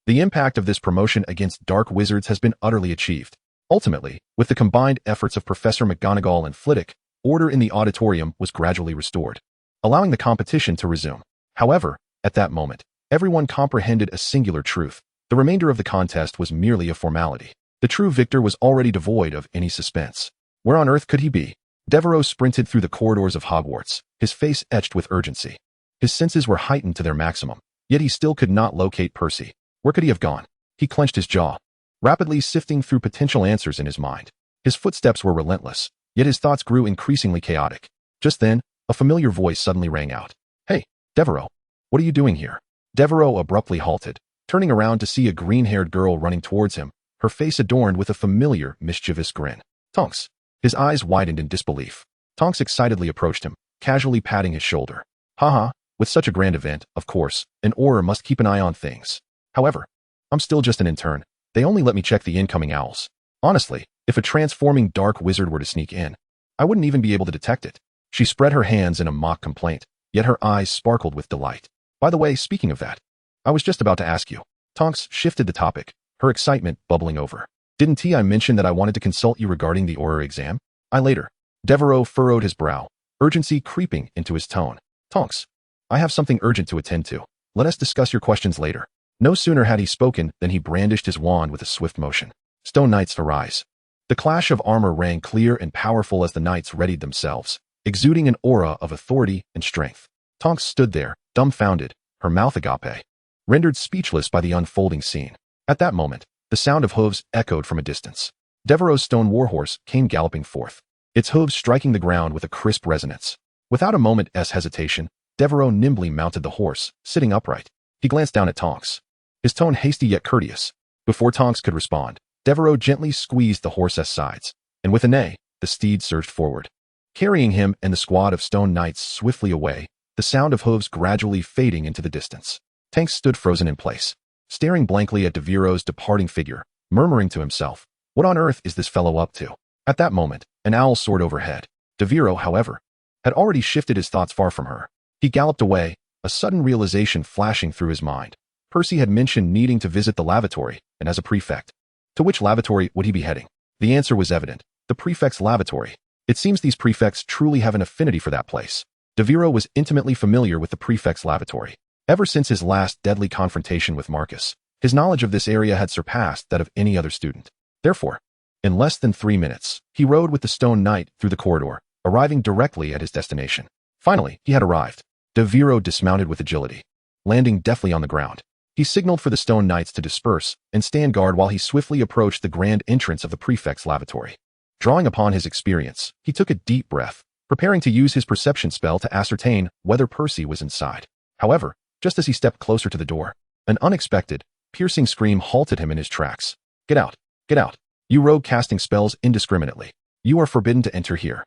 The impact of this promotion against dark wizards has been utterly achieved. Ultimately, with the combined efforts of Professor McGonagall and Flitwick, order in the auditorium was gradually restored, allowing the competition to resume. However, at that moment, everyone comprehended a singular truth. The remainder of the contest was merely a formality. The true victor was already devoid of any suspense. Where on earth could he be? Devero sprinted through the corridors of Hogwarts, his face etched with urgency. His senses were heightened to their maximum, yet he still could not locate Percy. Where could he have gone? He clenched his jaw, rapidly sifting through potential answers in his mind. His footsteps were relentless, yet his thoughts grew increasingly chaotic. Just then, a familiar voice suddenly rang out. Hey, Devero, what are you doing here? Devero abruptly halted, turning around to see a green-haired girl running towards him, her face adorned with a familiar, mischievous grin. Tonks. His eyes widened in disbelief. Tonks excitedly approached him, casually patting his shoulder. Haha, with such a grand event, of course, an Auror must keep an eye on things. However, I'm still just an intern. They only let me check the incoming owls. Honestly, if a transforming dark wizard were to sneak in, I wouldn't even be able to detect it. She spread her hands in a mock complaint, yet her eyes sparkled with delight. By the way, speaking of that, I was just about to ask you. Tonks shifted the topic, her excitement bubbling over. Didn't I mention that I wanted to consult you regarding the Auror exam? Later. Devero furrowed his brow, urgency creeping into his tone. Tonks, I have something urgent to attend to. Let us discuss your questions later. No sooner had he spoken than he brandished his wand with a swift motion. Stone Knights arise. The clash of armor rang clear and powerful as the knights readied themselves, exuding an aura of authority and strength. Tonks stood there, dumbfounded, her mouth agape, rendered speechless by the unfolding scene. At that moment, the sound of hooves echoed from a distance. Devereau's stone warhorse came galloping forth, its hooves striking the ground with a crisp resonance. Without a moment's hesitation, Devero nimbly mounted the horse, sitting upright. He glanced down at Tonks, his tone hasty yet courteous. Before Tonks could respond, Devero gently squeezed the horse's sides, and with a neigh, the steed surged forward, carrying him and the squad of stone knights swiftly away, the sound of hooves gradually fading into the distance. Tonks stood frozen in place, staring blankly at Devero's departing figure, murmuring to himself, what on earth is this fellow up to? At that moment, an owl soared overhead. Devero, however, had already shifted his thoughts far from her. He galloped away, a sudden realization flashing through his mind. Percy had mentioned needing to visit the lavatory, and as a prefect. To which lavatory would he be heading? The answer was evident. The prefect's lavatory. It seems these prefects truly have an affinity for that place. Devero was intimately familiar with the prefect's lavatory. Ever since his last deadly confrontation with Marcus, his knowledge of this area had surpassed that of any other student. Therefore, in less than 3 minutes, he rode with the Stone Knight through the corridor, arriving directly at his destination. Finally, he had arrived. Devero dismounted with agility, landing deftly on the ground. He signaled for the Stone Knights to disperse and stand guard while he swiftly approached the grand entrance of the prefect's lavatory. Drawing upon his experience, he took a deep breath, preparing to use his perception spell to ascertain whether Percy was inside. However, just as he stepped closer to the door, an unexpected, piercing scream halted him in his tracks. "Get out! Get out! You rogue casting spells indiscriminately. You are forbidden to enter here."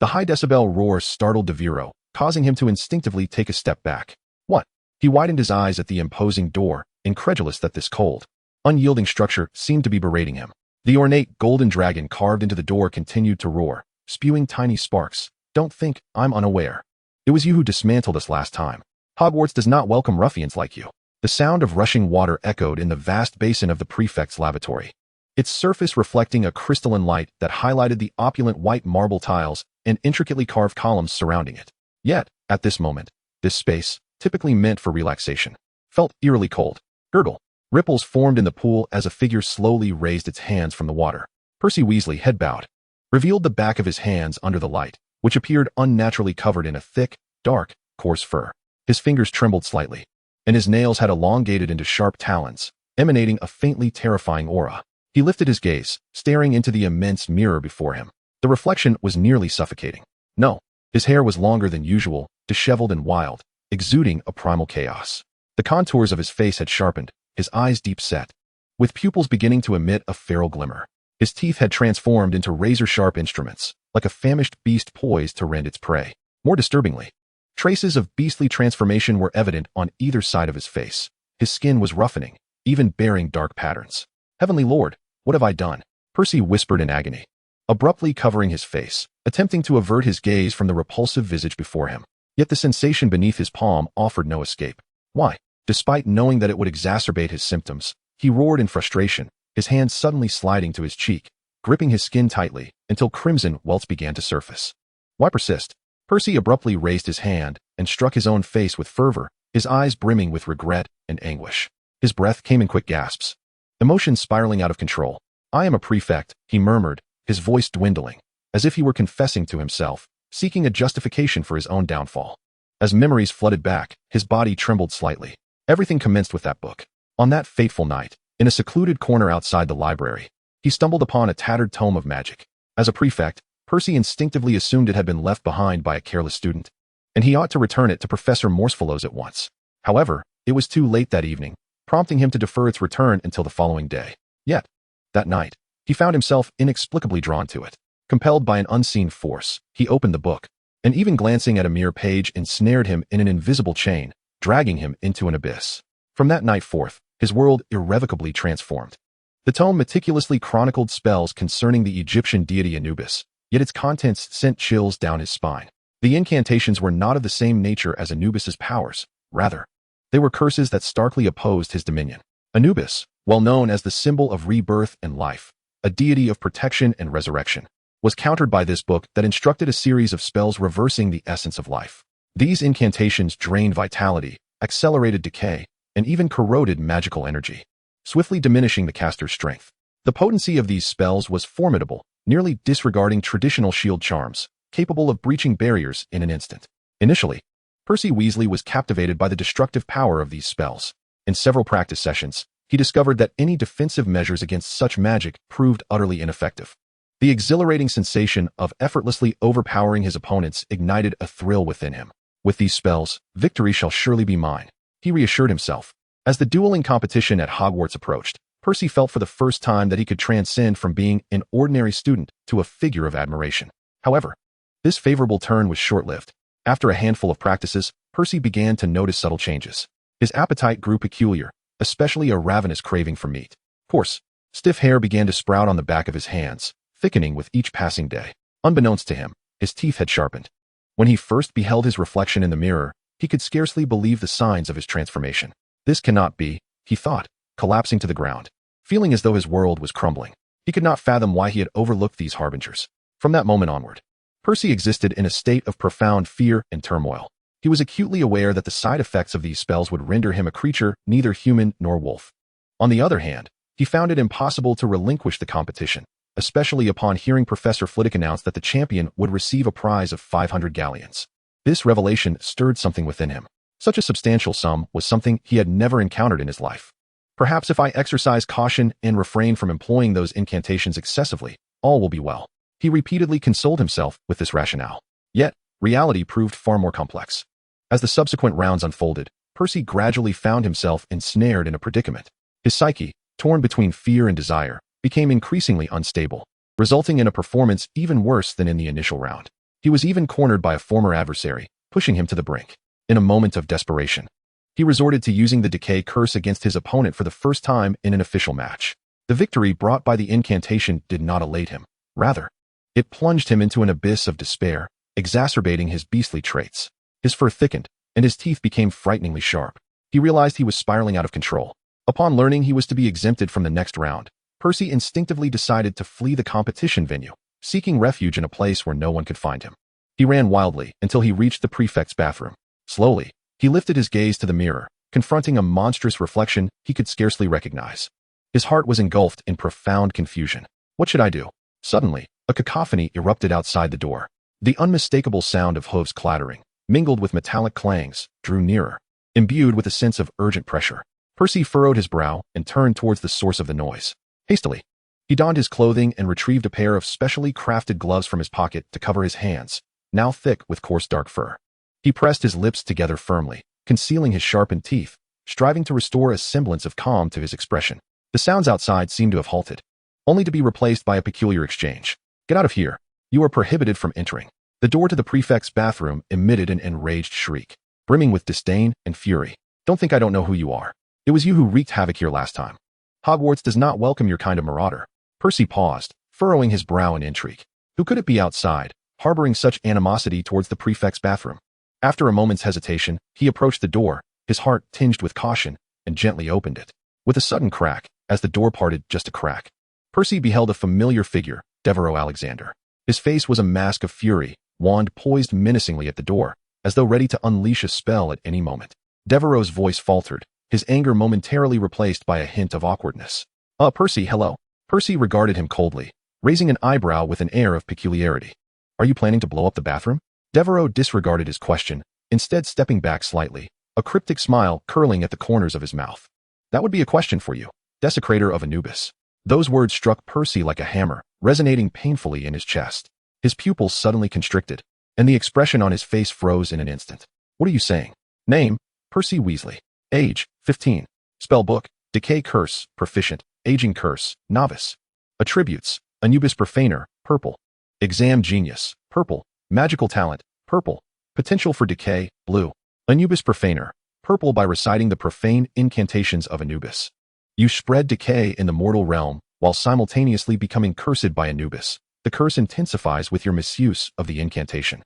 The high-decibel roar startled Devero, causing him to instinctively take a step back. What? He widened his eyes at the imposing door, incredulous that this cold, unyielding structure seemed to be berating him. The ornate golden dragon carved into the door continued to roar, spewing tiny sparks. "Don't think I'm unaware. It was you who dismantled us last time. Hogwarts does not welcome ruffians like you." The sound of rushing water echoed in the vast basin of the prefect's lavatory, its surface reflecting a crystalline light that highlighted the opulent white marble tiles and intricately carved columns surrounding it. Yet, at this moment, this space, typically meant for relaxation, felt eerily cold. Gurgle. Ripples formed in the pool as a figure slowly raised its hands from the water. Percy Weasley, head bowed, revealed the back of his hands under the light, which appeared unnaturally covered in a thick, dark, coarse fur. His fingers trembled slightly, and his nails had elongated into sharp talons, emanating a faintly terrifying aura. He lifted his gaze, staring into the immense mirror before him. The reflection was nearly suffocating. No, his hair was longer than usual, disheveled and wild, exuding a primal chaos. The contours of his face had sharpened, his eyes deep set, with pupils beginning to emit a feral glimmer. His teeth had transformed into razor-sharp instruments, like a famished beast poised to rend its prey. More disturbingly, traces of beastly transformation were evident on either side of his face. His skin was roughening, even bearing dark patterns. "Heavenly Lord, what have I done?" Percy whispered in agony, abruptly covering his face, attempting to avert his gaze from the repulsive visage before him. Yet the sensation beneath his palm offered no escape. Why? Despite knowing that it would exacerbate his symptoms, he roared in frustration, his hand suddenly sliding to his cheek, gripping his skin tightly until crimson welts began to surface. Why persist? Percy abruptly raised his hand and struck his own face with fervor, his eyes brimming with regret and anguish. His breath came in quick gasps, emotions spiraling out of control. "I am a prefect," he murmured, his voice dwindling, as if he were confessing to himself, seeking a justification for his own downfall. As memories flooded back, his body trembled slightly. Everything commenced with that book. On that fateful night, in a secluded corner outside the library, he stumbled upon a tattered tome of magic. As a prefect, Percy instinctively assumed it had been left behind by a careless student, and he ought to return it to Professor Morsefellows at once. However, it was too late that evening, prompting him to defer its return until the following day. Yet, that night, he found himself inexplicably drawn to it. Compelled by an unseen force, he opened the book, and even glancing at a mere page ensnared him in an invisible chain, dragging him into an abyss. From that night forth, his world irrevocably transformed. The tome meticulously chronicled spells concerning the Egyptian deity Anubis, yet its contents sent chills down his spine. The incantations were not of the same nature as Anubis's powers. Rather, they were curses that starkly opposed his dominion. Anubis, well known as the symbol of rebirth and life, a deity of protection and resurrection, was countered by this book that instructed a series of spells reversing the essence of life. These incantations drained vitality, accelerated decay, and even corroded magical energy, swiftly diminishing the caster's strength. The potency of these spells was formidable, nearly disregarding traditional shield charms, capable of breaching barriers in an instant. Initially, Percy Weasley was captivated by the destructive power of these spells. In several practice sessions, he discovered that any defensive measures against such magic proved utterly ineffective. The exhilarating sensation of effortlessly overpowering his opponents ignited a thrill within him. "With these spells, victory shall surely be mine," he reassured himself. As the dueling competition at Hogwarts approached, Percy felt for the first time that he could transcend from being an ordinary student to a figure of admiration. However, this favorable turn was short-lived. After a handful of practices, Percy began to notice subtle changes. His appetite grew peculiar, especially a ravenous craving for meat. Coarse, stiff hair began to sprout on the back of his hands, thickening with each passing day. Unbeknownst to him, his teeth had sharpened. When he first beheld his reflection in the mirror, He could scarcely believe the signs of his transformation. This cannot be, he thought, collapsing to the ground, feeling as though his world was crumbling. He could not fathom why he had overlooked these harbingers. From that moment onward, Percy existed in a state of profound fear and turmoil. He was acutely aware that the side effects of these spells would render him a creature neither human nor wolf. On the other hand, he found it impossible to relinquish the competition, especially upon hearing Professor Flitwick announce that the champion would receive a prize of 500 galleons. This revelation stirred something within him. Such a substantial sum was something he had never encountered in his life. Perhaps if I exercise caution and refrain from employing those incantations excessively, all will be well. He repeatedly consoled himself with this rationale. Yet, reality proved far more complex. As the subsequent rounds unfolded, Percy gradually found himself ensnared in a predicament. His psyche, torn between fear and desire, became increasingly unstable, resulting in a performance even worse than in the initial round. He was even cornered by a former adversary, pushing him to the brink. In a moment of desperation, he resorted to using the decay curse against his opponent for the first time in an official match. The victory brought by the incantation did not elate him. Rather, it plunged him into an abyss of despair, exacerbating his beastly traits. His fur thickened, and his teeth became frighteningly sharp. He realized he was spiraling out of control. Upon learning he was to be exempted from the next round, Percy instinctively decided to flee the competition venue, seeking refuge in a place where no one could find him. He ran wildly until he reached the prefect's bathroom. Slowly, he lifted his gaze to the mirror, confronting a monstrous reflection he could scarcely recognize. His heart was engulfed in profound confusion. What should I do? Suddenly, a cacophony erupted outside the door. The unmistakable sound of hooves clattering, mingled with metallic clangs, drew nearer. Imbued with a sense of urgent pressure, Percy furrowed his brow and turned towards the source of the noise. Hastily, he donned his clothing and retrieved a pair of specially crafted gloves from his pocket to cover his hands, now thick with coarse dark fur. He pressed his lips together firmly, concealing his sharpened teeth, striving to restore a semblance of calm to his expression. The sounds outside seemed to have halted, only to be replaced by a peculiar exchange. Get out of here. You are prohibited from entering. The door to the prefect's bathroom emitted an enraged shriek, brimming with disdain and fury. Don't think I don't know who you are. It was you who wreaked havoc here last time. Hogwarts does not welcome your kind of marauder. Percy paused, furrowing his brow in intrigue. Who could it be outside, harboring such animosity towards the prefect's bathroom? After a moment's hesitation, he approached the door, his heart tinged with caution, and gently opened it. With a sudden crack, as the door parted just a crack, Percy beheld a familiar figure, Devero Alexander. His face was a mask of fury, wand poised menacingly at the door, as though ready to unleash a spell at any moment. Devereau's voice faltered, his anger momentarily replaced by a hint of awkwardness. Percy, hello." Percy regarded him coldly, raising an eyebrow with an air of peculiarity. "Are you planning to blow up the bathroom?" Devero disregarded his question, instead stepping back slightly, a cryptic smile curling at the corners of his mouth. "That would be a question for you, desecrator of Anubis." Those words struck Percy like a hammer, resonating painfully in his chest. His pupils suddenly constricted, and the expression on his face froze in an instant. "What are you saying?" "Name, Percy Weasley. Age, 15. Spell book, Decay Curse, Proficient. Aging Curse, Novice. Attributes, Anubis Profaner, Purple. Exam Genius, Purple. Magical Talent, Purple. Potential for Decay, Blue. Anubis Profaner, Purple by reciting the profane incantations of Anubis. You spread decay in the mortal realm while simultaneously becoming cursed by Anubis. The curse intensifies with your misuse of the incantation.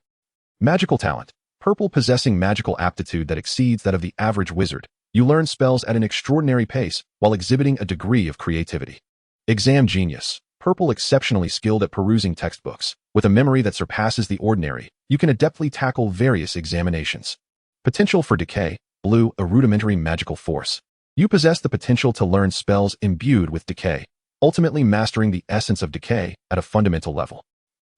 Magical Talent, Purple possessing magical aptitude that exceeds that of the average wizard. You learn spells at an extraordinary pace while exhibiting a degree of creativity. Exam Genius, Purple exceptionally skilled at perusing textbooks. With a memory that surpasses the ordinary, you can adeptly tackle various examinations. Potential for Decay, Blue, a rudimentary magical force. You possess the potential to learn spells imbued with decay, ultimately mastering the essence of decay at a fundamental level.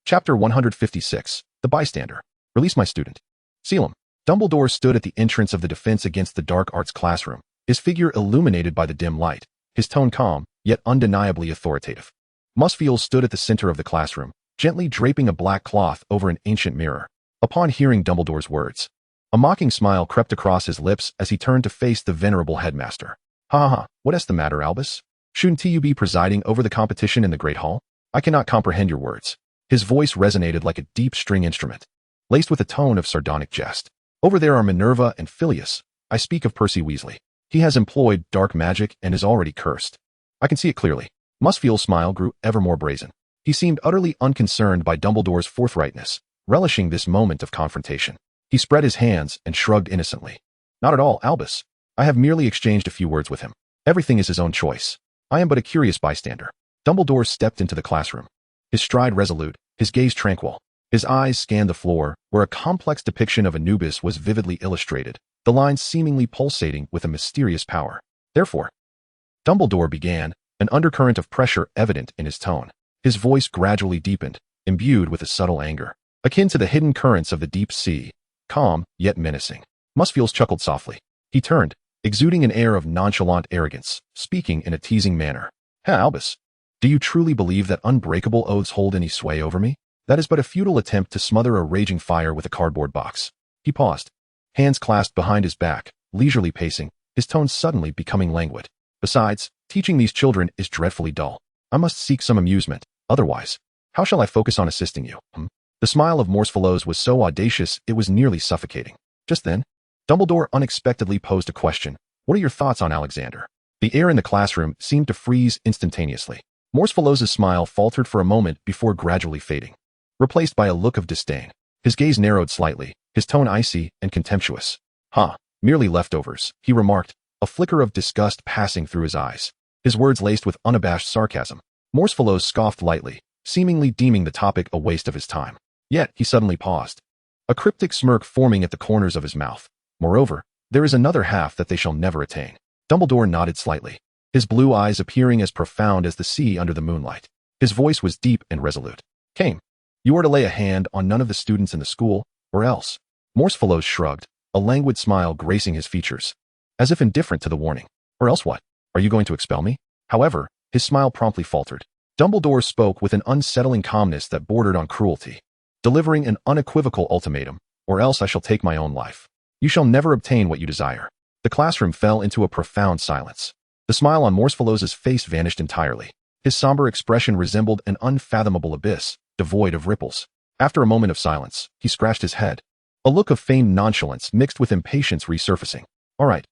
Chapter 156, The Bystander. Release my student. Seal him. Dumbledore stood at the entrance of the Defense Against the Dark Arts classroom, his figure illuminated by the dim light, his tone calm, yet undeniably authoritative. Musfiel stood at the center of the classroom, gently draping a black cloth over an ancient mirror. Upon hearing Dumbledore's words, a mocking smile crept across his lips as he turned to face the venerable headmaster. "Ha ha ha, what's the matter, Albus? Shouldn't you be presiding over the competition in the Great Hall? I cannot comprehend your words." His voice resonated like a deep string instrument, laced with a tone of sardonic jest. "Over there are Minerva and Phileas. I speak of Percy Weasley. He has employed dark magic and is already cursed. I can see it clearly." Musfiel's smile grew ever more brazen. He seemed utterly unconcerned by Dumbledore's forthrightness, relishing this moment of confrontation. He spread his hands and shrugged innocently. Not at all, Albus. I have merely exchanged a few words with him. Everything is his own choice. I am but a curious bystander. Dumbledore stepped into the classroom. His stride resolute, his gaze tranquil. His eyes scanned the floor, where a complex depiction of Anubis was vividly illustrated, the lines seemingly pulsating with a mysterious power. Therefore, Dumbledore began, an undercurrent of pressure evident in his tone. His voice gradually deepened, imbued with a subtle anger, akin to the hidden currents of the deep sea, calm yet menacing. Musfiels chuckled softly. He turned, exuding an air of nonchalant arrogance, speaking in a teasing manner. Albus, do you truly believe that unbreakable oaths hold any sway over me? That is but a futile attempt to smother a raging fire with a cardboard box. He paused, hands clasped behind his back, leisurely pacing, his tone suddenly becoming languid. Besides, teaching these children is dreadfully dull. I must seek some amusement, otherwise, how shall I focus on assisting you? The smile of Morsefaloz was so audacious it was nearly suffocating. Just then, Dumbledore unexpectedly posed a question. What are your thoughts on Alexander? The air in the classroom seemed to freeze instantaneously. Morsefaloz's smile faltered for a moment before gradually fading, replaced by a look of disdain. His gaze narrowed slightly, his tone icy and contemptuous. Merely leftovers, he remarked, a flicker of disgust passing through his eyes. His words laced with unabashed sarcasm. Morsefaloz scoffed lightly, seemingly deeming the topic a waste of his time. Yet, he suddenly paused, a cryptic smirk forming at the corners of his mouth. Moreover, there is another half that they shall never attain. Dumbledore nodded slightly, his blue eyes appearing as profound as the sea under the moonlight. His voice was deep and resolute. Came. You are to lay a hand on none of the students in the school, or else. Morsefaloz shrugged, a languid smile gracing his features, as if indifferent to the warning. Or else what? Are you going to expel me? However, his smile promptly faltered. Dumbledore spoke with an unsettling calmness that bordered on cruelty, delivering an unequivocal ultimatum, or else I shall take my own life. You shall never obtain what you desire. The classroom fell into a profound silence. The smile on Morsefaloz's face vanished entirely. His somber expression resembled an unfathomable abyss, devoid of ripples. After a moment of silence, he scratched his head, a look of feigned nonchalance mixed with impatience resurfacing. All right,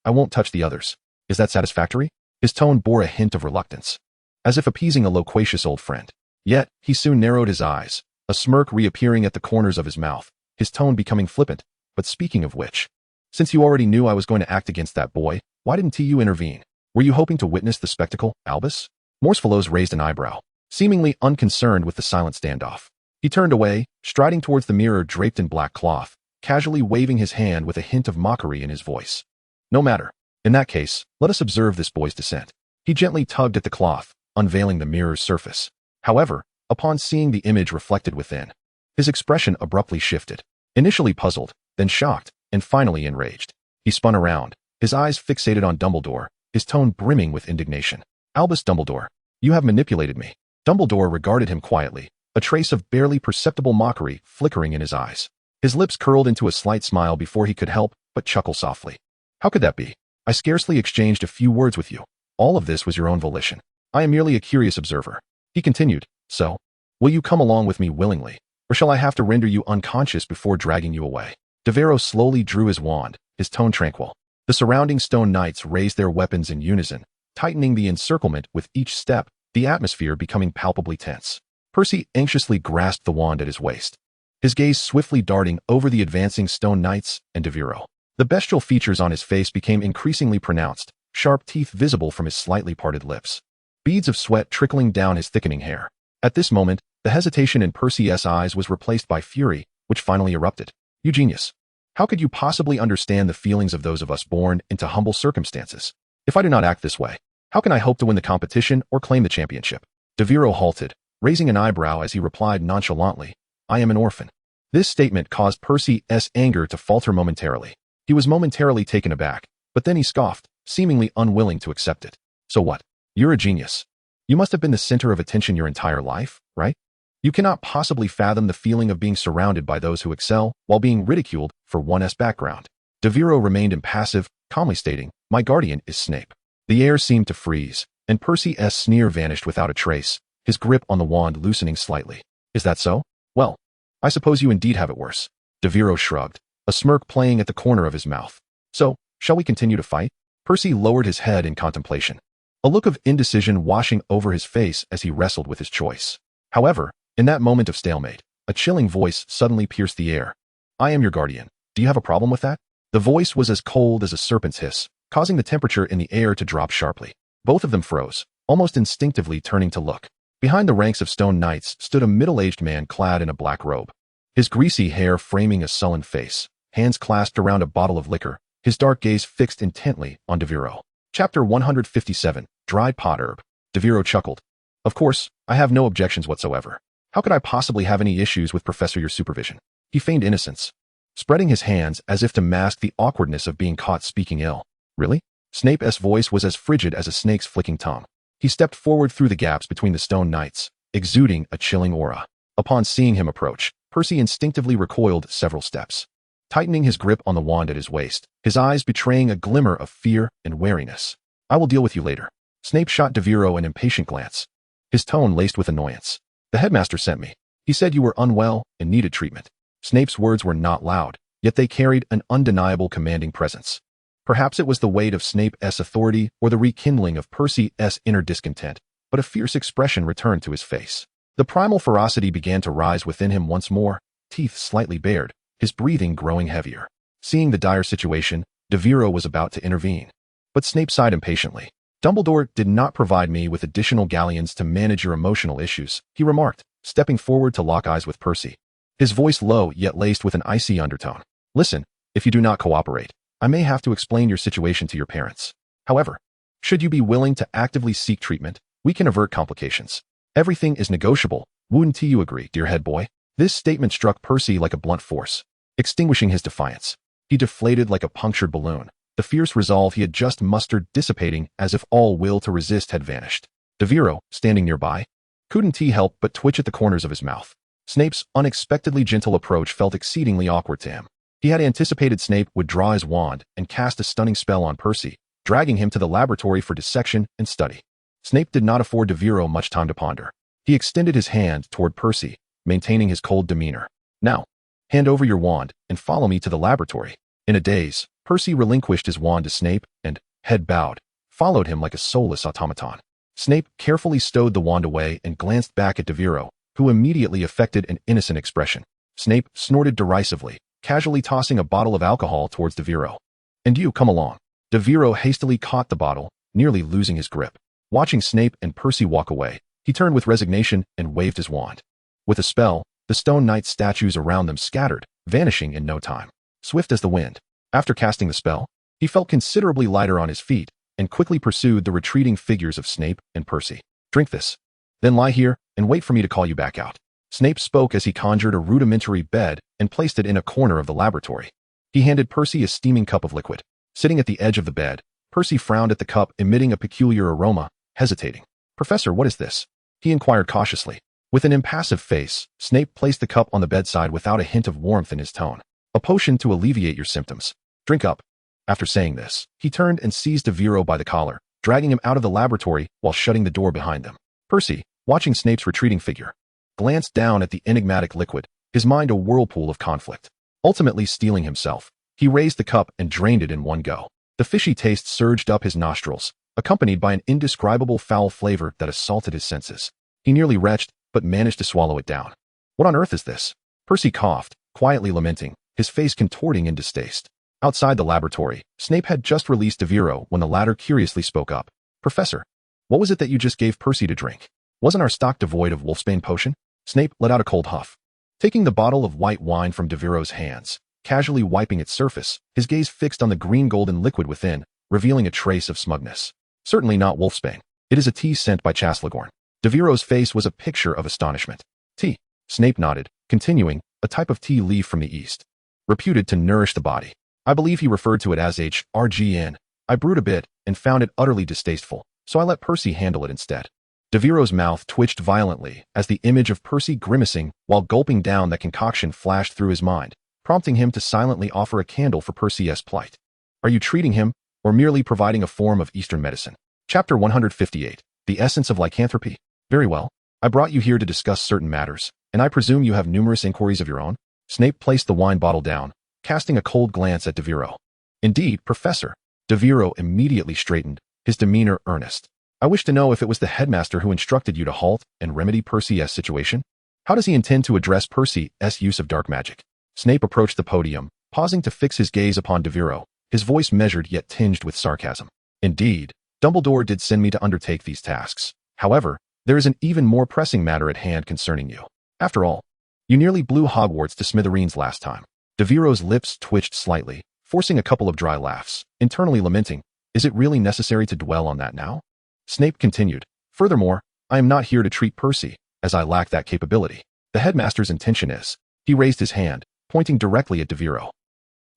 I won't touch the others. Is that satisfactory? His tone bore a hint of reluctance, as if appeasing a loquacious old friend. Yet, he soon narrowed his eyes, a smirk reappearing at the corners of his mouth, his tone becoming flippant. But speaking of which, since you already knew I was going to act against that boy, why didn't you intervene? Were you hoping to witness the spectacle, Albus? Morsefaloz raised an eyebrow, seemingly unconcerned with the silent standoff. He turned away, striding towards the mirror draped in black cloth, casually waving his hand with a hint of mockery in his voice. No matter. In that case, let us observe this boy's descent. He gently tugged at the cloth, unveiling the mirror's surface. However, upon seeing the image reflected within, his expression abruptly shifted. Initially puzzled, then shocked, and finally enraged. He spun around, his eyes fixated on Dumbledore, his tone brimming with indignation. Albus Dumbledore, you have manipulated me. Dumbledore regarded him quietly, a trace of barely perceptible mockery flickering in his eyes. His lips curled into a slight smile before he could help but chuckle softly. How could that be? I scarcely exchanged a few words with you. All of this was your own volition. I am merely a curious observer. He continued, so, will you come along with me willingly, or shall I have to render you unconscious before dragging you away? Devero slowly drew his wand, his tone tranquil. The surrounding stone knights raised their weapons in unison, tightening the encirclement with each step, the atmosphere becoming palpably tense. Percy anxiously grasped the wand at his waist, his gaze swiftly darting over the advancing stone knights and Devero. The bestial features on his face became increasingly pronounced, sharp teeth visible from his slightly parted lips, beads of sweat trickling down his thickening hair. At this moment, the hesitation in Percy's eyes was replaced by fury, which finally erupted. You genius! How could you possibly understand the feelings of those of us born into humble circumstances? If I do not act this way, how can I hope to win the competition or claim the championship? Devero halted, raising an eyebrow as he replied nonchalantly, I am an orphan. This statement caused Percy's anger to falter momentarily. He was momentarily taken aback, but then he scoffed, seemingly unwilling to accept it. So what? You're a genius. You must have been the center of attention your entire life, right? You cannot possibly fathom the feeling of being surrounded by those who excel while being ridiculed for one's background. Devero remained impassive, calmly stating, my guardian is Snape. The air seemed to freeze, and Percy's sneer vanished without a trace, his grip on the wand loosening slightly. Is that so? Well, I suppose you indeed have it worse. Devero shrugged, a smirk playing at the corner of his mouth. So, shall we continue to fight? Percy lowered his head in contemplation, a look of indecision washing over his face as he wrestled with his choice. However, in that moment of stalemate, a chilling voice suddenly pierced the air. I am your guardian. Do you have a problem with that? The voice was as cold as a serpent's hiss, causing the temperature in the air to drop sharply. Both of them froze, almost instinctively turning to look. Behind the ranks of stone knights stood a middle-aged man clad in a black robe, his greasy hair framing a sullen face, hands clasped around a bottle of liquor, his dark gaze fixed intently on Devero. Chapter 157, Dried Pot Herb. Devero chuckled. Of course, I have no objections whatsoever. How could I possibly have any issues with Professor your supervision? He feigned innocence, spreading his hands as if to mask the awkwardness of being caught speaking ill. Really? Snape's voice was as frigid as a snake's flicking tongue. He stepped forward through the gaps between the stone knights, exuding a chilling aura. Upon seeing him approach, Percy instinctively recoiled several steps, tightening his grip on the wand at his waist, his eyes betraying a glimmer of fear and wariness. I will deal with you later. Snape shot Devero an impatient glance, his tone laced with annoyance. The headmaster sent me. He said you were unwell and needed treatment. Snape's words were not loud, yet they carried an undeniable commanding presence. Perhaps it was the weight of Snape's authority or the rekindling of Percy's inner discontent, but a fierce expression returned to his face. The primal ferocity began to rise within him once more, teeth slightly bared, his breathing growing heavier. Seeing the dire situation, Devero was about to intervene. But Snape sighed impatiently. Dumbledore did not provide me with additional galleons to manage your emotional issues, he remarked, stepping forward to lock eyes with Percy. His voice low yet laced with an icy undertone. Listen, if you do not cooperate, I may have to explain your situation to your parents. However, should you be willing to actively seek treatment, we can avert complications. Everything is negotiable, wouldn't you agree, dear head boy? This statement struck Percy like a blunt force, extinguishing his defiance. He deflated like a punctured balloon, the fierce resolve he had just mustered dissipating as if all will to resist had vanished. Devero, standing nearby, couldn't he help but twitch at the corners of his mouth. Snape's unexpectedly gentle approach felt exceedingly awkward to him. He had anticipated Snape would draw his wand and cast a stunning spell on Percy, dragging him to the laboratory for dissection and study. Snape did not afford Devero much time to ponder. He extended his hand toward Percy, maintaining his cold demeanor. Now, hand over your wand and follow me to the laboratory. In a daze, Percy relinquished his wand to Snape and, head bowed, followed him like a soulless automaton. Snape carefully stowed the wand away and glanced back at Devero, who immediately affected an innocent expression. Snape snorted derisively, casually tossing a bottle of alcohol towards Devero. And you, come along. Devero hastily caught the bottle, nearly losing his grip. Watching Snape and Percy walk away, he turned with resignation and waved his wand. With a spell, the stone knight statues around them scattered, vanishing in no time. Swift as the wind, after casting the spell, he felt considerably lighter on his feet and quickly pursued the retreating figures of Snape and Percy. Drink this. Then lie here and wait for me to call you back out. Snape spoke as he conjured a rudimentary bed and placed it in a corner of the laboratory. He handed Percy a steaming cup of liquid. Sitting at the edge of the bed, Percy frowned at the cup, emitting a peculiar aroma, hesitating. Professor, what is this? He inquired cautiously. With an impassive face, Snape placed the cup on the bedside without a hint of warmth in his tone. A potion to alleviate your symptoms. Drink up. After saying this, he turned and seized Devero by the collar, dragging him out of the laboratory while shutting the door behind them. Percy, watching Snape's retreating figure, glanced down at the enigmatic liquid, his mind a whirlpool of conflict. Ultimately steeling himself, he raised the cup and drained it in one go. The fishy taste surged up his nostrils, accompanied by an indescribable foul flavor that assaulted his senses. He nearly retched, but managed to swallow it down. What on earth is this? Percy coughed, quietly lamenting, his face contorting in distaste. Outside the laboratory, Snape had just released Devero when the latter curiously spoke up. Professor, what was it that you just gave Percy to drink? Wasn't our stock devoid of wolfsbane potion? Snape let out a cold huff. Taking the bottle of white wine from Devero's hands, casually wiping its surface, his gaze fixed on the green-golden liquid within, revealing a trace of smugness. Certainly not wolfsbane. It is a tea sent by Chaslagorn. Devero's face was a picture of astonishment. Tea. Snape nodded, continuing, a type of tea leaf from the east, reputed to nourish the body. I believe he referred to it as HRGN. I brewed a bit and found it utterly distasteful, so I let Percy handle it instead. Devero's mouth twitched violently as the image of Percy grimacing while gulping down that concoction flashed through his mind, prompting him to silently offer a candle for Percy's plight. Are you treating him, or merely providing a form of Eastern medicine? Chapter 158. The Essence of Lycanthropy. Very well. I brought you here to discuss certain matters, and I presume you have numerous inquiries of your own? Snape placed the wine bottle down, casting a cold glance at Devero. Indeed, Professor. Devero immediately straightened, his demeanor earnest. I wish to know if it was the headmaster who instructed you to halt and remedy Percy's situation. How does he intend to address Percy's use of dark magic? Snape approached the podium, pausing to fix his gaze upon Devero, his voice measured yet tinged with sarcasm. Indeed, Dumbledore did send me to undertake these tasks. However, there is an even more pressing matter at hand concerning you. After all, you nearly blew Hogwarts to smithereens last time. Devero's lips twitched slightly, forcing a couple of dry laughs, internally lamenting, is it really necessary to dwell on that now? Snape continued, furthermore, I am not here to treat Percy, as I lack that capability. The headmaster's intention is, he raised his hand, pointing directly at Devero.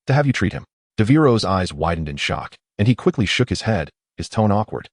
To have you treat him. Devero's eyes widened in shock, and he quickly shook his head, his tone awkward.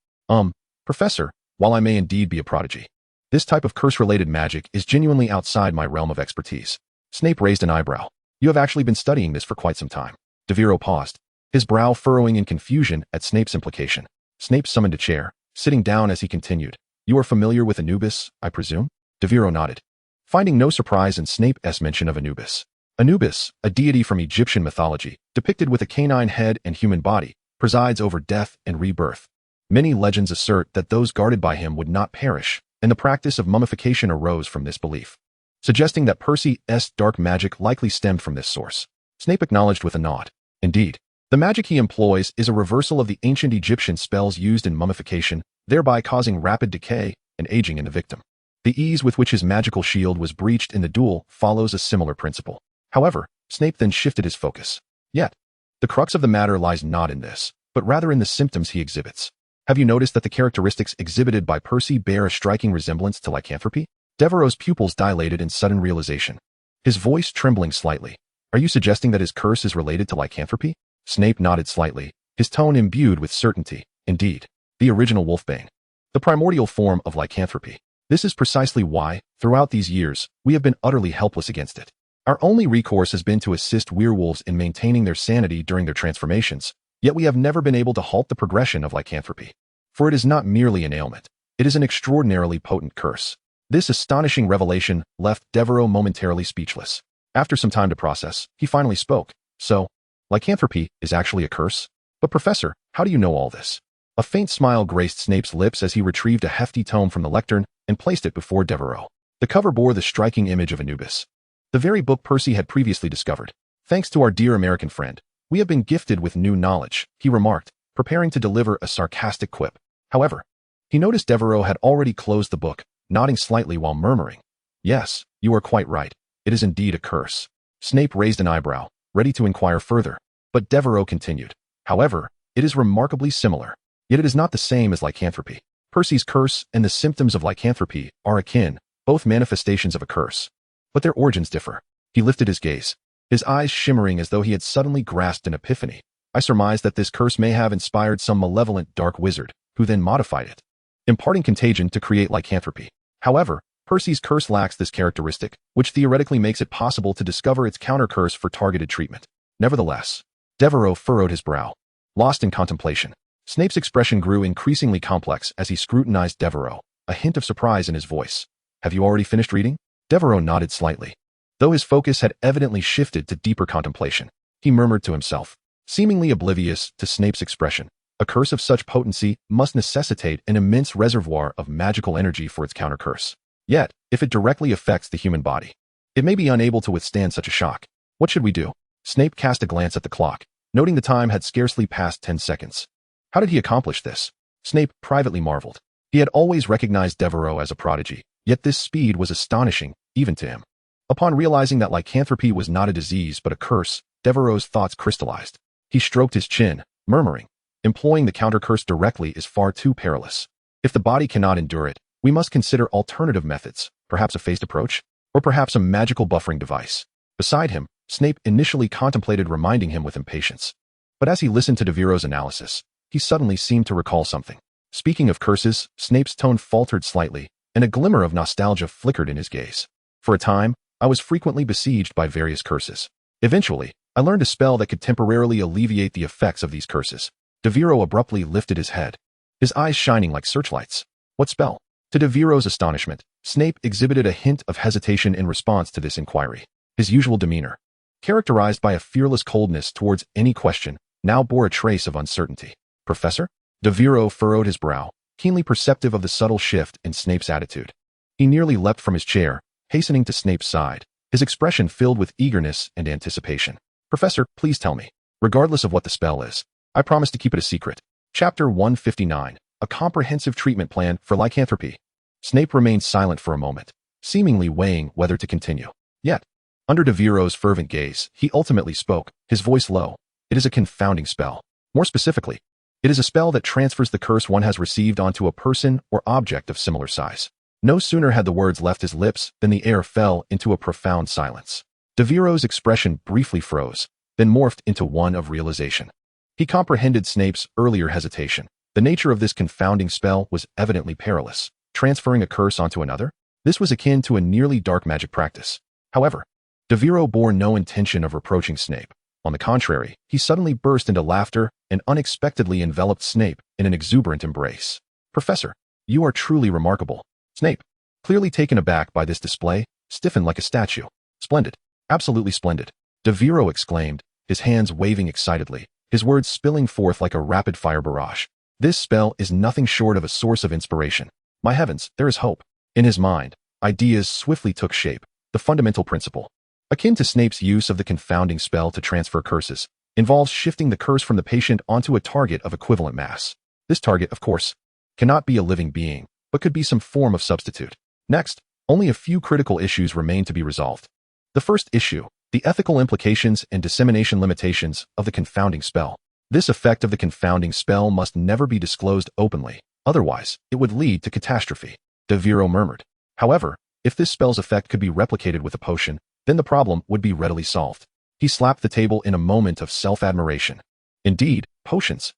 Professor, while I may indeed be a prodigy, this type of curse-related magic is genuinely outside my realm of expertise. Snape raised an eyebrow. You have actually been studying this for quite some time. Devero paused, his brow furrowing in confusion at Snape's implication. Snape summoned a chair, sitting down as he continued. You are familiar with Anubis, I presume? Devero nodded, finding no surprise in Snape's mention of Anubis. Anubis, a deity from Egyptian mythology, depicted with a canine head and human body, presides over death and rebirth. Many legends assert that those guarded by him would not perish, and the practice of mummification arose from this belief, suggesting that Percy's dark magic likely stemmed from this source. Snape acknowledged with a nod. Indeed, the magic he employs is a reversal of the ancient Egyptian spells used in mummification, thereby causing rapid decay and aging in the victim. The ease with which his magical shield was breached in the duel follows a similar principle. However, Snape then shifted his focus. Yet, the crux of the matter lies not in this, but rather in the symptoms he exhibits. Have you noticed that the characteristics exhibited by Percy bear a striking resemblance to lycanthropy? Devero's pupils dilated in sudden realization, his voice trembling slightly. Are you suggesting that his curse is related to lycanthropy? Snape nodded slightly, his tone imbued with certainty. Indeed, the original wolfbane, the primordial form of lycanthropy. This is precisely why, throughout these years, we have been utterly helpless against it. Our only recourse has been to assist werewolves in maintaining their sanity during their transformations, yet we have never been able to halt the progression of lycanthropy. For it is not merely an ailment, it is an extraordinarily potent curse. This astonishing revelation left Devero momentarily speechless. After some time to process, he finally spoke. So, lycanthropy is actually a curse? But Professor, how do you know all this? A faint smile graced Snape's lips as he retrieved a hefty tome from the lectern and placed it before Devero. The cover bore the striking image of Anubis, the very book Percy had previously discovered. Thanks to our dear American friend, we have been gifted with new knowledge, he remarked, preparing to deliver a sarcastic quip. However, he noticed Devero had already closed the book, nodding slightly while murmuring, yes, you are quite right. It is indeed a curse. Snape raised an eyebrow, ready to inquire further, but Devero continued. However, it is remarkably similar, yet it is not the same as lycanthropy. Percy's curse and the symptoms of lycanthropy are akin, both manifestations of a curse, but their origins differ. He lifted his gaze, his eyes shimmering as though he had suddenly grasped an epiphany. I surmise that this curse may have inspired some malevolent dark wizard, who then modified it, imparting contagion to create lycanthropy. However, Percy's curse lacks this characteristic, which theoretically makes it possible to discover its counter-curse for targeted treatment. Nevertheless, Devero furrowed his brow, lost in contemplation. Snape's expression grew increasingly complex as he scrutinized Devero, a hint of surprise in his voice. Have you already finished reading? Devero nodded slightly, though his focus had evidently shifted to deeper contemplation. He murmured to himself, seemingly oblivious to Snape's expression. A curse of such potency must necessitate an immense reservoir of magical energy for its counter-curse. Yet, if it directly affects the human body, it may be unable to withstand such a shock. What should we do? Snape cast a glance at the clock, noting the time had scarcely passed 10 seconds. How did he accomplish this? Snape privately marveled. He had always recognized Devero as a prodigy, yet this speed was astonishing, even to him. Upon realizing that lycanthropy was not a disease but a curse, Devero's thoughts crystallized. He stroked his chin, murmuring, employing the counter-curse directly is far too perilous. If the body cannot endure it, we must consider alternative methods, perhaps a phased approach, or perhaps a magical buffering device. Beside him, Snape initially contemplated reminding him with impatience. But as he listened to Devero's analysis, he suddenly seemed to recall something. Speaking of curses, Snape's tone faltered slightly, and a glimmer of nostalgia flickered in his gaze. For a time, I was frequently besieged by various curses. Eventually, I learned a spell that could temporarily alleviate the effects of these curses. Devero abruptly lifted his head, his eyes shining like searchlights. What spell? To Devero's astonishment, Snape exhibited a hint of hesitation in response to this inquiry. His usual demeanor, characterized by a fearless coldness towards any question, now bore a trace of uncertainty. Professor? Devero furrowed his brow, keenly perceptive of the subtle shift in Snape's attitude. He nearly leapt from his chair, hastening to Snape's side. his expression filled with eagerness and anticipation. "Professor, please tell me. Regardless of what the spell is, I promise to keep it a secret." Chapter 159, A Comprehensive Treatment Plan for Lycanthropy. Snape remained silent for a moment, seemingly weighing whether to continue. Yet, under Devero's fervent gaze, he ultimately spoke, his voice low. "It is a confounding spell. More specifically, it is a spell that transfers the curse one has received onto a person or object of similar size." No sooner had the words left his lips than the air fell into a profound silence. Devero's expression briefly froze, then morphed into one of realization. He comprehended Snape's earlier hesitation. The nature of this confounding spell was evidently perilous. Transferring a curse onto another? This was akin to a nearly dark magic practice. However, Devero bore no intention of reproaching Snape. On the contrary, he suddenly burst into laughter and unexpectedly enveloped Snape in an exuberant embrace. "Professor, you are truly remarkable." Snape, clearly taken aback by this display, stiffened like a statue. "Splendid. Absolutely splendid," Devero exclaimed, his hands waving excitedly, his words spilling forth like a rapid-fire barrage. "This spell is nothing short of a source of inspiration. My heavens, there is hope." In his mind, ideas swiftly took shape. The fundamental principle, akin to Snape's use of the confounding spell to transfer curses, involves shifting the curse from the patient onto a target of equivalent mass. This target, of course, cannot be a living being, but could be some form of substitute. Next, only a few critical issues remain to be resolved. The first issue, the ethical implications and dissemination limitations of the confounding spell. This effect of the confounding spell must never be disclosed openly, otherwise it would lead to catastrophe, Devero murmured. However, if this spell's effect could be replicated with a potion, then the problem would be readily solved. He slapped the table in a moment of self-admiration. Indeed, potions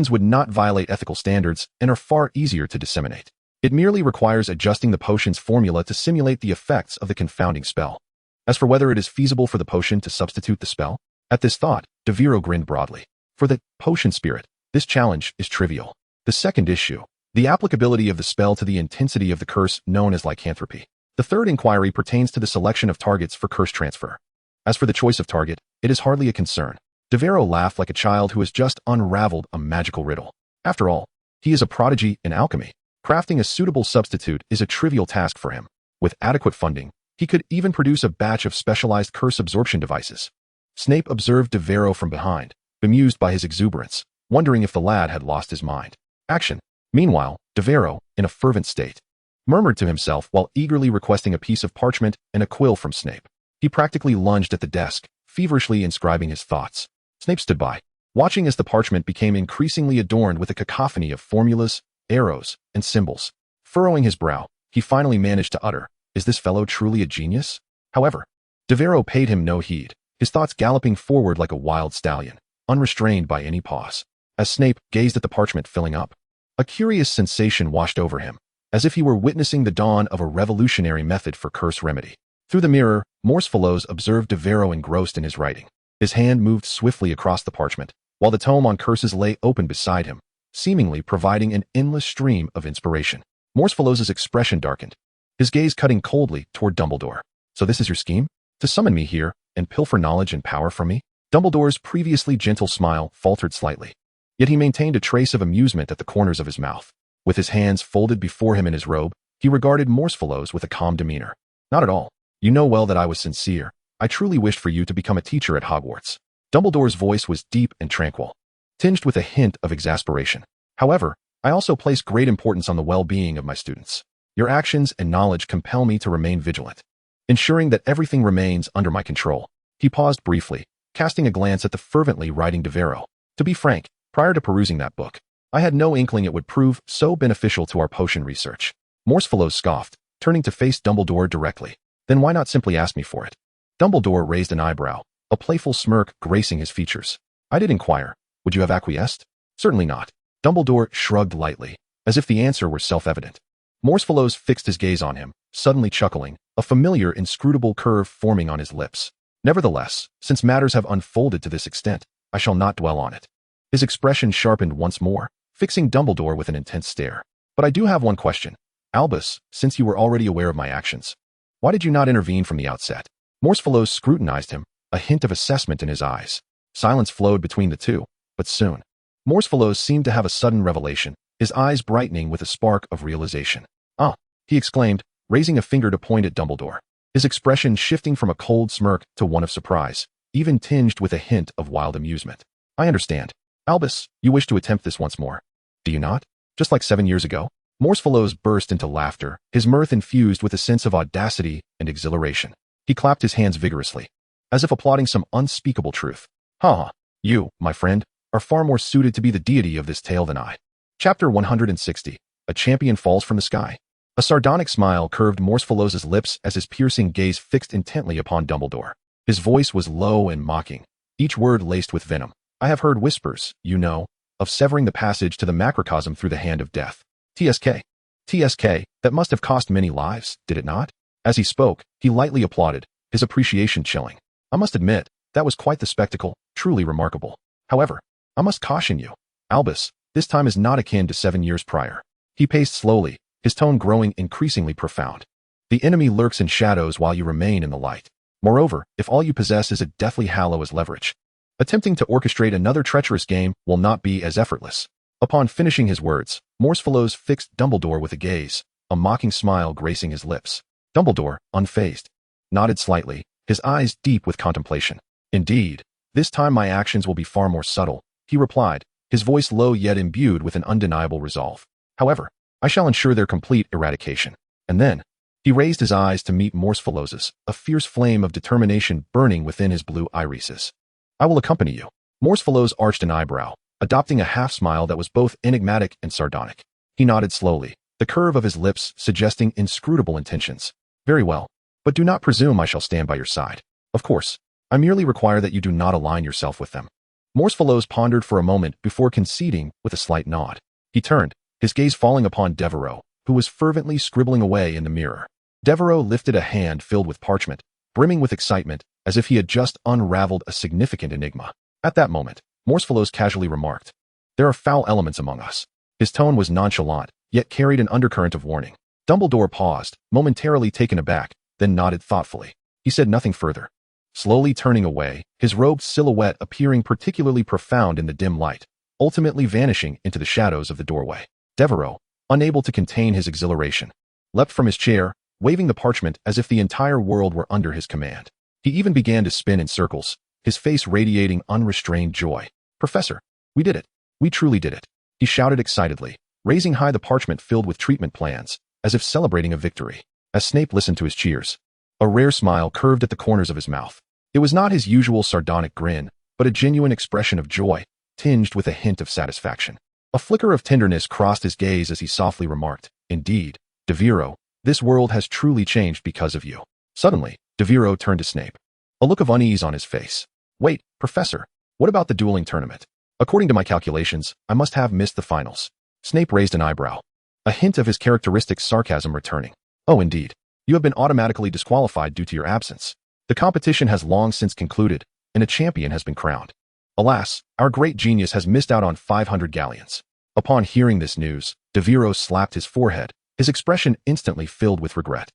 would not violate ethical standards and are far easier to disseminate. It merely requires adjusting the potion's formula to simulate the effects of the confounding spell. As for whether it is feasible for the potion to substitute the spell, at this thought, Devero grinned broadly. For the potion spirit, this challenge is trivial. The second issue, the applicability of the spell to the intensity of the curse known as lycanthropy. The third inquiry pertains to the selection of targets for curse transfer. As for the choice of target, it is hardly a concern. Devero laughed like a child who has just unraveled a magical riddle. After all, he is a prodigy in alchemy. Crafting a suitable substitute is a trivial task for him. With adequate funding, he could even produce a batch of specialized curse absorption devices. Snape observed Devero from behind, bemused by his exuberance, wondering if the lad had lost his mind. Action. Meanwhile, Devero, in a fervent state, murmured to himself while eagerly requesting a piece of parchment and a quill from Snape. He practically lunged at the desk, feverishly inscribing his thoughts. Snape stood by, watching as the parchment became increasingly adorned with a cacophony of formulas, arrows, and symbols. Furrowing his brow, he finally managed to utter, "Is this fellow truly a genius?" However, Devero paid him no heed, his thoughts galloping forward like a wild stallion, unrestrained by any pause. As Snape gazed at the parchment filling up, a curious sensation washed over him, as if he were witnessing the dawn of a revolutionary method for curse remedy. Through the mirror, Morsfellows observed Devero engrossed in his writing. His hand moved swiftly across the parchment, while the tome on curses lay open beside him, seemingly providing an endless stream of inspiration. Morsfellows' expression darkened, his gaze cutting coldly toward Dumbledore. "So this is your scheme? To summon me here and pilfer knowledge and power from me?" Dumbledore's previously gentle smile faltered slightly, yet he maintained a trace of amusement at the corners of his mouth. With his hands folded before him in his robe, he regarded Morsfellows with a calm demeanor. "Not at all. You know well that I was sincere. I truly wished for you to become a teacher at Hogwarts." Dumbledore's voice was deep and tranquil, tinged with a hint of exasperation. "However, I also place great importance on the well-being of my students. Your actions and knowledge compel me to remain vigilant, ensuring that everything remains under my control." He paused briefly, casting a glance at the fervently writing Devero. "To be frank, prior to perusing that book, I had no inkling it would prove so beneficial to our potion research." Morsfellows scoffed, turning to face Dumbledore directly. "Then why not simply ask me for it?" Dumbledore raised an eyebrow, a playful smirk gracing his features. "I did inquire. Would you have acquiesced?" "Certainly not." Dumbledore shrugged lightly, as if the answer were self-evident. Morsfellows fixed his gaze on him, suddenly chuckling, a familiar inscrutable curve forming on his lips. "Nevertheless, since matters have unfolded to this extent, I shall not dwell on it." His expression sharpened once more, fixing Dumbledore with an intense stare. "But I do have one question. Albus, since you were already aware of my actions, why did you not intervene from the outset?" Morsfellows scrutinized him, a hint of assessment in his eyes. Silence flowed between the two, but soon, Morsfellows seemed to have a sudden revelation, his eyes brightening with a spark of realization. "Ah," he exclaimed, raising a finger to point at Dumbledore. his expression shifting from a cold smirk to one of surprise, even tinged with a hint of wild amusement. I understand. Albus, you wish to attempt this once more. Do you not? Just like 7 years ago? Morsfellows burst into laughter, his mirth infused with a sense of audacity and exhilaration. He clapped his hands vigorously, as if applauding some unspeakable truth. Ha! You, my friend, are far more suited to be the deity of this tale than I. Chapter 160. A champion falls from the sky. A sardonic smile curved Morsfellows' lips as his piercing gaze fixed intently upon Dumbledore. His voice was low and mocking, each word laced with venom. I have heard whispers, you know, of severing the passage to the macrocosm through the hand of death. TSK. TSK, that must have cost many lives, did it not? As he spoke, he lightly applauded, his appreciation chilling. I must admit, that was quite the spectacle, truly remarkable. However, I must caution you. Albus, this time is not akin to 7 years prior. He paced slowly, his tone growing increasingly profound. The enemy lurks in shadows while you remain in the light. Moreover, if all you possess is a deathly hallow as leverage, attempting to orchestrate another treacherous game will not be as effortless. Upon finishing his words, Morsfellows fixed Dumbledore with a gaze, a mocking smile gracing his lips. Dumbledore, unfazed, nodded slightly, his eyes deep with contemplation. Indeed, this time my actions will be far more subtle, he replied, his voice low yet imbued with an undeniable resolve. However, I shall ensure their complete eradication. And then, he raised his eyes to meet Morsfellows's, a fierce flame of determination burning within his blue irises. I will accompany you. Morsfellows arched an eyebrow, adopting a half-smile that was both enigmatic and sardonic. He nodded slowly, the curve of his lips suggesting inscrutable intentions. Very well, but do not presume I shall stand by your side. Of course, I merely require that you do not align yourself with them. Morsfellows pondered for a moment before conceding with a slight nod. He turned, his gaze falling upon Devero, who was fervently scribbling away in the mirror. Devero lifted a hand filled with parchment, brimming with excitement, as if he had just unraveled a significant enigma. At that moment, Morsfellows casually remarked, "There are foul elements among us." His tone was nonchalant, yet carried an undercurrent of warning. Dumbledore paused, momentarily taken aback, then nodded thoughtfully. He said nothing further, slowly turning away, his robed silhouette appearing particularly profound in the dim light, ultimately vanishing into the shadows of the doorway. Devero, unable to contain his exhilaration, leapt from his chair, waving the parchment as if the entire world were under his command. He even began to spin in circles, his face radiating unrestrained joy. "Professor, we did it. We truly did it," he shouted excitedly, raising high the parchment filled with treatment plans, as if celebrating a victory. As Snape listened to his cheers, a rare smile curved at the corners of his mouth. It was not his usual sardonic grin, but a genuine expression of joy, tinged with a hint of satisfaction. A flicker of tenderness crossed his gaze as he softly remarked, "Indeed, Devero, this world has truly changed because of you." Suddenly, Devero turned to Snape, a look of unease on his face. "Wait, Professor, what about the dueling tournament? According to my calculations, I must have missed the finals." Snape raised an eyebrow, a hint of his characteristic sarcasm returning. "Oh, indeed. You have been automatically disqualified due to your absence. The competition has long since concluded, and a champion has been crowned. Alas, our great genius has missed out on 500 galleons." Upon hearing this news, Devero slapped his forehead, his expression instantly filled with regret.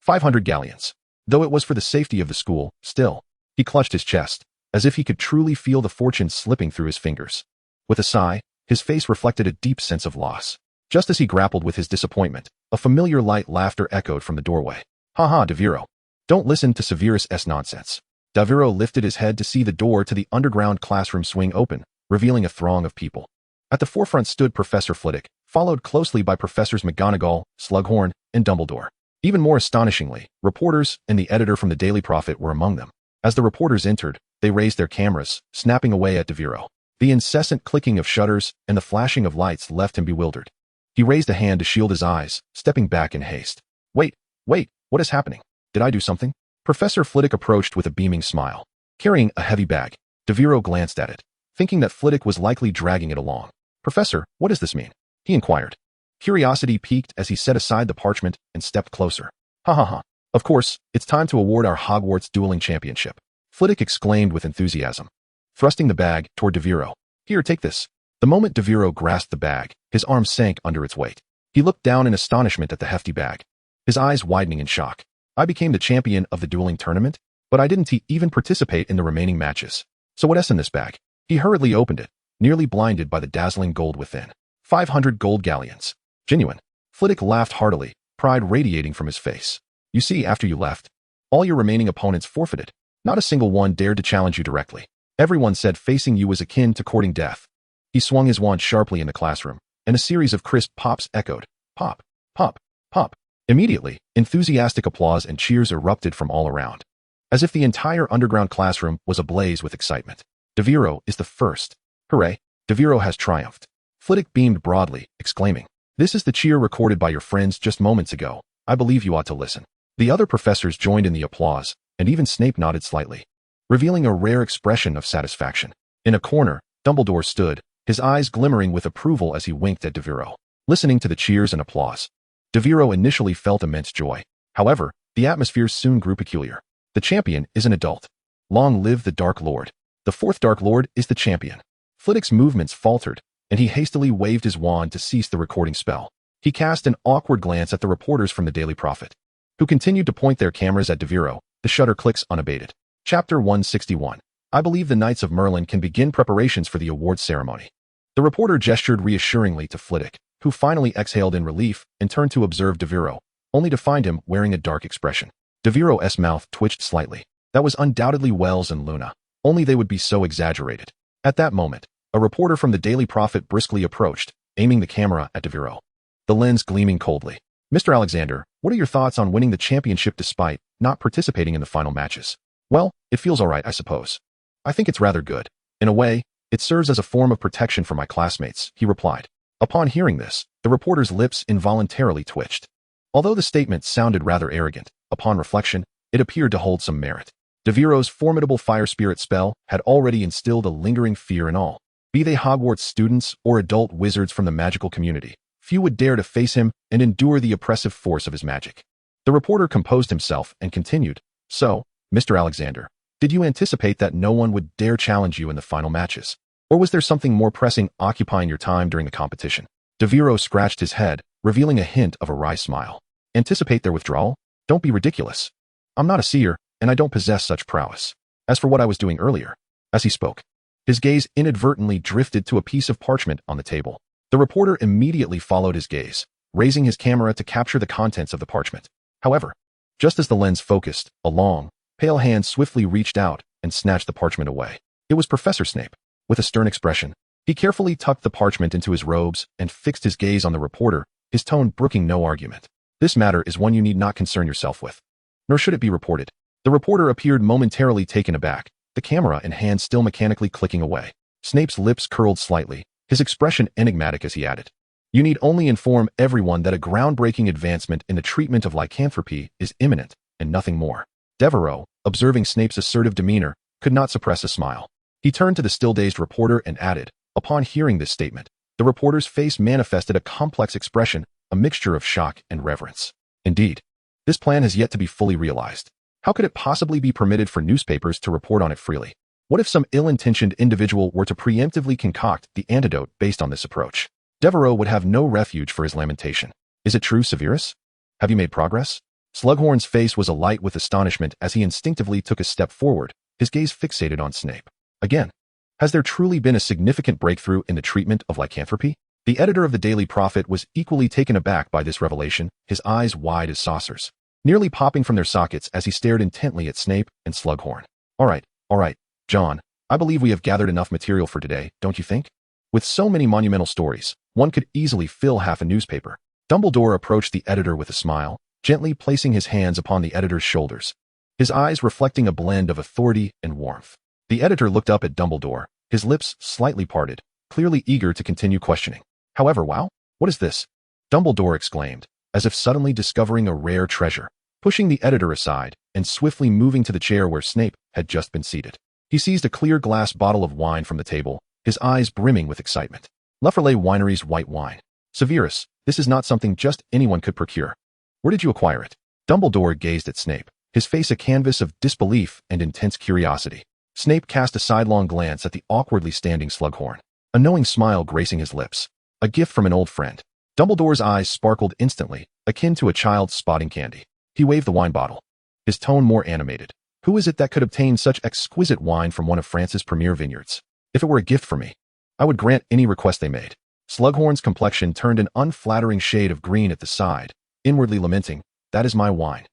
500 galleons. Though it was for the safety of the school, still. He clutched his chest, as if he could truly feel the fortune slipping through his fingers. With a sigh, his face reflected a deep sense of loss. Just as he grappled with his disappointment, a familiar light laughter echoed from the doorway. "Ha ha, Devero. Don't listen to Severus' nonsense." Devero lifted his head to see the door to the underground classroom swing open, revealing a throng of people. At the forefront stood Professor Flitwick, followed closely by Professors McGonagall, Slughorn, and Dumbledore. Even more astonishingly, reporters and the editor from the Daily Prophet were among them. As the reporters entered, they raised their cameras, snapping away at Devero. The incessant clicking of shutters and the flashing of lights left him bewildered. He raised a hand to shield his eyes, stepping back in haste. Wait, what is happening? Did I do something?" Professor Flitwick approached with a beaming smile. Carrying a heavy bag, Devero glanced at it, thinking that Flitwick was likely dragging it along. "Professor, what does this mean?" he inquired. Curiosity piqued as he set aside the parchment and stepped closer. "Ha ha ha. Of course, it's time to award our Hogwarts dueling championship," Flitwick exclaimed with enthusiasm, thrusting the bag toward Devero. "Here, take this." The moment Devero grasped the bag, his arm sank under its weight. He looked down in astonishment at the hefty bag, his eyes widening in shock. "I became the champion of the dueling tournament, but I didn't even participate in the remaining matches. So what's in this bag?" He hurriedly opened it, nearly blinded by the dazzling gold within. 500 gold galleons. Genuine. Flitwick laughed heartily, pride radiating from his face. You see, after you left, all your remaining opponents forfeited. Not a single one dared to challenge you directly. Everyone said facing you was akin to courting death. He swung his wand sharply in the classroom, and a series of crisp pops echoed. Pop, pop, pop. Immediately, enthusiastic applause and cheers erupted from all around, as if the entire underground classroom was ablaze with excitement. Devero is the first. Hooray, Devero has triumphed. Flitwick beamed broadly, exclaiming, "This is the cheer recorded by your friends just moments ago. I believe you ought to listen." The other professors joined in the applause, and even Snape nodded slightly, revealing a rare expression of satisfaction. In a corner, Dumbledore stood, his eyes glimmering with approval as he winked at Devero. Listening to the cheers and applause, Devero initially felt immense joy. However, the atmosphere soon grew peculiar. The champion is an adult. Long live the Dark Lord. The fourth Dark Lord is the champion. Flitwick's movements faltered, and he hastily waved his wand to cease the recording spell. He cast an awkward glance at the reporters from the Daily Prophet, who continued to point their cameras at Devero. The shutter clicks unabated. Chapter 161. I believe the Knights of Merlin can begin preparations for the awards ceremony. The reporter gestured reassuringly to Flitwick, who finally exhaled in relief and turned to observe Devero, only to find him wearing a dark expression. Devero's mouth twitched slightly. That was undoubtedly Wells and Luna, only they would be so exaggerated. At that moment, a reporter from the Daily Prophet briskly approached, aiming the camera at Devero, the lens gleaming coldly. "Mr. Alexander, what are your thoughts on winning the championship despite not participating in the final matches?" "Well, it feels all right, I suppose. I think it's rather good. In a way, it serves as a form of protection for my classmates," he replied. Upon hearing this, the reporter's lips involuntarily twitched. Although the statement sounded rather arrogant, upon reflection, it appeared to hold some merit. Devero's formidable fire spirit spell had already instilled a lingering fear in all. Be they Hogwarts students or adult wizards from the magical community, few would dare to face him and endure the oppressive force of his magic. The reporter composed himself and continued, "So, Mr. Alexander, did you anticipate that no one would dare challenge you in the final matches? Or was there something more pressing occupying your time during the competition?" Devero scratched his head, revealing a hint of a wry smile. "Anticipate their withdrawal? Don't be ridiculous. I'm not a seer, and I don't possess such prowess. As for what I was doing earlier," as he spoke, his gaze inadvertently drifted to a piece of parchment on the table. The reporter immediately followed his gaze, raising his camera to capture the contents of the parchment. However, just as the lens focused, a long, pale hand swiftly reached out and snatched the parchment away. It was Professor Snape. With a stern expression, he carefully tucked the parchment into his robes and fixed his gaze on the reporter, his tone brooking no argument. "This matter is one you need not concern yourself with, nor should it be reported." The reporter appeared momentarily taken aback, the camera and hand still mechanically clicking away. Snape's lips curled slightly, his expression enigmatic as he added, "You need only inform everyone that a groundbreaking advancement in the treatment of lycanthropy is imminent, and nothing more." Devero, observing Snape's assertive demeanor, could not suppress a smile. He turned to the still-dazed reporter and added, upon hearing this statement, the reporter's face manifested a complex expression, a mixture of shock and reverence. "Indeed, this plan has yet to be fully realized. How could it possibly be permitted for newspapers to report on it freely? What if some ill-intentioned individual were to preemptively concoct the antidote based on this approach?" Devero would have no refuge for his lamentation. "Is it true, Severus? Have you made progress?" Slughorn's face was alight with astonishment as he instinctively took a step forward, his gaze fixated on Snape. "Again, has there truly been a significant breakthrough in the treatment of lycanthropy?" The editor of the Daily Prophet was equally taken aback by this revelation, his eyes wide as saucers, nearly popping from their sockets as he stared intently at Snape and Slughorn. All right, John, I believe we have gathered enough material for today, don't you think? With so many monumental stories, one could easily fill half a newspaper." Dumbledore approached the editor with a smile, gently placing his hands upon the editor's shoulders, his eyes reflecting a blend of authority and warmth. The editor looked up at Dumbledore, his lips slightly parted, clearly eager to continue questioning. "However, wow, what is this?" Dumbledore exclaimed, as if suddenly discovering a rare treasure, pushing the editor aside and swiftly moving to the chair where Snape had just been seated. He seized a clear glass bottle of wine from the table, his eyes brimming with excitement. "Lafrelais Winery's white wine. Severus, this is not something just anyone could procure. Where did you acquire it?" Dumbledore gazed at Snape, his face a canvas of disbelief and intense curiosity. Snape cast a sidelong glance at the awkwardly standing Slughorn, a knowing smile gracing his lips. "A gift from an old friend." Dumbledore's eyes sparkled instantly, akin to a child spotting candy. He waved the wine bottle, his tone more animated. "Who is it that could obtain such exquisite wine from one of France's premier vineyards? If it were a gift for me, I would grant any request they made." Slughorn's complexion turned an unflattering shade of green at the side, inwardly lamenting, "That is my wine.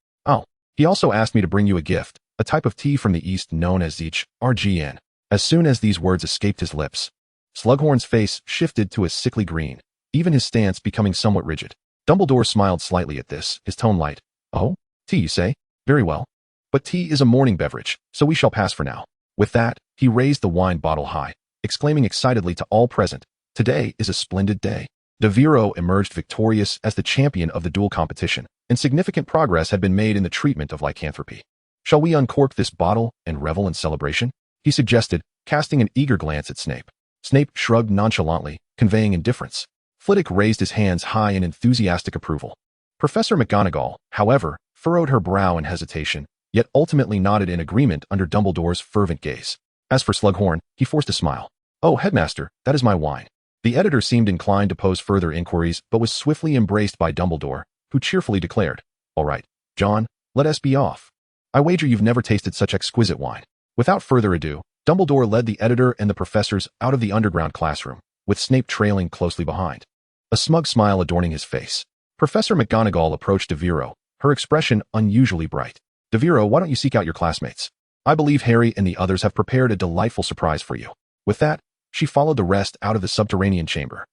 He also asked me to bring you a gift, a type of tea from the East known as RGN. As soon as these words escaped his lips, Slughorn's face shifted to a sickly green, even his stance becoming somewhat rigid. Dumbledore smiled slightly at this, his tone light. Oh, tea, you say? Very well. But tea is a morning beverage, so we shall pass for now. With that, he raised the wine bottle high, exclaiming excitedly to all present, today is a splendid day. Devero emerged victorious as the champion of the duel competition, and significant progress had been made in the treatment of lycanthropy. Shall we uncork this bottle and revel in celebration? He suggested, casting an eager glance at Snape. Snape shrugged nonchalantly, conveying indifference. Flitwick raised his hands high in enthusiastic approval. Professor McGonagall, however, furrowed her brow in hesitation, yet ultimately nodded in agreement under Dumbledore's fervent gaze. As for Slughorn, he forced a smile. Oh, headmaster, that is my wine. The editor seemed inclined to pose further inquiries, but was swiftly embraced by Dumbledore, who cheerfully declared, All right, John, let us be off. I wager you've never tasted such exquisite wine. Without further ado, Dumbledore led the editor and the professors out of the underground classroom, with Snape trailing closely behind. A smug smile adorning his face. Professor McGonagall approached Devero, her expression unusually bright. Devero, why don't you seek out your classmates? I believe Harry and the others have prepared a delightful surprise for you. With that, she followed the rest out of the subterranean chamber.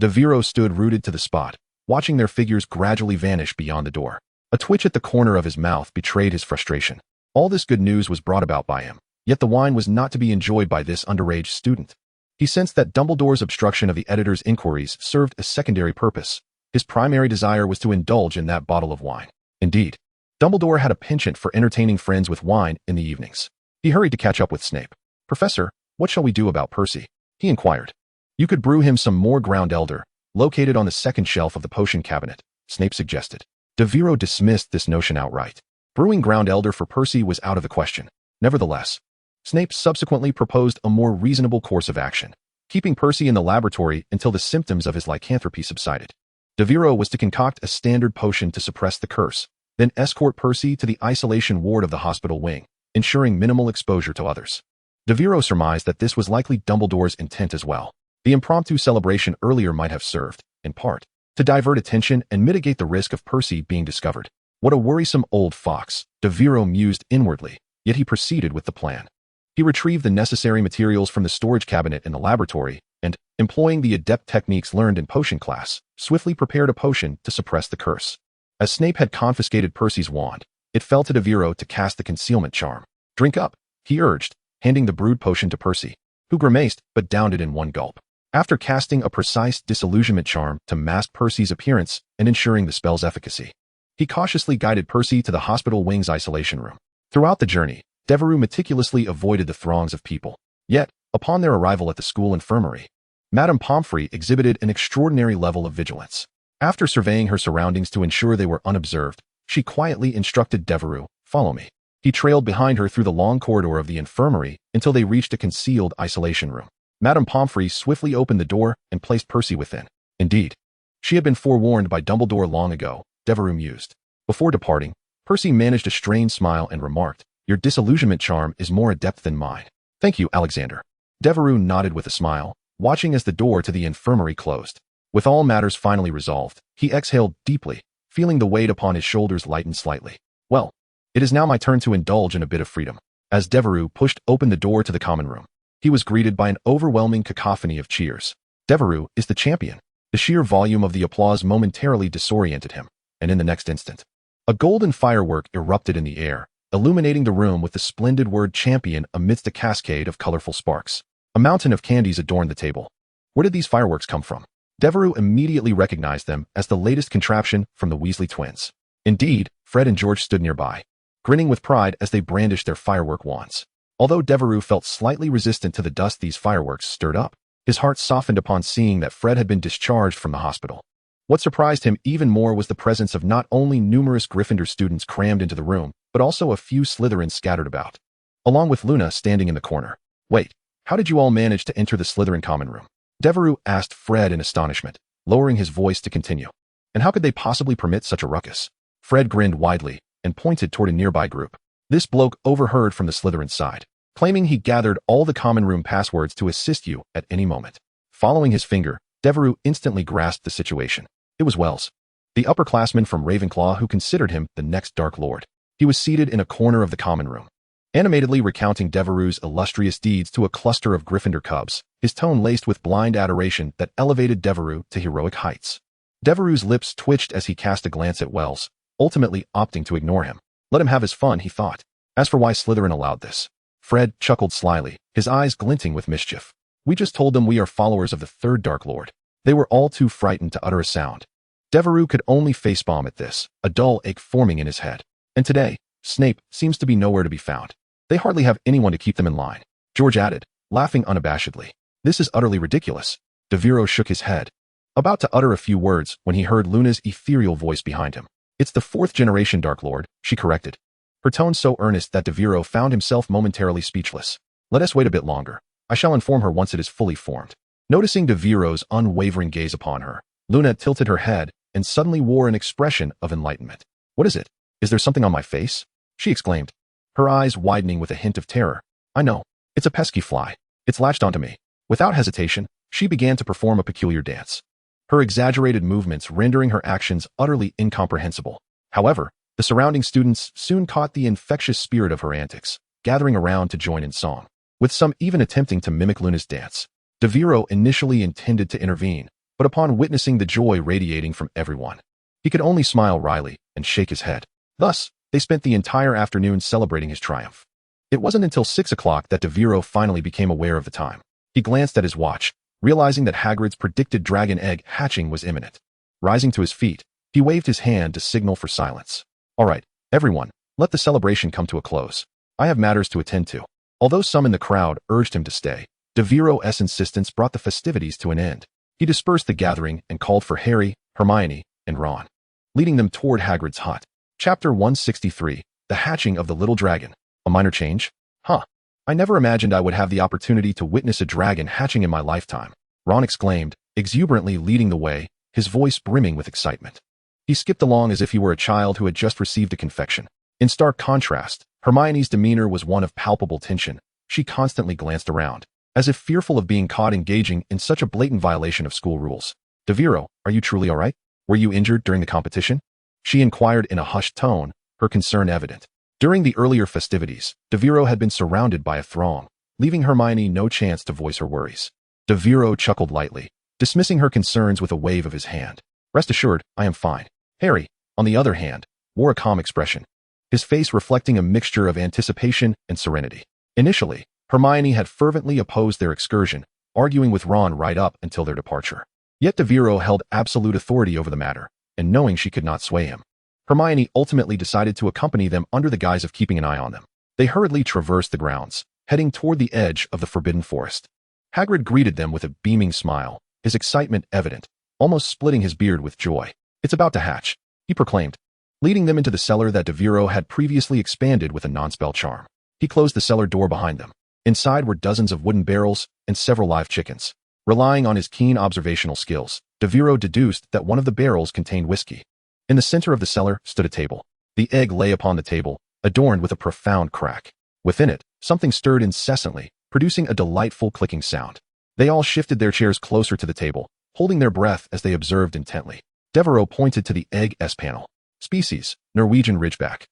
Devero stood rooted to the spot, watching their figures gradually vanish beyond the door. A twitch at the corner of his mouth betrayed his frustration. All this good news was brought about by him, yet the wine was not to be enjoyed by this underage student. He sensed that Dumbledore's obstruction of the editor's inquiries served a secondary purpose. His primary desire was to indulge in that bottle of wine. Indeed, Dumbledore had a penchant for entertaining friends with wine in the evenings. He hurried to catch up with Snape. Professor, what shall we do about Percy? He inquired. You could brew him some more ground elder, located on the second shelf of the potion cabinet, Snape suggested. Devero dismissed this notion outright. Brewing ground elder for Percy was out of the question. Nevertheless, Snape subsequently proposed a more reasonable course of action, keeping Percy in the laboratory until the symptoms of his lycanthropy subsided. Devero was to concoct a standard potion to suppress the curse, then escort Percy to the isolation ward of the hospital wing, ensuring minimal exposure to others. Devero surmised that this was likely Dumbledore's intent as well. The impromptu celebration earlier might have served, in part, to divert attention and mitigate the risk of Percy being discovered. What a worrisome old fox, Devero mused inwardly, yet he proceeded with the plan. He retrieved the necessary materials from the storage cabinet in the laboratory and, employing the adept techniques learned in potion class, swiftly prepared a potion to suppress the curse. As Snape had confiscated Percy's wand, it fell to Devero to cast the concealment charm. Drink up, he urged, handing the brewed potion to Percy, who grimaced but downed it in one gulp. After casting a precise disillusionment charm to mask Percy's appearance and ensuring the spell's efficacy, he cautiously guided Percy to the hospital wing's isolation room. Throughout the journey, Devero meticulously avoided the throngs of people. Yet, upon their arrival at the school infirmary, Madame Pomfrey exhibited an extraordinary level of vigilance. After surveying her surroundings to ensure they were unobserved, she quietly instructed Devero, "Follow me." He trailed behind her through the long corridor of the infirmary until they reached a concealed isolation room. Madame Pomfrey swiftly opened the door and placed Percy within. Indeed, she had been forewarned by Dumbledore long ago, Devero mused. Before departing, Percy managed a strained smile and remarked, "Your disillusionment charm is more adept than mine." "Thank you, Alexander." Devero nodded with a smile, watching as the door to the infirmary closed. With all matters finally resolved, he exhaled deeply, feeling the weight upon his shoulders lighten slightly. Well, it is now my turn to indulge in a bit of freedom. As Devero pushed open the door to the common room, he was greeted by an overwhelming cacophony of cheers. Devero is the champion. The sheer volume of the applause momentarily disoriented him, and in the next instant, a golden firework erupted in the air, illuminating the room with the splendid word champion amidst a cascade of colorful sparks. A mountain of candies adorned the table. Where did these fireworks come from? Devero immediately recognized them as the latest contraption from the Weasley twins. Indeed, Fred and George stood nearby, grinning with pride as they brandished their firework wands. Although Devero felt slightly resistant to the dust these fireworks stirred up, his heart softened upon seeing that Fred had been discharged from the hospital. What surprised him even more was the presence of not only numerous Gryffindor students crammed into the room, but also a few Slytherins scattered about, along with Luna standing in the corner. "Wait, how did you all manage to enter the Slytherin common room?" Devero asked Fred in astonishment, lowering his voice to continue. "And how could they possibly permit such a ruckus?" Fred grinned widely and pointed toward a nearby group. This bloke overheard from the Slytherin side, claiming he gathered all the common room passwords to assist you at any moment. Following his finger, Devero instantly grasped the situation. It was Wells, the upperclassman from Ravenclaw who considered him the next Dark Lord. He was seated in a corner of the common room, animatedly recounting Devero's illustrious deeds to a cluster of Gryffindor cubs, his tone laced with blind adoration that elevated Devero to heroic heights. Devero's lips twitched as he cast a glance at Wells, ultimately opting to ignore him. Let him have his fun, he thought. As for why Slytherin allowed this, Fred chuckled slyly, his eyes glinting with mischief. We just told them we are followers of the third Dark Lord. They were all too frightened to utter a sound. Devero could only facepalm at this, a dull ache forming in his head. And today, Snape seems to be nowhere to be found. They hardly have anyone to keep them in line. George added, laughing unabashedly. This is utterly ridiculous. Devero shook his head, about to utter a few words when he heard Luna's ethereal voice behind him. It's the fourth generation Dark Lord, she corrected, her tone so earnest that Devero found himself momentarily speechless. Let us wait a bit longer. I shall inform her once it is fully formed. Noticing Devero's unwavering gaze upon her, Luna tilted her head and suddenly wore an expression of enlightenment. What is it? Is there something on my face? She exclaimed, her eyes widening with a hint of terror. I know. It's a pesky fly. It's latched onto me. Without hesitation, she began to perform a peculiar dance, her exaggerated movements rendering her actions utterly incomprehensible. However, the surrounding students soon caught the infectious spirit of her antics, gathering around to join in song, with some even attempting to mimic Luna's dance. Devero initially intended to intervene, but upon witnessing the joy radiating from everyone, he could only smile wryly and shake his head. Thus, they spent the entire afternoon celebrating his triumph. It wasn't until 6 o'clock that Devero finally became aware of the time. He glanced at his watch, realizing that Hagrid's predicted dragon egg hatching was imminent. Rising to his feet, he waved his hand to signal for silence. All right, everyone, let the celebration come to a close. I have matters to attend to. Although some in the crowd urged him to stay, Devero's insistence brought the festivities to an end. He dispersed the gathering and called for Harry, Hermione, and Ron, leading them toward Hagrid's hut. Chapter 163, The Hatching of the Little Dragon. A minor change? Huh. I never imagined I would have the opportunity to witness a dragon hatching in my lifetime, Ron exclaimed, exuberantly leading the way, his voice brimming with excitement. He skipped along as if he were a child who had just received a confection. In stark contrast, Hermione's demeanor was one of palpable tension. She constantly glanced around, as if fearful of being caught engaging in such a blatant violation of school rules. Devero, are you truly all right? Were you injured during the competition? She inquired in a hushed tone, her concern evident. During the earlier festivities, Devero had been surrounded by a throng, leaving Hermione no chance to voice her worries. Devero chuckled lightly, dismissing her concerns with a wave of his hand. Rest assured, I am fine. Harry, on the other hand, wore a calm expression, his face reflecting a mixture of anticipation and serenity. Initially, Hermione had fervently opposed their excursion, arguing with Ron right up until their departure. Yet Devero held absolute authority over the matter, and knowing she could not sway him, Hermione ultimately decided to accompany them under the guise of keeping an eye on them. They hurriedly traversed the grounds, heading toward the edge of the Forbidden Forest. Hagrid greeted them with a beaming smile, his excitement evident, almost splitting his beard with joy. It's about to hatch, he proclaimed, leading them into the cellar that Devero had previously expanded with a non-spell charm. He closed the cellar door behind them. Inside were dozens of wooden barrels and several live chickens. Relying on his keen observational skills, Devero deduced that one of the barrels contained whiskey. In the center of the cellar stood a table. The egg lay upon the table, adorned with a profound crack. Within it, something stirred incessantly, producing a delightful clicking sound. They all shifted their chairs closer to the table, holding their breath as they observed intently. Devero pointed to the egg S panel. Species, Norwegian Ridgeback.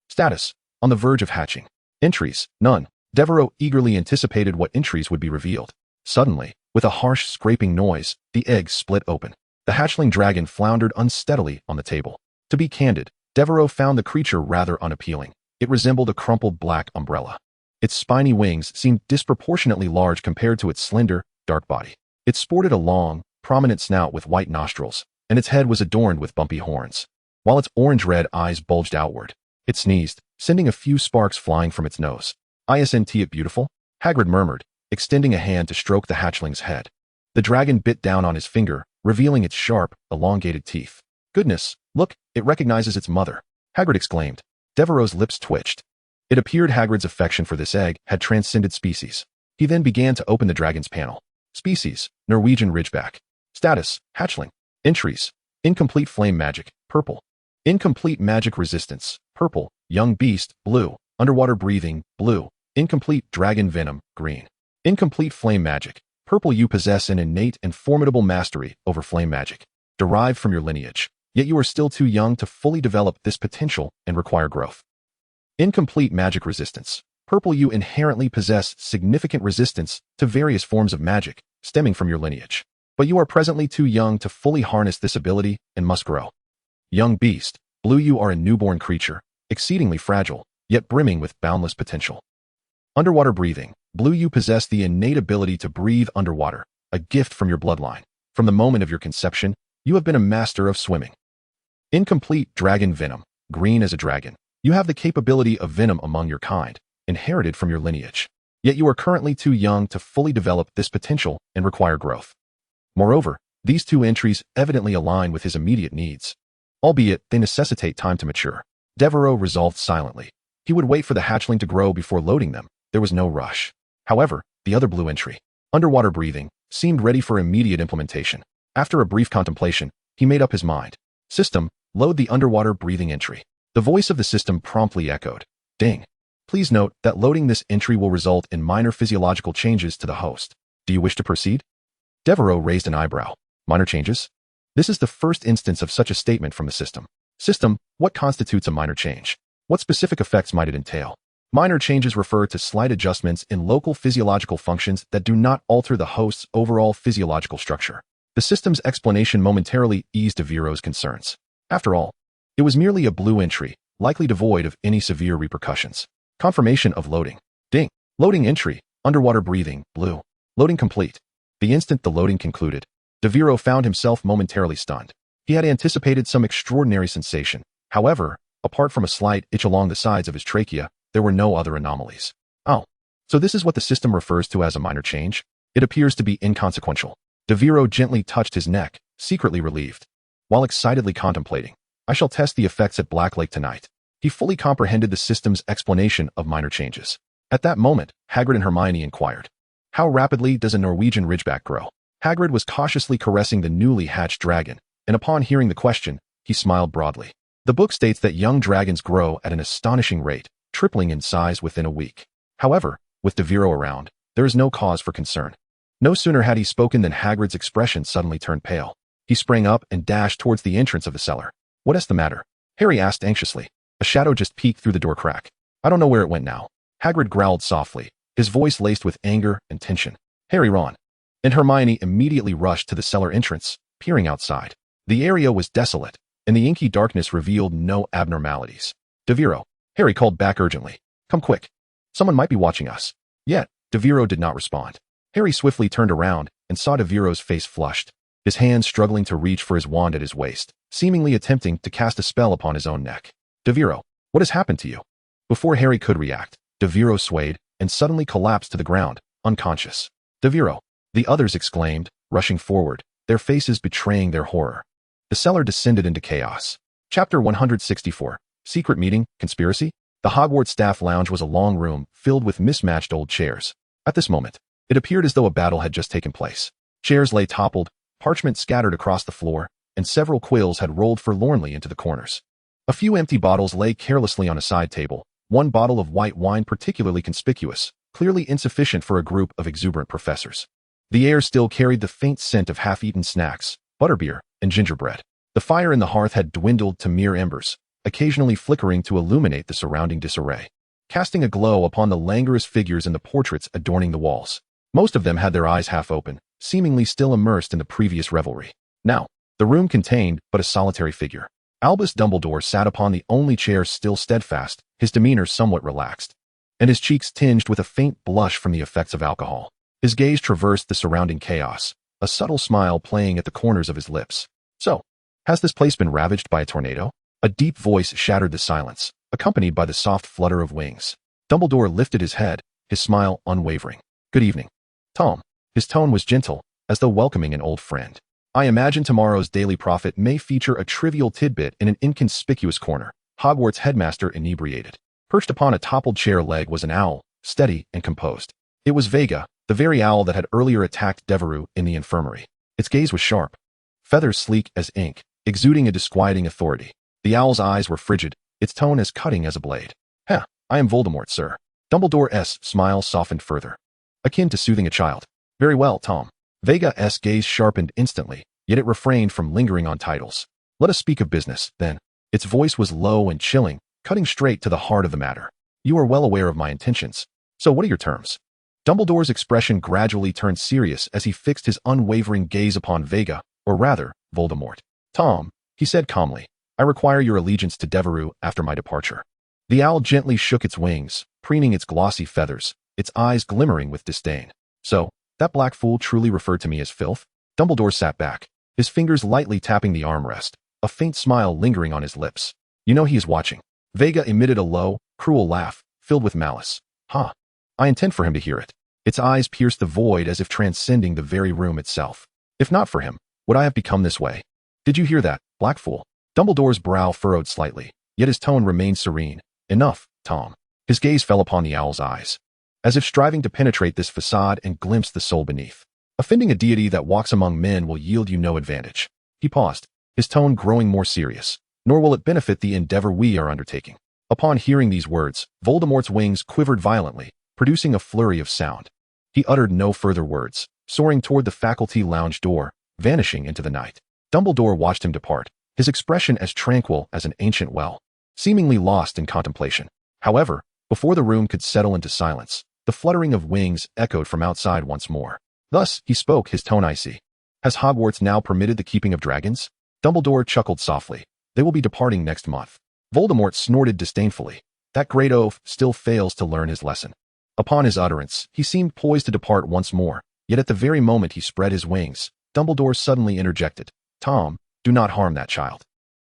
Status, on the verge of hatching. Entries, none. Devero eagerly anticipated what entries would be revealed. Suddenly, with a harsh scraping noise, the egg split open. The hatchling dragon floundered unsteadily on the table. To be candid, Devero found the creature rather unappealing. It resembled a crumpled black umbrella. Its spiny wings seemed disproportionately large compared to its slender, dark body. It sported a long, prominent snout with white nostrils, and its head was adorned with bumpy horns. While its orange-red eyes bulged outward, it sneezed, sending a few sparks flying from its nose. Isn't it beautiful? Hagrid murmured, extending a hand to stroke the hatchling's head. The dragon bit down on his finger, revealing its sharp, elongated teeth. Goodness, look, it recognizes its mother, Hagrid exclaimed. Devereau's lips twitched. It appeared Hagrid's affection for this egg had transcended species. He then began to open the dragon's panel. Species, Norwegian Ridgeback. Status, hatchling. Entries, incomplete flame magic, purple. Incomplete magic resistance, purple. Young beast, blue. Underwater breathing, blue. Incomplete dragon venom, green. Incomplete flame magic, purple. You possess an innate and formidable mastery over flame magic, derived from your lineage, yet you are still too young to fully develop this potential and require growth. Incomplete magic resistance. Purple, you inherently possess significant resistance to various forms of magic stemming from your lineage. But you are presently too young to fully harness this ability and must grow. Young beast. Blue, you are a newborn creature, exceedingly fragile, yet brimming with boundless potential. Underwater breathing. Blue, you possess the innate ability to breathe underwater, a gift from your bloodline. From the moment of your conception, you have been a master of swimming. Incomplete dragon venom. Green as a dragon. You have the capability of venom among your kind, inherited from your lineage. Yet you are currently too young to fully develop this potential and require growth. Moreover, these two entries evidently align with his immediate needs, albeit they necessitate time to mature. Devero resolved silently. He would wait for the hatchling to grow before loading them. There was no rush. However, the other blue entry, underwater breathing, seemed ready for immediate implementation. After a brief contemplation, he made up his mind. System, load the underwater breathing entry. The voice of the system promptly echoed. Ding. Please note that loading this entry will result in minor physiological changes to the host. Do you wish to proceed? Devero raised an eyebrow. Minor changes? This is the first instance of such a statement from the system. System, what constitutes a minor change? What specific effects might it entail? Minor changes refer to slight adjustments in local physiological functions that do not alter the host's overall physiological structure. The system's explanation momentarily eased Devero's concerns. After all, it was merely a blue entry, likely devoid of any severe repercussions. Confirmation of loading. Ding. Loading entry. Underwater breathing. Blue. Loading complete. The instant the loading concluded, Devero found himself momentarily stunned. He had anticipated some extraordinary sensation. However, apart from a slight itch along the sides of his trachea, there were no other anomalies. Oh, so this is what the system refers to as a minor change? It appears to be inconsequential. Devero gently touched his neck, secretly relieved. While excitedly contemplating, I shall test the effects at Black Lake tonight. He fully comprehended the system's explanation of minor changes. At that moment, Hagrid and Hermione inquired, how rapidly does a Norwegian ridgeback grow? Hagrid was cautiously caressing the newly hatched dragon, and upon hearing the question, he smiled broadly. The book states that young dragons grow at an astonishing rate, tripling in size within a week. However, with Devero around, there is no cause for concern. No sooner had he spoken than Hagrid's expression suddenly turned pale. He sprang up and dashed towards the entrance of the cellar. What is the matter? Harry asked anxiously. A shadow just peeked through the door crack. I don't know where it went now. Hagrid growled softly, his voice laced with anger and tension. Harry, Ron. And Hermione immediately rushed to the cellar entrance, peering outside. The area was desolate, and the inky darkness revealed no abnormalities. Devero. Harry called back urgently. Come quick. Someone might be watching us. Yet, Devero did not respond. Harry swiftly turned around and saw Devero's face flushed, his hands struggling to reach for his wand at his waist, seemingly attempting to cast a spell upon his own neck. Devero, what has happened to you? Before Harry could react, Devero swayed and suddenly collapsed to the ground, unconscious. Devero, the others exclaimed, rushing forward, their faces betraying their horror. The cellar descended into chaos. Chapter 164. Secret Meeting, Conspiracy? The Hogwarts staff lounge was a long room filled with mismatched old chairs. At this moment, it appeared as though a battle had just taken place. Chairs lay toppled, parchment scattered across the floor, and several quills had rolled forlornly into the corners. A few empty bottles lay carelessly on a side table, one bottle of white wine particularly conspicuous, clearly insufficient for a group of exuberant professors. The air still carried the faint scent of half-eaten snacks, butterbeer, and gingerbread. The fire in the hearth had dwindled to mere embers, occasionally flickering to illuminate the surrounding disarray, casting a glow upon the languorous figures in the portraits adorning the walls. Most of them had their eyes half open, seemingly still immersed in the previous revelry. Now, the room contained but a solitary figure. Albus Dumbledore sat upon the only chair still steadfast, his demeanor somewhat relaxed, and his cheeks tinged with a faint blush from the effects of alcohol. His gaze traversed the surrounding chaos, a subtle smile playing at the corners of his lips. So, has this place been ravaged by a tornado? A deep voice shattered the silence, accompanied by the soft flutter of wings. Dumbledore lifted his head, his smile unwavering. Good evening, Tom. His tone was gentle, as though welcoming an old friend. I imagine tomorrow's Daily Prophet may feature a trivial tidbit in an inconspicuous corner. Hogwarts headmaster inebriated. Perched upon a toppled chair leg was an owl, steady and composed. It was Vega, the very owl that had earlier attacked Devero in the infirmary. Its gaze was sharp, feathers sleek as ink, exuding a disquieting authority. The owl's eyes were frigid, its tone as cutting as a blade. I am Voldemort, sir. Dumbledore's smile softened further, akin to soothing a child. Very well, Tom. Vega's gaze sharpened instantly, yet it refrained from lingering on titles. Let us speak of business, then. Its voice was low and chilling, cutting straight to the heart of the matter. You are well aware of my intentions. So what are your terms? Dumbledore's expression gradually turned serious as he fixed his unwavering gaze upon Vega, or rather, Voldemort. Tom, he said calmly, I require your allegiance to Devero after my departure. The owl gently shook its wings, preening its glossy feathers, its eyes glimmering with disdain. So, that black fool truly referred to me as filth? Dumbledore sat back, his fingers lightly tapping the armrest, a faint smile lingering on his lips. You know he is watching. Vega emitted a low, cruel laugh, filled with malice. Huh. I intend for him to hear it. Its eyes pierced the void as if transcending the very room itself. If not for him, would I have become this way? Did you hear that, black fool? Dumbledore's brow furrowed slightly, yet his tone remained serene. Enough, Tom. His gaze fell upon the owl's eyes, as if striving to penetrate this facade and glimpse the soul beneath. Offending a deity that walks among men will yield you no advantage. He paused, his tone growing more serious. Nor will it benefit the endeavor we are undertaking. Upon hearing these words, Voldemort's wings quivered violently, producing a flurry of sound. He uttered no further words, soaring toward the faculty lounge door, vanishing into the night. Dumbledore watched him depart, his expression as tranquil as an ancient well, seemingly lost in contemplation. However, before the room could settle into silence, the fluttering of wings echoed from outside once more. Thus, he spoke, his tone icy. Has Hogwarts now permitted the keeping of dragons? Dumbledore chuckled softly. They will be departing next month. Voldemort snorted disdainfully. That great oaf still fails to learn his lesson. Upon his utterance, he seemed poised to depart once more, yet at the very moment he spread his wings, Dumbledore suddenly interjected. Tom, do not harm that child.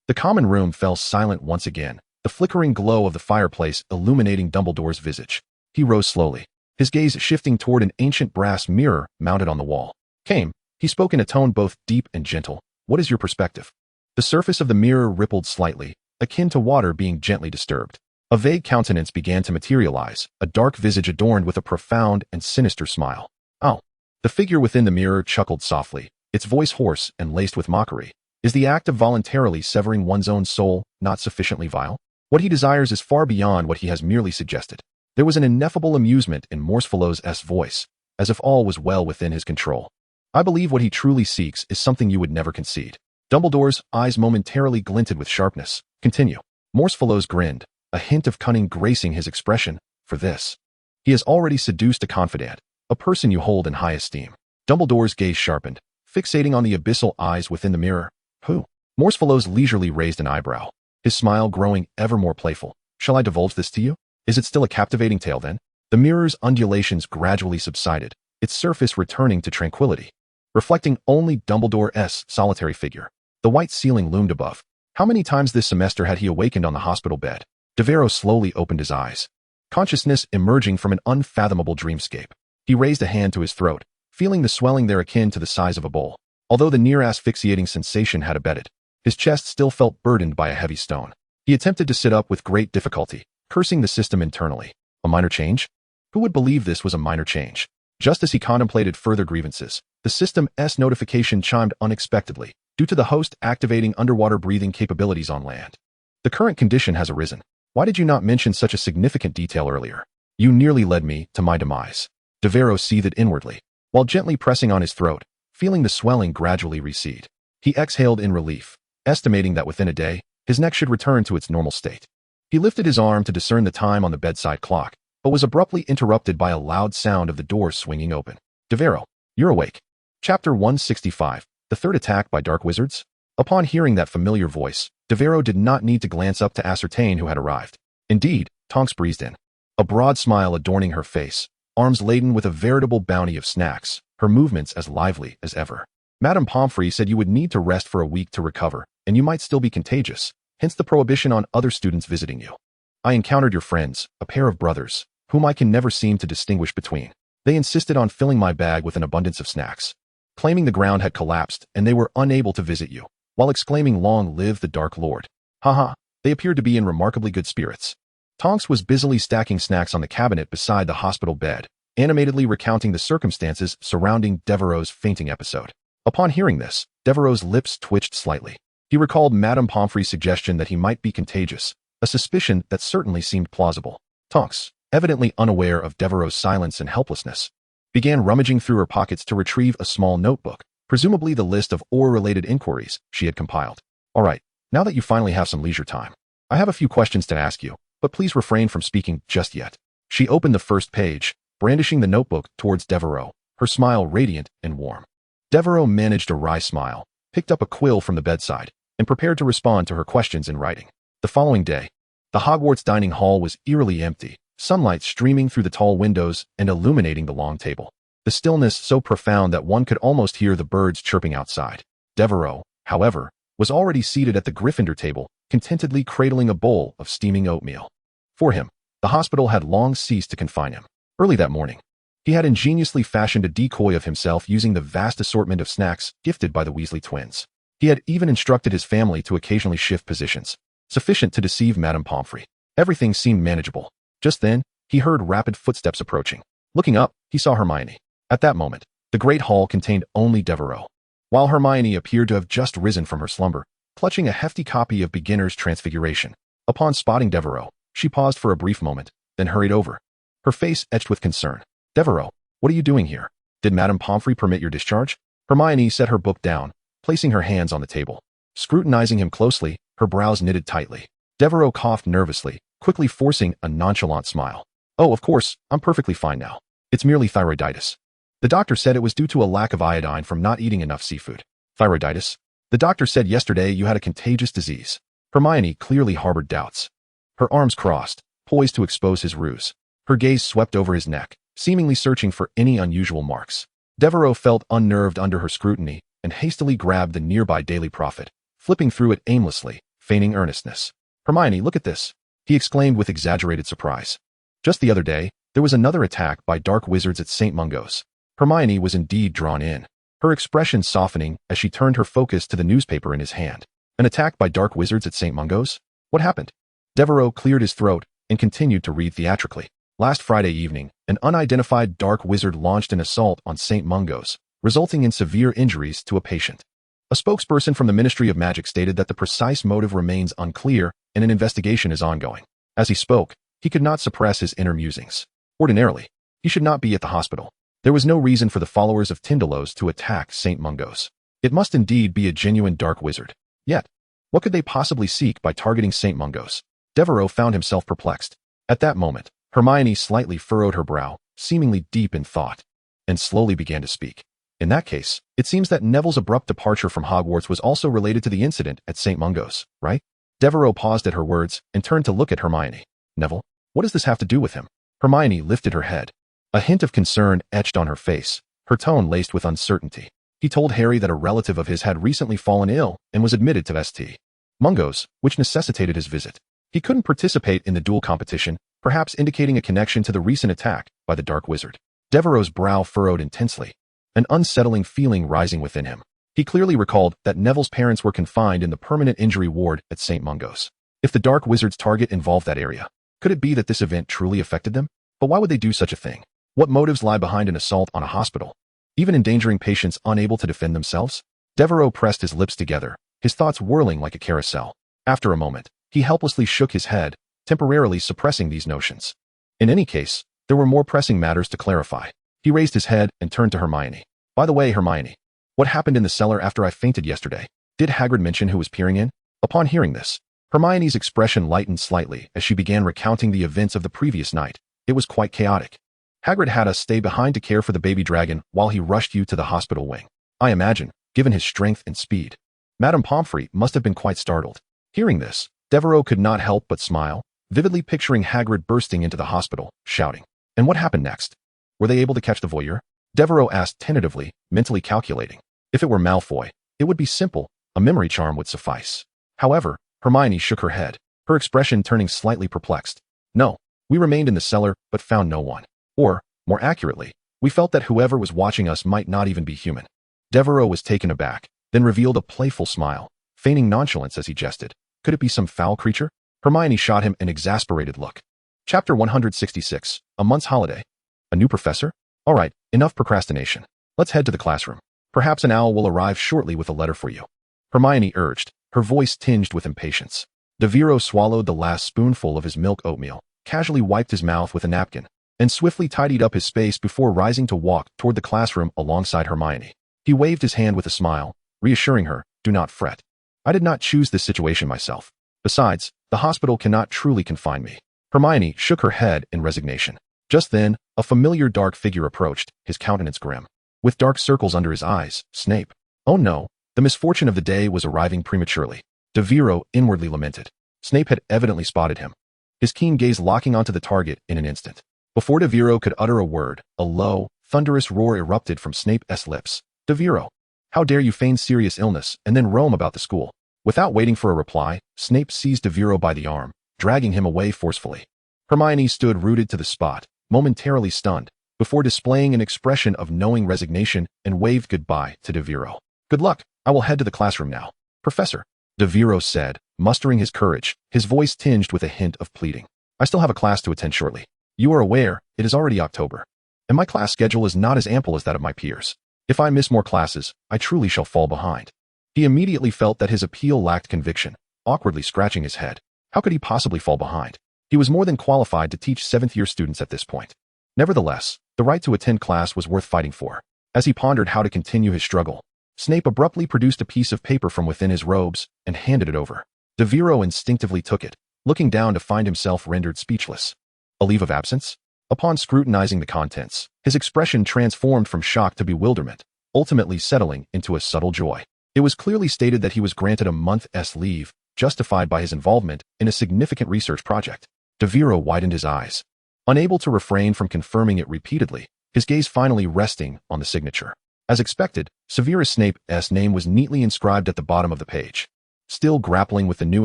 The common room fell silent once again, the flickering glow of the fireplace illuminating Dumbledore's visage. He rose slowly, his gaze shifting toward an ancient brass mirror mounted on the wall. Came, he spoke in a tone both deep and gentle. What is your perspective? The surface of the mirror rippled slightly, akin to water being gently disturbed. A vague countenance began to materialize, a dark visage adorned with a profound and sinister smile. Oh. The figure within the mirror chuckled softly, its voice hoarse and laced with mockery. Is the act of voluntarily severing one's own soul not sufficiently vile? What he desires is far beyond what he has merely suggested. There was an ineffable amusement in Morsefellow's voice, as if all was well within his control. I believe what he truly seeks is something you would never concede. Dumbledore's eyes momentarily glinted with sharpness. Continue. Morsefellow's grinned, a hint of cunning gracing his expression. For this, he has already seduced a confidant, a person you hold in high esteem. Dumbledore's gaze sharpened, fixating on the abyssal eyes within the mirror. Who? Morsefellow's leisurely raised an eyebrow, his smile growing ever more playful. Shall I divulge this to you? Is it still a captivating tale then? The mirror's undulations gradually subsided, its surface returning to tranquility, reflecting only Dumbledore's solitary figure. The white ceiling loomed above. How many times this semester had he awakened on the hospital bed? Devero slowly opened his eyes, consciousness emerging from an unfathomable dreamscape. He raised a hand to his throat, feeling the swelling there akin to the size of a bowl. Although the near-asphyxiating sensation had abated, his chest still felt burdened by a heavy stone. He attempted to sit up with great difficulty, cursing the system internally. A minor change? Who would believe this was a minor change? Just as he contemplated further grievances, the system's notification chimed unexpectedly, due to the host activating underwater breathing capabilities on land. The current condition has arisen. Why did you not mention such a significant detail earlier? You nearly led me to my demise. Devero seethed inwardly, while gently pressing on his throat, feeling the swelling gradually recede. He exhaled in relief, estimating that within a day, his neck should return to its normal state. He lifted his arm to discern the time on the bedside clock, but was abruptly interrupted by a loud sound of the door swinging open. Devero, you're awake. Chapter 165, The Third Attack by Dark Wizards? Upon hearing that familiar voice, Devero did not need to glance up to ascertain who had arrived. Indeed, Tonks breezed in, a broad smile adorning her face, arms laden with a veritable bounty of snacks, her movements as lively as ever. Madame Pomfrey said you would need to rest for a week to recover, and you might still be contagious, hence the prohibition on other students visiting you. I encountered your friends, a pair of brothers, whom I can never seem to distinguish between. They insisted on filling my bag with an abundance of snacks, claiming the ground had collapsed and they were unable to visit you, while exclaiming long live the Dark Lord. Haha, they appeared to be in remarkably good spirits. Tonks was busily stacking snacks on the cabinet beside the hospital bed, animatedly recounting the circumstances surrounding Devereau's fainting episode. Upon hearing this, Devereau's lips twitched slightly. He recalled Madame Pomfrey's suggestion that he might be contagious, a suspicion that certainly seemed plausible. Tonks, evidently unaware of Devereau's silence and helplessness, began rummaging through her pockets to retrieve a small notebook, presumably the list of Auror-related inquiries she had compiled. All right, now that you finally have some leisure time, I have a few questions to ask you, but please refrain from speaking just yet. She opened the first page, brandishing the notebook towards Devero, her smile radiant and warm. Devero managed a wry smile, picked up a quill from the bedside, and prepared to respond to her questions in writing. The following day, the Hogwarts dining hall was eerily empty, sunlight streaming through the tall windows and illuminating the long table. The stillness so profound that one could almost hear the birds chirping outside. Devero, however, was already seated at the Gryffindor table, contentedly cradling a bowl of steaming oatmeal. For him, the hospital had long ceased to confine him. Early that morning, he had ingeniously fashioned a decoy of himself using the vast assortment of snacks gifted by the Weasley twins. He had even instructed his family to occasionally shift positions, sufficient to deceive Madame Pomfrey. Everything seemed manageable. Just then, he heard rapid footsteps approaching. Looking up, he saw Hermione. At that moment, the great hall contained only Devero. While Hermione appeared to have just risen from her slumber, clutching a hefty copy of Beginner's Transfiguration. Upon spotting Devero, she paused for a brief moment, then hurried over, her face etched with concern. Devero, what are you doing here? Did Madame Pomfrey permit your discharge? Hermione set her book down, placing her hands on the table. Scrutinizing him closely, her brows knitted tightly. Devero coughed nervously, quickly forcing a nonchalant smile. Oh, of course, I'm perfectly fine now. It's merely thyroiditis. The doctor said it was due to a lack of iodine from not eating enough seafood. Thyroiditis? The doctor said yesterday you had a contagious disease. Hermione clearly harbored doubts. Her arms crossed, poised to expose his ruse. Her gaze swept over his neck, seemingly searching for any unusual marks. Devero felt unnerved under her scrutiny and hastily grabbed the nearby Daily Prophet, flipping through it aimlessly, feigning earnestness. Hermione, look at this, he exclaimed with exaggerated surprise. Just the other day, there was another attack by dark wizards at St. Mungo's. Hermione was indeed drawn in, her expression softening as she turned her focus to the newspaper in his hand. An attack by dark wizards at St. Mungo's? What happened? Devero cleared his throat and continued to read theatrically. Last Friday evening, an unidentified dark wizard launched an assault on St. Mungo's, resulting in severe injuries to a patient. A spokesperson from the Ministry of Magic stated that the precise motive remains unclear and an investigation is ongoing. As he spoke, he could not suppress his inner musings. Ordinarily, he should not be at the hospital. There was no reason for the followers of Tindalos to attack St. Mungo's. It must indeed be a genuine dark wizard. Yet, what could they possibly seek by targeting St. Mungo's? Devero found himself perplexed. At that moment, Hermione slightly furrowed her brow, seemingly deep in thought, and slowly began to speak. In that case, it seems that Neville's abrupt departure from Hogwarts was also related to the incident at St. Mungo's, right? Devero paused at her words and turned to look at Hermione. Neville, what does this have to do with him? Hermione lifted her head. A hint of concern etched on her face, her tone laced with uncertainty. He told Harry that a relative of his had recently fallen ill and was admitted to St. Mungo's, which necessitated his visit. He couldn't participate in the duel competition, perhaps indicating a connection to the recent attack by the Dark Wizard. Devereaux's brow furrowed intensely, an unsettling feeling rising within him. He clearly recalled that Neville's parents were confined in the permanent injury ward at St. Mungo's. If the Dark Wizard's target involved that area, could it be that this event truly affected them? But why would they do such a thing? What motives lie behind an assault on a hospital, even endangering patients unable to defend themselves? Devero pressed his lips together, his thoughts whirling like a carousel. After a moment, he helplessly shook his head, temporarily suppressing these notions. In any case, there were more pressing matters to clarify. He raised his head and turned to Hermione. By the way, Hermione, what happened in the cellar after I fainted yesterday? Did Hagrid mention who was peering in? Upon hearing this, Hermione's expression lightened slightly as she began recounting the events of the previous night. It was quite chaotic. Hagrid had us stay behind to care for the baby dragon while he rushed you to the hospital wing. I imagine, given his strength and speed, Madame Pomfrey must have been quite startled. Hearing this, Devero could not help but smile, vividly picturing Hagrid bursting into the hospital, shouting. And what happened next? Were they able to catch the voyeur? Devero asked tentatively, mentally calculating. If it were Malfoy, it would be simple, a memory charm would suffice. However, Hermione shook her head, her expression turning slightly perplexed. No, we remained in the cellar but found no one. Or, more accurately, we felt that whoever was watching us might not even be human. Devero was taken aback, then revealed a playful smile, feigning nonchalance as he jested. Could it be some foul creature? Hermione shot him an exasperated look. Chapter 166, A Month's Holiday. A new professor? All right, enough procrastination. Let's head to the classroom. Perhaps an owl will arrive shortly with a letter for you. Hermione urged, her voice tinged with impatience. Devero swallowed the last spoonful of his milk oatmeal, casually wiped his mouth with a napkin, and swiftly tidied up his space before rising to walk toward the classroom alongside Hermione. He waved his hand with a smile, reassuring her, do not fret. I did not choose this situation myself. Besides, The hospital cannot truly confine me. Hermione shook her head in resignation. Just then, a familiar dark figure approached, his countenance grim. With dark circles under his eyes, Snape. Oh no, the misfortune of the day was arriving prematurely. Devero inwardly lamented. Snape had evidently spotted him, his keen gaze locking onto the target in an instant. Before Devero could utter a word, a low, thunderous roar erupted from Snape's lips. Devero, how dare you feign serious illness and then roam about the school? Without waiting for a reply, Snape seized Devero by the arm, dragging him away forcefully. Hermione stood rooted to the spot, momentarily stunned, before displaying an expression of knowing resignation and waved goodbye to Devero. Good luck, I will head to the classroom now. Professor, Devero said, mustering his courage, his voice tinged with a hint of pleading. I still have a class to attend shortly. You are aware, it is already October, and my class schedule is not as ample as that of my peers. If I miss more classes, I truly shall fall behind. He immediately felt that his appeal lacked conviction, awkwardly scratching his head. How could he possibly fall behind? He was more than qualified to teach seventh-year students at this point. Nevertheless, the right to attend class was worth fighting for. As he pondered how to continue his struggle, Snape abruptly produced a piece of paper from within his robes and handed it over. Devero instinctively took it, looking down to find himself rendered speechless. A leave of absence? Upon scrutinizing the contents, his expression transformed from shock to bewilderment, ultimately settling into a subtle joy. It was clearly stated that he was granted a month's leave, justified by his involvement in a significant research project. Devero widened his eyes, unable to refrain from confirming it repeatedly, his gaze finally resting on the signature. As expected, Severus Snape's name was neatly inscribed at the bottom of the page. Still grappling with the new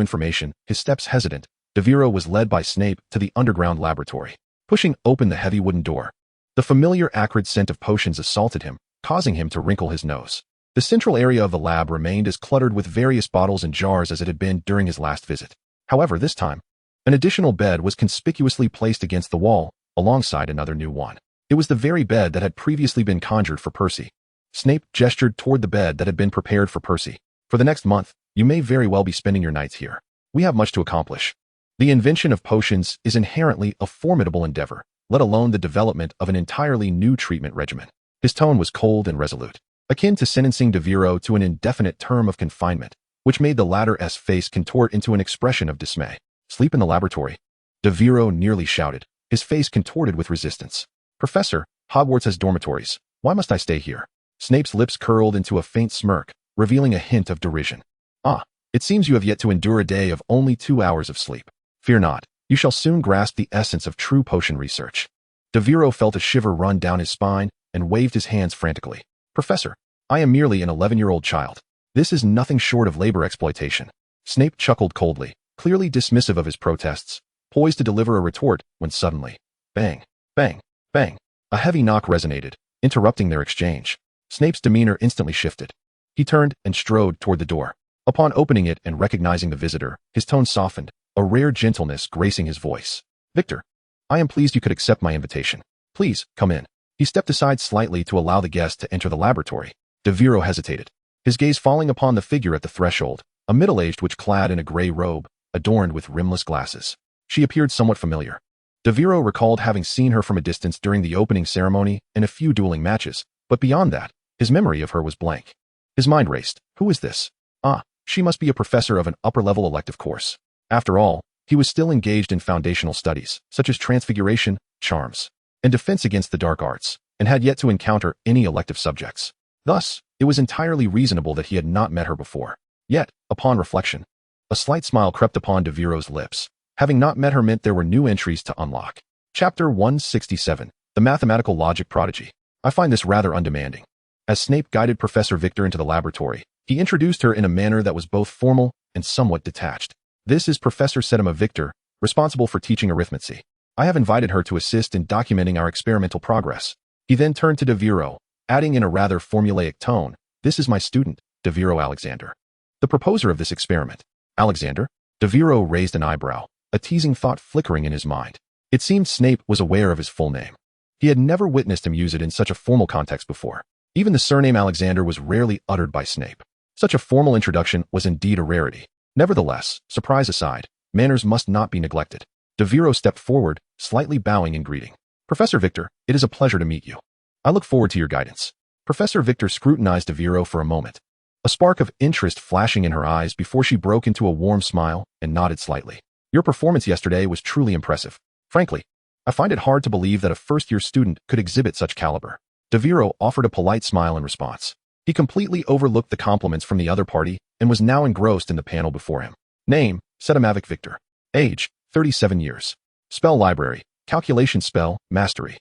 information, his steps hesitant, Devero was led by Snape to the underground laboratory. Pushing open the heavy wooden door, the familiar acrid scent of potions assaulted him, causing him to wrinkle his nose. The central area of the lab remained as cluttered with various bottles and jars as it had been during his last visit. However, this time, an additional bed was conspicuously placed against the wall, alongside another new one. It was the very bed that had previously been conjured for Percy. Snape gestured toward the bed that had been prepared for Percy. For the next month, you may very well be spending your nights here. We have much to accomplish. The invention of potions is inherently a formidable endeavor, let alone the development of an entirely new treatment regimen. His tone was cold and resolute, akin to sentencing Devero to an indefinite term of confinement, which made the latter's face contort into an expression of dismay. Sleep in the laboratory? Devero nearly shouted, his face contorted with resistance. Professor, Hogwarts has dormitories. Why must I stay here? Snape's lips curled into a faint smirk, revealing a hint of derision. Ah, it seems you have yet to endure a day of only 2 hours of sleep. Fear not, you shall soon grasp the essence of true potion research. Devero felt a shiver run down his spine and waved his hands frantically. Professor, I am merely an 11-year-old child. This is nothing short of labor exploitation. Snape chuckled coldly, clearly dismissive of his protests, poised to deliver a retort when suddenly, bang, bang, bang, a heavy knock resonated, interrupting their exchange. Snape's demeanor instantly shifted. He turned and strode toward the door. Upon opening it and recognizing the visitor, his tone softened, a rare gentleness gracing his voice. Victor, I am pleased you could accept my invitation. Please, come in. He stepped aside slightly to allow the guest to enter the laboratory. Devero hesitated, his gaze falling upon the figure at the threshold, a middle-aged witch clad in a gray robe, adorned with rimless glasses. She appeared somewhat familiar. Devero recalled having seen her from a distance during the opening ceremony and a few dueling matches, but beyond that, his memory of her was blank. His mind raced. Who is this? Ah, she must be a professor of an upper-level elective course. After all, he was still engaged in foundational studies, such as Transfiguration, Charms, and Defense against the Dark Arts, and had yet to encounter any elective subjects. Thus, it was entirely reasonable that he had not met her before. Yet, upon reflection, a slight smile crept upon Devero's lips. Having not met her meant there were new entries to unlock. Chapter 167, The Mathematical Logic Prodigy. I find this rather undemanding. As Snape guided Professor Victor into the laboratory, he introduced her in a manner that was both formal and somewhat detached. This is Professor Septima Victor, responsible for teaching arithmancy. I have invited her to assist in documenting our experimental progress. He then turned to Devero, adding in a rather formulaic tone, this is my student, Devero Alexander, the proposer of this experiment. Alexander? Devero raised an eyebrow, a teasing thought flickering in his mind. It seemed Snape was aware of his full name. He had never witnessed him use it in such a formal context before. Even the surname Alexander was rarely uttered by Snape. Such a formal introduction was indeed a rarity. Nevertheless, surprise aside, manners must not be neglected. Devero stepped forward, slightly bowing in greeting. Professor Victor, it is a pleasure to meet you. I look forward to your guidance. Professor Victor scrutinized Devero for a moment, a spark of interest flashing in her eyes before she broke into a warm smile and nodded slightly. Your performance yesterday was truly impressive. Frankly, I find it hard to believe that a first-year student could exhibit such caliber. Devero offered a polite smile in response. He completely overlooked the compliments from the other party and was now engrossed in the panel before him. Name, Setamavic Victor. Age, 37 years. Spell library, calculation spell, mastery.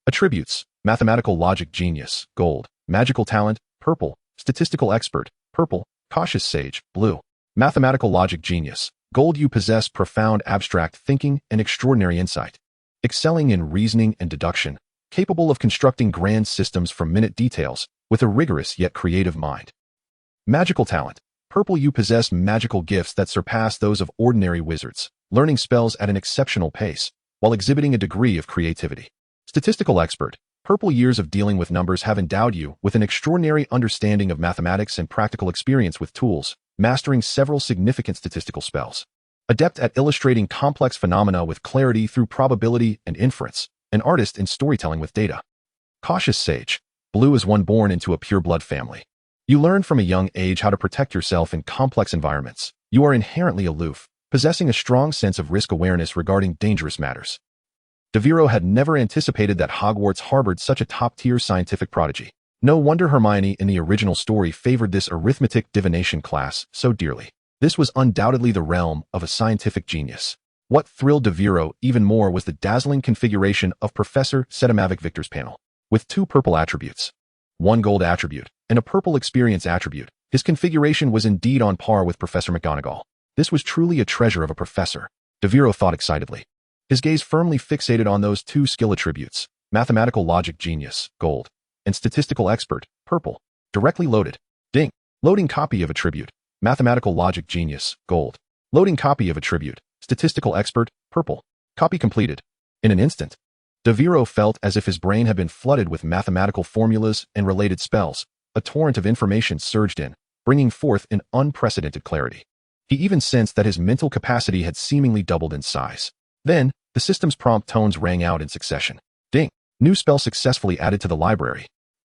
Attributes, mathematical logic genius, gold. Magical talent, purple. Statistical expert, purple. Cautious sage, blue. Mathematical logic genius, gold. You possess profound abstract thinking and extraordinary insight. Excelling in reasoning and deduction, capable of constructing grand systems from minute details, with a rigorous yet creative mind. Magical talent, purple. You possess magical gifts that surpass those of ordinary wizards, learning spells at an exceptional pace, while exhibiting a degree of creativity. Statistical expert, purple. Years of dealing with numbers have endowed you with an extraordinary understanding of mathematics and practical experience with tools, mastering several significant statistical spells. Adept at illustrating complex phenomena with clarity through probability and inference, an artist in storytelling with data. Cautious sage, blue. Is one born into a pure-blood family. You learn from a young age how to protect yourself in complex environments. You are inherently aloof, possessing a strong sense of risk awareness regarding dangerous matters. Devero had never anticipated that Hogwarts harbored such a top-tier scientific prodigy. No wonder Hermione in the original story favored this arithmetic divination class so dearly. This was undoubtedly the realm of a scientific genius. What thrilled Devero even more was the dazzling configuration of Professor Setamavic Victor's panel. With 2 purple attributes, 1 gold attribute, and a purple experience attribute, his configuration was indeed on par with Professor McGonagall. This was truly a treasure of a professor, Devero thought excitedly. His gaze firmly fixated on those 2 skill attributes, mathematical logic genius, gold, and statistical expert, purple, directly loaded. Ding. Loading copy of attribute, mathematical logic genius, gold. Loading copy of attribute, statistical expert, purple. Copy completed. In an instant, Devero felt as if his brain had been flooded with mathematical formulas and related spells. A torrent of information surged in, bringing forth an unprecedented clarity. He even sensed that his mental capacity had seemingly doubled in size. Then, the system's prompt tones rang out in succession. Ding. New spell successfully added to the library.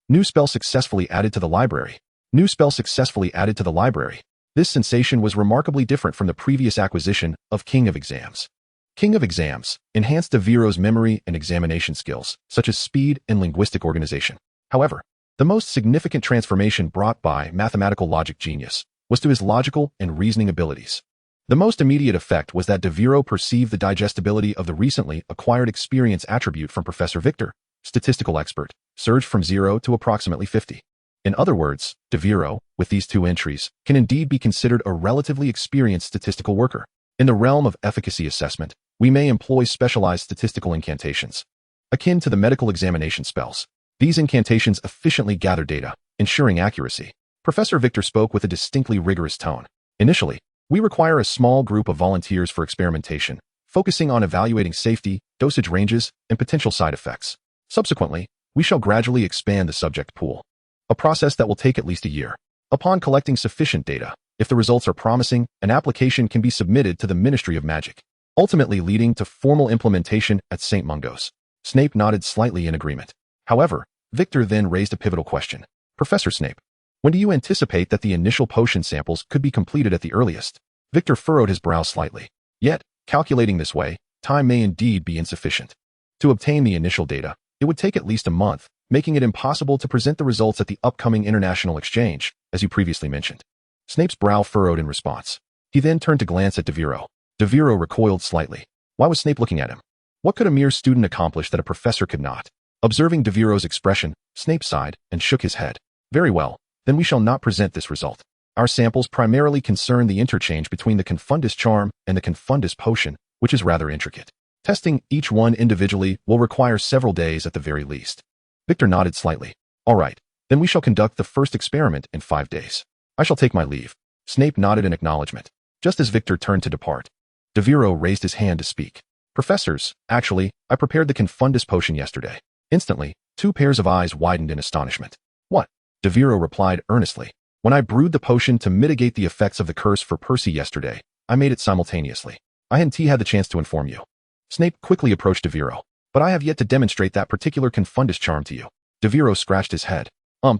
New spell successfully added to the library. New spell successfully added to the library. This sensation was remarkably different from the previous acquisition of King of Exams. King of Exams enhanced Devero's memory and examination skills, such as speed and linguistic organization. However, the most significant transformation brought by mathematical logic genius was to his logical and reasoning abilities. The most immediate effect was that Devero perceived the digestibility of the recently acquired experience attribute from Professor Victor, statistical expert, surged from 0 to approximately 50. In other words, Devero, with these 2 entries, can indeed be considered a relatively experienced statistical worker. In the realm of efficacy assessment, we may employ specialized statistical incantations, akin to the medical examination spells. These incantations efficiently gather data, ensuring accuracy. Professor Victor spoke with a distinctly rigorous tone. Initially, we require a small group of volunteers for experimentation, focusing on evaluating safety, dosage ranges, and potential side effects. Subsequently, we shall gradually expand the subject pool, a process that will take at least a year. Upon collecting sufficient data, if the results are promising, an application can be submitted to the Ministry of Magic, ultimately leading to formal implementation at St. Mungo's. Snape nodded slightly in agreement. However, Victor then raised a pivotal question. Professor Snape, when do you anticipate that the initial potion samples could be completed at the earliest? Victor furrowed his brow slightly. Yet, calculating this way, time may indeed be insufficient. To obtain the initial data, it would take at least a month, making it impossible to present the results at the upcoming international exchange, as you previously mentioned. Snape's brow furrowed in response. He then turned to glance at Devero. Devero recoiled slightly. Why was Snape looking at him? What could a mere student accomplish that a professor could not? Observing Devero's expression, Snape sighed and shook his head. Very well, then we shall not present this result. Our samples primarily concern the interchange between the Confundus charm and the Confundus potion, which is rather intricate. Testing each one individually will require several days at the very least. Victor nodded slightly. All right, then we shall conduct the first experiment in 5 days. I shall take my leave. Snape nodded in acknowledgement. Just as Victor turned to depart, Devero raised his hand to speak. Professors, actually, I prepared the Confundus potion yesterday. Instantly, 2 pairs of eyes widened in astonishment. What? Devero replied earnestly. When I brewed the potion to mitigate the effects of the curse for Percy yesterday, I made it simultaneously. I hadn't had the chance to inform you. Snape quickly approached Devero. But I have yet to demonstrate that particular Confundus charm to you. Devero scratched his head.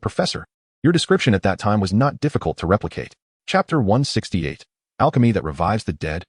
Professor, your description at that time was not difficult to replicate. Chapter 168. Alchemy that revives the dead.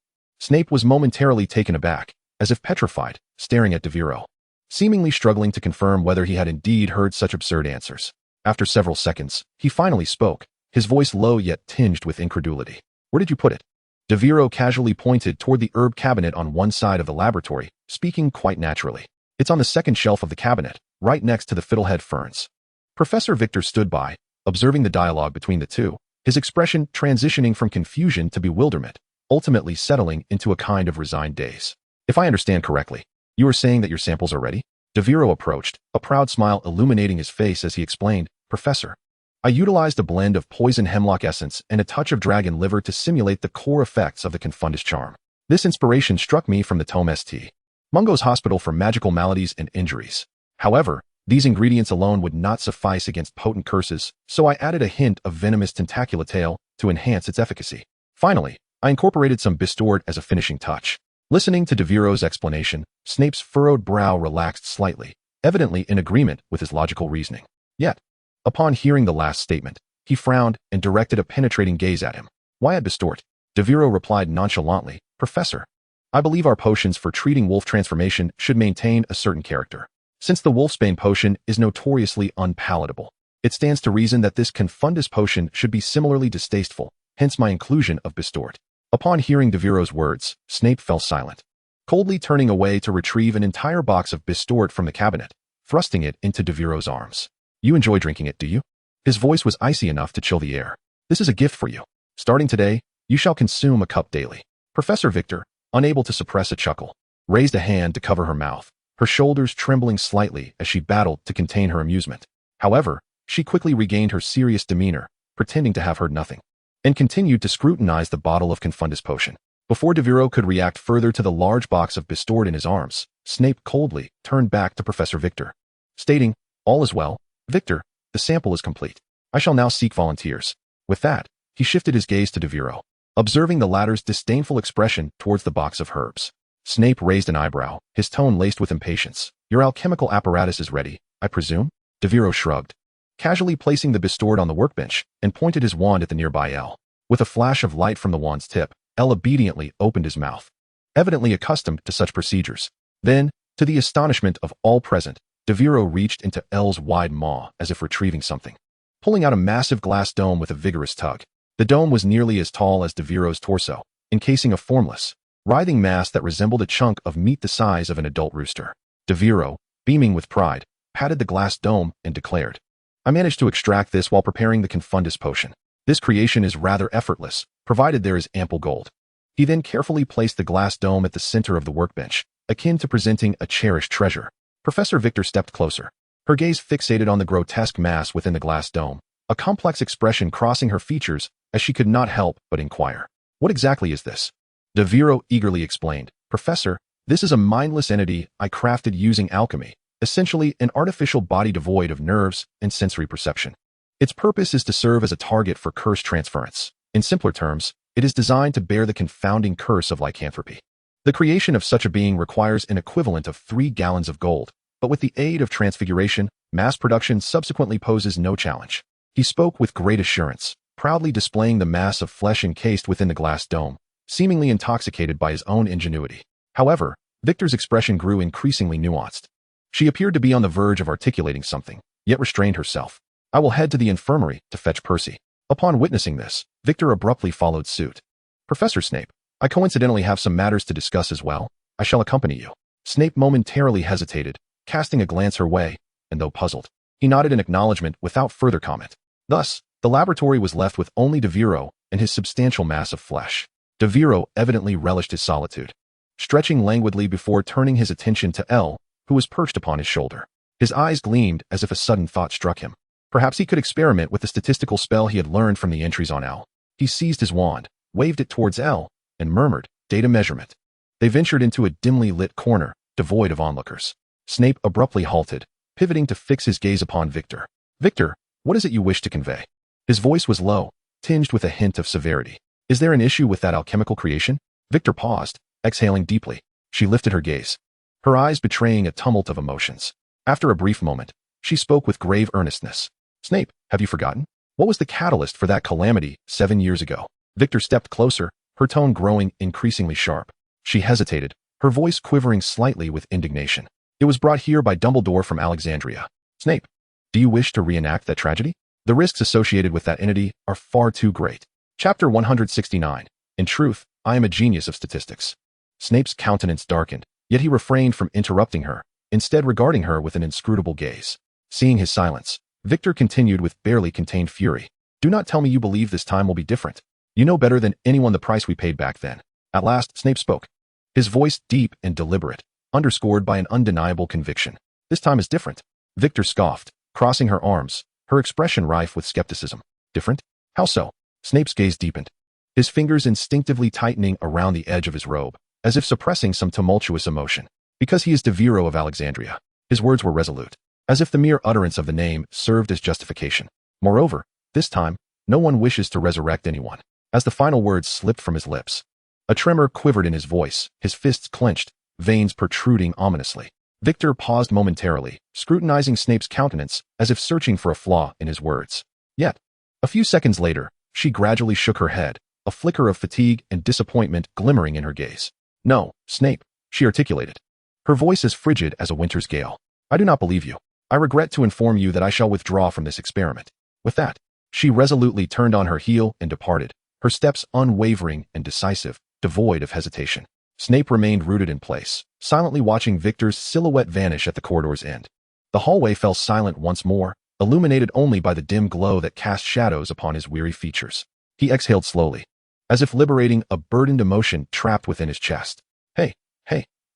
Snape was momentarily taken aback, as if petrified, staring at Devero, seemingly struggling to confirm whether he had indeed heard such absurd answers. After several seconds, he finally spoke, his voice low yet tinged with incredulity. "Where did you put it?" Devero casually pointed toward the herb cabinet on one side of the laboratory, speaking quite naturally. "It's on the second shelf of the cabinet, right next to the fiddlehead ferns." Professor Victor stood by, observing the dialogue between the two, his expression transitioning from confusion to bewilderment, ultimately settling into a kind of resigned daze. "If I understand correctly, you are saying that your samples are ready?" Devero approached, a proud smile illuminating his face as he explained, "Professor, I utilized a blend of poison hemlock essence and a touch of dragon liver to simulate the core effects of the Confundus charm. This inspiration struck me from the Tome St. Mungo's Hospital for Magical Maladies and Injuries. However, these ingredients alone would not suffice against potent curses, so I added a hint of venomous tentaculatail to enhance its efficacy. Finally, I incorporated some Bistord as a finishing touch." Listening to Devero's explanation, Snape's furrowed brow relaxed slightly, evidently in agreement with his logical reasoning. Yet, upon hearing the last statement, he frowned and directed a penetrating gaze at him. "Why add Bistord?" Devero replied nonchalantly, "Professor, I believe our potions for treating wolf transformation should maintain a certain character. Since the Wolfsbane potion is notoriously unpalatable, it stands to reason that this Confundus potion should be similarly distasteful, hence my inclusion of Bistord." Upon hearing Devero's words, Snape fell silent, coldly turning away to retrieve an entire box of Bistord from the cabinet, thrusting it into Devero's arms. "You enjoy drinking it, do you?" His voice was icy enough to chill the air. "This is a gift for you. Starting today, you shall consume a cup daily." Professor Victor, unable to suppress a chuckle, raised a hand to cover her mouth, her shoulders trembling slightly as she battled to contain her amusement. However, she quickly regained her serious demeanor, pretending to have heard nothing, and continued to scrutinize the bottle of Confundus potion. Before Devero could react further to the large box of Bistord in his arms, Snape coldly turned back to Professor Victor, stating, "All is well, Victor, the sample is complete. I shall now seek volunteers." With that, he shifted his gaze to Devero, observing the latter's disdainful expression towards the box of herbs. Snape raised an eyebrow, his tone laced with impatience. "Your alchemical apparatus is ready, I presume?" Devero shrugged, casually placing the Bistord on the workbench, and pointed his wand at the nearby L. With a flash of light from the wand's tip, L obediently opened his mouth, evidently accustomed to such procedures. Then, to the astonishment of all present, Devero reached into L's wide maw as if retrieving something, pulling out a massive glass dome with a vigorous tug. The dome was nearly as tall as Devero's torso, encasing a formless, writhing mass that resembled a chunk of meat the size of an adult rooster. Devero, beaming with pride, patted the glass dome and declared, "I managed to extract this while preparing the Confundus potion. This creation is rather effortless, provided there is ample gold." He then carefully placed the glass dome at the center of the workbench, akin to presenting a cherished treasure. Professor Victor stepped closer, her gaze fixated on the grotesque mass within the glass dome, a complex expression crossing her features as she could not help but inquire, "What exactly is this?" Devero eagerly explained, "Professor, this is a mindless entity I crafted using alchemy, essentially an artificial body devoid of nerves and sensory perception. Its purpose is to serve as a target for curse transference. In simpler terms, it is designed to bear the confounding curse of lycanthropy. The creation of such a being requires an equivalent of 3 gallons of gold, but with the aid of transfiguration, mass production subsequently poses no challenge." He spoke with great assurance, proudly displaying the mass of flesh encased within the glass dome, seemingly intoxicated by his own ingenuity. However, Victor's expression grew increasingly nuanced. She appeared to be on the verge of articulating something, yet restrained herself. "I will head to the infirmary to fetch Percy." Upon witnessing this, Victor abruptly followed suit. "Professor Snape, I coincidentally have some matters to discuss as well. I shall accompany you." Snape momentarily hesitated, casting a glance her way, and though puzzled, he nodded in acknowledgement without further comment. Thus, the laboratory was left with only Devero and his substantial mass of flesh. Devero evidently relished his solitude, stretching languidly before turning his attention to L, who was perched upon his shoulder. His eyes gleamed as if a sudden thought struck him. Perhaps he could experiment with the statistical spell he had learned from the entries on L. He seized his wand, waved it towards L, and murmured, "Data measurement." They ventured into a dimly lit corner, devoid of onlookers. Snape abruptly halted, pivoting to fix his gaze upon Victor. "Victor, what is it you wish to convey?" His voice was low, tinged with a hint of severity. "Is there an issue with that alchemical creation?" Victor paused, exhaling deeply. She lifted her gaze, her eyes betraying a tumult of emotions. After a brief moment, she spoke with grave earnestness. "Snape, have you forgotten? What was the catalyst for that calamity 7 years ago?" Victor stepped closer, her tone growing increasingly sharp. She hesitated, her voice quivering slightly with indignation. It was brought here by Dumbledore from Alexandria. Snape, do you wish to reenact that tragedy? The risks associated with that entity are far too great. Chapter 169. In truth, I am a genius of statistics. Snape's countenance darkened, yet he refrained from interrupting her, instead regarding her with an inscrutable gaze. Seeing his silence, Victor continued with barely contained fury. Do not tell me you believe this time will be different. You know better than anyone the price we paid back then. At last, Snape spoke. His voice deep and deliberate, underscored by an undeniable conviction. This time is different. Victor scoffed, crossing her arms, her expression rife with skepticism. Different? How so? Snape's gaze deepened, his fingers instinctively tightening around the edge of his robe, as if suppressing some tumultuous emotion. Because he is Devero of Alexandria. His words were resolute, as if the mere utterance of the name served as justification. Moreover, this time, no one wishes to resurrect anyone. As the final words slipped from his lips, a tremor quivered in his voice, his fists clenched, veins protruding ominously. Victor paused momentarily, scrutinizing Snape's countenance as if searching for a flaw in his words. Yet, a few seconds later, she gradually shook her head, a flicker of fatigue and disappointment glimmering in her gaze. No, Snape, she articulated, her voice as frigid as a winter's gale. I do not believe you. I regret to inform you that I shall withdraw from this experiment. With that, she resolutely turned on her heel and departed, her steps unwavering and decisive, devoid of hesitation. Snape remained rooted in place, silently watching Victor's silhouette vanish at the corridor's end. The hallway fell silent once more, illuminated only by the dim glow that cast shadows upon his weary features. He exhaled slowly, as if liberating a burdened emotion trapped within his chest. Hey,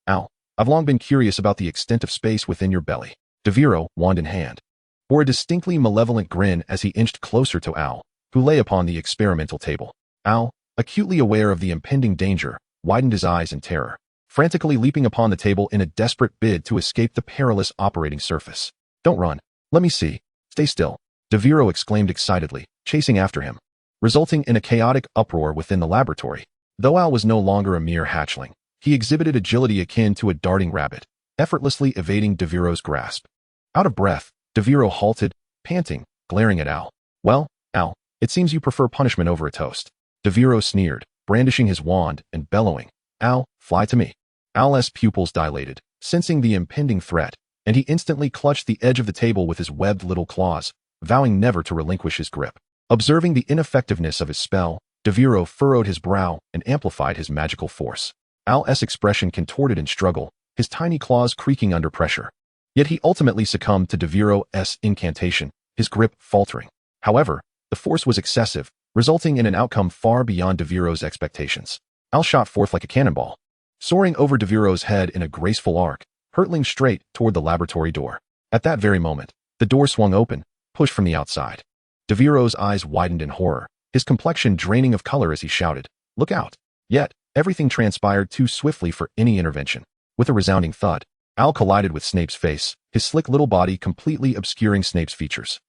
Al, I've long been curious about the extent of space within your belly. Devero, wand in hand, bore a distinctly malevolent grin as he inched closer to Al, who lay upon the experimental table. Al, acutely aware of the impending danger, widened his eyes in terror, frantically leaping upon the table in a desperate bid to escape the perilous operating surface. Don't run. Let me see. Stay still. Devero exclaimed excitedly, chasing after him, resulting in a chaotic uproar within the laboratory. Though Al was no longer a mere hatchling, he exhibited agility akin to a darting rabbit, effortlessly evading Devero's grasp. Out of breath, Devero halted, panting, glaring at Al. Well, Al, it seems you prefer punishment over a toast. Devero sneered, brandishing his wand and bellowing, Al, fly to me. Al's pupils dilated, sensing the impending threat, and he instantly clutched the edge of the table with his webbed little claws, vowing never to relinquish his grip. Observing the ineffectiveness of his spell, Devero furrowed his brow and amplified his magical force. Al's expression contorted in struggle, his tiny claws creaking under pressure. Yet he ultimately succumbed to Devero's incantation, his grip faltering. However, the force was excessive, resulting in an outcome far beyond Devero's expectations. Al shot forth like a cannonball, soaring over Devero's head in a graceful arc, hurtling straight toward the laboratory door. At that very moment, the door swung open, pushed from the outside. Devero's eyes widened in horror, his complexion draining of color as he shouted, "Look out!" Yet, everything transpired too swiftly for any intervention. With a resounding thud, Al collided with Snape's face, his slick little body completely obscuring Snape's features.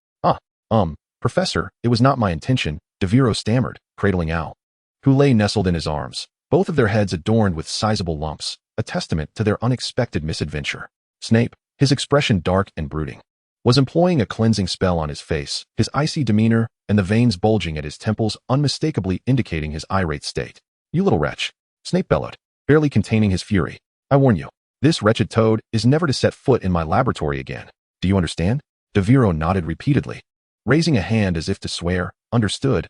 Professor, it was not my intention," Devero stammered, cradling Al, who lay nestled in his arms, both of their heads adorned with sizable lumps, a testament to their unexpected misadventure. Snape, his expression dark and brooding, was employing a cleansing spell on his face, his icy demeanor and the veins bulging at his temples unmistakably indicating his irate state. "You little wretch," Snape bellowed, barely containing his fury. "I warn you, this wretched toad is never to set foot in my laboratory again. Do you understand?" Devero nodded repeatedly, raising a hand as if to swear, Understood.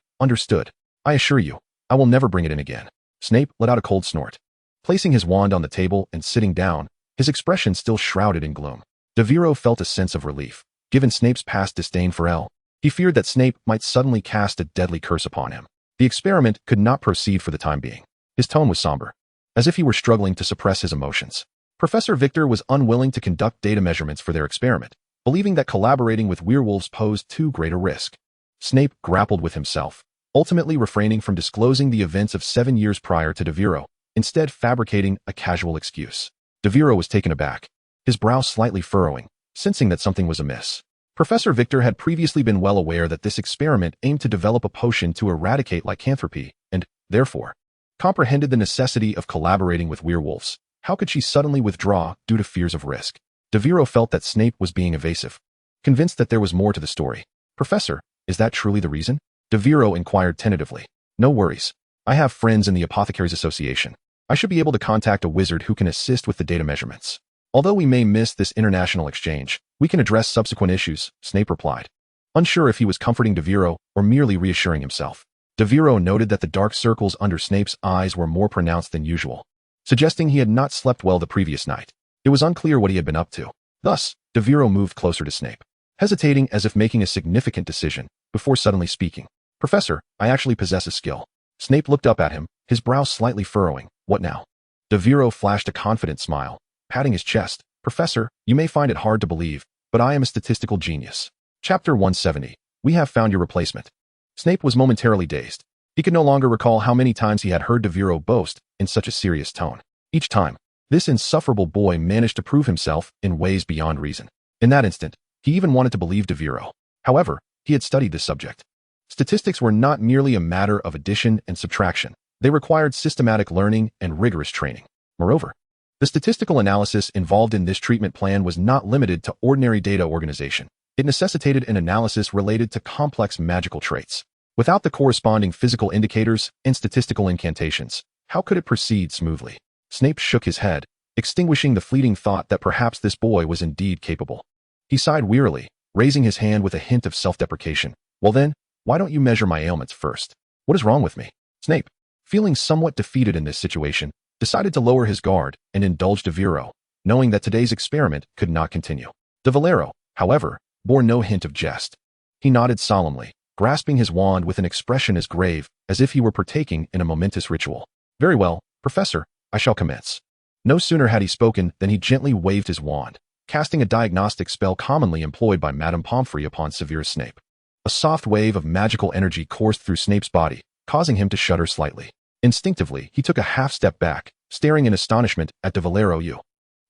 I assure you, I will never bring it in again." Snape let out a cold snort, placing his wand on the table and sitting down, his expression still shrouded in gloom. Devero felt a sense of relief. Given Snape's past disdain for L, he feared that Snape might suddenly cast a deadly curse upon him. The experiment could not proceed for the time being. His tone was somber, as if he were struggling to suppress his emotions. Professor Victor was unwilling to conduct data measurements for their experiment, believing that collaborating with werewolves posed too great a risk. Snape grappled with himself, ultimately refraining from disclosing the events of 7 years prior to Devero, instead fabricating a casual excuse. Devero was taken aback, his brow slightly furrowing, sensing that something was amiss. Professor Victor had previously been well aware that this experiment aimed to develop a potion to eradicate lycanthropy and, therefore, comprehended the necessity of collaborating with werewolves. How could she suddenly withdraw due to fears of risk? Devero felt that Snape was being evasive, convinced that there was more to the story. "Professor, is that truly the reason?" Devero inquired tentatively. "No worries. I have friends in the Apothecaries Association. I should be able to contact a wizard who can assist with the data measurements. Although we may miss this international exchange, we can address subsequent issues, Snape replied, unsure if he was comforting Devero or merely reassuring himself. Devero noted that the dark circles under Snape's eyes were more pronounced than usual, suggesting he had not slept well the previous night. It was unclear what he had been up to. Thus, Devero moved closer to Snape, hesitating as if making a significant decision, before suddenly speaking. Professor, I actually possess a skill. Snape looked up at him, his brow slightly furrowing. What now? Devero flashed a confident smile, patting his chest. Professor, you may find it hard to believe, but I am a statistical genius. Chapter 170. We have found your replacement. Snape was momentarily dazed. He could no longer recall how many times he had heard Devero boast in such a serious tone. Each time, this insufferable boy managed to prove himself in ways beyond reason. In that instant, he even wanted to believe Devero. However, he had studied this subject. Statistics were not merely a matter of addition and subtraction. They required systematic learning and rigorous training. Moreover, the statistical analysis involved in this treatment plan was not limited to ordinary data organization. It necessitated an analysis related to complex magical traits. Without the corresponding physical indicators and statistical incantations, how could it proceed smoothly? Snape shook his head, extinguishing the fleeting thought that perhaps this boy was indeed capable. He sighed wearily, raising his hand with a hint of self-deprecation. Well then, why don't you measure my ailments first? What is wrong with me? Snape, feeling somewhat defeated in this situation, decided to lower his guard and indulge Devero, knowing that today's experiment could not continue. Devero, however, bore no hint of jest. He nodded solemnly, grasping his wand with an expression as grave as if he were partaking in a momentous ritual. Very well, Professor, I shall commence. No sooner had he spoken than he gently waved his wand, casting a diagnostic spell commonly employed by Madame Pomfrey upon severe Snape. A soft wave of magical energy coursed through Snape's body, causing him to shudder slightly. Instinctively, he took a half-step back, staring in astonishment at Devero.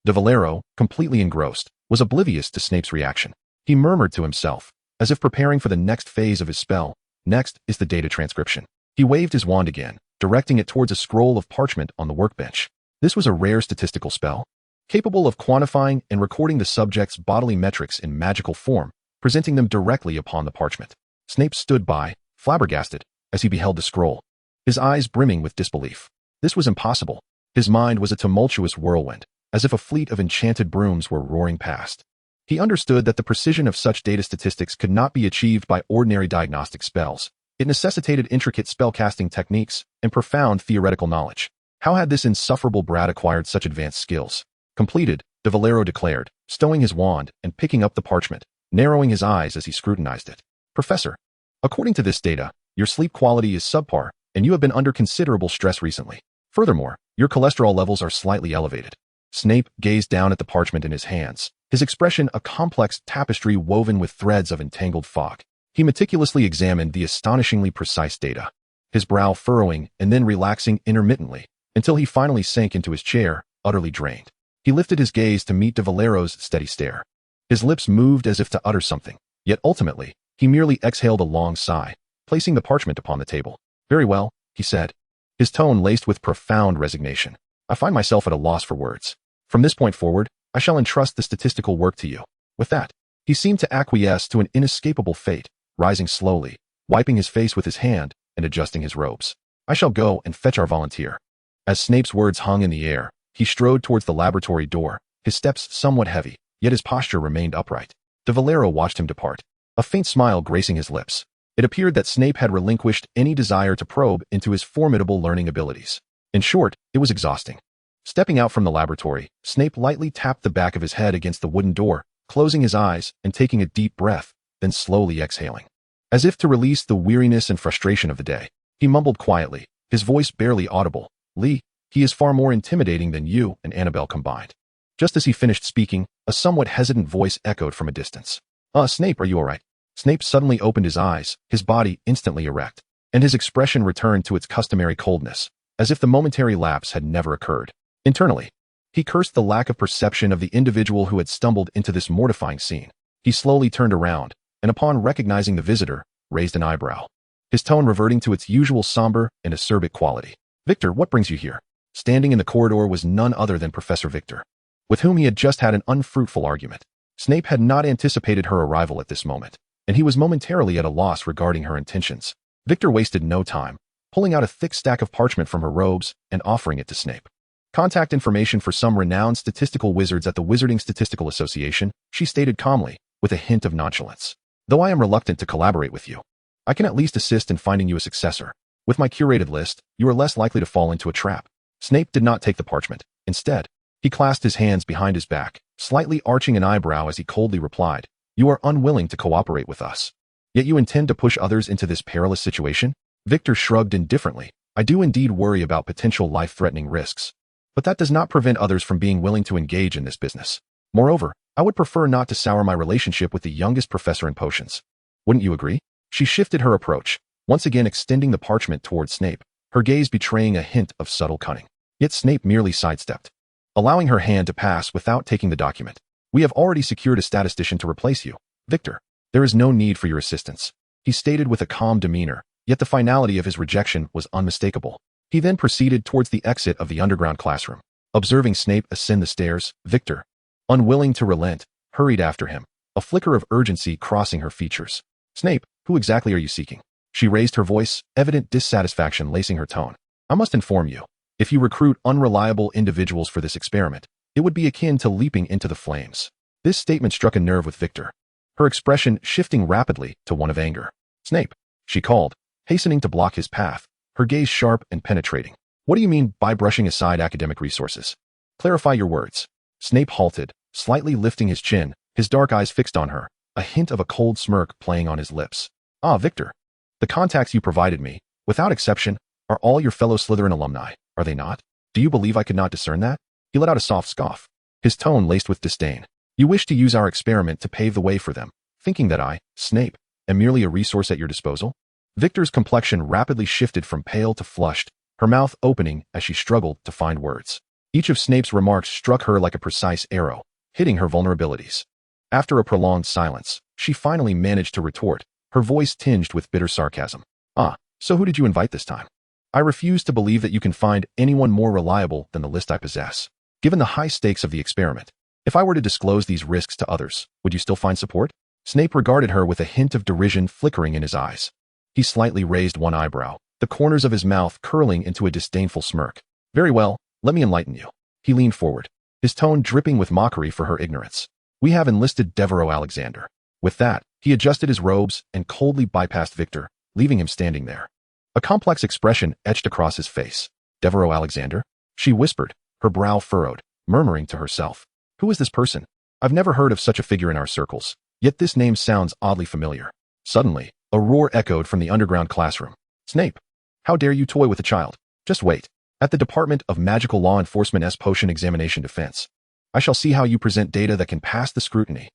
Devero, completely engrossed, was oblivious to Snape's reaction. He murmured to himself, as if preparing for the next phase of his spell. Next is the data transcription. He waved his wand again, directing it towards a scroll of parchment on the workbench. This was a rare statistical spell, capable of quantifying and recording the subject's bodily metrics in magical form, presenting them directly upon the parchment. Snape stood by, flabbergasted, as he beheld the scroll, his eyes brimming with disbelief. This was impossible. His mind was a tumultuous whirlwind, as if a fleet of enchanted brooms were roaring past. He understood that the precision of such data statistics could not be achieved by ordinary diagnostic spells. It necessitated intricate spellcasting techniques and profound theoretical knowledge. How had this insufferable brat acquired such advanced skills? Completed, Devero declared, stowing his wand and picking up the parchment, narrowing his eyes as he scrutinized it. Professor, according to this data, your sleep quality is subpar, and you have been under considerable stress recently. Furthermore, your cholesterol levels are slightly elevated. Snape gazed down at the parchment in his hands, his expression a complex tapestry woven with threads of entangled fog. He meticulously examined the astonishingly precise data, his brow furrowing and then relaxing intermittently, until he finally sank into his chair, utterly drained. He lifted his gaze to meet Devero's steady stare. His lips moved as if to utter something, yet ultimately, he merely exhaled a long sigh, placing the parchment upon the table. Very well, he said, his tone laced with profound resignation. I find myself at a loss for words. From this point forward, I shall entrust the statistical work to you. With that, he seemed to acquiesce to an inescapable fate, rising slowly, wiping his face with his hand and adjusting his robes. I shall go and fetch our volunteer. As Snape's words hung in the air, he strode towards the laboratory door, his steps somewhat heavy, yet his posture remained upright. Devero watched him depart, a faint smile gracing his lips. It appeared that Snape had relinquished any desire to probe into his formidable learning abilities. In short, it was exhausting. Stepping out from the laboratory, Snape lightly tapped the back of his head against the wooden door, closing his eyes and taking a deep breath, then slowly exhaling. As if to release the weariness and frustration of the day, he mumbled quietly, his voice barely audible. Lee, he is far more intimidating than you and Annabelle combined. Just as he finished speaking, a somewhat hesitant voice echoed from a distance. Snape, are you all right? Snape suddenly opened his eyes, his body instantly erect, and his expression returned to its customary coldness, as if the momentary lapse had never occurred. Internally, he cursed the lack of perception of the individual who had stumbled into this mortifying scene. He slowly turned around, and upon recognizing the visitor, raised an eyebrow, his tone reverting to its usual somber and acerbic quality. Victor, what brings you here? Standing in the corridor was none other than Professor Victor, with whom he had just had an unfruitful argument. Snape had not anticipated her arrival at this moment, and he was momentarily at a loss regarding her intentions. Victor wasted no time, pulling out a thick stack of parchment from her robes and offering it to Snape. Contact information for some renowned statistical wizards at the Wizarding Statistical Association, she stated calmly, with a hint of nonchalance. Though I am reluctant to collaborate with you, I can at least assist in finding you a successor. With my curated list, you are less likely to fall into a trap. Snape did not take the parchment. Instead, he clasped his hands behind his back, slightly arching an eyebrow as he coldly replied, "You are unwilling to cooperate with us. Yet you intend to push others into this perilous situation?" Victor shrugged indifferently. "I do indeed worry about potential life-threatening risks, but that does not prevent others from being willing to engage in this business. Moreover, I would prefer not to sour my relationship with the youngest professor in potions. Wouldn't you agree?" She shifted her approach, once again extending the parchment towards Snape, her gaze betraying a hint of subtle cunning. Yet Snape merely sidestepped, allowing her hand to pass without taking the document. "We have already secured a statistician to replace you, Victor. There is no need for your assistance," he stated with a calm demeanor, yet the finality of his rejection was unmistakable. He then proceeded towards the exit of the underground classroom. Observing Snape ascend the stairs, Victor, unwilling to relent, hurried after him, a flicker of urgency crossing her features. "Snape, who exactly are you seeking?" She raised her voice, evident dissatisfaction lacing her tone. "I must inform you, if you recruit unreliable individuals for this experiment, it would be akin to leaping into the flames." This statement struck a nerve with Victor, her expression shifting rapidly to one of anger. "Snape," she called, hastening to block his path, her gaze sharp and penetrating. "What do you mean by brushing aside academic resources? Clarify your words." Snape halted, slightly lifting his chin, his dark eyes fixed on her, a hint of a cold smirk playing on his lips. "Ah, Victor, the contacts you provided me, without exception, are all your fellow Slytherin alumni, are they not? Do you believe I could not discern that?" He let out a soft scoff, his tone laced with disdain. "You wish to use our experiment to pave the way for them, thinking that I, Snape, am merely a resource at your disposal?" Victor's complexion rapidly shifted from pale to flushed, her mouth opening as she struggled to find words. Each of Snape's remarks struck her like a precise arrow, hitting her vulnerabilities. After a prolonged silence, she finally managed to retort, her voice tinged with bitter sarcasm. "Ah, so who did you invite this time? I refuse to believe that you can find anyone more reliable than the list I possess. Given the high stakes of the experiment, if I were to disclose these risks to others, would you still find support?" Snape regarded her with a hint of derision flickering in his eyes. He slightly raised one eyebrow, the corners of his mouth curling into a disdainful smirk. "Very well, let me enlighten you." He leaned forward, his tone dripping with mockery for her ignorance. "We have enlisted Devero Alexander." With that, he adjusted his robes and coldly bypassed Victor, leaving him standing there. A complex expression etched across his face. "Devero Alexander?" she whispered, her brow furrowed, murmuring to herself. "Who is this person? I've never heard of such a figure in our circles, yet this name sounds oddly familiar." Suddenly, a roar echoed from the underground classroom. "Snape, how dare you toy with a child? Just wait. At the Department of Magical Law Enforcement's Potion Examination Defense, I shall see how you present data that can pass the scrutiny."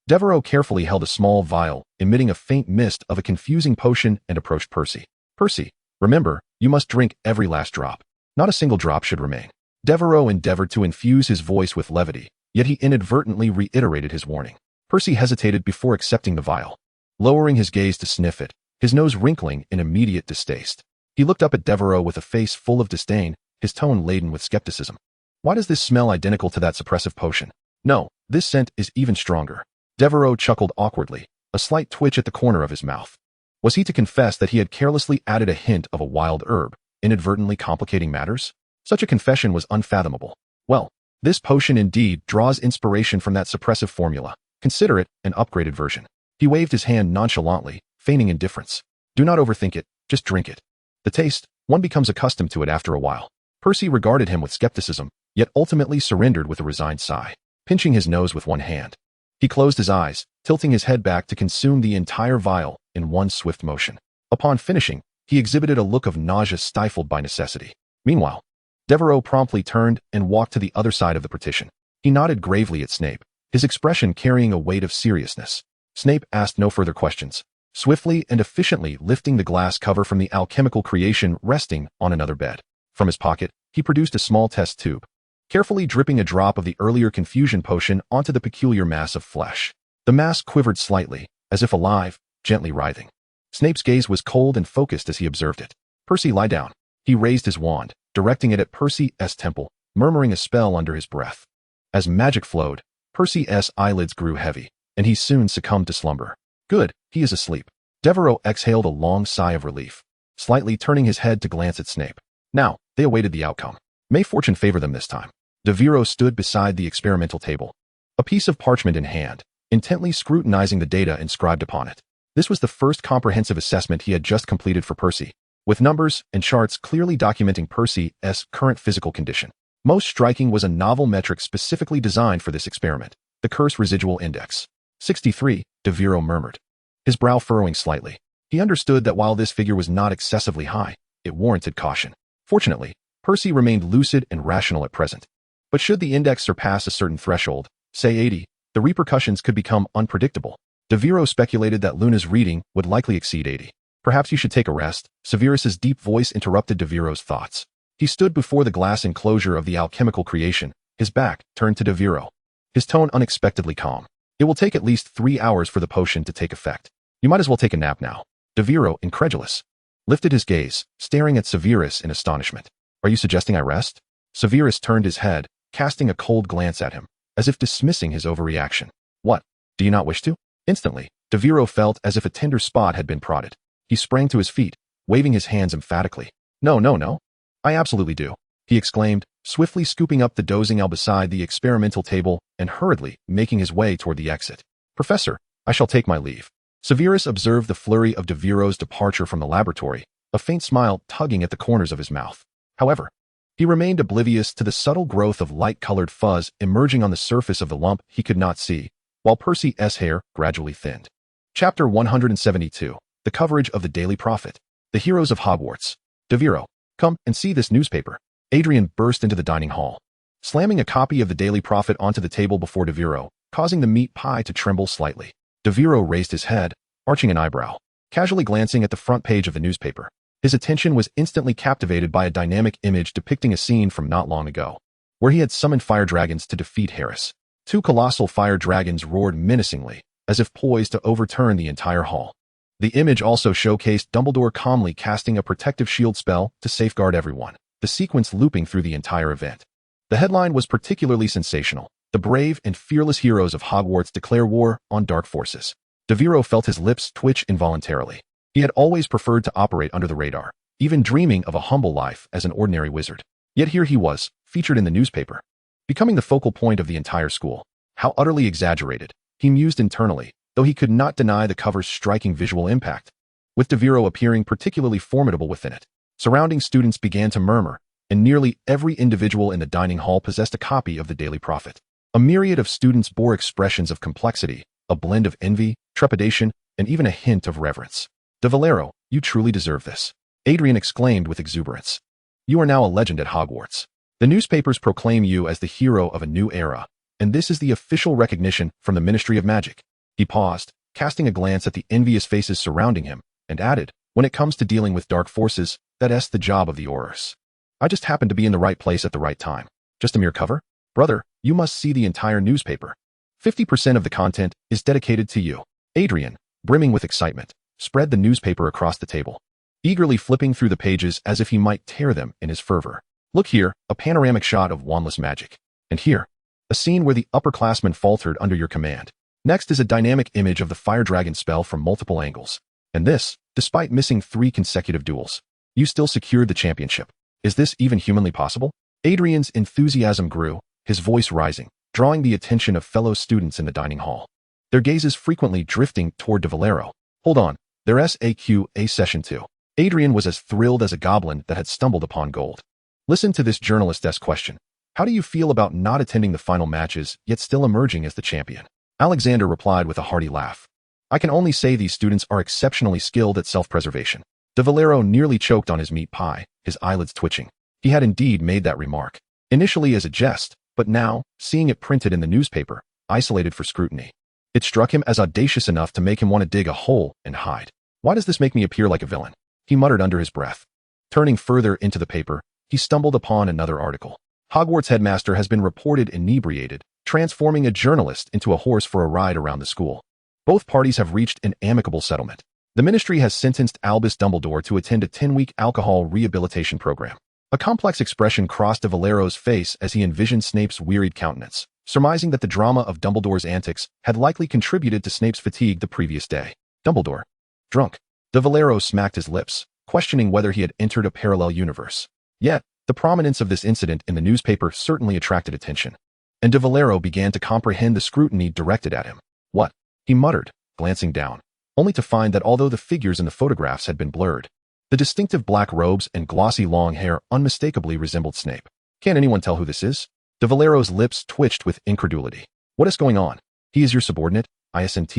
Devero carefully held a small vial, emitting a faint mist of a confusing potion, and approached Percy. "Percy, remember, you must drink every last drop. Not a single drop should remain." Devero endeavored to infuse his voice with levity, yet he inadvertently reiterated his warning. Percy hesitated before accepting the vial, lowering his gaze to sniff it, his nose wrinkling in immediate distaste. He looked up at Devero with a face full of disdain, his tone laden with skepticism. "Why does this smell identical to that suppressive potion? No, this scent is even stronger." Devero chuckled awkwardly, a slight twitch at the corner of his mouth. Was he to confess that he had carelessly added a hint of a wild herb, inadvertently complicating matters? Such a confession was unfathomable. "Well, this potion indeed draws inspiration from that suppressive formula. Consider it an upgraded version." He waved his hand nonchalantly, feigning indifference. "Do not overthink it, just drink it. The taste, one becomes accustomed to it after a while." Percy regarded him with skepticism, yet ultimately surrendered with a resigned sigh, pinching his nose with one hand. He closed his eyes, tilting his head back to consume the entire vial in one swift motion. Upon finishing, he exhibited a look of nausea stifled by necessity. Meanwhile, Devero promptly turned and walked to the other side of the partition. He nodded gravely at Snape, his expression carrying a weight of seriousness. Snape asked no further questions, swiftly and efficiently lifting the glass cover from the alchemical creation resting on another bed. From his pocket, he produced a small test tube, carefully dripping a drop of the earlier confusion potion onto the peculiar mass of flesh. The mass quivered slightly, as if alive, gently writhing. Snape's gaze was cold and focused as he observed it. "Percy, lie down." He raised his wand, directing it at Percy's temple, murmuring a spell under his breath. As magic flowed, Percy's eyelids grew heavy, and he soon succumbed to slumber. "Good, he is asleep." Devero exhaled a long sigh of relief. slightly turning his head to glance at Snape. Now, they awaited the outcome. May fortune favor them this time. Devero stood beside the experimental table, a piece of parchment in hand, intently scrutinizing the data inscribed upon it. This was the first comprehensive assessment he had just completed for Percy, with numbers and charts clearly documenting Percy's current physical condition. Most striking was a novel metric specifically designed for this experiment, the curse residual index. 63, Devero murmured, his brow furrowing slightly. He understood that while this figure was not excessively high, it warranted caution. Fortunately, Percy remained lucid and rational at present. But should the index surpass a certain threshold, say 80, the repercussions could become unpredictable. Devero speculated that Luna's reading would likely exceed 80. Perhaps you should take a rest. Severus's deep voice interrupted Devero's thoughts. He stood before the glass enclosure of the alchemical creation, his back turned to Devero, his tone unexpectedly calm. It will take at least 3 hours for the potion to take effect. You might as well take a nap now. Devero, incredulous, lifted his gaze, staring at Severus in astonishment. Are you suggesting I rest? Severus turned his head, casting a cold glance at him, as if dismissing his overreaction. What? Do you not wish to? Instantly, Devero felt as if a tender spot had been prodded. He sprang to his feet, waving his hands emphatically. No. I absolutely do, he exclaimed, swiftly scooping up the dozing owl beside the experimental table and hurriedly making his way toward the exit. Professor, I shall take my leave. Severus observed the flurry of Devero's departure from the laboratory, a faint smile tugging at the corners of his mouth. However, he remained oblivious to the subtle growth of light-colored fuzz emerging on the surface of the lump he could not see, while Percy's hair gradually thinned. Chapter 172. The coverage of the Daily Prophet. The heroes of Hogwarts. Devero, come and see this newspaper. Adrian burst into the dining hall, slamming a copy of the Daily Prophet onto the table before Devero, causing the meat pie to tremble slightly. Devero raised his head, arching an eyebrow, casually glancing at the front page of the newspaper. His attention was instantly captivated by a dynamic image depicting a scene from not long ago, where he had summoned fire dragons to defeat Harris. 2 colossal fire dragons roared menacingly, as if poised to overturn the entire hall. The image also showcased Dumbledore calmly casting a protective shield spell to safeguard everyone, the sequence looping through the entire event. The headline was particularly sensational. The brave and fearless heroes of Hogwarts declare war on dark forces. Devero felt his lips twitch involuntarily. He had always preferred to operate under the radar, even dreaming of a humble life as an ordinary wizard. Yet here he was, featured in the newspaper, becoming the focal point of the entire school. How utterly exaggerated, he mused internally, though he could not deny the cover's striking visual impact, with Devero appearing particularly formidable within it. Surrounding students began to murmur, and nearly every individual in the dining hall possessed a copy of the Daily Prophet. A myriad of students bore expressions of complexity, a blend of envy, trepidation, and even a hint of reverence. Devero, you truly deserve this, Adrian exclaimed with exuberance. You are now a legend at Hogwarts. The newspapers proclaim you as the hero of a new era, and this is the official recognition from the Ministry of Magic. He paused, casting a glance at the envious faces surrounding him, and added, when it comes to dealing with dark forces, that's the job of the Aurors. I just happened to be in the right place at the right time. Just a mere cover? Brother, you must see the entire newspaper. 50% of the content is dedicated to you. Adrian, brimming with excitement, spread the newspaper across the table, eagerly flipping through the pages as if he might tear them in his fervor. Look here, a panoramic shot of wandless magic. And here, a scene where the upperclassmen faltered under your command. Next is a dynamic image of the fire dragon spell from multiple angles. And this, despite missing 3 consecutive duels. You still secured the championship. Is this even humanly possible? Adrian's enthusiasm grew, his voice rising, drawing the attention of fellow students in the dining hall, their gazes frequently drifting toward Devero. Hold on, there's a session 2. Adrian was as thrilled as a goblin that had stumbled upon gold. Listen to this journalist's question. How do you feel about not attending the final matches, yet still emerging as the champion? Alexander replied with a hearty laugh. I can only say these students are exceptionally skilled at self-preservation. Devero nearly choked on his meat pie, his eyelids twitching. He had indeed made that remark, initially as a jest, but now, seeing it printed in the newspaper, isolated for scrutiny, it struck him as audacious enough to make him want to dig a hole and hide. Why does this make me appear like a villain? He muttered under his breath. Turning further into the paper, he stumbled upon another article. Hogwarts headmaster has been reported inebriated, transforming a journalist into a horse for a ride around the school. Both parties have reached an amicable settlement. The ministry has sentenced Albus Dumbledore to attend a 10-week alcohol rehabilitation program. A complex expression crossed Devero's face as he envisioned Snape's wearied countenance, surmising that the drama of Dumbledore's antics had likely contributed to Snape's fatigue the previous day. Dumbledore. Drunk. Devero smacked his lips, questioning whether he had entered a parallel universe. Yet, the prominence of this incident in the newspaper certainly attracted attention, and Devero began to comprehend the scrutiny directed at him. What? He muttered, glancing down, only to find that although the figures in the photographs had been blurred, the distinctive black robes and glossy long hair unmistakably resembled Snape. Can't anyone tell who this is? Devero's lips twitched with incredulity. What is going on? He is your subordinate, Isn't?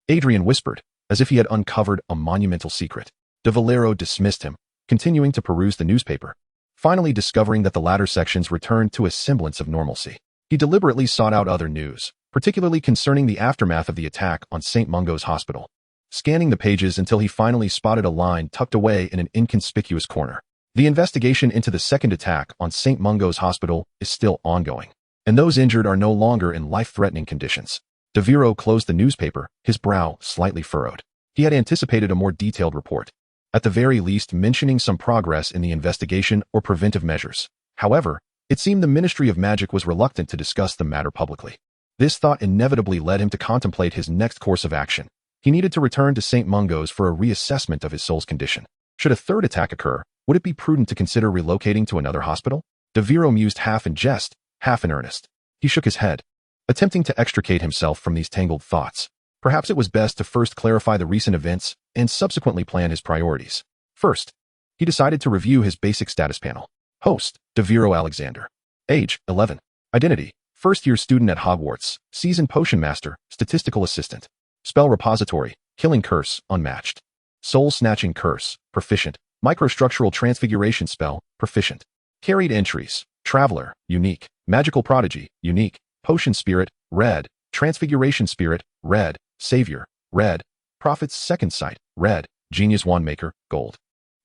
Adrian whispered, as if he had uncovered a monumental secret. Devero dismissed him, continuing to peruse the newspaper, finally discovering that the latter sections returned to a semblance of normalcy. He deliberately sought out other news, particularly concerning the aftermath of the attack on St. Mungo's hospital, scanning the pages until he finally spotted a line tucked away in an inconspicuous corner. The investigation into the second attack on St. Mungo's hospital is still ongoing, and those injured are no longer in life-threatening conditions. Devero closed the newspaper, his brow slightly furrowed. He had anticipated a more detailed report, at the very least mentioning some progress in the investigation or preventive measures. However, it seemed the Ministry of Magic was reluctant to discuss the matter publicly. This thought inevitably led him to contemplate his next course of action. He needed to return to St. Mungo's for a reassessment of his soul's condition. Should a third attack occur, would it be prudent to consider relocating to another hospital? Devero mused half in jest, half in earnest. He shook his head, attempting to extricate himself from these tangled thoughts. Perhaps it was best to first clarify the recent events and subsequently plan his priorities. First, he decided to review his basic status panel. Host, Devero Alexander. Age, 11. Identity, first-year student at Hogwarts, seasoned potion master, statistical assistant. Spell repository, killing curse, unmatched. Soul-snatching curse, proficient. Microstructural transfiguration spell, proficient. Carried entries, traveler, unique. Magical prodigy, unique. Potion spirit, red. Transfiguration spirit, red. Savior, red. Prophet's second sight, red. Genius Wandmaker, gold.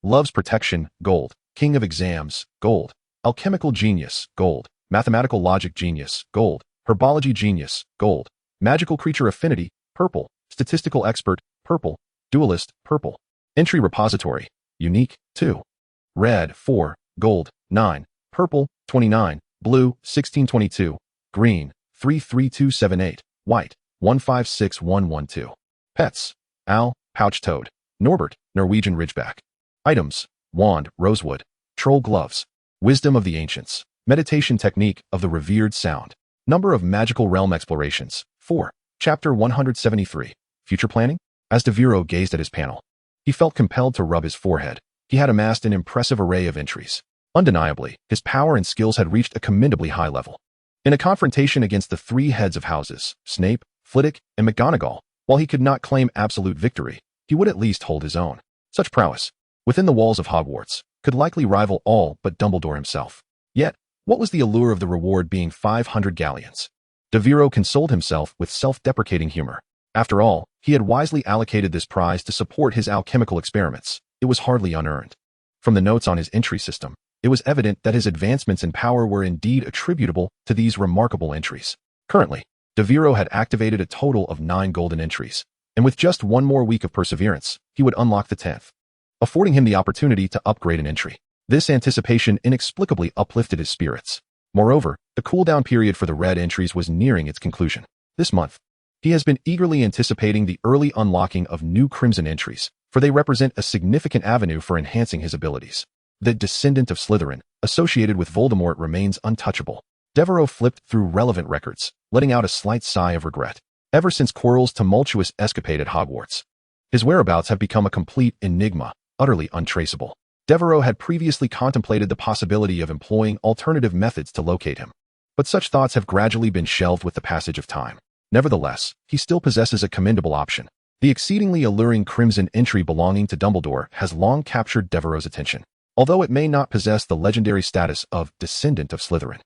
Love's protection, gold. King of exams, gold. Alchemical genius, gold. Mathematical logic genius, gold. Herbology genius, gold. Magical creature affinity, purple. Statistical expert, purple. Duelist, purple. Entry repository, unique, 2. Red, 4. Gold, 9. Purple, 29. Blue, 1622. Green, 33278. White, 156112. Pets, owl, pouch toad. Norbert, Norwegian ridgeback. Items, wand, rosewood. Troll gloves. Wisdom of the ancients. Meditation technique of the revered sound. Number of magical realm explorations, 4. Chapter 173. Future planning? As Devero gazed at his panel, he felt compelled to rub his forehead. He had amassed an impressive array of entries. Undeniably, his power and skills had reached a commendably high level. In a confrontation against the three heads of houses, Snape, Flitwick, and McGonagall, while he could not claim absolute victory, he would at least hold his own. Such prowess, within the walls of Hogwarts, could likely rival all but Dumbledore himself. Yet, what was the allure of the reward being 500 galleons? Devero consoled himself with self-deprecating humor. After all, he had wisely allocated this prize to support his alchemical experiments. It was hardly unearned. From the notes on his entry system, it was evident that his advancements in power were indeed attributable to these remarkable entries. Currently, Devero had activated a total of 9 golden entries, and with just one more week of perseverance, he would unlock the 10th, affording him the opportunity to upgrade an entry. This anticipation inexplicably uplifted his spirits. Moreover, the cooldown period for the red entries was nearing its conclusion. This month, he has been eagerly anticipating the early unlocking of new crimson entries, for they represent a significant avenue for enhancing his abilities. The descendant of Slytherin, associated with Voldemort, remains untouchable. Devero flipped through relevant records, letting out a slight sigh of regret. Ever since Quirrell's tumultuous escapade at Hogwarts, his whereabouts have become a complete enigma, utterly untraceable. Devero had previously contemplated the possibility of employing alternative methods to locate him, but such thoughts have gradually been shelved with the passage of time. Nevertheless, he still possesses a commendable option. The exceedingly alluring crimson entry belonging to Dumbledore has long captured Devero's attention, although it may not possess the legendary status of descendant of Slytherin.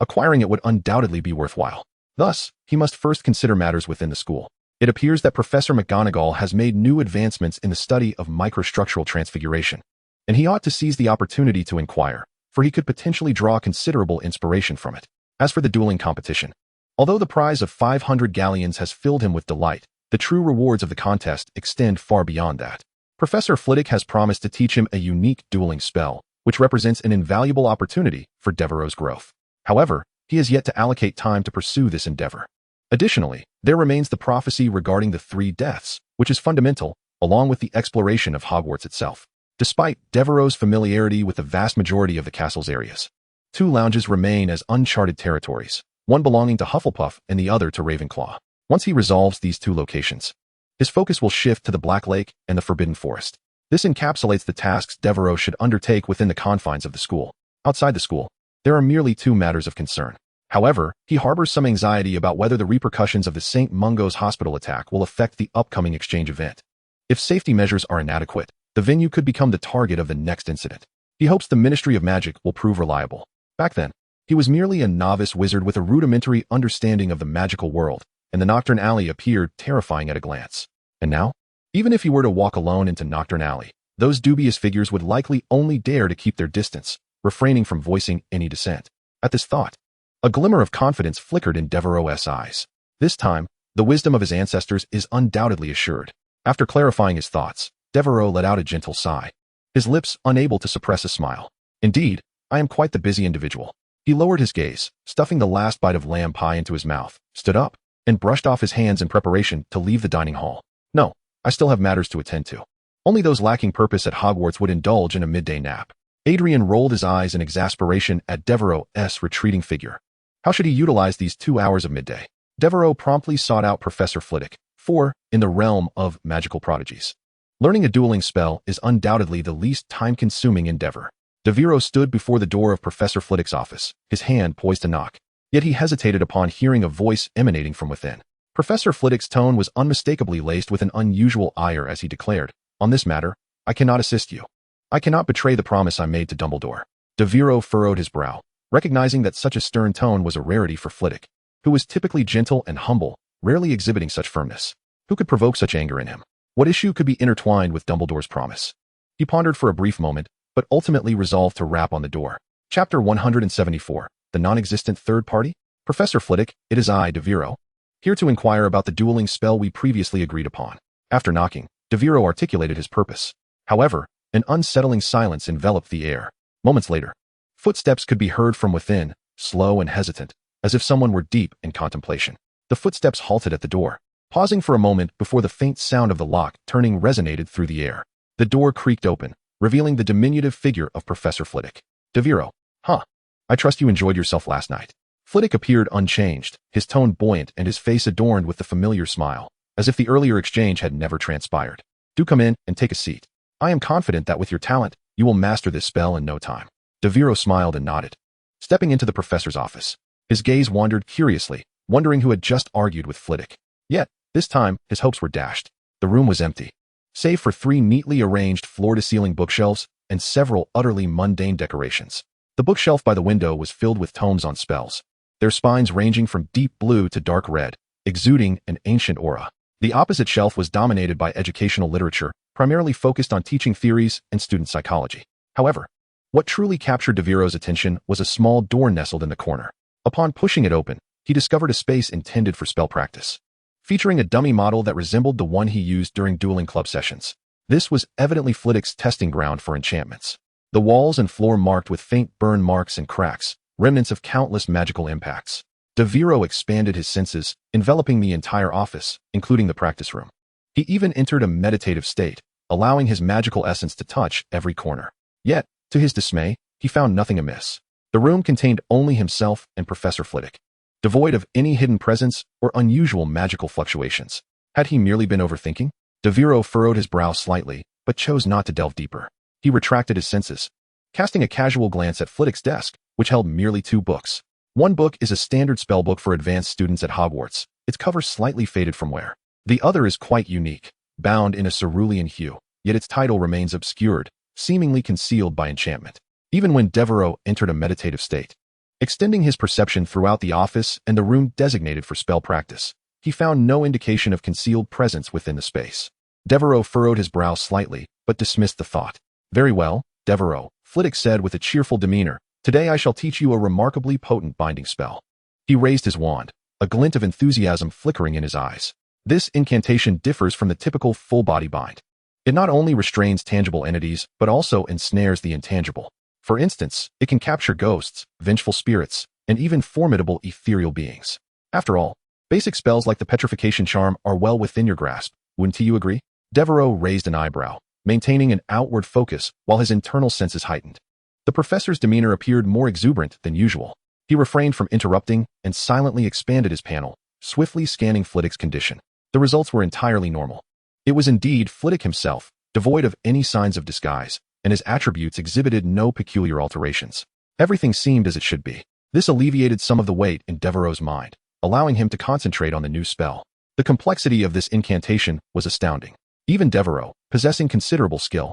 Acquiring it would undoubtedly be worthwhile. Thus, he must first consider matters within the school. It appears that Professor McGonagall has made new advancements in the study of microstructural transfiguration, and he ought to seize the opportunity to inquire, for he could potentially draw considerable inspiration from it. As for the dueling competition, although the prize of 500 galleons has filled him with delight, the true rewards of the contest extend far beyond that. Professor Flitwick has promised to teach him a unique dueling spell, which represents an invaluable opportunity for Devero's growth. However, he has yet to allocate time to pursue this endeavor. Additionally, there remains the prophecy regarding the 3 deaths, which is fundamental, along with the exploration of Hogwarts itself. Despite Devero's familiarity with the vast majority of the castle's areas, 2 lounges remain as uncharted territories, one belonging to Hufflepuff and the other to Ravenclaw. Once he resolves these 2 locations, his focus will shift to the Black Lake and the Forbidden Forest. This encapsulates the tasks Devero should undertake within the confines of the school. Outside the school, there are merely 2 matters of concern. However, he harbors some anxiety about whether the repercussions of the St. Mungo's hospital attack will affect the upcoming exchange event. If safety measures are inadequate, the venue could become the target of the next incident. He hopes the Ministry of Magic will prove reliable. Back then, he was merely a novice wizard with a rudimentary understanding of the magical world, and the Nocturne Alley appeared terrifying at a glance. And now, even if he were to walk alone into Nocturne Alley, those dubious figures would likely only dare to keep their distance, refraining from voicing any dissent. At this thought, a glimmer of confidence flickered in Devero's eyes. This time, the wisdom of his ancestors is undoubtedly assured. After clarifying his thoughts, Devero let out a gentle sigh, his lips unable to suppress a smile. Indeed, I am quite the busy individual. He lowered his gaze, stuffing the last bite of lamb pie into his mouth, stood up, and brushed off his hands in preparation to leave the dining hall. No, I still have matters to attend to. Only those lacking purpose at Hogwarts would indulge in a midday nap. Adrian rolled his eyes in exasperation at Devero's retreating figure. How should he utilize these 2 hours of midday? Devero promptly sought out Professor Flitwick, for, in the realm of magical prodigies, learning a dueling spell is undoubtedly the least time-consuming endeavor. Devero stood before the door of Professor Flitwick's office, his hand poised to knock. Yet he hesitated upon hearing a voice emanating from within. Professor Flitwick's tone was unmistakably laced with an unusual ire as he declared, "On this matter, I cannot assist you. I cannot betray the promise I made to Dumbledore." Devero furrowed his brow, recognizing that such a stern tone was a rarity for Flitwick, who was typically gentle and humble, rarely exhibiting such firmness. Who could provoke such anger in him? What issue could be intertwined with Dumbledore's promise? He pondered for a brief moment, but ultimately resolved to rap on the door. Chapter 174, The Non-Existent Third Party? Professor Flitwick, it is I, Devero, here to inquire about the dueling spell we previously agreed upon. After knocking, Devero articulated his purpose. However, an unsettling silence enveloped the air. Moments later, footsteps could be heard from within, slow and hesitant, as if someone were deep in contemplation. The footsteps halted at the door, pausing for a moment before the faint sound of the lock turning resonated through the air. The door creaked open, revealing the diminutive figure of Professor Flitwick. Devero, huh? I trust you enjoyed yourself last night. Flitwick appeared unchanged, his tone buoyant and his face adorned with the familiar smile, as if the earlier exchange had never transpired. Do come in and take a seat. I am confident that with your talent, you will master this spell in no time. Devero smiled and nodded. Stepping into the professor's office, his gaze wandered curiously, wondering who had just argued with Flitwick. Yet, this time, his hopes were dashed. The room was empty, save for 3 neatly arranged floor-to-ceiling bookshelves and several utterly mundane decorations. The bookshelf by the window was filled with tomes on spells, their spines ranging from deep blue to dark red, exuding an ancient aura. The opposite shelf was dominated by educational literature, primarily focused on teaching theories and student psychology. However, what truly captured Devero's attention was a small door nestled in the corner. Upon pushing it open, he discovered a space intended for spell practice, featuring a dummy model that resembled the one he used during dueling club sessions. This was evidently Flitwick's testing ground for enchantments. The walls and floor marked with faint burn marks and cracks, remnants of countless magical impacts. Devero expanded his senses, enveloping the entire office, including the practice room. He even entered a meditative state, allowing his magical essence to touch every corner. Yet, to his dismay, he found nothing amiss. The room contained only himself and Professor Flitwick, devoid of any hidden presence or unusual magical fluctuations. Had he merely been overthinking? Devero furrowed his brow slightly, but chose not to delve deeper. He retracted his senses, casting a casual glance at Flitwick's desk, which held merely 2 books. One book is a standard spellbook for advanced students at Hogwarts, its cover slightly faded from wear. The other is quite unique, bound in a cerulean hue, yet its title remains obscured, seemingly concealed by enchantment. Even when Devero entered a meditative state, extending his perception throughout the office and the room designated for spell practice, he found no indication of concealed presence within the space. Devero furrowed his brow slightly, but dismissed the thought. Very well, Devero, Flitwick said with a cheerful demeanor. Today I shall teach you a remarkably potent binding spell. He raised his wand, a glint of enthusiasm flickering in his eyes. This incantation differs from the typical full-body bind. It not only restrains tangible entities, but also ensnares the intangible. For instance, it can capture ghosts, vengeful spirits, and even formidable ethereal beings. After all, basic spells like the petrification charm are well within your grasp, wouldn't you agree? Devero raised an eyebrow, maintaining an outward focus while his internal senses heightened. The professor's demeanor appeared more exuberant than usual. He refrained from interrupting and silently expanded his panel, swiftly scanning Flitwick's condition. The results were entirely normal. It was indeed Flitwick himself, devoid of any signs of disguise, and his attributes exhibited no peculiar alterations. Everything seemed as it should be. This alleviated some of the weight in Devereau's mind, allowing him to concentrate on the new spell. The complexity of this incantation was astounding. Even Devero, possessing considerable skill,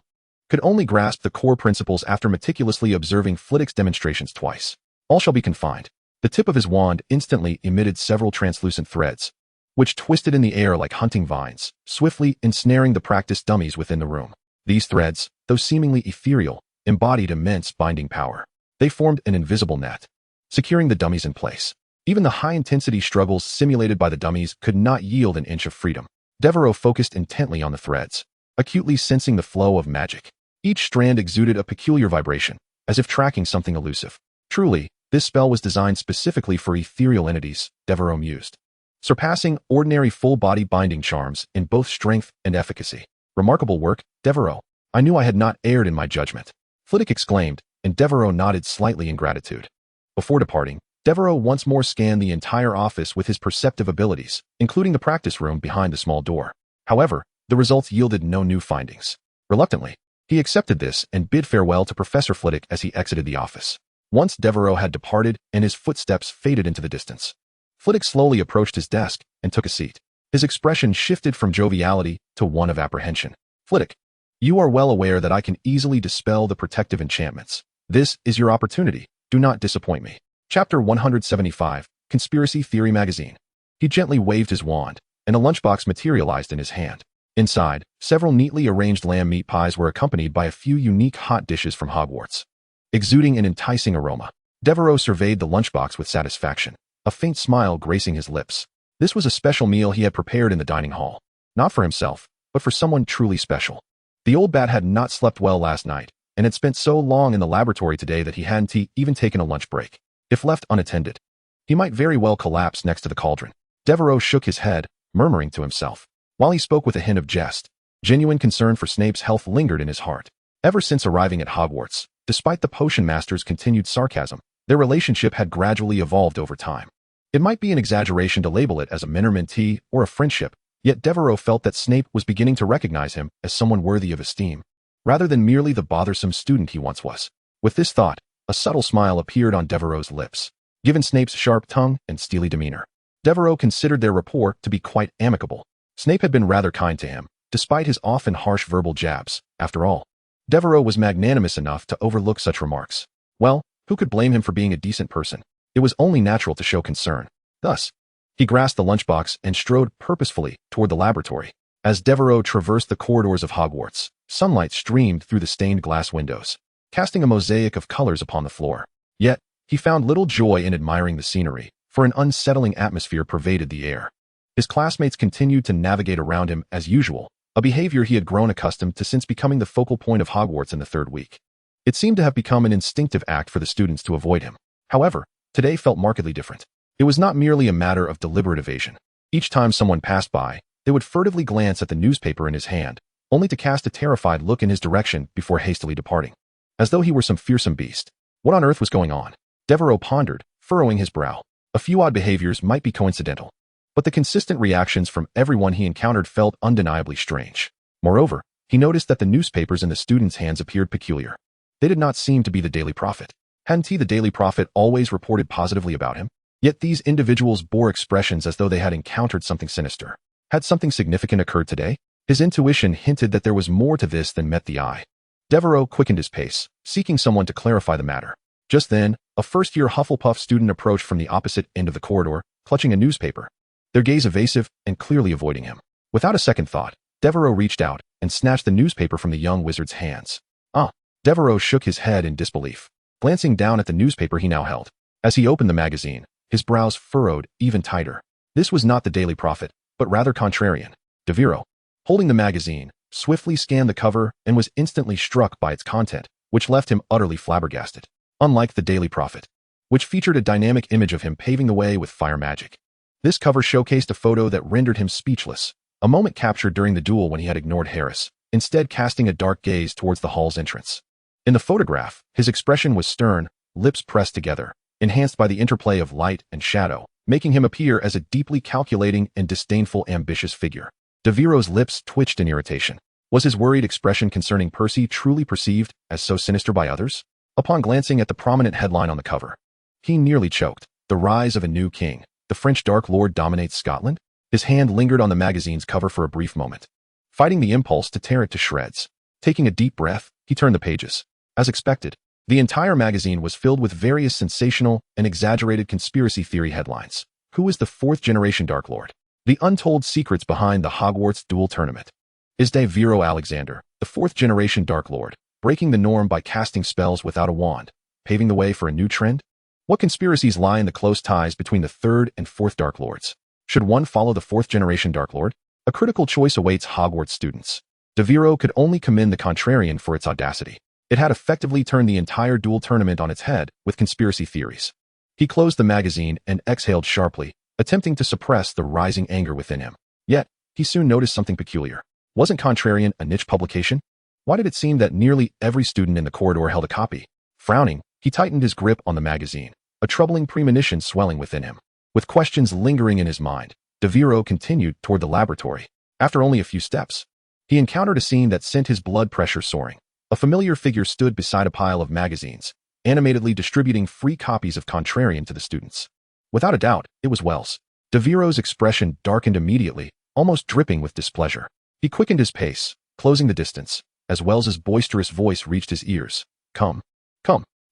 could only grasp the core principles after meticulously observing Flitwick's demonstrations twice. All shall be confined. The tip of his wand instantly emitted several translucent threads, which twisted in the air like hunting vines, swiftly ensnaring the practiced dummies within the room. These threads, though seemingly ethereal, embodied immense binding power. They formed an invisible net, securing the dummies in place. Even the high-intensity struggles simulated by the dummies could not yield an inch of freedom. Devero focused intently on the threads, acutely sensing the flow of magic. Each strand exuded a peculiar vibration, as if tracking something elusive. Truly, this spell was designed specifically for ethereal entities, Devero mused, surpassing ordinary full-body binding charms in both strength and efficacy. Remarkable work, Devero. I knew I had not erred in my judgment. Flitwick exclaimed, and Devero nodded slightly in gratitude. Before departing, Devero once more scanned the entire office with his perceptive abilities, including the practice room behind the small door. However, the results yielded no new findings. Reluctantly, he accepted this and bid farewell to Professor Flitwick as he exited the office. Once Devero had departed and his footsteps faded into the distance, Flitwick slowly approached his desk and took a seat. His expression shifted from joviality to one of apprehension. Flitwick, you are well aware that I can easily dispel the protective enchantments. This is your opportunity. Do not disappoint me. Chapter 175, Conspiracy Theory Magazine. He gently waved his wand, and a lunchbox materialized in his hand. Inside, several neatly arranged lamb meat pies were accompanied by a few unique hot dishes from Hogwarts. Exuding an enticing aroma, Devero surveyed the lunchbox with satisfaction, a faint smile gracing his lips. This was a special meal he had prepared in the dining hall. Not for himself, but for someone truly special. The old bat had not slept well last night, and had spent so long in the laboratory today that he hadn't even taken a lunch break. If left unattended, he might very well collapse next to the cauldron. Devero shook his head, murmuring to himself, while he spoke with a hint of jest. Genuine concern for Snape's health lingered in his heart. Ever since arriving at Hogwarts, despite the potion master's continued sarcasm, their relationship had gradually evolved over time. It might be an exaggeration to label it as a mentor-mentee or a friendship, yet Devero felt that Snape was beginning to recognize him as someone worthy of esteem, rather than merely the bothersome student he once was. With this thought, a subtle smile appeared on Devereau's lips. Given Snape's sharp tongue and steely demeanor, Devero considered their rapport to be quite amicable. Snape had been rather kind to him, despite his often harsh verbal jabs. After all, Devero was magnanimous enough to overlook such remarks. Well, who could blame him for being a decent person? It was only natural to show concern. Thus, he grasped the lunchbox and strode purposefully toward the laboratory. As Devero traversed the corridors of Hogwarts, sunlight streamed through the stained glass windows, casting a mosaic of colors upon the floor. Yet, he found little joy in admiring the scenery, for an unsettling atmosphere pervaded the air. His classmates continued to navigate around him as usual, a behavior he had grown accustomed to since becoming the focal point of Hogwarts in the third week. It seemed to have become an instinctive act for the students to avoid him. However, today felt markedly different. It was not merely a matter of deliberate evasion. Each time someone passed by, they would furtively glance at the newspaper in his hand, only to cast a terrified look in his direction before hastily departing. As though he were some fearsome beast. What on earth was going on? Devero pondered, furrowing his brow. A few odd behaviors might be coincidental, but the consistent reactions from everyone he encountered felt undeniably strange. Moreover, he noticed that the newspapers in the students' hands appeared peculiar. They did not seem to be the Daily Prophet. Hadn't the Daily Prophet always reported positively about him? Yet these individuals bore expressions as though they had encountered something sinister. Had something significant occurred today? His intuition hinted that there was more to this than met the eye. Devero quickened his pace, seeking someone to clarify the matter. Just then, a first-year Hufflepuff student approached from the opposite end of the corridor, clutching a newspaper, their gaze evasive and clearly avoiding him. Without a second thought, Devero reached out and snatched the newspaper from the young wizard's hands. Devero shook his head in disbelief, glancing down at the newspaper he now held. As he opened the magazine, his brows furrowed even tighter. This was not the Daily Prophet, but rather contrarian. Devero, holding the magazine, swiftly scanned the cover and was instantly struck by its content, which left him utterly flabbergasted. Unlike the Daily Prophet, which featured a dynamic image of him paving the way with fire magic, this cover showcased a photo that rendered him speechless, a moment captured during the duel when he had ignored Harris. instead casting a dark gaze towards the hall's entrance. In the photograph, his expression was stern, lips pressed together, enhanced by the interplay of light and shadow, making him appear as a deeply calculating and disdainful ambitious figure. Devero's lips twitched in irritation. Was his worried expression concerning Percy truly perceived as so sinister by others? Upon glancing at the prominent headline on the cover, he nearly choked. The Rise of a New King. The French Dark Lord dominates Scotland? His hand lingered on the magazine's cover for a brief moment, fighting the impulse to tear it to shreds. Taking a deep breath, he turned the pages. As expected, the entire magazine was filled with various sensational and exaggerated conspiracy theory headlines. Who is the fourth-generation Dark Lord? The untold secrets behind the Hogwarts duel tournament. Is Devero Alexander, the fourth-generation Dark Lord, breaking the norm by casting spells without a wand, paving the way for a new trend? What conspiracies lie in the close ties between the third and fourth Dark Lords? Should one follow the fourth-generation Dark Lord? A critical choice awaits Hogwarts students. Devero could only commend the contrarian for its audacity. It had effectively turned the entire duel tournament on its head with conspiracy theories. He closed the magazine and exhaled sharply, attempting to suppress the rising anger within him. Yet, he soon noticed something peculiar. Wasn't Contrarian a niche publication? Why did it seem that nearly every student in the corridor held a copy? Frowning, he tightened his grip on the magazine, a troubling premonition swelling within him. With questions lingering in his mind, Devero continued toward the laboratory. After only a few steps, he encountered a scene that sent his blood pressure soaring. A familiar figure stood beside a pile of magazines, animatedly distributing free copies of Contrarian to the students. Without a doubt, it was Wells. Devero's expression darkened immediately, almost dripping with displeasure. He quickened his pace, closing the distance, as Wells's boisterous voice reached his ears. Come.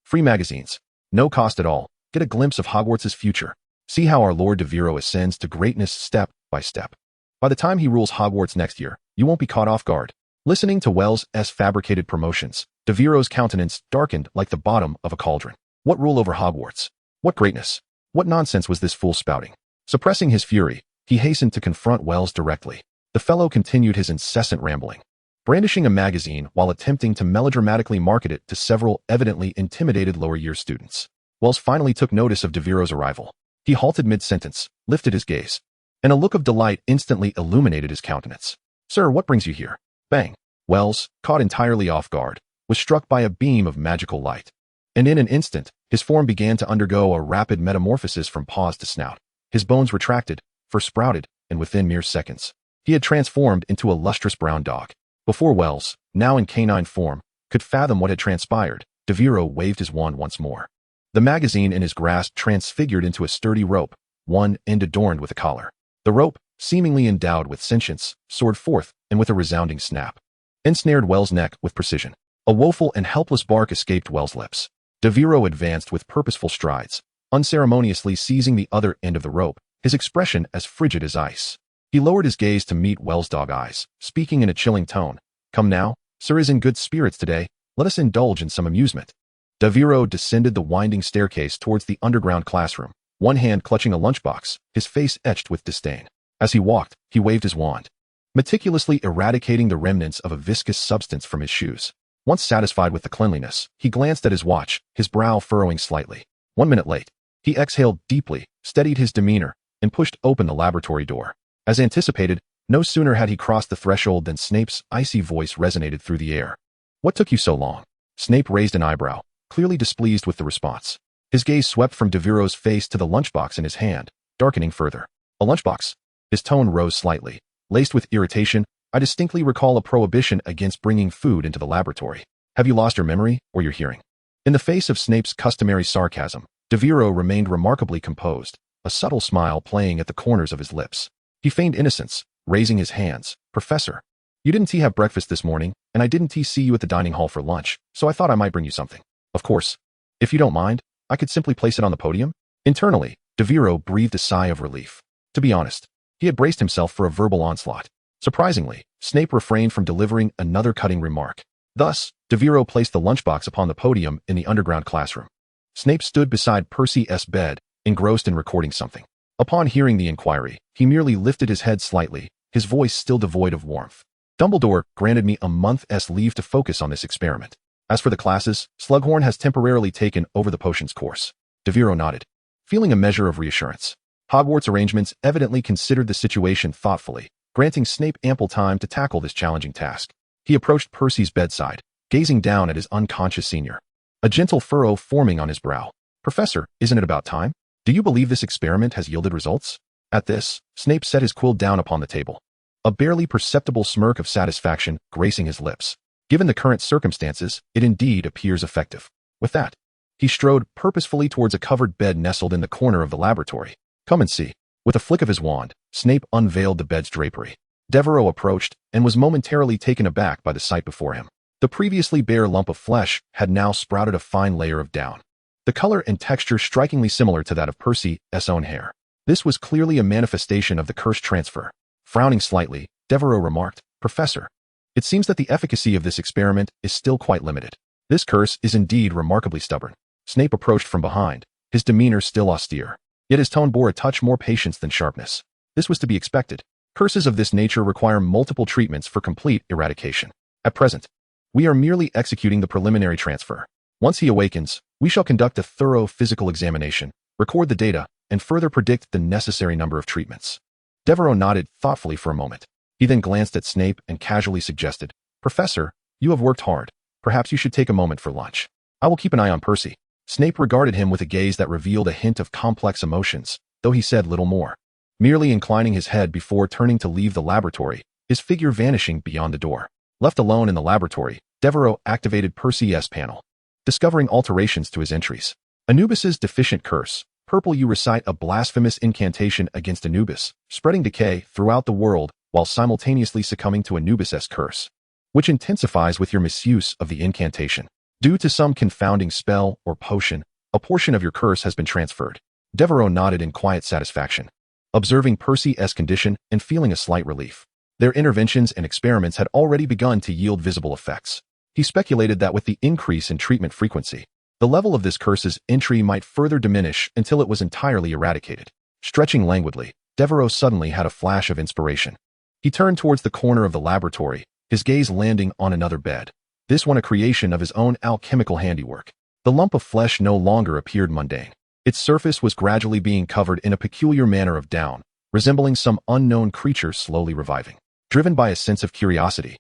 Free magazines. No cost at all. Get a glimpse of Hogwarts' future. See how our Lord Devero ascends to greatness step by step. By the time he rules Hogwarts next year, you won't be caught off guard. Listening to Wells's fabricated promotions, Devero's countenance darkened like the bottom of a cauldron. What rule over Hogwarts? What greatness? What nonsense was this fool spouting? Suppressing his fury, he hastened to confront Wells directly. The fellow continued his incessant rambling, brandishing a magazine while attempting to melodramatically market it to several evidently intimidated lower-year students. Wells finally took notice of Devero's arrival. He halted mid-sentence, lifted his gaze, and a look of delight instantly illuminated his countenance. Sir, what brings you here? Bang! Wells, caught entirely off guard, was struck by a beam of magical light. And in an instant, his form began to undergo a rapid metamorphosis from paws to snout. His bones retracted, fur sprouted, and within mere seconds, he had transformed into a lustrous brown dog. Before Wells, now in canine form, could fathom what had transpired, Devero waved his wand once more. The magazine in his grasp transfigured into a sturdy rope, one end adorned with a collar. The rope, seemingly endowed with sentience, soared forth, and with a resounding snap, ensnared Wells' neck with precision. A woeful and helpless bark escaped Wells' lips. Devero advanced with purposeful strides, unceremoniously seizing the other end of the rope, his expression as frigid as ice. He lowered his gaze to meet Wells' dog eyes, speaking in a chilling tone. Come now, sir is in good spirits today. Let us indulge in some amusement. Devero descended the winding staircase towards the underground classroom, one hand clutching a lunchbox, his face etched with disdain. As he walked, he waved his wand, meticulously eradicating the remnants of a viscous substance from his shoes. Once satisfied with the cleanliness, he glanced at his watch, his brow furrowing slightly. 1 minute late. He exhaled deeply, steadied his demeanor, and pushed open the laboratory door. As anticipated, no sooner had he crossed the threshold than Snape's icy voice resonated through the air. What took you so long? Snape raised an eyebrow, clearly displeased with the response. His gaze swept from Devero's face to the lunchbox in his hand, darkening further. A lunchbox? His tone rose slightly, laced with irritation. I distinctly recall a prohibition against bringing food into the laboratory. Have you lost your memory or your hearing? In the face of Snape's customary sarcasm, Devero remained remarkably composed, a subtle smile playing at the corners of his lips. He feigned innocence, raising his hands. Professor, you didn't have breakfast this morning, and I didn't see you at the dining hall for lunch, so I thought I might bring you something. Of course. If you don't mind, I could simply place it on the podium. Internally, Devero breathed a sigh of relief. To be honest, he had braced himself for a verbal onslaught. Surprisingly, Snape refrained from delivering another cutting remark. Thus, Devero placed the lunchbox upon the podium in the underground classroom. Snape stood beside Percy's bed, engrossed in recording something. Upon hearing the inquiry, he merely lifted his head slightly, his voice still devoid of warmth. Dumbledore granted me a month's leave to focus on this experiment. As for the classes, Slughorn has temporarily taken over the potions course. Devero nodded, feeling a measure of reassurance. Hogwarts arrangements evidently considered the situation thoughtfully, granting Snape ample time to tackle this challenging task. He approached Percy's bedside, gazing down at his unconscious senior. A gentle furrow forming on his brow. "Professor, isn't it about time? Do you believe this experiment has yielded results?" At this, Snape set his quill down upon the table, a barely perceptible smirk of satisfaction gracing his lips. Given the current circumstances, it indeed appears effective. With that, he strode purposefully towards a covered bed nestled in the corner of the laboratory. "Come and see." With a flick of his wand, Snape unveiled the bed's drapery. Devero approached and was momentarily taken aback by the sight before him. The previously bare lump of flesh had now sprouted a fine layer of down, the color and texture strikingly similar to that of Percy's own hair. This was clearly a manifestation of the curse transfer. Frowning slightly, Devero remarked, "Professor, it seems that the efficacy of this experiment is still quite limited. This curse is indeed remarkably stubborn." Snape approached from behind, his demeanor still austere, yet his tone bore a touch more patience than sharpness. This was to be expected. Curses of this nature require multiple treatments for complete eradication. At present, we are merely executing the preliminary transfer. Once he awakens, we shall conduct a thorough physical examination, record the data, and further predict the necessary number of treatments. Devero nodded thoughtfully for a moment. He then glanced at Snape and casually suggested, "Professor, you have worked hard. Perhaps you should take a moment for lunch. I will keep an eye on Percy." Snape regarded him with a gaze that revealed a hint of complex emotions, though he said little more, merely inclining his head before turning to leave the laboratory, his figure vanishing beyond the door. Left alone in the laboratory, Devero activated Percy's panel, discovering alterations to his entries. Anubis's deficient curse. Purple, you recite a blasphemous incantation against Anubis, spreading decay throughout the world while simultaneously succumbing to Anubis's curse, which intensifies with your misuse of the incantation. Due to some confounding spell or potion, a portion of your curse has been transferred. Devero nodded in quiet satisfaction, observing Percy's condition and feeling a slight relief. Their interventions and experiments had already begun to yield visible effects. He speculated that with the increase in treatment frequency, the level of this curse's entry might further diminish until it was entirely eradicated. Stretching languidly, Devero suddenly had a flash of inspiration. He turned towards the corner of the laboratory, his gaze landing on another bed, this one a creation of his own alchemical handiwork. The lump of flesh no longer appeared mundane. Its surface was gradually being covered in a peculiar manner of down, resembling some unknown creature slowly reviving. Driven by a sense of curiosity,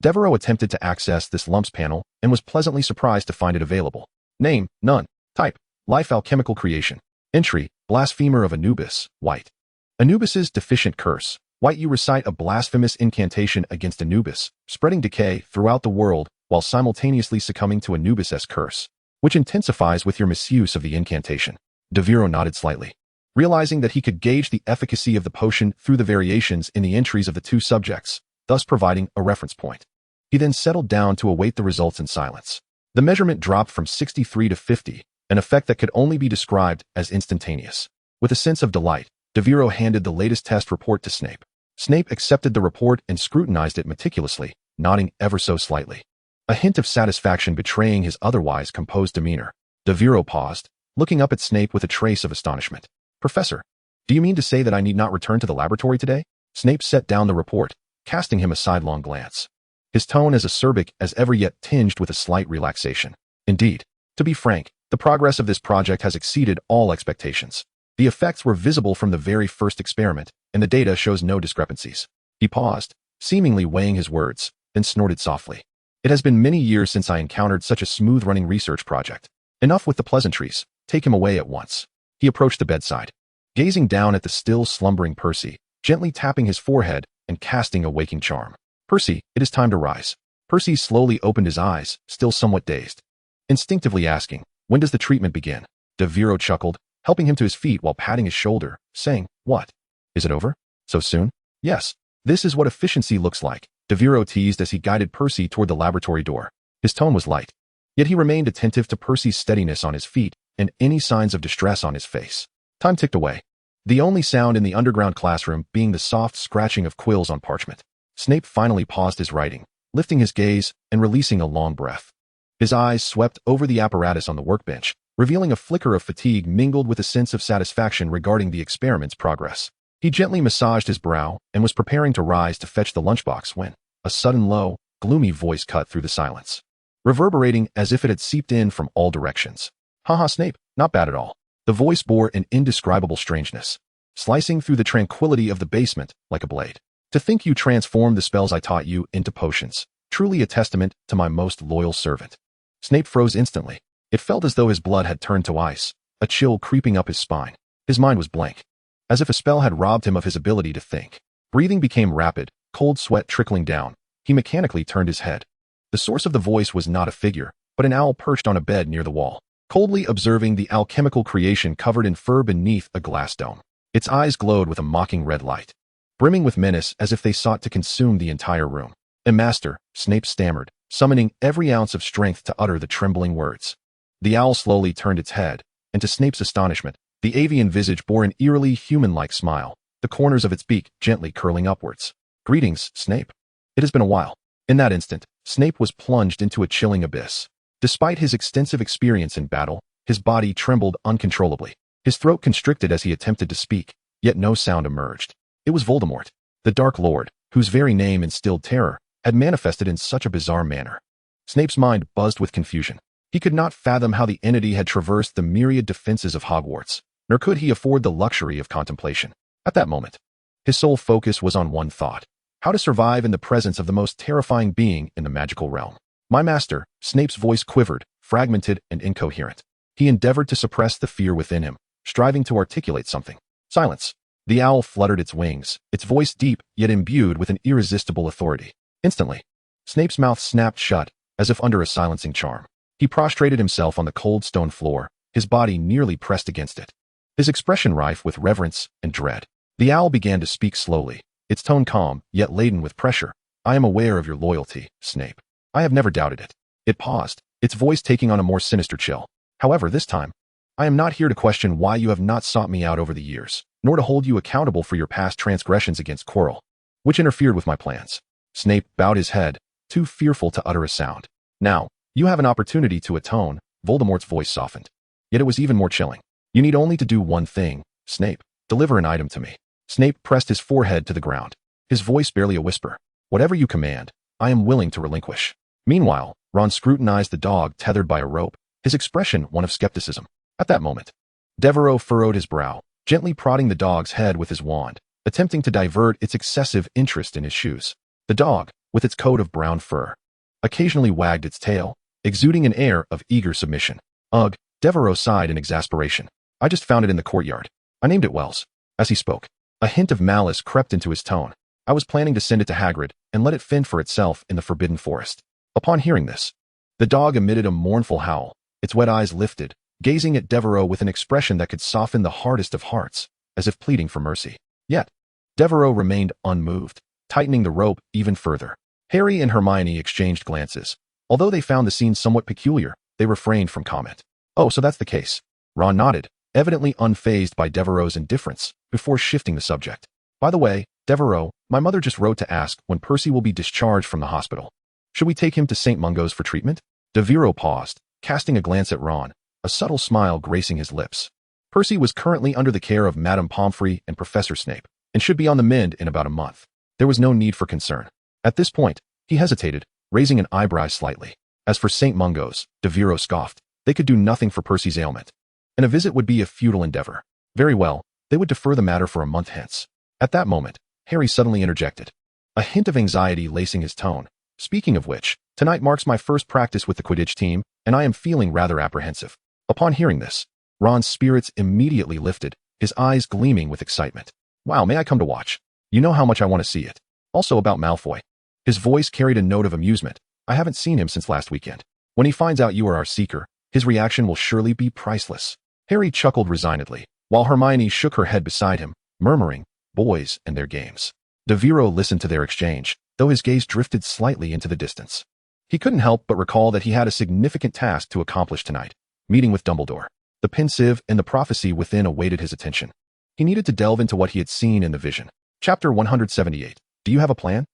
Devero attempted to access this lump's panel and was pleasantly surprised to find it available. Name, none. Type, life alchemical creation. Entry, blasphemer of Anubis, white. Anubis's deficient curse. White, you recite a blasphemous incantation against Anubis, spreading decay throughout the world while simultaneously succumbing to Anubis's curse, which intensifies with your misuse of the incantation. Devero nodded slightly, realizing that he could gauge the efficacy of the potion through the variations in the entries of the two subjects, thus providing a reference point. He then settled down to await the results in silence. The measurement dropped from 63 to 50, an effect that could only be described as instantaneous. With a sense of delight, Devero handed the latest test report to Snape. Snape accepted the report and scrutinized it meticulously, nodding ever so slightly, a hint of satisfaction betraying his otherwise composed demeanor. Devero paused, looking up at Snape with a trace of astonishment. "Professor, do you mean to say that I need not return to the laboratory today?" Snape set down the report, casting him a sidelong glance, his tone as acerbic as ever yet tinged with a slight relaxation. "Indeed. To be frank, the progress of this project has exceeded all expectations. The effects were visible from the very first experiment, and the data shows no discrepancies." He paused, seemingly weighing his words, then snorted softly. "It has been many years since I encountered such a smooth-running research project. Enough with the pleasantries. Take him away at once." He approached the bedside, gazing down at the still slumbering Percy, gently tapping his forehead and casting a waking charm. "Percy, it is time to rise." Percy slowly opened his eyes, still somewhat dazed, instinctively asking, "When does the treatment begin?" Devero chuckled, helping him to his feet while patting his shoulder, saying, "What? Is it over? So soon?" "Yes. This is what efficiency looks like," Devero teased as he guided Percy toward the laboratory door. His tone was light, yet he remained attentive to Percy's steadiness on his feet and any signs of distress on his face. Time ticked away, the only sound in the underground classroom being the soft scratching of quills on parchment. Snape finally paused his writing, lifting his gaze and releasing a long breath. His eyes swept over the apparatus on the workbench, revealing a flicker of fatigue mingled with a sense of satisfaction regarding the experiment's progress. He gently massaged his brow and was preparing to rise to fetch the lunchbox when a sudden low, gloomy voice cut through the silence, reverberating as if it had seeped in from all directions. "Haha, Snape, not bad at all." The voice bore an indescribable strangeness, slicing through the tranquility of the basement like a blade. "To think you transformed the spells I taught you into potions. truly a testament to my most loyal servant. Snape froze instantly. It felt as though his blood had turned to ice, a chill creeping up his spine. His mind was blank, as if a spell had robbed him of his ability to think. Breathing became rapid, cold sweat trickling down. He mechanically turned his head. The source of the voice was not a figure, but an owl perched on a bed near the wall, coldly observing the alchemical creation covered in fur beneath a glass dome. Its eyes glowed with a mocking red light, brimming with menace as if they sought to consume the entire room. Master, Snape stammered, summoning every ounce of strength to utter the trembling words. The owl slowly turned its head, and to Snape's astonishment, the avian visage bore an eerily human-like smile, the corners of its beak gently curling upwards. Greetings, Snape. It has been a while. In that instant, Snape was plunged into a chilling abyss. Despite his extensive experience in battle, his body trembled uncontrollably. His throat constricted as he attempted to speak, yet no sound emerged. It was Voldemort, the Dark Lord, whose very name instilled terror, had manifested in such a bizarre manner. Snape's mind buzzed with confusion. He could not fathom how the entity had traversed the myriad defenses of Hogwarts, nor could he afford the luxury of contemplation. At that moment, his sole focus was on one thought: how to survive in the presence of the most terrifying being in the magical realm. My master, Snape's voice quivered, fragmented and incoherent. He endeavored to suppress the fear within him, striving to articulate something. Silence. The owl fluttered its wings, its voice deep yet imbued with an irresistible authority. Instantly, Snape's mouth snapped shut, as if under a silencing charm. He prostrated himself on the cold stone floor, his body nearly pressed against it, his expression rife with reverence and dread. The owl began to speak slowly, its tone calm, yet laden with pressure. I am aware of your loyalty, Snape. I have never doubted it. It paused, its voice taking on a more sinister chill. However, this time, I am not here to question why you have not sought me out over the years, nor to hold you accountable for your past transgressions against Quirrell, which interfered with my plans. Snape bowed his head, too fearful to utter a sound. Now, you have an opportunity to atone. Voldemort's voice softened. Yet it was even more chilling. You need only to do one thing, Snape. Deliver an item to me. Snape pressed his forehead to the ground, his voice barely a whisper. Whatever you command, I am willing to relinquish. Meanwhile, Ron scrutinized the dog tethered by a rope, his expression one of skepticism. At that moment, Devero furrowed his brow, gently prodding the dog's head with his wand, attempting to divert its excessive interest in his shoes. The dog, with its coat of brown fur, occasionally wagged its tail, exuding an air of eager submission. Ugh, Devero sighed in exasperation. I just found it in the courtyard. I named it Wells. As he spoke, a hint of malice crept into his tone. I was planning to send it to Hagrid and let it fend for itself in the Forbidden Forest. Upon hearing this, the dog emitted a mournful howl, its wet eyes lifted, gazing at Devero with an expression that could soften the hardest of hearts, as if pleading for mercy. Yet, Devero remained unmoved, tightening the rope even further. Harry and Hermione exchanged glances. Although they found the scene somewhat peculiar, they refrained from comment. Oh, so that's the case. Ron nodded, evidently unfazed by Devereaux's indifference, before shifting the subject. By the way, Devero, my mother just wrote to ask when Percy will be discharged from the hospital. Should we take him to St. Mungo's for treatment? Devero paused, casting a glance at Ron, a subtle smile gracing his lips. Percy was currently under the care of Madame Pomfrey and Professor Snape, and should be on the mend in about a month. There was no need for concern. At this point, he hesitated, raising an eyebrow slightly. As for St. Mungo's, Devero scoffed. They could do nothing for Percy's ailment, and a visit would be a futile endeavor. Very well, they would defer the matter for a month hence. At that moment, Harry suddenly interjected, a hint of anxiety lacing his tone. Speaking of which, tonight marks my first practice with the Quidditch team, and I am feeling rather apprehensive. Upon hearing this, Ron's spirits immediately lifted, his eyes gleaming with excitement. Wow, may I come to watch? You know how much I want to see it. Also about Malfoy. His voice carried a note of amusement. I haven't seen him since last weekend. When he finds out you are our seeker, his reaction will surely be priceless. Harry chuckled resignedly, while Hermione shook her head beside him, murmuring, boys and their games. Devero listened to their exchange, though his gaze drifted slightly into the distance. He couldn't help but recall that he had a significant task to accomplish tonight, meeting with Dumbledore. The pensive and the prophecy within awaited his attention. He needed to delve into what he had seen in the vision. Chapter 178. Do you have a plan?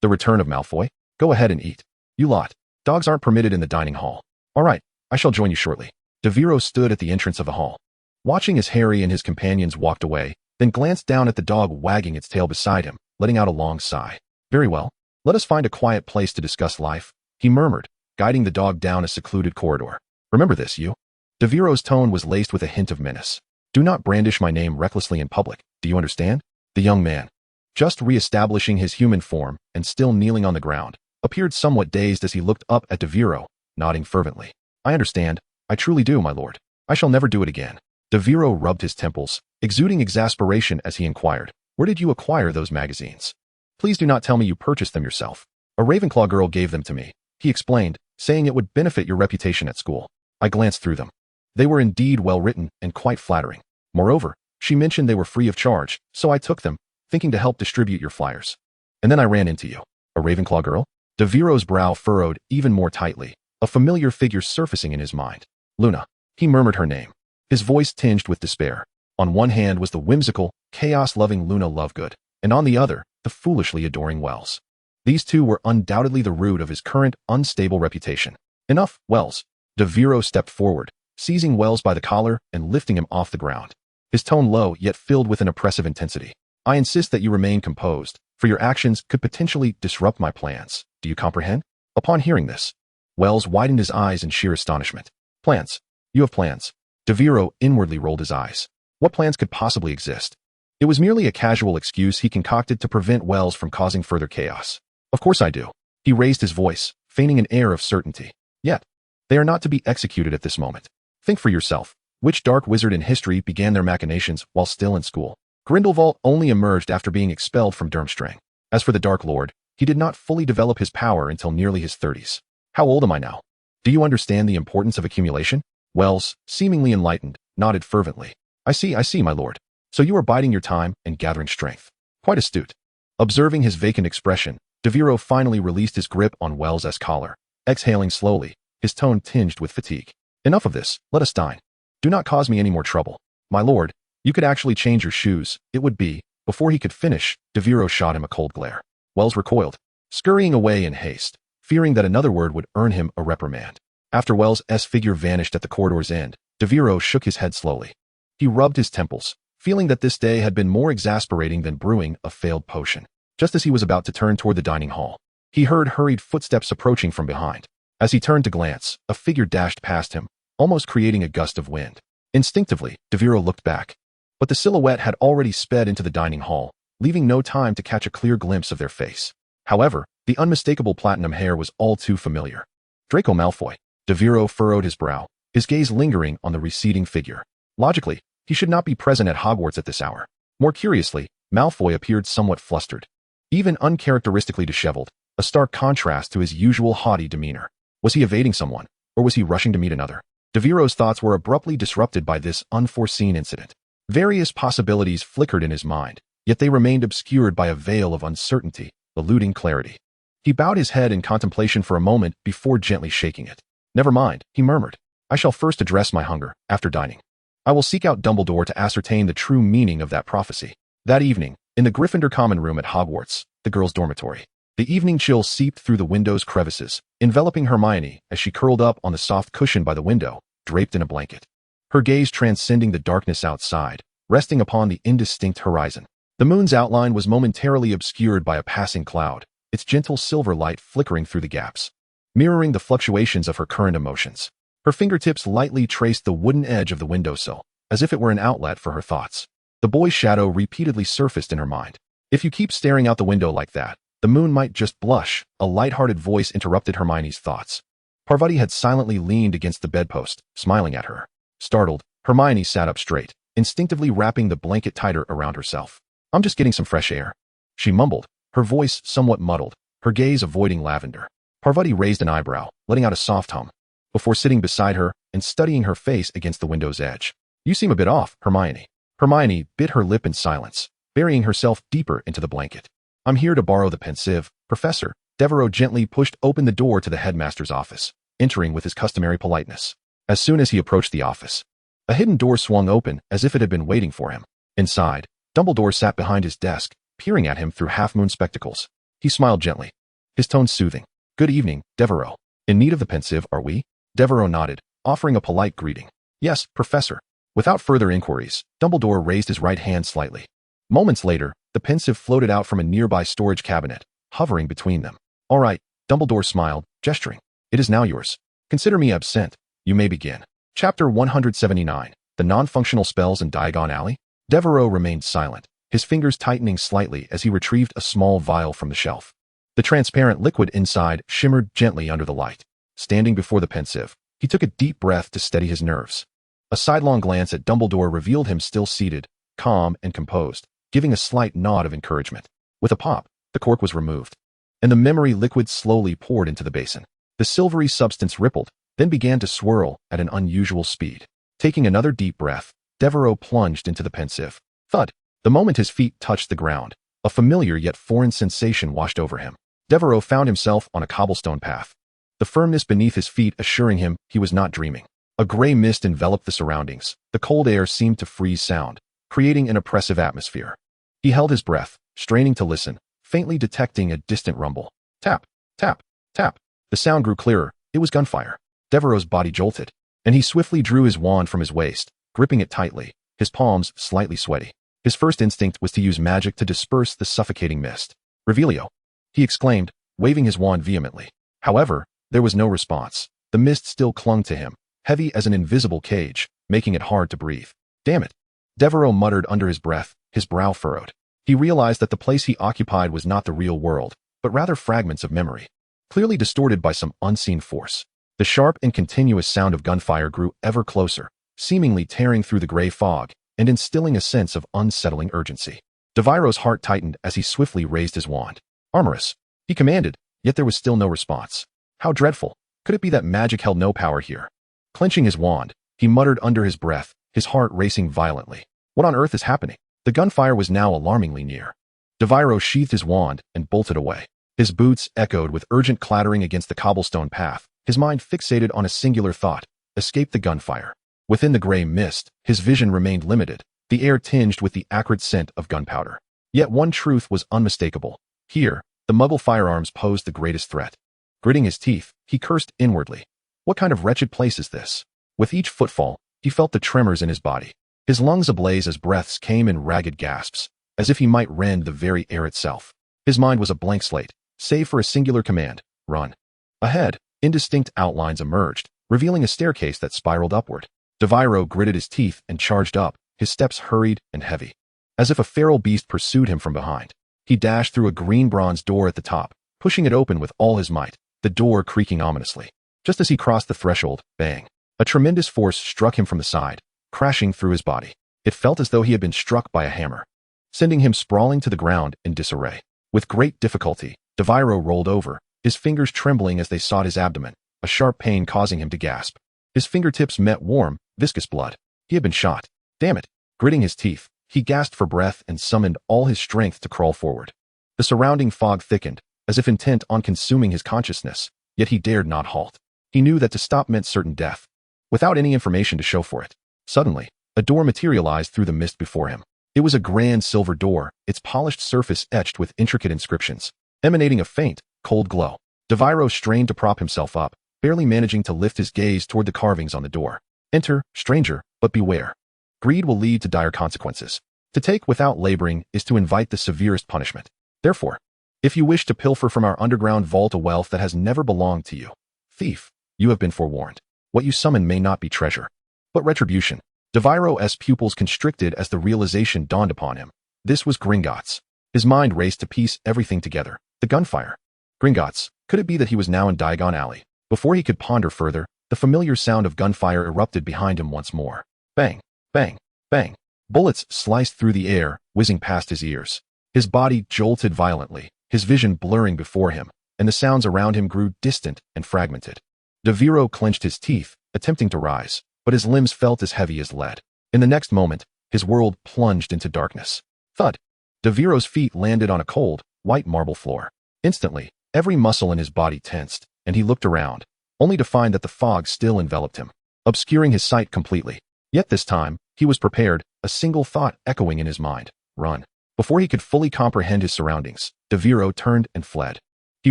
The return of Malfoy? Go ahead and eat. You lot. Dogs aren't permitted in the dining hall. All right, I shall join you shortly. Devero stood at the entrance of the hall, watching as Harry and his companions walked away, then glanced down at the dog wagging its tail beside him, letting out a long sigh. Very well, let us find a quiet place to discuss life, he murmured, guiding the dog down a secluded corridor. Remember this, you. Devero's tone was laced with a hint of menace. Do not brandish my name recklessly in public, do you understand? The young man, just re-establishing his human form and still kneeling on the ground, appeared somewhat dazed as he looked up at Devero, nodding fervently. I understand. I truly do, my lord. I shall never do it again. Devero rubbed his temples, exuding exasperation as he inquired, where did you acquire those magazines? Please do not tell me you purchased them yourself. A Ravenclaw girl gave them to me, he explained, saying it would benefit your reputation at school. I glanced through them. They were indeed well written and quite flattering. Moreover, she mentioned they were free of charge, so I took them, thinking to help distribute your flyers. And then I ran into you. A Ravenclaw girl? Devero's brow furrowed even more tightly, a familiar figure surfacing in his mind. Luna. He murmured her name, his voice tinged with despair. On one hand was the whimsical, chaos-loving Luna Lovegood, and on the other, the foolishly adoring Wells. These two were undoubtedly the root of his current, unstable reputation. Enough, Wells. Devero stepped forward, seizing Wells by the collar and lifting him off the ground. His tone low yet filled with an oppressive intensity. I insist that you remain composed, for your actions could potentially disrupt my plans. Do you comprehend? Upon hearing this, Wells widened his eyes in sheer astonishment. Plans? You have plans. Devero inwardly rolled his eyes. What plans could possibly exist? It was merely a casual excuse he concocted to prevent Wells from causing further chaos. Of course I do. He raised his voice, feigning an air of certainty. Yet, they are not to be executed at this moment. Think for yourself. Which dark wizard in history began their machinations while still in school? Grindelwald only emerged after being expelled from Durmstrang. As for the Dark Lord, he did not fully develop his power until nearly his 30s. How old am I now? Do you understand the importance of accumulation? Wells, seemingly enlightened, nodded fervently. I see, my lord. So you are biding your time and gathering strength. Quite astute. Observing his vacant expression, Devero finally released his grip on Wells' collar, exhaling slowly, his tone tinged with fatigue. Enough of this, let us dine. Do not cause me any more trouble. My lord, you could actually change your shoes, it would be. Before he could finish, Devero shot him a cold glare. Wells recoiled, scurrying away in haste, fearing that another word would earn him a reprimand. After Wells' figure vanished at the corridor's end, Devero shook his head slowly. He rubbed his temples, feeling that this day had been more exasperating than brewing a failed potion. Just as he was about to turn toward the dining hall, he heard hurried footsteps approaching from behind. As he turned to glance, a figure dashed past him, almost creating a gust of wind. Instinctively, Devero looked back. But the silhouette had already sped into the dining hall, leaving no time to catch a clear glimpse of their face. However, the unmistakable platinum hair was all too familiar. Draco Malfoy. Devero furrowed his brow, his gaze lingering on the receding figure. Logically, he should not be present at Hogwarts at this hour. More curiously, Malfoy appeared somewhat flustered, even uncharacteristically disheveled, a stark contrast to his usual haughty demeanor. Was he evading someone, or was he rushing to meet another? Devero's thoughts were abruptly disrupted by this unforeseen incident. Various possibilities flickered in his mind, yet they remained obscured by a veil of uncertainty, eluding clarity. He bowed his head in contemplation for a moment before gently shaking it. Never mind, he murmured. I shall first address my hunger, after dining. I will seek out Dumbledore to ascertain the true meaning of that prophecy. That evening, in the Gryffindor common room at Hogwarts, the girls' dormitory, the evening chill seeped through the window's crevices, enveloping Hermione as she curled up on the soft cushion by the window, draped in a blanket. Her gaze transcending the darkness outside, resting upon the indistinct horizon. The moon's outline was momentarily obscured by a passing cloud, its gentle silver light flickering through the gaps, mirroring the fluctuations of her current emotions. Her fingertips lightly traced the wooden edge of the windowsill, as if it were an outlet for her thoughts. The boy's shadow repeatedly surfaced in her mind. If you keep staring out the window like that, the moon might just blush, a light-hearted voice interrupted Hermione's thoughts. Parvati had silently leaned against the bedpost, smiling at her. Startled, Hermione sat up straight, instinctively wrapping the blanket tighter around herself. I'm just getting some fresh air, she mumbled, her voice somewhat muddled, her gaze avoiding lavender. Parvati raised an eyebrow, letting out a soft hum, before sitting beside her and studying her face against the window's edge. You seem a bit off, Hermione. Hermione bit her lip in silence, burying herself deeper into the blanket. I'm here to borrow the pensive, Professor. Devero gently pushed open the door to the headmaster's office, entering with his customary politeness. As soon as he approached the office, a hidden door swung open as if it had been waiting for him. Inside, Dumbledore sat behind his desk, peering at him through half-moon spectacles. He smiled gently, his tone soothing. Good evening, Devero. In need of the pensive, are we? Devero nodded, offering a polite greeting. Yes, Professor. Without further inquiries, Dumbledore raised his right hand slightly. Moments later, the pensive floated out from a nearby storage cabinet, hovering between them. All right, Dumbledore smiled, gesturing. It is now yours. Consider me absent. You may begin. Chapter 179, The Non-Functional Spells in Diagon Alley? Devero remained silent, his fingers tightening slightly as he retrieved a small vial from the shelf. The transparent liquid inside shimmered gently under the light. Standing before the pensive, he took a deep breath to steady his nerves. A sidelong glance at Dumbledore revealed him still seated, calm and composed, giving a slight nod of encouragement. With a pop, the cork was removed, and the memory liquid slowly poured into the basin. The silvery substance rippled, then began to swirl at an unusual speed. Taking another deep breath, Devero plunged into the pensive. Thud! The moment his feet touched the ground, a familiar yet foreign sensation washed over him. Devero found himself on a cobblestone path, the firmness beneath his feet assuring him he was not dreaming. A gray mist enveloped the surroundings. The cold air seemed to freeze sound, creating an oppressive atmosphere. He held his breath, straining to listen, faintly detecting a distant rumble. Tap, tap, tap. The sound grew clearer. It was gunfire. Devero's body jolted, and he swiftly drew his wand from his waist, gripping it tightly, his palms slightly sweaty. His first instinct was to use magic to disperse the suffocating mist. Revelio! He exclaimed, waving his wand vehemently. However, there was no response. The mist still clung to him, heavy as an invisible cage, making it hard to breathe. Damn it! Devero muttered under his breath, his brow furrowed. He realized that the place he occupied was not the real world, but rather fragments of memory, clearly distorted by some unseen force. The sharp and continuous sound of gunfire grew ever closer, seemingly tearing through the gray fog and instilling a sense of unsettling urgency. Devero's heart tightened as he swiftly raised his wand. Armorous! He commanded, yet there was still no response. How dreadful! Could it be that magic held no power here? Clenching his wand, he muttered under his breath, his heart racing violently. What on earth is happening? The gunfire was now alarmingly near. Devero sheathed his wand and bolted away. His boots echoed with urgent clattering against the cobblestone path, his mind fixated on a singular thought: escape the gunfire. Within the gray mist, his vision remained limited, the air tinged with the acrid scent of gunpowder. Yet one truth was unmistakable. Here, the Muggle firearms posed the greatest threat. Gritting his teeth, he cursed inwardly. What kind of wretched place is this? With each footfall, he felt the tremors in his body. His lungs ablaze as breaths came in ragged gasps, as if he might rend the very air itself. His mind was a blank slate, save for a singular command: run. Ahead, indistinct outlines emerged, revealing a staircase that spiraled upward. Devero gritted his teeth and charged up, his steps hurried and heavy. As if a feral beast pursued him from behind, he dashed through a green bronze door at the top, pushing it open with all his might, the door creaking ominously. Just as he crossed the threshold, bang! A tremendous force struck him from the side, crashing through his body. It felt as though he had been struck by a hammer, sending him sprawling to the ground in disarray. With great difficulty, Devero rolled over, his fingers trembling as they sought his abdomen, a sharp pain causing him to gasp. His fingertips met warm, viscous blood. He had been shot. Damn it! Gritting his teeth, he gasped for breath and summoned all his strength to crawl forward. The surrounding fog thickened, as if intent on consuming his consciousness, yet he dared not halt. He knew that to stop meant certain death, without any information to show for it. Suddenly, a door materialized through the mist before him. It was a grand silver door, its polished surface etched with intricate inscriptions, emanating a faint, cold glow. Devero strained to prop himself up, barely managing to lift his gaze toward the carvings on the door. Enter, stranger, but beware. Greed will lead to dire consequences. To take without laboring is to invite the severest punishment. Therefore, if you wish to pilfer from our underground vault a wealth that has never belonged to you, thief, you have been forewarned. What you summon may not be treasure, but retribution. Devero's pupils constricted as the realization dawned upon him. This was Gringotts. His mind raced to piece everything together. The gunfire. Gringotts. Could it be that he was now in Diagon Alley? Before he could ponder further, the familiar sound of gunfire erupted behind him once more. Bang, bang, bang. Bullets sliced through the air, whizzing past his ears. His body jolted violently, his vision blurring before him, and the sounds around him grew distant and fragmented. Devero clenched his teeth, attempting to rise, but his limbs felt as heavy as lead. In the next moment, his world plunged into darkness. Thud! Devero's feet landed on a cold, white marble floor. Instantly, every muscle in his body tensed, and he looked around, only to find that the fog still enveloped him, obscuring his sight completely. Yet this time, he was prepared, a single thought echoing in his mind: run. Before he could fully comprehend his surroundings, Devero turned and fled. He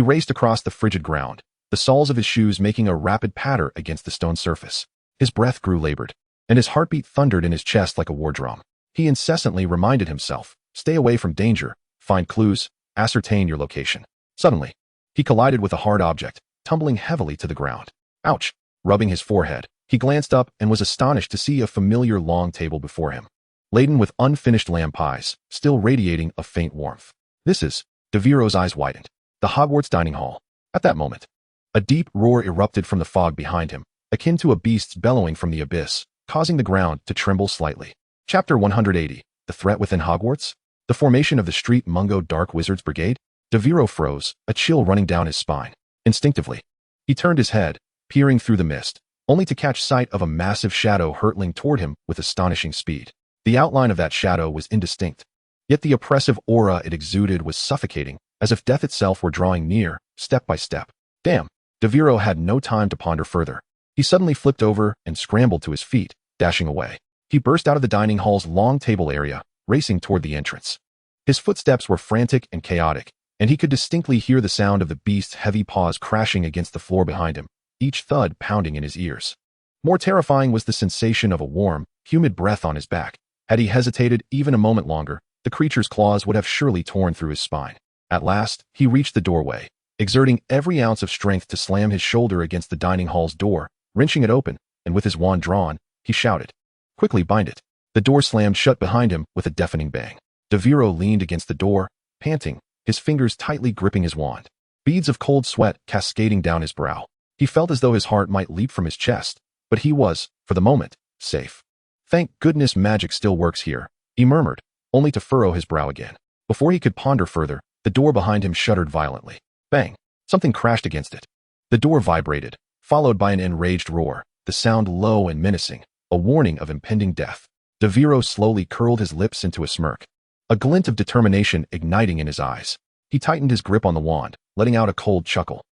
raced across the frigid ground, the soles of his shoes making a rapid patter against the stone surface. His breath grew labored, and his heartbeat thundered in his chest like a war drum. He incessantly reminded himself: stay away from danger, find clues, ascertain your location. Suddenly, he collided with a hard object, tumbling heavily to the ground. Ouch! Rubbing his forehead, he glanced up and was astonished to see a familiar long table before him, laden with unfinished lamb pies, still radiating a faint warmth. This is... Devero's eyes widened. the Hogwarts dining hall. At that moment, a deep roar erupted from the fog behind him, akin to a beast's bellowing from the abyss, causing the ground to tremble slightly. Chapter 180. The Threat Within Hogwarts? The formation of the Street Mungo Dark Wizards Brigade? Devero froze, a chill running down his spine. Instinctively, he turned his head, peering through the mist, only to catch sight of a massive shadow hurtling toward him with astonishing speed. The outline of that shadow was indistinct, yet the oppressive aura it exuded was suffocating, as if death itself were drawing near, step by step. Damn! Devero had no time to ponder further. He suddenly flipped over and scrambled to his feet, dashing away. He burst out of the dining hall's long table area, racing toward the entrance. His footsteps were frantic and chaotic, and he could distinctly hear the sound of the beast's heavy paws crashing against the floor behind him, each thud pounding in his ears. More terrifying was the sensation of a warm, humid breath on his back. Had he hesitated even a moment longer, the creature's claws would have surely torn through his spine. At last, he reached the doorway, exerting every ounce of strength to slam his shoulder against the dining hall's door, wrenching it open, and with his wand drawn, he shouted, "Quickly bind it." The door slammed shut behind him with a deafening bang. Devero leaned against the door, panting, his fingers tightly gripping his wand. Beads of cold sweat cascading down his brow. He felt as though his heart might leap from his chest, but he was, for the moment, safe. "Thank goodness magic still works here," he murmured, only to furrow his brow again. Before he could ponder further, the door behind him shuddered violently. Bang! Something crashed against it. The door vibrated, followed by an enraged roar, the sound low and menacing, a warning of impending death. Devero slowly curled his lips into a smirk, a glint of determination igniting in his eyes. He tightened his grip on the wand, letting out a cold chuckle.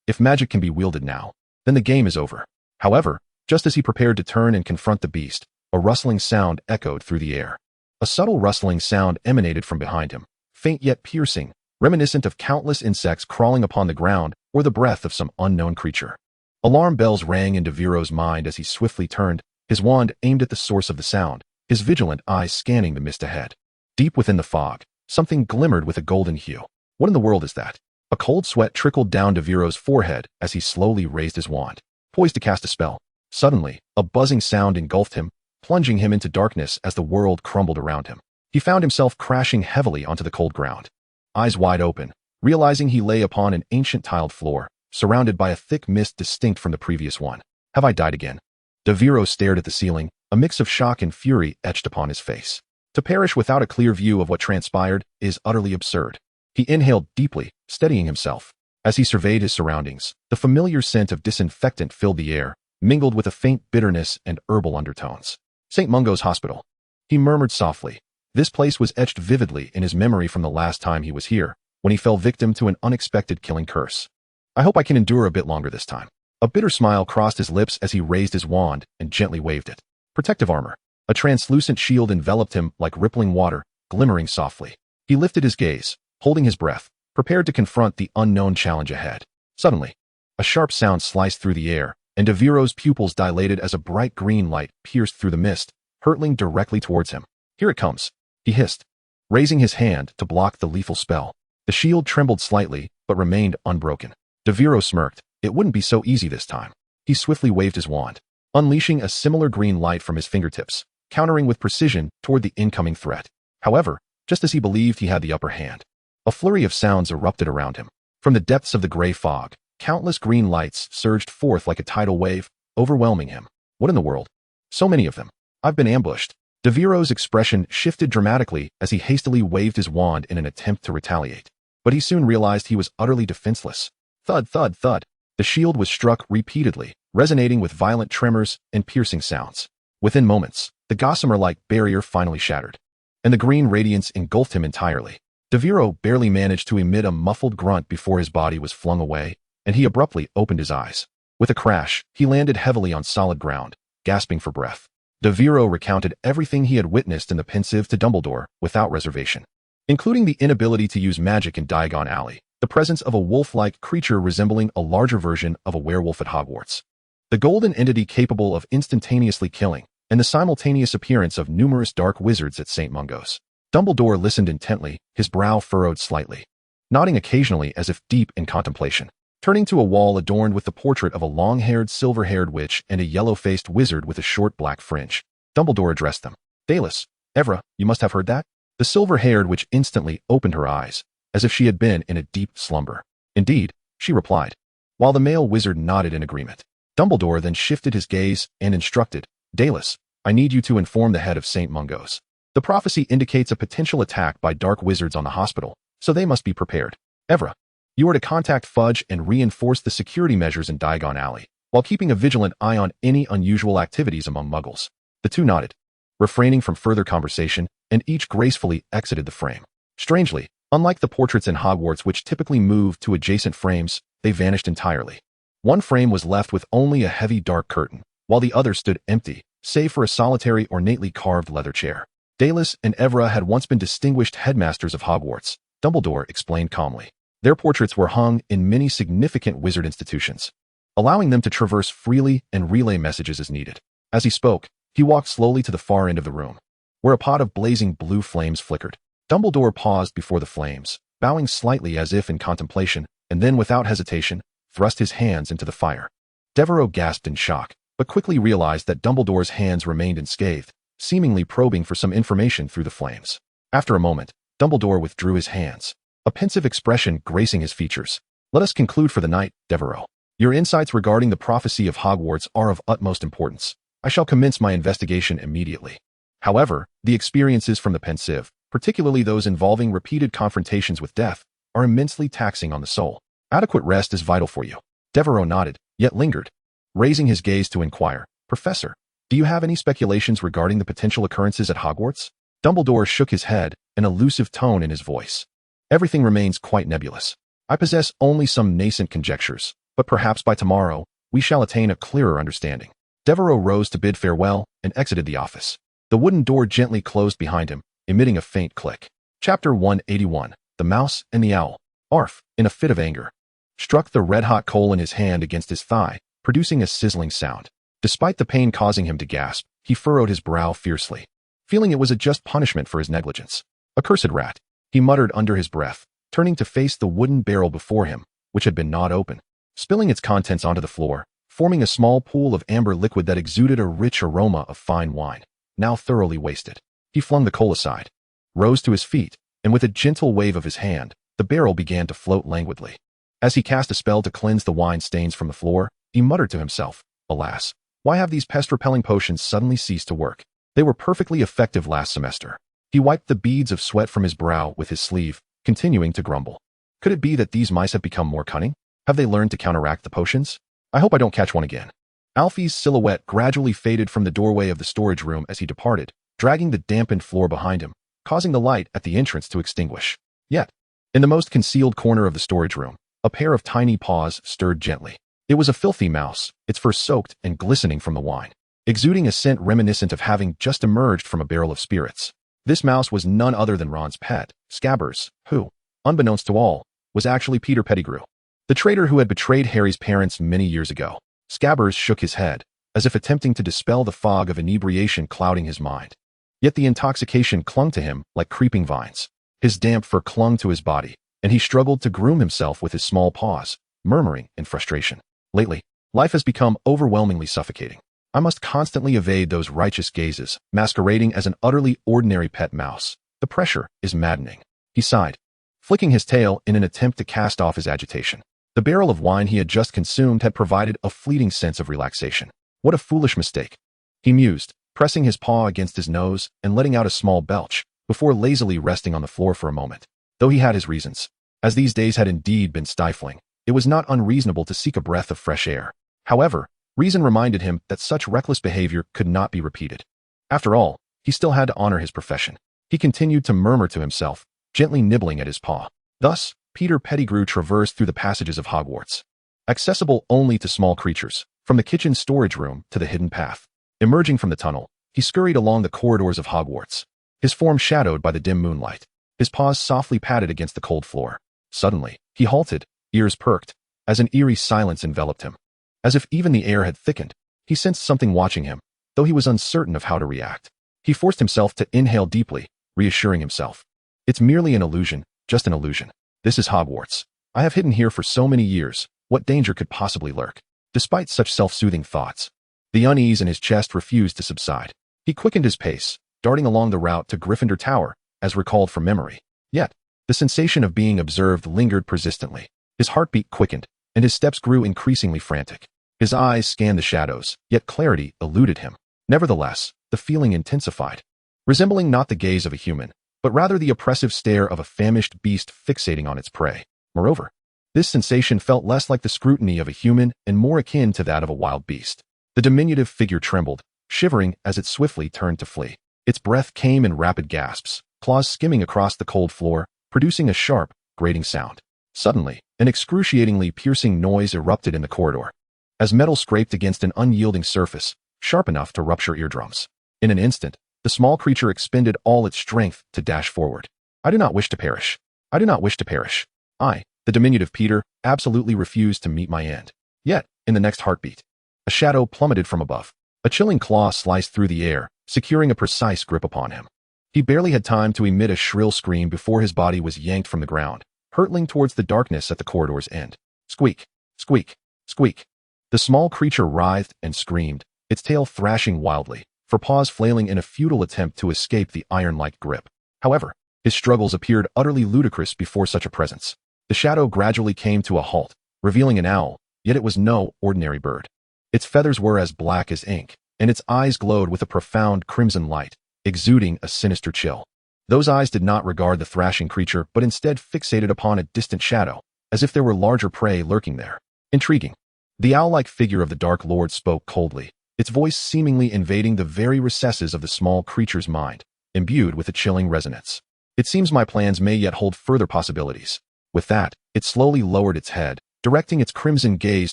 If magic can be wielded now, then the game is over. However, just as he prepared to turn and confront the beast, a rustling sound echoed through the air. A subtle rustling sound emanated from behind him, faint yet piercing, reminiscent of countless insects crawling upon the ground or the breath of some unknown creature. Alarm bells rang in Devero's mind as he swiftly turned, his wand aimed at the source of the sound, his vigilant eyes scanning the mist ahead. Deep within the fog, something glimmered with a golden hue. What in the world is that? A cold sweat trickled down Devero's forehead as he slowly raised his wand, poised to cast a spell. Suddenly, a buzzing sound engulfed him, plunging him into darkness as the world crumbled around him. He found himself crashing heavily onto the cold ground. Eyes wide open, realizing he lay upon an ancient tiled floor, surrounded by a thick mist distinct from the previous one. Have I died again? Devero stared at the ceiling, a mix of shock and fury etched upon his face. To perish without a clear view of what transpired is utterly absurd. He inhaled deeply, steadying himself. As he surveyed his surroundings, the familiar scent of disinfectant filled the air, mingled with a faint bitterness and herbal undertones. St. Mungo's Hospital. He murmured softly. This place was etched vividly in his memory from the last time he was here, when he fell victim to an unexpected killing curse. I hope I can endure a bit longer this time. A bitter smile crossed his lips as he raised his wand and gently waved it. Protective armor. A translucent shield enveloped him like rippling water, glimmering softly. He lifted his gaze, holding his breath, prepared to confront the unknown challenge ahead. Suddenly, a sharp sound sliced through the air, and Devero's pupils dilated as a bright green light pierced through the mist, hurtling directly towards him. Here it comes, he hissed, raising his hand to block the lethal spell. The shield trembled slightly, but remained unbroken. Devero smirked. It wouldn't be so easy this time. He swiftly waved his wand, unleashing a similar green light from his fingertips, countering with precision toward the incoming threat. However, just as he believed he had the upper hand, a flurry of sounds erupted around him. From the depths of the gray fog, countless green lights surged forth like a tidal wave, overwhelming him. What in the world? So many of them. I've been ambushed. Devero's expression shifted dramatically as he hastily waved his wand in an attempt to retaliate. But he soon realized he was utterly defenseless. Thud, thud, thud. The shield was struck repeatedly, resonating with violent tremors and piercing sounds. Within moments, the gossamer-like barrier finally shattered, and the green radiance engulfed him entirely. Devero barely managed to emit a muffled grunt before his body was flung away, and he abruptly opened his eyes. With a crash, he landed heavily on solid ground, gasping for breath. Devero recounted everything he had witnessed in the pensive to Dumbledore without reservation, including the inability to use magic in Diagon Alley, the presence of a wolf-like creature resembling a larger version of a werewolf at Hogwarts, the golden entity capable of instantaneously killing, and the simultaneous appearance of numerous dark wizards at St. Mungo's. Dumbledore listened intently, his brow furrowed slightly, nodding occasionally as if deep in contemplation. Turning to a wall adorned with the portrait of a long-haired, silver-haired witch and a yellow-faced wizard with a short black fringe, Dumbledore addressed them. "Dalis, Evra, you must have heard that?" The silver-haired witch instantly opened her eyes, as if she had been in a deep slumber. "Indeed," she replied, while the male wizard nodded in agreement. Dumbledore then shifted his gaze and instructed, "Dallas, I need you to inform the head of St. Mungo's. The prophecy indicates a potential attack by dark wizards on the hospital, so they must be prepared. Evra, you are to contact Fudge and reinforce the security measures in Diagon Alley, while keeping a vigilant eye on any unusual activities among muggles." The two nodded, refraining from further conversation, and each gracefully exited the frame. Strangely, unlike the portraits in Hogwarts which typically moved to adjacent frames, they vanished entirely. One frame was left with only a heavy dark curtain, while the other stood empty, save for a solitary ornately carved leather chair. Dallas and Evra had once been distinguished headmasters of Hogwarts, Dumbledore explained calmly. Their portraits were hung in many significant wizard institutions, allowing them to traverse freely and relay messages as needed. As he spoke, he walked slowly to the far end of the room, where a pot of blazing blue flames flickered. Dumbledore paused before the flames, bowing slightly as if in contemplation, and then without hesitation, thrust his hands into the fire. Devero gasped in shock, but quickly realized that Dumbledore's hands remained unscathed, seemingly probing for some information through the flames. After a moment, Dumbledore withdrew his hands, a pensive expression gracing his features. "Let us conclude for the night, Devero. Your insights regarding the prophecy of Hogwarts are of utmost importance. I shall commence my investigation immediately. However, the experiences from the pensive, particularly those involving repeated confrontations with death, are immensely taxing on the soul. Adequate rest is vital for you." Devero nodded, yet lingered, raising his gaze to inquire, "Professor, do you have any speculations regarding the potential occurrences at Hogwarts?" Dumbledore shook his head, an elusive tone in his voice. "Everything remains quite nebulous. I possess only some nascent conjectures, but perhaps by tomorrow, we shall attain a clearer understanding." Devero rose to bid farewell and exited the office. The wooden door gently closed behind him, emitting a faint click. Chapter 181, The Mouse and the Owl. Arf, in a fit of anger, struck the red-hot coal in his hand against his thigh, producing a sizzling sound. Despite the pain causing him to gasp, he furrowed his brow fiercely, feeling it was a just punishment for his negligence. "Accursed rat," he muttered under his breath, turning to face the wooden barrel before him, which had been gnawed open, spilling its contents onto the floor, forming a small pool of amber liquid that exuded a rich aroma of fine wine, now thoroughly wasted. He flung the coal aside, rose to his feet, and with a gentle wave of his hand, the barrel began to float languidly. As he cast a spell to cleanse the wine stains from the floor, he muttered to himself, "Alas, why have these pest-repelling potions suddenly ceased to work? They were perfectly effective last semester." He wiped the beads of sweat from his brow with his sleeve, continuing to grumble. Could it be that these mice have become more cunning? Have they learned to counteract the potions? I hope I don't catch one again. Alfie's silhouette gradually faded from the doorway of the storage room as he departed, dragging the dampened floor behind him, causing the light at the entrance to extinguish. Yet, in the most concealed corner of the storage room, a pair of tiny paws stirred gently. It was a filthy mouse, its fur soaked and glistening from the wine, exuding a scent reminiscent of having just emerged from a barrel of spirits. This mouse was none other than Ron's pet, Scabbers, who, unbeknownst to all, was actually Peter Pettigrew, the traitor who had betrayed Harry's parents many years ago. Scabbers shook his head, as if attempting to dispel the fog of inebriation clouding his mind. Yet the intoxication clung to him like creeping vines. His damp fur clung to his body, and he struggled to groom himself with his small paws, murmuring in frustration, "Lately, life has become overwhelmingly suffocating. I must constantly evade those righteous gazes, masquerading as an utterly ordinary pet mouse. The pressure is maddening." He sighed, flicking his tail in an attempt to cast off his agitation. The barrel of wine he had just consumed had provided a fleeting sense of relaxation. What a foolish mistake, he mused, pressing his paw against his nose and letting out a small belch, before lazily resting on the floor for a moment. Though he had his reasons, as these days had indeed been stifling, it was not unreasonable to seek a breath of fresh air. However, reason reminded him that such reckless behavior could not be repeated. After all, he still had to honor his profession. He continued to murmur to himself, gently nibbling at his paw. Thus, Peter Pettigrew traversed through the passages of Hogwarts, accessible only to small creatures, from the kitchen storage room to the hidden path. Emerging from the tunnel, he scurried along the corridors of Hogwarts, his form shadowed by the dim moonlight, his paws softly patted against the cold floor. Suddenly, he halted, ears perked, as an eerie silence enveloped him. As if even the air had thickened, he sensed something watching him, though he was uncertain of how to react. He forced himself to inhale deeply, reassuring himself. It's merely an illusion, just an illusion. This is Hogwarts. I have hidden here for so many years, what danger could possibly lurk? Despite such self-soothing thoughts, the unease in his chest refused to subside. He quickened his pace, darting along the route to Gryffindor Tower, as recalled from memory. Yet, The sensation of being observed lingered persistently. His heartbeat quickened, and his steps grew increasingly frantic. His eyes scanned the shadows, yet clarity eluded him. Nevertheless, the feeling intensified, resembling not the gaze of a human, but rather the oppressive stare of a famished beast fixating on its prey. Moreover, this sensation felt less like the scrutiny of a human and more akin to that of a wild beast. The diminutive figure trembled, shivering as it swiftly turned to flee. Its breath came in rapid gasps, claws skimming across the cold floor, producing a sharp, grating sound. Suddenly, an excruciatingly piercing noise erupted in the corridor, as metal scraped against an unyielding surface, sharp enough to rupture eardrums. In an instant, the small creature expended all its strength to dash forward. I do not wish to perish. I do not wish to perish. I, the diminutive Peter, absolutely refused to meet my end. Yet, in the next heartbeat, a shadow plummeted from above. A chilling claw sliced through the air, securing a precise grip upon him. He barely had time to emit a shrill scream before his body was yanked from the ground, hurtling towards the darkness at the corridor's end. Squeak, squeak, squeak. The small creature writhed and screamed, its tail thrashing wildly, for paws flailing in a futile attempt to escape the iron-like grip. However, his struggles appeared utterly ludicrous before such a presence. The shadow gradually came to a halt, revealing an owl, yet it was no ordinary bird. Its feathers were as black as ink, and its eyes glowed with a profound crimson light, exuding a sinister chill. Those eyes did not regard the thrashing creature, but instead fixated upon a distant shadow, as if there were larger prey lurking there. Intriguing. The owl-like figure of the Dark Lord spoke coldly, its voice seemingly invading the very recesses of the small creature's mind, imbued with a chilling resonance. It seems my plans may yet hold further possibilities. With that, it slowly lowered its head, directing its crimson gaze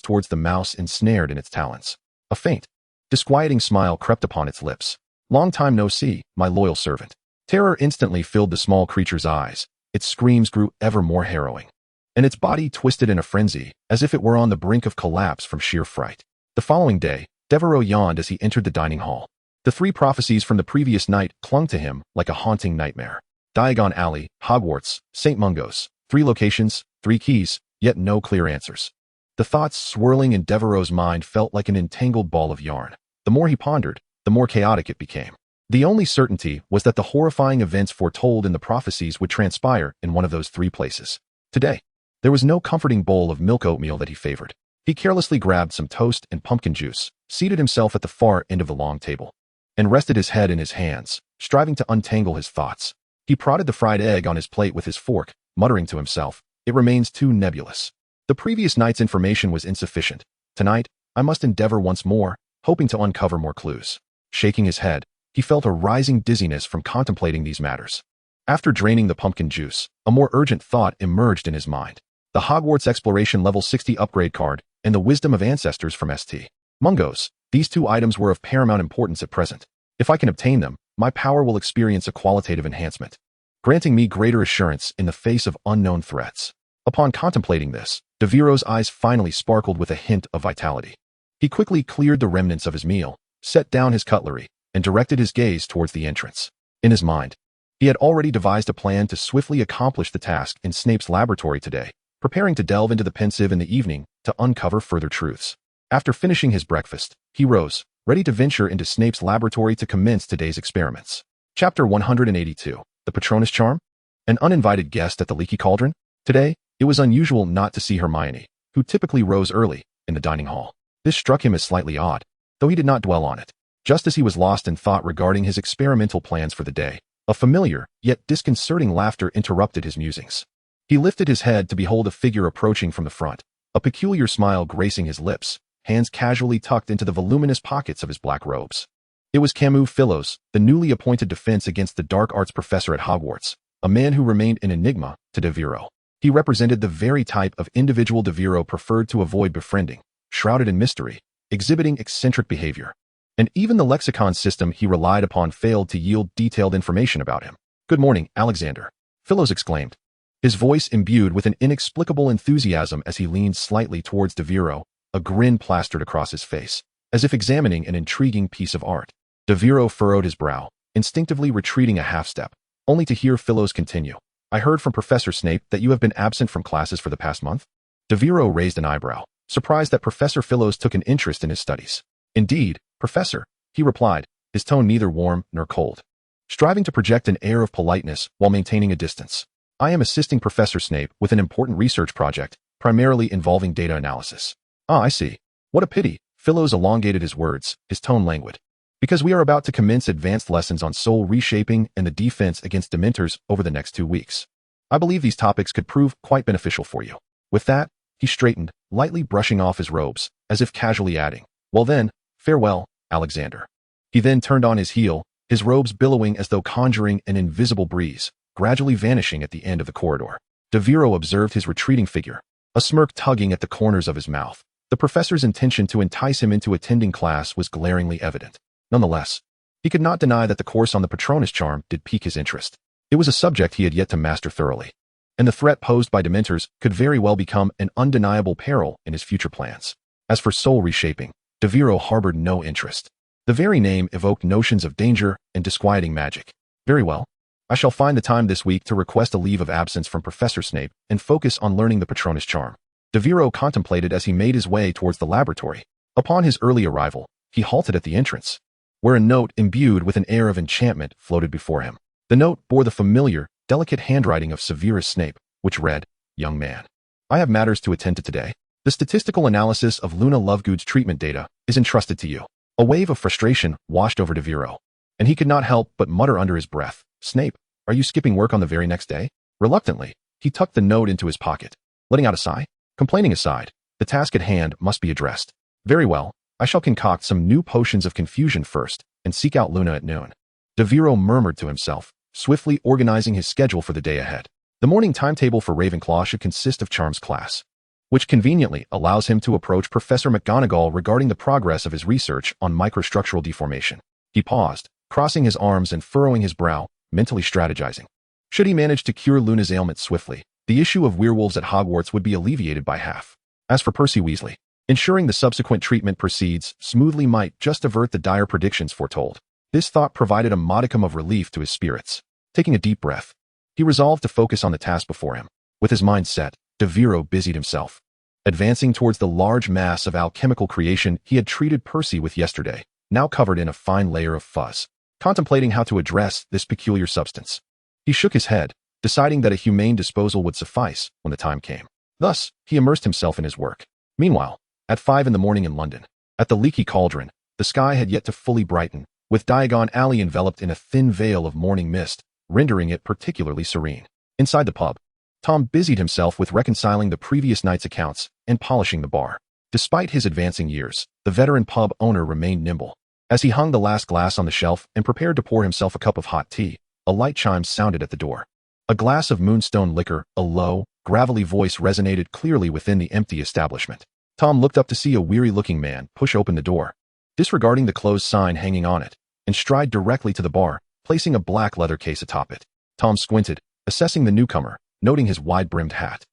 towards the mouse ensnared in its talons. A faint, disquieting smile crept upon its lips. Long time no see, my loyal servant. Terror instantly filled the small creature's eyes. Its screams grew ever more harrowing, and its body twisted in a frenzy, as if it were on the brink of collapse from sheer fright. The following day, Devero yawned as he entered the dining hall. The three prophecies from the previous night clung to him like a haunting nightmare. Diagon Alley, Hogwarts, St. Mungo's. 3 locations, 3 keys, yet no clear answers. The thoughts swirling in Devereaux's mind felt like an entangled ball of yarn. The more he pondered, the more chaotic it became. The only certainty was that the horrifying events foretold in the prophecies would transpire in one of those 3 places. Today, there was no comforting bowl of milk oatmeal that he favored. He carelessly grabbed some toast and pumpkin juice, seated himself at the far end of the long table, and rested his head in his hands, striving to untangle his thoughts. He prodded the fried egg on his plate with his fork, muttering to himself, "It remains too nebulous. The previous night's information was insufficient. Tonight, I must endeavor once more, hoping to uncover more clues." Shaking his head, he felt a rising dizziness from contemplating these matters. After draining the pumpkin juice, a more urgent thought emerged in his mind. The Hogwarts Exploration Level 60 upgrade card and the Wisdom of Ancestors from St. Mungo's. These 2 items were of paramount importance at present. If I can obtain them, my power will experience a qualitative enhancement, granting me greater assurance in the face of unknown threats. Upon contemplating this, Devero's eyes finally sparkled with a hint of vitality. He quickly cleared the remnants of his meal, set down his cutlery, and directed his gaze towards the entrance. In his mind, he had already devised a plan to swiftly accomplish the task in Snape's laboratory today, preparing to delve into the pensive in the evening to uncover further truths. After finishing his breakfast, he rose, ready to venture into Snape's laboratory to commence today's experiments. Chapter 182. The Patronus Charm? An uninvited guest at the Leaky Cauldron? Today, it was unusual not to see Hermione, who typically rose early, in the dining hall. This struck him as slightly odd, though he did not dwell on it. Just as he was lost in thought regarding his experimental plans for the day, a familiar, yet disconcerting laughter interrupted his musings. He lifted his head to behold a figure approaching from the front, a peculiar smile gracing his lips, hands casually tucked into the voluminous pockets of his black robes. It was Camus Philos, the newly appointed defense against the dark arts professor at Hogwarts, a man who remained an enigma to Devero. He represented the very type of individual Devero preferred to avoid befriending, shrouded in mystery, exhibiting eccentric behavior. And even the lexicon system he relied upon failed to yield detailed information about him. "Good morning, Alexander," Philos exclaimed, his voice imbued with an inexplicable enthusiasm as he leaned slightly towards Devero, a grin plastered across his face, as if examining an intriguing piece of art. Devero furrowed his brow, instinctively retreating a half-step, only to hear Philos continue. "I heard from Professor Snape that you have been absent from classes for the past month?" Devero raised an eyebrow, surprised that Professor Philos took an interest in his studies. "Indeed, Professor," he replied, his tone neither warm nor cold, striving to project an air of politeness while maintaining a distance. I am assisting Professor Snape with an important research project, primarily involving data analysis. Ah, I see. What a pity. Philos elongated his words, his tone languid. Because we are about to commence advanced lessons on soul reshaping and the defense against Dementors over the next 2 weeks. I believe these topics could prove quite beneficial for you. With that, he straightened, lightly brushing off his robes, as if casually adding, well then, farewell, Alexander. He then turned on his heel, his robes billowing as though conjuring an invisible breeze, gradually vanishing at the end of the corridor. Devero observed his retreating figure, a smirk tugging at the corners of his mouth. The professor's intention to entice him into attending class was glaringly evident. Nonetheless, he could not deny that the course on the Patronus charm did pique his interest. It was a subject he had yet to master thoroughly, and the threat posed by Dementors could very well become an undeniable peril in his future plans. As for soul reshaping, Devero harbored no interest. The very name evoked notions of danger and disquieting magic. Very well. I shall find the time this week to request a leave of absence from Professor Snape and focus on learning the Patronus charm. Devero contemplated as he made his way towards the laboratory. Upon his early arrival, he halted at the entrance, where a note imbued with an air of enchantment floated before him. The note bore the familiar, delicate handwriting of Severus Snape, which read, "Young man, I have matters to attend to today. The statistical analysis of Luna Lovegood's treatment data is entrusted to you." A wave of frustration washed over Devero, and he could not help but mutter under his breath, "Snape, are you skipping work on the very next day?" Reluctantly, he tucked the note into his pocket, letting out a sigh. Complaining aside, the task at hand must be addressed. Very well, I shall concoct some new potions of confusion first and seek out Luna at noon. Devero murmured to himself, swiftly organizing his schedule for the day ahead. The morning timetable for Ravenclaw should consist of Charms class, which conveniently allows him to approach Professor McGonagall regarding the progress of his research on microstructural deformation. He paused, crossing his arms and furrowing his brow, mentally strategizing. Should he manage to cure Luna's ailment swiftly, the issue of werewolves at Hogwarts would be alleviated by half. As for Percy Weasley, ensuring the subsequent treatment proceeds smoothly might just avert the dire predictions foretold. This thought provided a modicum of relief to his spirits. Taking a deep breath, he resolved to focus on the task before him. With his mind set, Devero busied himself, advancing towards the large mass of alchemical creation he had treated Percy with yesterday, now covered in a fine layer of fuzz. Contemplating how to address this peculiar substance, he shook his head, deciding that a humane disposal would suffice when the time came. Thus, he immersed himself in his work. Meanwhile, at 5 in the morning in London, at the Leaky Cauldron, the sky had yet to fully brighten, with Diagon Alley enveloped in a thin veil of morning mist, rendering it particularly serene. Inside the pub, Tom busied himself with reconciling the previous night's accounts and polishing the bar. Despite his advancing years, the veteran pub owner remained nimble. As he hung the last glass on the shelf and prepared to pour himself a cup of hot tea, a light chime sounded at the door. A glass of moonstone liquor, a low, gravelly voice resonated clearly within the empty establishment. Tom looked up to see a weary-looking man push open the door, disregarding the closed sign hanging on it, and stride directly to the bar, placing a black leather case atop it. Tom squinted, assessing the newcomer, noting his wide-brimmed hat,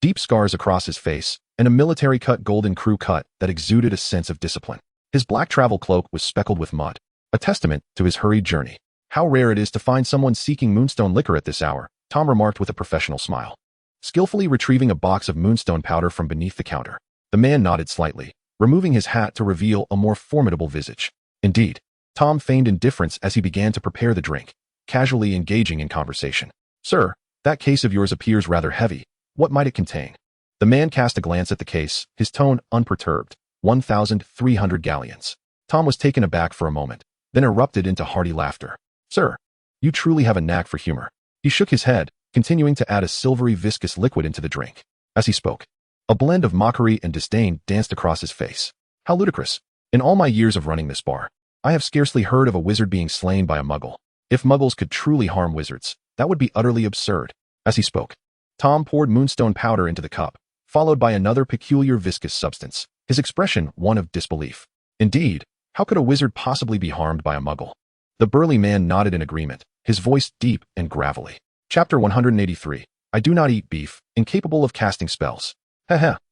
deep scars across his face, and a military-cut golden crew cut that exuded a sense of discipline. His black travel cloak was speckled with mud, a testament to his hurried journey. "How rare it is to find someone seeking moonstone liquor at this hour," Tom remarked with a professional smile, skillfully retrieving a box of moonstone powder from beneath the counter. The man nodded slightly, removing his hat to reveal a more formidable visage. Indeed, Tom feigned indifference as he began to prepare the drink, casually engaging in conversation. "Sir, that case of yours appears rather heavy. What might it contain?" The man cast a glance at the case, his tone unperturbed. 1,300 galleons. Tom was taken aback for a moment, then erupted into hearty laughter. "Sir, you truly have a knack for humor." He shook his head, continuing to add a silvery viscous liquid into the drink. As he spoke, a blend of mockery and disdain danced across his face. "How ludicrous. In all my years of running this bar, I have scarcely heard of a wizard being slain by a muggle. If muggles could truly harm wizards, that would be utterly absurd." As he spoke, Tom poured moonstone powder into the cup, followed by another peculiar viscous substance, his expression one of disbelief. "Indeed, how could a wizard possibly be harmed by a muggle?" The burly man nodded in agreement, his voice deep and gravelly. Chapter 183. I do not eat beef, incapable of casting spells.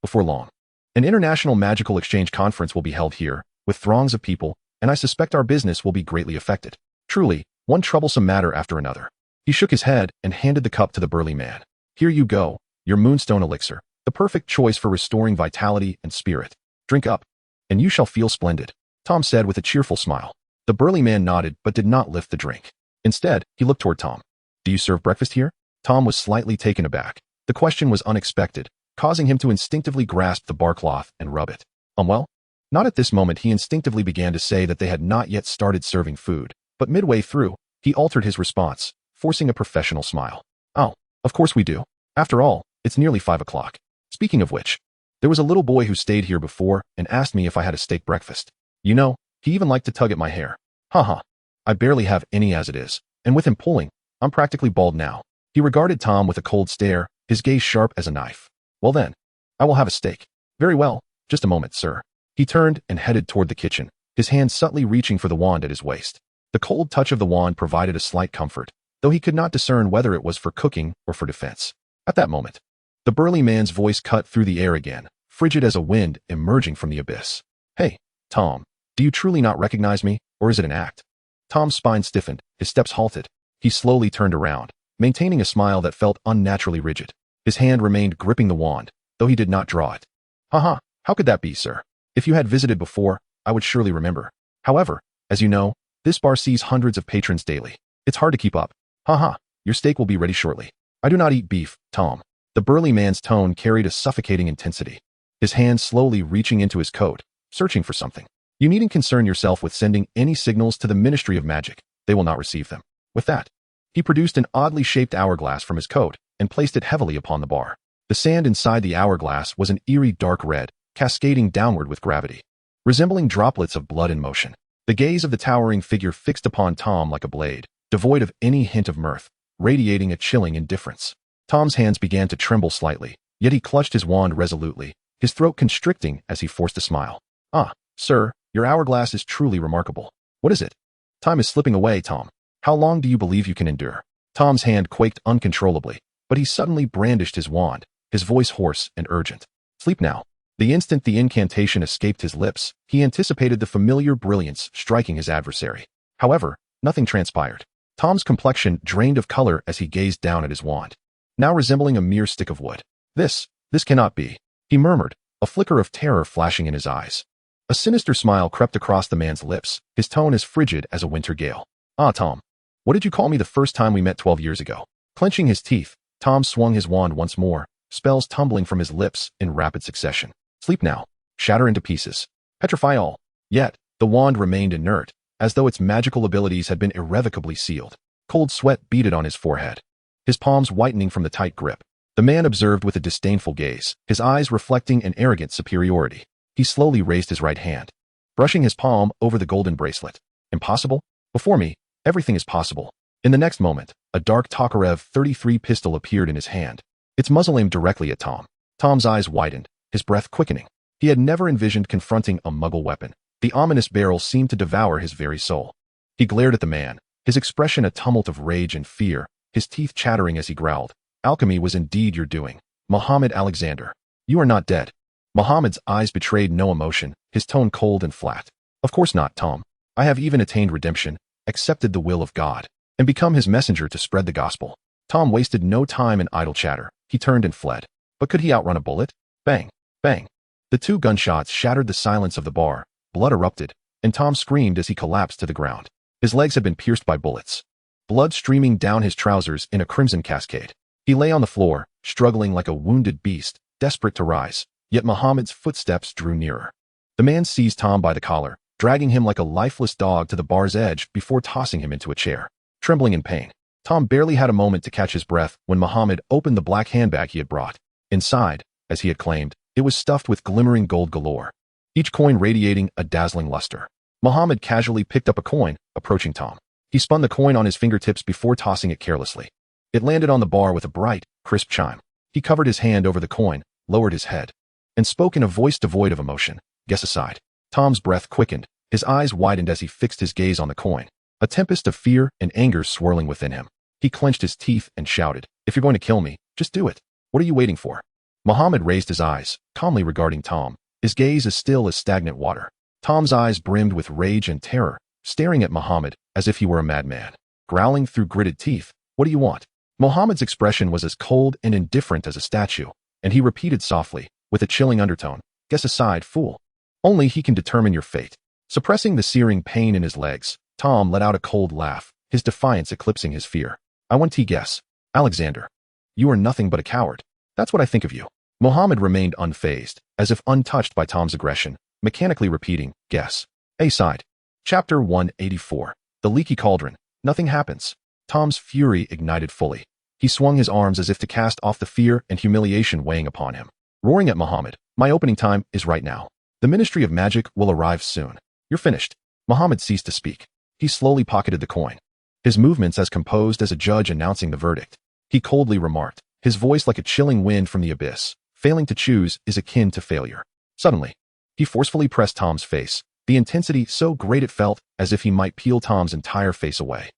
Before long, an international magical exchange conference will be held here, with throngs of people, and I suspect our business will be greatly affected. Truly, one troublesome matter after another. He shook his head and handed the cup to the burly man. "Here you go, your moonstone elixir, the perfect choice for restoring vitality and spirit. Drink up, and you shall feel splendid," Tom said with a cheerful smile. The burly man nodded but did not lift the drink. Instead, he looked toward Tom. "Do you serve breakfast here?" Tom was slightly taken aback. The question was unexpected, causing him to instinctively grasp the bar cloth and rub it. Well? Not at this moment. He instinctively began to say that they had not yet started serving food, but midway through, he altered his response, forcing a professional smile. Oh, of course we do. After all, it's nearly 5 o'clock. Speaking of which, there was a little boy who stayed here before and asked me if I had a steak breakfast. You know, he even liked to tug at my hair. Haha. I barely have any as it is, and with him pulling, I'm practically bald now. He regarded Tom with a cold stare, his gaze sharp as a knife. Well then, I will have a steak. Very well, just a moment, sir. He turned and headed toward the kitchen, his hand subtly reaching for the wand at his waist. The cold touch of the wand provided a slight comfort, though he could not discern whether it was for cooking or for defense. At that moment, the burly man's voice cut through the air again, frigid as a wind emerging from the abyss. Hey, Tom, do you truly not recognize me, or is it an act? Tom's spine stiffened, his steps halted. He slowly turned around, maintaining a smile that felt unnaturally rigid. His hand remained gripping the wand, though he did not draw it. Haha, how could that be, sir? If you had visited before, I would surely remember. However, as you know, this bar sees hundreds of patrons daily. It's hard to keep up. Haha, your steak will be ready shortly. I do not eat beef, Tom. The burly man's tone carried a suffocating intensity. His hand slowly reaching into his coat, searching for something. You needn't concern yourself with sending any signals to the Ministry of Magic. They will not receive them. With that, he produced an oddly shaped hourglass from his coat and placed it heavily upon the bar. The sand inside the hourglass was an eerie dark red, cascading downward with gravity, resembling droplets of blood in motion. The gaze of the towering figure fixed upon Tom like a blade, devoid of any hint of mirth, radiating a chilling indifference. Tom's hands began to tremble slightly, yet he clutched his wand resolutely, his throat constricting as he forced a smile. Ah, sir, your hourglass is truly remarkable. What is it? Time is slipping away, Tom. How long do you believe you can endure? Tom's hand quaked uncontrollably, but he suddenly brandished his wand, his voice hoarse and urgent. Sleep now. The instant the incantation escaped his lips, he anticipated the familiar brilliance striking his adversary. However, nothing transpired. Tom's complexion drained of color as he gazed down at his wand, now resembling a mere stick of wood. This cannot be, he murmured, a flicker of terror flashing in his eyes. A sinister smile crept across the man's lips, his tone as frigid as a winter gale. Ah, Tom. What did you call me the first time we met 12 years ago? Clenching his teeth, Tom swung his wand once more, spells tumbling from his lips in rapid succession. Sleep now. Shatter into pieces. Petrify all. Yet, the wand remained inert, as though its magical abilities had been irrevocably sealed. Cold sweat beaded on his forehead, his palms whitening from the tight grip. The man observed with a disdainful gaze, his eyes reflecting an arrogant superiority. He slowly raised his right hand, brushing his palm over the golden bracelet. Impossible? Before me, everything is possible. In the next moment, a dark Tokarev 33 pistol appeared in his hand, its muzzle aimed directly at Tom. Tom's eyes widened, his breath quickening. He had never envisioned confronting a muggle weapon. The ominous barrel seemed to devour his very soul. He glared at the man, his expression a tumult of rage and fear, his teeth chattering as he growled. Alchemy was indeed your doing, Muhammad Alexander. You are not dead. Muhammad's eyes betrayed no emotion, his tone cold and flat. Of course not, Tom. I have even attained redemption, accepted the will of God, and become his messenger to spread the gospel. Tom wasted no time in idle chatter. He turned and fled. But could he outrun a bullet? Bang, bang. The two gunshots shattered the silence of the bar. Blood erupted, and Tom screamed as he collapsed to the ground. His legs had been pierced by bullets, blood streaming down his trousers in a crimson cascade. He lay on the floor, struggling like a wounded beast, desperate to rise. Yet Muhammad's footsteps drew nearer. The man seized Tom by the collar, dragging him like a lifeless dog to the bar's edge before tossing him into a chair. Trembling in pain, Tom barely had a moment to catch his breath when Muhammad opened the black handbag he had brought. Inside, as he had claimed, it was stuffed with glimmering gold galore, each coin radiating a dazzling luster. Muhammad casually picked up a coin, approaching Tom. He spun the coin on his fingertips before tossing it carelessly. It landed on the bar with a bright, crisp chime. He covered his hand over the coin, lowered his head, and spoke in a voice devoid of emotion. Guess aside. Tom's breath quickened, his eyes widened as he fixed his gaze on the coin, a tempest of fear and anger swirling within him. He clenched his teeth and shouted, "If you're going to kill me, just do it. What are you waiting for?" Muhammad raised his eyes, calmly regarding Tom, his gaze as still as stagnant water. Tom's eyes brimmed with rage and terror, staring at Muhammad as if he were a madman. Growling through gritted teeth, "What do you want?" Muhammad's expression was as cold and indifferent as a statue, and he repeated softly, with a chilling undertone, "Guess aside, fool. Only he can determine your fate." Suppressing the searing pain in his legs, Tom let out a cold laugh, his defiance eclipsing his fear. "I want to guess. Alexander." You are nothing but a coward. That's what I think of you. Mohammed remained unfazed, as if untouched by Tom's aggression, mechanically repeating, guess. A-side. Chapter 184. The Leaky Cauldron. Nothing happens. Tom's fury ignited fully. He swung his arms as if to cast off the fear and humiliation weighing upon him. Roaring at Mohammed, my opening time is right now. The Ministry of Magic will arrive soon. You're finished. Mohammed ceased to speak. He slowly pocketed the coin. His movements as composed as a judge announcing the verdict. He coldly remarked, his voice like a chilling wind from the abyss. Failing to choose is akin to failure. Suddenly, he forcefully pressed Tom's face, the intensity so great it felt as if he might peel Tom's entire face away.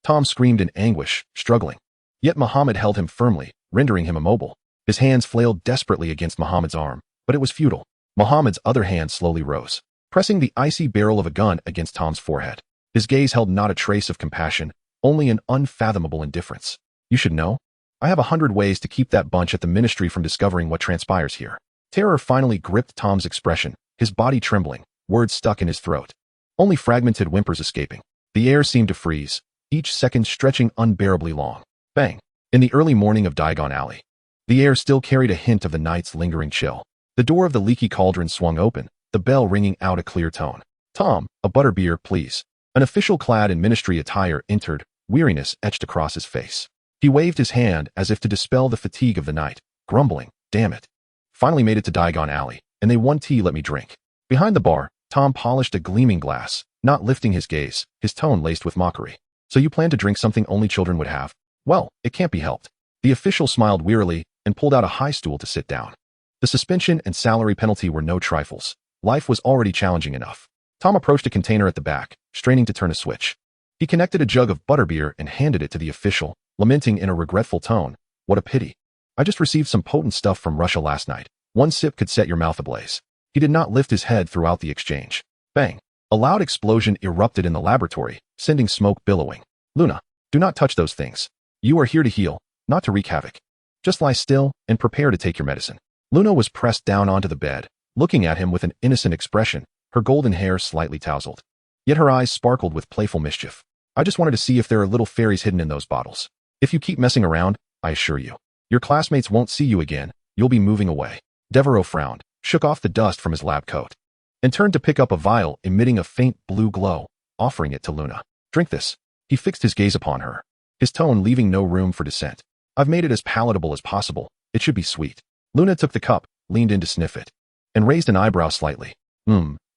Tom screamed in anguish, struggling. Yet Mohammed held him firmly, rendering him immobile. His hands flailed desperately against Mohammed's arm, but it was futile. Mohammed's other hand slowly rose, pressing the icy barrel of a gun against Tom's forehead. His gaze held not a trace of compassion, only an unfathomable indifference. You should know. I have 100 ways to keep that bunch at the ministry from discovering what transpires here. Terror finally gripped Tom's expression, his body trembling, words stuck in his throat. Only fragmented whimpers escaping. The air seemed to freeze, each second stretching unbearably long. Bang! In the early morning of Diagon Alley. The air still carried a hint of the night's lingering chill. The door of the Leaky Cauldron swung open, the bell ringing out a clear tone. Tom, a butterbeer, please. An official clad in ministry attire entered, weariness etched across his face. He waved his hand as if to dispel the fatigue of the night, grumbling, damn it. Finally made it to Diagon Alley, and they one tea let me drink. Behind the bar, Tom polished a gleaming glass, not lifting his gaze, his tone laced with mockery. So you plan to drink something only children would have? Well, it can't be helped. The official smiled wearily and pulled out a high stool to sit down. The suspension and salary penalty were no trifles. Life was already challenging enough. Tom approached a container at the back, straining to turn a switch. He connected a jug of butterbeer and handed it to the official, lamenting in a regretful tone, what a pity. I just received some potent stuff from Russia last night. One sip could set your mouth ablaze. He did not lift his head throughout the exchange. Bang! A loud explosion erupted in the laboratory, sending smoke billowing. Luna, do not touch those things. You are here to heal, not to wreak havoc. Just lie still and prepare to take your medicine. Luna was pressed down onto the bed, looking at him with an innocent expression, her golden hair slightly tousled. Yet her eyes sparkled with playful mischief. I just wanted to see if there are little fairies hidden in those bottles. If you keep messing around, I assure you, your classmates won't see you again, you'll be moving away. Devero frowned, shook off the dust from his lab coat, and turned to pick up a vial emitting a faint blue glow, offering it to Luna. Drink this. He fixed his gaze upon her, his tone leaving no room for dissent. I've made it as palatable as possible. It should be sweet. Luna took the cup, leaned in to sniff it, and raised an eyebrow slightly.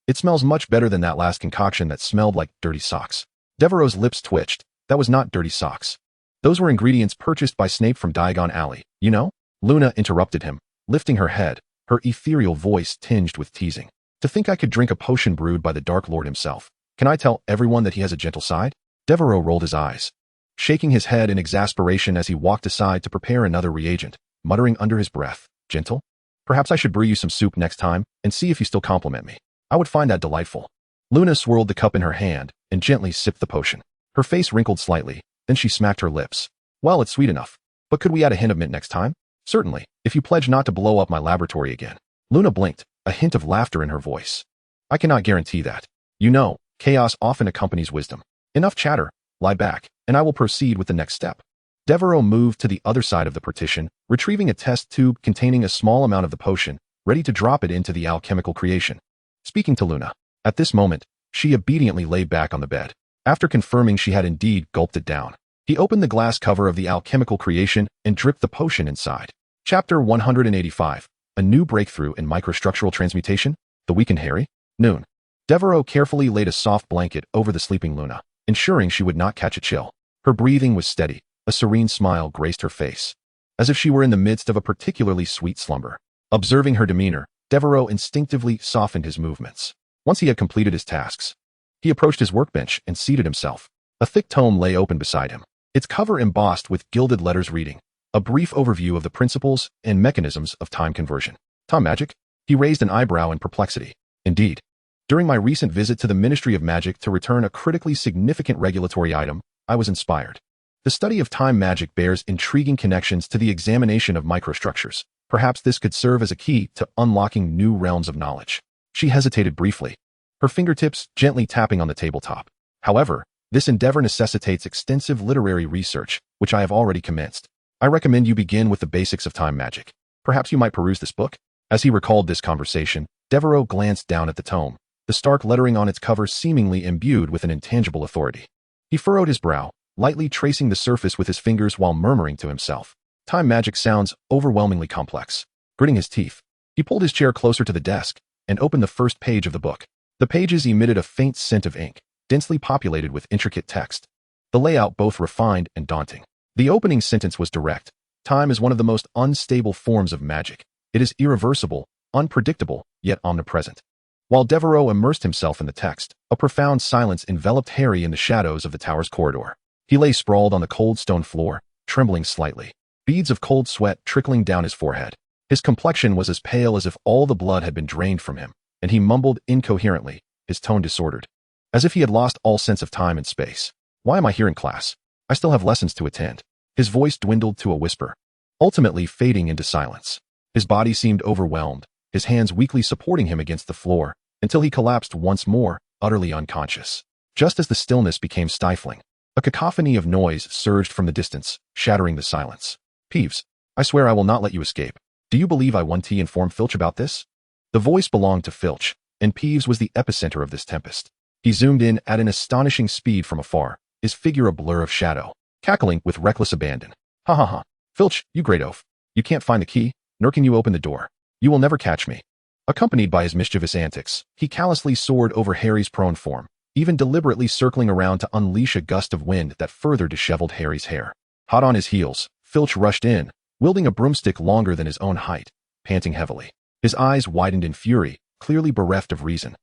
It smells much better than that last concoction that smelled like dirty socks. Devereaux's lips twitched. That was not dirty socks. Those were ingredients purchased by Snape from Diagon Alley, you know? Luna interrupted him, lifting her head, her ethereal voice tinged with teasing. To think I could drink a potion brewed by the Dark Lord himself. Can I tell everyone that he has a gentle side? Devero rolled his eyes, shaking his head in exasperation as he walked aside to prepare another reagent, muttering under his breath, gentle? Perhaps I should brew you some soup next time and see if you still compliment me. I would find that delightful. Luna swirled the cup in her hand and gently sipped the potion. Her face wrinkled slightly, then she smacked her lips. Well, it's sweet enough. But could we add a hint of mint next time? Certainly, if you pledge not to blow up my laboratory again. Luna blinked, a hint of laughter in her voice. I cannot guarantee that. You know, chaos often accompanies wisdom. Enough chatter, lie back, and I will proceed with the next step. Devero moved to the other side of the partition, retrieving a test tube containing a small amount of the potion, ready to drop it into the alchemical creation. Speaking to Luna. At this moment, she obediently lay back on the bed. After confirming she had indeed gulped it down, he opened the glass cover of the alchemical creation and dripped the potion inside. Chapter 185. A new breakthrough in microstructural transmutation? The weakened Harry? Noon. Devero carefully laid a soft blanket over the sleeping Luna, ensuring she would not catch a chill. Her breathing was steady, a serene smile graced her face, as if she were in the midst of a particularly sweet slumber. Observing her demeanor, Devero instinctively softened his movements. Once he had completed his tasks, he approached his workbench and seated himself. A thick tome lay open beside him, its cover embossed with gilded letters reading, a brief overview of the principles and mechanisms of time conversion. Time magic? He raised an eyebrow in perplexity. Indeed. During my recent visit to the Ministry of Magic to return a critically significant regulatory item, I was inspired. The study of time magic bears intriguing connections to the examination of microstructures. Perhaps this could serve as a key to unlocking new realms of knowledge. She hesitated briefly, her fingertips gently tapping on the tabletop. However, this endeavor necessitates extensive literary research, which I have already commenced. I recommend you begin with the basics of time magic. Perhaps you might peruse this book? As he recalled this conversation, Devero glanced down at the tome, the stark lettering on its cover seemingly imbued with an intangible authority. He furrowed his brow, lightly tracing the surface with his fingers while murmuring to himself. Time magic sounds overwhelmingly complex. Gritting his teeth, he pulled his chair closer to the desk and opened the first page of the book. The pages emitted a faint scent of ink, densely populated with intricate text. The layout both refined and daunting. The opening sentence was direct. Time is one of the most unstable forms of magic. It is irreversible, unpredictable, yet omnipresent. While Devero immersed himself in the text, a profound silence enveloped Harry in the shadows of the tower's corridor. He lay sprawled on the cold stone floor, trembling slightly, beads of cold sweat trickling down his forehead. His complexion was as pale as if all the blood had been drained from him, and he mumbled incoherently, his tone disordered, as if he had lost all sense of time and space. Why am I here in class? I still have lessons to attend. His voice dwindled to a whisper, ultimately fading into silence. His body seemed overwhelmed, his hands weakly supporting him against the floor, until he collapsed once more, utterly unconscious. Just as the stillness became stifling, a cacophony of noise surged from the distance, shattering the silence. Peeves, I swear I will not let you escape. Do you believe I want to inform Filch about this? The voice belonged to Filch, and Peeves was the epicenter of this tempest. He zoomed in at an astonishing speed from afar, his figure a blur of shadow, cackling with reckless abandon. Ha ha ha. Filch, you great oaf. You can't find the key, nor can you open the door. You will never catch me. Accompanied by his mischievous antics, he callously soared over Harry's prone form, even deliberately circling around to unleash a gust of wind that further disheveled Harry's hair. Hot on his heels, Filch rushed in, wielding a broomstick longer than his own height, panting heavily. His eyes widened in fury, clearly bereft of reason.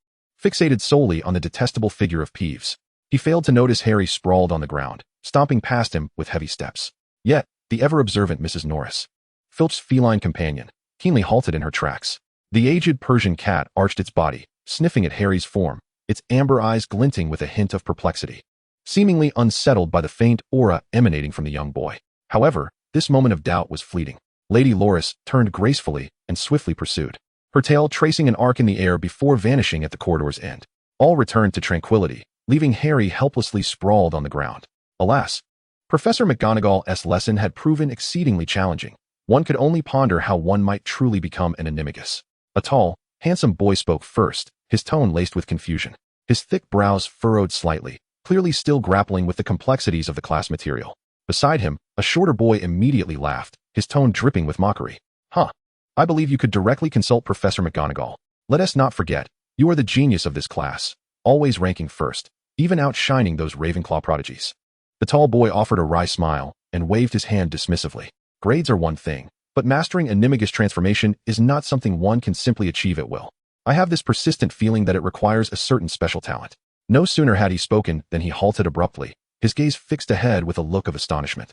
Fixated solely on the detestable figure of Peeves, he failed to notice Harry sprawled on the ground, stomping past him with heavy steps. Yet, the ever-observant Mrs. Norris, Filch's feline companion, keenly halted in her tracks. The aged Persian cat arched its body, sniffing at Harry's form, its amber eyes glinting with a hint of perplexity, seemingly unsettled by the faint aura emanating from the young boy. However, this moment of doubt was fleeting. Lady Loris turned gracefully and swiftly pursued, her tail tracing an arc in the air before vanishing at the corridor's end. All returned to tranquility, leaving Harry helplessly sprawled on the ground. Alas, Professor McGonagall's lesson had proven exceedingly challenging. One could only ponder how one might truly become an animagus. A tall, handsome boy spoke first, his tone laced with confusion. His thick brows furrowed slightly, clearly still grappling with the complexities of the class material. Beside him, a shorter boy immediately laughed, his tone dripping with mockery. Huh. I believe you could directly consult Professor McGonagall. Let us not forget, you are the genius of this class, always ranking first, even outshining those Ravenclaw prodigies. The tall boy offered a wry smile and waved his hand dismissively. Grades are one thing, but mastering animagus transformation is not something one can simply achieve at will. I have this persistent feeling that it requires a certain special talent. No sooner had he spoken than he halted abruptly, his gaze fixed ahead with a look of astonishment,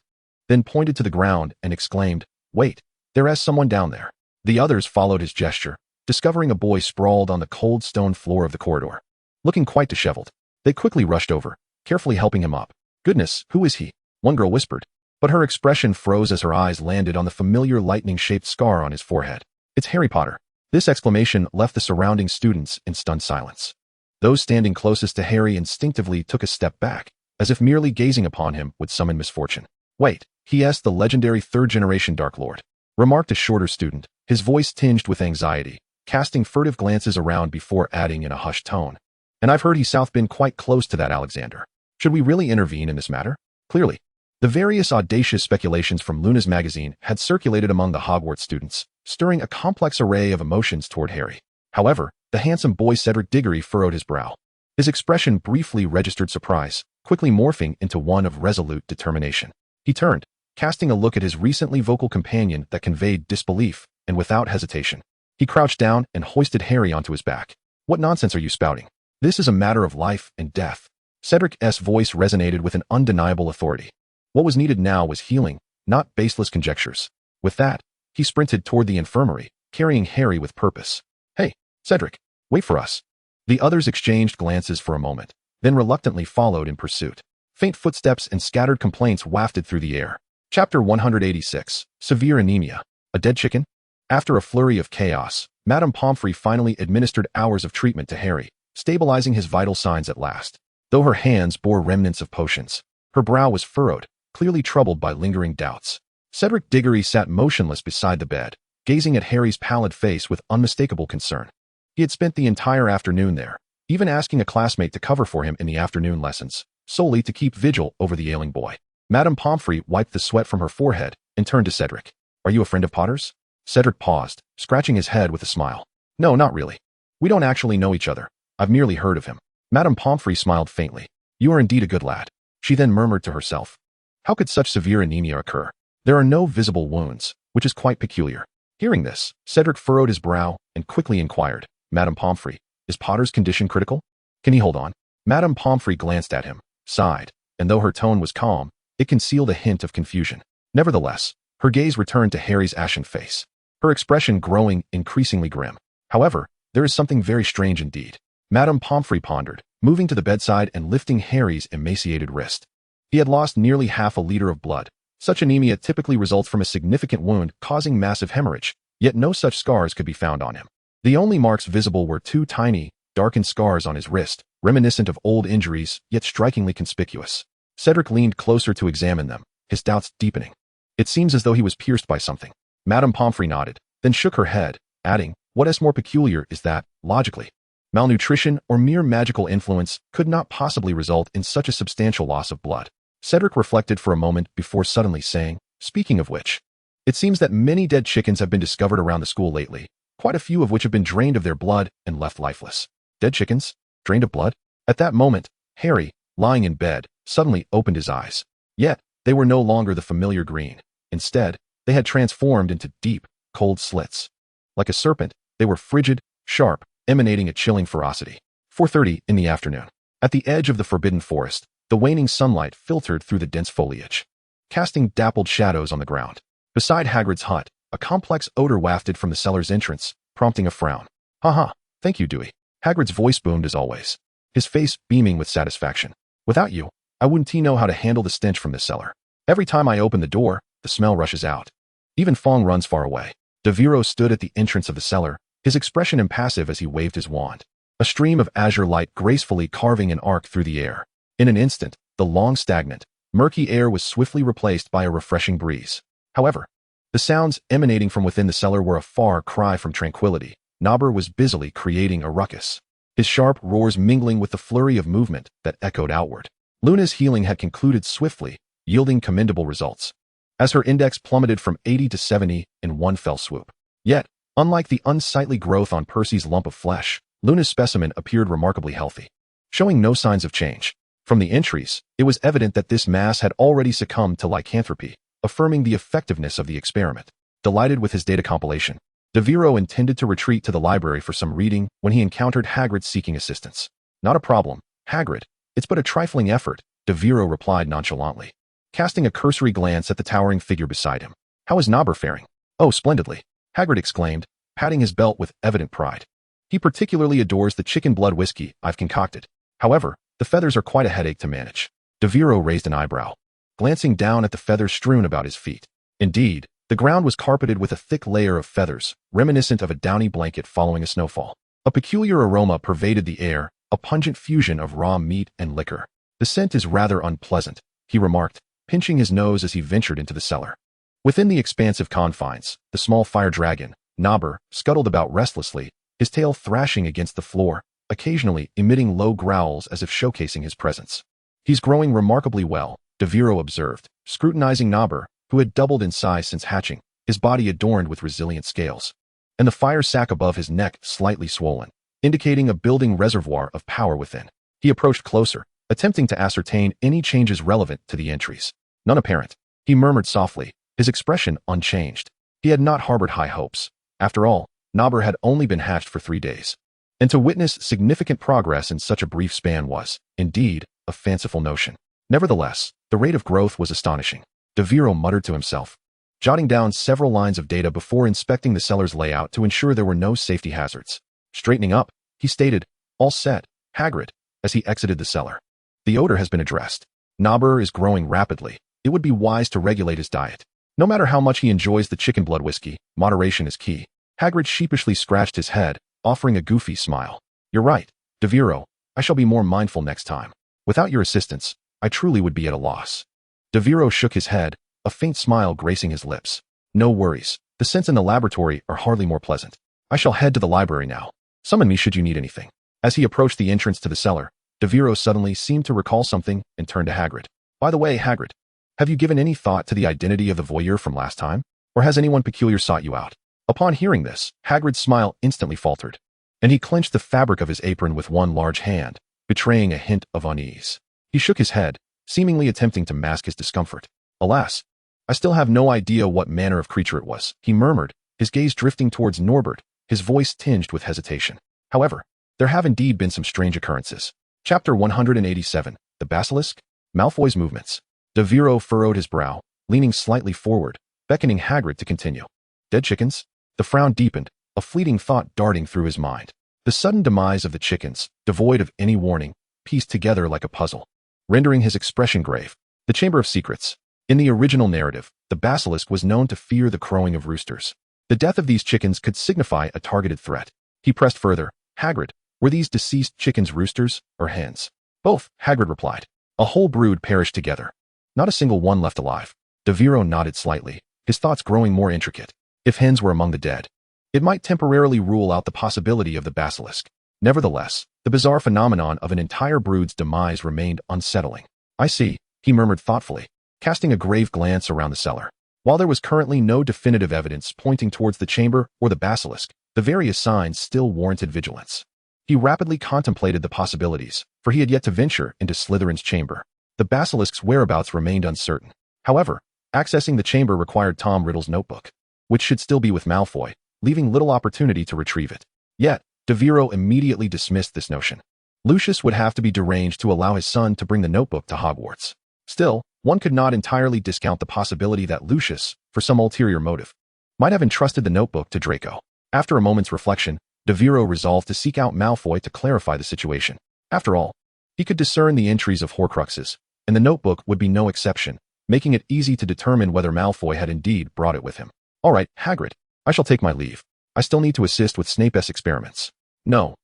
then pointed to the ground and exclaimed, "Wait, there is someone down there." The others followed his gesture, discovering a boy sprawled on the cold stone floor of the corridor. Looking quite disheveled, they quickly rushed over, carefully helping him up. "Goodness, who is he?" one girl whispered, but her expression froze as her eyes landed on the familiar lightning-shaped scar on his forehead. "It's Harry Potter." This exclamation left the surrounding students in stunned silence. Those standing closest to Harry instinctively took a step back, as if merely gazing upon him would summon misfortune. "Wait, he is the legendary third-generation Dark Lord," remarked a shorter student, his voice tinged with anxiety, casting furtive glances around before adding in a hushed tone. "And I've heard he's been quite close to that Alexander. Should we really intervene in this matter?" Clearly, the various audacious speculations from Luna's magazine had circulated among the Hogwarts students, stirring a complex array of emotions toward Harry. However, the handsome boy Cedric Diggory furrowed his brow. His expression briefly registered surprise, quickly morphing into one of resolute determination. He turned, casting a look at his recently vocal companion that conveyed disbelief, and without hesitation, he crouched down and hoisted Harry onto his back. "What nonsense are you spouting? This is a matter of life and death." Cedric's voice resonated with an undeniable authority. What was needed now was healing, not baseless conjectures. With that, he sprinted toward the infirmary, carrying Harry with purpose. "Hey, Cedric, wait for us." The others exchanged glances for a moment, then reluctantly followed in pursuit. Faint footsteps and scattered complaints wafted through the air. Chapter 186, Severe Anemia. A dead chicken? After a flurry of chaos, Madame Pomfrey finally administered hours of treatment to Harry, stabilizing his vital signs at last. Though her hands bore remnants of potions, her brow was furrowed, clearly troubled by lingering doubts. Cedric Diggory sat motionless beside the bed, gazing at Harry's pallid face with unmistakable concern. He had spent the entire afternoon there, even asking a classmate to cover for him in the afternoon lessons, solely to keep vigil over the ailing boy. Madame Pomfrey wiped the sweat from her forehead and turned to Cedric. "Are you a friend of Potter's?" Cedric paused, scratching his head with a smile. "No, not really. We don't actually know each other. I've merely heard of him." Madame Pomfrey smiled faintly. "You are indeed a good lad." She then murmured to herself, "How could such severe anemia occur? There are no visible wounds, which is quite peculiar." Hearing this, Cedric furrowed his brow and quickly inquired, "Madame Pomfrey, is Potter's condition critical? Can he hold on?" Madame Pomfrey glanced at him, sighed, and though her tone was calm, it concealed a hint of confusion. Nevertheless, her gaze returned to Harry's ashen face, her expression growing increasingly grim. "However, there is something very strange indeed." Madame Pomfrey pondered, moving to the bedside and lifting Harry's emaciated wrist. He had lost nearly half a liter of blood. Such anemia typically results from a significant wound causing massive hemorrhage, yet no such scars could be found on him. The only marks visible were two tiny, darkened scars on his wrist, reminiscent of old injuries, yet strikingly conspicuous. Cedric leaned closer to examine them, his doubts deepening. "It seems as though he was pierced by something." Madame Pomfrey nodded, then shook her head, adding, "What is more peculiar is that, logically, malnutrition or mere magical influence could not possibly result in such a substantial loss of blood." Cedric reflected for a moment before suddenly saying, "Speaking of which, it seems that many dead chickens have been discovered around the school lately, quite a few of which have been drained of their blood and left lifeless." Dead chickens? Drained of blood? At that moment, Harry, lying in bed, suddenly opened his eyes. Yet, they were no longer the familiar green. Instead, they had transformed into deep, cold slits. Like a serpent, they were frigid, sharp, emanating a chilling ferocity. 4:30 in the afternoon. At the edge of the forbidden forest, the waning sunlight filtered through the dense foliage, casting dappled shadows on the ground. Beside Hagrid's hut, a complex odor wafted from the cellar's entrance, prompting a frown. "Ha, thank you, Dewey." Hagrid's voice boomed as always, his face beaming with satisfaction. "Without you, I wouldn't know how to handle the stench from this cellar. Every time I open the door, the smell rushes out. Even Fong runs far away." Devero stood at the entrance of the cellar, his expression impassive as he waved his wand, a stream of azure light gracefully carving an arc through the air. In an instant, the long stagnant, murky air was swiftly replaced by a refreshing breeze. However, the sounds emanating from within the cellar were a far cry from tranquility. Nobber was busily creating a ruckus, his sharp roars mingling with the flurry of movement that echoed outward. Luna's healing had concluded swiftly, yielding commendable results, as her index plummeted from 80 to 70 in one fell swoop. Yet, unlike the unsightly growth on Percy's lump of flesh, Luna's specimen appeared remarkably healthy, showing no signs of change. From the entries, it was evident that this mass had already succumbed to lycanthropy, affirming the effectiveness of the experiment. Delighted with his data compilation, Devero intended to retreat to the library for some reading when he encountered Hagrid seeking assistance. "Not a problem, Hagrid. It's but a trifling effort," Devero replied nonchalantly, casting a cursory glance at the towering figure beside him. "How is Nobber faring?" "Oh, splendidly," Hagrid exclaimed, patting his belt with evident pride. "He particularly adores the chicken blood whiskey I've concocted. However, the feathers are quite a headache to manage." Devero raised an eyebrow, glancing down at the feathers strewn about his feet. Indeed, the ground was carpeted with a thick layer of feathers, reminiscent of a downy blanket following a snowfall. A peculiar aroma pervaded the air, a pungent fusion of raw meat and liquor. "The scent is rather unpleasant," he remarked, pinching his nose as he ventured into the cellar. Within the expansive confines, the small fire dragon, Nobber, scuttled about restlessly, his tail thrashing against the floor, occasionally emitting low growls as if showcasing his presence. "He's growing remarkably well," Devero observed, scrutinizing Nobber, who had doubled in size since hatching, his body adorned with resilient scales, and the fire sac above his neck slightly swollen, indicating a building reservoir of power within. He approached closer, attempting to ascertain any changes relevant to the entries. "None apparent," he murmured softly, his expression unchanged. He had not harbored high hopes. After all, Nobber had only been hatched for 3 days. And to witness significant progress in such a brief span was, indeed, a fanciful notion. Nevertheless, the rate of growth was astonishing. Devero muttered to himself, jotting down several lines of data before inspecting the cellar's layout to ensure there were no safety hazards. Straightening up, he stated, "All set, Hagrid," as he exited the cellar. "The odor has been addressed. Nobber is growing rapidly. It would be wise to regulate his diet. No matter how much he enjoys the chicken blood whiskey, moderation is key." Hagrid sheepishly scratched his head, offering a goofy smile. "You're right, Devero. I shall be more mindful next time. Without your assistance, I truly would be at a loss." Devero shook his head, a faint smile gracing his lips. No worries. The scents in the laboratory are hardly more pleasant. I shall head to the library now. Summon me should you need anything. As he approached the entrance to the cellar, Devero suddenly seemed to recall something and turned to Hagrid. By the way, Hagrid, have you given any thought to the identity of the voyeur from last time? Or has anyone peculiar sought you out? Upon hearing this, Hagrid's smile instantly faltered, and he clenched the fabric of his apron with one large hand, betraying a hint of unease. He shook his head, seemingly attempting to mask his discomfort. Alas, I still have no idea what manner of creature it was, he murmured, his gaze drifting towards Norbert, his voice tinged with hesitation. However, there have indeed been some strange occurrences. Chapter 187, The Basilisk? Malfoy's Movements. Devero furrowed his brow, leaning slightly forward, beckoning Hagrid to continue. Dead chickens? The frown deepened, a fleeting thought darting through his mind. The sudden demise of the chickens, devoid of any warning, pieced together like a puzzle, rendering his expression grave. The Chamber of Secrets. In the original narrative, the basilisk was known to fear the crowing of roosters. The death of these chickens could signify a targeted threat. He pressed further. Hagrid, were these deceased chickens roosters or hens? Both, Hagrid replied. A whole brood perished together. Not a single one left alive. Devero nodded slightly, his thoughts growing more intricate. If hens were among the dead, it might temporarily rule out the possibility of the basilisk. Nevertheless, the bizarre phenomenon of an entire brood's demise remained unsettling. I see, he murmured thoughtfully, casting a grave glance around the cellar. While there was currently no definitive evidence pointing towards the chamber or the basilisk, the various signs still warranted vigilance. He rapidly contemplated the possibilities, for he had yet to venture into Slytherin's chamber. The basilisk's whereabouts remained uncertain. However, accessing the chamber required Tom Riddle's notebook, which should still be with Malfoy, leaving little opportunity to retrieve it. Yet, Devero immediately dismissed this notion. Lucius would have to be deranged to allow his son to bring the notebook to Hogwarts. Still, one could not entirely discount the possibility that Lucius, for some ulterior motive, might have entrusted the notebook to Draco. After a moment's reflection, Devero resolved to seek out Malfoy to clarify the situation. After all, he could discern the entries of Horcruxes, and the notebook would be no exception, making it easy to determine whether Malfoy had indeed brought it with him. All right, Hagrid, I shall take my leave. I still need to assist with Snape's experiments. No,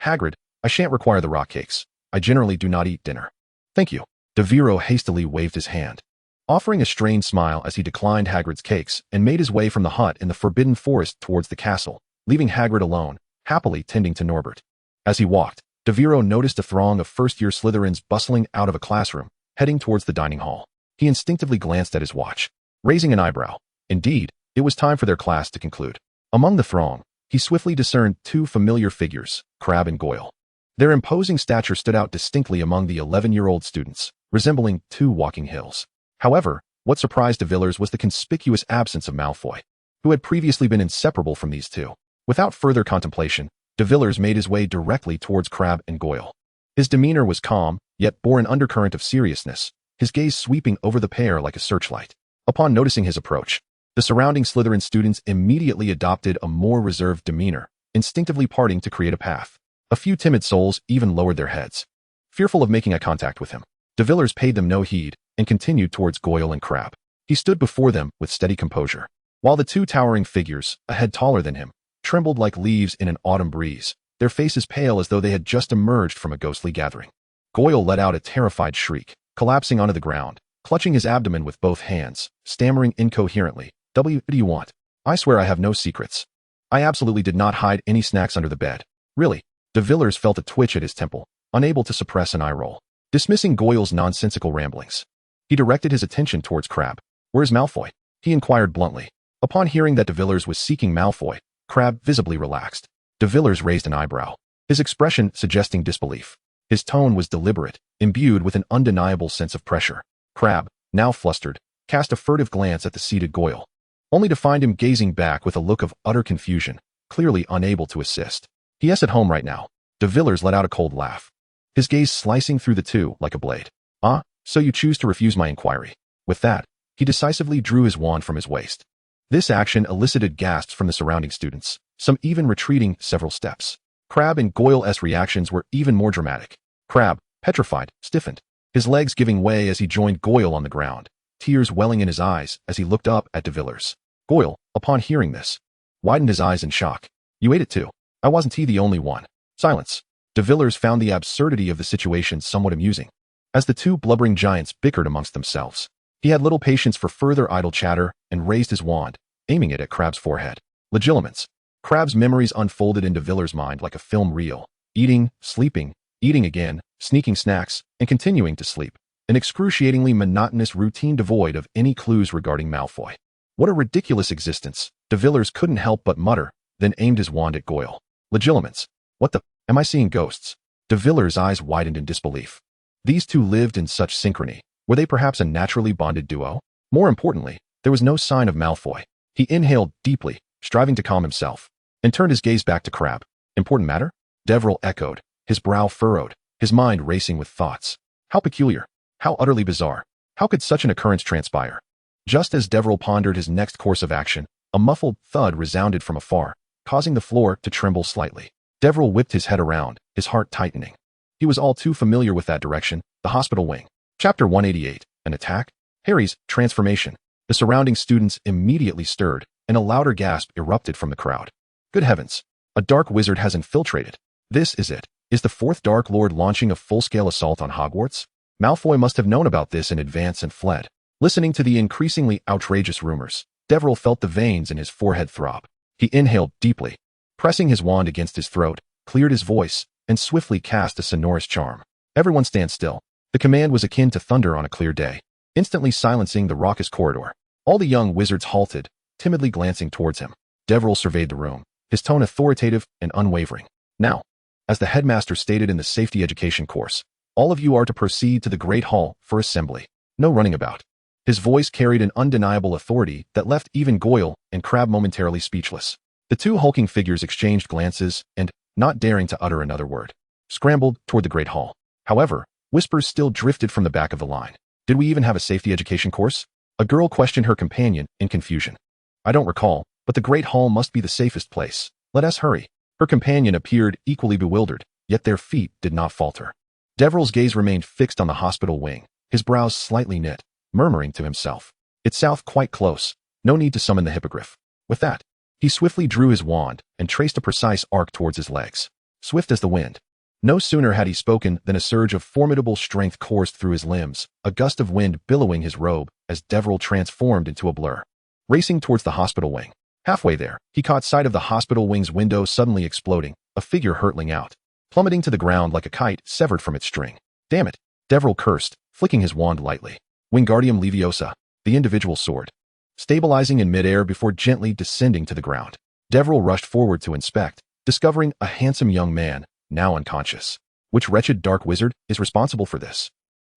Hagrid, I shan't require the rock cakes. I generally do not eat dinner. Thank you. Devero hastily waved his hand, offering a strained smile as he declined Hagrid's cakes and made his way from the hut in the Forbidden Forest towards the castle, leaving Hagrid alone, happily tending to Norbert. As he walked, Devero noticed a throng of first-year Slytherins bustling out of a classroom, heading towards the dining hall. He instinctively glanced at his watch, raising an eyebrow. Indeed, it was time for their class to conclude. Among the throng, he swiftly discerned two familiar figures, Crabbe and Goyle. Their imposing stature stood out distinctly among the 11-year-old students, resembling two walking hills. However, what surprised de Villers was the conspicuous absence of Malfoy, who had previously been inseparable from these two. Without further contemplation, de Villers made his way directly towards Crabbe and Goyle. His demeanor was calm, yet bore an undercurrent of seriousness, his gaze sweeping over the pair like a searchlight. Upon noticing his approach, the surrounding Slytherin students immediately adopted a more reserved demeanor, instinctively parting to create a path. A few timid souls even lowered their heads, fearful of making eye contact with him. De Villers paid them no heed and continued towards Goyle and Crabbe. He stood before them with steady composure, while the two towering figures, a head taller than him, trembled like leaves in an autumn breeze, their faces pale as though they had just emerged from a ghostly gathering. Goyle let out a terrified shriek, collapsing onto the ground, clutching his abdomen with both hands, stammering incoherently. What do you want? I swear I have no secrets. I absolutely did not hide any snacks under the bed. Really? De Villers felt a twitch at his temple, unable to suppress an eye roll. Dismissing Goyle's nonsensical ramblings, he directed his attention towards Crabbe. Where's Malfoy? He inquired bluntly. Upon hearing that de Villers was seeking Malfoy, Crabbe visibly relaxed. De Villers raised an eyebrow, his expression suggesting disbelief. His tone was deliberate, imbued with an undeniable sense of pressure. Crabbe, now flustered, cast a furtive glance at the seated Goyle, only to find him gazing back with a look of utter confusion, clearly unable to assist. He.'s at home right now. De Villers let out a cold laugh, his gaze slicing through the two like a blade. Ah, so you choose to refuse my inquiry. With that, he decisively drew his wand from his waist. This action elicited gasps from the surrounding students, some even retreating several steps. Crabbe and Goyle's reactions were even more dramatic. Crabbe, petrified, stiffened, his legs giving way as he joined Goyle on the ground, tears welling in his eyes as he looked up at de Villers. Goyle, upon hearing this, widened his eyes in shock. You ate it too. I wasn't he the only one. Silence. De Villers found the absurdity of the situation somewhat amusing. As the two blubbering giants bickered amongst themselves, He had little patience for further idle chatter and raised his wand, aiming it at Crabbe's forehead. Legilimens. Crabbe's memories unfolded into Villar's mind like a film reel. Eating, sleeping, eating again, sneaking snacks, and continuing to sleep. An excruciatingly monotonous routine devoid of any clues regarding Malfoy. What a ridiculous existence, de Villars couldn't help but mutter, then aimed his wand at Goyle. Legilimens. What the? Am I seeing ghosts? De Villars' eyes widened in disbelief. These two lived in such synchrony. Were they perhaps a naturally bonded duo? More importantly, there was no sign of Malfoy. He inhaled deeply, striving to calm himself, and turned his gaze back to Crabbe. Important matter? Devero echoed, his brow furrowed, his mind racing with thoughts. How peculiar. How utterly bizarre. How could such an occurrence transpire? Just as Devero pondered his next course of action, a muffled thud resounded from afar, causing the floor to tremble slightly. Devero whipped his head around, his heart tightening. He was all too familiar with that direction, the hospital wing. Chapter 188, An Attack? Harry's Transformation. The surrounding students immediately stirred, and a louder gasp erupted from the crowd. Good heavens! A dark wizard has infiltrated. This is it. Is the fourth Dark Lord launching a full-scale assault on Hogwarts? Malfoy must have known about this in advance and fled. Listening to the increasingly outrageous rumors, Devero felt the veins in his forehead throb. He inhaled deeply, pressing his wand against his throat, cleared his voice, and swiftly cast a sonorous charm. Everyone stand still. The command was akin to thunder on a clear day, instantly silencing the raucous corridor. All the young wizards halted, timidly glancing towards him. Devero surveyed the room, his tone authoritative and unwavering. Now, as the headmaster stated in the safety education course, all of you are to proceed to the Great Hall for assembly. No running about. His voice carried an undeniable authority that left even Goyle and Crabbe momentarily speechless. The two hulking figures exchanged glances and, not daring to utter another word, scrambled toward the Great Hall. However, whispers still drifted from the back of the line. Did we even have a safety education course? A girl questioned her companion in confusion. I don't recall, but the Great Hall must be the safest place. Let us hurry. Her companion appeared equally bewildered, yet their feet did not falter. Deverell's gaze remained fixed on the hospital wing, his brows slightly knit, murmuring to himself. It's south quite close. No need to summon the hippogriff. With that, he swiftly drew his wand and traced a precise arc towards his legs. Swift as the wind. No sooner had he spoken than a surge of formidable strength coursed through his limbs, a gust of wind billowing his robe as Deverell transformed into a blur. Racing towards the hospital wing. Halfway there, he caught sight of the hospital wing's window suddenly exploding, a figure hurtling out, plummeting to the ground like a kite severed from its string. Damn it! Deverell cursed, flicking his wand lightly. Wingardium Leviosa, the individual sword. Stabilizing in midair before gently descending to the ground. Deverell rushed forward to inspect, discovering a handsome young man, now unconscious. Which wretched dark wizard is responsible for this?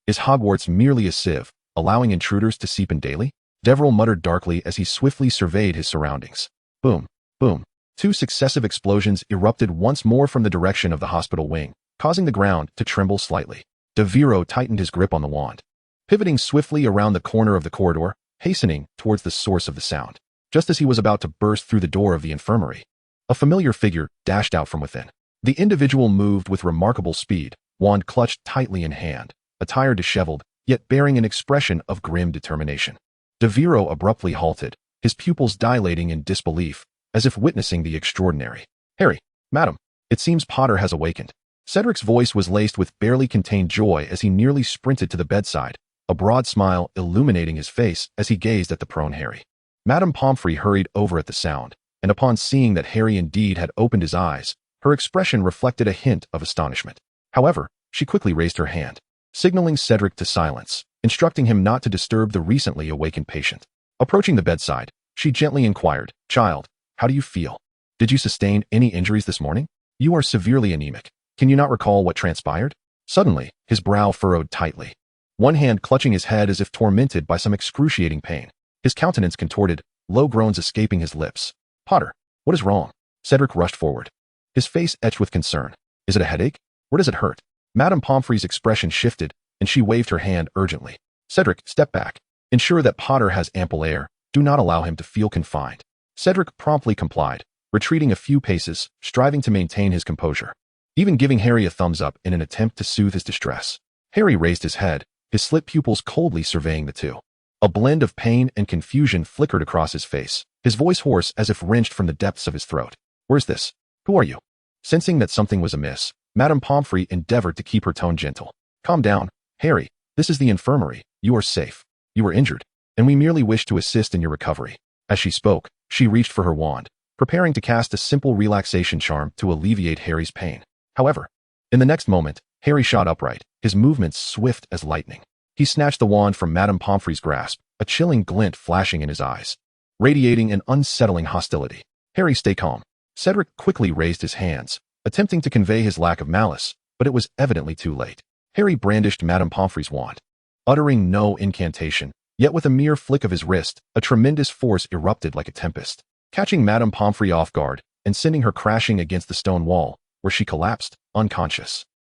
Is Hogwarts merely a sieve, allowing intruders to seep in daily? Deverell muttered darkly as he swiftly surveyed his surroundings. Boom, boom. Two successive explosions erupted once more from the direction of the hospital wing, causing the ground to tremble slightly. Devero tightened his grip on the wand, pivoting swiftly around the corner of the corridor, hastening towards the source of the sound. Just as he was about to burst through the door of the infirmary, a familiar figure dashed out from within. The individual moved with remarkable speed, wand clutched tightly in hand, attire disheveled, yet bearing an expression of grim determination. Devero abruptly halted, his pupils dilating in disbelief, as if witnessing the extraordinary. Harry, madam, it seems Potter has awakened. Cedric's voice was laced with barely contained joy as he nearly sprinted to the bedside, a broad smile illuminating his face as he gazed at the prone Harry. Madame Pomfrey hurried over at the sound, and upon seeing that Harry indeed had opened his eyes, her expression reflected a hint of astonishment. However, she quickly raised her hand, signaling Cedric to silence, instructing him not to disturb the recently awakened patient. Approaching the bedside, she gently inquired, Child, how do you feel? Did you sustain any injuries this morning? You are severely anemic. Can you not recall what transpired? Suddenly, his brow furrowed tightly, one hand clutching his head as if tormented by some excruciating pain. His countenance contorted, low groans escaping his lips. Potter, what is wrong? Cedric rushed forward, his face etched with concern. Is it a headache? Where does it hurt? Madame Pomfrey's expression shifted, and she waved her hand urgently. Cedric, step back. Ensure that Potter has ample air. Do not allow him to feel confined. Cedric promptly complied, retreating a few paces, striving to maintain his composure, even giving Harry a thumbs up in an attempt to soothe his distress. Harry raised his head, his slit pupils coldly surveying the two. A blend of pain and confusion flickered across his face, his voice hoarse as if wrenched from the depths of his throat. Where's this? Who are you? Sensing that something was amiss, Madame Pomfrey endeavored to keep her tone gentle. Calm down, Harry. This is the infirmary. You are safe. You were injured, and we merely wish to assist in your recovery." As she spoke, she reached for her wand, preparing to cast a simple relaxation charm to alleviate Harry's pain. However, in the next moment, Harry shot upright, his movements swift as lightning. He snatched the wand from Madame Pomfrey's grasp, a chilling glint flashing in his eyes, radiating an unsettling hostility. "Harry, stay calm." Cedric quickly raised his hands, attempting to convey his lack of malice, but it was evidently too late. Harry brandished Madame Pomfrey's wand, uttering no incantation, yet with a mere flick of his wrist, a tremendous force erupted like a tempest, catching Madame Pomfrey off guard and sending her crashing against the stone wall, where she collapsed, unconscious.